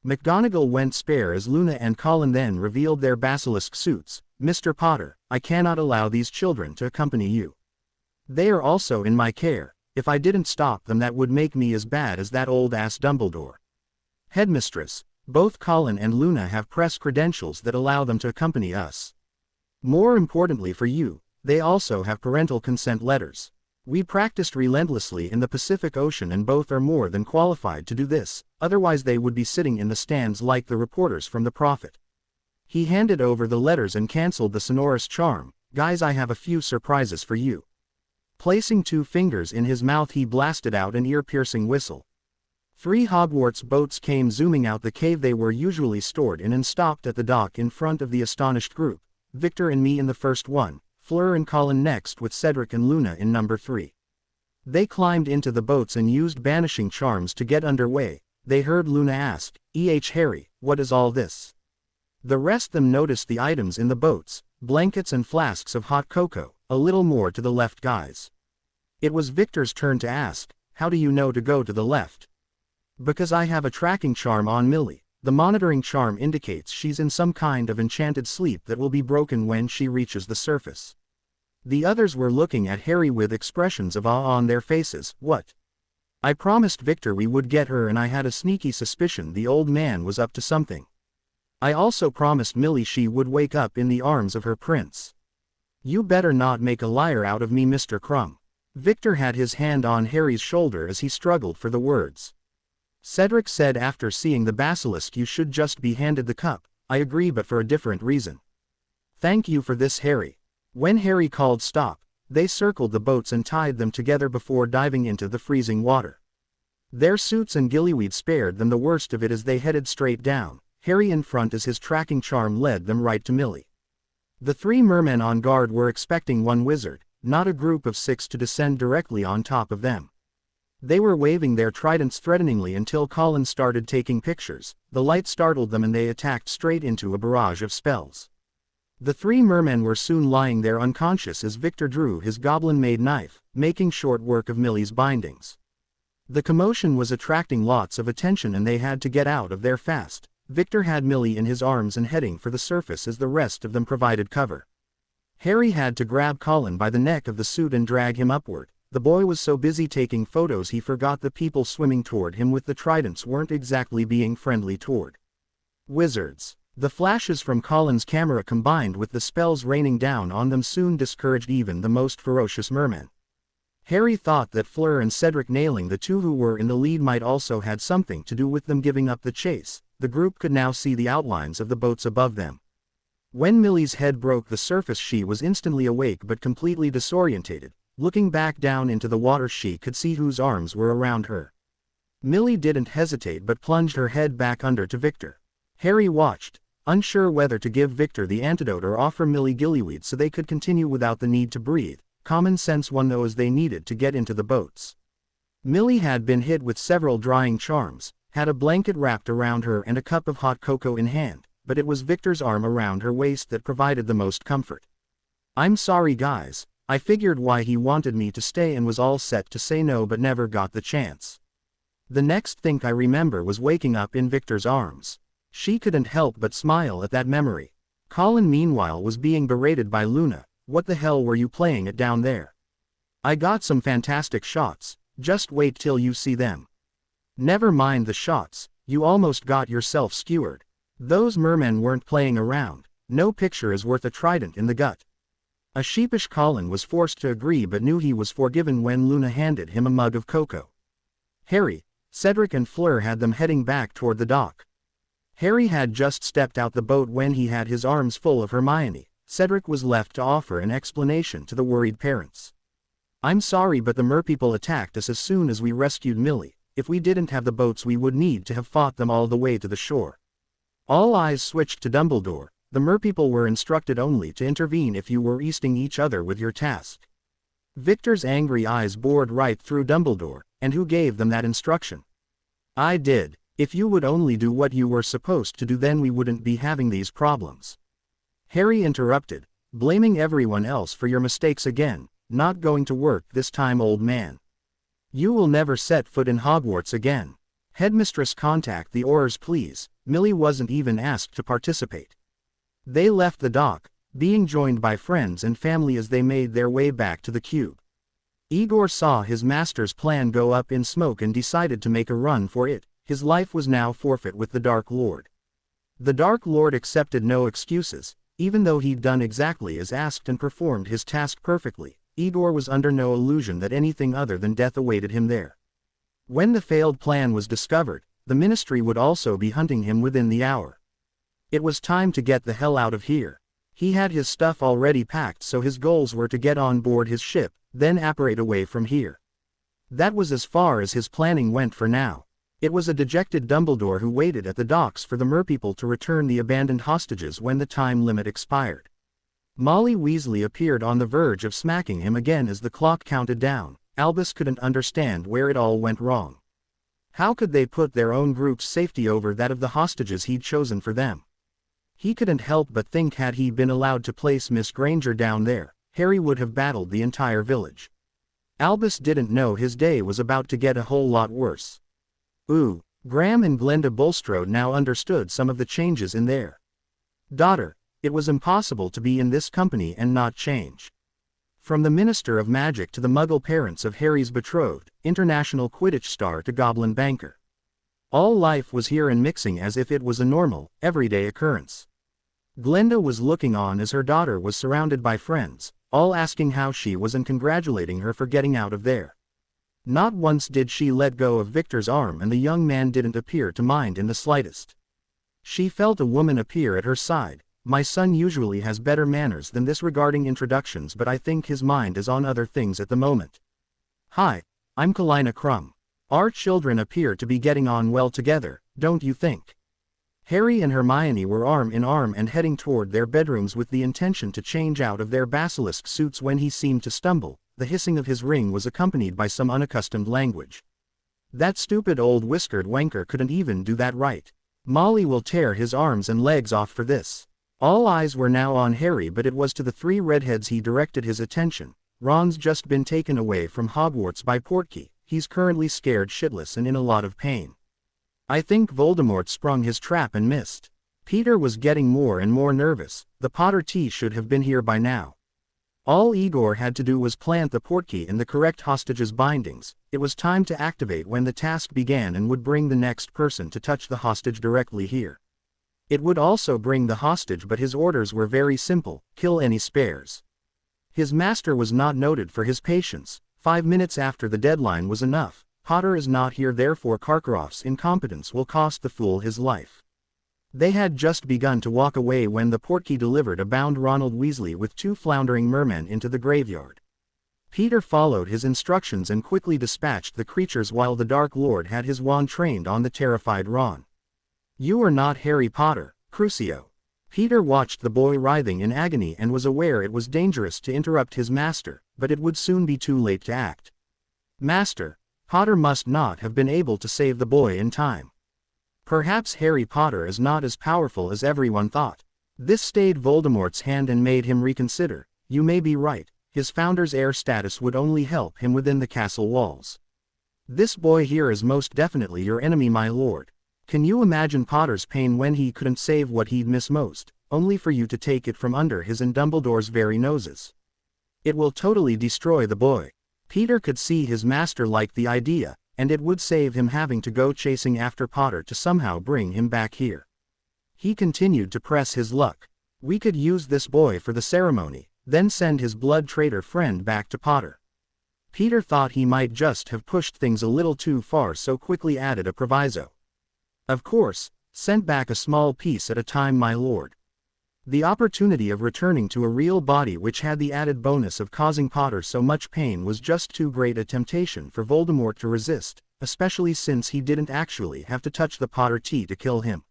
[SPEAKER 1] McGonagall went spare as Luna and Colin then revealed their basilisk suits. Mr. Potter, I cannot allow these children to accompany you. They are also in my care. If I didn't stop them, that would make me as bad as that old-ass Dumbledore. Headmistress, both Colin and Luna have press credentials that allow them to accompany us. More importantly for you, they also have parental consent letters. We practiced relentlessly in the Pacific Ocean and both are more than qualified to do this, otherwise they would be sitting in the stands like the reporters from The Prophet. He handed over the letters and cancelled the sonorous charm. Guys, I have a few surprises for you. Placing 2 fingers in his mouth, he blasted out an ear-piercing whistle. 3 Hogwarts boats came zooming out the cave they were usually stored in and stopped at the dock in front of the astonished group. Victor and me in the first one, Fleur and Colin next, with Cedric and Luna in number 3. They climbed into the boats and used banishing charms to get underway. They heard Luna ask, Harry, what is all this? The rest them noticed the items in the boats, blankets and flasks of hot cocoa, a little more to the left, guys. It was Victor's turn to ask, how do you know to go to the left? Because I have a tracking charm on Millie. The monitoring charm indicates she's in some kind of enchanted sleep that will be broken when she reaches the surface. The others were looking at Harry with expressions of awe on their faces. What? I promised Victor we would get her, and I had a sneaky suspicion the old man was up to something. I also promised Millie she would wake up in the arms of her prince. You better not make a liar out of me, Mr. Crumb. Victor had his hand on Harry's shoulder as he struggled for the words. Cedric said after seeing the basilisk, you should just be handed the cup. I agree, but for a different reason. Thank you for this, Harry. When Harry called stop, they circled the boats and tied them together before diving into the freezing water. Their suits and gillyweed spared them the worst of it as they headed straight down, Harry in front as his tracking charm led them right to Millie. The 3 mermen on guard were expecting one wizard, not a group of 6 to descend directly on top of them. They were waving their tridents threateningly until Colin started taking pictures. The light startled them and they attacked straight into a barrage of spells. The 3 mermen were soon lying there unconscious as Victor drew his goblin-made knife, making short work of Millie's bindings. The commotion was attracting lots of attention and they had to get out of there fast. Victor had Millie in his arms and heading for the surface as the rest of them provided cover. Harry had to grab Colin by the neck of the suit and drag him upward. The boy was so busy taking photos he forgot the people swimming toward him with the tridents weren't exactly being friendly toward wizards. The flashes from Colin's camera combined with the spells raining down on them soon discouraged even the most ferocious mermen. Harry thought that Fleur and Cedric nailing the 2 who were in the lead might also had something to do with them giving up the chase. The group could now see the outlines of the boats above them. When Millie's head broke the surface, she was instantly awake but completely disorientated. Looking back down into the water, she could see whose arms were around her. Millie didn't hesitate but plunged her head back under to Victor. Harry watched, unsure whether to give Victor the antidote or offer Millie gillyweed so they could continue without the need to breathe. Common sense won though, as they needed to get into the boats. Millie had been hit with several drying charms, had a blanket wrapped around her and a cup of hot cocoa in hand, but it was Victor's arm around her waist that provided the most comfort. I'm sorry guys. I figured why he wanted me to stay and was all set to say no but never got the chance. The next thing I remember was waking up in Victor's arms. She couldn't help but smile at that memory. Colin meanwhile was being berated by Luna. What the hell were you playing at down there? I got some fantastic shots, just wait till you see them. Never mind the shots, you almost got yourself skewered. Those mermen weren't playing around, no picture is worth a trident in the gut. A sheepish Colin was forced to agree but knew he was forgiven when Luna handed him a mug of cocoa. Harry, Cedric and Fleur had them heading back toward the dock. Harry had just stepped out the boat when he had his arms full of Hermione. Cedric was left to offer an explanation to the worried parents. I'm sorry but the merpeople attacked us as soon as we rescued Millie. If we didn't have the boats we would need to have fought them all the way to the shore. All eyes switched to Dumbledore. The merpeople were instructed only to intervene if you were easting each other with your task. Victor's angry eyes bored right through Dumbledore, and who gave them that instruction? I did. If you would only do what you were supposed to do then we wouldn't be having these problems. Harry interrupted, blaming everyone else for your mistakes again. Not going to work this time, old man. You will never set foot in Hogwarts again. Headmistress, contact the Aurors please. Millie wasn't even asked to participate. They left the dock, being joined by friends and family as they made their way back to the cube. Igor saw his master's plan go up in smoke and decided to make a run for it. His life was now forfeit with the Dark Lord. The Dark Lord accepted no excuses, even though he'd done exactly as asked and performed his task perfectly. Igor was under no illusion that anything other than death awaited him there. When the failed plan was discovered, the Ministry would also be hunting him within the hour. It was time to get the hell out of here. He had his stuff already packed, so his goals were to get on board his ship, then apparate away from here. That was as far as his planning went for now. It was a dejected Dumbledore who waited at the docks for the merpeople to return the abandoned hostages when the time limit expired. Molly Weasley appeared on the verge of smacking him again as the clock counted down. Albus couldn't understand where it all went wrong. How could they put their own group's safety over that of the hostages he'd chosen for them? He couldn't help but think had he been allowed to place Miss Granger down there, Harry would have battled the entire village. Albus didn't know his day was about to get a whole lot worse. Ooh, Graham and Glenda Bulstrode now understood some of the changes in their daughter. It was impossible to be in this company and not change. From the Minister of Magic to the Muggle parents of Harry's betrothed, international Quidditch star to Goblin banker. All life was here and mixing as if it was a normal, everyday occurrence. Glenda was looking on as her daughter was surrounded by friends, all asking how she was and congratulating her for getting out of there. Not once did she let go of Victor's arm and the young man didn't appear to mind in the slightest. She felt a woman appear at her side. My son usually has better manners than this regarding introductions, but I think his mind is on other things at the moment. Hi, I'm Kalina Crumb. Our children appear to be getting on well together, don't you think? Harry and Hermione were arm in arm and heading toward their bedrooms with the intention to change out of their basilisk suits when he seemed to stumble. The hissing of his ring was accompanied by some unaccustomed language. That stupid old whiskered wanker couldn't even do that right. Molly will tear his arms and legs off for this. All eyes were now on Harry, but it was to the three redheads he directed his attention. Ron's just been taken away from Hogwarts by Portkey. He's currently scared shitless and in a lot of pain. I think Voldemort sprung his trap and missed. Peter was getting more and more nervous. The Potter tea should have been here by now. All Igor had to do was plant the portkey in the correct hostage's bindings. It was time to activate when the task began and would bring the next person to touch the hostage directly here. It would also bring the hostage, but his orders were very simple: kill any spares. His master was not noted for his patience. 5 minutes after the deadline was enough. Potter is not here, therefore Karkaroff's incompetence will cost the fool his life. They had just begun to walk away when the portkey delivered a bound Ronald Weasley with 2 floundering mermen into the graveyard. Peter followed his instructions and quickly dispatched the creatures while the Dark Lord had his wand trained on the terrified Ron. You are not Harry Potter, Crucio. Peter watched the boy writhing in agony and was aware it was dangerous to interrupt his master, but it would soon be too late to act. Master, Potter must not have been able to save the boy in time. Perhaps Harry Potter is not as powerful as everyone thought. This stayed Voldemort's hand and made him reconsider. You may be right, his founder's heir status would only help him within the castle walls. This boy here is most definitely your enemy, my lord. Can you imagine Potter's pain when he couldn't save what he'd miss most? only for you to take it from under his and Dumbledore's very noses. It will totally destroy the boy. Peter could see his master liked the idea, and it would save him having to go chasing after Potter to somehow bring him back here. He continued to press his luck. We could use this boy for the ceremony, then send his blood traitor friend back to Potter. Peter thought he might just have pushed things a little too far, so quickly added a proviso. Of course, sent back a small piece at a time, my lord. The opportunity of returning to a real body which had the added bonus of causing Potter so much pain was just too great a temptation for Voldemort to resist, especially since he didn't actually have to touch the Potter tea to kill him.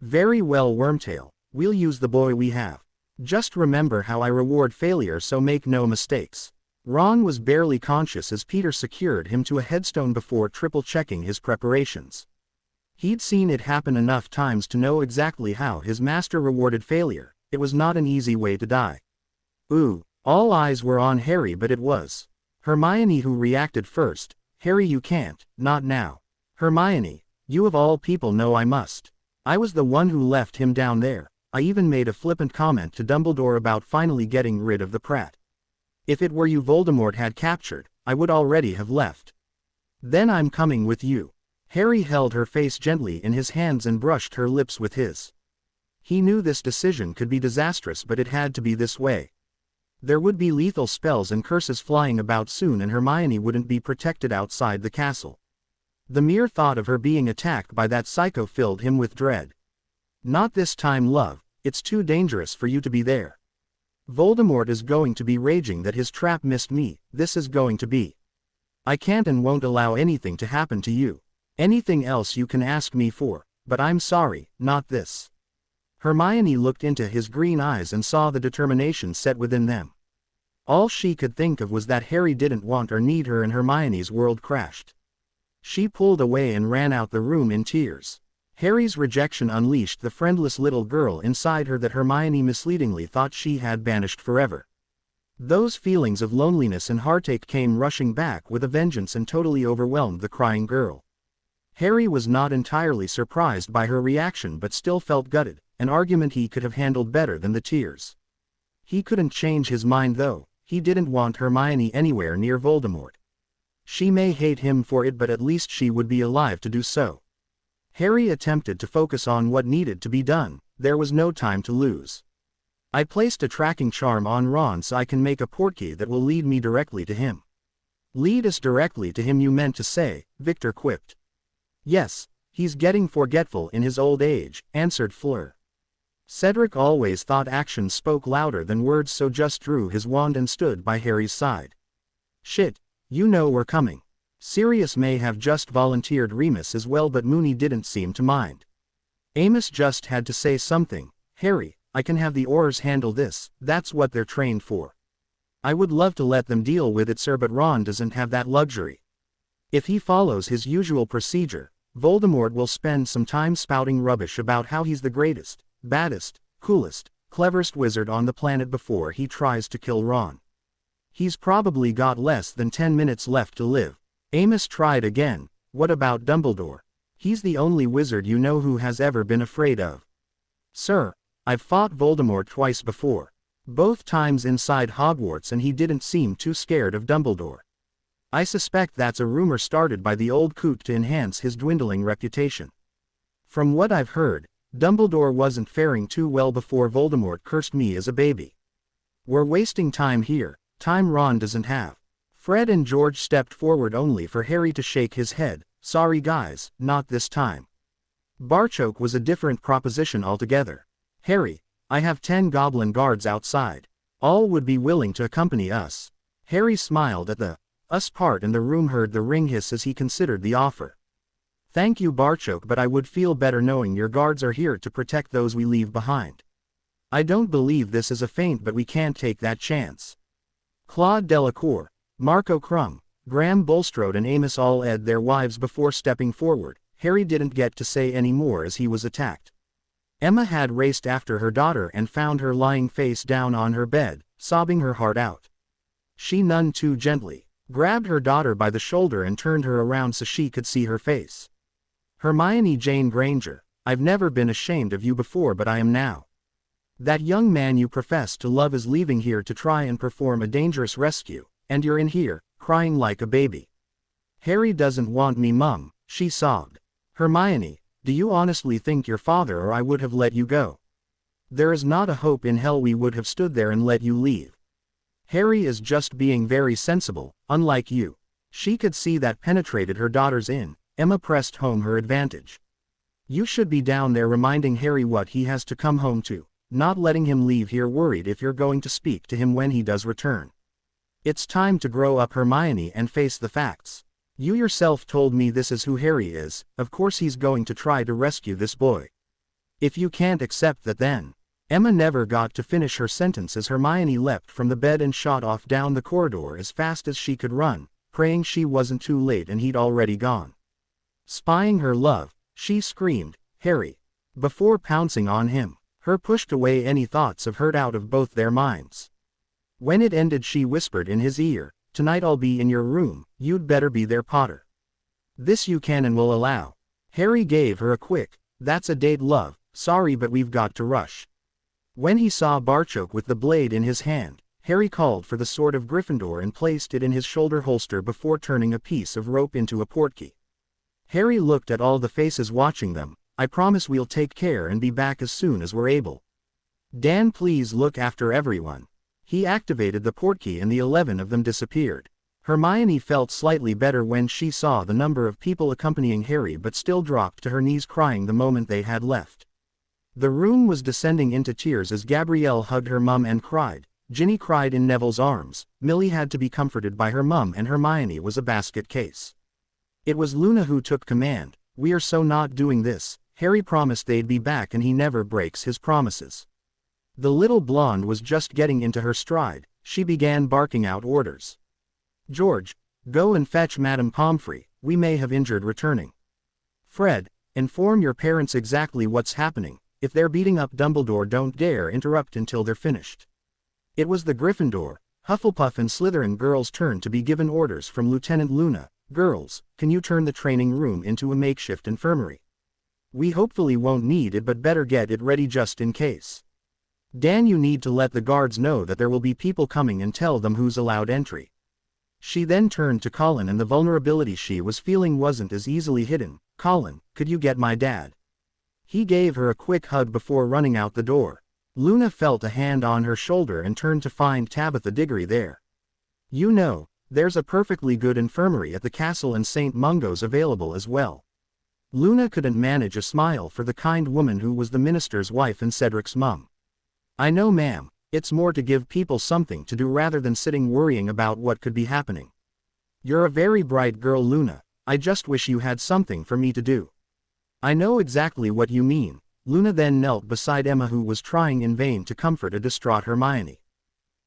[SPEAKER 1] Very well, Wormtail, we'll use the boy we have. Just remember how I reward failure, so make no mistakes. Ron was barely conscious as Peter secured him to a headstone before triple-checking his preparations. He'd seen it happen enough times to know exactly how his master rewarded failure. It was not an easy way to die. Ooh, all eyes were on Harry, but it was Hermione who reacted first. Harry, you can't, not now. Hermione, you of all people know I must. I was the one who left him down there. I even made a flippant comment to Dumbledore about finally getting rid of the prat. If it were you Voldemort had captured, I would already have left. Then I'm coming with you. Harry held her face gently in his hands and brushed her lips with his. He knew this decision could be disastrous, but it had to be this way. There would be lethal spells and curses flying about soon, and Hermione wouldn't be protected outside the castle. The mere thought of her being attacked by that psycho filled him with dread. Not this time, love, it's too dangerous for you to be there. Voldemort is going to be raging that his trap missed me. This is going to be. I can't and won't allow anything to happen to you. Anything else you can ask me for, but I'm sorry, not this. Hermione looked into his green eyes and saw the determination set within them. All she could think of was that Harry didn't want or need her, and Hermione's world crashed. She pulled away and ran out the room in tears. Harry's rejection unleashed the friendless little girl inside her that Hermione misleadingly thought she had banished forever. Those feelings of loneliness and heartache came rushing back with a vengeance and totally overwhelmed the crying girl. Harry was not entirely surprised by her reaction, but still felt gutted, an argument he could have handled better than the tears. He couldn't change his mind though. He didn't want Hermione anywhere near Voldemort. She may hate him for it, but at least she would be alive to do so. Harry attempted to focus on what needed to be done. There was no time to lose. I placed a tracking charm on Ron so I can make a portkey that will lead me directly to him. Lead us directly to him, you meant to say, Victor quipped. Yes, he's getting forgetful in his old age, answered Fleur. Cedric always thought actions spoke louder than words, so just drew his wand and stood by Harry's side. Shit, you know we're coming. Sirius may have just volunteered Remus as well, but Moony didn't seem to mind. Amos just had to say something. Harry, I can have the oars handle this, that's what they're trained for. I would love to let them deal with it, sir, but Ron doesn't have that luxury. If he follows his usual procedure, Voldemort will spend some time spouting rubbish about how he's the greatest, baddest, coolest, cleverest wizard on the planet before he tries to kill Ron. He's probably got less than 10 minutes left to live. Amos tried again. What about Dumbledore? He's the only wizard you know who has ever been afraid of. Sir, I've fought Voldemort twice before. Both times inside Hogwarts, and he didn't seem too scared of Dumbledore. I suspect that's a rumor started by the old coot to enhance his dwindling reputation. From what I've heard, Dumbledore wasn't faring too well before Voldemort cursed me as a baby. We're wasting time here, time Ron doesn't have. Fred and George stepped forward only for Harry to shake his head. Sorry guys, not this time. Barchoke was a different proposition altogether. Harry, I have 10 goblin guards outside. All would be willing to accompany us. Harry smiled at the us part, and the room heard the ring hiss as he considered the offer. Thank you Barchoke, but I would feel better knowing your guards are here to protect those we leave behind. I don't believe this is a feint, but we can't take that chance. Claude Delacour, Marco Crumb, Graham Bulstrode and Amos all aired their wives before stepping forward. Harry didn't get to say any more as he was attacked. Emma had raced after her daughter and found her lying face down on her bed, sobbing her heart out. She none too gently grabbed her daughter by the shoulder and turned her around so she could see her face. Hermione Jane Granger, I've never been ashamed of you before, but I am now. That young man you profess to love is leaving here to try and perform a dangerous rescue, and you're in here, crying like a baby. Harry doesn't want me, Mum, she sobbed. Hermione, do you honestly think your father or I would have let you go? There is not a hope in hell we would have stood there and let you leave. Harry is just being very sensible, unlike you. She could see that penetrated her daughter's in. Emma pressed home her advantage. You should be down there reminding Harry what he has to come home to, not letting him leave here worried if you're going to speak to him when he does return. It's time to grow up, Hermione, and face the facts. You yourself told me this is who Harry is, of course he's going to try to rescue this boy. If you can't accept that, then. Emma never got to finish her sentence as Hermione leapt from the bed and shot off down the corridor as fast as she could run, praying she wasn't too late and he'd already gone. Spying her love, she screamed, Harry, before pouncing on him. Her pushed away any thoughts of hurt out of both their minds. When it ended, she whispered in his ear, tonight I'll be in your room, you'd better be there, Potter. This you can and will allow. Harry gave her a quick, that's a date, love, sorry but we've got to rush. When he saw Barchoke with the blade in his hand, Harry called for the sword of Gryffindor and placed it in his shoulder holster before turning a piece of rope into a portkey. Harry looked at all the faces watching them. I promise we'll take care and be back as soon as we're able. Dan, please look after everyone. He activated the portkey and the 11 of them disappeared. Hermione felt slightly better when she saw the number of people accompanying Harry, but still dropped to her knees crying the moment they had left. The room was descending into tears as Gabrielle hugged her mum and cried. Ginny cried in Neville's arms. Millie had to be comforted by her mum, and Hermione was a basket case. It was Luna who took command. We are so not doing this. Harry promised they'd be back and he never breaks his promises. The little blonde was just getting into her stride. She began barking out orders. George, go and fetch Madame Pomfrey, we may have injured returning. Fred, inform your parents exactly what's happening. If they're beating up Dumbledore, don't dare interrupt until they're finished. It was the Gryffindor, Hufflepuff and Slytherin girls' turn to be given orders from Lieutenant Luna. Girls, can you turn the training room into a makeshift infirmary? We hopefully won't need it, but better get it ready just in case. Dan, you need to let the guards know that there will be people coming and tell them who's allowed entry. She then turned to Colin, and the vulnerability she was feeling wasn't as easily hidden. Colin, could you get my dad? He gave her a quick hug before running out the door. Luna felt a hand on her shoulder and turned to find Tabitha Diggory there. You know, there's a perfectly good infirmary at the castle and St. Mungo's available as well. Luna couldn't manage a smile for the kind woman who was the minister's wife and Cedric's mum. I know, ma'am, it's more to give people something to do rather than sitting worrying about what could be happening. You're a very bright girl, Luna. I just wish you had something for me to do. I know exactly what you mean. Luna then knelt beside Emma, who was trying in vain to comfort a distraught Hermione.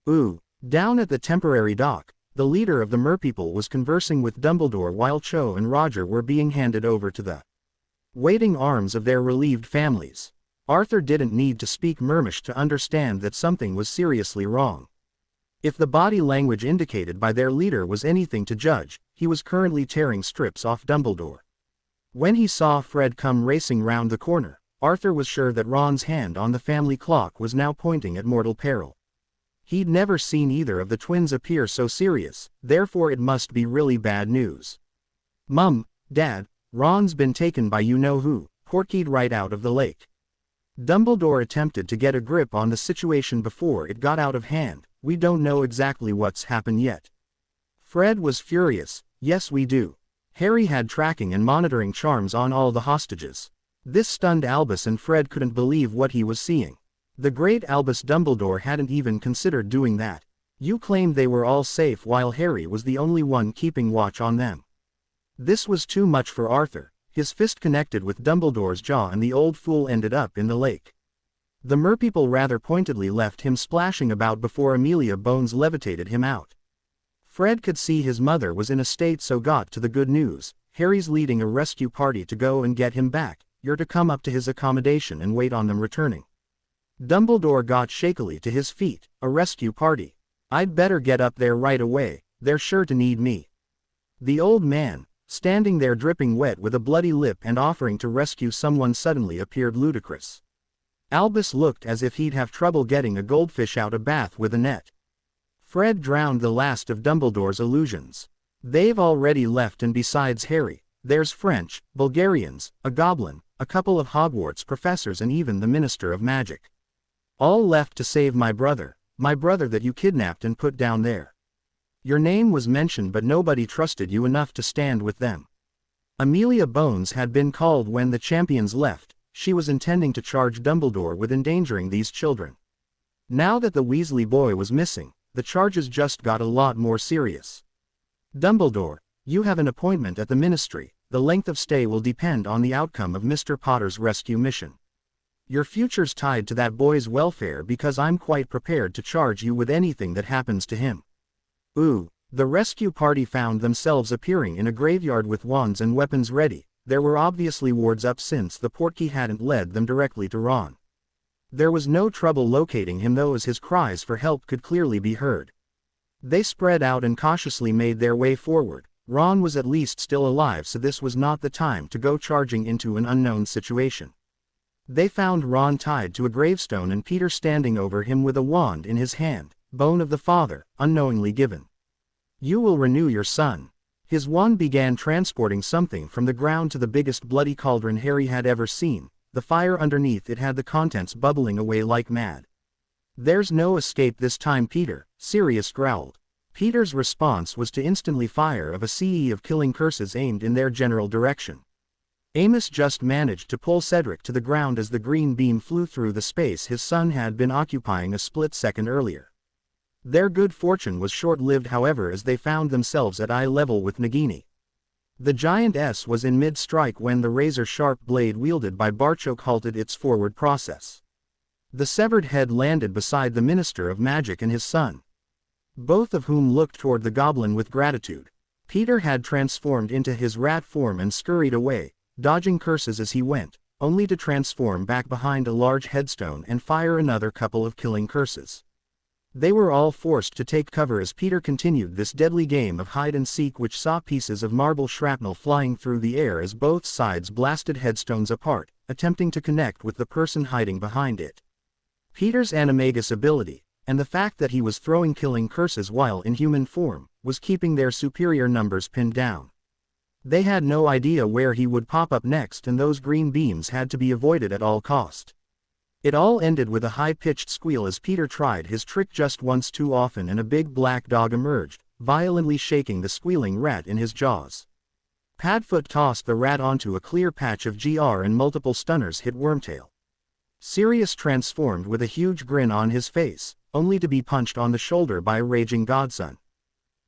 [SPEAKER 1] Down at the temporary dock, the leader of the merpeople was conversing with Dumbledore while Cho and Roger were being handed over to the waiting arms of their relieved families. Arthur didn't need to speak Mermish to understand that something was seriously wrong. If the body language indicated by their leader was anything to judge, he was currently tearing strips off Dumbledore. When he saw Fred come racing round the corner, Arthur was sure that Ron's hand on the family clock was now pointing at mortal peril. He'd never seen either of the twins appear so serious, therefore it must be really bad news. Mum, Dad, Ron's been taken by you-know-who, portkeyed right out of the lake. Dumbledore attempted to get a grip on the situation before it got out of hand. We don't know exactly what's happened yet. Fred was furious. Yes, we do. Harry had tracking and monitoring charms on all the hostages. This stunned Albus, and Fred couldn't believe what he was seeing. The great Albus Dumbledore hadn't even considered doing that. You claimed they were all safe while Harry was the only one keeping watch on them. This was too much for Arthur. His fist connected with Dumbledore's jaw and the old fool ended up in the lake. The merpeople rather pointedly left him splashing about before Amelia Bones levitated him out. Fred could see his mother was in a state, so got to the good news. Harry's leading a rescue party to go and get him back. You're to come up to his accommodation and wait on them returning. Dumbledore got shakily to his feet. A rescue party? I'd better get up there right away. They're sure to need me. The old man, standing there dripping wet with a bloody lip and offering to rescue someone, suddenly appeared ludicrous. Albus looked as if he'd have trouble getting a goldfish out of bath with a net. Fred drowned the last of Dumbledore's illusions. They've already left, and besides Harry, there's French, Bulgarians, a goblin, a couple of Hogwarts professors, and even the Minister of Magic. All left to save my brother that you kidnapped and put down there. Your name was mentioned, but nobody trusted you enough to stand with them. Amelia Bones had been called when the champions left. She was intending to charge Dumbledore with endangering these children. Now that the Weasley boy was missing, the charges just got a lot more serious. Dumbledore, you have an appointment at the Ministry. The length of stay will depend on the outcome of Mr. Potter's rescue mission. Your future's tied to that boy's welfare, because I'm quite prepared to charge you with anything that happens to him. Ooh. The rescue party found themselves appearing in a graveyard with wands and weapons ready. There were obviously wards up since the portkey hadn't led them directly to Ron. There was no trouble locating him though, as his cries for help could clearly be heard. They spread out and cautiously made their way forward. Ron was at least still alive, so this was not the time to go charging into an unknown situation. They found Ron tied to a gravestone and Peter standing over him with a wand in his hand, bone of the father, unknowingly given. You will renew your son. His wand began transporting something from the ground to the biggest bloody cauldron Harry had ever seen. The fire underneath it had the contents bubbling away like mad. There's no escape this time, Peter, Sirius growled. Peter's response was to instantly fire a sea of killing curses aimed in their general direction. Amos just managed to pull Cedric to the ground as the green beam flew through the space his son had been occupying a split second earlier. Their good fortune was short-lived, however, as they found themselves at eye level with Nagini. The giant S was in mid-strike when the razor-sharp blade wielded by Barchok halted its forward process. The severed head landed beside the Minister of Magic and his son, both of whom looked toward the goblin with gratitude. Peter had transformed into his rat form and scurried away, dodging curses as he went, only to transform back behind a large headstone and fire another couple of killing curses. They were all forced to take cover as Peter continued this deadly game of hide-and-seek, which saw pieces of marble shrapnel flying through the air as both sides blasted headstones apart, attempting to connect with the person hiding behind it. Peter's animagus ability, and the fact that he was throwing killing curses while in human form, was keeping their superior numbers pinned down. They had no idea where he would pop up next, and those green beams had to be avoided at all cost. It all ended with a high-pitched squeal as Peter tried his trick just once too often, and a big black dog emerged, violently shaking the squealing rat in his jaws. Padfoot tossed the rat onto a clear patch of GR and multiple stunners hit Wormtail. Sirius transformed with a huge grin on his face, only to be punched on the shoulder by a raging godson.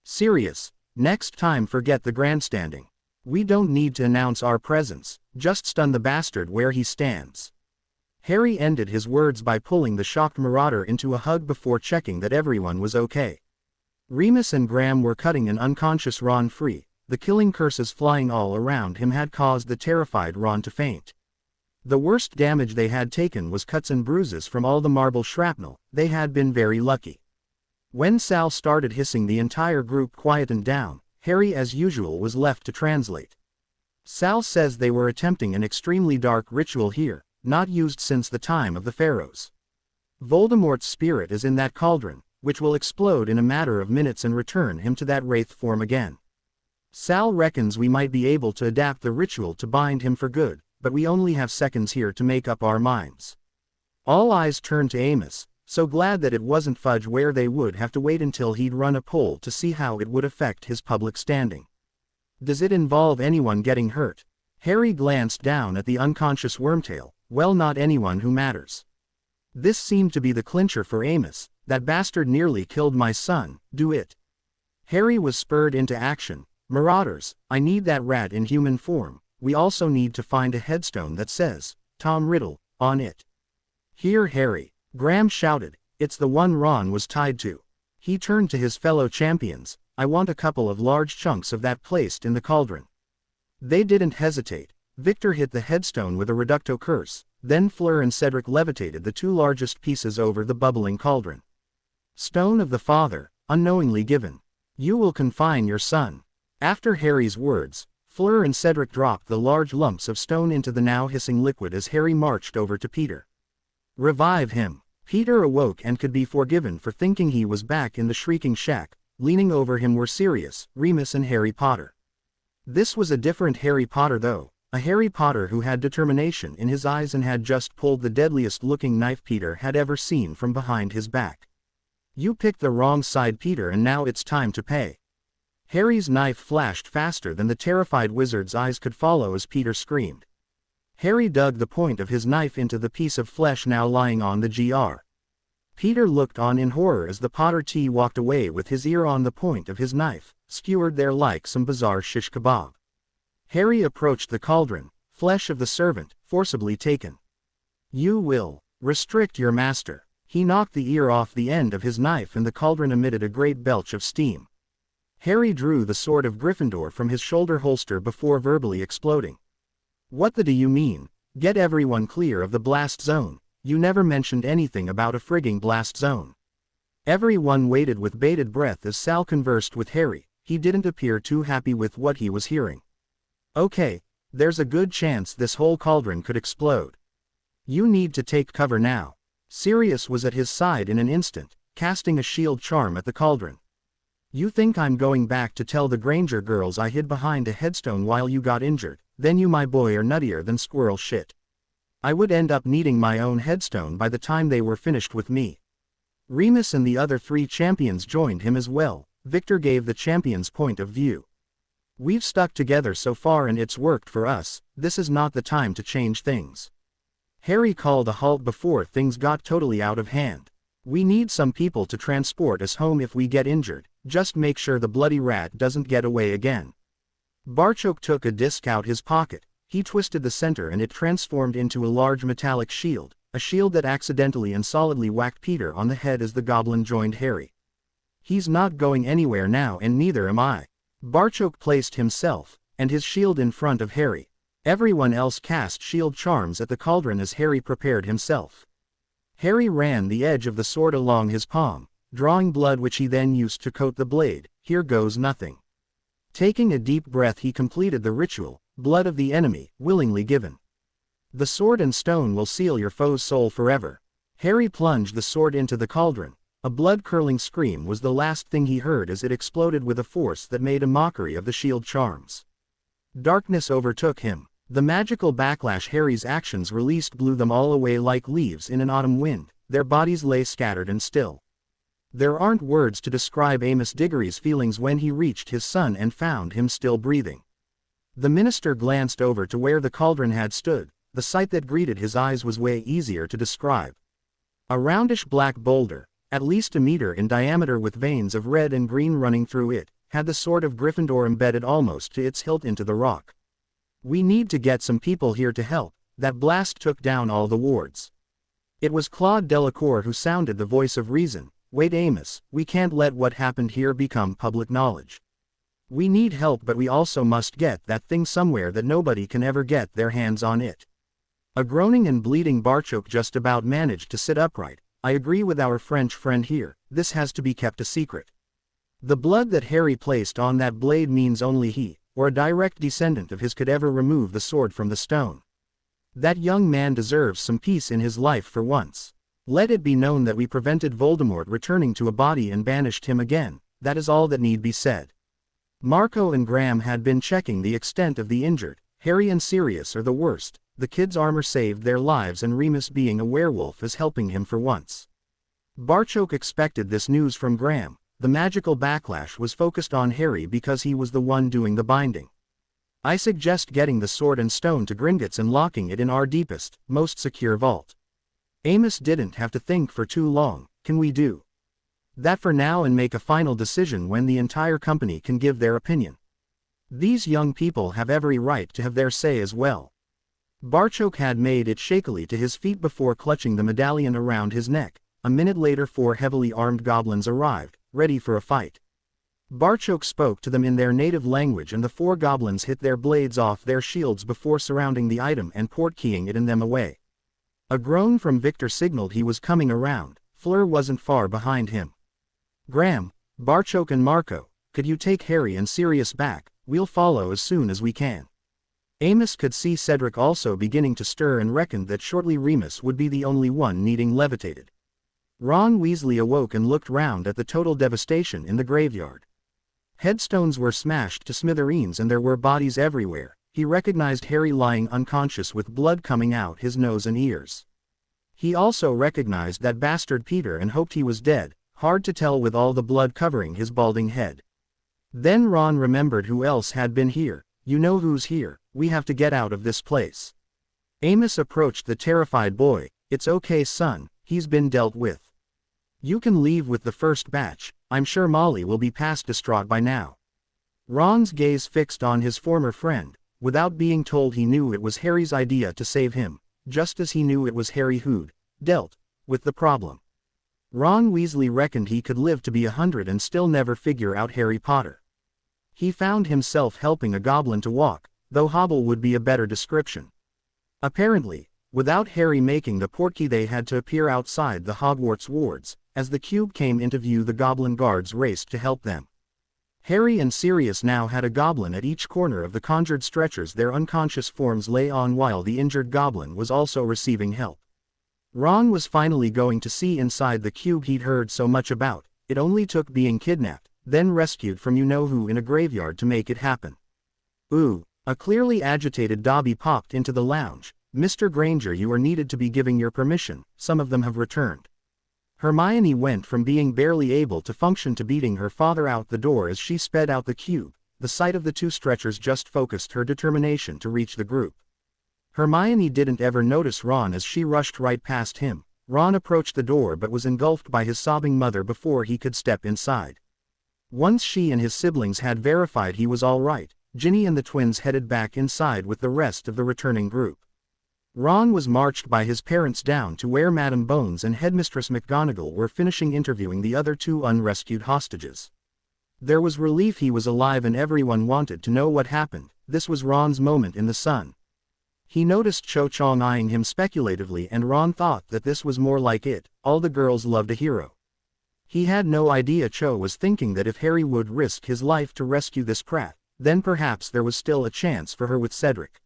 [SPEAKER 1] Sirius, next time forget the grandstanding. We don't need to announce our presence, just stun the bastard where he stands. Harry ended his words by pulling the shocked Marauder into a hug before checking that everyone was okay. Remus and Graham were cutting an unconscious Ron free. The killing curses flying all around him had caused the terrified Ron to faint. The worst damage they had taken was cuts and bruises from all the marble shrapnel. They had been very lucky. When Sal started hissing, the entire group quietened down. Harry, as usual, was left to translate. Sal says they were attempting an extremely dark ritual here, not used since the time of the pharaohs. Voldemort's spirit is in that cauldron, which will explode in a matter of minutes and return him to that wraith form again. Sal reckons we might be able to adapt the ritual to bind him for good, but we only have seconds here to make up our minds. All eyes turned to Amos, so glad that it wasn't Fudge, where they would have to wait until he'd run a poll to see how it would affect his public standing. Does it involve anyone getting hurt? Harry glanced down at the unconscious Wormtail. Well, not anyone who matters. This seemed to be the clincher for Amos. That bastard nearly killed my son, do it. Harry was spurred into action. Marauders, I need that rat in human form. We also need to find a headstone that says, Tom Riddle, on it. Here, Harry, Graham shouted. It's the one Ron was tied to. He turned to his fellow champions. I want a couple of large chunks of that placed in the cauldron. They didn't hesitate. Victor hit the headstone with a reducto curse, then Fleur and Cedric levitated the two largest pieces over the bubbling cauldron. Stone of the Father, unknowingly given. You will confine your son. After Harry's words, Fleur and Cedric dropped the large lumps of stone into the now hissing liquid as Harry marched over to Peter. Revive him. Peter awoke and could be forgiven for thinking he was back in the Shrieking Shack. Leaning over him were Sirius, Remus and Harry Potter. This was a different Harry Potter though, a Harry Potter who had determination in his eyes and had just pulled the deadliest looking knife Peter had ever seen from behind his back. You picked the wrong side, Peter, and now it's time to pay. Harry's knife flashed faster than the terrified wizard's eyes could follow as Peter screamed. Harry dug the point of his knife into the piece of flesh now lying on the GR. Peter looked on in horror as the Potter T walked away with his ear on the point of his knife, skewered there like some bizarre shish kebab. Harry approached the cauldron, flesh of the servant, forcibly taken. You will restrict your master. He knocked the ear off the end of his knife and the cauldron emitted a great belch of steam. Harry drew the sword of Gryffindor from his shoulder holster before verbally exploding. What the do you mean? Get everyone clear of the blast zone. You never mentioned anything about a frigging blast zone. Everyone waited with bated breath as Sal conversed with Harry. He didn't appear too happy with what he was hearing. Okay, there's a good chance this whole cauldron could explode. You need to take cover now. Sirius was at his side in an instant, casting a shield charm at the cauldron. You think I'm going back to tell the Granger girls I hid behind a headstone while you got injured? Then you, my boy, are nuttier than squirrel shit. I would end up needing my own headstone by the time they were finished with me. Remus and the other 3 champions joined him as well. Victor gave the champions' point of view. We've stuck together so far and it's worked for us. This is not the time to change things. Harry called a halt before things got totally out of hand. We need some people to transport us home if we get injured. Just make sure the bloody rat doesn't get away again. Barchoke took a disc out his pocket. He twisted the center and it transformed into a large metallic shield, a shield that accidentally and solidly whacked Peter on the head as the goblin joined Harry. He's not going anywhere now and neither am I. Barchoke placed himself and his shield in front of Harry. Everyone else cast shield charms at the cauldron as Harry prepared himself. Harry ran the edge of the sword along his palm, drawing blood which he then used to coat the blade. Here goes nothing. Taking a deep breath he completed the ritual, blood of the enemy, willingly given. The sword and stone will seal your foe's soul forever. Harry plunged the sword into the cauldron. A blood-curdling scream was the last thing he heard as it exploded with a force that made a mockery of the shield charms. Darkness overtook him. The magical backlash Harry's actions released blew them all away like leaves in an autumn wind. Their bodies lay scattered and still. There aren't words to describe Amos Diggory's feelings when he reached his son and found him still breathing. The minister glanced over to where the cauldron had stood. The sight that greeted his eyes was way easier to describe. A roundish black boulder, at least a meter in diameter with veins of red and green running through it, had the sword of Gryffindor embedded almost to its hilt into the rock. We need to get some people here to help. That blast took down all the wards. It was Claude Delacour who sounded the voice of reason. Wait, Amos, we can't let what happened here become public knowledge. We need help, but we also must get that thing somewhere that nobody can ever get their hands on it. A groaning and bleeding Barchoke just about managed to sit upright. I agree with our French friend here, this has to be kept a secret. The blood that Harry placed on that blade means only he, or a direct descendant of his, could ever remove the sword from the stone. That young man deserves some peace in his life for once. Let it be known that we prevented Voldemort returning to a body and banished him again. That is all that need be said. Marco and Graham had been checking the extent of the injured. Harry and Sirius are the worst. The kid's armor saved their lives and Remus being a werewolf is helping him for once. Barchoke expected this news from Graham. The magical backlash was focused on Harry because he was the one doing the binding. I suggest getting the sword and stone to Gringotts and locking it in our deepest, most secure vault. Amos didn't have to think for too long. Can we do that for now and make a final decision when the entire company can give their opinion? These young people have every right to have their say as well. Barchoke had made it shakily to his feet before clutching the medallion around his neck. A minute later 4 heavily armed goblins arrived, ready for a fight. Barchoke spoke to them in their native language and the 4 goblins hit their blades off their shields before surrounding the item and portkeying it in them away. A groan from Victor signaled he was coming around. Fleur wasn't far behind him. Graham, Barchoke and Marco, could you take Harry and Sirius back? We'll follow as soon as we can. Amos could see Cedric also beginning to stir and reckoned that shortly Remus would be the only one needing levitated. Ron Weasley awoke and looked round at the total devastation in the graveyard. Headstones were smashed to smithereens and there were bodies everywhere. He recognized Harry lying unconscious with blood coming out his nose and ears. He also recognized that bastard Peter and hoped he was dead, hard to tell with all the blood covering his balding head. Then Ron remembered who else had been here. You know who's here, we have to get out of this place. Amos approached the terrified boy. It's okay son, he's been dealt with. You can leave with the first batch, I'm sure Molly will be past distraught by now. Ron's gaze fixed on his former friend. Without being told he knew it was Harry's idea to save him, just as he knew it was Harry who'd dealt with the problem. Ron Weasley reckoned he could live to be 100 and still never figure out Harry Potter. He found himself helping a goblin to walk, though hobble would be a better description. Apparently, without Harry making the portkey they had to appear outside the Hogwarts wards. As the cube came into view the goblin guards raced to help them. Harry and Sirius now had a goblin at each corner of the conjured stretchers their unconscious forms lay on while the injured goblin was also receiving help. Ron was finally going to see inside the cube he'd heard so much about. It only took being kidnapped, then rescued from you-know-who in a graveyard to make it happen. Ooh, a clearly agitated Dobby popped into the lounge. Mr. Granger, you are needed to be giving your permission, some of them have returned. Hermione went from being barely able to function to beating her father out the door as she sped out the cube. The sight of the two stretchers just focused her determination to reach the group. Hermione didn't ever notice Ron as she rushed right past him. Ron approached the door but was engulfed by his sobbing mother before he could step inside. Once she and his siblings had verified he was all right, Ginny and the twins headed back inside with the rest of the returning group. Ron was marched by his parents down to where Madam Bones and Headmistress McGonagall were finishing interviewing the other two unrescued hostages. There was relief he was alive and everyone wanted to know what happened. This was Ron's moment in the sun. He noticed Cho Chang eyeing him speculatively and Ron thought that this was more like it. All the girls loved a hero. He had no idea Cho was thinking that if Harry would risk his life to rescue this prat, then perhaps there was still a chance for her with Cedric.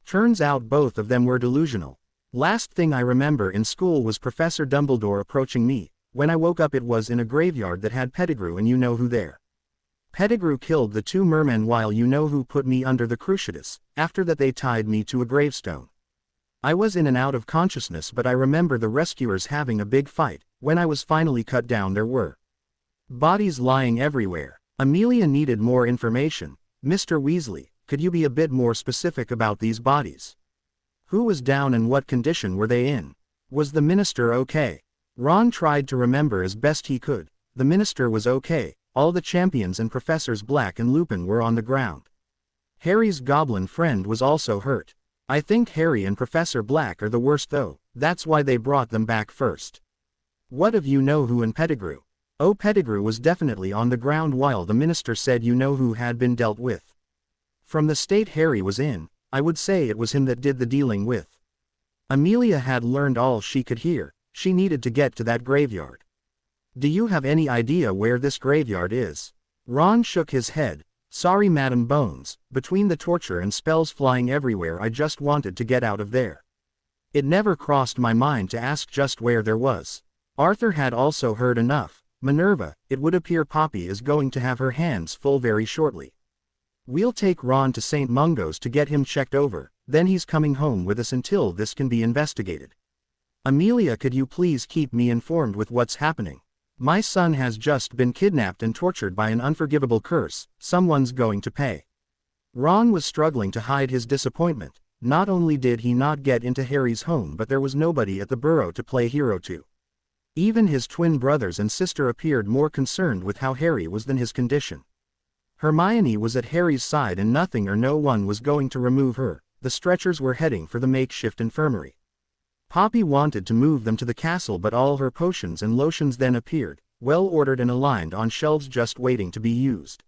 [SPEAKER 1] Turns out both of them were delusional. Last thing I remember in school was Professor Dumbledore approaching me. When I woke up it was in a graveyard that had Pettigrew and you-know-who there. Pettigrew killed the two mermen while you-know-who put me under the cruciatus. After that they tied me to a gravestone. I was in and out of consciousness but I remember the rescuers having a big fight. When I was finally cut down there were bodies lying everywhere. Amelia needed more information. Mr. Weasley, could you be a bit more specific about these bodies? Who was down and what condition were they in? Was the minister okay? Ron tried to remember as best he could. The minister was okay. All the champions and Professors Black and Lupin were on the ground. Harry's goblin friend was also hurt. I think Harry and Professor Black are the worst though. That's why they brought them back first. What of you-know-who and Pettigrew? Oh, Pettigrew was definitely on the ground while the minister said you-know-who had been dealt with. From the state Harry was in, I would say it was him that did the dealing with. Amelia had learned all she could hear. She needed to get to that graveyard. Do you have any idea where this graveyard is? Ron shook his head. Sorry Madam Bones, between the torture and spells flying everywhere I just wanted to get out of there. It never crossed my mind to ask just where there was. Arthur had also heard enough. Minerva, it would appear Poppy is going to have her hands full very shortly. We'll take Ron to St. Mungo's to get him checked over, then he's coming home with us until this can be investigated. Amelia, could you please keep me informed with what's happening? My son has just been kidnapped and tortured by an unforgivable curse. Someone's going to pay. Ron was struggling to hide his disappointment. Not only did he not get into Harry's home but there was nobody at the Burrow to play hero to. Even his twin brothers and sister appeared more concerned with how Harry was than his condition. Hermione was at Harry's side and nothing or no one was going to remove her. The stretchers were heading for the makeshift infirmary. Poppy wanted to move them to the castle but all her potions and lotions then appeared, well ordered and aligned on shelves just waiting to be used.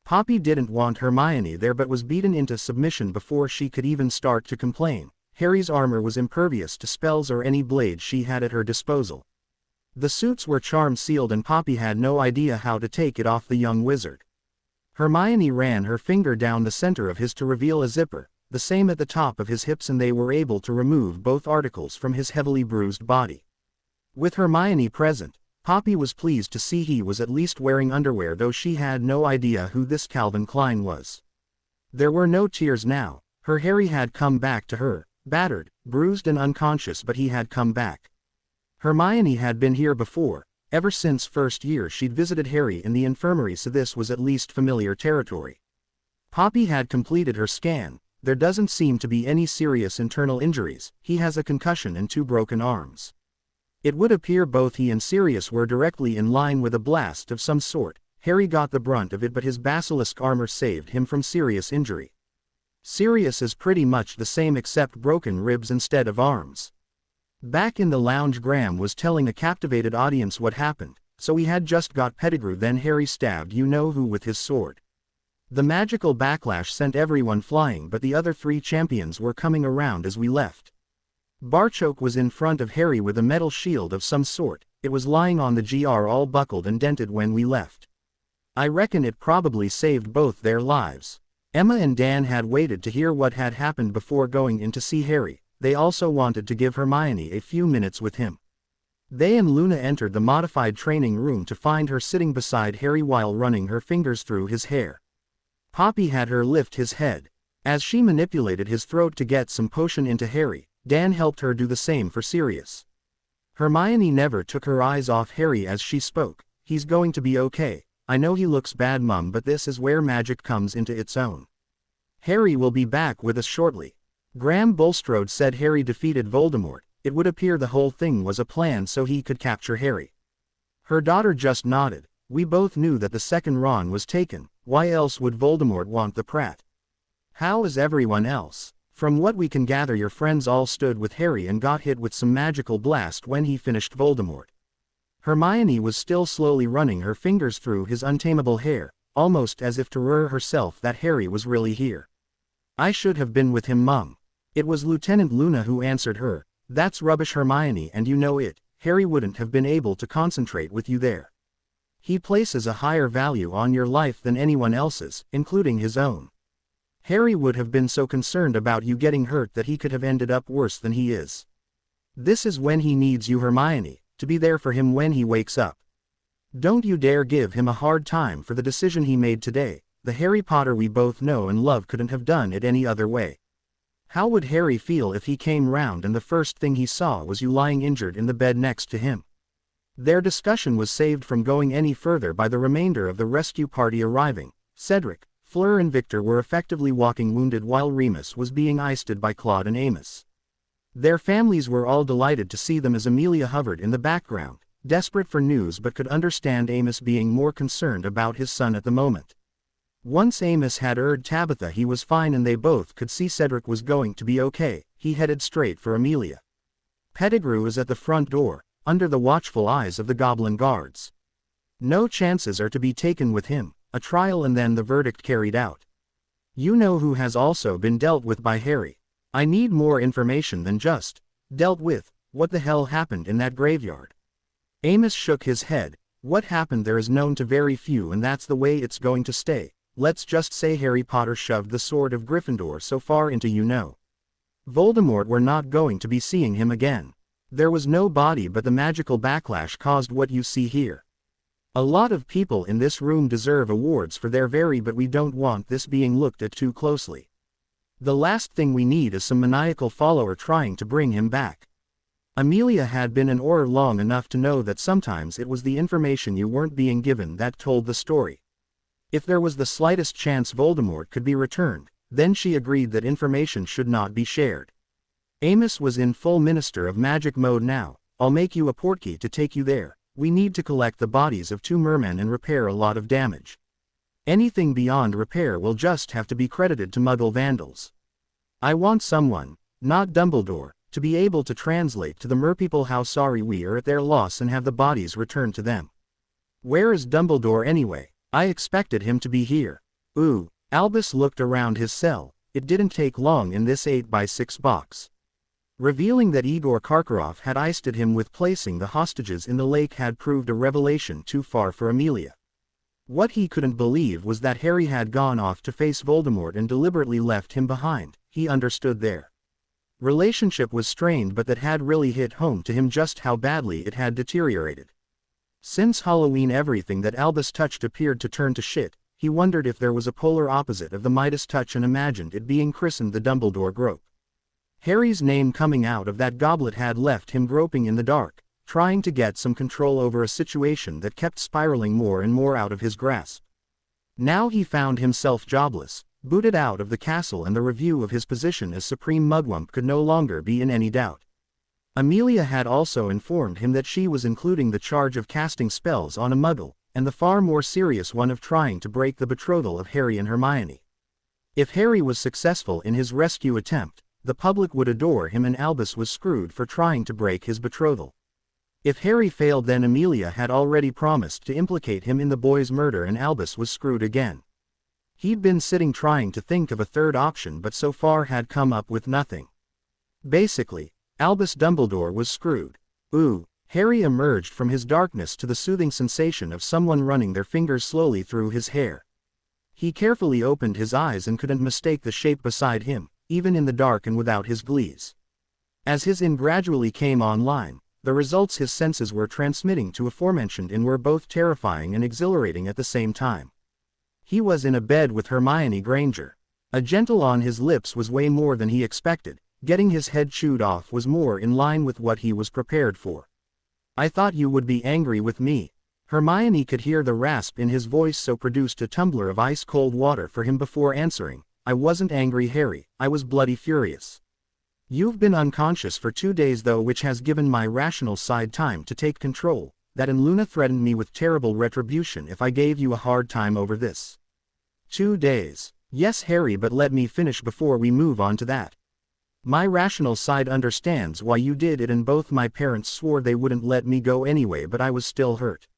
[SPEAKER 1] Poppy didn't want Hermione there but was beaten into submission before she could even start to complain. Harry's armor was impervious to spells or any blade she had at her disposal. The suits were charm sealed and Poppy had no idea how to take it off the young wizard. Hermione ran her finger down the center of his to reveal a zipper. the same at the top of his hips, and they were able to remove both articles from his heavily bruised body. With Hermione present, Poppy was pleased to see he was at least wearing underwear, though she had no idea who this Calvin Klein was. There were no tears now. Her Harry had come back to her, battered, bruised and unconscious, but he had come back. Hermione had been here before. Ever since first year she'd visited Harry in the infirmary, so this was at least familiar territory. Poppy had completed her scan. There doesn't seem to be any serious internal injuries. He has a concussion and 2 broken arms. It would appear both he and Sirius were directly in line with a blast of some sort. Harry got the brunt of it, but his basilisk armor saved him from serious injury. Sirius is pretty much the same except broken ribs instead of arms. Back in the lounge, Graham was telling a captivated audience what happened. So he had just got Pettigrew, then Harry stabbed you-know-who with his sword. The magical backlash sent everyone flying, but the other 3 champions were coming around as we left. Barchoke was in front of Harry with a metal shield of some sort. It was lying on the GR, all buckled and dented when we left. I reckon it probably saved both their lives. Emma and Dan had waited to hear what had happened before going in to see Harry. They also wanted to give Hermione a few minutes with him. They and Luna entered the modified training room to find her sitting beside Harry while running her fingers through his hair. Poppy had her lift his head. As she manipulated his throat to get some potion into Harry, Dan helped her do the same for Sirius. Hermione never took her eyes off Harry as she spoke. He's going to be okay. I know he looks bad, Mum, but this is where magic comes into its own. Harry will be back with us shortly. Graham Bulstrode said Harry defeated Voldemort. It would appear the whole thing was a plan so he could capture Harry. Her daughter just nodded. We both knew that the second Ron was taken. Why else would Voldemort want the Prat? How is everyone else? From what we can gather, your friends all stood with Harry and got hit with some magical blast when he finished Voldemort. Hermione was still slowly running her fingers through his untamable hair, almost as if to assure herself that Harry was really here. I should have been with him, Mum. It was Lieutenant Luna who answered her. That's rubbish, Hermione, and you know it. Harry wouldn't have been able to concentrate with you there. He places a higher value on your life than anyone else's, including his own. Harry would have been so concerned about you getting hurt that he could have ended up worse than he is. This is when he needs you, Hermione, to be there for him when he wakes up. Don't you dare give him a hard time for the decision he made today. The Harry Potter we both know and love couldn't have done it any other way. How would Harry feel if he came round and the first thing he saw was you lying injured in the bed next to him? Their discussion was saved from going any further by the remainder of the rescue party arriving. Cedric, Fleur and Victor were effectively walking wounded while Remus was being iced by Claude and Amos. Their families were all delighted to see them as Amelia hovered in the background, desperate for news but could understand Amos being more concerned about his son at the moment. Once Amos had assured Tabitha he was fine and they both could see Cedric was going to be okay, he headed straight for Amelia. Pettigrew is at the front door, under the watchful eyes of the goblin guards. No chances are to be taken with him, a trial and then the verdict carried out. You know who has also been dealt with by Harry. I need more information than just dealt with. What the hell happened in that graveyard? Amos shook his head. What happened there is known to very few, and that's the way it's going to stay. Let's just say Harry Potter shoved the sword of Gryffindor so far into Voldemort we're not going to be seeing him again. There was no body, but the magical backlash caused what you see here. A lot of people in this room deserve awards for their but we don't want this being looked at too closely. The last thing we need is some maniacal follower trying to bring him back. Amelia had been an Auror long enough to know that sometimes it was the information you weren't being given that told the story. If there was the slightest chance Voldemort could be returned, then she agreed that information should not be shared. Amos was in full Minister of Magic mode now. I'll make you a portkey to take you there. We need to collect the bodies of 2 mermen and repair a lot of damage. Anything beyond repair will just have to be credited to Muggle vandals. I want someone, not Dumbledore, to be able to translate to the merpeople how sorry we are at their loss and have the bodies returned to them. Where is Dumbledore anyway? I expected him to be here. Ooh, Albus looked around his cell. It didn't take long in this 8x6 box. Revealing that Igor Karkaroff had iced him with placing the hostages in the lake had proved a revelation too far for Amelia. What he couldn't believe was that Harry had gone off to face Voldemort and deliberately left him behind. he understood their relationship was strained, but that had really hit home to him just how badly it had deteriorated. Since Halloween, everything that Albus touched appeared to turn to shit. He wondered if there was a polar opposite of the Midas touch and imagined it being christened the Dumbledore grope. Harry's name coming out of that goblet had left him groping in the dark, trying to get some control over a situation that kept spiraling more and more out of his grasp. Now he found himself jobless, booted out of the castle, and the review of his position as Supreme Mugwump could no longer be in any doubt. Amelia had also informed him that she was including the charge of casting spells on a Muggle, and the far more serious one of trying to break the betrothal of Harry and Hermione. If Harry was successful in his rescue attempt, the public would adore him, and Albus was screwed for trying to break his betrothal. If Harry failed, then Amelia had already promised to implicate him in the boy's murder, and Albus was screwed again. He'd been sitting trying to think of a third option, but so far had come up with nothing. Basically, Albus Dumbledore was screwed. Ooh. Harry emerged from his darkness to the soothing sensation of someone running their fingers slowly through his hair. He carefully opened his eyes and couldn't mistake the shape beside him, even in the dark and without his glees. As his in gradually came online, the results his senses were transmitting to aforementioned in were both terrifying and exhilarating at the same time. He was in a bed with Hermione Granger. A gentle on his lips was way more than he expected. Getting his head chewed off was more in line with what he was prepared for. I thought you would be angry with me. Hermione could hear the rasp in his voice, so produced a tumbler of ice-cold water for him before answering. I wasn't angry, Harry, I was bloody furious. You've been unconscious for 2 days though, which has given my rational side time to take control. That and Luna threatened me with terrible retribution if I gave you a hard time over this. 2 days. Yes, Harry, but let me finish before we move on to that. My rational side understands why you did it, and both my parents swore they wouldn't let me go anyway, but I was still hurt.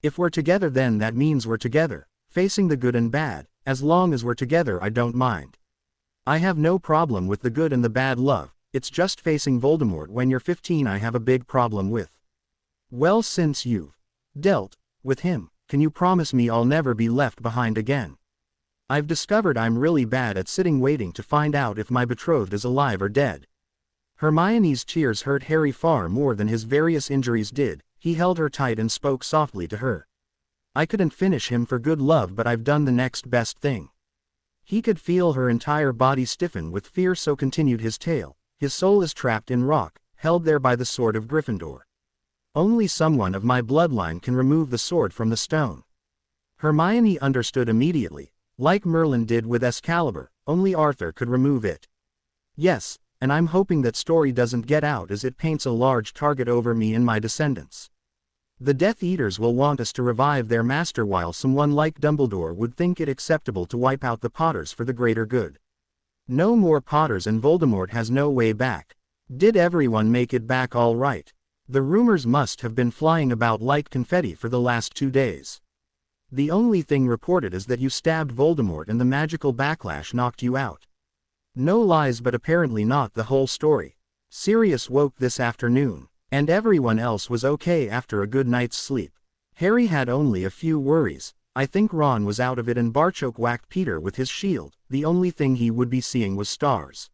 [SPEAKER 1] If we're together, then that means we're together, facing the good and bad. As long as we're together, I don't mind. I have no problem with the good and the bad, love. It's just facing Voldemort when you're 15 I have a big problem with. Well, since you've dealt with him, can you promise me I'll never be left behind again? I've discovered I'm really bad at sitting waiting to find out if my betrothed is alive or dead. Hermione's tears hurt Harry far more than his various injuries did. He held her tight and spoke softly to her. I couldn't finish him for good, love, but I've done the next best thing. He could feel her entire body stiffen with fear, so continued his tale. His soul is trapped in rock, held there by the sword of Gryffindor. Only someone of my bloodline can remove the sword from the stone. Hermione understood immediately. Like Merlin did with Excalibur, only Arthur could remove it. Yes, and I'm hoping that story doesn't get out, as it paints a large target over me and my descendants. The Death Eaters will want us to revive their master, while someone like Dumbledore would think it acceptable to wipe out the Potters for the greater good. No more Potters, and Voldemort has no way back. Did everyone make it back all right? The rumors must have been flying about like confetti for the last 2 days. The only thing reported is that you stabbed Voldemort and the magical backlash knocked you out. No lies, but apparently not the whole story. Sirius woke this afternoon, and everyone else was okay after a good night's sleep. Harry had only a few worries. I think Ron was out of it, and Barchoke whacked Peter with his shield. The only thing he would be seeing was stars.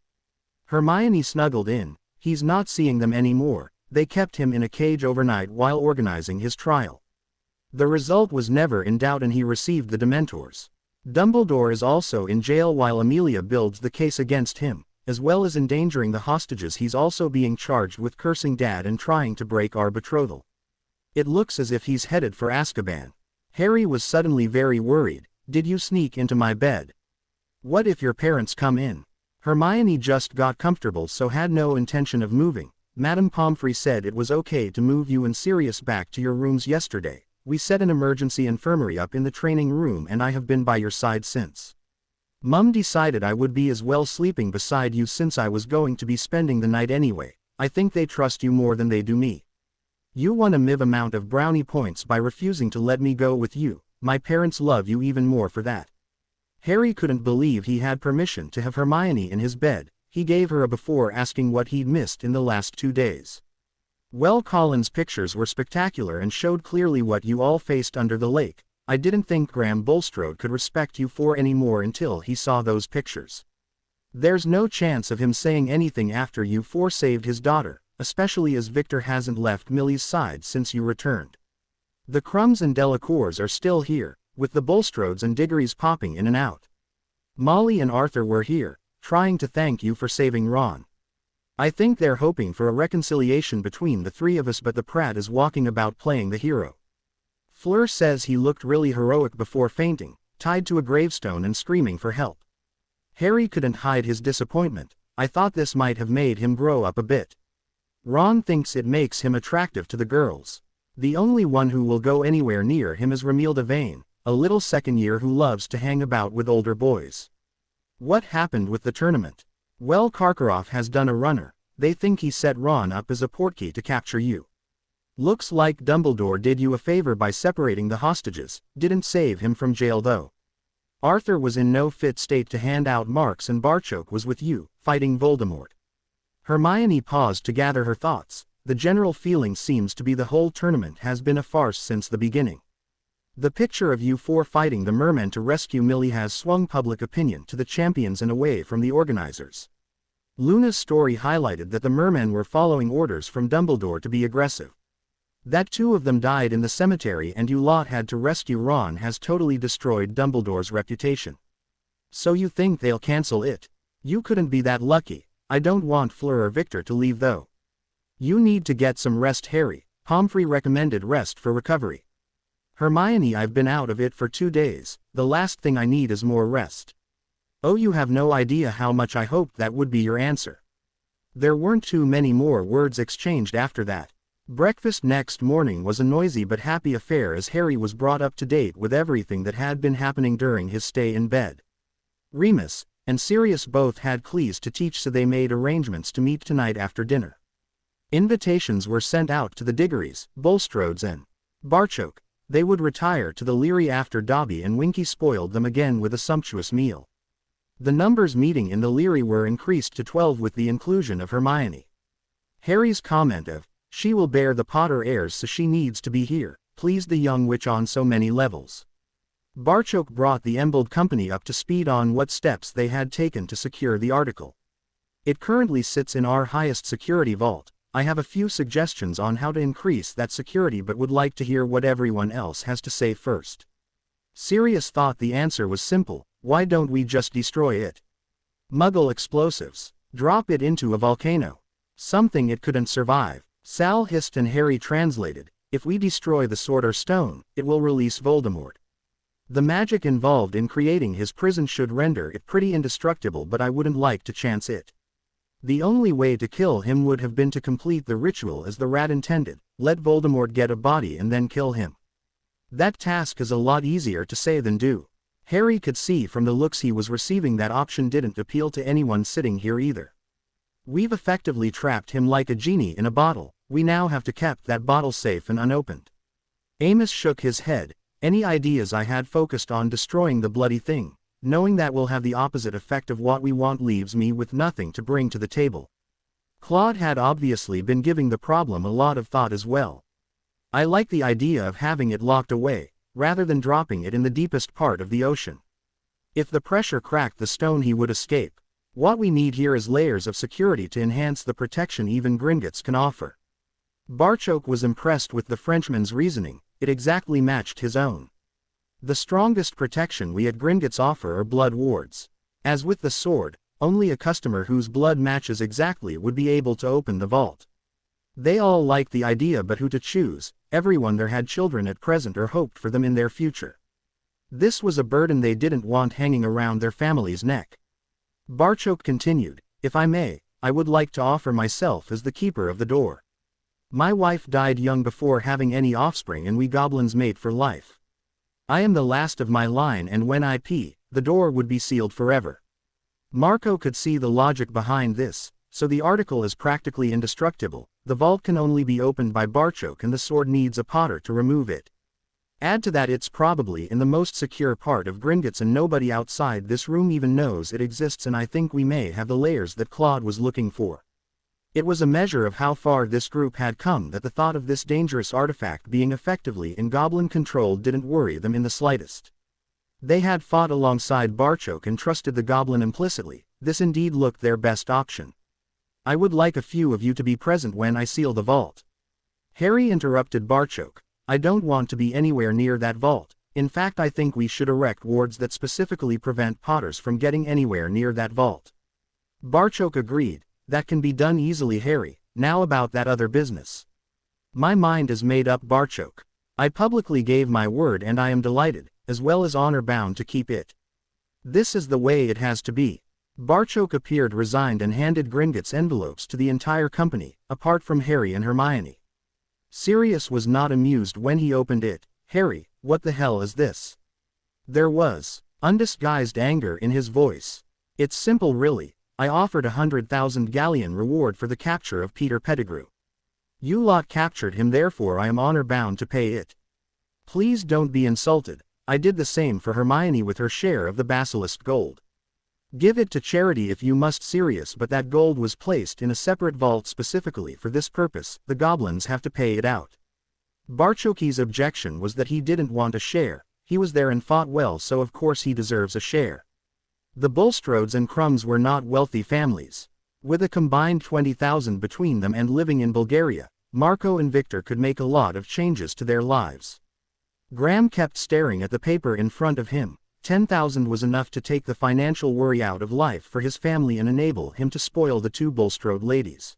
[SPEAKER 1] Hermione snuggled in. He's not seeing them anymore. They kept him in a cage overnight while organizing his trial. The result was never in doubt, and he received the Dementors. Dumbledore is also in jail while Amelia builds the case against him. As well as endangering the hostages, he's also being charged with cursing Dad and trying to break our betrothal. It looks as if he's headed for Azkaban. Harry was suddenly very worried. Did you sneak into my bed? What if your parents come in? Hermione just got comfortable, so had no intention of moving. Madame Pomfrey said it was okay to move you and Sirius back to your rooms yesterday. We set an emergency infirmary up in the training room, and I have been by your side since. Mum decided I would be as well sleeping beside you, since I was going to be spending the night anyway. I think they trust you more than they do me. You won a MIV amount of brownie points by refusing to let me go with you. My parents love you even more for that. Harry couldn't believe he had permission to have Hermione in his bed. He gave her a before, asking what he'd missed in the last 2 days. Well, Colin's pictures were spectacular and showed clearly what you all faced under the lake. I didn't think Graham Bulstrode could respect you for any more until he saw those pictures. There's no chance of him saying anything after you four saved his daughter, especially as Victor hasn't left Millie's side since you returned. The Crumbs and Delacours are still here, with the Bulstrodes and Diggories popping in and out. Molly and Arthur were here, trying to thank you for saving Ron. I think they're hoping for a reconciliation between the three of us, but the Pratt is walking about playing the hero. Fleur says he looked really heroic before fainting, tied to a gravestone and screaming for help. Harry couldn't hide his disappointment. I thought this might have made him grow up a bit. Ron thinks it makes him attractive to the girls. The only one who will go anywhere near him is Romilda Vane, a little second-year who loves to hang about with older boys. What happened with the tournament? Well, Karkaroff has done a runner. They think he set Ron up as a portkey to capture you. Looks like Dumbledore did you a favor by separating the hostages, didn't save him from jail though. Arthur was in no fit state to hand out marks and Barchoke was with you, fighting Voldemort. Hermione paused to gather her thoughts. The general feeling seems to be the whole tournament has been a farce since the beginning. The picture of you four fighting the mermen to rescue Millie has swung public opinion to the champions and away from the organizers. Luna's story highlighted that the mermen were following orders from Dumbledore to be aggressive. That two of them died in the cemetery and you lot had to rescue Ron has totally destroyed Dumbledore's reputation. So you think they'll cancel it? You couldn't be that lucky. I don't want Fleur or Victor to leave though. You need to get some rest, Harry. Pomfrey recommended rest for recovery. Hermione, I've been out of it for 2 days. The last thing I need is more rest. Oh, you have no idea how much I hoped that would be your answer. There weren't too many more words exchanged after that. Breakfast next morning was a noisy but happy affair as Harry was brought up to date with everything that had been happening during his stay in bed. Remus and Sirius both had Cleese to teach, so they made arrangements to meet tonight after dinner. Invitations were sent out to the Diggories, Bulstrodes and Barchoke. They would retire to the Leary after Dobby and Winky spoiled them again with a sumptuous meal. The numbers meeting in the Leary were increased to 12 with the inclusion of Hermione. Harry's comment of, "She will bear the Potter heirs so she needs to be here," pleased the young witch on so many levels. Barchoke brought the Embold company up to speed on what steps they had taken to secure the article. It currently sits in our highest security vault. I have a few suggestions on how to increase that security but would like to hear what everyone else has to say first. Sirius thought the answer was simple. Why don't we just destroy it? Muggle explosives. Drop it into a volcano. Something it couldn't survive. Sal hissed and Harry translated, if we destroy the Sword or Stone, it will release Voldemort. The magic involved in creating his prison should render it pretty indestructible, but I wouldn't like to chance it. The only way to kill him would have been to complete the ritual as the rat intended, let Voldemort get a body and then kill him. That task is a lot easier to say than do. Harry could see from the looks he was receiving that option didn't appeal to anyone sitting here either. We've effectively trapped him like a genie in a bottle. We now have to keep that bottle safe and unopened. Amos shook his head. Any ideas? I had focused on destroying the bloody thing. Knowing that will have the opposite effect of what we want leaves me with nothing to bring to the table. Claude had obviously been giving the problem a lot of thought as well. I like the idea of having it locked away, rather than dropping it in the deepest part of the ocean. If the pressure cracked the stone he would escape. What we need here is layers of security to enhance the protection even Gringotts can offer. Barchoke was impressed with the Frenchman's reasoning. It exactly matched his own. The strongest protection we at Gringotts offer are blood wards. As with the sword, only a customer whose blood matches exactly would be able to open the vault. They all liked the idea, but who to choose? Everyone there had children at present or hoped for them in their future. This was a burden they didn't want hanging around their family's neck. Barchoke continued, if I may, I would like to offer myself as the keeper of the door. My wife died young before having any offspring and we goblins mate for life. I am the last of my line and when I pee, the door would be sealed forever. Marco could see the logic behind this, so the article is practically indestructible. The vault can only be opened by Barchoke and the sword needs a Potter to remove it. Add to that it's probably in the most secure part of Gringotts and nobody outside this room even knows it exists, and I think we may have the layers that Claude was looking for. It was a measure of how far this group had come that the thought of this dangerous artifact being effectively in goblin control didn't worry them in the slightest. They had fought alongside Barchoke and trusted the goblin implicitly, This indeed looked their best option. I would like a few of you to be present when I seal the vault. Harry interrupted Barchoke. I don't want to be anywhere near that vault. In fact, I think we should erect wards that specifically prevent Potters from getting anywhere near that vault. Barchoke agreed. That can be done easily, Harry. Now about that other business. My mind is made up, Barchoke. I publicly gave my word and I am delighted, as well as honor-bound to keep it. This is the way it has to be. Barchoke appeared resigned and handed Gringotts envelopes to the entire company, apart from Harry and Hermione. Sirius was not amused when he opened it. Harry, what the hell is this? There was undisguised anger in his voice. It's simple really. I offered 100,000 galleon reward for the capture of Peter Pettigrew. You lot captured him, therefore I am honor-bound to pay it. Please don't be insulted. I did the same for Hermione with her share of the basilisk gold. Give it to charity if you must, Sirius, but that gold was placed in a separate vault specifically for this purpose. The goblins have to pay it out. Barchoke's objection was that he didn't want a share. He was there and fought well, so of course he deserves a share. The Bulstrodes and Crumbs were not wealthy families. With a combined 20,000 between them and living in Bulgaria, Marco and Victor could make a lot of changes to their lives. Graham kept staring at the paper in front of him. 10,000 was enough to take the financial worry out of life for his family and enable him to spoil the two Bulstrode ladies.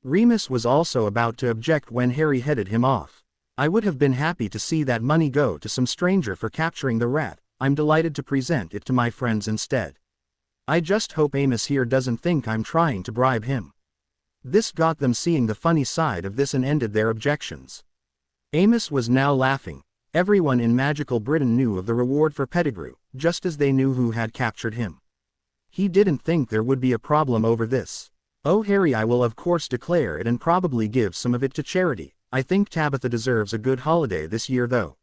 [SPEAKER 1] Remus was also about to object when Harry headed him off. I would have been happy to see that money go to some stranger for capturing the rat. I'm delighted to present it to my friends instead. I just hope Amos here doesn't think I'm trying to bribe him. This got them seeing the funny side of this and ended their objections. Amos was now laughing. Everyone in magical Britain knew of the reward for Pettigrew, just as they knew who had captured him. He didn't think there would be a problem over this. Oh Harry, I will of course declare it and probably give some of it to charity. I think Tabitha deserves a good holiday this year though.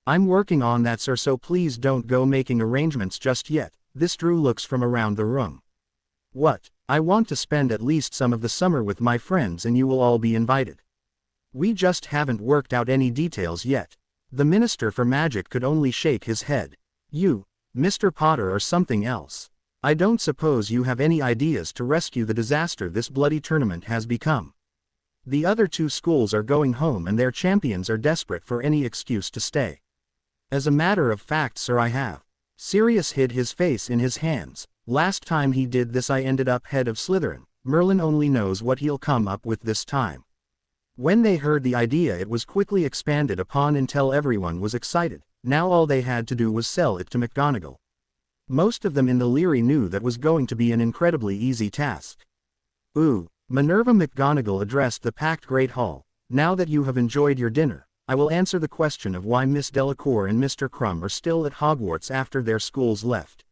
[SPEAKER 1] I'm working on that, sir, so please don't go making arrangements just yet. This drew looks from around the room. What? I want to spend at least some of the summer with my friends and you will all be invited. We just haven't worked out any details yet. The Minister for Magic could only shake his head. You, Mr. Potter, or something else. I don't suppose you have any ideas to rescue the disaster this bloody tournament has become. The other two schools are going home and their champions are desperate for any excuse to stay. As a matter of fact, sir, I have. Sirius hid his face in his hands. Last time he did this I ended up head of Slytherin. Merlin only knows what he'll come up with this time. When they heard the idea, it was quickly expanded upon until everyone was excited. Now all they had to do was sell it to McGonagall. Most of them in the Leary knew that was going to be an incredibly easy task. Ooh, Minerva McGonagall addressed the packed Great Hall. Now that you have enjoyed your dinner, I will answer the question of why Miss Delacour and Mr. Crumb are still at Hogwarts after their schools left.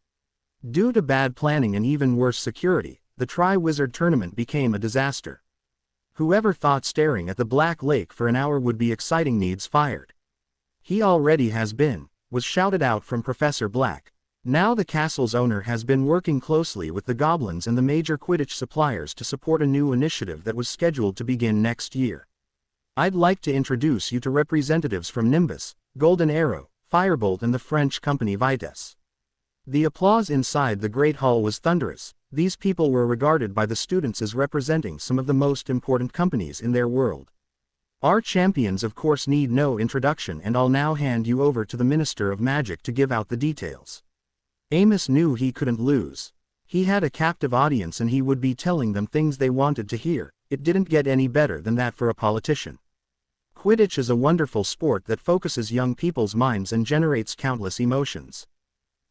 [SPEAKER 1] Due to bad planning and even worse security, the Triwizard Tournament became a disaster. Whoever thought staring at the Black Lake for an hour would be exciting needs fired. He already has been, was shouted out from Professor Black. Now the castle's owner has been working closely with the goblins and the major Quidditch suppliers to support a new initiative that was scheduled to begin next year. I'd like to introduce you to representatives from Nimbus, Golden Arrow, Firebolt and the French company Vitesse. The applause inside the Great Hall was thunderous. These people were regarded by the students as representing some of the most important companies in their world. Our champions of course need no introduction, and I'll now hand you over to the Minister of Magic to give out the details. Amos knew he couldn't lose. He had a captive audience and he would be telling them things they wanted to hear. It didn't get any better than that for a politician. Quidditch is a wonderful sport that focuses young people's minds and generates countless emotions.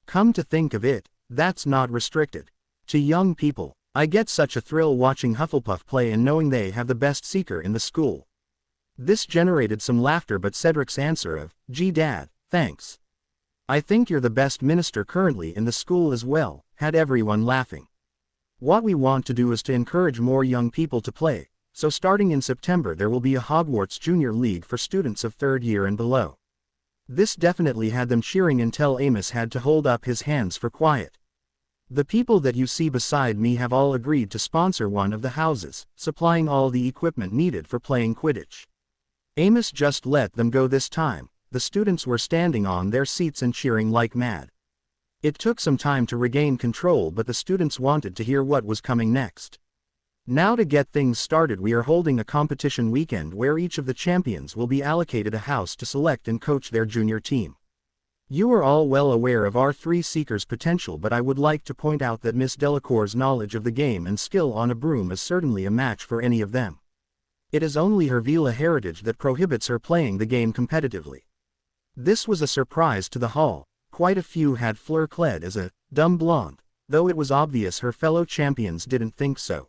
[SPEAKER 1] Come to think of it, that's not restricted to young people. I get such a thrill watching Hufflepuff play and knowing they have the best seeker in the school. This generated some laughter, but Cedric's answer of, "Gee Dad, thanks. I think you're the best minister currently in the school as well," had everyone laughing. What we want to do is to encourage more young people to play, so starting in September there will be a Hogwarts Junior League for students of 3rd year and below. This definitely had them cheering until Amos had to hold up his hands for quiet. The people that you see beside me have all agreed to sponsor one of the houses, supplying all the equipment needed for playing Quidditch. Amos just let them go this time. The students were standing on their seats and cheering like mad. It took some time to regain control, but the students wanted to hear what was coming next. Now to get things started, we are holding a competition weekend where each of the champions will be allocated a house to select and coach their junior team. You are all well aware of our three seekers' potential, but I would like to point out that Miss Delacour's knowledge of the game and skill on a broom is certainly a match for any of them. It is only her Vila heritage that prohibits her playing the game competitively. This was a surprise to the hall. Quite a few had Fleur clad as a dumb blonde, though it was obvious her fellow champions didn't think so.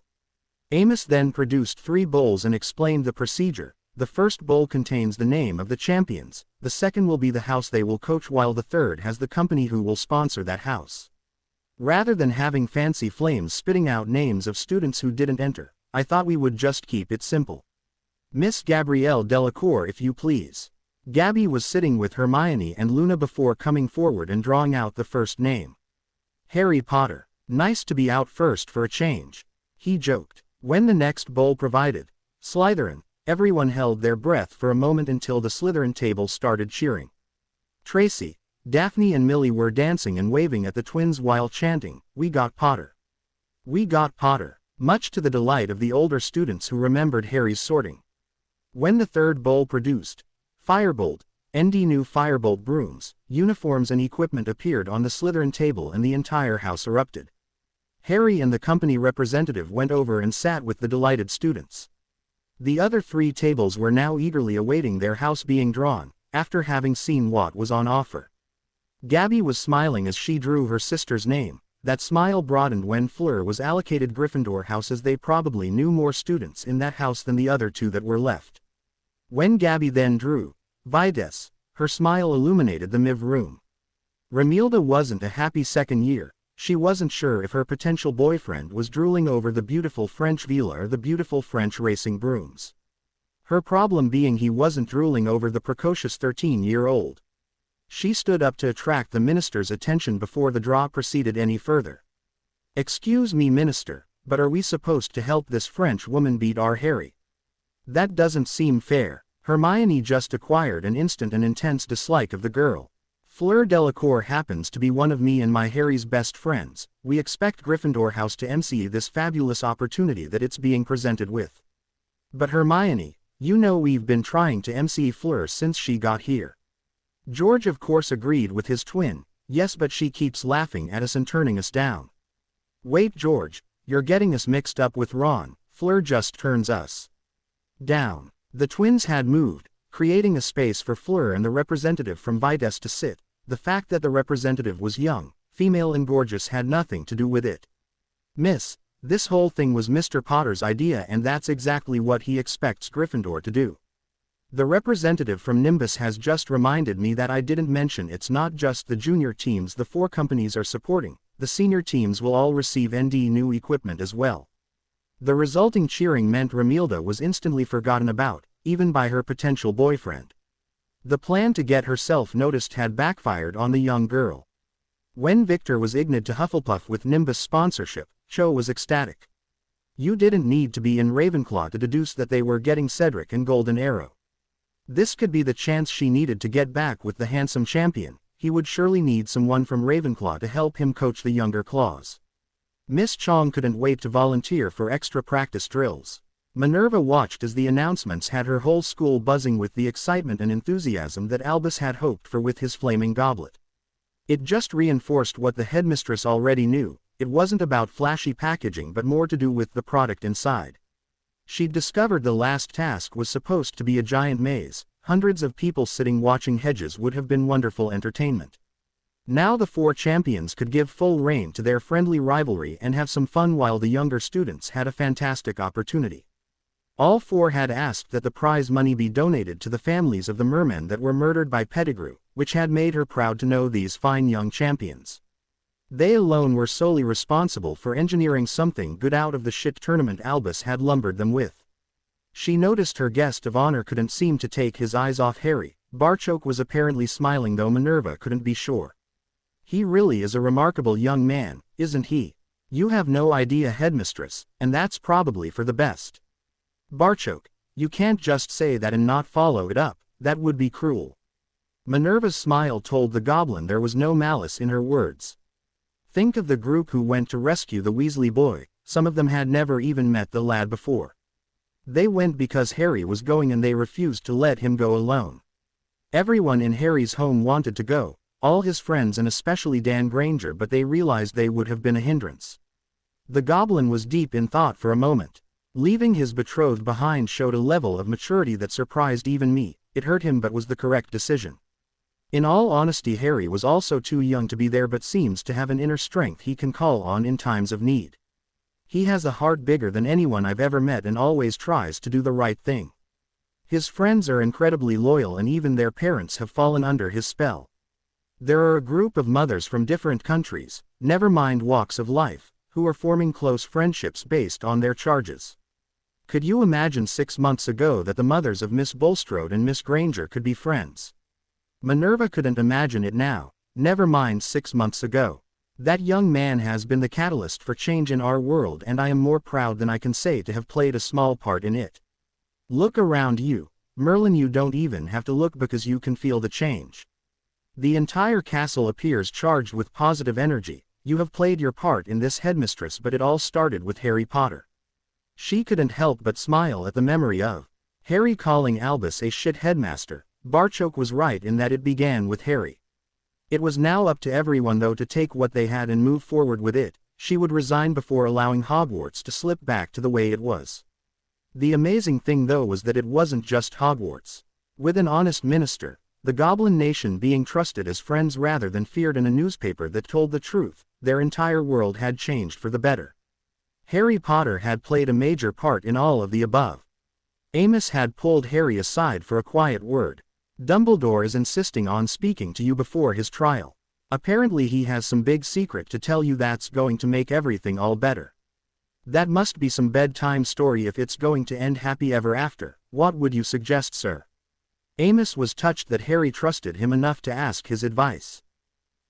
[SPEAKER 1] Amos then produced 3 bowls and explained the procedure. The first bowl contains the name of the champions, the second will be the house they will coach, while the third has the company who will sponsor that house. Rather than having fancy flames spitting out names of students who didn't enter, I thought we would just keep it simple. Miss Gabrielle Delacour, if you please. Gabby was sitting with Hermione and Luna before coming forward and drawing out the first name. Harry Potter. Nice to be out first for a change, he joked. When the next bowl provided Slytherin, everyone held their breath for a moment until the Slytherin table started cheering. Tracy, Daphne and Millie were dancing and waving at the twins while chanting, "We got Potter. We got Potter," much to the delight of the older students who remembered Harry's sorting. When the third bowl produced Firebolt, ND new Firebolt brooms, uniforms and equipment appeared on the Slytherin table and the entire house erupted. Harry and the company representative went over and sat with the delighted students. The other 3 tables were now eagerly awaiting their house being drawn, after having seen what was on offer. Gabby was smiling as she drew her sister's name. That smile broadened when Fleur was allocated Gryffindor house, as they probably knew more students in that house than the other 2 that were left. When Gabby then drew Vides, her smile illuminated the MIV room. Romilda wasn't a happy second year. She wasn't sure if her potential boyfriend was drooling over the beautiful French villa or the beautiful French racing brooms. Her problem being he wasn't drooling over the precocious 13-year-old. She stood up to attract the minister's attention before the draw proceeded any further. "Excuse me, minister, but are we supposed to help this French woman beat our Harry? That doesn't seem fair." Hermione just acquired an instant and intense dislike of the girl. "Fleur Delacour happens to be one of me and my Harry's best friends. We expect Gryffindor House to MC this fabulous opportunity that it's being presented with. But Hermione, you know we've been trying to MC Fleur since she got here." George of course agreed with his twin. "Yes, but she keeps laughing at us and turning us down." "Wait, George, you're getting us mixed up with Ron. Fleur just turns us down." The twins had moved, creating a space for Fleur and the representative from Vides to sit. The fact that the representative was young, female and gorgeous had nothing to do with it. "Miss, this whole thing was Mr. Potter's idea, and that's exactly what he expects Gryffindor to do. The representative from Nimbus has just reminded me that I didn't mention it's not just the junior teams the 4 companies are supporting, the senior teams will all receive ND new equipment as well." The resulting cheering meant Romilda was instantly forgotten about, even by her potential boyfriend. The plan to get herself noticed had backfired on the young girl. When Victor was ignored to Hufflepuff with Nimbus sponsorship, Cho was ecstatic. You didn't need to be in Ravenclaw to deduce that they were getting Cedric and Golden Arrow. This could be the chance she needed to get back with the handsome champion. He would surely need someone from Ravenclaw to help him coach the younger claws. Miss Chong couldn't wait to volunteer for extra practice drills. Minerva watched as the announcements had her whole school buzzing with the excitement and enthusiasm that Albus had hoped for with his flaming goblet. It just reinforced what the headmistress already knew. It wasn't about flashy packaging but more to do with the product inside. She'd discovered the last task was supposed to be a giant maze. Hundreds of people sitting watching hedges would have been wonderful entertainment. Now the 4 champions could give full rein to their friendly rivalry and have some fun, while the younger students had a fantastic opportunity. All 4 had asked that the prize money be donated to the families of the mermen that were murdered by Pettigrew, which had made her proud to know these fine young champions. They alone were solely responsible for engineering something good out of the shit tournament Albus had lumbered them with. She noticed her guest of honor couldn't seem to take his eyes off Harry. Barchoke was apparently smiling, though Minerva couldn't be sure. "He really is a remarkable young man, isn't he?" "You have no idea, headmistress, and that's probably for the best." "Barchoke, you can't just say that and not follow it up, that would be cruel." Minerva's smile told the goblin there was no malice in her words. Think of the group who went to rescue the Weasley boy. Some of them had never even met the lad before. They went because Harry was going and they refused to let him go alone. Everyone in Harry's home wanted to go, all his friends and especially Dan Granger, but they realized they would have been a hindrance. The goblin was deep in thought for a moment. Leaving his betrothed behind showed a level of maturity that surprised even me. It hurt him but was the correct decision. In all honesty, Harry was also too young to be there but seems to have an inner strength he can call on in times of need. He has a heart bigger than anyone I've ever met and always tries to do the right thing. His friends are incredibly loyal and even their parents have fallen under his spell. There are a group of mothers from different countries, never mind walks of life, who are forming close friendships based on their charges. Could you imagine 6 months ago that the mothers of Miss Bulstrode and Miss Granger could be friends? Minerva couldn't imagine it now, never mind 6 months ago. That young man has been the catalyst for change in our world and I am more proud than I can say to have played a small part in it. Look around you, Merlin, you don't even have to look because you can feel the change. The entire castle appears charged with positive energy. You have played your part in this, headmistress, but it all started with Harry Potter. She couldn't help but smile at the memory of Harry calling Albus a shit headmaster. Barchoke was right in that it began with Harry. It was now up to everyone though to take what they had and move forward with it. She would resign before allowing Hogwarts to slip back to the way it was. The amazing thing though was that it wasn't just Hogwarts. With an honest minister, the Goblin Nation being trusted as friends rather than feared, in a newspaper that told the truth, their entire world had changed for the better. Harry Potter had played a major part in all of the above. Amos had pulled Harry aside for a quiet word. Dumbledore is insisting on speaking to you before his trial. Apparently he has some big secret to tell you that's going to make everything all better. That must be some bedtime story if it's going to end happy ever after. What would you suggest, sir? Amos was touched that Harry trusted him enough to ask his advice.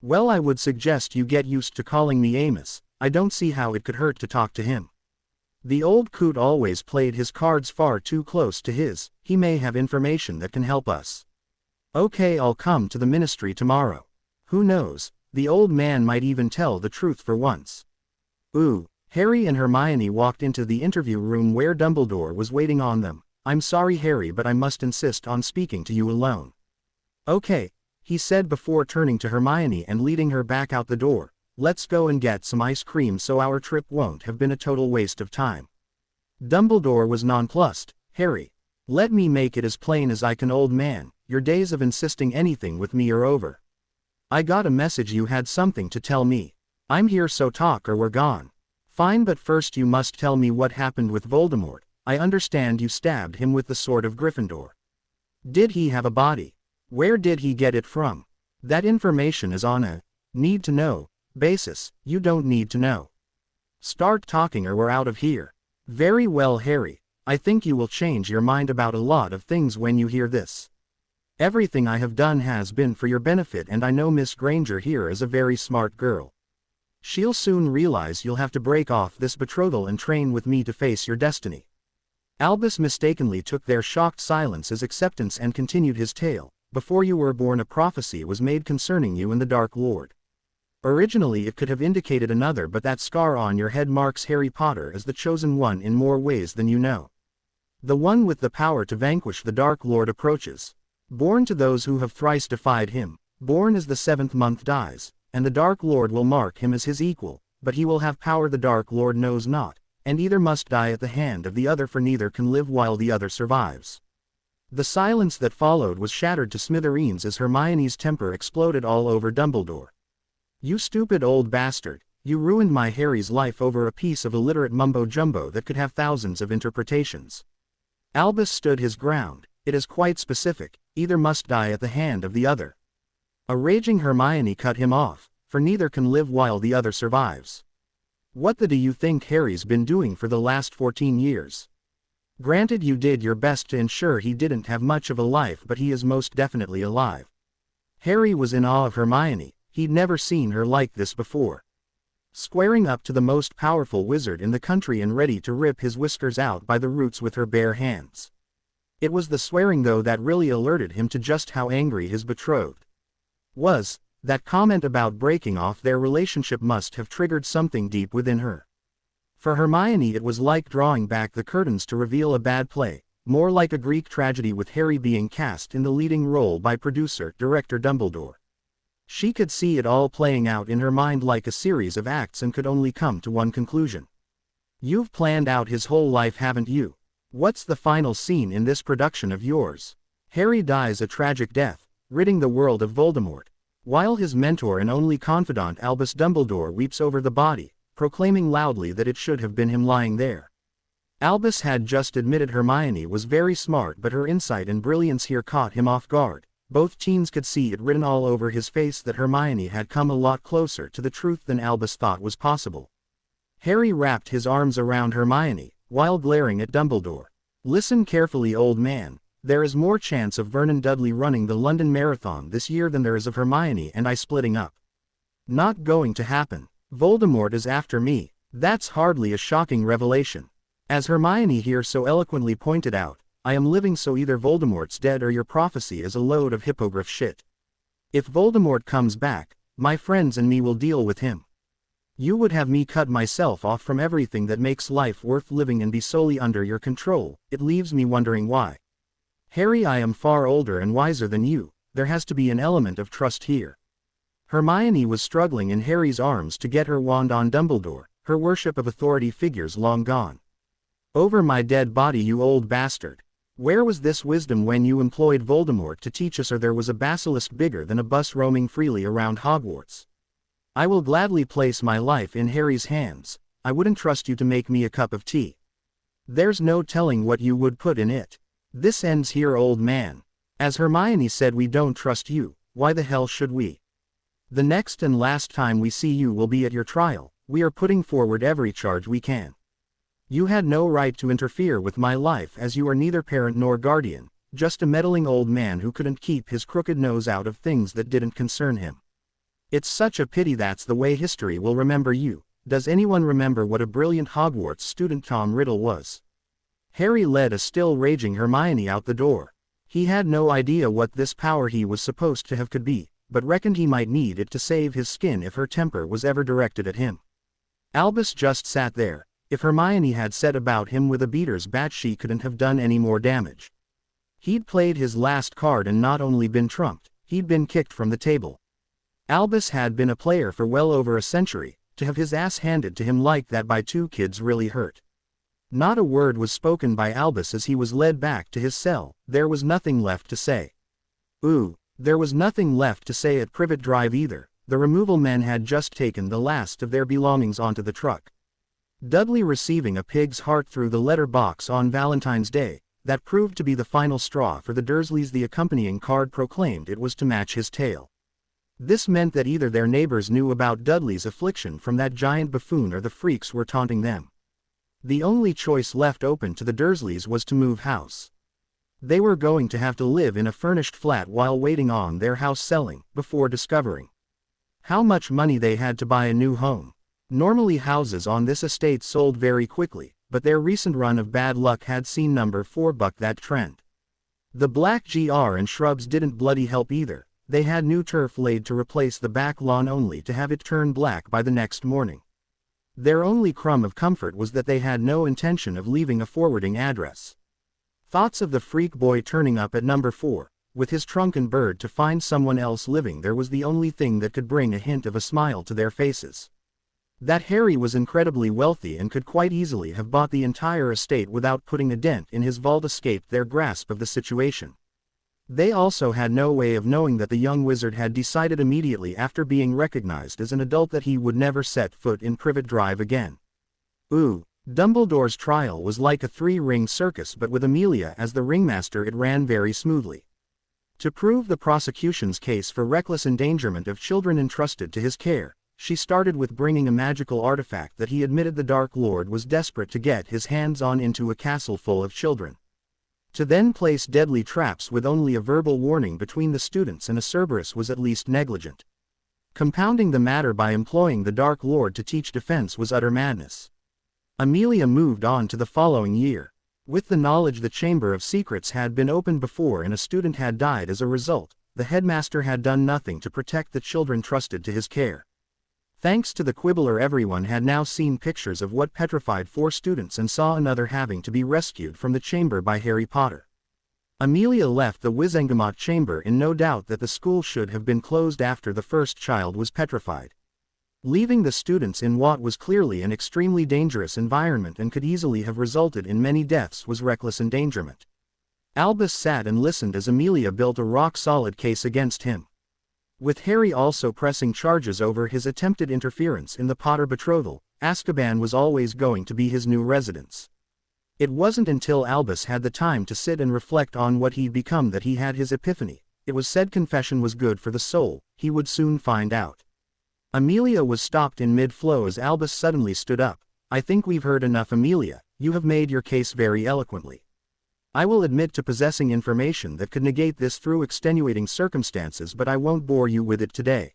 [SPEAKER 1] Well, I would suggest you get used to calling me Amos. I don't see how it could hurt to talk to him. The old coot always played his cards far too close to his. He may have information that can help us. Okay, I'll come to the ministry tomorrow. Who knows, the old man might even tell the truth for once. Ooh. Harry and Hermione walked into the interview room where Dumbledore was waiting on them. I'm sorry, Harry, but I must insist on speaking to you alone. Okay, he said before turning to Hermione and leading her back out the door. Let's go and get some ice cream so our trip won't have been a total waste of time. Dumbledore was nonplussed. Harry, let me make it as plain as I can, old man. Your days of insisting anything with me are over. I got a message you had something to tell me. I'm here, so talk or we're gone. Fine, but first you must tell me what happened with Voldemort. I understand you stabbed him with the sword of Gryffindor. Did he have a body? Where did he get it from? That information is on a need-to-know basis. You don't need to know. Start talking or we're out of here. Very well, Harry. I think you will change your mind about a lot of things when you hear this. Everything I have done has been for your benefit, and I know Miss Granger here is a very smart girl. She'll soon realize you'll have to break off this betrothal and train with me to face your destiny. Albus mistakenly took their shocked silence as acceptance and continued his tale. Before you were born, a prophecy was made concerning you and the Dark Lord. Originally it could have indicated another, but that scar on your head marks Harry Potter as the chosen one in more ways than you know. The one with the power to vanquish the Dark Lord approaches. Born to those who have thrice defied him, born as the 7th month dies, and the Dark Lord will mark him as his equal, but he will have power the Dark Lord knows not, and either must die at the hand of the other, for neither can live while the other survives. The silence that followed was shattered to smithereens as Hermione's temper exploded all over Dumbledore. You stupid old bastard, you ruined my Harry's life over a piece of illiterate mumbo-jumbo that could have thousands of interpretations. Albus stood his ground. It is quite specific, either must die at the hand of the other. A raging Hermione cut him off, for neither can live while the other survives. What the do you think Harry's been doing for the last 14 years? Granted, you did your best to ensure he didn't have much of a life, but he is most definitely alive. Harry was in awe of Hermione. He'd never seen her like this before. Squaring up to the most powerful wizard in the country and ready to rip his whiskers out by the roots with her bare hands. It was the swearing though that really alerted him to just how angry his betrothed was. That comment about breaking off their relationship must have triggered something deep within her. For Hermione it was like drawing back the curtains to reveal a bad play, more like a Greek tragedy with Harry being cast in the leading role by producer-director Dumbledore. She could see it all playing out in her mind like a series of acts and could only come to one conclusion. You've planned out his whole life, haven't you? What's the final scene in this production of yours? Harry dies a tragic death, ridding the world of Voldemort, while his mentor and only confidant Albus Dumbledore weeps over the body, proclaiming loudly that it should have been him lying there. Albus had just admitted Hermione was very smart, but her insight and brilliance here caught him off guard. Both teens could see it written all over his face that Hermione had come a lot closer to the truth than Albus thought was possible. Harry wrapped his arms around Hermione, while glaring at Dumbledore. Listen carefully, old man. There is more chance of Vernon Dudley running the London Marathon this year than there is of Hermione and I splitting up. Not going to happen. Voldemort is after me. That's hardly a shocking revelation. As Hermione here so eloquently pointed out, I am living, so either Voldemort's dead or your prophecy is a load of hippogriff shit. If Voldemort comes back, my friends and me will deal with him. You would have me cut myself off from everything that makes life worth living and be solely under your control. It leaves me wondering why. Harry, I am far older and wiser than you. There has to be an element of trust here. Hermione was struggling in Harry's arms to get her wand on Dumbledore, her worship of authority figures long gone. Over my dead body, you old bastard. Where was this wisdom when you employed Voldemort to teach us, or there was a basilisk bigger than a bus roaming freely around Hogwarts? I will gladly place my life in Harry's hands. I wouldn't trust you to make me a cup of tea. There's no telling what you would put in it. This ends here, old man. As Hermione said, we don't trust you. Why the hell should we? The next and last time we see you will be at your trial. We are putting forward every charge we can. You had no right to interfere with my life, as you are neither parent nor guardian, just a meddling old man who couldn't keep his crooked nose out of things that didn't concern him. It's such a pity that's the way history will remember you. Does anyone remember what a brilliant Hogwarts student Tom Riddle was? Harry led a still raging Hermione out the door. He had no idea what this power he was supposed to have could be, but reckoned he might need it to save his skin if her temper was ever directed at him. Albus just sat there. If Hermione had set about him with a beater's bat, she couldn't have done any more damage. He'd played his last card and not only been trumped, he'd been kicked from the table. Albus had been a player for well over a century. To have his ass handed to him like that by two kids really hurt. Not a word was spoken by Albus as he was led back to his cell. There was nothing left to say. There was nothing left to say at Privet Drive either. The removal men had just taken the last of their belongings onto the truck. Dudley receiving a pig's heart through the letter box on Valentine's Day, that proved to be the final straw for the Dursleys. The accompanying card proclaimed it was to match his tale. This meant that either their neighbors knew about Dudley's affliction from that giant buffoon or the freaks were taunting them. The only choice left open to the Dursleys was to move house. They were going to have to live in a furnished flat while waiting on their house selling, before discovering how much money they had to buy a new home. Normally houses on this estate sold very quickly, but their recent run of bad luck had seen number 4 buck that trend. The black GR and shrubs didn't bloody help either. They had new turf laid to replace the back lawn only to have it turn black by the next morning. Their only crumb of comfort was that they had no intention of leaving a forwarding address. Thoughts of the freak boy turning up at number 4, with his trunk and bird to find someone else living there was the only thing that could bring a hint of a smile to their faces. That Harry was incredibly wealthy and could quite easily have bought the entire estate without putting a dent in his vault escaped their grasp of the situation. They also had no way of knowing that the young wizard had decided immediately after being recognized as an adult that he would never set foot in Privet Drive again. Dumbledore's trial was like a 3-ring circus, but with Amelia as the ringmaster it ran very smoothly. To prove the prosecution's case for reckless endangerment of children entrusted to his care, she started with bringing a magical artifact that he admitted the Dark Lord was desperate to get his hands on into a castle full of children. To then place deadly traps with only a verbal warning between the students and a Cerberus was at least negligent. Compounding the matter by employing the Dark Lord to teach defense was utter madness. Amelia moved on to the following year. With the knowledge the Chamber of Secrets had been opened before and a student had died as a result, the headmaster had done nothing to protect the children trusted to his care. Thanks to the quibbler, everyone had now seen pictures of what petrified 4 students and saw another having to be rescued from the chamber by Harry Potter. Amelia left the Wizengamot chamber in no doubt that the school should have been closed after the first child was petrified. Leaving the students in what was clearly an extremely dangerous environment and could easily have resulted in many deaths was reckless endangerment. Albus sat and listened as Amelia built a rock-solid case against him. With Harry also pressing charges over his attempted interference in the Potter betrothal, Azkaban was always going to be his new residence. It wasn't until Albus had the time to sit and reflect on what he'd become that he had his epiphany. It was said confession was good for the soul, he would soon find out. Amelia was stopped in mid-flow as Albus suddenly stood up. I think we've heard enough, Amelia. You have made your case very eloquently. I will admit to possessing information that could negate this through extenuating circumstances, but I won't bore you with it today.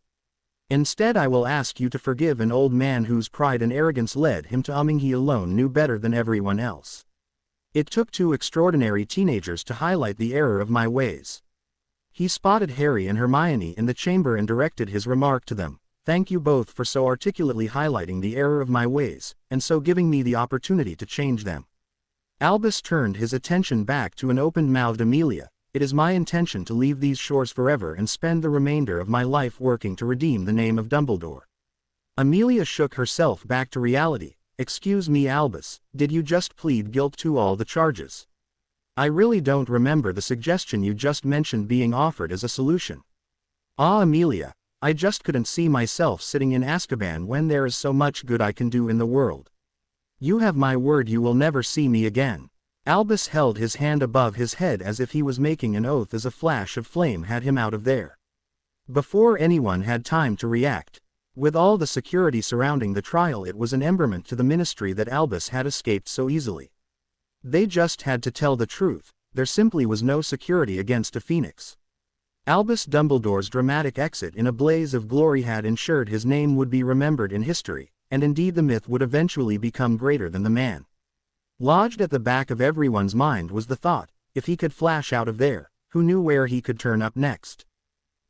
[SPEAKER 1] Instead, I will ask you to forgive an old man whose pride and arrogance led him to umming he alone knew better than everyone else. It took 2 extraordinary teenagers to highlight the error of my ways. He spotted Harry and Hermione in the chamber and directed his remark to them. Thank you both for so articulately highlighting the error of my ways, and so giving me the opportunity to change them. Albus turned his attention back to an open-mouthed Amelia. It is my intention to leave these shores forever and spend the remainder of my life working to redeem the name of Dumbledore. Amelia shook herself back to reality. Excuse me, Albus, did you just plead guilt to all the charges? I really don't remember the suggestion you just mentioned being offered as a solution. Ah, Amelia, I just couldn't see myself sitting in Azkaban when there is so much good I can do in the world. You have my word you will never see me again. Albus held his hand above his head as if he was making an oath as a flash of flame had him out of there. Before anyone had time to react, with all the security surrounding the trial, it was an emberment to the ministry that Albus had escaped so easily. They just had to tell the truth, there simply was no security against a phoenix. Albus Dumbledore's dramatic exit in a blaze of glory had ensured his name would be remembered in history, and indeed the myth would eventually become greater than the man. Lodged at the back of everyone's mind was the thought, if he could flash out of there, who knew where he could turn up next?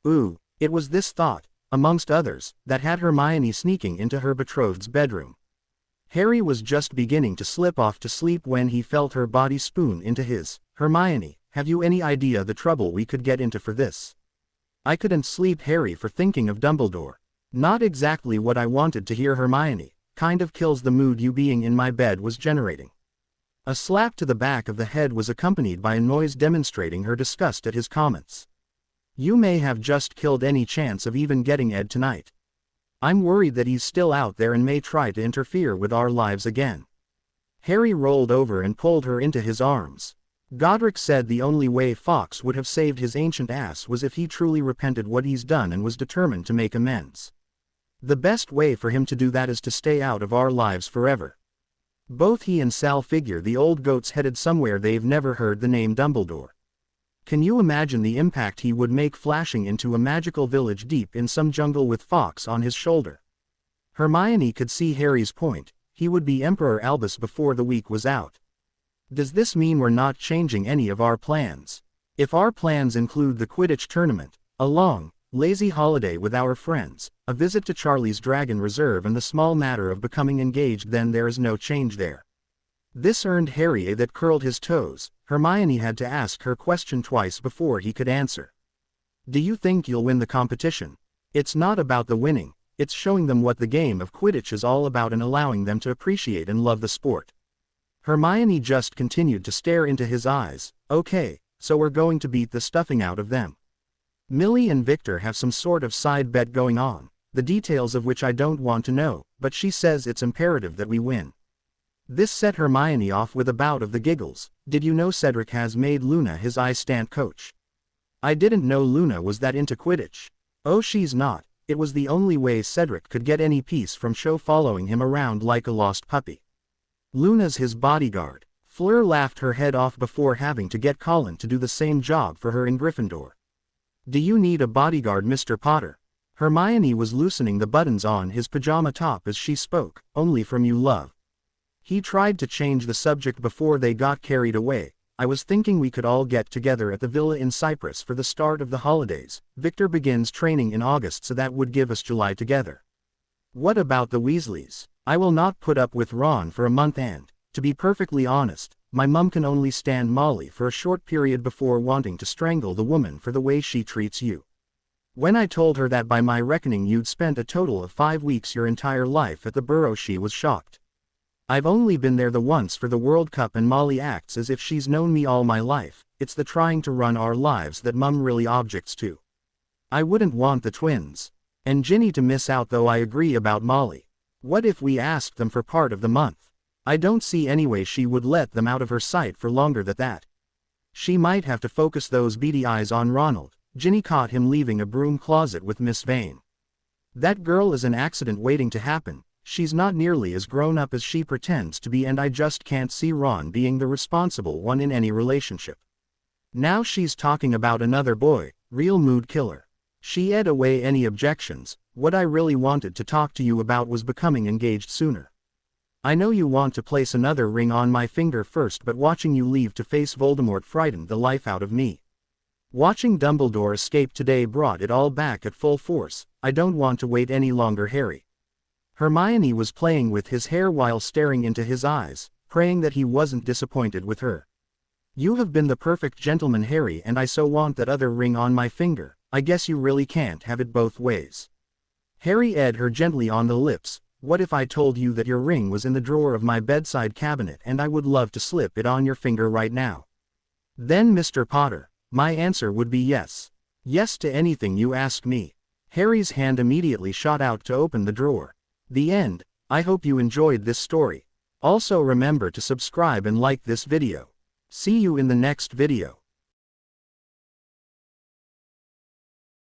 [SPEAKER 1] Ooh, it was this thought, amongst others, that had Hermione sneaking into her betrothed's bedroom. Harry was just beginning to slip off to sleep when he felt her body spoon into his. Hermione, have you any idea the trouble we could get into for this? I couldn't sleep, Harry, for thinking of Dumbledore. Not exactly what I wanted to hear, Hermione. Kind of kills the mood you being in my bed was generating. A slap to the back of the head was accompanied by a noise demonstrating her disgust at his comments. You may have just killed any chance of even getting Ed tonight. I'm worried that he's still out there and may try to interfere with our lives again. Harry rolled over and pulled her into his arms. Godric said the only way Fawkes would have saved his ancient ass was if he truly repented what he's done and was determined to make amends. The best way for him to do that is to stay out of our lives forever. Both he and Sal figure the old goat's headed somewhere they've never heard the name Dumbledore. Can you imagine the impact he would make flashing into a magical village deep in some jungle with Fawkes on his shoulder? Hermione could see Harry's point. He would be Emperor Albus before the week was out. Does this mean we're not changing any of our plans? If our plans include the Quidditch tournament, a long, lazy holiday with our friends, a visit to Charlie's Dragon Reserve and the small matter of becoming engaged, then there is no change there. This earned Harry a that curled his toes. Hermione had to ask her question twice before he could answer. Do you think you'll win the competition? It's not about the winning, it's showing them what the game of Quidditch is all about and allowing them to appreciate and love the sport. Hermione just continued to stare into his eyes. Okay, so we're going to beat the stuffing out of them. Millie and Victor have some sort of side bet going on, the details of which I don't want to know, but she says it's imperative that we win. This set Hermione off with a bout of the giggles. Did you know Cedric has made Luna his ice-stand coach? I didn't know Luna was that into Quidditch. Oh, she's not. It was the only way Cedric could get any peace from Cho following him around like a lost puppy. Luna's his bodyguard. Fleur laughed her head off before having to get Colin to do the same job for her in Gryffindor. Do you need a bodyguard, Mr. Potter? Hermione was loosening the buttons on his pajama top as she spoke. Only from you, love. He tried to change the subject before they got carried away. I was thinking we could all get together at the villa in Cyprus for the start of the holidays. Victor begins training in August, so that would give us July together. What about the Weasleys? I will not put up with Ron for a month, and, to be perfectly honest, my mum can only stand Molly for a short period before wanting to strangle the woman for the way she treats you. When I told her that by my reckoning you'd spent a total of 5 weeks your entire life at the Burrow, she was shocked. I've only been there the once for the World Cup, and Molly acts as if she's known me all my life. It's the trying to run our lives that mum really objects to. I wouldn't want the twins and Ginny to miss out, though I agree about Molly. What if we asked them for part of the month? I don't see any way she would let them out of her sight for longer than that. She might have to focus those beady eyes on Ronald. Ginny caught him leaving a broom closet with Miss Vane. That girl is an accident waiting to happen. She's not nearly as grown up as she pretends to be, and I just can't see Ron being the responsible one in any relationship. Now she's talking about another boy. Real mood killer. She ate away any objections. What I really wanted to talk to you about was becoming engaged sooner. I know you want to place another ring on my finger first, but watching you leave to face Voldemort frightened the life out of me. Watching Dumbledore escape today brought it all back at full force. I don't want to wait any longer, Harry. Hermione was playing with his hair while staring into his eyes, praying that he wasn't disappointed with her. You have been the perfect gentleman, Harry, and I so want that other ring on my finger. I guess you really can't have it both ways. Harry eyed her gently on the lips. What if I told you that your ring was in the drawer of my bedside cabinet and I would love to slip it on your finger right now? Then, Mr. Potter, my answer would be yes. Yes to anything you ask me. Harry's hand immediately shot out to open the drawer. The end. I hope you enjoyed this story. Also remember to subscribe and like this video. See you in the next video.